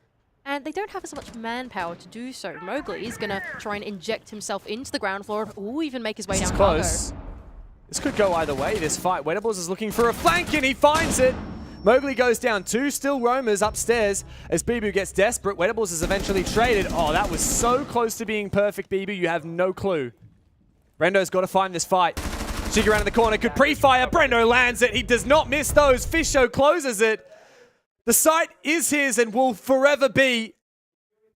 and they don't have as much manpower to do so. Mowgli is going to try and inject himself into the ground floor, or even make his way down close. cargo. This could go either way, this fight. Wedables is looking for a flank, and he finds it. Mowgli goes down, 2 still roamers upstairs as Bibu gets desperate. Wedables is eventually traded. Oh, that was so close to being perfect, Bibu. You have no clue. Brendo's got to find this fight. Chica around the corner, could pre-fire. Brendo lands it. He does not miss those. Fisho closes it. The site is his and will forever be.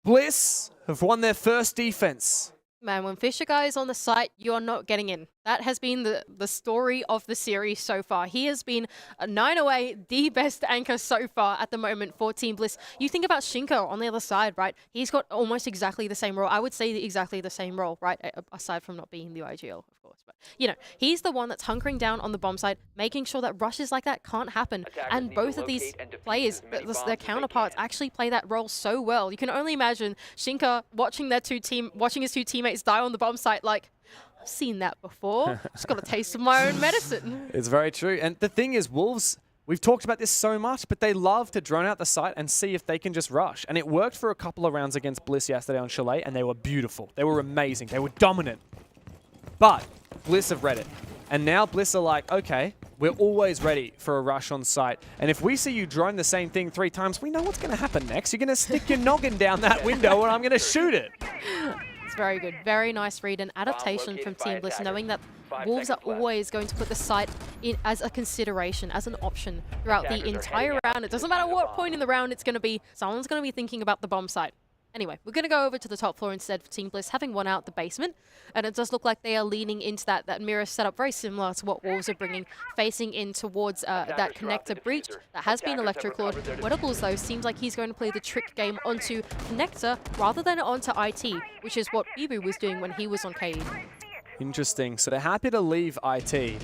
Bliss have won their first defense. Man, when Fisher Guy is on the site, you are not getting in. That has been the story of the series so far. He has been a 908, the best anchor so far at the moment for Team Bliss. You think about Shinko on the other side, right? He's got almost exactly the same role. I would say exactly the same role, right? Aside from not being the IGL, of course. course. But, you know, he's the one that's hunkering down on the bomb site, making sure that rushes like that can't happen. And both of these players, their counterparts, actually play that role so well. You can only imagine Shinka watching his two teammates die on the bomb site like, I've seen that before. Just got to taste of my own medicine. It's very true. And the thing is, Wolves, we've talked about this so much, but they love to drone out the site and see if they can just rush. And it worked for a couple of rounds against Bliss yesterday on Chalet, and they were beautiful. They were amazing. They were dominant. But Bliss have read it. And now Bliss are like, okay, we're always ready for a rush on site. And if we see you drone the same thing 3 times, we know what's going to happen next. You're going to stick your noggin down that window and I'm going to shoot it. It's very good. Very nice read and adaptation from Team Bliss, knowing that Wolves are always going to put the site in as a consideration, as an option throughout the entire round. It doesn't matter what point in the round it's going to be. Someone's going to be thinking about the bomb site. Anyway, we're going to go over to the top floor instead for Team Bliss, having won out the basement. And it does look like they are leaning into that mirror setup, very similar to what Wolves are bringing, facing in towards that connector breach that has been electroclawed. Wedables, though, seems like he's going to play the trick game onto connector rather than onto IT, which is what Bibu was doing when he was on KD. Interesting. So they're happy to leave IT,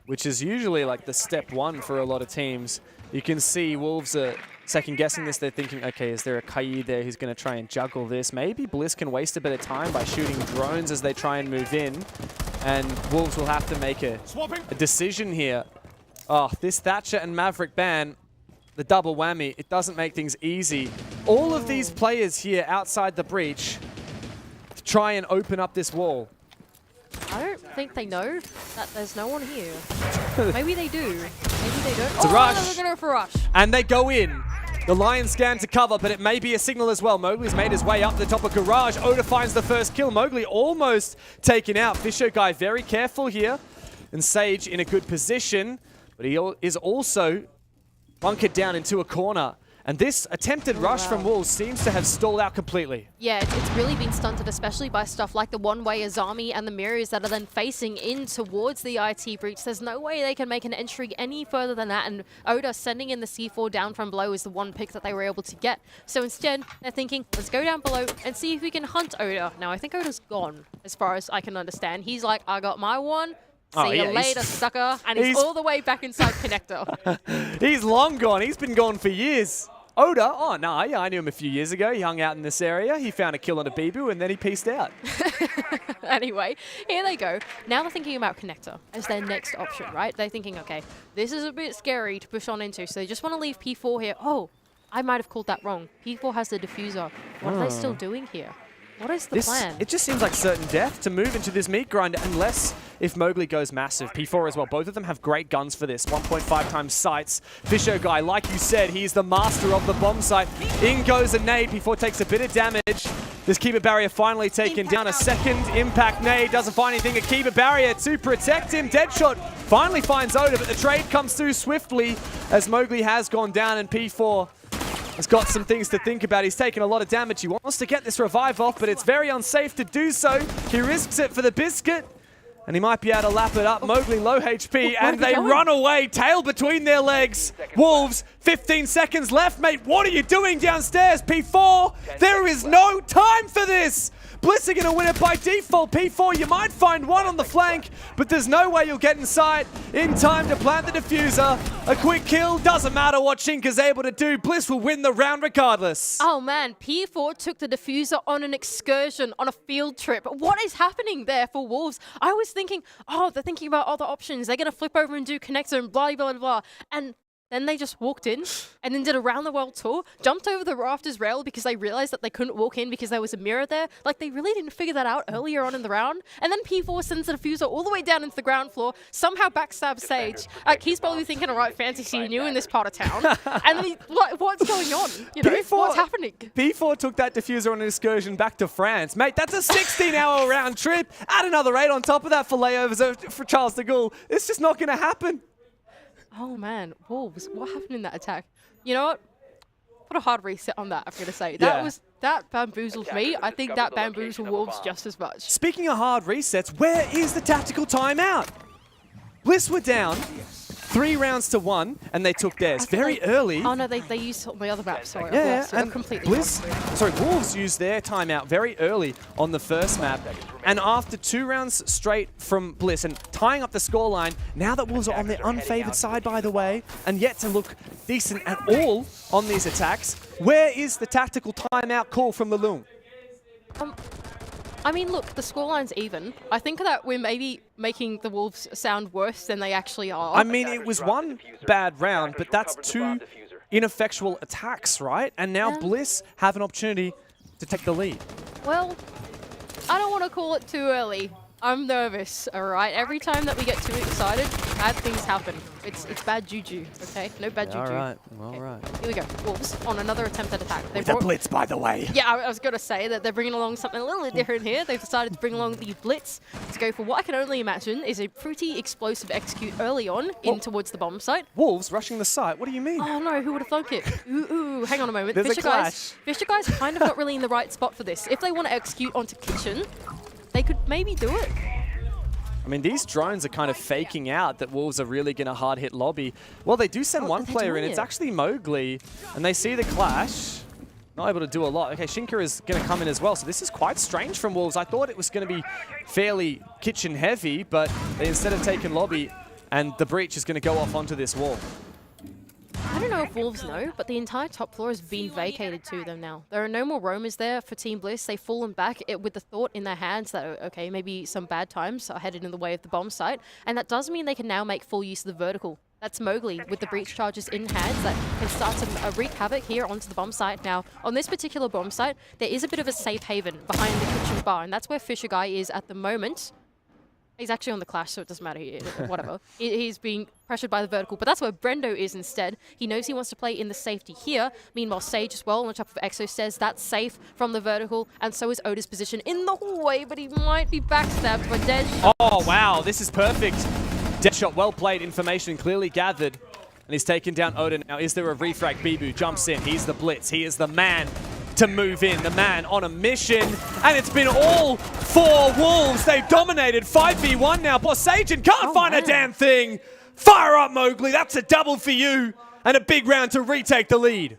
which is usually like the step 1 for a lot of teams. You can see Wolves are second-guessing this. They're thinking, okay, is there a Kaid there who's going to try and juggle this? Maybe Bliss can waste a bit of time by shooting drones as they try and move in. And Wolves will have to make a decision here. Oh, this Thatcher and Maverick ban, the double whammy, it doesn't make things easy. All of these players here outside the breach to try and open up this wall. I don't think they know that there's no one here. Maybe they do. Maybe they don't. It's a rush. They're going to go for a rush. And they go in. The Lions scan to cover, but it may be a signal as well. Mowgli's made his way up the top of Garage. Oda finds the first kill. Mowgli almost taken out. Fisher Guy very careful here. And Sage in a good position, but he is also bunkered down into a corner. And this attempted rush from Wolves seems to have stalled out completely. Yeah, it's really been stunted, especially by stuff like the one-way Azami and the mirrors that are then facing in towards the IT breach. There's no way they can make an entry any further than that, and Oda sending in the C4 down from below is the one pick that they were able to get. So instead, they're thinking, let's go down below and see if we can hunt Oda. Now, I think Oda's gone, as far as I can understand. He's like, I got my one. See you later, sucker. And he's all the way back inside connector. He's long gone. He's been gone for years. Oda, oh no, yeah, I knew him a few years ago. He hung out in this area. He found a kill on a Bibu and then he pieced out. Anyway, here they go. Now they're thinking about connector as their next option, right? They're thinking, okay, this is a bit scary to push on into, so they just want to leave P4 here. Oh, I might have called that wrong. P4 has the diffuser. What are they still doing here? What is the plan? It just seems like certain death to move into this meat grind, unless if Mowgli goes massive. P4 as well. Both of them have great guns for this. 1.5 times sights. Fisher Guy, like you said, he's the master of the bomb site. In goes a nade. P4 takes a bit of damage. This Keeper Barrier finally taken down. A second impact nade. Doesn't find anything. A Keeper Barrier to protect him. Deadshot finally finds Oda, but the trade comes through swiftly as Mowgli has gone down and P4 has got some things to think about. He's taken a lot of damage. He wants to get this revive off, but it's very unsafe to do so. He risks it for the biscuit, and he might be able to lap it up. Mowgli low HP, and they run away, tail between their legs. Wolves, 15 seconds left, mate. What are you doing downstairs, P4? There is no time for this. Bliss are going to win it by default. P4, you might find one on the flank, but there's no way you'll get inside in time to plant the diffuser. A quick kill, doesn't matter what Shinka's able to do. Bliss will win the round regardless. Oh man, P4 took the diffuser on an excursion, on a field trip. What is happening there for Wolves? I was thinking, oh, they're thinking about other options. They're going to flip over and do connector and blah, blah, blah. And then they just walked in and then did a round the world tour, jumped over the rafters rail because they realized that they couldn't walk in because there was a mirror there. Like, they really didn't figure that out earlier on in the round. And then P4 sends the diffuser all the way down into the ground floor, somehow backstabs Sage. He's probably thinking, all right, fantasy new in this part of town. And then what's going on? You know, what's happening? P4 took that diffuser on an excursion back to France. Mate, that's a 16-hour round trip. Add another 8 on top of that for layovers for Charles de Gaulle. It's just not going to happen. Oh man, Wolves, what happened in that attack? You know what? Put a hard reset on that, I'm going to say. That bamboozled me. I think that bamboozled Wolves just as much. Speaking of hard resets, where is the tactical timeout? Bliss were down. 3 rounds to 1, and they took theirs very early. Oh no, they used my other map. Sorry, Yeah, and completely Bliss, Wolves used their timeout very early on the first map, and after 2 rounds straight from Bliss and tying up the scoreline, now that Wolves are on their unfavored side, by the way, and yet to look decent at all on these attacks, where is the tactical timeout call from Lelung? I mean, look, the scoreline's even. I think that we're maybe making the Wolves sound worse than they actually are. I mean, it was one bad round, but that's 2 ineffectual attacks, right? And now Bliss have an opportunity to take the lead. Well, I don't want to call it too early. I'm nervous, all right? Every time that we get too excited, bad things happen. It's bad juju, okay? No bad juju. All right, all right. Here we go. Wolves on another attempted attack. With a blitz, by the way. Yeah, I was going to say that they're bringing along something a little bit different here. They've decided to bring along the blitz to go for what I can only imagine is a pretty explosive execute early on in towards the bomb site. Wolves rushing the site. What do you mean? Oh no, who would have thunk it? Ooh, hang on a moment. There's a clash. Fisher Guy's kind of not really in the right spot for this. If they want to execute onto Kitchen, they could maybe do it. I mean, these drones are kind of faking out that Wolves are really going to hard hit lobby. Well, they do send one player in. It's actually Mowgli, and they see the clash. Not able to do a lot. Okay, Shinka is going to come in as well, so this is quite strange from Wolves. I thought it was going to be fairly kitchen heavy, but they instead have taken lobby, and the breach is going to go off onto this wall. I don't know if Wolves know, but the entire top floor has been vacated to them now. There are no more roamers there for Team Bliss. They've fallen back with the thought in their hands that, okay, maybe some bad times are headed in the way of the bomb site. And that does mean they can now make full use of the vertical. That's Mowgli with the breach charges in hands that can start to wreak havoc here onto the bomb site. Now, on this particular bomb site, there is a bit of a safe haven behind the kitchen bar, and that's where Fisher Guy is at the moment. He's actually on the clash, so it doesn't matter. Whatever. He's being pressured by the vertical, but that's where Brendo is instead. He knows he wants to play in the safety here. Meanwhile, Sage as well on top of Exo says that's safe from the vertical, and so is Oda's position in the hallway, but he might be backstabbed by Deadshot. Oh, wow. This is perfect. Deadshot, well played. Information clearly gathered. And he's taken down Oda. Now, is there a refrag? Bibu jumps in. He's the blitz. He is the man to move in, the man on a mission, and it's been all for Wolves. They've dominated 5v1 now. Bosajan can't find a damn thing. Fire up, Mowgli. That's a double for you, and a big round to retake the lead.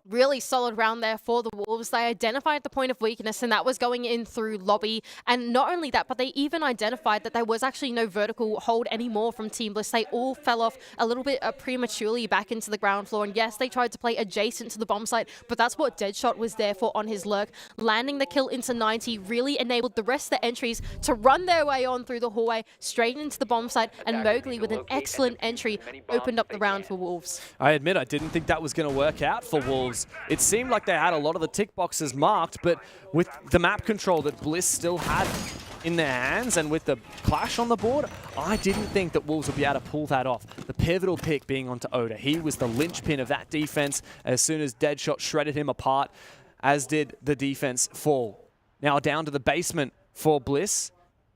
Really solid round there for the Wolves. They identified the point of weakness, and that was going in through lobby. And not only that, but they even identified that there was actually no vertical hold anymore from Team Bliss. They all fell off a little bit prematurely back into the ground floor. And yes, they tried to play adjacent to the bomb site, but that's what Deadshot was there for on his lurk. Landing the kill into 90 really enabled the rest of the entries to run their way on through the hallway, straight into the bomb site. And Mowgli, with an excellent entry, opened up the round for Wolves. I admit I didn't think that was going to work out for Wolves. It seemed like they had a lot of the tick boxes marked, but with the map control that Bliss still had in their hands and with the clash on the board, I didn't think that Wolves would be able to pull that off. The pivotal pick being onto Oda. He was the linchpin of that defense as soon as Deadshot shredded him apart, as did the defense fall. Now down to the basement for Bliss.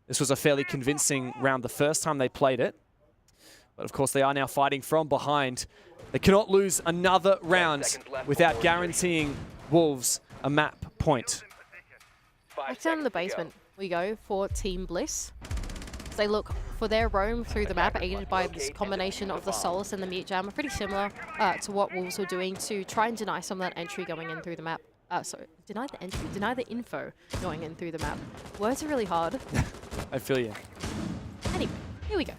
This was a fairly convincing round the first time they played it. But of course they are now fighting from behind. They cannot lose another round without guaranteeing Wolves a map point. Back down in the basement we go for Team Bliss. They look for their roam through the map, aided by this combination of the Solace and the Mute Jammer, pretty similar to what Wolves were doing to try and deny some of that entry going in through the map. Sorry, deny the entry, deny the info going in through the map. Words are really hard. I feel you. Anyway, here we go.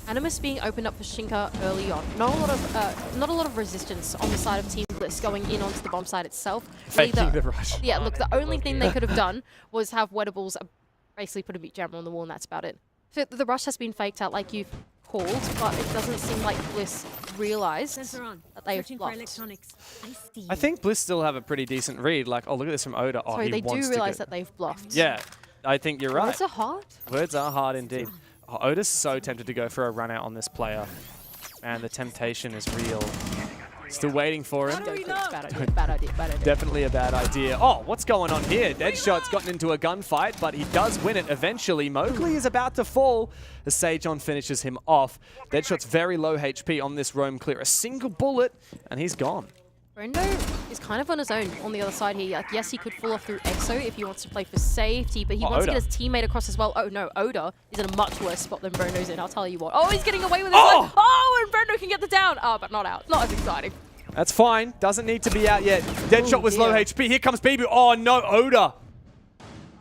Animus being opened up for Shinka early on. Not a lot of resistance on the side of Team Bliss going in onto the bomb site itself. Really Faking the rush. Yeah, look, the only thing they could have done was have Wettables basically put a Mute Jammer on the wall, and that's about it. So the rush has been faked out like you've called, but it doesn't seem like Bliss realized that they've bluffed. I think Bliss still have a pretty decent read. Like, oh, look at this from Oda. Oh, Sorry, they do realize that they've bluffed. Yeah, I think you're right. Words are hard. Words are hard indeed. Oh, Oda's so tempted to go for a run out on this player. And the temptation is real. Still waiting for him. Bad idea. Definitely a bad idea. Oh, what's going on here? Deadshot's gotten into a gunfight, but he does win it eventually. Mowgli is about to fall as Sajon finishes him off. Deadshot's very low HP on this roam clear. A single bullet, and he's gone. Brendo is kind of on his own on the other side here. Like, yes, he could fall off through EXO if he wants to play for safety, but he wants to get his teammate across as well. Oh no, Oda is in a much worse spot than Brendo's in, I'll tell you what. Oh, he's getting away with his life. Oh, and Brendo can get the down. Oh, but not out. Not as exciting. That's fine. Doesn't need to be out yet. Deadshot was low HP. Here comes BB. Oh no, Oda.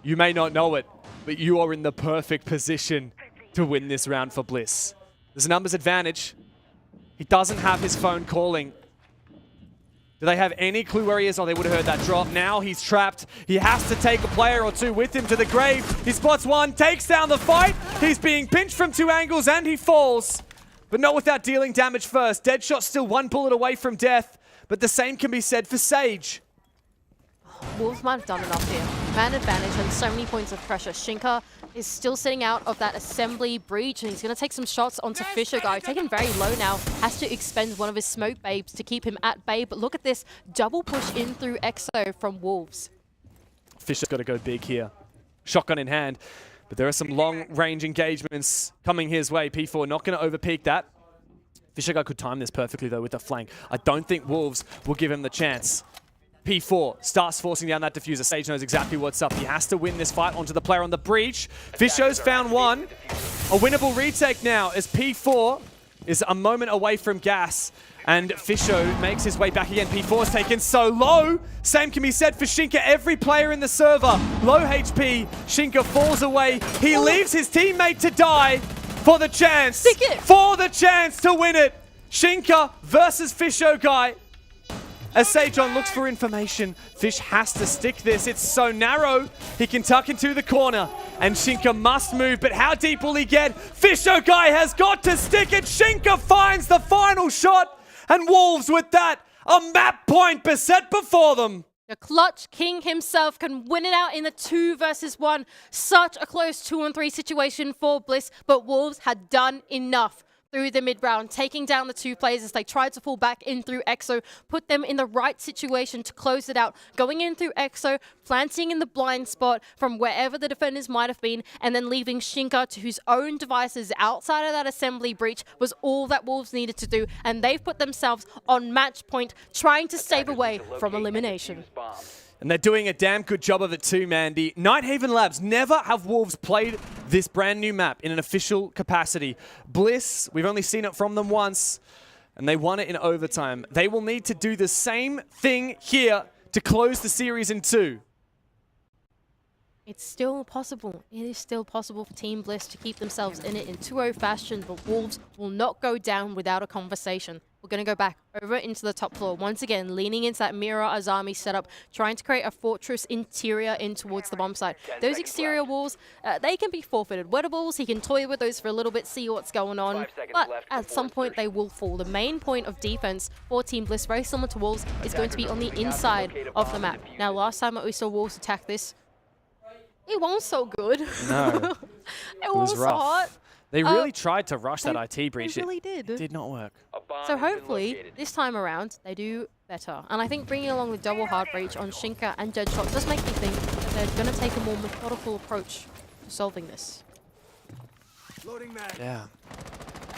You may not know it, but you are in the perfect position to win this round for Bliss. There's a numbers advantage. He doesn't have his phone calling. Do they have any clue where he is? Oh, they would have heard that drop. Now he's trapped. He has to take a player or two with him to the grave. He spots one, takes down the fight. He's being pinched from 2 angles and he falls. But not without dealing damage first. Deadshot still 1 bullet away from death. But the same can be said for Sage. Wolves might have done enough here. Man advantage and so many points of pressure. Shinka is still sitting out of that assembly breach, and he's going to take some shots onto Fisher Guy. Taken very low now. Has to expend one of his smoke babes to keep him at bay. But look at this double push in through EXO from Wolves. Fisher's got to go big here. Shotgun in hand. But there are some long-range engagements coming his way. P4 not going to overpeak that. Fisher Guy could time this perfectly, though, with the flank. I don't think Wolves will give him the chance. P4 starts forcing down that diffuser. Sage knows exactly what's up. He has to win this fight onto the player on the breach. Fisho's found one. A winnable retake now as P4 is a moment away from gas. And Fisho makes his way back again. P4 is taken so low. Same can be said for Shinka. Every player in the server, low HP. Shinka falls away. He leaves his teammate to die for the chance. For the chance to win it. Shinka versus Fisho Guy. As Sejon looks for information, Fish has to stick this. It's so narrow. He can tuck into the corner, and Shinka must move. But how deep will he get? Fisho Guy has got to stick it. Shinka finds the final shot, and Wolves with that, a map point beset before them. The Clutch King himself can win it out in the 2 versus 1. Such a close 2-on-3 situation for Bliss, but Wolves had done enough through the mid-round, taking down the 2 players as they tried to fall back in through EXO, put them in the right situation to close it out, going in through EXO, planting in the blind spot from wherever the defenders might have been, and then leaving Shinka to whose own devices outside of that assembly breach was all that Wolves needed to do, and they've put themselves on match point, trying to stave away from elimination. And they're doing a damn good job of it too, Mandy. Nighthaven Labs, never have Wolves played this brand new map in an official capacity. Bliss, we've only seen it from them once, and they won it in overtime. They will need to do the same thing here to close the series in 2. It's still possible. It is still possible for Team Bliss to keep themselves in it in 2-0 fashion, but Wolves will not go down without a conversation. We're going to go back over into the top floor. Once again, leaning into that Mirror Azami setup, trying to create a fortress interior in towards the bomb site. Those exterior walls, they can be forfeited. Wettables, he can toy with those for a little bit, see what's going on. But at some point, they will fall. The main point of defense for Team Bliss, very similar to Wolves, is going to be on the inside of the map. Now, last time that we saw Wolves attack this, it wasn't so good. No. It was rough. hot. They really tried to rush that IT breach. They really did. It did not work. So hopefully, this time around, they do better. And I think bringing along the double hard breach on Shinka and Deadshot does make me think that they're going to take a more methodical approach to solving this. Yeah.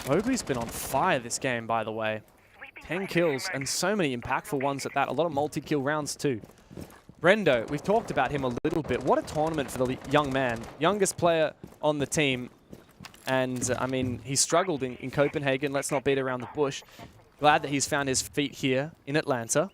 Mowgli's been on fire this game, by the way. 10 kills and so many impactful ones at that. A lot of multi-kill rounds too. Brendo, we've talked about him a little bit. What a tournament for the young man. Youngest player on the team. And, I mean, he struggled in Copenhagen. Let's not beat around the bush. Glad that he's found his feet here in Atlanta.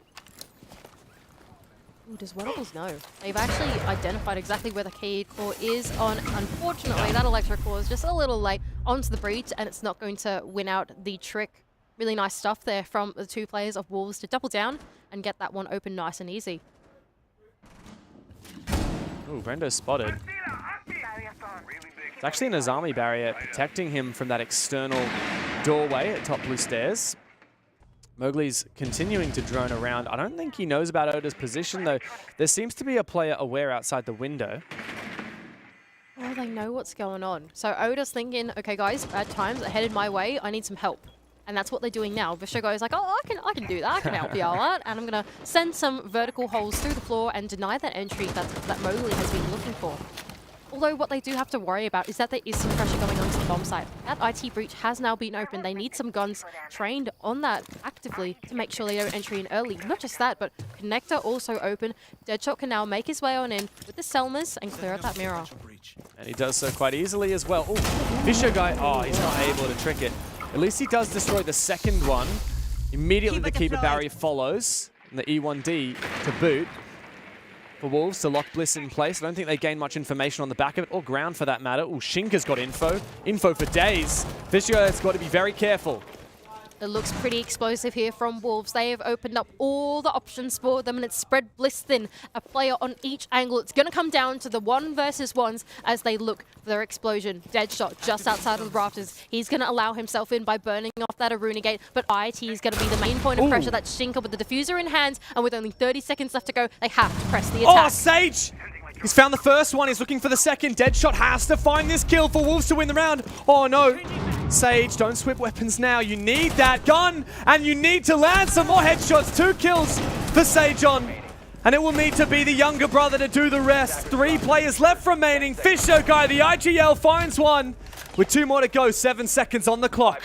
Ooh, does Wettables know? They've actually identified exactly where the key core is on. Unfortunately, that electric core is just a little late onto the breach, and it's not going to win out the trick. Really nice stuff there from the 2 players of Wolves to double down and get that one open nice and easy. Ooh, Brendo spotted. It's actually an Azami barrier protecting him from that external doorway at top blue stairs. Mowgli's continuing to drone around. I don't think he knows about Oda's position, though. There seems to be a player aware outside the window. Oh, they know what's going on. So Oda's thinking, okay, guys, bad times are headed my way. I need some help. And that's what they're doing now. Vishogo is like, oh, I can do that. I can help you all out. And I'm going to send some vertical holes through the floor and deny that entry that Mowgli has been looking for. Although what they do have to worry about is that there is some pressure going on to the bomb site. That IT breach has now been opened. They need some guns trained on that actively to make sure they don't enter in early. Not just that, but connector also open. Deadshot can now make his way on in with the Selmas and clear up that mirror. And he does so quite easily as well. Oh, Fisher guy, oh, he's not able to trick it. At least he does destroy the second one. Immediately the Keeper barrier follows. And the E1D to boot. For Wolves to lock Bliss in place. I don't think they gain much information on the back of it, or ground for that matter. Oh, Shinka's got info. Info for days. Fisher has got to be very careful. It looks pretty explosive here from Wolves. They have opened up all the options for them, and it's spread Bliss thin. A player on each angle. It's going to come down to the 1 versus 1s as they look for their explosion. Deadshot just outside of the rafters. He's going to allow himself in by burning off that Aruna gate, but IT is going to be the main point of pressure. That's Shinka with the diffuser in hand, and with only 30 seconds left to go, they have to press the attack. Oh, Sage! He's found the first one. He's looking for the second. Deadshot has to find this kill for Wolves to win the round. Oh, no. Sage, don't swip weapons now. You need that gun, and you need to land some more headshots. 2 kills for Sage on. And it will need to be the younger brother to do the rest. 3 players left remaining. Fisher guy, the IGL, finds one. With 2 more to go, 7 seconds on the clock.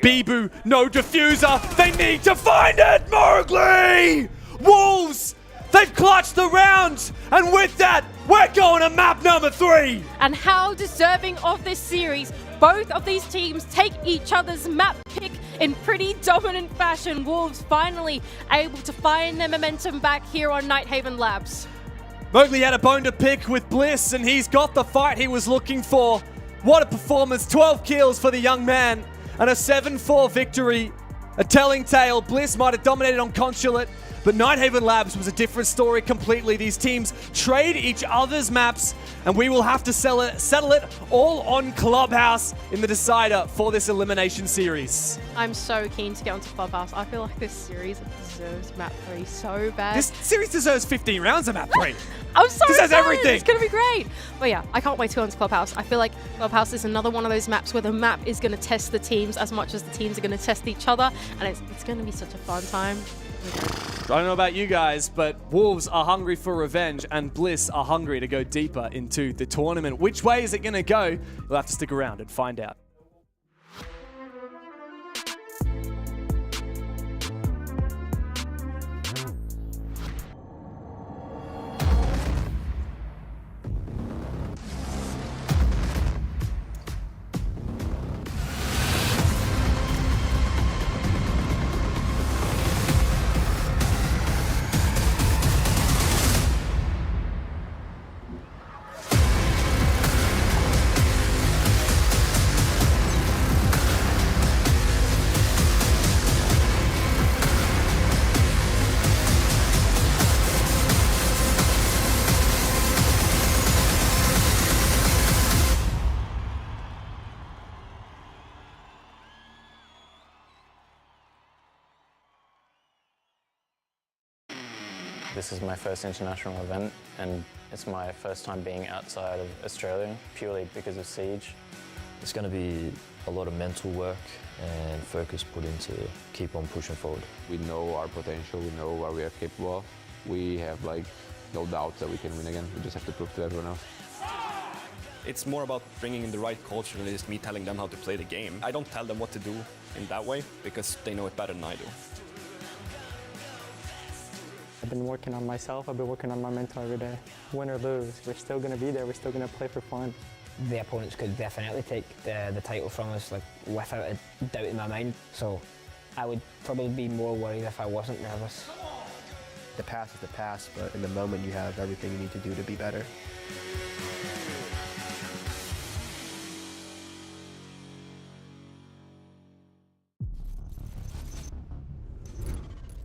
Bibu, no diffuser. They need to find it. Mowgli! Wolves! They've clutched the round, and with that, we're going to map number 3. And how deserving of this series. Both of these teams take each other's map pick in pretty dominant fashion. Wolves finally able to find their momentum back here on Nighthaven Labs. Mowgli had a bone to pick with Bliss, and he's got the fight he was looking for. What a performance. 12 kills for the young man, and a 7-4 victory. A telling tale. Bliss might have dominated on Consulate, but Nighthaven Labs was a different story completely. These teams trade each other's maps, and we will have to settle it all on Clubhouse in the decider for this elimination series. I'm so keen to get onto Clubhouse. I feel like this series deserves map 3 so bad. This series deserves 15 rounds of map 3. I'm so This has excited. everything. It's going to be great. But yeah, I can't wait to go onto Clubhouse. I feel like Clubhouse is another one of those maps where the map is going to test the teams as much as the teams are going to test each other. And it's going to be such a fun time. I don't know about you guys, but Wolves are hungry for revenge, and Bliss are hungry to go deeper into the tournament. Which way is it going to go? You'll have to stick around and find out. This is my first international event, and it's my first time being outside of Australia, purely because of Siege. It's going to be a lot of mental work and focus put into keep on pushing forward. We know our potential, we know what we are capable of. We have no doubt that we can win again. We just have to prove to everyone else. It's more about bringing in the right culture than it is me telling them how to play the game. I don't tell them what to do in that way because they know it better than I do. I've been working on myself, I've been working on my mental every day. Win or lose, we're still going to be there, we're still going to play for fun. The opponents could definitely take the title from us, without a doubt in my mind. So I would probably be more worried if I wasn't nervous. The past is the past, but in the moment you have everything you need to do to be better.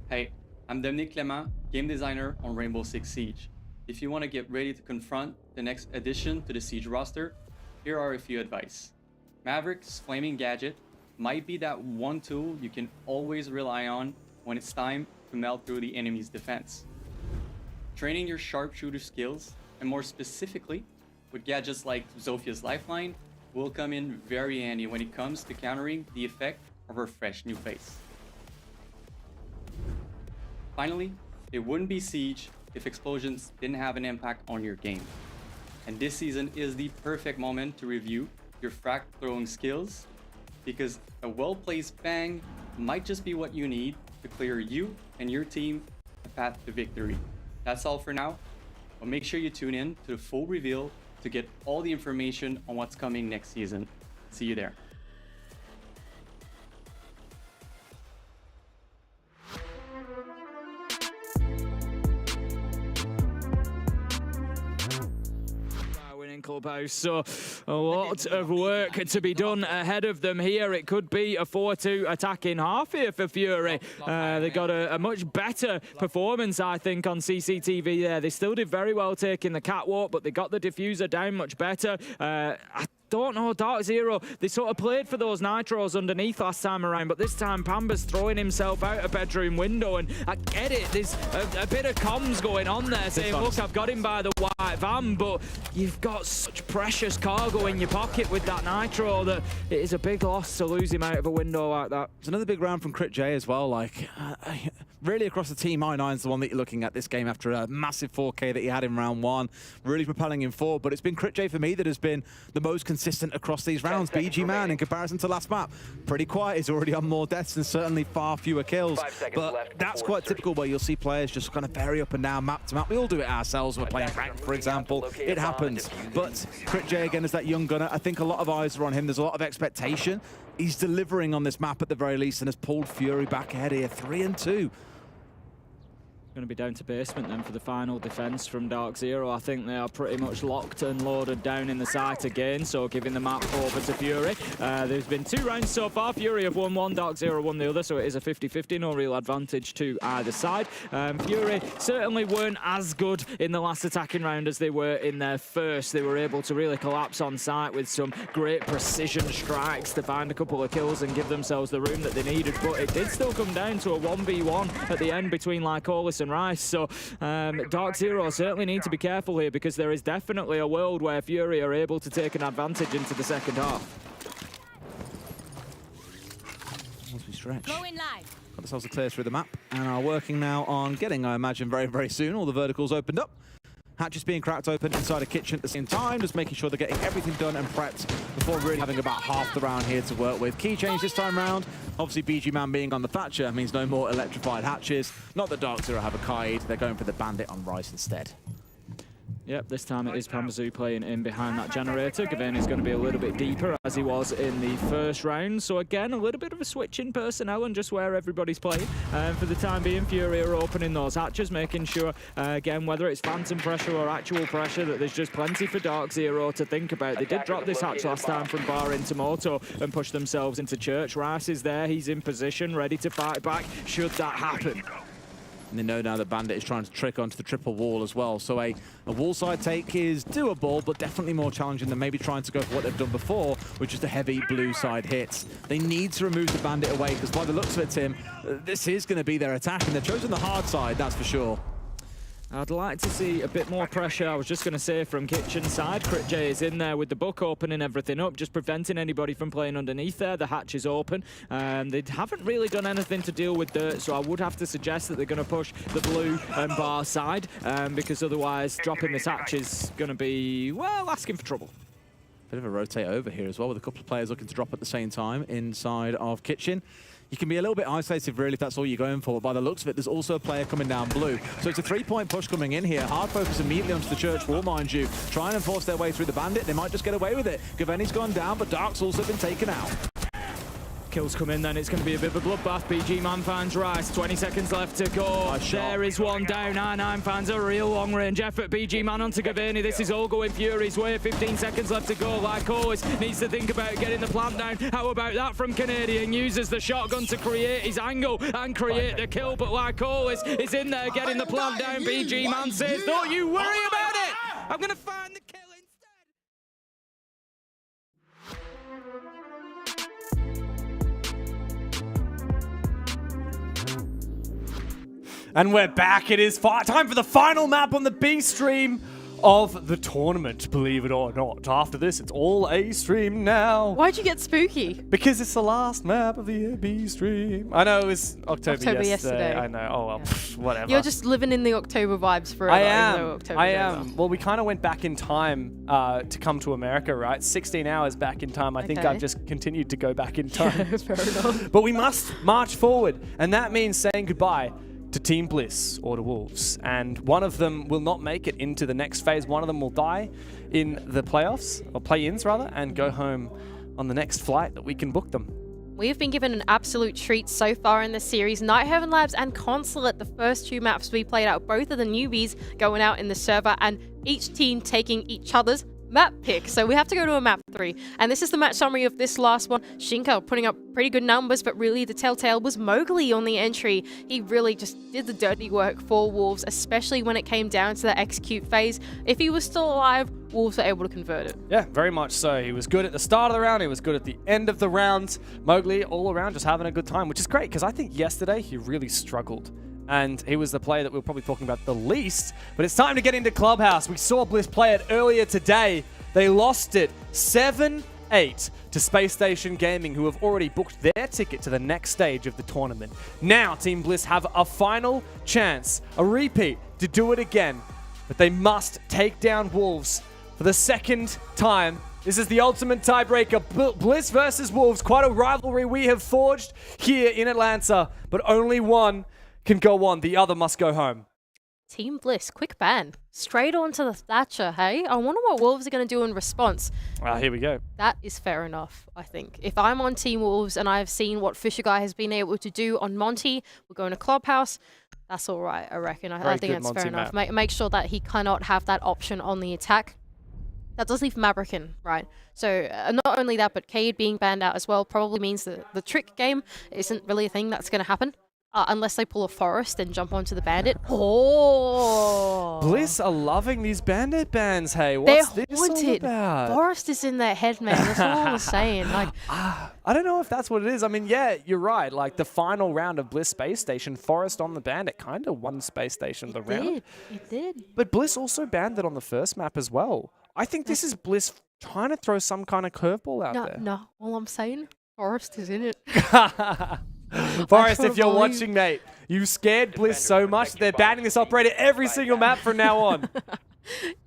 Hey, I'm Dominique Clément, game designer on Rainbow Six Siege. If you want to get ready to confront the next addition to the Siege roster, here are a few advice. Maverick's Flaming Gadget might be that one tool you can always rely on when it's time to melt through the enemy's defense. Training your sharpshooter skills, and more specifically, with gadgets like Zophia's Lifeline, will come in very handy when it comes to countering the effect of her fresh new face. Finally, it wouldn't be Siege if explosions didn't have an impact on your game. And this season is the perfect moment to review your frag throwing skills, because a well-placed bang might just be what you need to clear you and your team a path to victory. That's all for now, but make sure you tune in to the full reveal to get all the information on what's coming next season. See you there. Winning clubhouse, so a lot of work to be done ahead of them here. It could be a 4-2 attacking half here for Fury. They got a much better performance, I think, on CCTV there. They still did very well taking the catwalk, but they got the diffuser down much better. I don't know, Dark Zero, they sort of played for those nitros underneath last time around, but this time Pamba's throwing himself out a bedroom window, and I get it, there's a bit of comms going on there saying, look, I've got him by the white van, but you've got such precious cargo in your pocket with that nitro that it is a big loss to lose him out of a window like that. It's another big round from Crit J as well. Like, really across the team, I9's the one that you're looking at this game after a massive 4K that he had in round 1, really propelling him forward. But it's been Crit J for me that has been the most consistent across these rounds. BG Man, in comparison to last map, pretty quiet. He's already on more deaths and certainly far fewer kills. But that's quite typical, where you'll see players just kind of vary up and down map to map. We all do it ourselves when we're playing rank, for example. It happens. But Crit J, again, is that young gunner. I think a lot of eyes are on him. There's a lot of expectation. He's delivering on this map at the very least and has pulled Fury back ahead here, 3-2. Going to be down to basement then for the final defense from Dark Zero. I think they are pretty much locked and loaded down in the site again, so giving the map over to Fury. There's been 2 rounds so far. Fury have won one, Dark Zero won the other, so it is a 50-50, no real advantage to either side. Fury certainly weren't as good in the last attacking round as they were in their first. They were able to really collapse on site with some great precision strikes to find a couple of kills and give themselves the room that they needed, but it did still come down to a 1v1 at the end between Lycolis and Rice. So Dark Zero certainly need to be careful here, because there is definitely a world where Fury are able to take an advantage into the second half. Once we stretch. Going live. Got ourselves a clear through the map and are working now on getting, I imagine, very, very soon all the verticals opened up. Hatches being cracked open inside a kitchen at the same time, just making sure they're getting everything done and prepped before really having about half the round here to work with. Key change this time round. Obviously, BG Man being on the Thatcher means no more electrified hatches. Not that Dark Zero have a Kaid. They're going for the Bandit on Rice instead. Yep, this time it is Pamazoo playing in behind that generator. Gavin is going to be a little bit deeper as he was in the first round. So again, a little bit of a switch in personnel and just where everybody's playing. For the time being, Fury are opening those hatches, making sure, again, whether it's phantom pressure or actual pressure, that there's just plenty for Dark Zero to think about. They did drop this hatch last time from Bar into Moto and push themselves into Church. Rice is there, he's in position, ready to fight back, should that happen. And they know now that Bandit is trying to trick onto the triple wall as well. So a wall side take is doable, but definitely more challenging than maybe trying to go for what they've done before, which is the heavy blue side hits. They need to remove the Bandit away, because by the looks of it, Tim, this is going to be their attack, and they've chosen the hard side, that's for sure. I'd like to see a bit more pressure, I was just going to say, from kitchen side. Crit J is in there with the book, opening everything up, just preventing anybody from playing underneath there. The hatch is open. They haven't really done anything to deal with dirt, so I would have to suggest that they're going to push the blue and bar side, because otherwise dropping this hatch is going to be, well, asking for trouble. Bit of a rotate over here as well, with a couple of players looking to drop at the same time inside of kitchen. You can be a little bit isolated, really, if that's all you're going for. But by the looks of it, there's also a player coming down blue. So it's a 3-point push coming in here. Hard focus immediately onto the Church wall, mind you. Trying to force their way through the Bandit. They might just get away with it. Gaveni's gone down, but Dark's also been taken out. Kills come in, then it's going to be a bit of a bloodbath. BG Man finds Rice, 20 seconds left to go. There is one down. I9 finds a real long-range effort. BG Man onto Gaveni. This is all going Fury's way. 15 seconds left to go. Like always, needs to think about getting the plant down. How about that from Canadian? Uses the shotgun to create his angle and create the kill, but like always, is in there getting the plant down. BG Man says, don't you worry about it. I'm going to find the kill. And we're back. It is time for the final map on the B stream. of the tournament, believe it or not. After this, it's all A stream now. Why'd you get spooky? Because it's the last map of the B stream. I know it was October yesterday. I know. Oh, well, whatever. You're just living in the October vibes forever. I am. Well, we kind of went back in time to come to America, right? 16 hours back in time. I think I've just continued to go back in time. Fair enough. But we must march forward, and that means saying goodbye to Team Bliss or to Wolves. And one of them will not make it into the next phase. One of them will die in the playoffs, or play-ins rather, and go home on the next flight that we can book them. We have been given an absolute treat so far in this series. Night Heaven Labs and Consulate, the first 2 maps we played out, both of the newbies going out in the server, and each team taking each other's map pick. So we have to go to a map 3. And this is the match summary of this last one. Shinka putting up pretty good numbers, but really the telltale was Mowgli on the entry. He really just did the dirty work for Wolves, especially when it came down to the execute phase. If he was still alive, Wolves were able to convert it. Yeah, very much so. He was good at the start of the round. He was good at the end of the round. Mowgli all around just having a good time, which is great because I think yesterday he really struggled. And he was the player that we were probably talking about the least. But it's time to get into Clubhouse. We saw Bliss play it earlier today. They lost it 7-8 to Space Station Gaming, who have already booked their ticket to the next stage of the tournament. Now, Team Bliss have a final chance, a repeat, to do it again. But they must take down Wolves for the second time. This is the ultimate tiebreaker. Bliss versus Wolves. Quite a rivalry we have forged here in Atlanta. But only one can go on. The other must go home. Team Bliss, quick ban. Straight on to the Thatcher, hey? I wonder what Wolves are going to do in response. Here we go. That is fair enough, I think. If I'm on Team Wolves and I've seen what Fisher Guy has been able to do on Monty, we're going to Clubhouse. That's all right, I reckon. I think that's fair enough. Make sure that he cannot have that option on the attack. That does leave Maverick in, right? So not only that, but Cade being banned out as well probably means that the trick game isn't really a thing that's going to happen. Unless they pull a Forest and jump onto the Bandit. Oh! Bliss are loving these Bandit bans, hey. What's this all about? Forest is in their head, man. That's all I'm saying. Like, I don't know if that's what it is. I mean, yeah, you're right. Like, the final round of Bliss Space Station, Forest on the Bandit kind of won Space Station the round. It did. But Bliss also banned it on the first map as well. I think this is Bliss trying to throw some kind of curveball out there. No, all I'm saying, Forest is in it. Forrest, if you're watching, mate, you scared Bliss so much that they're banning this operator every single map from now on.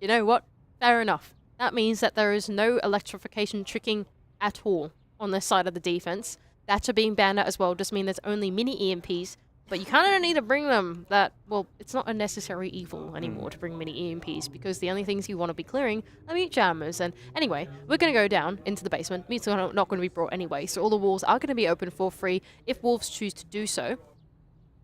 You know what? Fair enough. That means that there is no electrification tricking at all on this side of the defense. Thatcher being banned out as well just means there's only mini EMPs, but you kind of don't need to bring them. Well, it's not a necessary evil anymore to bring mini EMPs because the only things you want to be clearing are mute jammers. And anyway, we're going to go down into the basement. Mutes are not going to be brought anyway, so all the walls are going to be open for free if Wolves choose to do so.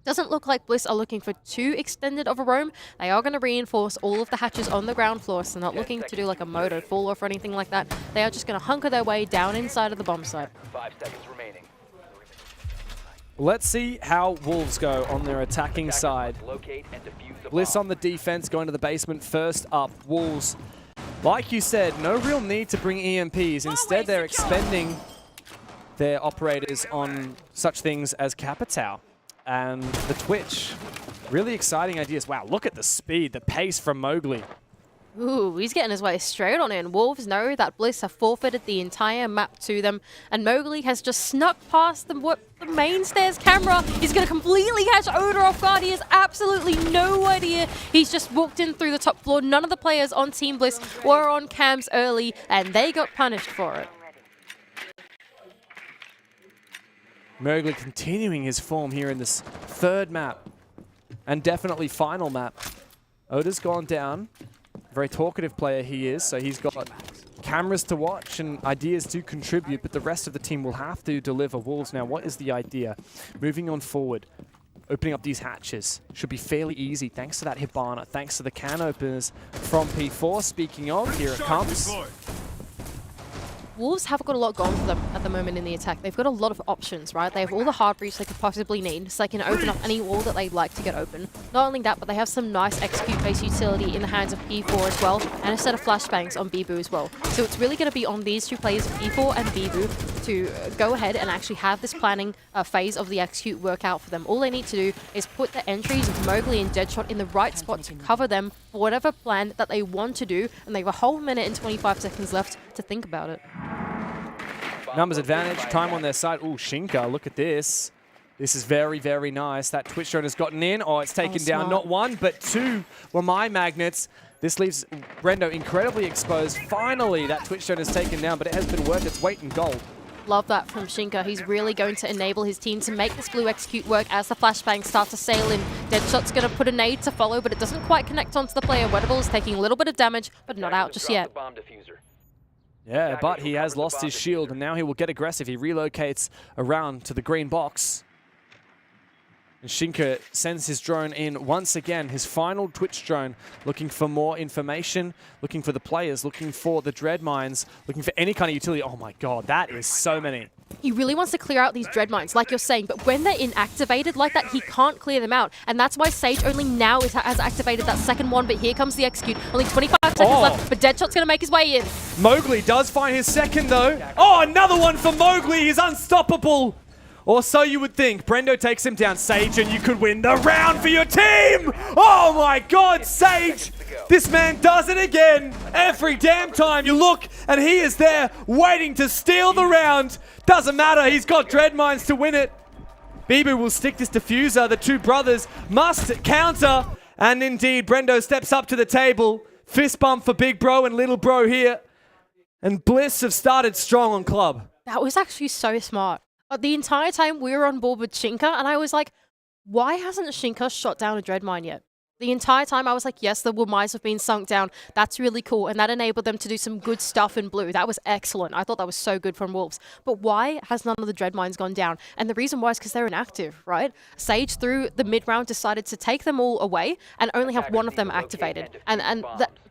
Doesn't look like Bliss are looking for too extended of a roam. They are going to reinforce all of the hatches on the ground floor, so not looking to do like a moto fall off or anything like that. They are just going to hunker their way down inside of the bomb site. 5 seconds remaining. Let's see how Wolves go on their attacking side. Bliss on the defense, going to the basement first up. Wolves, like you said, no real need to bring EMPs. Instead, they're expending their operators on such things as Capitao and the Twitch. Really exciting ideas. Wow, look at the speed, the pace from Mowgli. Ooh, he's getting his way straight on in. Wolves know that Bliss have forfeited the entire map to them, and Mowgli has just snuck past the main stairs camera. He's going to completely catch Oda off guard. He has absolutely no idea. He's just walked in through the top floor. None of the players on Team Bliss were on cams early, and they got punished for it. Mowgli continuing his form here in this third map, and definitely final map. Oda's gone down. Very talkative player he is, so he's got cameras to watch and ideas to contribute, but the rest of the team will have to deliver. Wolves now, what is the idea? Moving on forward, opening up these hatches. Should be fairly easy thanks to that Hibana, thanks to the can openers from P4. Speaking of, here it comes. Wolves have got a lot going for them at the moment in the attack. They've got a lot of options, right? They have all the hard breach they could possibly need, so they can open up any wall that they'd like to get open. Not only that, but they have some nice execute-based utility in the hands of P4 as well, and a set of flashbangs on Bibu as well. So it's really going to be on these two players, P4 and Bibu, to go ahead and actually have this planning phase of the execute work out for them. All they need to do is put the entries of Mowgli and Deadshot in the right spot to cover them for whatever plan that they want to do, and they have a whole minute and 25 seconds left to think about it. Numbers advantage, time on their side. Ooh, Shinka, look at this. This is very, very nice. That Twitch drone has gotten in. Oh, it's taken down smart. not one, but two were my magnets. This leaves Brendo incredibly exposed. Finally, that Twitch drone is taken down, but it has been worth its weight in gold. Love that from Shinka. He's really going to enable his team to make this blue execute work as the flashbangs start to sail in. Deadshot's going to put a nade to follow, but it doesn't quite connect onto the player. Weatherbull is taking a little bit of damage, but not out just yet. Yeah, but he has lost his shield, and now he will get aggressive. He relocates around to the green box. And Shinka sends his drone in once again, his final Twitch drone, looking for more information, looking for the players, looking for the dread mines, looking for any kind of utility. Oh my god, that is so many. He really wants to clear out these dread mines, like you're saying, but when they're inactivated like that, he can't clear them out. And that's why Sage only now has activated that second one, but here comes the execute. Only 25 seconds left, but Deadshot's going to make his way in. Mowgli does find his second though. Oh, another one for Mowgli. He's unstoppable. Or so you would think. Brendo takes him down. Sage, and you could win the round for your team! Oh my god, Sage! This man does it again! Every damn time you look, and he is there waiting to steal the round. Doesn't matter, he's got dread mines to win it. Bibu will stick this diffuser. The two brothers must counter. And indeed, Brendo steps up to the table. Fist bump for Big Bro and Little Bro here. And Bliss have started strong on club. That was actually so smart. The entire time we were on board with Shinka, and I was like, why hasn't Shinka shot down a dread mine yet? The entire time I was like, yes, the mines have been sunk down. That's really cool. And that enabled them to do some good stuff in blue. That was excellent. I thought that was so good from Wolves. But why has none of the dread mines gone down? And the reason why is because they're inactive, right? Sage, through the mid-round, decided to take them all away and only have one of them activated. And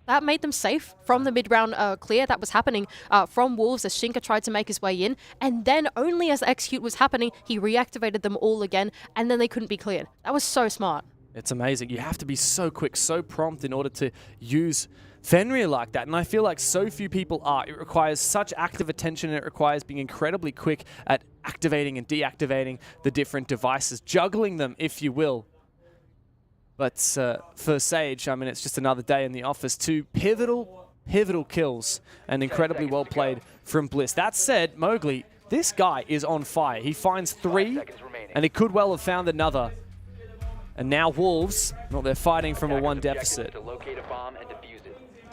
that made them safe from the mid-round clear that was happening from Wolves as Shinka tried to make his way in. And then only as execute was happening, he reactivated them all again, and then they couldn't be cleared. That was so smart. It's amazing. You have to be so quick, so prompt in order to use Fenrir like that. And I feel like so few people are. It requires such active attention. It requires being incredibly quick at activating and deactivating the different devices, juggling them, if you will. But for Sage, I mean, it's just another day in the office. Two pivotal kills and incredibly well played from Bliss. That said, Mowgli, this guy is on fire. He finds 3, and he could well have found another. And now Wolves, well, they're fighting from a 1 deficit.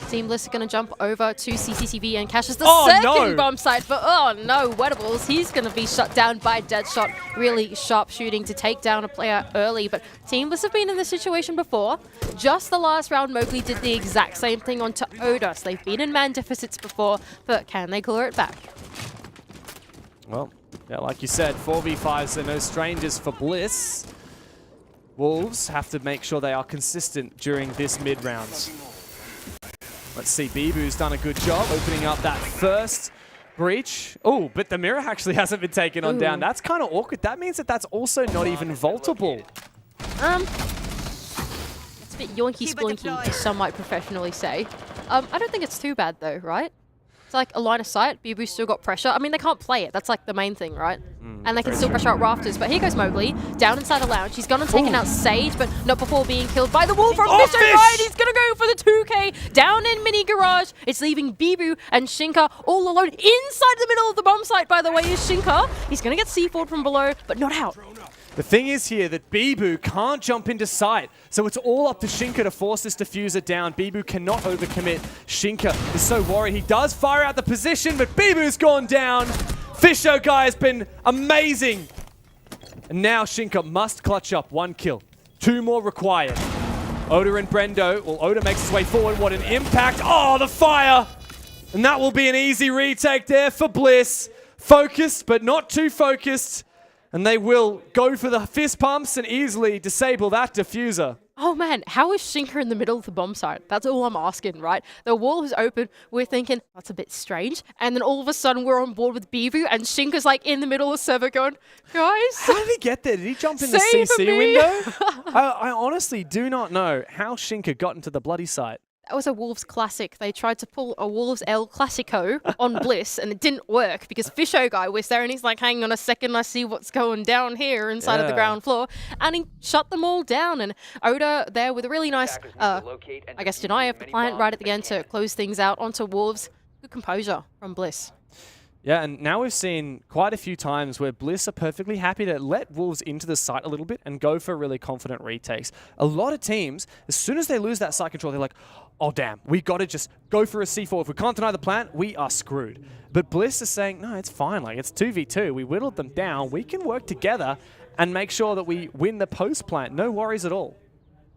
Team Bliss are going to jump over to CCTV and catches the second bomb site. But oh no, Wettables, he's going to be shut down by Deadshot. Really sharp shooting to take down a player early. But Team Bliss have been in this situation before. Just the last round, Mowgli did the exact same thing onto Oda. So they've been in man deficits before, but can they claw it back? Well, yeah, like you said, 4v5s are no strangers for Bliss. Wolves have to make sure they are consistent during this mid-round. Let's see, Bibu's done a good job opening up that first breach. Oh, but the mirror actually hasn't been taken on down. That's kind of awkward. That means that that's also not even vaultable. It's a bit yoinky-splinky, some might professionally say. I don't think it's too bad though, right? It's like a line of sight. Bibu's still got pressure. I mean, they can't play it. That's like the main thing, right? And they can still pressure out rafters. But here goes Mowgli, down inside a lounge. He's gone and taken out Sage, but not before being killed by the wall from Fish O'Brien. He's going to go for the 2K down in mini garage. It's leaving Bibu and Shinka all alone inside the middle of the bomb site, by the way, is Shinka. He's going to get C4'd from below, but not out. The thing is here that Bibu can't jump into sight, so it's all up to Shinka to force this diffuser down. Bibu cannot overcommit. Shinka is so worried. He does fire out the position, but Bibu's gone down. Fisho guy has been amazing. And now Shinka must clutch up 1 kill. 2 more required. Oda and Brendo. Well, Oda makes his way forward. What an impact. Oh, the fire. And that will be an easy retake there for Bliss. Focused, but not too focused. And they will go for the fist pumps and easily disable that diffuser. Oh man, how is Shinka in the middle of the bomb site? That's all I'm asking, right? The wall is open, we're thinking, that's a bit strange. And then all of a sudden we're on board with Bivu and Shinka's like in the middle of server going, guys. How did he get there? Did he jump in the CC window? I honestly do not know how Shinka got into the bloody site. That was a Wolves classic. They tried to pull a Wolves El Clasico on Bliss, and it didn't work because Fisho guy was there, and he's like, hang on a second, I see what's going down here inside of the ground floor. And he shut them all down. And Oda there with a really nice, I guess, deny of the plant right at the end to close things out onto Wolves. Good composure from Bliss. Yeah, and now we've seen quite a few times where Bliss are perfectly happy to let Wolves into the site a little bit and go for really confident retakes. A lot of teams, as soon as they lose that site control, they're like, oh damn, we got to just go for a C4. If we can't deny the plant, we are screwed. But Bliss is saying, no, it's fine. Like, it's 2v2. We whittled them down. We can work together and make sure that we win the post plant. No worries at all.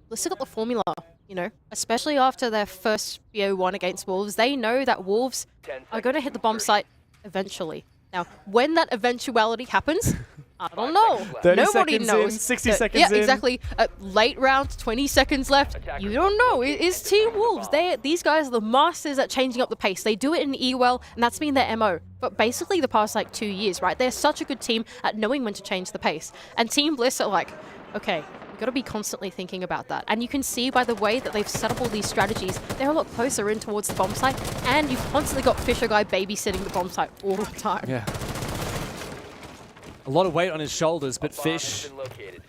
Bliss have got the formula, you know, especially after their first BO1 against Wolves. They know that Wolves are going to hit the bomb site eventually. Now, when that eventuality happens, I don't know. 30 Nobody seconds knows. in, 60 seconds in. Yeah, exactly. Late round, 20 seconds left. You don't know. It is Team Wolves. These guys are the masters at changing up the pace. They do it in EWEL, and that's been their MO. But basically the past, 2 years, right? They're such a good team at knowing when to change the pace. And Team Bliss are like, okay, we've got to be constantly thinking about that. And you can see by the way that they've set up all these strategies, they're a lot closer in towards the bomb site, and you've constantly got Fisher Guy babysitting the bomb site all the time. Yeah. A lot of weight on his shoulders, but Fish,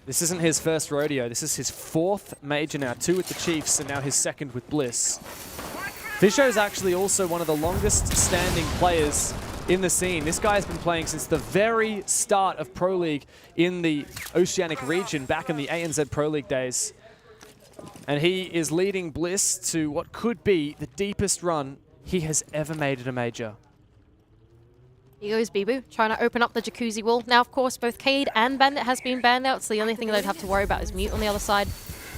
this isn't his first rodeo. This is his 4th major now, 2 with the Chiefs, and now his 2nd with Bliss. Fisho is actually also one of the longest standing players in the scene. This guy has been playing since the very start of Pro League in the Oceanic region, back in the ANZ Pro League days. And he is leading Bliss to what could be the deepest run he has ever made at a major. Here goes Bibu, trying to open up the jacuzzi wall. Now, of course, both Cade and Bandit has been banned out, so the only thing they'd have to worry about is Mute on the other side.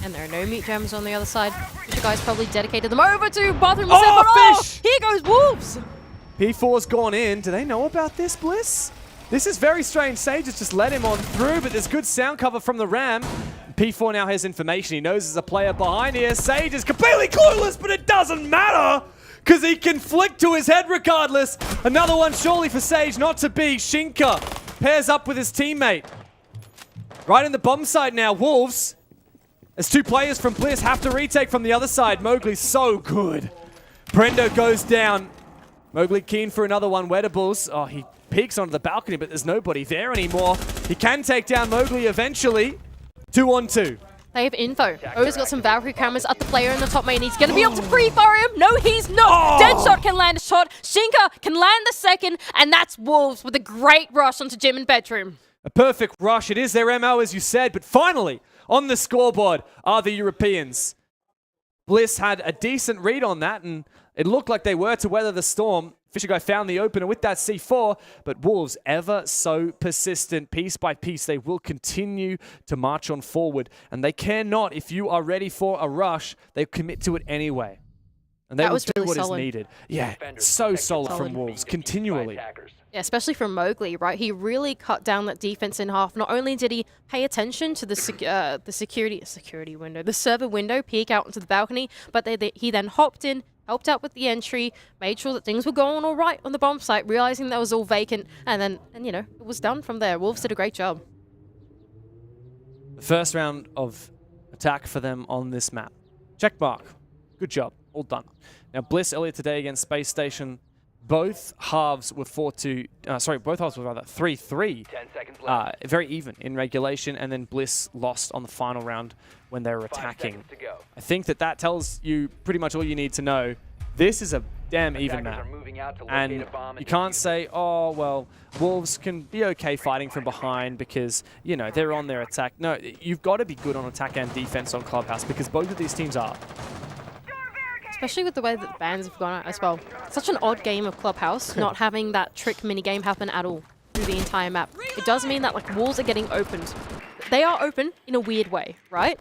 And there are no Mute gems on the other side. Fisher Guy's probably dedicated them over to Bathroom. Fish! Here goes Wolves! P4's gone in. Do they know about this, Bliss? This is very strange. Sage has just let him on through, but there's good sound cover from the Ram. P4 now has information. He knows there's a player behind here. Sage is completely clueless, but it doesn't matter, because he can flick to his head regardless. Another one surely for Sage, not to be. Shinka pairs up with his teammate. Right in the bomb side now, Wolves, as 2 players from Bliss have to retake from the other side. Mowgli's so good. Brendo goes down. Mowgli keen for another one. Wettables, oh, he peeks onto the balcony, but there's nobody there anymore. He can take down Mowgli eventually. 2-on-2. They have info. O's got some Valkyrie cameras at the player in the top main. He's going to be able to pre-fire him. No, he's not. Deadshot can land a shot. Shinka can land the second. And that's Wolves with a great rush onto Gym and Bedroom. A perfect rush. It is their MO, as you said. But finally, on the scoreboard are the Europeans. Bliss had a decent read on that, and it looked like they were to weather the storm. Fisher Guy found the opener with that C4, but Wolves ever so persistent. Piece by piece, they will continue to march on forward, and they care not if you are ready for a rush. They commit to it anyway, and they will do what is needed. Yeah, so solid from Wolves, continually. Yeah, especially from Mowgli, right? He really cut down that defense in half. Not only did he pay attention to the security window, the server window, peek out into the balcony, but he then hopped in, helped out with the entry, made sure that things were going all right on the bomb site, realizing that was all vacant, and you know, it was done from there. Wolves did a great job. The first round of attack for them on this map. Check mark. Good job. All done. Now, Bliss earlier today against Space Station, both halves were 3-3. 10 seconds left. Very even in regulation, and then Bliss lost on the final round when they were attacking. I think that tells you pretty much all you need to know. This is a damn even map. And you can't say, oh, well, Wolves can be okay fighting from behind because, you know, they're on their attack. No, you've got to be good on attack and defense on Clubhouse because both of these teams are. Especially with the way that the bans have gone out as well. Such an odd game of Clubhouse, not having that trick mini game happen at all through the entire map. It does mean that like walls are getting opened. They are open in a weird way, right?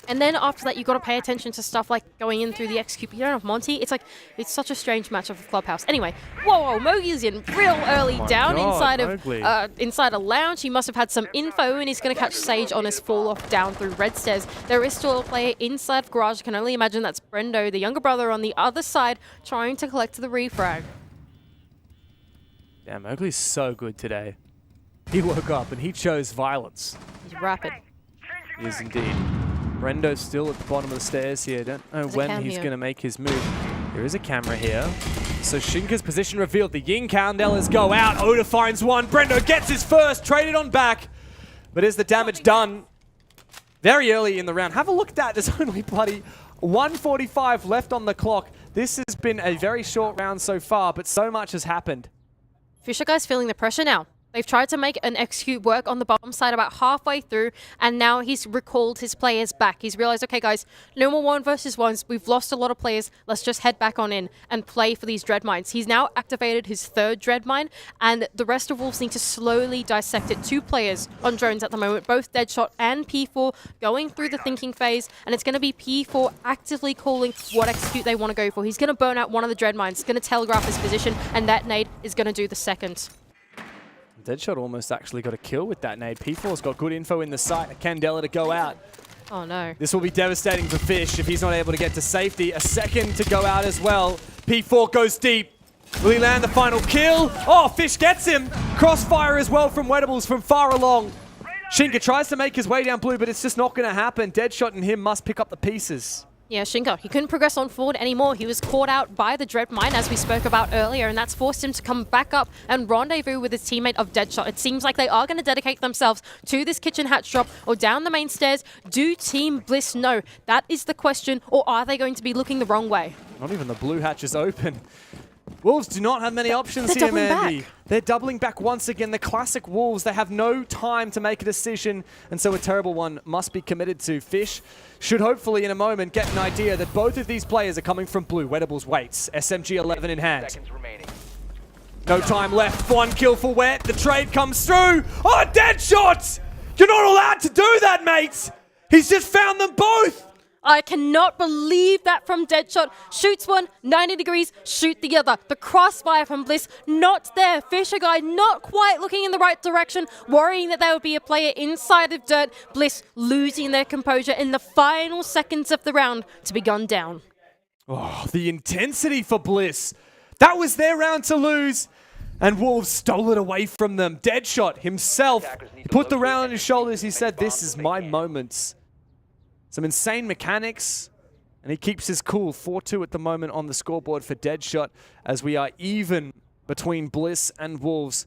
And then after that, you've got to pay attention to stuff like going in through the execute. You don't have Monty. It's like, it's such a strange matchup of Clubhouse. Anyway, whoa, Mogi's in real early down inside a lounge. He must have had some info, and he's going to catch Sage on his fall off down through red stairs. There is still a player inside of Garage. I can only imagine that's Brendo, the younger brother, on the other side, trying to collect the refrag. Yeah, Mowgli's so good today. He woke up and he chose violence. He's rapid. He is indeed. Brendo's still at the bottom of the stairs here. Don't know when he's going to make his move. There is a camera here. So Shinka's position revealed. The Ying Candelas go out. Oda finds one. Brendo gets his first. Traded on back. But is the damage done very early in the round? Have a look at that. There's only bloody 1:45 left on the clock. This has been a very short round so far, but so much has happened. Fisher guy's feeling the pressure now. They've tried to make an execute work on the bottom side about halfway through, and now he's recalled his players back. He's realized, okay, guys, no more 1v1s. We've lost a lot of players. Let's just head back on in and play for these dread mines. He's now activated his third dread mine, and the rest of Wolves need to slowly dissect it. 2 players on drones at the moment, both Deadshot and P4 going through the thinking phase, and it's going to be P4 actively calling what execute they want to go for. He's going to burn out one of the dread mines, going to telegraph his position, and that nade is going to do the second. Deadshot almost actually got a kill with that nade. P4's got good info in the site. A Candela to go out. Oh no. This will be devastating for Fish if he's not able to get to safety. A second to go out as well. P4 goes deep. Will he land the final kill? Oh, Fish gets him. Crossfire as well from Wettables from far along. Shinka tries to make his way down blue, but it's just not going to happen. Deadshot and him must pick up the pieces. Yeah, Shinka, he couldn't progress on forward anymore. He was caught out by the Dread Mine, as we spoke about earlier, and that's forced him to come back up and rendezvous with his teammate of Deadshot. It seems like they are going to dedicate themselves to this kitchen hatch drop or down the main stairs. Do Team Bliss know? That is the question, or are they going to be looking the wrong way? Not even the blue hatch is open. Wolves do not have many options here, Mandy. They're doubling back once again. The classic Wolves, they have no time to make a decision, and so a terrible one must be committed to. Fish should hopefully in a moment get an idea that both of these players are coming from blue. Wettables waits. SMG 11 in hand. No time left. 1 kill for Wet. The trade comes through. Oh, Deadshot! You're not allowed to do that, mates! He's just found them both! I cannot believe that from Deadshot. Shoots one, 90 degrees, shoot the other. The crossfire from Bliss, not there. Fisher guy not quite looking in the right direction, worrying that there would be a player inside of dirt. Bliss losing their composure in the final seconds of the round to be gunned down. Oh, the intensity for Bliss. That was their round to lose. And Wolves stole it away from them. Deadshot himself, he put the round on his shoulders. He said, this is my moment. Some insane mechanics, and he keeps his cool. 4-2 at the moment on the scoreboard for Deadshot, as we are even between Bliss and Wolves.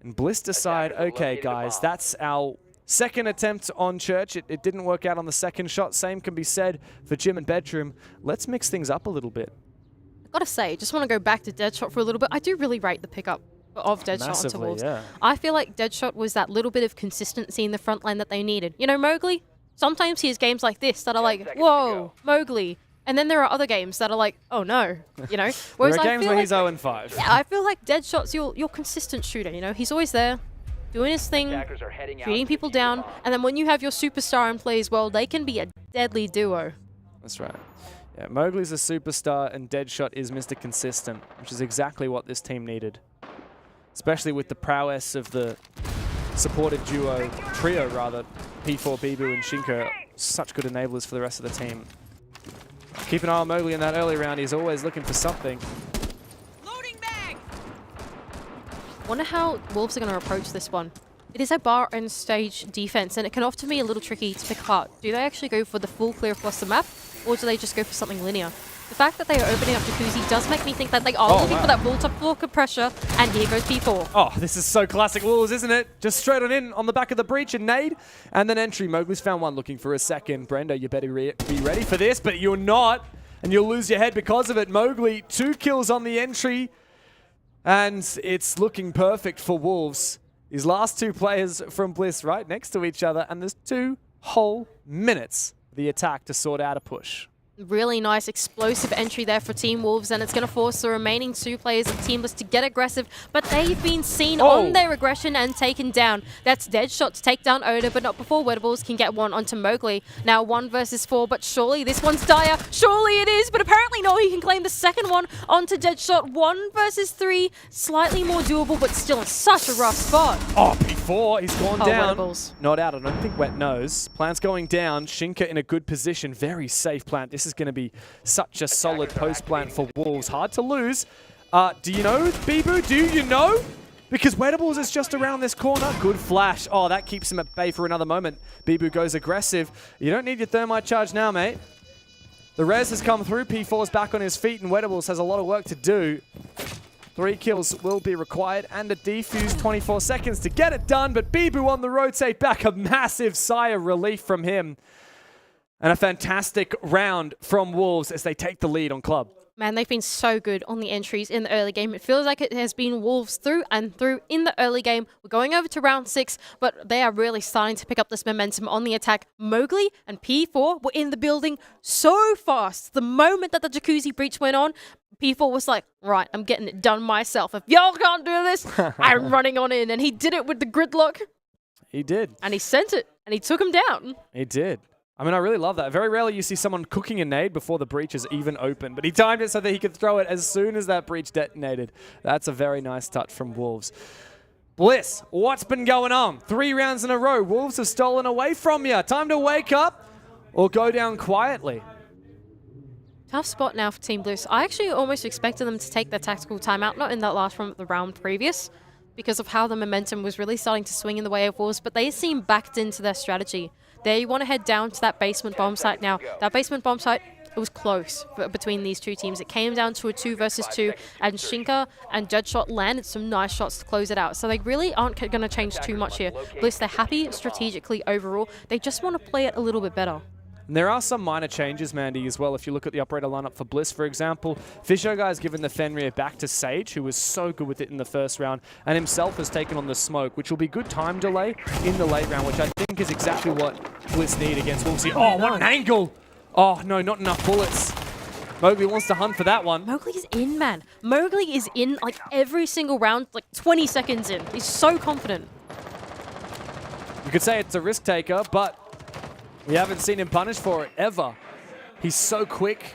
And Bliss decide, okay, guys, that's our second attempt on Church. It didn't work out on the second shot. Same can be said for Gym and Bedroom. Let's mix things up a little bit. I've got to say, just want to go back to Deadshot for a little bit. I do really rate the pickup of Deadshot onto Wolves. Yeah. I feel like Deadshot was that little bit of consistency in the front line that they needed. You know, Mowgli? Sometimes he has games like this that are like, whoa, Mowgli. And then there are other games that are like, oh no, you know? Whereas there are games where he's 0-5. Yeah, I feel like Deadshot's your consistent shooter, you know? He's always there, doing his thing, shooting people down. And then when you have your superstar in play as well, they can be a deadly duo. That's right. Yeah, Mowgli's a superstar and Deadshot is Mr. Consistent, which is exactly what this team needed. Especially with the prowess of the supported trio rather, P4, Bibu and Shinka, such good enablers for the rest of the team. Keep an eye on Mowgli in that early round, he's always looking for something. Wonder how Wolves are going to approach this one. It is a bar and stage defense, and it can often be a little tricky to pick apart. Do they actually go for the full clear across the map, or do they just go for something linear? The fact that they are opening up Jacuzzi does make me think that they are looking for that full top floor pressure, and here goes P4. Oh, this is so classic Wolves, isn't it? Just straight on in on the back of the breach and nade, and then entry. Mowgli's found one looking for a second. Brendo, you better be ready for this, but you're not, and you'll lose your head because of it. Mowgli, 2 kills on the entry, and it's looking perfect for Wolves. These last 2 players from Bliss right next to each other, and there's 2 whole minutes for the attack to sort out a push. Really nice explosive entry there for Team Wolves, and it's going to force the remaining 2 players of Team Bliss to get aggressive, but they've been seen on their aggression and taken down. That's Deadshot to take down Oda, but not before Wettables can get one onto Mowgli. Now 1 versus 4, but surely this one's dire. Surely it is, but apparently no, he can claim the second one onto Deadshot. 1 versus 3, slightly more doable, but still in such a rough spot. Oh, P4, he's gone down. Wettables. Not out, I don't think Wet knows. Plant's going down, Shinka in a good position, very safe Plant. This is going to be such a solid post plant for Wolves. Hard to lose. Do you know, Bibu? Do you know? because Wedables is just around this corner. Good flash. Oh, that keeps him at bay for another moment. Bibu goes aggressive. You don't need your thermite charge now, mate. The res has come through. P4 is back on his feet, and Wedables has a lot of work to do. 3 kills will be required, and a defuse, 24 seconds to get it done, but Bibu on the rotate back. A massive sigh of relief from him. And a fantastic round from Wolves as they take the lead on Club. Man, they've been so good on the entries in the early game. It feels like it has been Wolves through and through in the early game. We're going over to round 6, but they are really starting to pick up this momentum on the attack. Mowgli and P4 were in the building so fast. The moment that the Jacuzzi breach went on, P4 was like, right, I'm getting it done myself. If y'all can't do this, I'm running on in. And he did it with the gridlock. He did. And he sent it, and he took him down. He did. I mean, I really love that. Very rarely you see someone cooking a nade before the breach is even open, but he timed it so that he could throw it as soon as that breach detonated. That's a very nice touch from Wolves. Bliss, what's been going on? 3 rounds in a row. Wolves have stolen away from you. Time to wake up or go down quietly. Tough spot now for Team Bliss. I actually almost expected them to take their tactical timeout, not in that last round, the round previous, because of how the momentum was really starting to swing in the way of Wolves, but they seem backed into their strategy. They want to head down to that basement bomb site now. That basement bomb site, it was close between these two teams. It came down to a 2 versus 2, and Shinka and Deadshot landed some nice shots to close it out. So they really aren't going to change too much here. Bliss, they're happy strategically overall. They just want to play it a little bit better. And there are some minor changes, Mandy, as well. If you look at the operator lineup for Bliss, for example, Fisher has given the Fenrir back to Sage, who was so good with it in the first round, and himself has taken on the smoke, which will be good time delay in the late round, which I think is exactly what Bliss need against Wolves. Oh, what an angle! Oh, no, not enough bullets. Mowgli wants to hunt for that one. Mowgli's in, man. Mowgli is in like every single round, like 20 seconds in. He's so confident. You could say it's a risk taker, but we haven't seen him punished for it, ever. He's so quick,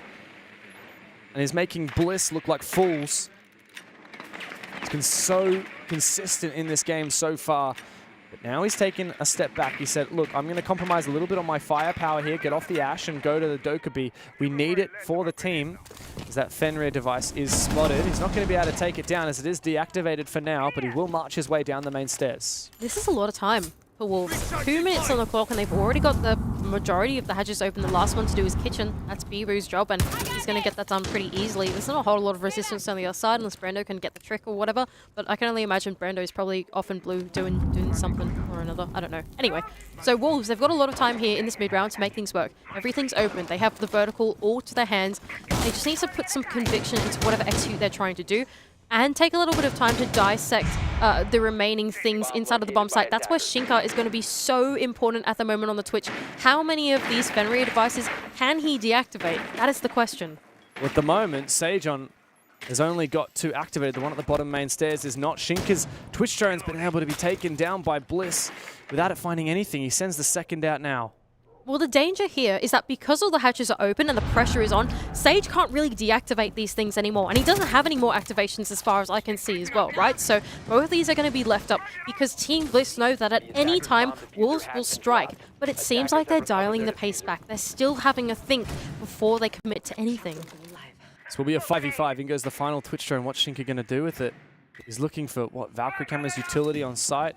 and he's making Bliss look like fools. He's been so consistent in this game so far. But now he's taken a step back. He said, look, I'm going to compromise a little bit on my firepower here, get off the Ash and go to the Dokkaebi. We need it for the team, as that Fenrir device is spotted. He's not going to be able to take it down, as it is deactivated for now, but he will march his way down the main stairs. This is a lot of time for Wolves. 2 minutes on the clock, and they've already got the majority of the hatches open. The last one to do is kitchen. That's Bibu's job, and he's going to get that done pretty easily. There's not a whole lot of resistance on the other side, unless Brando can get the trick or whatever, but I can only imagine Brando's probably off in blue doing something or another. I don't know. Anyway, so Wolves, they've got a lot of time here in this mid-round to make things work. Everything's open. They have the vertical all to their hands. They just need to put some conviction into whatever execute they're trying to do, and take a little bit of time to dissect the remaining things inside of the bomb site. That's where Shinka is going to be so important at the moment on the Twitch. How many of these Fenrir devices can he deactivate? That is the question. Well, at the moment, Sajon has only got 2 activated. The one at the bottom main stairs is not. Shinka's Twitch drone's been able to be taken down by Bliss without it finding anything. He sends the second out now. Well, the danger here is that because all the hatches are open and the pressure is on, Sage can't really deactivate these things anymore. And he doesn't have any more activations as far as I can see as well, right? So both of these are going to be left up because Team Bliss know that at any time, Wolves will strike. But it seems like they're dialing the pace back. They're still having a think before they commit to anything. This will be a 5v5. In goes the final Twitch drone. What's Shinka going to do with it? He's looking for, what, Valkyrie camera's utility on site?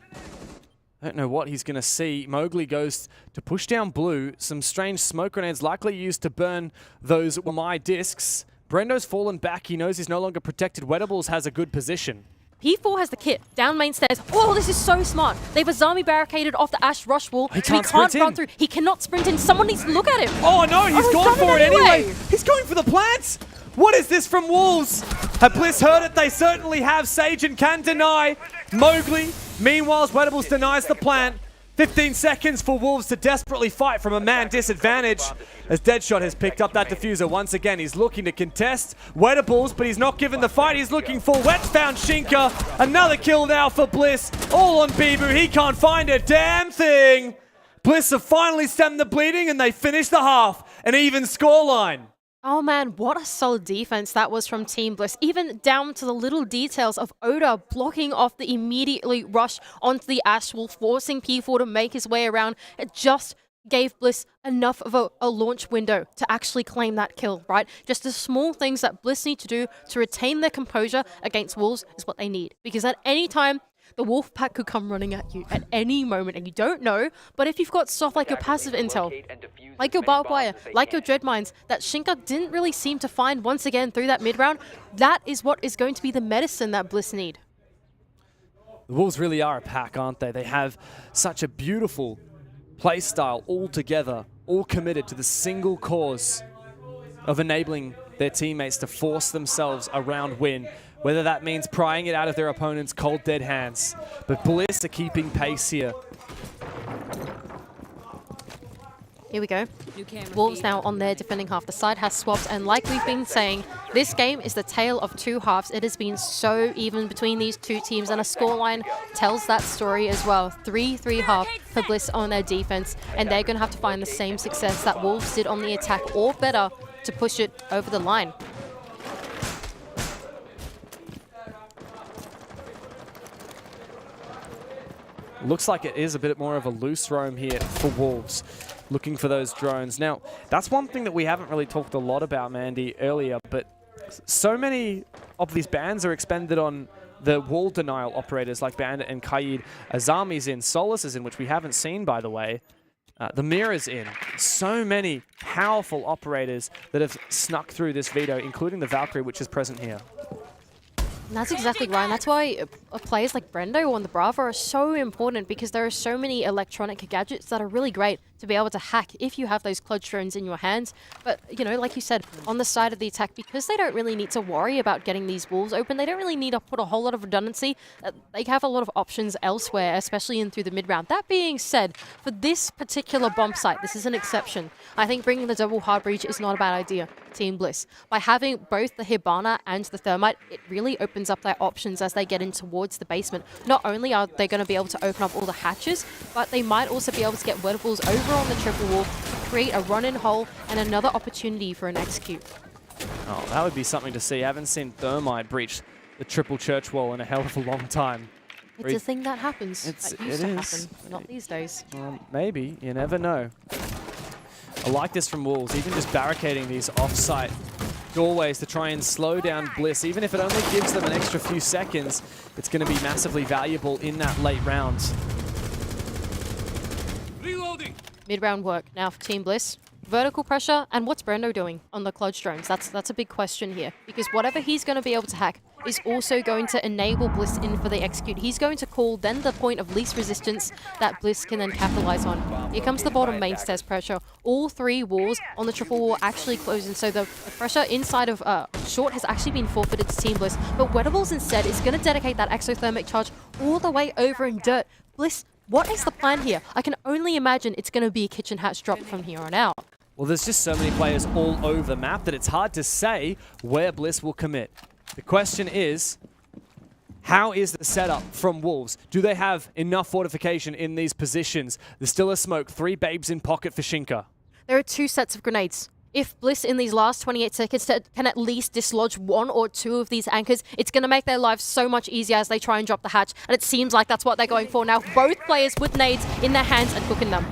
I don't know what he's going to see. Mowgli goes to push down blue. Some strange smoke grenades likely used to burn those my discs. Brendo's fallen back. He knows he's no longer protected. Wedables has a good position. P4 has the kit. Down main stairs. Oh, this is so smart. They've Azami barricaded off the Ash rush wall. He can't run through. He cannot sprint in. Someone needs to look at him. Oh no, he's gone for it anyway. He's going for the plants. What is this from Wolves? Have Bliss heard it? They certainly have. Sajon can deny Mowgli. Meanwhile, Wedables denies the plant. 15 seconds for Wolves to desperately fight from a man disadvantage. As Deadshot has picked up that diffuser once again. He's looking to contest Wedables, but he's not given the fight he's looking for. Wet's found Shinka. Another kill now for Bliss. All on Bibu. He can't find a damn thing. Bliss have finally stemmed the bleeding, and they finish the half. An even scoreline. Oh man, what a solid defense that was from Team Bliss. Even down to the little details of Oda blocking off the immediately rush onto the Ash wall, forcing P4 to make his way around. It just gave Bliss enough of a launch window to actually claim that kill, right? Just the small things that Bliss need to do to retain their composure against Wolves is what they need. Because at any time, The wolf pack could come running at you at any moment, and you don't know. But if you've got stuff like your passive intel, like your barbed wire, like your dread mines, that Shinka didn't really seem to find once again through that mid-round, that is what is going to be the medicine that Bliss need. The Wolves really are a pack, aren't they? They have such a beautiful play style all together, all committed to the single cause of enabling their teammates to force themselves a round win, whether that means prying it out of their opponent's cold dead hands. But Bliss are keeping pace here. Here we go. Wolves now on their defending half. The side has swapped, and like we've been saying, this game is the tale of two halves. It has been so even between these two teams, and a scoreline tells that story as well. 3-3 half for Bliss on their defense, and they're going to have to find the same success that Wolves did on the attack, or better, to push it over the line. Looks like it is a bit more of a loose roam here for Wolves, looking for those drones. Now, that's one thing that we haven't really talked a lot about, Mandy, earlier, but so many of these bans are expended on the wall denial operators like Bandit and Kaid. Azami's in, Solus is in, which we haven't seen, by the way. The Mirror's in. So many powerful operators that have snuck through this veto, including the Valkyrie, which is present here. And that's exactly right, and that's why players like Brendo on the Bravo are so important, because there are so many electronic gadgets that are really great to be able to hack if you have those clutch drones in your hands. But, you know, like you said, on the side of the attack, because they don't really need to worry about getting these walls open, they don't really need to put a whole lot of redundancy. They have a lot of options elsewhere, especially in through the mid-round. That being said, for this particular bomb site, this is an exception. I think bringing the double hard breach is not a bad idea, Team Bliss. By having both the Hibana and the Thermite, it really opens up their options as they get in towards the basement. Not only are they going to be able to open up all the hatches, but they might also be able to get verticals over on the triple wall to create a run-in hole and another opportunity for an execute. Oh, that would be something to see. I haven't seen Thermite breach the triple church wall in a hell of a long time. It's a thing that happens. That used to happen, but not these days. Maybe. You never know. I like this from Wolves, even just barricading these off-site doorways to try and slow down Bliss. Even if it only gives them an extra few seconds, it's going to be massively valuable in that late round. Mid-round work now for Team Bliss. Vertical pressure, and what's Brendo doing on the clutch drones? That's a big question here, because whatever he's going to be able to hack is also going to enable Bliss in for the execute. He's going to call then the point of least resistance that Bliss can then capitalize on. Here comes the bottom main stairs pressure. All three walls on the triple wall actually closing, so the pressure inside of short has actually been forfeited to Team Bliss, but Wettables instead is going to dedicate that exothermic charge all the way over in dirt. Bliss, what is the plan here? I can only imagine it's going to be a kitchen hatch drop from here on out. Well, there's just so many players all over the map that it's hard to say where Bliss will commit. The question is, how is the setup from Wolves? Do they have enough fortification in these positions? There's still a smoke, 3 babes in pocket for Shinka. There are 2 sets of grenades. If Bliss in these last 28 seconds can at least dislodge 1 or 2 of these anchors, it's going to make their lives so much easier as they try and drop the hatch. And it seems like that's what they're going for now. Both players with nades in their hands and cooking them.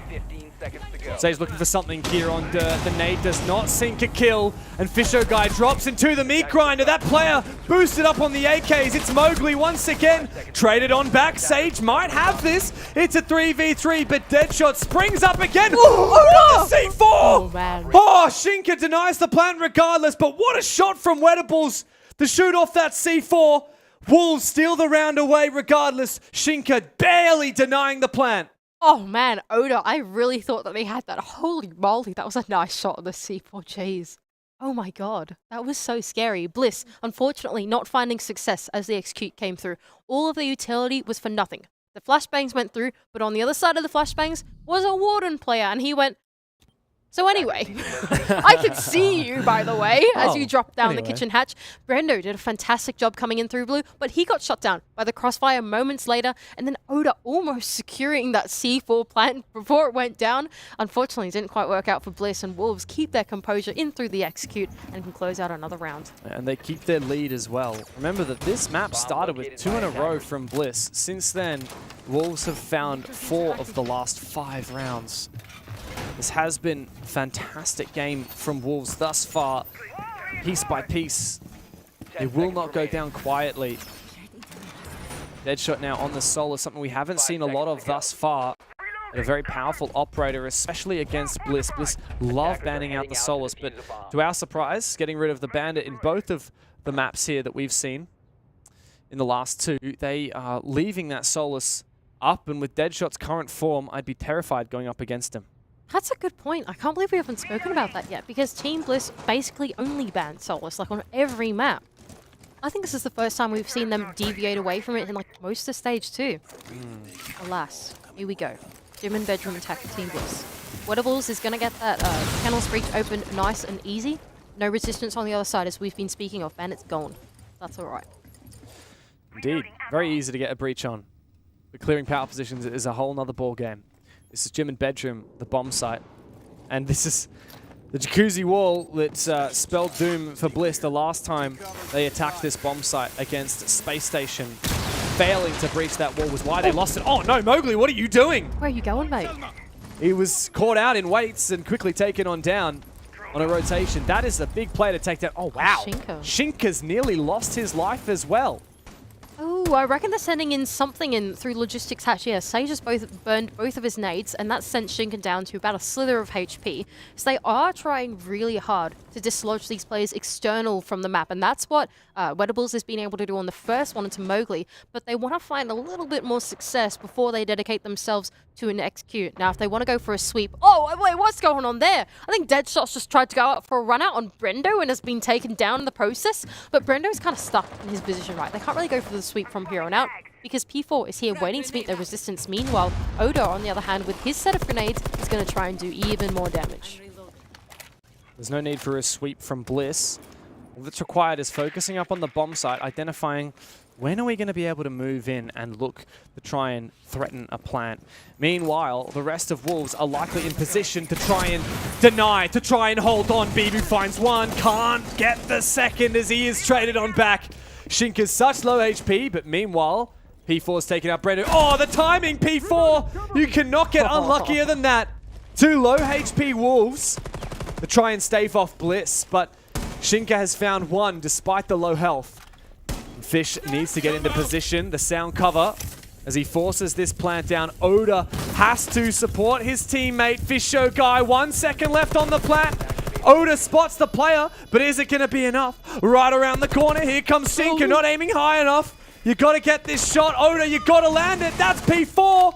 15 seconds to go. So he's looking for something here on dirt. The nade does not sink a kill. And Fisho Guy drops into the meat grinder. That player boosted up on the AKs. It's Mowgli once again. Traded on back. Sage might have this. It's a 3v3, but Deadshot springs up again. Oh, the C4! Oh, man. Oh, Shinka denies the plant regardless, but what a shot from Wettables to shoot off that C4. Wolves steal the round away regardless. Shinka barely denying the plant. Oh man, Oda, I really thought that they had that. Holy moly, that was a nice shot of the C4 cheese. Oh my god, that was so scary. Bliss, unfortunately, not finding success as the execute came through. All of the utility was for nothing. The flashbangs went through, but on the other side of the flashbangs was a Warden player, and he went... So anyway, I can see you, by the way, as you drop down the kitchen hatch. Brendo did a fantastic job coming in through blue, but he got shot down by the crossfire moments later, and then Oda almost securing that C4 plant before it went down. Unfortunately, it didn't quite work out for Bliss, and Wolves keep their composure in through the execute and can close out another round. And they keep their lead as well. Remember that this map started with 2 in a row from Bliss. Since then, Wolves have found 4 of the last 5 rounds. This has been a fantastic game from Wolves thus far, piece by piece. They will not go down quietly. Deadshot now on the Solus, something we haven't seen a lot of thus far. A very powerful operator, especially against Bliss. Bliss love banning out the Solus, but to our surprise, getting rid of the Bandit in both of the maps here that we've seen in the last two, they are leaving that Solus up, and with Deadshot's current form, I'd be terrified going up against him. That's a good point. I can't believe we haven't spoken about that yet, because Team Bliss basically only banned Solus, like on every map. I think this is the first time we've seen them deviate away from it in like most of stage 2. Alas, here we go. Gym and bedroom attack Team Bliss. Wettables is going to get that Kennel's Breach open nice and easy. No resistance on the other side, as we've been speaking of, and it's gone. That's alright. Indeed. Very easy to get a breach on. But clearing power positions is a whole nother ball game. This is gym and bedroom, the bomb site. And this is the jacuzzi wall that spelled doom for Bliss the last time they attacked this bomb site against Space Station. Failing to breach that wall was why they lost it. Oh no, Mowgli, what are you doing? Where are you going, mate? He was caught out in weights and quickly taken on down on a rotation. That is a big play to take down. Oh wow, Shinka's nearly lost his life as well. Oh, I reckon they're sending in something in through logistics hatch. Yeah, Sage has burned both of his nades, and that sent Shinka down to about a slither of HP. So they are trying really hard to dislodge these players external from the map, and that's what Wettables has been able to do on the first one into Mowgli, but they want to find a little bit more success before they dedicate themselves to an execute. Now, if they want to go for a sweep... Oh, wait, what's going on there? I think Deadshot's just tried to go out for a run out on Brendo and has been taken down in the process, but Brendo's kind of stuck in his position, right? They can't really go for the sweep from here on out because P4 is here waiting to meet their resistance. Meanwhile, Oda, on the other hand, with his set of grenades, is going to try and do even more damage. There's no need for a sweep from Bliss. All that's required is focusing up on the bomb site, identifying when are we going to be able to move in and look to try and threaten a plant. Meanwhile, the rest of Wolves are likely in position to try and deny, to try and hold on. Bibu finds one, can't get the second as he is traded on back. Shinka's such low HP, but meanwhile, P4's taking out Brendo. Oh, the timing, P4! You cannot get unluckier than that. Two low HP Wolves to try and stave off Bliss, but Shinka has found one despite the low health. Fish needs to get into position, the sound cover, as he forces this plant down. Oda has to support his teammate, Fish Show Guy. 1 second left on the plant. Oda spots the player, but is it going to be enough? Right around the corner, here comes Shinka, not aiming high enough. You got to get this shot, Oda, you got to land it. That's P4.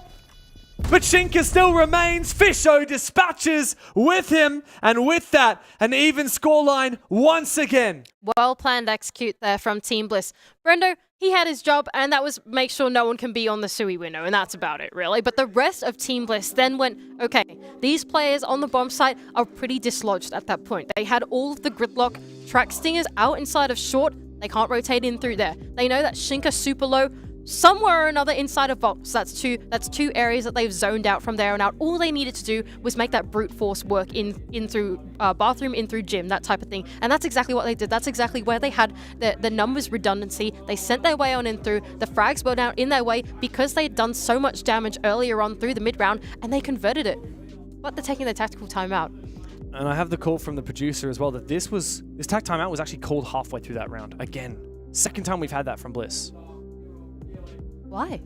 But Shinka still remains. Fisho dispatches with him, and with that, an even scoreline once again. Well planned execute there from Team Bliss. Brendo, he had his job, and that was make sure no one can be on the Sui window, and that's about it, really. But the rest of Team Bliss then went, okay, these players on the bomb site are pretty dislodged at that point. They had all of the gridlock track stingers out inside of short. They can't rotate in through there. They know that Shinka's super low, somewhere or another inside of Vault. So that's two areas that they've zoned out from there on out. All they needed to do was make that brute force work in through bathroom, in through gym, that type of thing. And that's exactly what they did. That's exactly where they had the numbers redundancy. They sent their way on in through. The frags were down in their way because they had done so much damage earlier on through the mid round, and they converted it. But they're taking their tactical timeout. And I have the call from the producer as well that this tac timeout was actually called halfway through that round. Again, second time we've had that from Bliss. Why?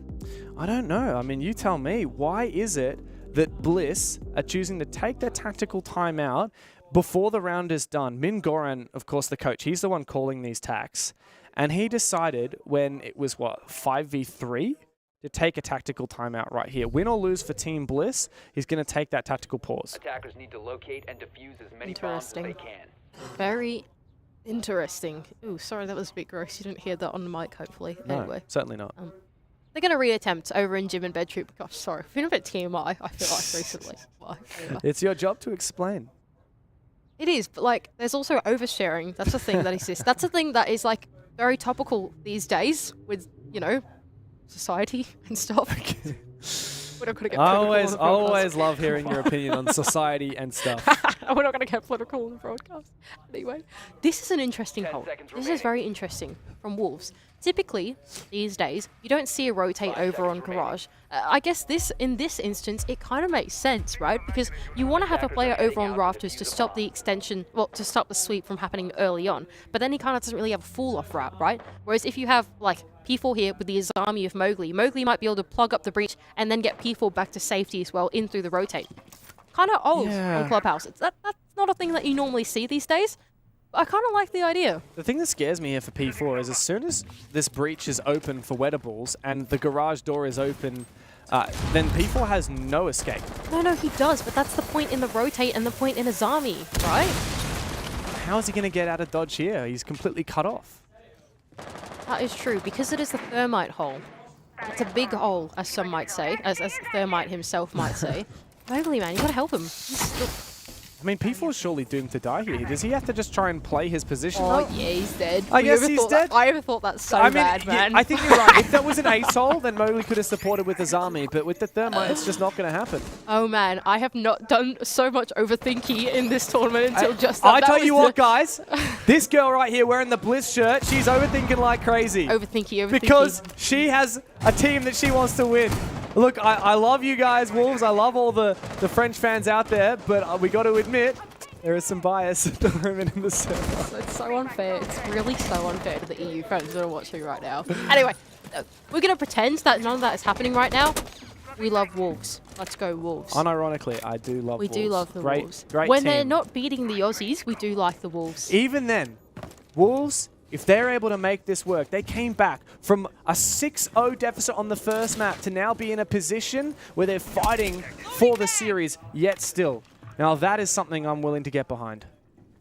I don't know. I mean, you tell me. Why is it that Bliss are choosing to take their tactical timeout before the round is done? Min Goran, of course, the coach, he's the one calling these tacs. And he decided when it was, 5v3? To take a tactical timeout right here. Win or lose for Team Bliss, he's going to take that tactical pause. Attackers need to locate and defuse as many bombs as they can. Very interesting. Ooh, sorry, that was a bit gross. You didn't hear that on the mic, hopefully. No, anyway. certainly not. They're going to reattempt over in Gym and Bed Troop. Gosh, sorry. I've been a bit TMI, I feel like, recently. It's your job to explain. It is, but, like, there's also oversharing. That's a thing that exists. That's a thing that is, like, very topical these days with, you know, society and stuff. We're not going to get political. I always love hearing your opinion on society and stuff. We're not going to get political on the broadcast. Anyway, this is an interesting hold. This is very interesting from Wolves. Typically, these days, you don't see a rotate over on Garage. I guess in this instance, it kind of makes sense, right? Because you want to have a player over on Rafters to stop the extension, well, to stop the sweep from happening early on. But then he kind of doesn't really have a fall-off route, right? Whereas if you have, like, P4 here with the Azami of Mowgli might be able to plug up the breach and then get P4 back to safety as well, in through the rotate. Kind of old on Clubhouse. That's not a thing that you normally see these days. I kind of like the idea. The thing that scares me here for P4 is as soon as this breach is open for Wettables and the garage door is open, then P4 has no escape. No, he does, but that's the point in the rotate and the point in Azami, right? How is he going to get out of dodge here? He's completely cut off. That is true, because it is the Thermite hole. It's a big hole, as some might say, as Thermite himself might say. Mowgli, man, you gotta help him. I mean, P4 is surely doomed to die here. Does he have to just try and play his position? Oh, yeah, he's dead. I guess he's dead. I ever thought that's so bad, man. I think you're right. If that was an ASOL, then Mowgli could have supported with Azami, but with the Thermite, it's just not going to happen. Oh, man, I have not done so much overthinking in this tournament until just that. I tell you what, guys, this girl right here wearing the Bliss shirt, she's overthinking like crazy. Overthinking. Because she has a team that she wants to win. Look, I love you guys, Wolves. I love all the French fans out there, but we got to admit, there is some bias at the moment in the server. It's so unfair. It's really so unfair to the EU fans that are watching right now. Anyway, we're going to pretend that none of that is happening right now. We love Wolves. Let's go Wolves. Unironically, I do love Wolves. We do love the Wolves. Great when team. they're not beating the Aussies, we do like the Wolves. Even then, Wolves, if they're able to make this work, they came back from a 6-0 deficit on the first map to now be in a position where they're fighting for the series, yet still. Now that is something I'm willing to get behind.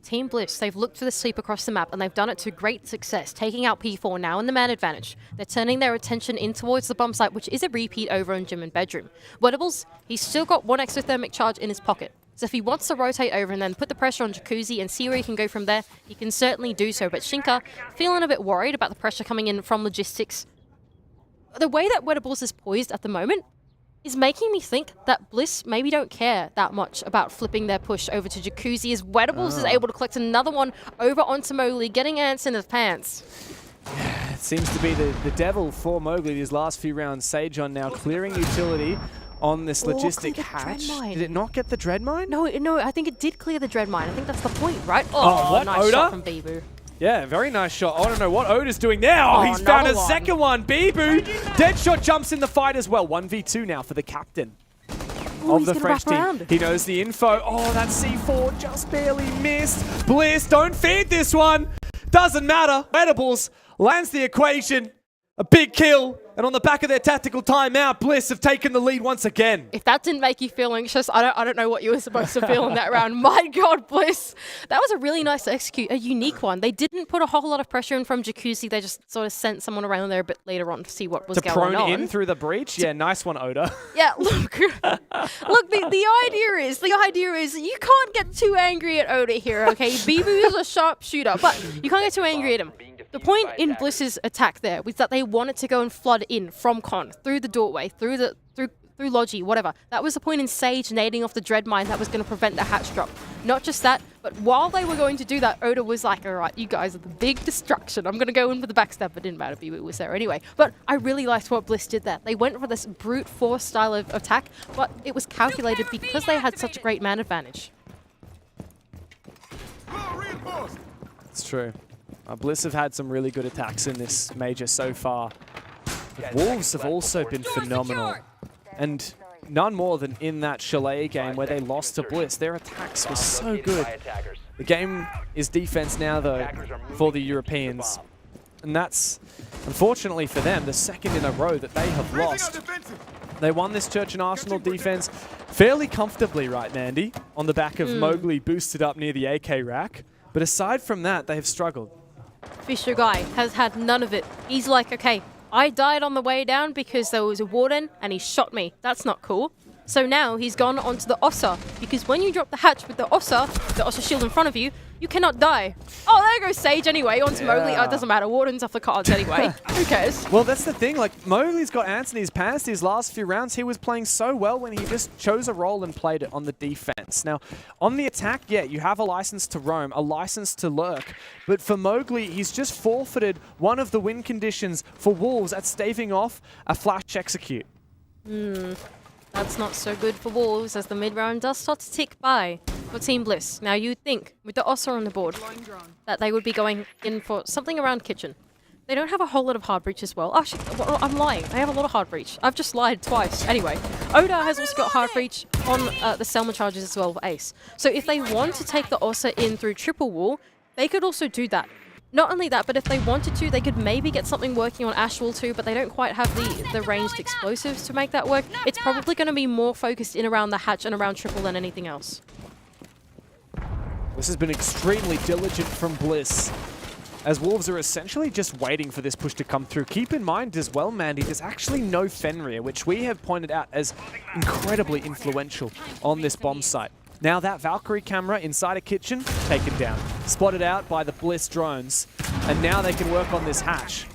Team Bliss, they've looked for the sweep across the map and they've done it to great success, taking out P4 now in the man advantage. They're turning their attention in towards the bomb site, which is a repeat over in Gym and Bedroom. Wettables, he's still got one exothermic charge in his pocket. So if he wants to rotate over and then put the pressure on Jacuzzi and see where he can go from there, he can certainly do so. But Shinka, feeling a bit worried about the pressure coming in from logistics. The way that Wettables is poised at the moment is making me think that Bliss maybe don't care that much about flipping their push over to Jacuzzi, as Wettables is able to collect another one over onto Mowgli, getting ants in his pants. Yeah, it seems to be the devil for Mowgli these last few rounds. Sage on now clearing utility on this logistic hatch. Did it not get the dread mine? No, I think it did clear the dread mine. I think that's the point, right? Oh, what? Nice Oda? shot from Bibu. Yeah, very nice shot. I don't know what Oda's doing now. He's found a second one. Bibu. Deadshot jumps in the fight as well. 1v2 now for the captain of the French team. He knows the info. Oh, that C4 just barely missed. Bliss, don't feed this one. Doesn't matter. Wettables lands the equation. A big kill. And on the back of their tactical timeout, Bliss have taken the lead once again. If that didn't make you feel anxious, I don't know what you were supposed to feel in that round. My God, Bliss. That was a really nice execute, a unique one. They didn't put a whole lot of pressure in from Jacuzzi. They just sort of sent someone around there a bit later on to see what was going on. To prone in through the breach? Yeah, nice one, Oda. Yeah, look. Look, the idea is you can't get too angry at Oda here, okay? Bibu is a sharp shooter, but you can't get too angry at him. The point in Bliss's attack there was that they wanted to go and flood in from Con, through the doorway, through Logi, whatever. That was the point in Sage nading off the dread mine that was going to prevent the hatch drop. Not just that, but while they were going to do that, Oda was like, all right, you guys are the big distraction. I'm going to go in with the backstab, but didn't matter, Bibu was there anyway. But I really liked what Bliss did there. They went for this brute force style of attack, but it was calculated because they had such a great man advantage. It's true. Bliss have had some really good attacks in this major so far. But Wolves have also been phenomenal. And none more than in that Chalet game where they lost to Bliss. Their attacks were so good. The game is defense now, though, for the Europeans. And that's, unfortunately for them, the second in a row that they have lost. They won this Church and Arsenal defense fairly comfortably, right, Mandy? On the back of Mowgli boosted up near the AK rack. But aside from that, they have struggled. Fisher Guy has had none of it. He's like, okay, I died on the way down because there was a warden and he shot me. That's not cool. So now he's gone onto the Ossa, because when you drop the hatch with the Ossa shield in front of you, you cannot die. Oh, there goes Sage anyway, onto Mowgli. Oh, it doesn't matter, Warden's off the cards anyway. Who cares? Well, that's the thing, like, Mowgli's got ants in his pants these last few rounds. He was playing so well when he just chose a role and played it on the defense. Now, on the attack, yeah, you have a license to roam, a license to lurk, but for Mowgli, he's just forfeited one of the win conditions for Wolves at staving off a flash execute. That's not so good for Wolves as the mid-round does start to tick by for Team Bliss. Now you'd think, with the Ossa on the board, that they would be going in for something around kitchen. They don't have a whole lot of hard breach as well. Actually, well, I'm lying. They have a lot of hard breach. I've just lied twice. Anyway, Oda has also got hard breach on the Selma charges as well for Ace. So if they want to take the Ossa in through triple wall, they could also do that. Not only that, but if they wanted to, they could maybe get something working on Ash Wall too, but they don't quite have the ranged explosives to make that work. It's probably going to be more focused in around the hatch and around triple than anything else. This has been extremely diligent from Bliss, as Wolves are essentially just waiting for this push to come through. Keep in mind as well, Mandy, there's actually no Fenrir, which we have pointed out as incredibly influential on this bomb site. Now that Valkyrie camera inside a kitchen, taken down. Spotted out by the Bliss drones, and now they can work on this hatch.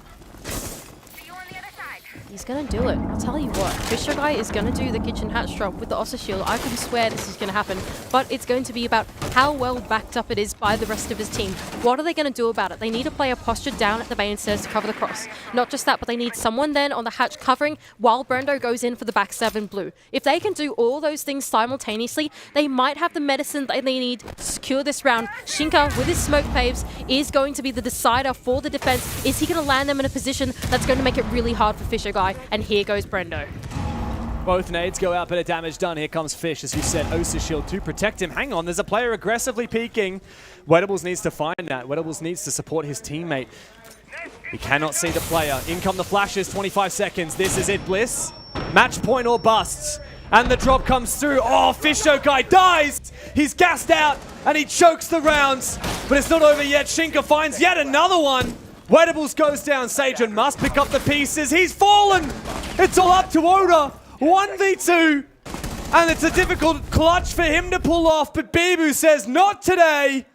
He's going to do it. I'll tell you what. Fisher Guy is going to do the kitchen hatch drop with the Ossa shield. I couldn't swear this is going to happen, but it's going to be about how well backed up it is by the rest of his team. What are they going to do about it? They need a player postured down at the main stairs to cover the cross. Not just that, but they need someone then on the hatch covering while Brendo goes in for the backstab in blue. If they can do all those things simultaneously, they might have the medicine that they need to secure this round. Shinka, with his smoke paves, is going to be the decider for the defense. Is he going to land them in a position that's going to make it really hard for Fisher Guy? And here goes Brendo. Both nades go out, bit of damage done. Here comes Fish, as you said, Osa shield to protect him. Hang on, there's a player aggressively peeking. Wedables needs to find that. Wedables needs to support his teammate. He cannot see the player. In come the flashes, 25 seconds. This is it, Bliss. Match point or busts. And the drop comes through. Oh, Fisho Guy dies. He's gassed out and he chokes the rounds. But it's not over yet. Shinka finds yet another one. Wedables goes down. Sajan must pick up the pieces. He's fallen. It's all up to Oda. 1v2. And it's a difficult clutch for him to pull off. But Bibu says, not today.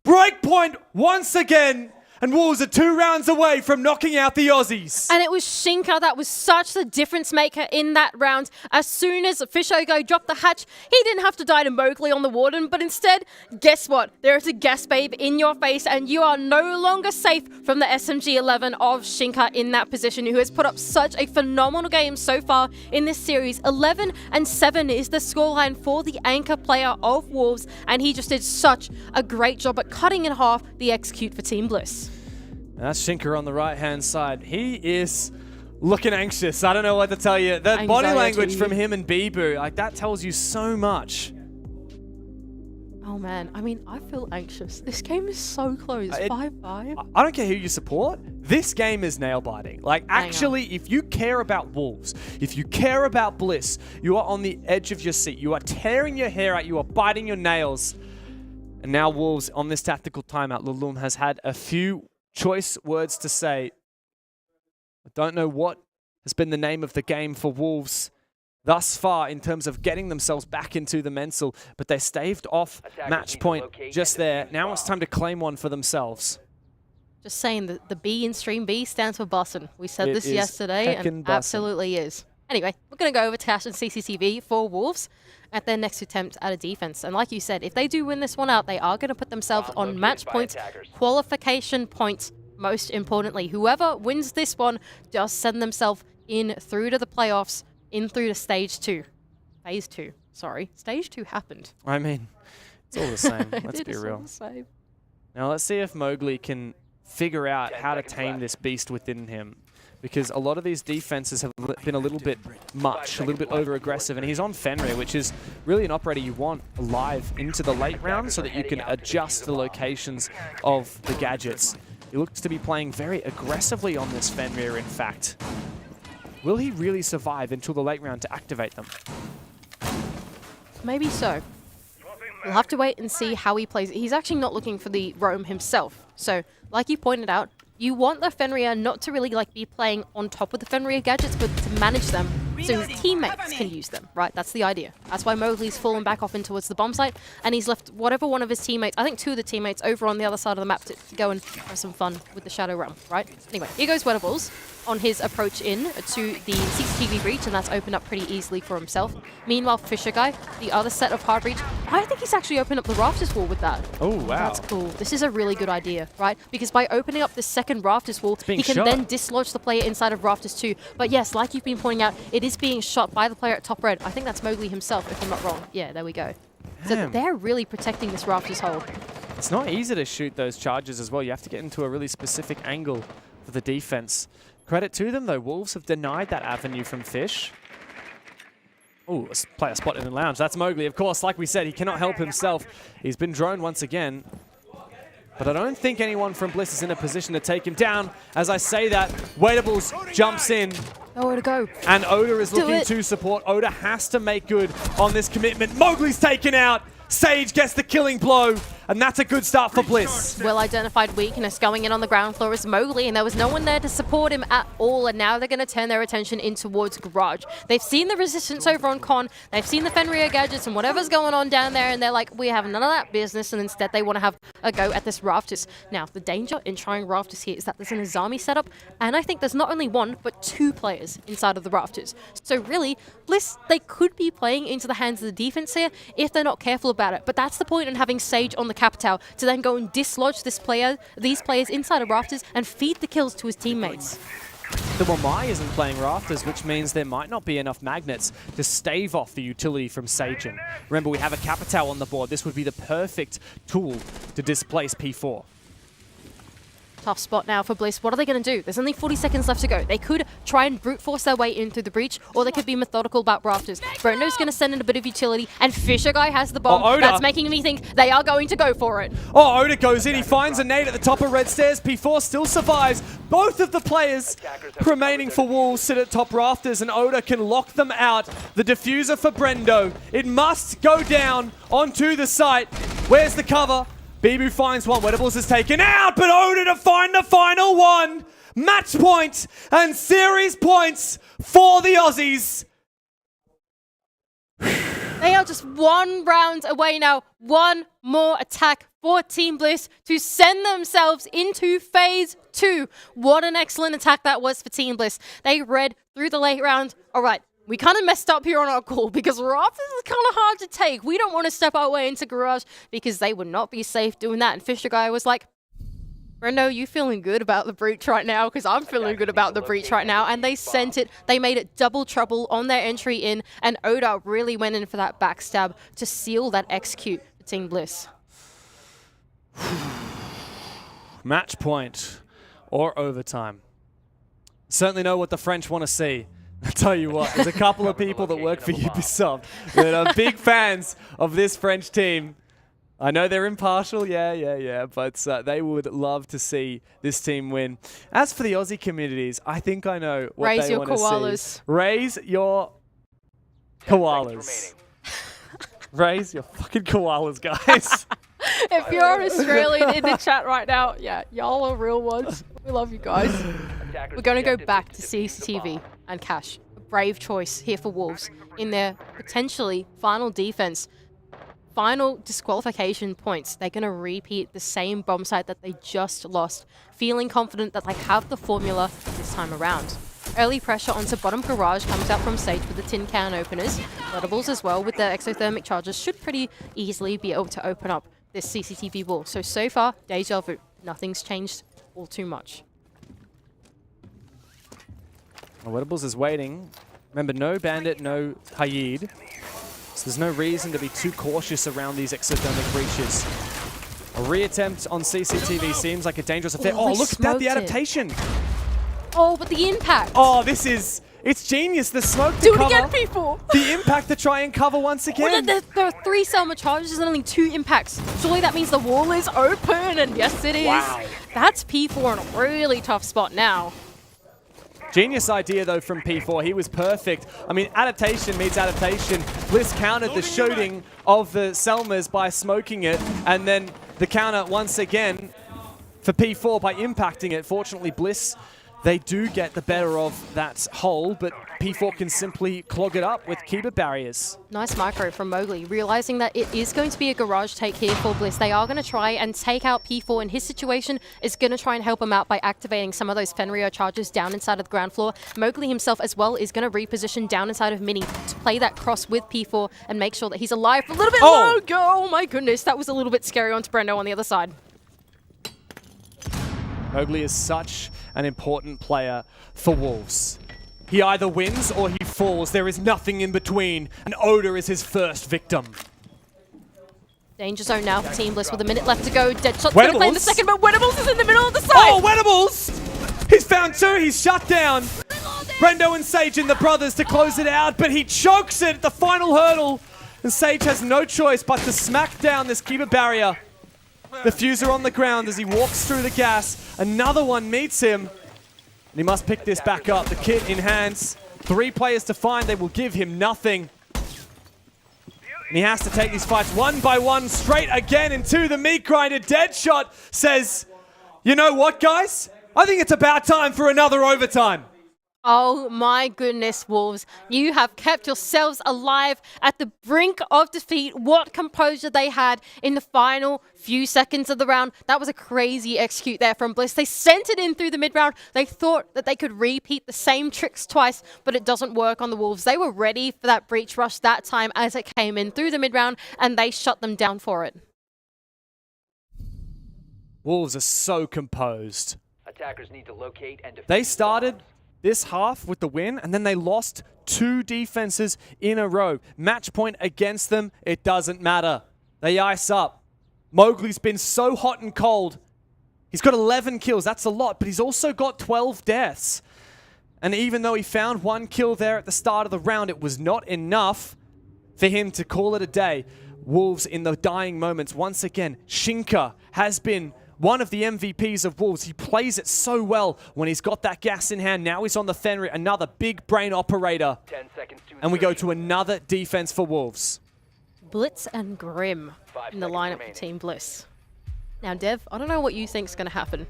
Breakpoint once again. And Wolves are 2 rounds away from knocking out the Aussies. And it was Shinka that was such the difference maker in that round. As soon as Fishogo dropped the hatch, he didn't have to die to Mowgli on the Warden, but instead, guess what? There is a gas babe in your face, and you are no longer safe from the SMG-11 of Shinka in that position, who has put up such a phenomenal game so far in this series. 11-7 is the scoreline for the anchor player of Wolves, and he just did such a great job at cutting in half the execute for Team Bliss. That's Shinka on the right-hand side. He is looking anxious. I don't know what to tell you. That body language from him and Bibu, like, that tells you so much. Oh man, I mean, I feel anxious. This game is so close. 5-5. I don't care who you support. This game is nail-biting. Like, actually, if you care about Wolves, if you care about Bliss, you are on the edge of your seat. You are tearing your hair out. You are biting your nails. And now Wolves, on this tactical timeout, Lulum has had a few choice words to say. I don't know what has been the name of the game for Wolves thus far in terms of getting themselves back into the mental, but they staved off match point just there. Now it's time to claim one for themselves. Just saying that the B in Stream B stands for bussin'. We said this yesterday, and absolutely is. Anyway, we're going to go over to Cash and CCTV for Wolves at their next attempt at a defense. And like you said, if they do win this one out, they are going to put themselves on match points, qualification points, most importantly. Whoever wins this one does send themselves in through to the playoffs, in through to stage 2. Phase 2. Sorry. Stage 2 happened. I mean, it's all the same. Let's be real. Now let's see if Mowgli can figure out how to tame this beast within him. Because a lot of these defenses have been a little bit much, a little bit over-aggressive, and he's on Fenrir, which is really an operator you want alive into the late round so that you can adjust the locations of the gadgets. He looks to be playing very aggressively on this Fenrir, in fact. Will he really survive until the late round to activate them? Maybe so. We'll have to wait and see how he plays. He's actually not looking for the roam himself. So, like you pointed out, you want the Fenrir not to really be playing on top of the Fenrir gadgets, but to manage them so his teammates can use them, right? That's the idea. That's why Mowgli's fallen back off in towards the bomb site, and he's left whatever one of his teammates, I think 2 of the teammates, over on the other side of the map to go and have some fun with the Shadow Realm, right? Anyway, here goes Wedables on his approach in to the CCTV breach, and that's opened up pretty easily for himself. Meanwhile, Fisher Guy, the other set of hard breach, I think he's actually opened up the rafters wall with that. Oh, wow. That's cool. This is a really good idea, right? Because by opening up the second rafters wall, he can then dislodge the player inside of rafters too. But yes, like you've been pointing out, it is being shot by the player at top red. I think that's Mowgli himself, if I'm not wrong. Yeah, there we go. So they're really protecting this rafters hole. It's not easy to shoot those charges as well. You have to get into a really specific angle for the defense. Credit to them, though. Wolves have denied that avenue from Fish. Oh, player spotted in the lounge. That's Mowgli, of course. Like we said, he cannot help himself. He's been droned once again. But I don't think anyone from Bliss is in a position to take him down. As I say that, Waitables jumps in. Nowhere to go. And Oda is looking to support. Oda has to make good on this commitment. Mowgli's taken out. Sage gets the killing blow. And that's a good start for Bliss. Well-identified weakness going in on the ground floor is Mowgli, and there was no one there to support him at all, and now they're going to turn their attention in towards Garage. They've seen the resistance over on Con, they've seen the Fenrir gadgets and whatever's going on down there, and they're like, we have none of that business, and instead they want to have a go at this Rafters. Now, the danger in trying Rafters here is that there's an Azami setup, and I think there's not only one, but two players inside of the Rafters. So really, Bliss, they could be playing into the hands of the defense here if they're not careful about it, but that's the point in having Sage on the Capital to then go and dislodge these players inside of Rafters and feed the kills to his teammates. The Wamai isn't playing Rafters, which means there might not be enough magnets to stave off the utility from Sagen. Remember, we have a Capital on the board. This would be the perfect tool to displace P4. Tough spot now for Bliss. What are they going to do? There's only 40 seconds left to go. They could try and brute force their way in through the breach, or they could be methodical about Rafters. Brendo's going to send in a bit of utility, and Fisher Guy has the bomb. That's making me think they are going to go for it. Oh, Oda goes in. He finds a nade at the top of red stairs. P4 still survives. Both of the players remaining for Wolves sit at top Rafters, and Oda can lock them out. The diffuser for Brendo. It must go down onto the site. Where's the cover? Bibu finds one. Wettables is taken out, but Oda to find the final one. Match point and series points for the Aussies. They are just one round away now. One more attack for Team Bliss to send themselves into Phase 2. What an excellent attack that was for Team Bliss. They read through the late round. All right. We kind of messed up here on our call because Rafters is kind of hard to take. We don't want to step our way into Garage because they would not be safe doing that. And Fisher Guy was like, Brendo, you feeling good about the breach right now? Because I'm feeling good about the breach right now. And they sent it. They made it double trouble on their entry in. And Oda really went in for that backstab to seal that execute for Team Bliss. Match point or overtime. Certainly know what the French want to see. I'll tell you what, there's a couple of people that work for Ubisoft that are big fans of this French team. I know they're impartial, yeah, but they would love to see this team win. As for the Aussie communities, I think I know what Raise they want to see. koalas. Raise your koalas. Raise your fucking koalas, guys. If you're Australian in the chat right now, yeah, y'all are real ones. We love you guys. We're going to go back to CCTV and Cash. A brave choice here for Wolves in their potentially final defense. Final disqualification points. They're going to repeat the same bomb site that they just lost, feeling confident that they have the formula this time around. Early pressure onto bottom garage comes out from Sage with the tin can openers. Loadables as well with their exothermic charges should pretty easily be able to open up this CCTV wall. So far, deja vu. Nothing's changed all too much. Wettables is waiting. Remember, no Bandit, no Hayid. So there's no reason to be too cautious around these exothermic breaches. A reattempt on CCTV seems like a dangerous affair. Oh, look at that, the adaptation. Oh, but the impact. Oh, it's genius. The smoke to Do it cover. again, people. The impact to try and cover once again. Well, there are 3 Selma charges and only 2 impacts. Surely that means the wall is open, and yes, it is. Wow. That's P4 in a really tough spot now. Genius idea, though, from P4. He was perfect. I mean, adaptation means adaptation. Bliss countered the shooting of the Selmas by smoking it, and then the counter once again for P4 by impacting it. Fortunately, Bliss they do get the better of that hole, but P4 can simply clog it up with keeper barriers. Nice micro from Mowgli, realizing that it is going to be a garage take here for Bliss. They are going to try and take out P4, and his situation is going to try and help him out by activating some of those Fenrir charges down inside of the ground floor. Mowgli himself as well is going to reposition down inside of Mini to play that cross with P4 and make sure that he's alive for a little bit longer. Oh my goodness, that was a little bit scary onto Brendo on the other side. Mowgli is such an important player for Wolves. He either wins or he falls. There is nothing in between, and Oda is his first victim. Danger zone now for Team Bliss with a minute left to go. Deadshot's going to play in the second, but Wedables is in the middle of the side. Oh, Wedables! He's found two. He's shut down. Brendo and Sage in the brothers to close it out, but he chokes it at the final hurdle. And Sage has no choice but to smack down this keeper barrier. The fuser on the ground as he walks through the gas. Another one meets him. And he must pick this back up. The kit in hands. 3 players to find. They will give him nothing. And he has to take these fights one by one straight again into the meat grinder. Deadshot says, you know what, guys? I think it's about time for another overtime. Oh my goodness, Wolves. You have kept yourselves alive at the brink of defeat. What composure they had in the final few seconds of the round. That was a crazy execute there from Bliss. They sent it in through the mid-round. They thought that they could repeat the same tricks twice, but it doesn't work on the Wolves. They were ready for that breach rush that time as it came in through the mid-round, and they shut them down for it. Wolves are so composed. Attackers need to locate and defend. They started this half with the win, and then they lost 2 defenses in a row. Match point against them, it doesn't matter. They ice up. Mowgli's been so hot and cold. He's got 11 kills, that's a lot, but he's also got 12 deaths. And even though he found 1 kill there at the start of the round, it was not enough for him to call it a day. Wolves in the dying moments. Once again, Shinka has been one of the MVPs of Wolves. He plays it so well when he's got that gas in hand. Now he's on the Fenrir, another big brain operator. 10 seconds to and we go to another defense for Wolves. Blitz and Grim in the lineup for Team Bliss. Now, Dev, I don't know what you think is going to happen.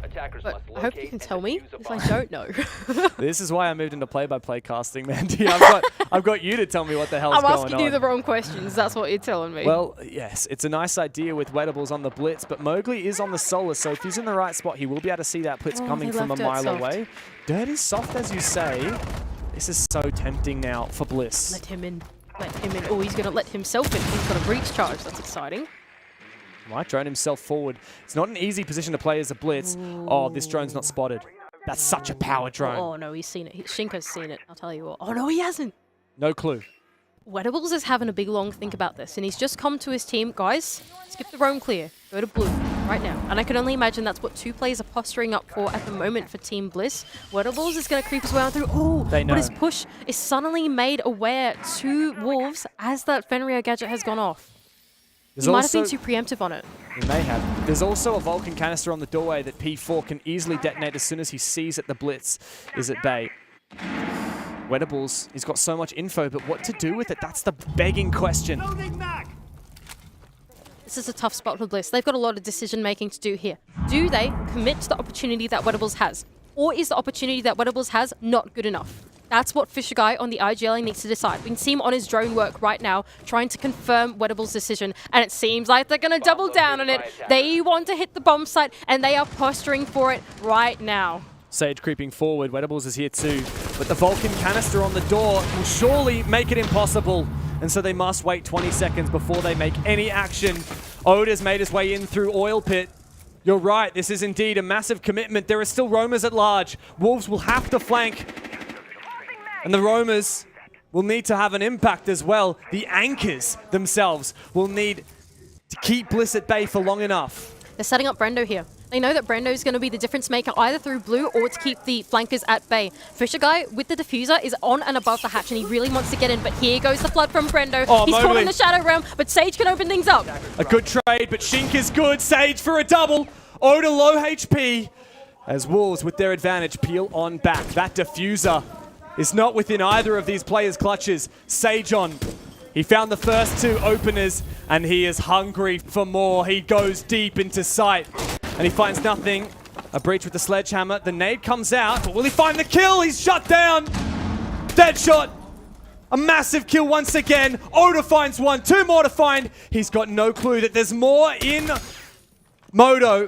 Attackers But must I hope you locate can and tell me defuse a if bomb. I don't know. This is why I moved into play-by-play casting, Mandy. I've got you to tell me what the hell's I'm going on. asking you the wrong questions. That's what you're telling me. Well, yes, it's a nice idea with Wedables on the blitz, but Mowgli is on the Solar, so if he's in the right spot, he will be able to see that blitz coming from a mile away. Dirt is soft, as you say. This is so tempting now for Bliss. Let him in. Let him in. Oh, he's going to let himself in. He's got a breach charge. That's exciting. Might drone himself forward. It's not an easy position to play as a blitz. Oh, this drone's not spotted. That's such a power drone. Oh, no, he's seen it. Shinka's seen it. I'll tell you what. Oh, no, he hasn't. No clue. Wedables is having a big, long think about this, and he's just come to his team. Guys, skip the roam clear. Go to blue right now. And I can only imagine that's what 2 players are posturing up for at the moment for Team Bliss. Wedables is going to creep his way on through. Oh, they know. But his push is suddenly made aware to Wolves as that Fenrir gadget has gone off. He might have been too preemptive on it. He may have. There's also a Vulcan canister on the doorway that P4 can easily detonate as soon as he sees that the blitz is at bay. Wedables, he's got so much info, but what to do with it? That's the begging question. This is a tough spot for Bliss. They've got a lot of decision-making to do here. Do they commit to the opportunity that Wedables has? Or is the opportunity that Wedables has not good enough? That's what Fisher Guy on the IGL needs to decide. We can see him on his drone work right now, trying to confirm Wedables' decision, and it seems like they're going to double down on it. They want to hit the bomb site, and they are posturing for it right now. Sage creeping forward. Wedables is here too. But the Vulcan canister on the door will surely make it impossible. And so they must wait 20 seconds before they make any action. Oda's made his way in through Oil Pit. You're right, this is indeed a massive commitment. There are still roamers at large. Wolves will have to flank. And the roamers will need to have an impact as well. The anchors themselves will need to keep Bliss at bay for long enough. They're setting up Brendo here. They know that Brendo is going to be the difference maker either through blue or to keep the flankers at bay. Fisher Guy with the diffuser is on and above the hatch and he really wants to get in, but here goes the flood from Brendo. Oh, he's Mowgli. caught in the shadow realm, but Sage can open things up. A good trade, but Shink is good. Sage for a double. Oda low HP as Wolves with their advantage peel on back. That diffuser is not within either of these players' clutches. Sage on. He found the first 2 openers and he is hungry for more. He goes deep into sight and he finds nothing A breach with the sledgehammer. The nade comes out, but will he find the kill? He's shut down. Dead shot. A massive kill once again. Oda finds one. 2 more to find. He's got no clue that there's more in Moto.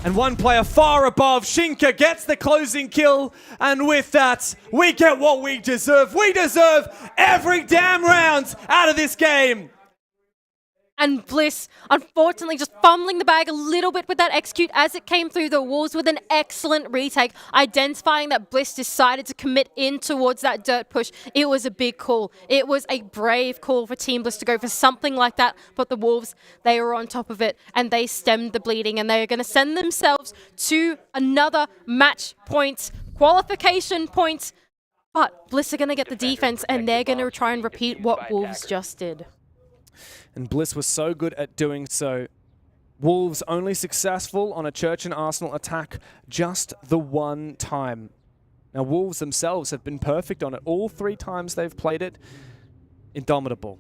And one player far above. Shinka gets the closing kill. And with that, we get what we deserve. We deserve every damn round out of this game. And Bliss, unfortunately, just fumbling the bag a little bit with that execute as it came through the walls with an excellent retake, identifying that Bliss decided to commit in towards that dirt push. It was a big call. It was a brave call for Team Bliss to go for something like that, but the Wolves, they were on top of it, and they stemmed the bleeding, and they are going to send themselves to another match point, qualification point, but Bliss are going to get the defense, and they're going to try and repeat what Wolves just did. And Bliss was so good at doing so. Wolves only successful on a Church and Arsenal attack just the one time. Now, Wolves themselves have been perfect on it. All 3 times they've played it, indomitable.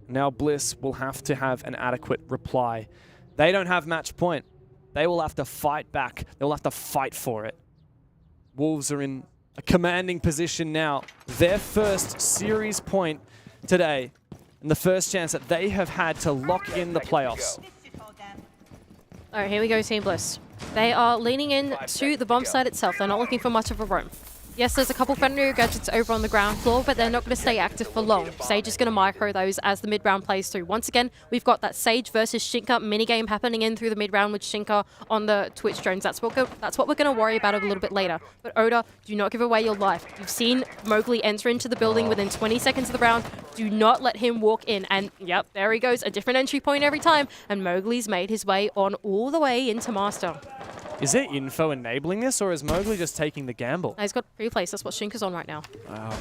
Now Bliss will have to have an adequate reply. They don't have match point. They will have to fight back. They will have to fight for it. Wolves are in a commanding position now. Their first series point today. And the first chance that they have had to lock in the playoffs. All right, here we go, Team Bliss. They are leaning in to the bomb site itself. They're not looking for much of a roam. Yes, there's a couple friendly gadgets over on the ground floor, but they're not going to stay active for long. Sage is going to micro those as the mid-round plays through. Once again, we've got that Sage versus Shinka minigame happening in through the mid-round with Shinka on the Twitch drones. That's what we're going to worry about a little bit later. But Oda, do not give away your life. You've seen Mowgli enter into the building within 20 seconds of the round. Do not let him walk in. And yep, there he goes. A different entry point every time. And Mowgli's made his way on all the way into Master. Is there info enabling this, or is Mowgli just taking the gamble? He's got pre-place. That's what Shinka's on right now. Wow.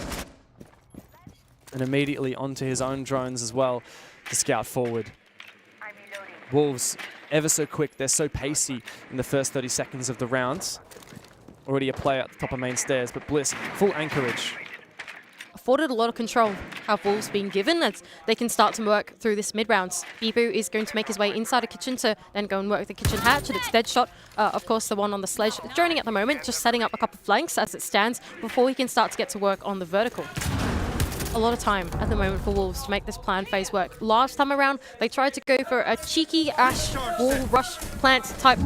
And immediately onto his own drones as well to scout forward. Wolves, ever so quick. They're so pacey in the first 30 seconds of the rounds. Already a player at the top of main stairs, but Bliss, full anchorage. Afforded a lot of control have Wolves been given as they can start to work through this mid-rounds. Bibu is going to make his way inside a kitchen to then go and work the kitchen hatch, and it's dead shot. Of course, the one on the sledge droning at the moment, just setting up a couple of flanks as it stands before he can start to get to work on the vertical. A lot of time at the moment for Wolves to make this plan phase work. Last time around, they tried to go for a cheeky Ash wall rush plant type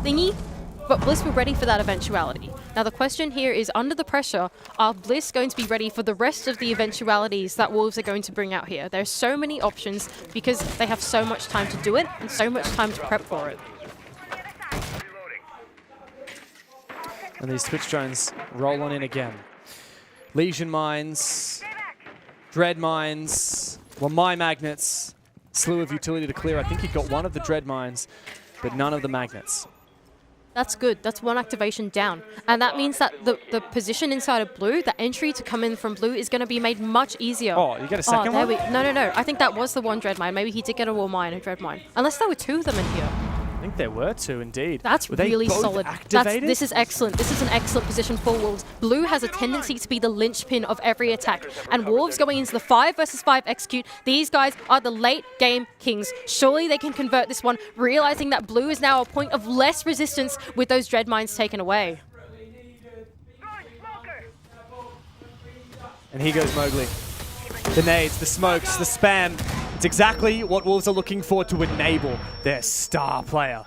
thingy, but Bliss were ready for that eventuality. Now the question here is, under the pressure, are Bliss going to be ready for the rest of the eventualities that Wolves are going to bring out here? There's so many options because they have so much time to do it and so much time to prep for it. And these Twitch drones roll on in again. Legion mines, Dread mines, well, my magnets, slew of utility to clear. I think he got one of the Dread mines, but none of the magnets. That's good. That's one activation down. And that means that the position inside of blue, the entry to come in from blue is going to be made much easier. Oh, you get a second one? No. I think that was the one Dread Mine. Maybe he did get a wall mine, a Dread Mine. Unless there were 2 of them in here. I think there were 2 indeed. That's really solid. This is excellent. This is an excellent position for Wolves. Blue has a tendency to be the linchpin of every attack. And Wolves going into the 5 versus 5 execute. These guys are the late game kings. Surely they can convert this one, realizing that blue is now a point of less resistance with those Dread Mines taken away. And here goes Mowgli. The nades, the smokes, the spam. It's exactly what Wolves are looking for to enable their star player.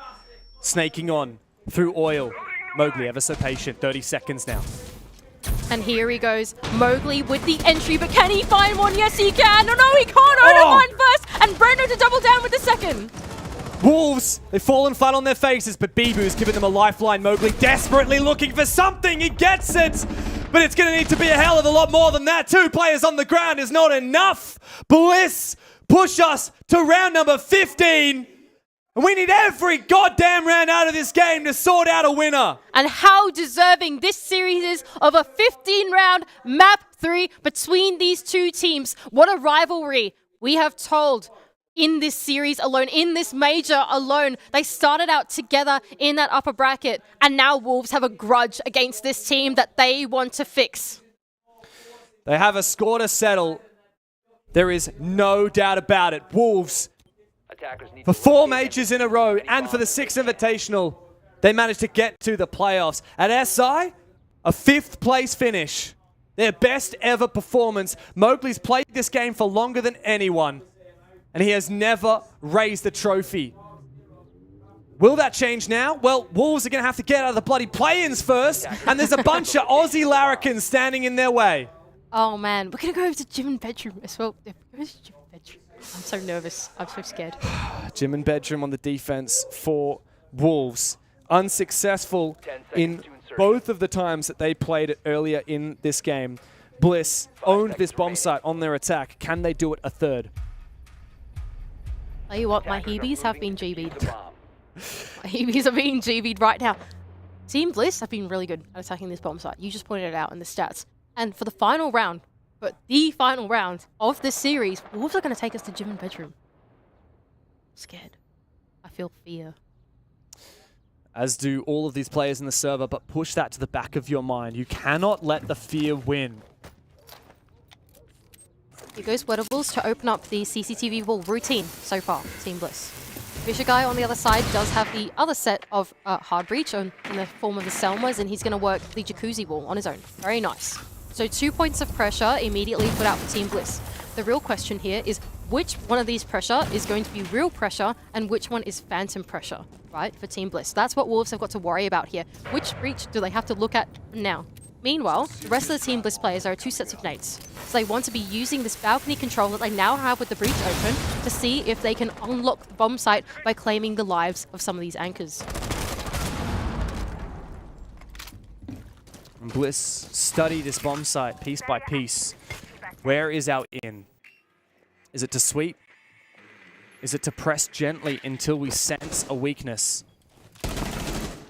Snaking on through oil. Mowgli ever so patient, 30 seconds now. And here he goes, Mowgli with the entry, but can he find one? Yes, he can. No, he can't. Oda mine first, and Brendo to double down with the second. Wolves, they've fallen flat on their faces, but Bibu's giving them a lifeline. Mowgli desperately looking for something. He gets it. But it's going to need to be a hell of a lot more than that. 2 players on the ground is not enough. Bliss push us to round number 15. And we need every goddamn round out of this game to sort out a winner. And how deserving this series is of a 15-round map 3 between these 2 teams. What a rivalry we have told in this series alone, in this major alone. They started out together in that upper bracket, and now Wolves have a grudge against this team that they want to fix. They have a score to settle. There is no doubt about it. Wolves, for 4 majors in a row and for the 6th Invitational, they managed to get to the playoffs. At SI, a 5th place finish. Their best ever performance. Mowgli's played this game for longer than anyone, and he has never raised the trophy. Will that change now? Well, Wolves are going to have to get out of the bloody play-ins first, and there's a bunch of Aussie larrikins standing in their way. Oh man, we're going to go over to Gym and Bedroom as well. Where's Gym and Bedroom? I'm so nervous. I'm so scared. Gym and Bedroom on the defense for Wolves. Unsuccessful in both of the times that they played it earlier in this game. Bliss owned this bomb site on their attack. Can they do it a third? Tell you what, my Hebes have been GB'd. My Hebes are being GB'd right now. Team Bliss have been really good at attacking this bomb site. You just pointed it out in the stats. And for the final round, but the final round of this series, Wolves are going to take us to Gym and Bedroom. I'm scared. I feel fear. As do all of these players in the server, but push that to the back of your mind. You cannot let the fear win. Here goes Wettables to open up the CCTV wall routine so far, Team Bliss. Fisher Guy on the other side does have the other set of hard breach in the form of the Selmas, and he's going to work the jacuzzi wall on his own. Very nice. So 2 points of pressure immediately put out for Team Bliss. The real question here is which one of these pressure is going to be real pressure and which one is phantom pressure, right, for Team Bliss. That's what Wolves have got to worry about here. Which breach do they have to look at now? Meanwhile, the rest of the Team Bliss players are 2 sets of nades. So they want to be using this balcony control that they now have with the breach open to see if they can unlock the bomb site by claiming the lives of some of these anchors. Bliss study this bomb site piece by piece. Where is our in? Is it to sweep? Is it to press gently until we sense a weakness?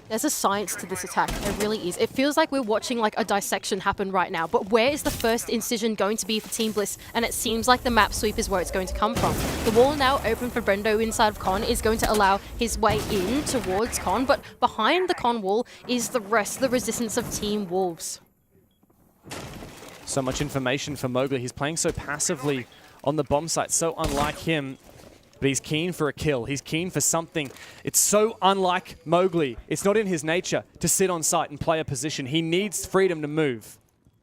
There's a science to this attack. There really is. It feels like we're watching like a dissection happen right now. But where is the first incision going to be for Team Bliss? And it seems like the map sweep is where it's going to come from. The wall now open for Brendo inside of Con is going to allow his way in towards Con. But behind the Con wall is the rest of the resistance of Team Wolves. So much information for Mowgli. He's playing so passively on the bomb site. So unlike him. But he's keen for a kill. He's keen for something. It's so unlike Mowgli. It's not in his nature to sit on site and play a position. He needs freedom to move.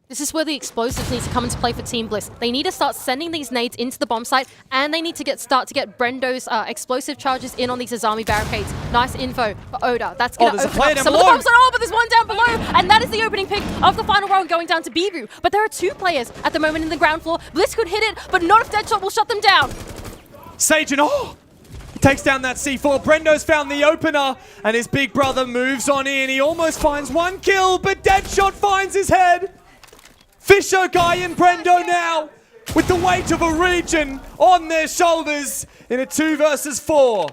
This is where the explosives need to come into play for Team Bliss. They need to start sending these nades into the bomb site, and they need to start to get Brendo's explosive charges in on these Azami barricades. Nice info for Oda. That's going to open up some of the bombs. Oh, but there's one down below, and that is the opening pick of the final round going down to Bibu. But there are 2 players at the moment in the ground floor. Bliss could hit it, but not if Deadshot will shut them down. Sagen, he takes down that C4. Brendo's found the opener, and his big brother moves on in. He almost finds 1 kill, but Deadshot finds his head. Fisher Guy and Brendo now, with the weight of a region on their shoulders in a 2 versus 4.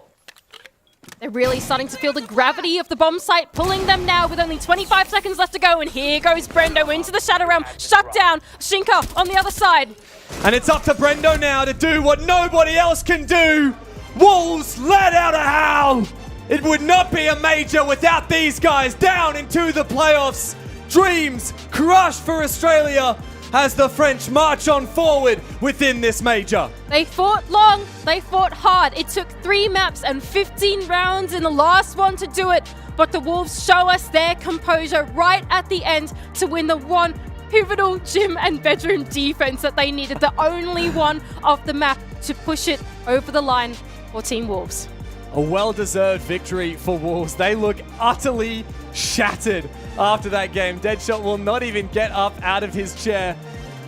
They're really starting to feel the gravity of the bomb site pulling them now with only 25 seconds left to go. And here goes Brendo into the Shadow Realm. Shut down. Shinka on the other side. And it's up to Brendo now to do what nobody else can do. Wolves let out a howl. It would not be a major without these guys down into the playoffs. Dreams crushed for Australia as the French march on forward within this major. They fought long, they fought hard. It took 3 maps and 15 rounds in the last one to do it. But the Wolves show us their composure right at the end to win the one pivotal Gym and Bedroom defense that they needed. The only one off the map to push it over the line for Team Wolves. A well-deserved victory for Wolves. They look utterly shattered after that game. Deadshot will not even get up out of his chair.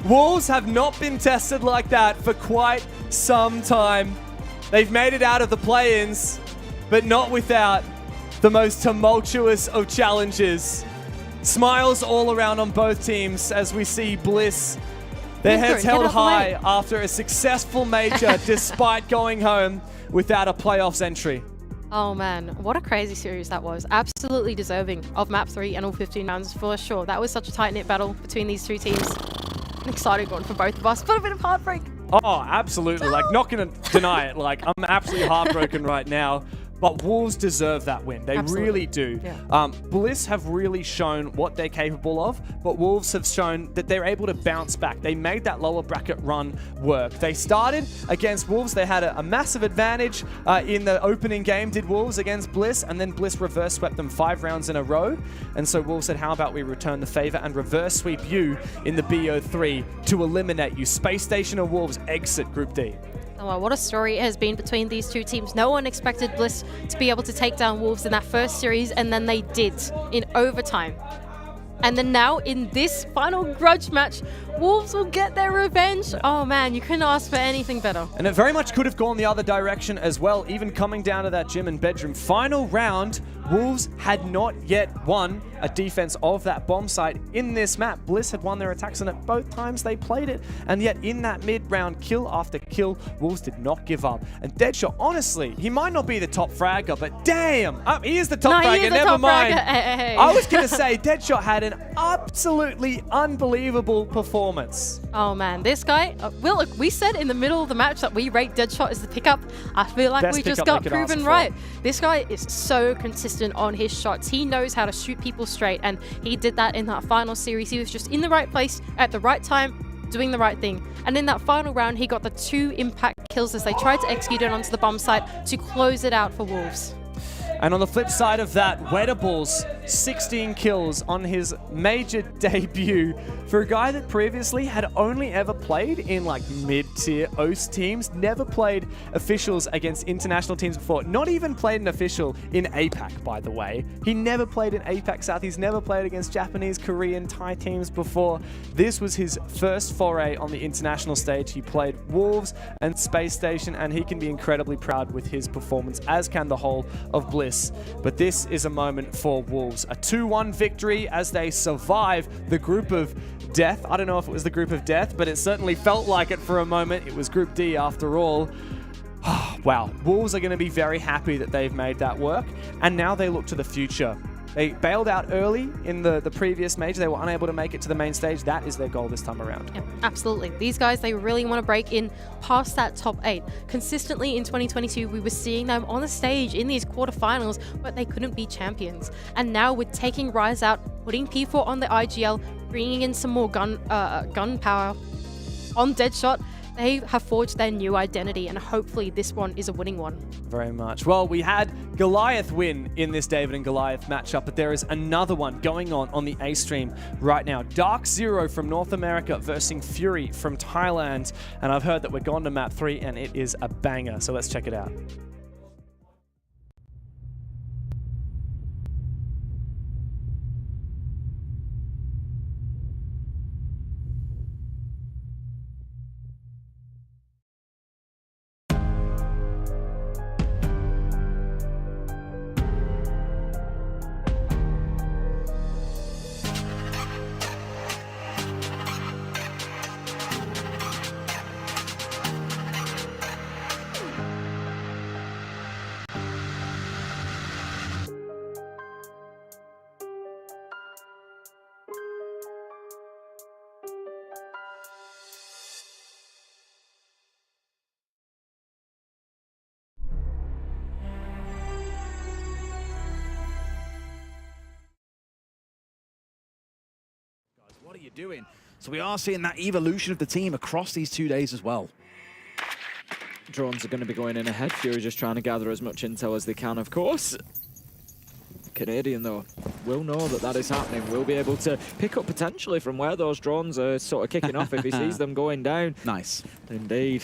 Wolves have not been tested like that for quite some time. They've made it out of the play-ins, but not without the most tumultuous of challenges. Smiles all around on both teams as we see Bliss, their heads held high after a successful major despite going home without a playoffs entry. Oh man, what a crazy series that was. Absolutely deserving of map 3 and all 15 rounds for sure. That was such a tight-knit battle between these 2 teams. An exciting one for both of us, but a bit of heartbreak. Oh, absolutely. Like, not going to deny it. Like, I'm absolutely heartbroken right now. But Wolves deserve that win. They really do. Yeah. Bliss have really shown what they're capable of, but Wolves have shown that they're able to bounce back. They made that lower bracket run work. They started against Wolves. They had a massive advantage in the opening game, did Wolves, against Bliss, and then Bliss reverse swept them 5 rounds in a row. And so Wolves said, how about we return the favor and reverse sweep you in the BO3 to eliminate you. Space Station and Wolves exit Group D. Oh, wow, what a story it has been between these two teams. No one expected Bliss to be able to take down Wolves in that first series, and then they did in overtime. And then now in this final grudge match, Wolves will get their revenge. Oh man, you couldn't ask for anything better. And it very much could have gone the other direction as well, even coming down to that gym and bedroom. Final round, Wolves had not yet won a defense of that bomb site in this map. Bliss had won their attacks on it both times they played it, and yet in that mid-round kill after kill, Wolves did not give up. And Deadshot, honestly, he might not be the top fragger, but damn, he is the top fragger, never mind. Hey. I was going to say, Deadshot had an absolutely unbelievable performance. Oh man, this guy, well, look, we said in the middle of the match that we rate Deadshot as the pickup. I feel like we just got proven right. This guy is so consistent on his shots. He knows how to shoot people straight, and he did that in that final series. He was just in the right place at the right time, doing the right thing. And in that final round, he got the 2 impact kills as they tried to execute it onto the bomb site to close it out for Wolves. And on the flip side of that, Wedables, 16 kills on his major debut for a guy that previously had only ever played in like mid-tier OS teams, never played officials against international teams before, not even played an official in APAC, by the way. He never played in APAC South. He's never played against Japanese, Korean, Thai teams before. This was his first foray on the international stage. He played Wolves and Space Station, and he can be incredibly proud with his performance, as can the whole of Bliss. But this is a moment for Wolves. A 2-1 victory as they survive the group of death. I don't know if it was the group of death, but it certainly felt like it for a moment. It was Group D after all. Wow, Wolves are going to be very happy that they've made that work. And now they look to the future. They bailed out early in the previous major. They were unable to make it to the main stage. That is their goal this time around. Yeah, absolutely. These guys, they really want to break in past that top 8. Consistently in 2022, we were seeing them on the stage in these quarterfinals, but they couldn't be champions. And now with taking Rise out, putting P4 on the IGL, bringing in some more gun power on Deadshot, they have forged their new identity, and hopefully this one is a winning one. Very much. Well, we had Goliath win in this David and Goliath matchup, but there is another one going on the A stream right now. Dark Zero from North America versus Fury from Thailand. And I've heard that we're gone to map 3, and it is a banger. So let's check it out. What are you doing? So we are seeing that evolution of the team across these 2 days as well. Drones are going to be going in ahead. Fury just trying to gather as much intel as they can, of course. Canadian, though, will know that is happening. Will be able to pick up potentially from where those drones are sort of kicking off if he sees them going down. Nice. Indeed.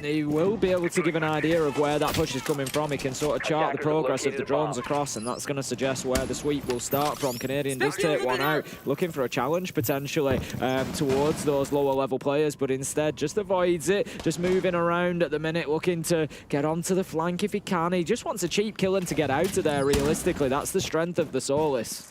He will be able to give an idea of where that push is coming from. He can sort of chart the progress of the drones across, and that's going to suggest where the sweep will start from. Canadian does take one out, looking for a challenge potentially towards those lower level players, but instead just avoids it, just moving around at the minute, looking to get onto the flank if he can. He just wants a cheap kill and to get out of there realistically. That's the strength of the Solis.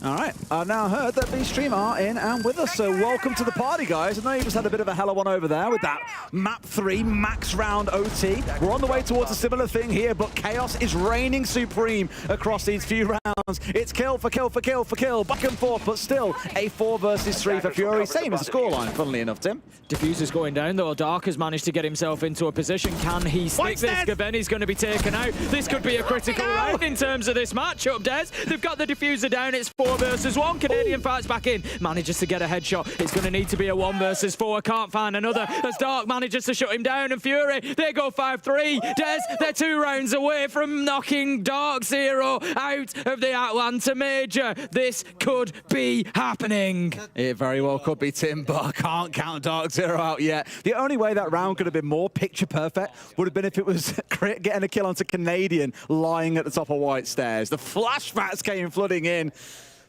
All right, I've now heard that B-Stream are in and with us, so welcome to the party, guys. I know you just had a bit of a hella one over there with that map 3 max round OT. We're on the way towards a similar thing here, but chaos is reigning supreme across these few rounds. It's kill for kill for kill for kill, back and forth, but still a 4 versus 3 for Fury. Same as the scoreline, funnily enough, Tim. Diffuser's going down, though. Dark has managed to get himself into a position. Can he stick this? Gaveni's going to be taken out. This could be a critical round in terms of this matchup, Des. They've got the Diffuser down. It's 4 versus 1. Canadian fights back in. Manages to get a headshot. It's going to need to be a 1 versus 4. Can't find another as Dark manages to shut him down. And Fury, they go 5-3. Des, they're 2 rounds away from knocking Dark Zero out of the Atlanta Major. This could be happening. It very well could be, Tim, but I can't count Dark Zero out yet. The only way that round could have been more picture perfect would have been if it was Crit getting a kill onto Canadian lying at the top of White Stairs. The flashbacks came flooding in.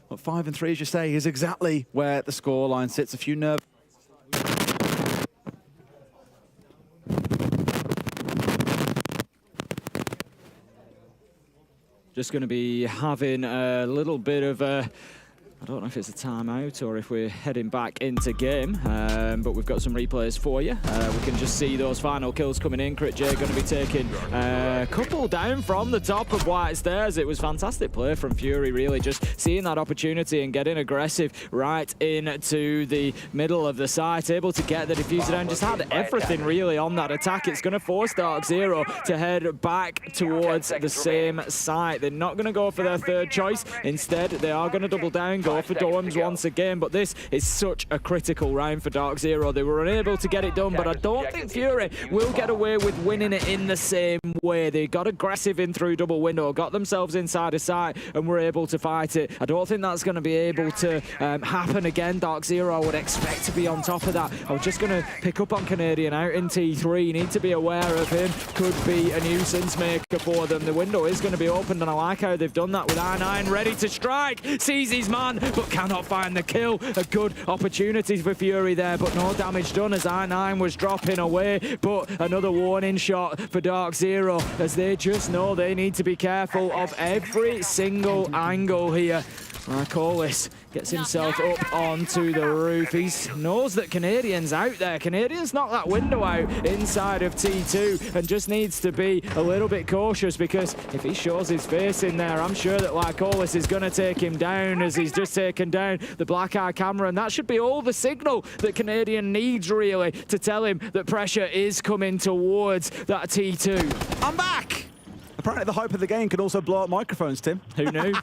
But 5 and 3, as you say, is exactly where the scoreline sits. A few nerves. Just going to be having a little bit of a... I don't know if it's a timeout or if we're heading back into game, but we've got some replays for you. We can just see those final kills coming in. Crit J going to be taking a couple down from the top of White Stairs. It was fantastic play from Fury, really, just seeing that opportunity and getting aggressive right into the middle of the site, able to get the Diffuser down. Just had everything really on that attack. It's going to force Dark Zero to head back towards the same site. They're not going to go for their third choice. Instead, they are going to double down, go for Dorms once again, but this is such a critical round for Dark Zero. They were unable to get it done, but I don't think Fury will get away with winning it in the same way. They got aggressive in through double window, got themselves inside a site, and were able to fight it. I don't think that's going to be able to happen again. Dark Zero, I would expect to be on top of that. I was just going to pick up on Canadian out in T3. You need to be aware of him. Could be a nuisance maker for them. The window is going to be opened, and I like how they've done that with I9 ready to strike. Sees his man, but cannot find the kill. A good opportunity for Fury there, but no damage done as I9 was dropping away. But another warning shot for Dark Zero, as they just know they need to be careful of every single angle here. Marcolis gets himself up onto the roof. He knows that Canadian's out there. Canadian's knocked that window out inside of T2 and just needs to be a little bit cautious, because if he shows his face in there, I'm sure that Lycolis is going to take him down, as he's just taken down the black eye camera, and that should be all the signal that Canadian needs, really, to tell him that pressure is coming towards that T2. I'm back! Apparently the hype of the game can also blow up microphones, Tim. Who knew?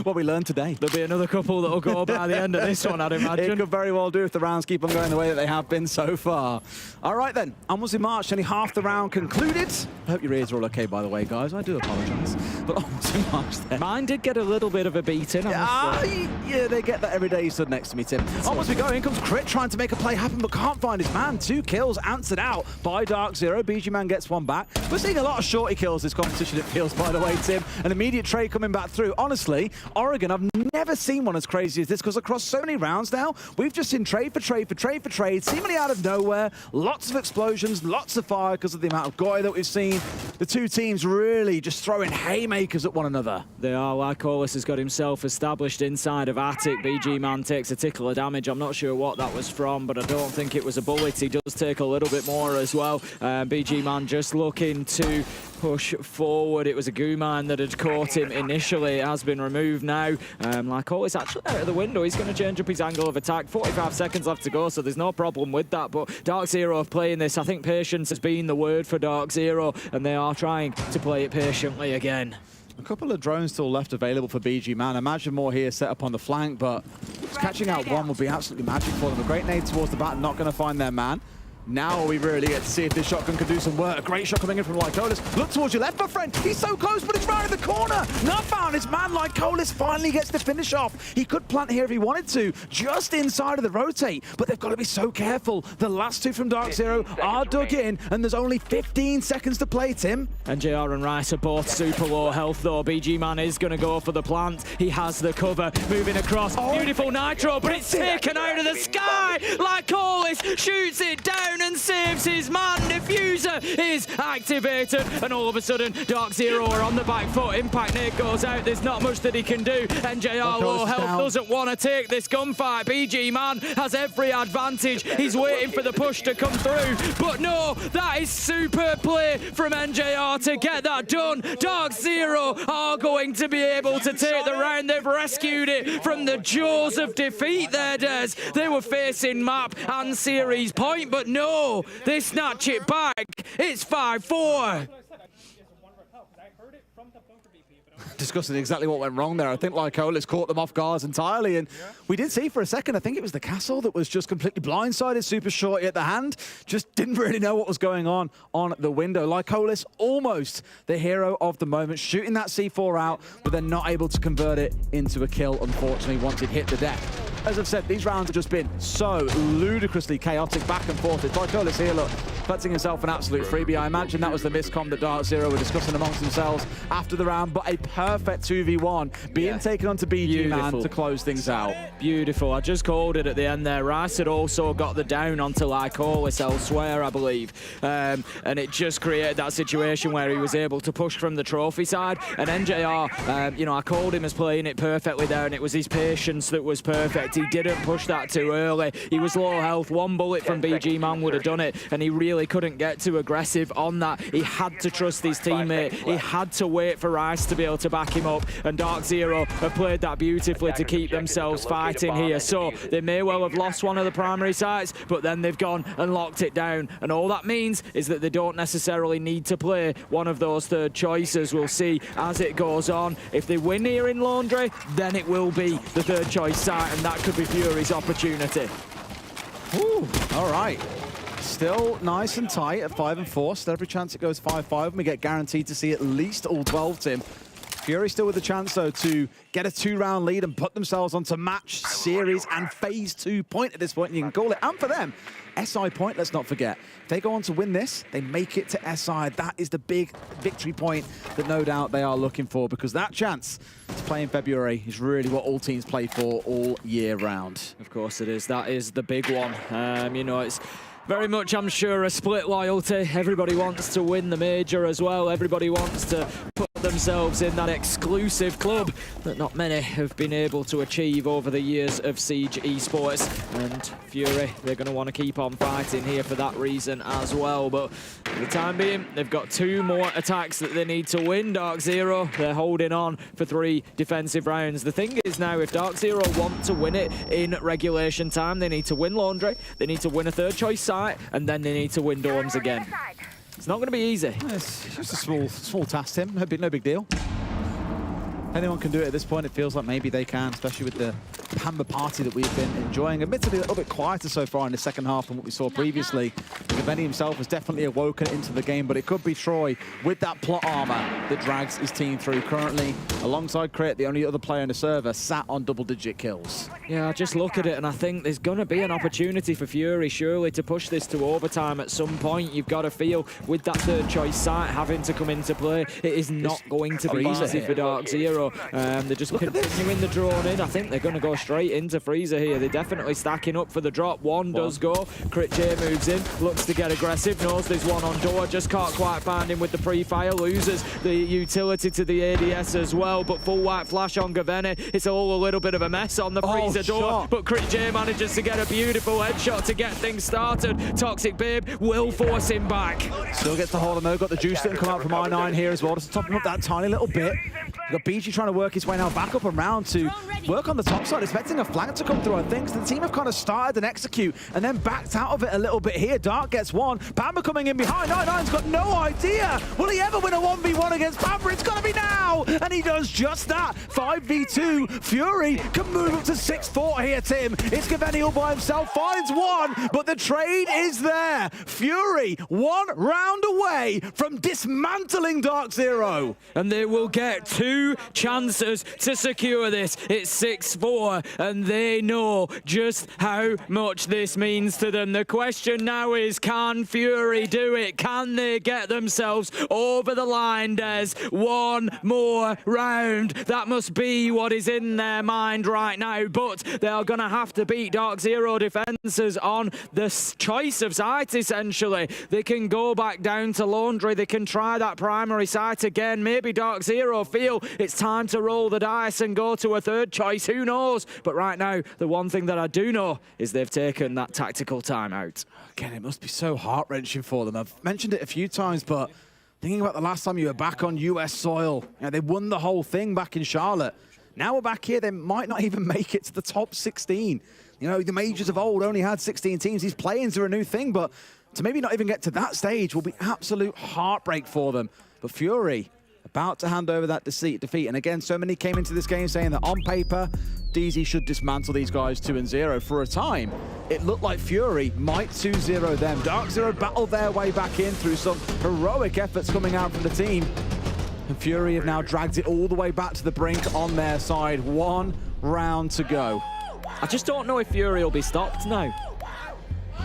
What we learned today. There'll be another couple that'll go by the end of this one, I'd imagine. It could very well do if the rounds keep on going the way that they have been so far. All right then, onwards in March, only half the round concluded. I hope your ears are all okay, by the way, guys. I do apologise. But onwards in March then. Mine did get a little bit of a beating. Yeah, they get that every day you stood next to me, Tim. Onwards we go, in comes Crit, trying to make a play happen, but can't find his man. 2 kills answered out by Dark Zero. BG Man gets one back. We're seeing a lot of shorty kills this competition, it feels, by the way, Tim. An immediate trade coming back through. Honestly, Oregon, I've never seen one as crazy as this, because across so many rounds now, we've just seen trade for trade for trade for trade, seemingly out of nowhere. Lots of explosions, lots of fire because of the amount of Goy that we've seen. The two teams really just throwing haymakers at one another. They are. Lycolis has got himself established inside of Attic. BG Man takes a tickle of damage. I'm not sure what that was from, but I don't think it was a bullet. He does take a little bit more as well. BG Man just looking to push forward. It was a Guman that had caught him initially. It has been removed now. Lycolis actually out of the window. He's going to change up his angle of attack. 45 seconds left to go, so there's no problem with that. But Dark Zero playing this, I think patience has been the word for Dark Zero, and they are trying to play it patiently again. A couple of drones still left available for BG Man. Imagine more here set up on the flank, but just catching out one would be absolutely magic for them. A great nade towards the back, not going to find their man. Now we really get to see if this shotgun can do some work. A great shot coming in from Lycolis. Look towards your left, my friend. He's so close, but it's right in the corner. Not found. His man, Lycolis, finally gets the finish off. He could plant here if he wanted to, just inside of the rotate. But they've got to be so careful. The last two from Dark Zero are dug in, and there's only 15 seconds to play, Tim. And JR and Rice are both super low health, though. BG Man is going to go for the plant. He has the cover. Moving across. Beautiful Nitro, but it's taken out of the sky. Lycolis shoots it down. down and saves his man. Diffuser is activated, and all of a sudden, Dark Zero are on the back foot. Impact nade goes out. There's not much that he can do. NJR low health doesn't want to take this gunfight. BG Man has every advantage. He's waiting for the push to come through, but no, that is super play from NJR to get that done. Dark Zero are going to be able to take the round. They've rescued it from the jaws of defeat there, Des. They were facing map and series point, but no, they snatch it back. It's 5-4. Discussing exactly what went wrong there. I think Lycolis caught them off guard entirely, and we did see for a second, I think it was the castle that was just completely blindsided, super shorty at the hand, just didn't really know what was going on the window. Lycolis almost the hero of the moment, shooting that C4 out, but they're not able to convert it into a kill, unfortunately, once it hit the deck. As I've said, these rounds have just been so ludicrously chaotic back and forth. It's Lycolis here, look, collecting himself an absolute freebie. I imagine that was the miscom that Dark Zero were discussing amongst themselves after the round, but a perfect 2v1 being taken onto BG Man to close things out. Beautiful. I just called it at the end there. Rice had also got the down onto Lycolis elsewhere, I believe. And it just created that situation where he was able to push from the trophy side. And NJR, you know, I called him as playing it perfectly there, and it was his patience that was perfect. He didn't push that too early. He was low health. One bullet from BG Man would have done it, and he really couldn't get too aggressive on that. He had to trust his teammate. He had to wait for Rice to be able to back him up, and Dark Zero have played that beautifully to keep themselves fighting here. So they may well have lost one of the primary sites, but then they've gone and locked it down, and all that means is that they don't necessarily need to play one of those third choices. We'll see as it goes on. If they win here in Laundry, then it will be the third choice site, and that could be Fury's opportunity. Ooh, all right. Still nice and tight at 5-4. Still every chance it goes 5-5, and we get guaranteed to see at least all 12, Tim. Fury still with the chance, though, to get a 2-round lead and put themselves onto match, series, and phase 2 point at this point, and you can call it. And for them, SI point, let's not forget. If they go on to win this, they make it to SI. That is the big victory point that no doubt they are looking for, because that chance to play in February is really what all teams play for all year round. Of course it is. That is the big one. You know, it's very much, I'm sure, a split loyalty. Everybody wants to win the major as well. Everybody wants to put themselves in that exclusive club that not many have been able to achieve over the years of Siege Esports. And Fury, they're going to want to keep on fighting here for that reason as well. But for the time being, they've got 2 more attacks that they need to win. Dark Zero, they're holding on for 3 defensive rounds. The thing is now, if Dark Zero want to win it in regulation time, they need to win Laundry, they need to win a third choice site, and then they need to win Dorms again. It's not going to be easy. It's just a small task, Tim. No big deal. Anyone can do it at this point. It feels like maybe they can, especially with the Pamba party that we've been enjoying. Admittedly, a little bit quieter so far in the second half than what we saw previously. Gaveni himself has definitely awoken into the game, but it could be Troy with that plot armor that drags his team through. Currently, alongside Crit, the only other player in the server, sat on double-digit kills. Yeah, I just look at it and I think there's going to be an opportunity for Fury, surely, to push this to overtime at some point. You've got to feel, with that third choice site having to come into play, it is not going to be easy for Dark Zero. They're just continuing the drone in. I think they're going to go straight into Freezer here. They're definitely stacking up for the drop. One does go. Crit J moves in, looks to get aggressive, knows there's one on door, just can't quite find him with the pre-fire, loses the utility to the ADS as well, but full white flash on Gaveni. It's all a little bit of a mess on the Freezer door, but Crit J manages to get a beautiful headshot to get things started. Toxic Babe will force him back. Still gets the hold on though, got the juice that can come out from I9 here as well, just to top him up that tiny little bit. You've got BG trying to work his way now back up around to work on the top side, expecting a flank to come through. I think the team have kind of started and execute and then backed out of it a little bit here. Dark gets one. Pamba coming in behind. I9's got no idea. Will he ever win a 1v1 against Pamba? It's got to be now. And he does just that. 5v2. Fury can move up to 6-4 here, Tim. It's Gaveni all by himself. Finds one, but the trade is there. Fury 1 round away from dismantling Dark Zero. And they will get 2 2 chances to secure this. It's 6-4, and they know just how much this means to them. The question now is, can Fury do it? Can they get themselves over the line, Des? One more round. That must be what is in their mind right now, but they are going to have to beat Dark Zero defenses on the choice of site, essentially. They can go back down to Laundry. They can try that primary site again. Maybe Dark Zero feel it's time to roll the dice and go to a third choice. Who knows? But right now, the one thing that I do know is they've taken that tactical timeout. Again, it must be so heart-wrenching for them. I've mentioned it a few times, but thinking about the last time you were back on US soil, they won the whole thing back in Charlotte. Now we're back here, they might not even make it to the top 16. You know, the majors of old only had 16 teams. These play-ins are a new thing, but to maybe not even get to that stage will be absolute heartbreak for them. But Fury about to hand over that defeat. And again, so many came into this game saying that on paper, DZ should dismantle these guys 2-0. For a time, it looked like Fury might 2-0 them. Dark Zero battled their way back in through some heroic efforts coming out from the team. And Fury have now dragged it all the way back to the brink on their side. 1 round to go. I just don't know if Fury will be stopped now.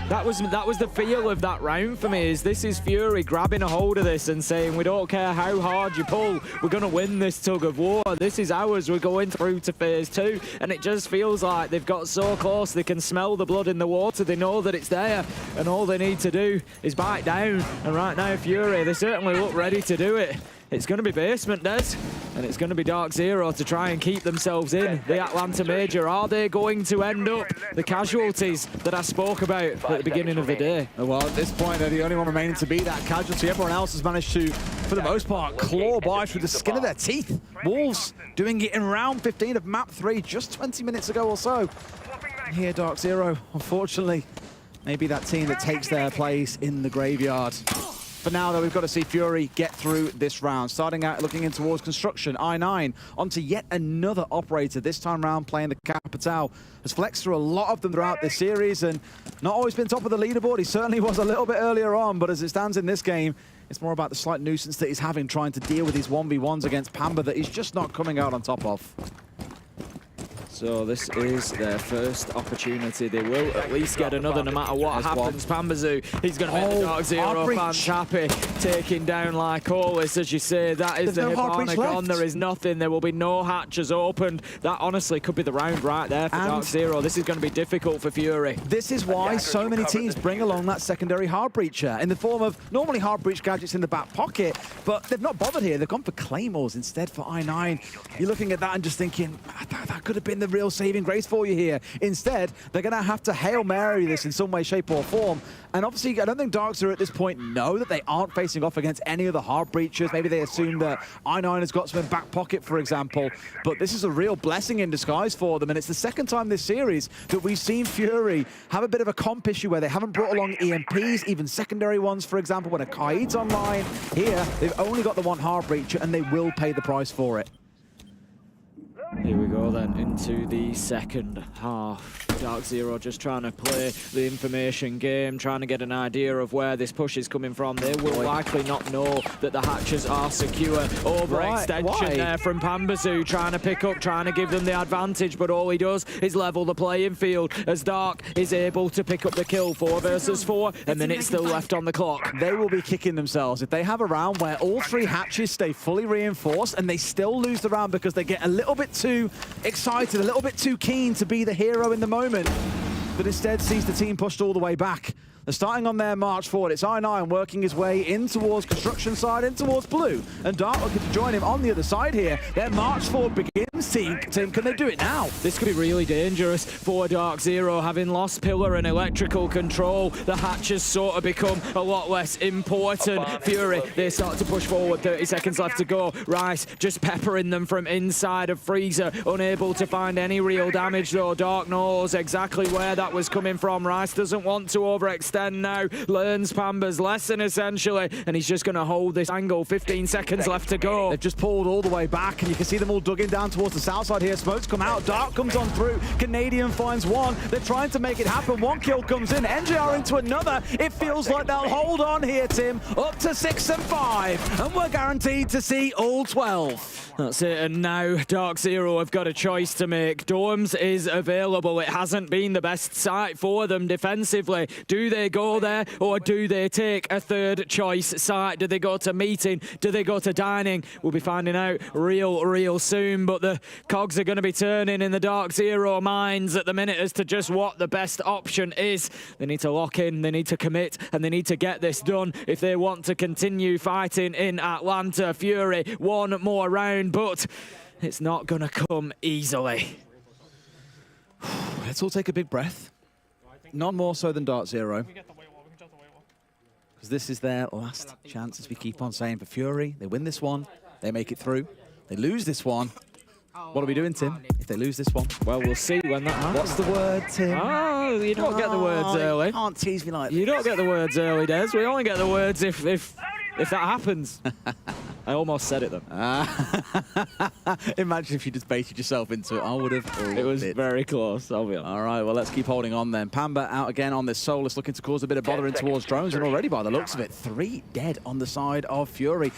That was the feel of that round for me, is this is Fury grabbing a hold of this and saying, we don't care how hard you pull, we're going to win this tug of war. This is ours, we're going through to phase 2. And it just feels like they've got so close, they can smell the blood in the water, they know that it's there, and all they need to do is bite down. And right now, Fury, they certainly look ready to do it. It's going to be basement, Des, and it's going to be Dark Zero to try and keep themselves in the Atlanta Major. Are they going to end up the casualties that I spoke about at the beginning of the day? Well, at this point, they're the only one remaining to be that casualty. Everyone else has managed to, for the most part, claw by through the skin of their teeth. Wolves doing it in round 15 of map 3 just 20 minutes ago or so. And here, Dark Zero, unfortunately, maybe that team that takes their place in the graveyard. For now, though, we've got to see Fury get through this round. Starting out looking in towards construction, I9 onto yet another operator, this time round playing the Capitao. Has flexed through a lot of them throughout this series and not always been top of the leaderboard. He certainly was a little bit earlier on, but as it stands in this game, it's more about the slight nuisance that he's having trying to deal with these 1v1s against Pamba that he's just not coming out on top of. So this is their first opportunity. They will at least get another no matter what happens. Pambazoo, he's going to make the Dark Zero fans happy. Taking down like always, as you say, that is the Hibana gone. There is nothing. There will be no hatches opened. That honestly could be the round right there for Dark Zero. This is going to be difficult for Fury. This is why so many teams bring along that secondary hard breacher in the form of normally hard breach gadgets in the back pocket, but they've not bothered here. They've gone for Claymores instead for I9. You're looking at that and just thinking, that could have been the real saving grace for you here. Instead, they're going to have to Hail Mary this in some way, shape or form. And obviously, I don't think Dark Zero at this point know that they aren't facing off against any of the hard breachers. Maybe they assume that I9 has got some in back pocket, for example. But this is a real blessing in disguise for them. And it's the second time this series that we've seen Fury have a bit of a comp issue where they haven't brought along EMPs, even secondary ones, for example, when a Kaid's online. Here, they've only got the one hard breacher and they will pay the price for it. Here we go then into the second half. Dark Zero just trying to play the information game, trying to get an idea of where this push is coming from. They will likely not know that the hatches are secure. Overextension there from Pambazoo, trying to pick up, trying to give them the advantage, but all he does is level the playing field as Dark is able to pick up the kill. 4 versus 4, a minute still left on the clock. They will be kicking themselves if they have a round where all 3 hatches stay fully reinforced and they still lose the round because they get a little bit too excited, a little bit too keen to be the hero in the moment, but instead sees the team pushed all the way back. They're starting on their march forward. It's I9 working his way in towards construction side, in towards blue, and Dark looking to join him on the other side here. Their march forward begins, team. Can they do it now? This could be really dangerous for Dark Zero, having lost pillar and electrical control. The hatches sort of become a lot less important. Fury, they start to push forward, 30 seconds left to go. Rice just peppering them from inside of Freezer, unable to find any real damage though. Dark knows exactly where that was coming from. Rice doesn't want to overextend now, learns Pamba's lesson essentially, and he's just going to hold this angle. 15 seconds left to go. They've just pulled all the way back, and you can see them all dug in down towards towards the south side here. Smokes come out, Dark comes on through. Canadian finds one. They're trying to make it happen. One kill comes in. NJR into another. It feels like they'll hold on here, Tim. Up to 6 and 5. And we're guaranteed to see all 12. That's it, and now Dark Zero have got a choice to make. Dorms is available. It hasn't been the best site for them defensively. Do they go there, or do they take a third choice site? Do they go to meeting? Do they go to dining? We'll be finding out real soon, but the cogs are going to be turning in the Dark Zero minds at the minute as to just what the best option is. They need to lock in, they need to commit, and they need to get this done if they want to continue fighting in Atlanta. Fury, one more round, but it's not going to come easily. Let's all take a big breath. None more so than Dark Zero. Because this is their last chance, as we keep on saying. For Fury, they win this one, they make it through. They lose this one. What are we doing, Tim, if they lose this one? Well, we'll see when that happens. What's the word, Tim? Oh, you don't get the words early. You can't tease me like You this. don't get the words early, Des. We only get the words if that happens. I almost said it, though. Imagine if you just baited yourself into it. I would have. It was very close, I'll be honest. All right, well, let's keep holding on then. Pamba out again on this Solus, looking to cause a bit of bothering towards drones, and already by the looks of it, 3 dead on the side of Fury.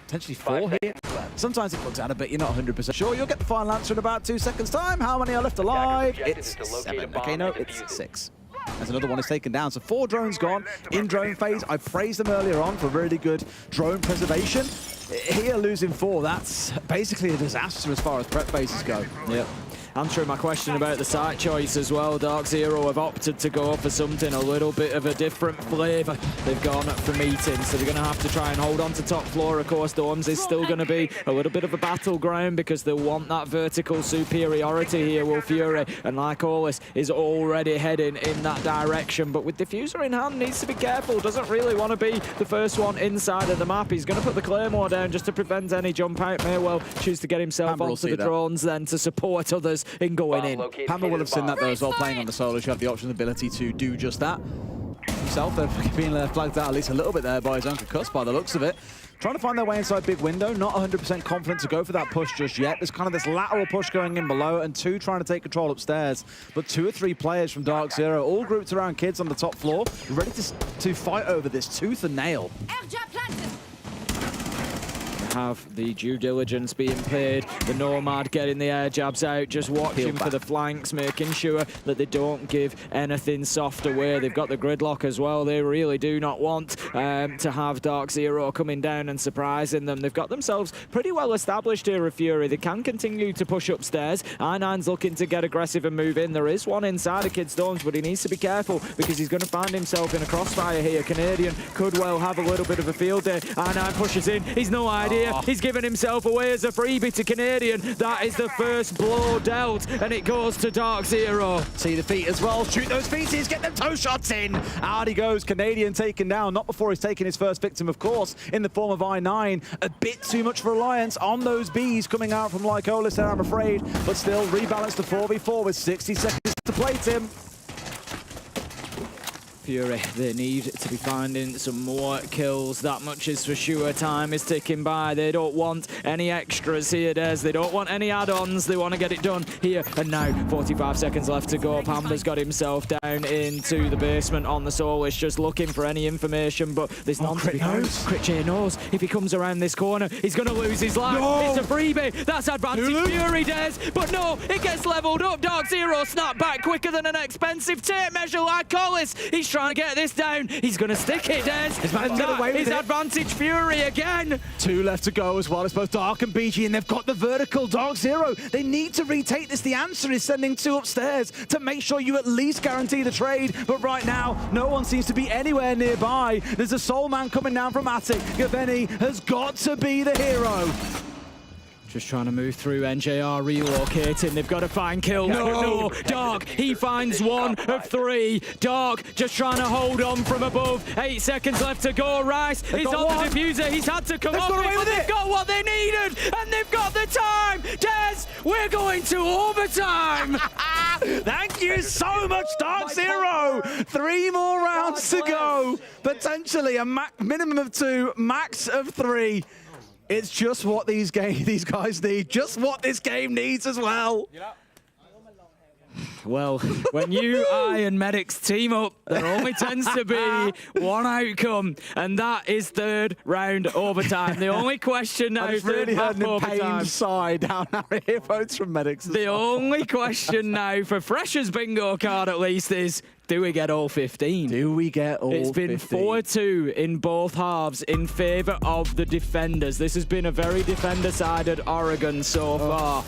Potentially 4 here. Sometimes it looks at it, but you're not 100% sure. You'll get the final answer in about 2 seconds' time. How many are left alive? It's 7. Okay, no, it's 6. As another one is taken down. So 4 drones gone in drone phase. I praised them earlier on for really good drone preservation. Here, losing 4, that's basically a disaster as far as prep phases go. Yep. Answering my question about the site choice as well, Dark Zero have opted to go for something a little bit of a different flavour. They've gone for meetings, so they're going to have to try and hold on to top floor. Of course, Dorms is still going to be a little bit of a battleground because they'll want that vertical superiority here, will Fury. And like Ollis is already heading in that direction, but with Diffuser in hand, needs to be careful. Doesn't really want to be the first one inside of the map. He's going to put the Claymore down just to prevent any jump out. May well choose to get himself onto the drones then to support others in going in. Pamba will have seen that though as well, playing on the Solus. You have the option and ability to do just that. Himself, they've been flagged out at least a little bit there by his own concuss by the looks of it. Trying to find their way inside big window, not 100% confident to go for that push just yet. There's kind of this lateral push going in below, and 2 trying to take control upstairs. But 2 or 3 players from Dark Zero, all grouped around kids on the top floor, ready to fight over this tooth and nail. Have the due diligence being paid, the Nomad getting the air jabs out, just watching for the flanks, making sure that they don't give anything soft away. They've got the gridlock as well. They really do not want to have Dark Zero coming down and surprising them. They've got themselves pretty well established here with Fury. They can continue to push upstairs. I9's looking to get aggressive and move in. There is one inside of Kid Storms, but he needs to be careful because he's going to find himself in a crossfire here. Canadian could well have a little bit of a field day. I9 pushes in. He's no idea. He's giving himself away as a freebie to Canadian. That is the first blow dealt, and it goes to Dark Zero. See the feet as well. Shoot those feeties, get them toe shots in. Out he goes. Canadian taken down. Not before he's taken his first victim, of course, in the form of I9. A bit too much reliance on those Bs coming out from Lycolis there, I'm afraid. But still, rebalance to 4v4 with 60 seconds to play, Tim. Fury, they need to be finding some more kills. That much is for sure. Time is ticking by. They don't want any extras here, Des. They don't want any add-ons. They want to get it done here and now. 45 seconds left to go. Pamba's got himself down into the basement on the Solus, just looking for any information, but there's none to be found. Critchay knows if he comes around this corner, he's going to lose his life. No. It's a freebie. That's advantage Fury, Des. But no, it gets leveled up. Dark Zero snap back quicker than an expensive tape measure like Collis. He's trying to get this down. He's going to stick it, Des. And that is advantage Fury again. 2 left to go as well. It's both Dark and BG, and they've got the vertical. Dark Zero, they need to retake this. The answer is sending 2 upstairs to make sure you at least guarantee the trade. But right now, no one seems to be anywhere nearby. There's a Soul Man coming down from Attic. Gaveni has got to be the hero. Just trying to move through. NJR relocating. They've got to find kills. No. Dark, he finds 1 of 3. Dark just trying to hold on from above. 8 seconds left to go. Rice is on the diffuser. He's had to come off it, but they've got what they needed, and they've got the time. Des, we're going to overtime. Thank you so much, Dark Zero. 3 more rounds to go. Potentially a minimum of 2, max of 3. It's just what these guys need. Just what this game needs as well. Well, when you, I, and Medics team up, there only tends to be one outcome, and that is third round overtime. The only question now is really heard an overtime. pained sigh down our earphones from Medics. The only question now for Freshers bingo card at least is, do we get all 15? Do we get all 15? It's been 4-2 in both halves in favour of the defenders. This has been a very defender-sided Oregon so far.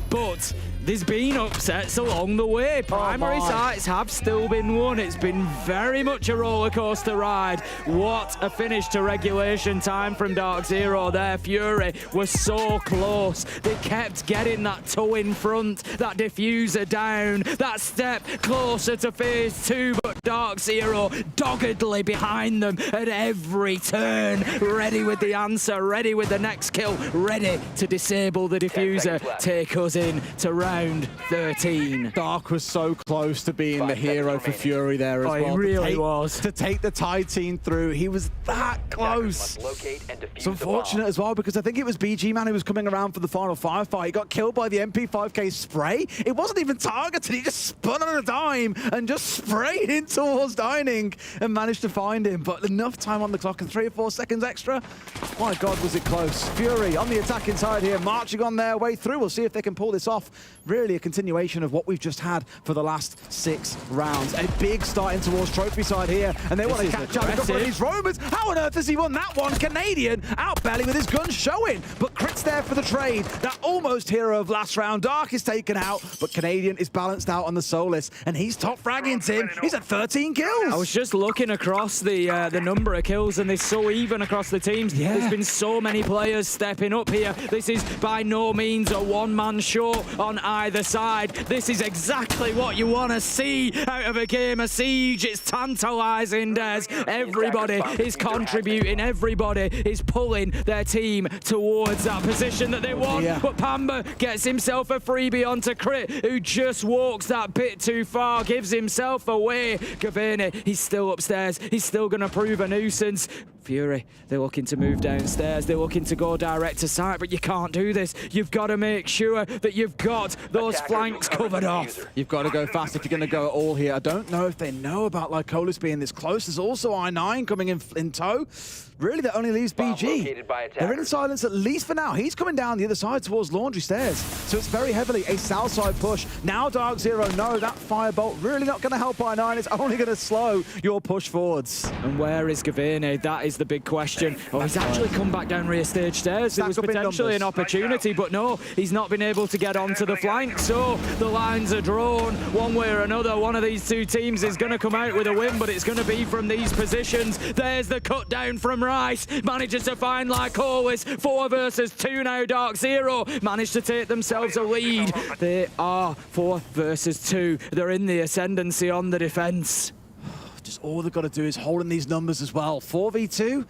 But there's been upsets along the way. Primary sites have still been won. It's been very much a roller coaster ride. What a finish to regulation time from Dark Zero there. Fury was so close. They kept getting that toe in front, that diffuser down, that step closer to phase 2, but Dark Zero doggedly behind them at every turn, ready with the answer, ready with the next kill, ready to disable the diffuser, take us in to round 13. Dark was so close to being the hero for Fury there as well. He really was. To take the Tide team through, he was that close. It's unfortunate as well because I think it was BG Man who was coming around for the final firefight. He got killed by the MP5K spray. It wasn't even targeted. He just spun on a dime and just sprayed in towards Dining and managed to find him. But enough time on the clock and 3 or 4 seconds extra. My God, was it close. Fury on the attacking side here, marching on their way through. We'll see if they can pull this off. Really a continuation of what we've just had for the last 6 rounds. A big start in towards trophy side here, and they want to catch up with these Romans. How on earth has he won that one? Canadian out belly with his gun showing, but Crit's there for the trade. That almost hero of last round. Dark is taken out, but Canadian is balanced out on the Solus, and he's top fragging, Tim. He's at 13 kills. I was just looking across the number of kills, and they're so even across the teams. Yeah. There's been so many players stepping up here. This is by no means a one-man show on either side. This is exactly what you want to see out of a game of Siege. It's tantalizing, Des. Everybody is contributing. Everybody is pulling their team towards that position that they want. Yeah. But Pamba gets himself a freebie onto Crit, who just walks that bit too far, gives himself away. Gavene, he's still upstairs. He's still going to prove a nuisance. Fury, they're looking to move downstairs. They're looking to go direct to site, but you can't do this. You've got to make sure that you've got those flanks covered off. You've got to go fast if you're going to go all here. I don't know if they know about Lycolis being this close. There's also I9 coming in tow. Really, that only leaves BG. They're in silence, at least for now. He's coming down the other side towards Laundry Stairs. So it's very heavily a south side push. Now Dark Zero, no, that firebolt really not going to help I9. It's only going to slow your push forwards. And where is Gavene? That is the big question. Oh, he's actually come back down rear stage stairs. There was potentially an opportunity, but no, he's not been able to get onto the flank. So the lines are drawn one way or another. One of these two teams is going to come out with a win, but it's going to be from these positions. There's the cut down from Rice. Manages to find Lycolis. 4 versus 2 now. Dark Zero managed to take themselves a lead. They are 4 versus 2. They're in the ascendancy on the defense. Just all they've got to do is hold in these numbers as well. 4v2.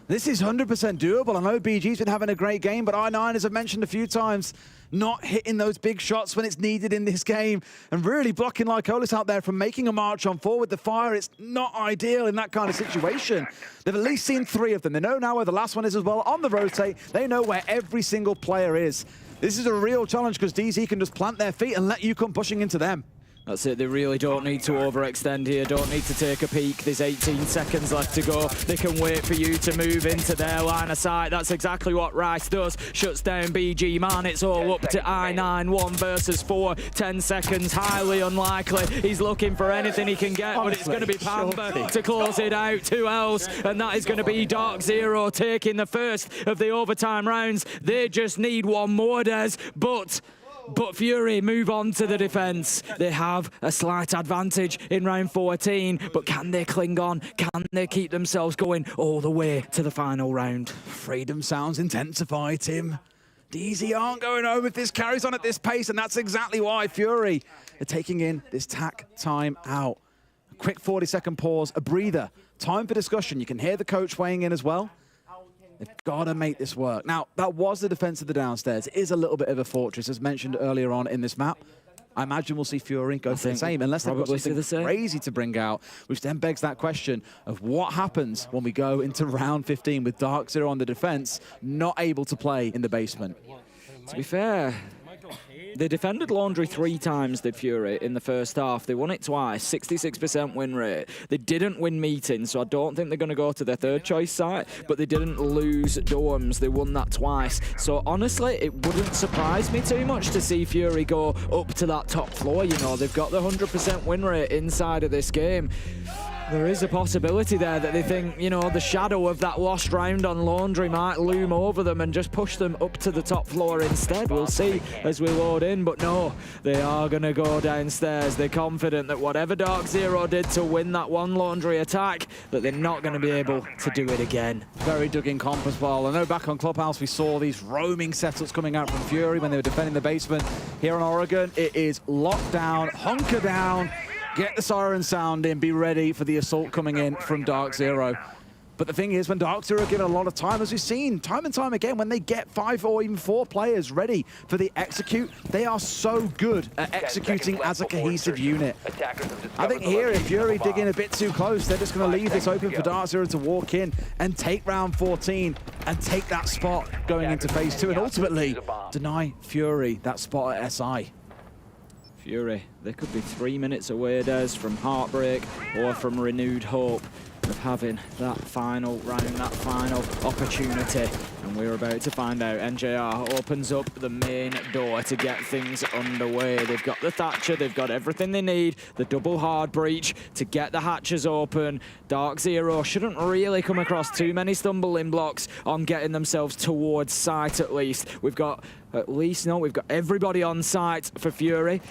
This is 100% doable. I know BG's been having a great game, but I9, as I've mentioned a few times, not hitting those big shots when it's needed in this game and really blocking Lycolis out there from making a march on forward. The fire, it's not ideal in that kind of situation. They've at least seen 3 of them. They know now where the last one is as well. On the rotate, they know where every single player is. This is a real challenge because DZ can just plant their feet and let you come pushing into them. That's it, they really don't need to overextend here, don't need to take a peek. There's 18 seconds left to go. They can wait for you to move into their line of sight. That's exactly what Rice does. Shuts down BG Man. It's all up to I9, 1 versus 4. 10 seconds, highly unlikely. He's looking for anything he can get, but it's going to be Pamba to close it out. 2 else, and that is going to be Dark Zero taking the first of the overtime rounds. They just need one more, Des, but Fury move on to the defense. They have a slight advantage in round 14, but can they cling on? Can they keep themselves going all the way to the final round? Freedom sounds intensify, Tim. DZ aren't going home if this carries on at this pace, and that's exactly why Fury are taking in this tack time out. A quick 40-second pause, a breather, time for discussion. You can hear the coach weighing in as well. They've got to make this work. Now, that was the defense of the downstairs. It is a little bit of a fortress, as mentioned earlier on in this map. I imagine we'll see Fury go for the same, unless they've got something crazy to bring out, which then begs that question of what happens when we go into round 15 with Dark Zero on the defense, not able to play in the basement. To be fair, they defended Laundry 3 times, did Fury, in the first half. They won it twice, 66% win rate. They didn't win meetings, so I don't think they're going to go to their third choice site, but they didn't lose dorms. They won that twice. So honestly, it wouldn't surprise me too much to see Fury go up to that top floor. You know, they've got the 100% win rate inside of this game. There is a possibility there that they think, you know, the shadow of that lost round on Laundry might loom over them and just push them up to the top floor instead. We'll see as we load in, but no, they are going to go downstairs. They're confident that whatever Dark Zero did to win that one Laundry attack, that they're not going to be able to do it again. Very dug in comp as well. I know back on Clubhouse we saw these roaming setups coming out from Fury when they were defending the basement. Here on Oregon, it is locked down, hunker down, get the siren sound in, be ready for the assault coming in from Dark Zero. But the thing is, when Dark Zero are given a lot of time, as we've seen time and time again, when they get 5 or even 4 players ready for the execute, they are so good at executing as a cohesive unit. I think here, if Fury dig in a bit too close, they're just going to leave this open for Dark Zero to walk in and take round 14 and take that spot going into phase 2 and ultimately deny Fury that spot at SI. Fury, they could be 3 minutes away, Des, from heartbreak or from renewed hope of having that final round, that final opportunity. And we're about to find out. NJR opens up the main door to get things underway. They've got the Thatcher, they've got everything they need, the double hard breach to get the hatches open. Dark Zero shouldn't really come across too many stumbling blocks on getting themselves towards site at least. We've got we've got everybody on site for Fury.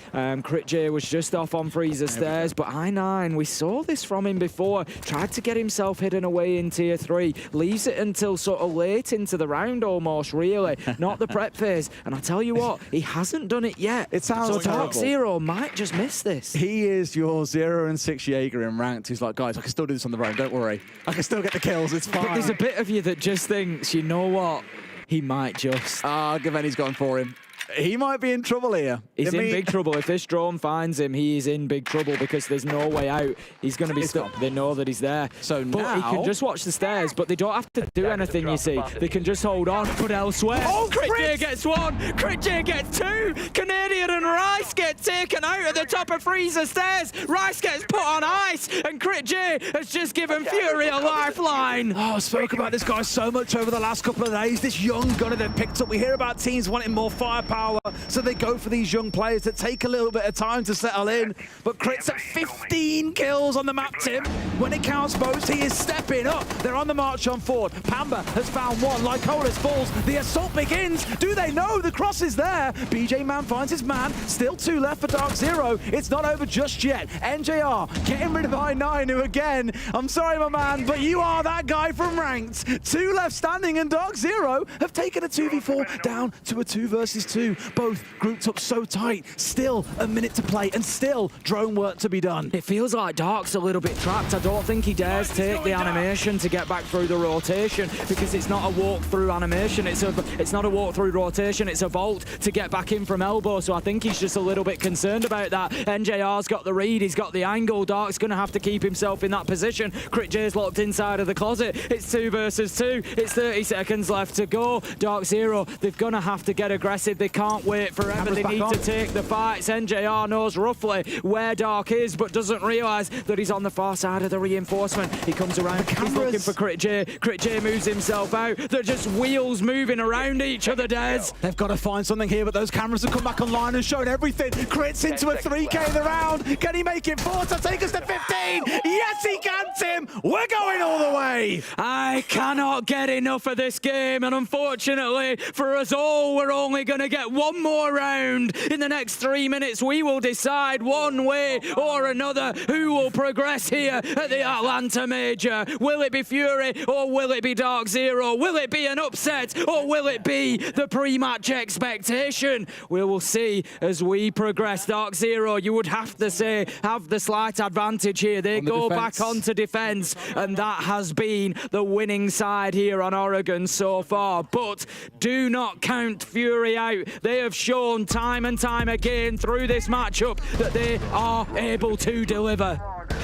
Crit J was just off on Freezer stairs, but I9, we saw this from him before. Tried to get himself hidden away in tier 3. Leaves it until sort of late into the round almost, really. Not the prep phase. And I tell you what, he hasn't done it yet. It sounds so terrible. Dark Zero might just miss this. He is your 0 and 6 Jaeger in ranked. He's like, guys, I can still do this on the road, don't worry. I can still get the kills, it's fine. But there's a bit of you that just thinks, you know what? He might just. Gaveni's gone for him. He might be in trouble here. He's in big trouble. If this drone finds him, he is in big trouble because there's no way out. He's going to be stuck. They know that he's there. So but now... he can just watch the stairs, but they don't have to do anything, you see. They can just hold on. But elsewhere, Crit J gets 1. Crit J gets 2. Canadian and Rice get taken out at the top of Freezer stairs. Rice gets put on ice, and Crit J has just given Fury a lifeline. Oh, I spoke about this guy so much over the last couple of days. This young gunner they've picked up. We hear about teams wanting more firepower, so they go for these young players that take a little bit of time to settle in. But Crit's at 15 kills on the map, Tim. When it counts most, he is stepping up. They're on the march on forward. Pamba has found 1. Lycolis falls. The assault begins. Do they know the cross is there? BJ Man finds his man. Still 2 left for Dark Zero. It's not over just yet. NJR getting rid of I9, who again, I'm sorry, my man, but you are that guy from ranked. 2 left standing, and Dark Zero have taken a 2v4 down to a 2 versus 2. Both grouped up so tight. Still a minute to play and still drone work to be done. It feels like Dark's a little bit trapped. I don't think he dares take the animation to get back through the rotation because it's not a walk-through animation. It's not a walk-through rotation. It's a vault to get back in from elbow. So I think he's just a little bit concerned about that. NJR's got the read. He's got the angle. Dark's going to have to keep himself in that position. Crit J's locked inside of the closet. It's 2 versus 2. It's 30 seconds left to go. Dark Zero, they're going to have to get aggressive. They can't wait forever. They need to take the fights. NJR knows roughly where Dark is, but doesn't realise that he's on the far side of the reinforcement. He comes around. He's looking for Crit J. Crit J moves himself out. They're just wheels moving around each other, Des. They've got to find something here, but those cameras have come back online and shown everything. Crit's into a 3K in the round. Can he make it 4 to take us to 15? Yes, he can, Tim. We're going all the way. I cannot get enough of this game, and unfortunately for us all, we're only going to get one more round. In the next 3 minutes, we will decide one way or another who will progress here at the Atlanta Major. Will it be Fury or will it be Dark Zero? Will it be an upset or will it be the pre-match expectation? We will see as we progress. progress. Dark Zero, you would have to say, have the slight advantage here. They go back onto defense, and that has been the winning side here on Oregon so far. But do not count Fury out. They have shown time and time again through this matchup that they are able to deliver.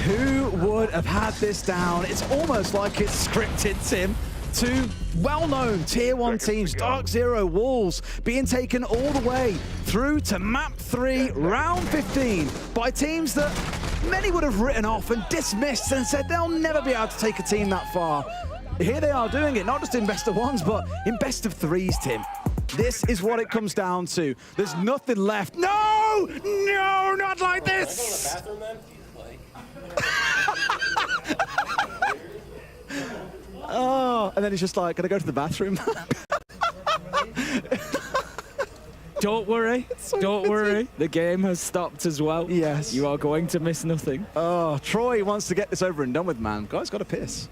Who would have had this down? It's almost like it's scripted, Tim. Two well-known Tier 1 teams, Dark Zero, Wolves, being taken all the way through to Map 3, Round 15, by teams that many would have written off and dismissed and said they'll never be able to take a team that far. Here they are doing it, not just in best of ones, but in best of threes, Tim. This is what it comes down to. There's nothing left. No! No, not like this! Oh, and then he's just like, can I go to the bathroom? Don't worry, don't worry. The game has stopped as well. Yes. You are going to miss nothing. Oh, Troy wants to get this over and done with, man. Guy's got to piss.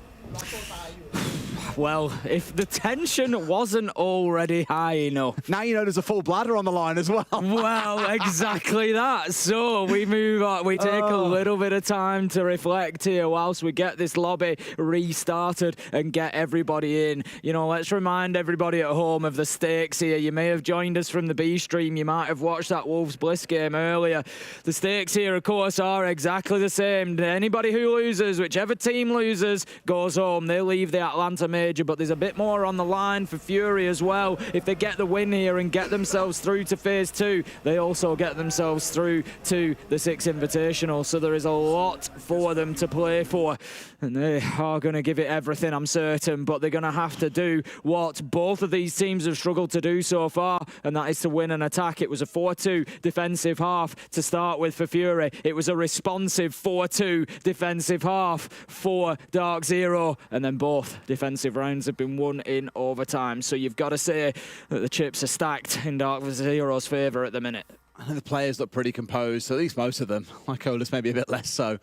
Well, if the tension wasn't already high enough. Now you know there's a full bladder on the line as well. Well, exactly that. So we move on. We take a little bit of time to reflect here whilst we get this lobby restarted and get everybody in. You know, let's remind everybody at home of the stakes here. You may have joined us from the B stream. You might have watched that Wolves Bliss game earlier. The stakes here, of course, are exactly the same. Anybody who loses, whichever team loses, goes home. They leave the Atlanta major, but there's a bit more on the line for Fury as well. If they get the win here and get themselves through to Phase 2, they also get themselves through to the Six Invitational. So there is a lot for them to play for. And they are going to give it everything, I'm certain, but they're going to have to do what both of these teams have struggled to do so far, and that is to win an attack. It was a 4-2 defensive half to start with for Fury. It was a responsive 4-2 defensive half for Dark Zero, and then both defensive rounds have been won in overtime. So you've got to say that the chips are stacked in Dark Zero's favour at the minute. I think the players look pretty composed, at least most of them. Like Olus, maybe a bit less so.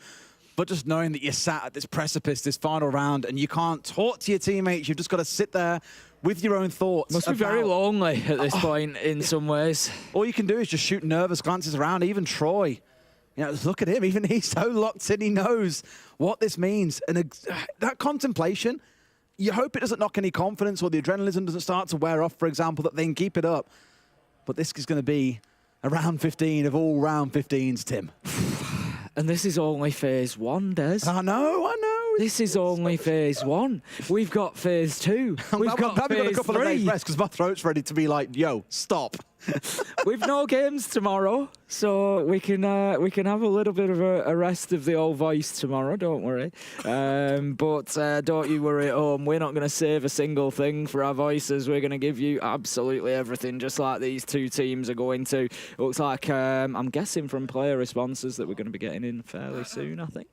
But just knowing that you're sat at this precipice, this final round, and you can't talk to your teammates, you've just got to sit there with your own thoughts. Must be very lonely at this point in some ways. All you can do is just shoot nervous glances around. Even Troy, you know, look at him. Even he's so locked in, he knows what this means. And that contemplation, you hope it doesn't knock any confidence or the adrenaline doesn't start to wear off, for example, that they can keep it up. But this is going to be a round 15 of all round 15s, Tim. And this is only Phase 1, Des. I know. This is only Phase 1. We've got Phase 2. We've got Phase a couple 3. of days rest because my throat's ready to be like, yo, stop. We've no games tomorrow, so we can have a little bit of a rest of the old voice tomorrow. Don't worry, but don't you worry at home. We're not going to save a single thing for our voices. We're going to give you absolutely everything, just like these two teams are going to. It looks like I'm guessing from player responses that we're going to be getting in fairly soon. I think,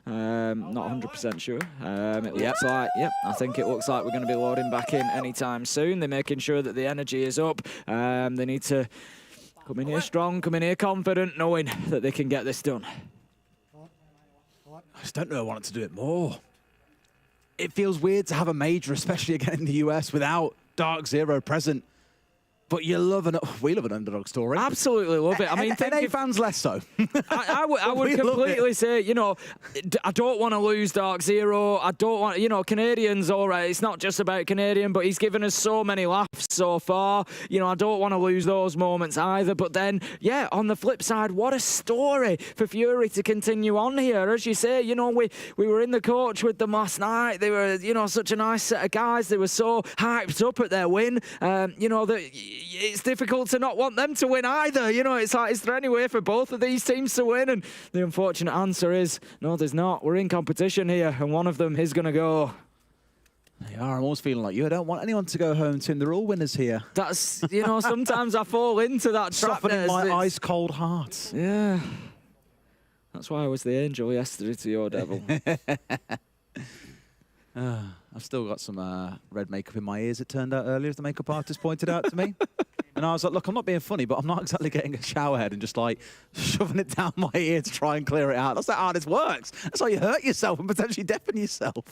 not 100% sure. It looks like, I think it looks like we're going to be loading back in anytime soon. They're making sure that the energy is up. They need to come in here strong, come in here confident, knowing that they can get this done. I just don't know I wanted to do it more. It feels weird to have a major, especially again in the US, without Dark Zero present. But we love an underdog story. Absolutely love it. I mean, NA fans less so. I would completely say, you know, I don't want to lose Dark Zero. I don't want, you know, Canadians, all right, it's not just about Canadian, but he's given us so many laughs so far. You know, I don't want to lose those moments either. But then, yeah, on the flip side, what a story for Fury to continue on here. As you say, you know, we were in the coach with them last night. They were, you know, such a nice set of guys. They were so hyped up at their win. You know, that it's difficult to not want them to win either. You know, it's like, is there any way for both of these teams to win? And the unfortunate answer is, no, there's not. We're in competition here, and one of them is going to go. They are. I'm always feeling like you. I don't want anyone to go home, Tim. They're all winners here. That's, you know, sometimes I fall into that trap. Softening my ice-cold heart. Yeah. That's why I was the angel yesterday to your devil. I've still got some red makeup in my ears, it turned out earlier, as the makeup artist pointed out to me. And I was like, look, I'm not being funny, but I'm not exactly getting a shower head and just like shoving it down my ear to try and clear it out. That's not how this works. That's how you hurt yourself and potentially deafen yourself.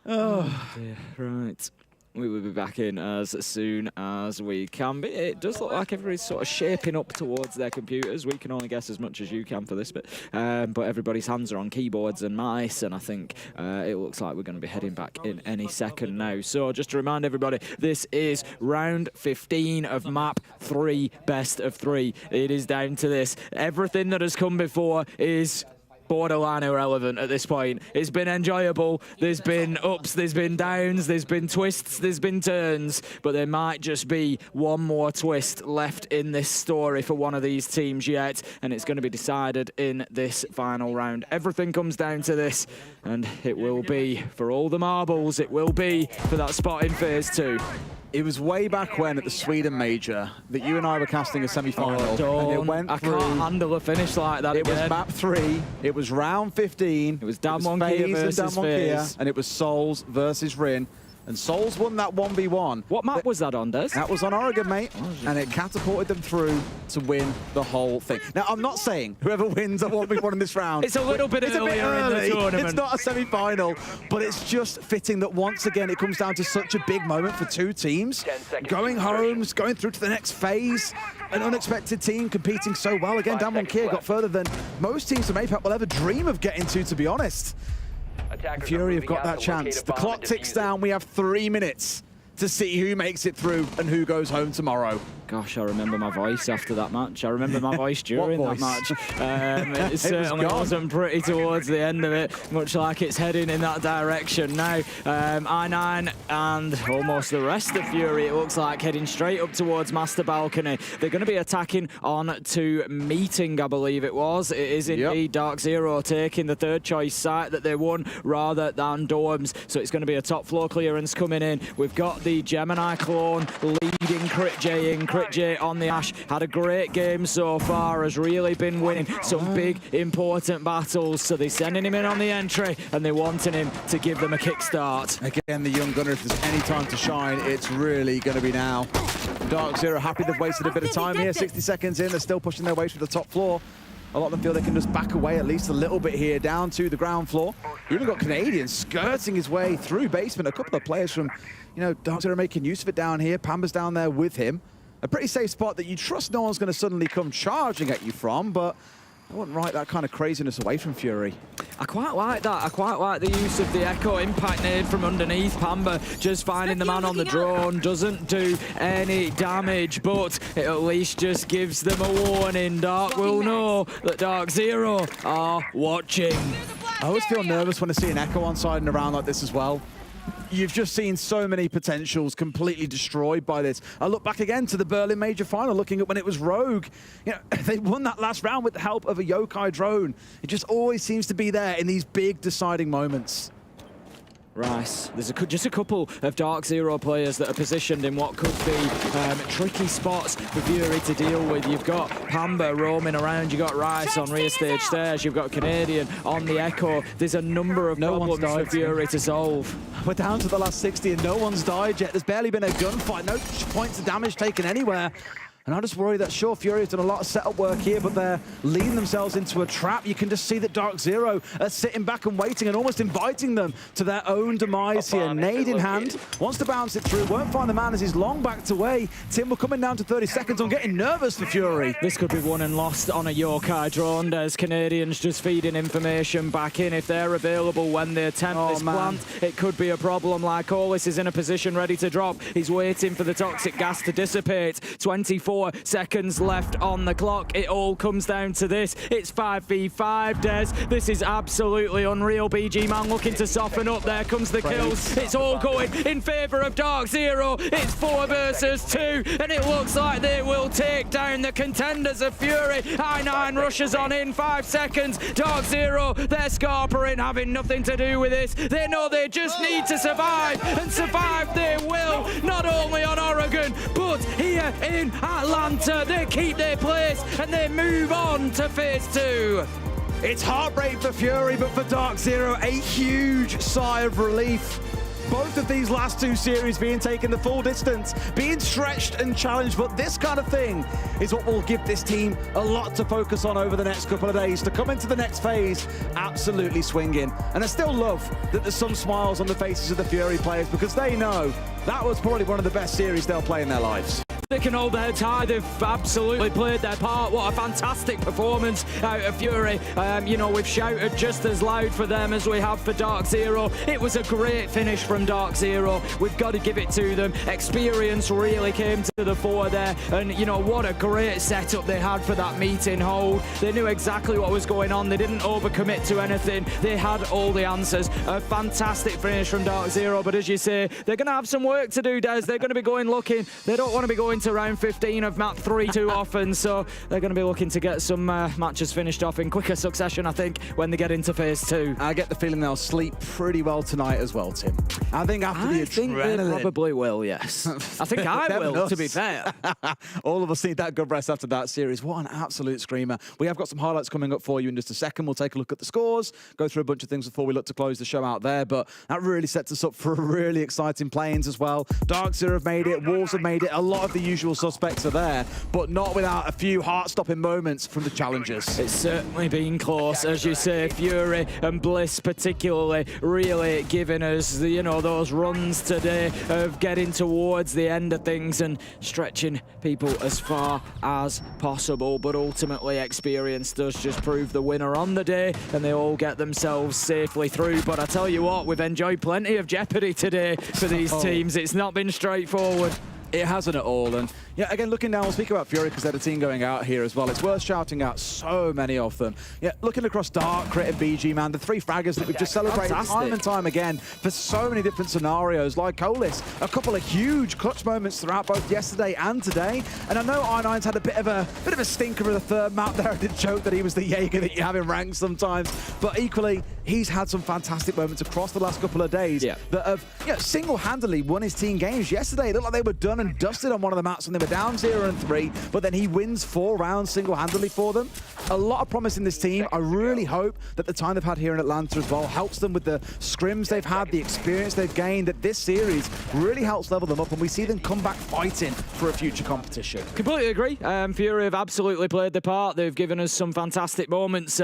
Oh dear. Right. We will be back in as soon as we can. But it does look like everybody's sort of shaping up towards their computers. We can only guess as much as you can for this bit. But everybody's hands are on keyboards and mice, and I think it looks like we're going to be heading back in any second now. So just to remind everybody, this is round 15 of map 3, best of 3. It is down to this. Everything that has come before is borderline irrelevant at this point. It's been enjoyable. There's been ups, there's been downs, there's been twists, there's been turns, but there might just be one more twist left in this story for one of these teams yet, and it's going to be decided in this final round. Everything comes down to this, and it will be for all the marbles. It will be for that spot in Phase 2. It was way back when at the Sweden Major that you and I were casting a semi-final, and it went through. I can't handle a finish like that. It was map 3. It was round 15. It was Damwon versus FaZe, and it was Souls versus Rin. And Souls won that 1v1. What map was that on, Des? That was on Oregon, mate. And it catapulted them through to win the whole thing. Now, I'm not saying whoever wins a 1v1 in this round. It's a little bit earlier in the tournament. It's not a semi-final, but it's just fitting that once again it comes down to such a big moment for two teams. Going home, going through to the next phase. An unexpected team competing so well. Again, Damwon got further than most teams from APAC will ever dream of getting to be honest. Fury have got that chance. The clock ticks down. We have 3 minutes to see who makes it through and who goes home tomorrow. Gosh, I remember my voice after that match. I remember my voice during that match. It certainly wasn't pretty towards the end of it, much like it's heading in that direction now. I9 and almost the rest of Fury, it looks like, heading straight up towards Master Balcony. They're going to be attacking on to Meeting, I believe it was. It is indeed Dark Zero taking the third choice site that they won rather than Dorms. So it's going to be a top floor clearance coming in. We've got the Gemini clone leading Crit J in. Crit J on the Ash, had a great game so far, has really been winning some big important battles, so they're sending him in on the entry and they're wanting him to give them a kickstart. Again, the young gunner, if there's any time to shine, it's really going to be now. Dark Zero happy they've wasted a bit of time here, 60 seconds in, they're still pushing their way through the top floor. A lot of them feel they can just back away at least a little bit here, down to the ground floor. Even got Canadian skirting his way through basement. A couple of players from, Dark Zero making use of it down here. Pamba's down there with him. A pretty safe spot that you trust no one's going to suddenly come charging at you from, but I wouldn't write that kind of craziness away from Fury. I quite like that. I quite like the use of the Echo impact nade from underneath. Pamba just finding the man on the drone, doesn't do any damage, but it at least just gives them a warning. Dark will know that Dark Zero are watching. I always feel nervous when I see an Echo on side and around like this as well. You've just seen so many potentials completely destroyed by this. I look back again to the Berlin Major Final, looking at when it was Rogue. They won that last round with the help of a Yokai drone. It just always seems to be there in these big deciding moments. Rice. There's just a couple of Dark Zero players that are positioned in what could be tricky spots for Fury to deal with. You've got Pamba roaming around, you've got Rice on rear stage stairs, you've got Canadian on the Echo. There's a number of problems for Fury to solve. We're down to the last 60 and no one's died yet. There's barely been a gunfight, no points of damage taken anywhere. And I just worry that, sure, Fury has done a lot of setup work here, but they're leading themselves into a trap. You can just see that Dark Zero are sitting back and waiting and almost inviting them to their own demise here. Nade in hand, wants to bounce it through, won't find the man as he's long backed away. Tim, we're coming down to 30 seconds. I'm getting nervous for Fury. This could be won and lost on a Yokai drone. There's Canadians just feeding information back in. If they're available when they attempt this plant, it could be a problem. Like Olis is in a position ready to drop. He's waiting for the toxic gas to dissipate. 24 seconds left on the clock. It all comes down to this. It's 5v5, Des. This is absolutely unreal. BG Man looking to soften up. There comes the kills. It's all going in favor of Dark Zero. It's 4 versus 2, and it looks like they will take down the contenders of Fury. I9 rushes on in 5 seconds. Dark Zero, they're scarpering, having nothing to do with this. They know they just need to survive, and survive they will. Not only on Oregon, but here in Atlanta. They keep their place and they move on to Phase 2. It's heartbreak for Fury, but for Dark Zero, a huge sigh of relief. Both of these last two series being taken the full distance, being stretched and challenged, but this kind of thing is what will give this team a lot to focus on over the next couple of days to come into the next phase absolutely swinging. And I still love that there's some smiles on the faces of the Fury players because they know that was probably one of the best series they'll play in their lives. They can hold their heads high. They've absolutely played their part. What a fantastic performance out of Fury. You know, we've shouted just as loud for them as we have for Dark Zero. It was a great finish from Dark Zero. We've got to give it to them. Experience really came to the fore there. And, you know, what a great setup they had for that meeting hold. They knew exactly what was going on. They didn't overcommit to anything. They had all the answers. A fantastic finish from Dark Zero. But as you say, they're going to have some work to do, Des. They're going to be going looking. They don't want to be going to round 15 of map 3 too often, so they're going to be looking to get some matches finished off in quicker succession, I think, when they get into phase 2. I get the feeling they'll sleep pretty well tonight as well, Tim. I think after the adrenaline... they probably will, yes. I think I will, to be fair. All of us need that good rest after that series. What an absolute screamer. We have got some highlights coming up for you in just a second. We'll take a look at the scores, go through a bunch of things before we look to close the show out there, but that really sets us up for a really exciting play-ins as well. Dark Zero have made it, Wolves have made it, a lot of the usual suspects are there, but not without a few heart-stopping moments from the challengers. It's certainly been close, as you say. Fury and Bliss particularly really giving us the, you know, those runs today of getting towards the end of things and stretching people as far as possible, but ultimately Experience does just prove the winner on the day and they all get themselves safely through. But I tell you what, we've enjoyed plenty of jeopardy today for these teams. It's not been straightforward. It hasn't at all. And yeah, again, looking down, we'll speak about Fury because they're the team going out here as well. It's worth shouting out so many of them. Yeah, looking across Dark, Crit and BG, man, the three fraggers that we've just celebrated time and time again for so many different scenarios, like Colis, a couple of huge clutch moments throughout both yesterday and today. And I know I9's had a bit of a stinker of the third map there. I did joke that he was the Jaeger that you have in rank sometimes, but equally, he's had some fantastic moments across the last couple of days that have single-handedly won his team games. Yesterday, it looked like they were done and dusted on one of the maps when they were down 0-3, but then he wins 4 rounds single-handedly for them. A lot of promise in this team. I really hope that the time they've had here in Atlanta as well helps them with the scrims they've had, the experience they've gained, that this series really helps level them up and we see them come back fighting for a future competition. Completely agree. Fury have absolutely played their part. They've given us some fantastic moments,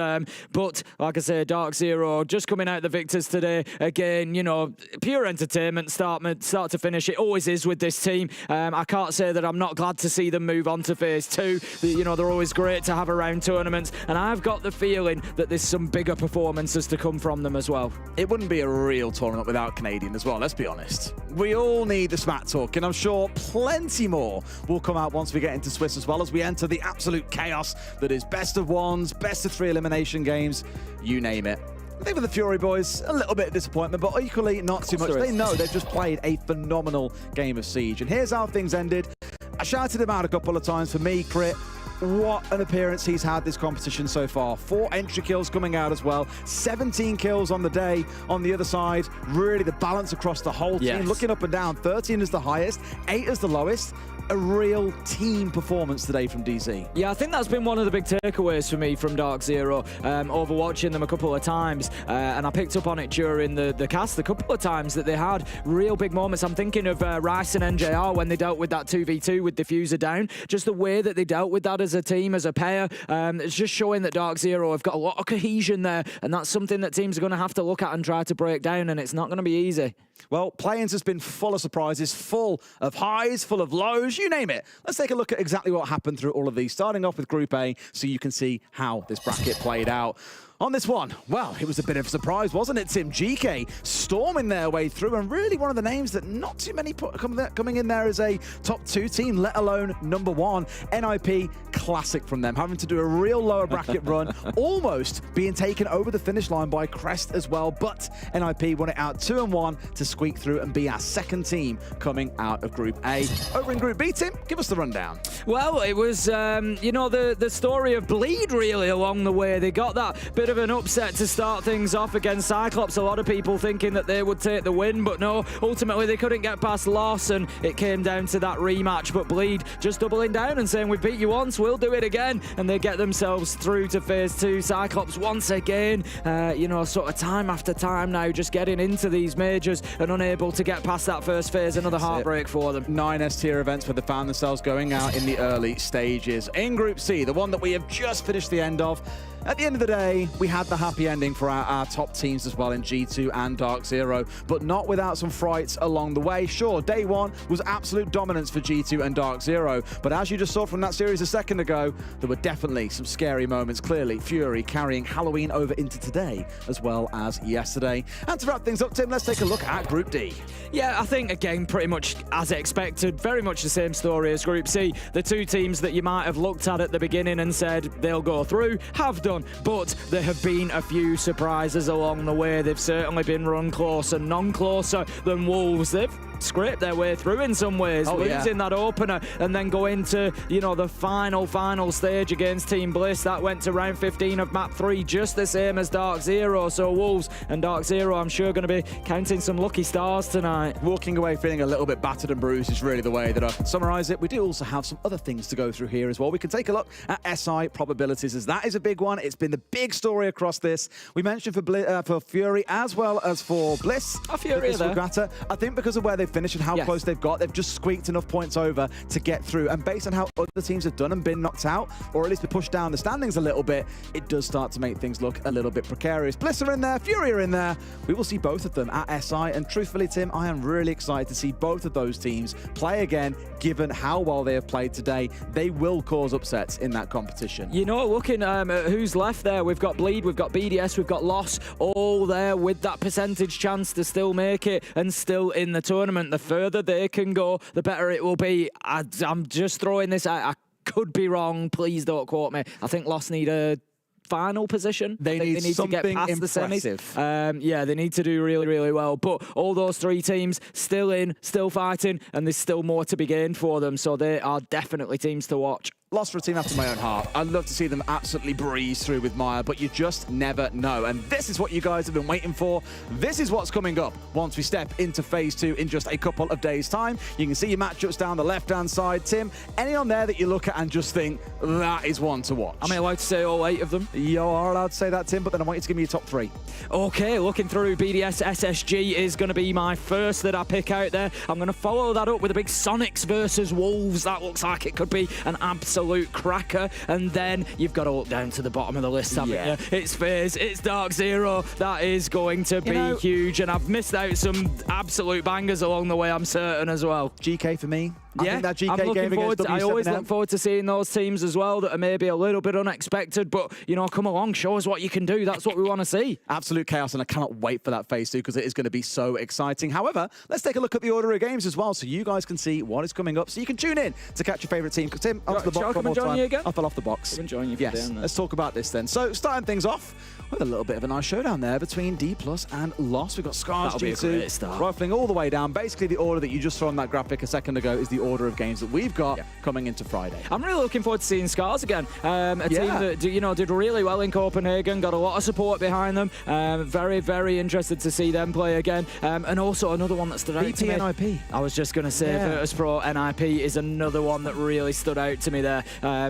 but like I say, Dark Zero just coming out the victors today. Again, you know, pure entertainment, start to finish. It always is with this team. I can't say that I'm not glad to see them move on to phase 2. You know, they're always great to have around tournaments, and I've got the feeling that there's some bigger performances to come from them as well. It wouldn't be a real tournament without Canadian as well, let's be honest. We all need the smack talk, and I'm sure plenty more will come out once we get into Swiss as well, as we enter the absolute chaos that is best of ones, best of 3 elimination games, you name it. I think for the Fury boys, a little bit of disappointment, but equally not too much. They know they've just played a phenomenal game of Siege. And here's how things ended. I shouted him out a couple of times. For me, Crit, what an appearance he's had this competition so far. 4 entry kills coming out as well. 17 kills on the day. On the other side, really the balance across the whole team. Looking up and down, 13 is the highest, 8 is the lowest. A real team performance today from DZ. Yeah, I think that's been one of the big takeaways for me from Dark Zero, overwatching them a couple of times, and I picked up on it during the cast a couple of times that they had real big moments. I'm thinking of Rice and NJR when they dealt with that 2v2 with Diffuser down, just the way that they dealt with that as a team, as a pair. It's just showing that Dark Zero have got a lot of cohesion there, and that's something that teams are going to have to look at and try to break down, and it's not going to be easy. Well, play-ins has been full of surprises, full of highs, full of lows, you name it. Let's take a look at exactly what happened through all of these, starting off with Group A, so you can see how this bracket played out. On this one, well, it was a bit of a surprise, wasn't it, Tim? GK storming their way through, and really one of the names that not too many coming in there as a top 2 team, let alone number 1. NIP, classic from them, having to do a real lower bracket run, almost being taken over the finish line by Crest as well, but NIP won it out 2-1 to squeak through and be our 2nd team coming out of Group A. Over in Group B, Tim, give us the rundown. Well, it was, you know, the story of bleed, really, along the way. They got that bit of of an upset to start things off against Cyclops. A lot of people thinking that they would take the win, but no, ultimately they couldn't get past loss, and it came down to that rematch. But Bleed just doubling down and saying, we beat you once, we'll do it again, and they get themselves through to phase 2. Cyclops once again, you know, sort of time after time now, just getting into these majors and unable to get past that first phase. Another heartbreak for them. 9 S-tier events where they found themselves going out in the early stages. In Group C, the one that we have just finished the end of, at the end of the day, we had the happy ending for our top teams as well in G2 and Dark Zero, but not without some frights along the way. Sure, day one was absolute dominance for G2 and Dark Zero, but as you just saw from that series a second ago, there were definitely some scary moments. Clearly, Fury carrying Halloween over into today as well as yesterday. And to wrap things up, Tim, let's take a look at Group D. Yeah, I think, again, pretty much as expected, very much the same story as Group C. The two teams that you might have looked at the beginning and said they'll go through have done, but there have been a few surprises along the way. They've certainly been run closer, none closer than Wolves. They've scraped their way through in some ways, losing that opener and then go into, you know, the final stage against Team Bliss. That went to round 15 of map 3, just the same as Dark Zero. So Wolves and Dark Zero, I'm sure, going to be counting some lucky stars tonight. Walking away feeling a little bit battered and bruised is really the way that I can summarize it. We do also have some other things to go through here as well. We can take a look at SI probabilities, as that is a big one. It's been the big story across this. We mentioned for Fury as well as for Bliss. Fury there. I think because of where they've finished and how close they've got, they've just squeaked enough points over to get through. And based on how other teams have done and been knocked out, or at least been pushed down the standings a little bit, it does start to make things look a little bit precarious. Bliss are in there, Fury are in there. We will see both of them at SI. And truthfully, Tim, I am really excited to see both of those teams play again, given how well they have played today. They will cause upsets in that competition. You know, looking at who's left there, we've got Bleed, we've got BDS, we've got Loss, all there with that percentage chance to still make it and still in the tournament. The further they can go, the better it will be. I'm just throwing this out. I could be wrong. Please don't quote me. I think Loss need a final position. They need to get past impressive. the semis. Yeah, they need to do really, really well. But all those three teams still in, still fighting, and there's still more to be gained for them. So they are definitely teams to watch. Lost for a team after my own heart. I'd love to see them absolutely breeze through with Maya, but you just never know. And this is what you guys have been waiting for. This is what's coming up once we step into phase 2 in just a couple of days' time. You can see your matchups down the left-hand side. Tim, any on there that you look at and just think, that is one to watch? Am I allowed to say all 8 of them? You are allowed to say that, Tim, but then I want you to give me your top 3. Okay, looking through, BDS SSG is going to be my first that I pick out there. I'm going to follow that up with a big Sonics versus Wolves. That looks like it could be an absolute cracker. And then you've got to look down to the bottom of the list, haven't you? It's FaZe, it's Dark Zero. That is going to be huge. And I've missed out some absolute bangers along the way, I'm certain, as well. GK for me. I think that GK I'm looking game forward against I always W7M. look forward to seeing those teams as well that are maybe a little bit unexpected, but, you know, come along, show us what you can do. That's what we want to see. Absolute chaos, and I cannot wait for that phase 2 because it is going to be so exciting. However, let's take a look at the order of games as well so you guys can see what is coming up, so you can tune in to catch your favourite team. Tim, onto the box. Shall I come and join you again? I fell off the box. Come and join you for Yes, doing that. let's talk about this then. So, starting things off with a little bit of a nice showdown there between D+ and Lost. We've got Scars That'll be a G2 great start. rifling all the way down. Basically, the order that you just saw on that graphic a second ago is the order of games that we've got coming into Friday. I'm really looking forward to seeing Scars again. A team that did really well in Copenhagen, got a lot of support behind them. Very, very interested to see them play again. And also another one that stood out to me. NIP. I was just going to say Virtus Pro NIP is another one that really stood out to me there.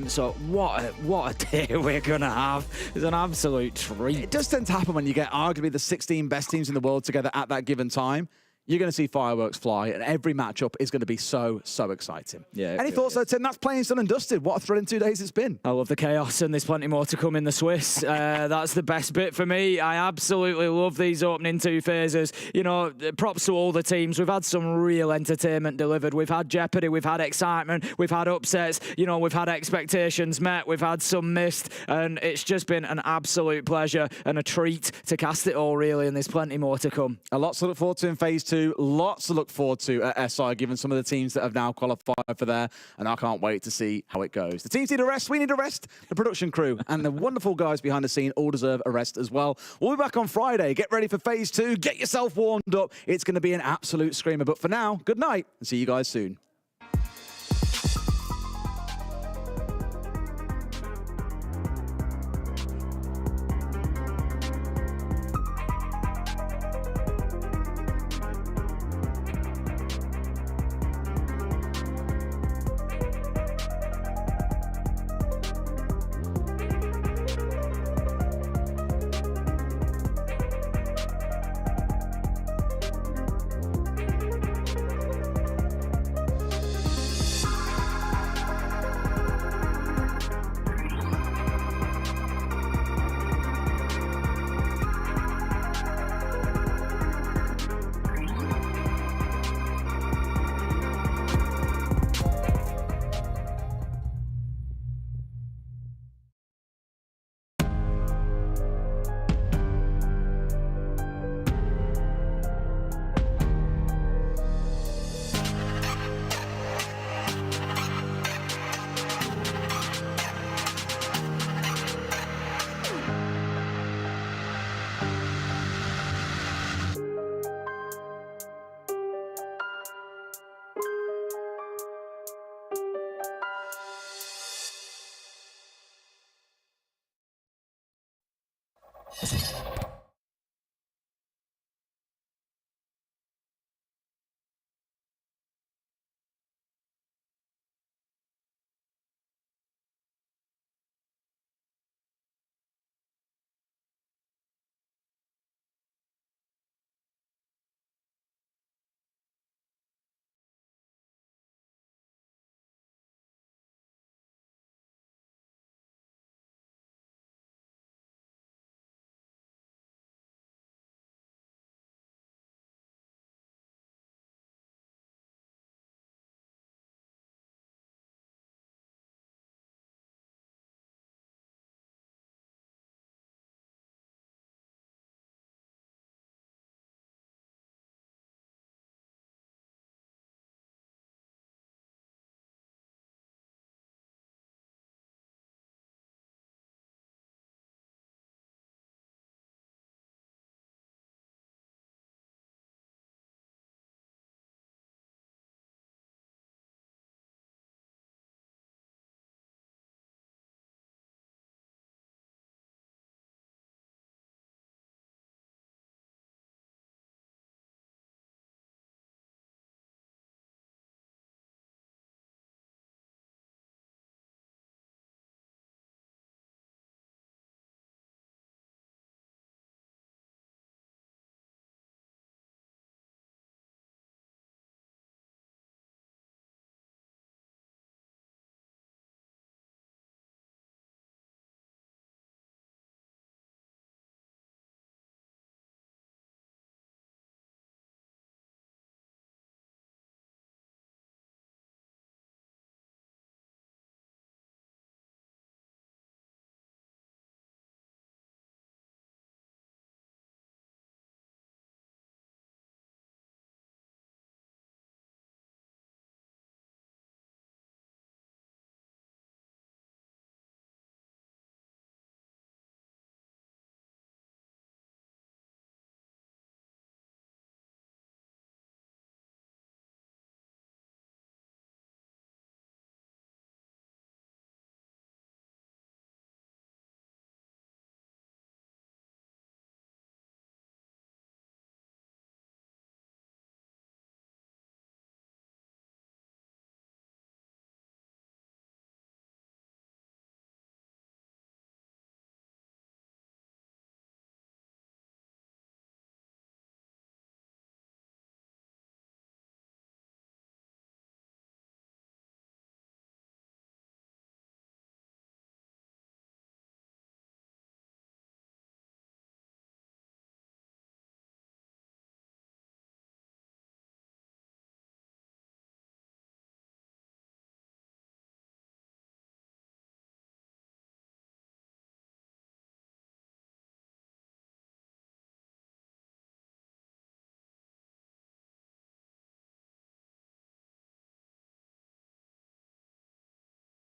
So what a day we're going to have. It's an absolute treat. It does tend to happen when you get arguably the 16 best teams in the world together at that given time. You're going to see fireworks fly, and every matchup is going to be so exciting. Yeah. Any thoughts, though, Tim? That's playing done and dusted. What a thrilling 2 days it's been. I love the chaos, and there's plenty more to come in the Swiss. That's the best bit for me. I absolutely love these opening 2 phases. You know, props to all the teams. We've had some real entertainment delivered. We've had jeopardy, we've had excitement, we've had upsets. You know, we've had expectations met, we've had some missed, and it's just been an absolute pleasure and a treat to cast it all, really, and there's plenty more to come. A lot to look forward to in phase 2. Lots to look forward to at SI, given some of the teams that have now qualified for there, and I can't wait to see how it goes. The teams need a rest, we need a rest. The production crew and the wonderful guys behind the scene all deserve a rest as well. We'll be back on Friday. Get ready for phase 2. Get yourself warmed up. It's going to be an absolute screamer. But for now, good night and see you guys soon. Esports.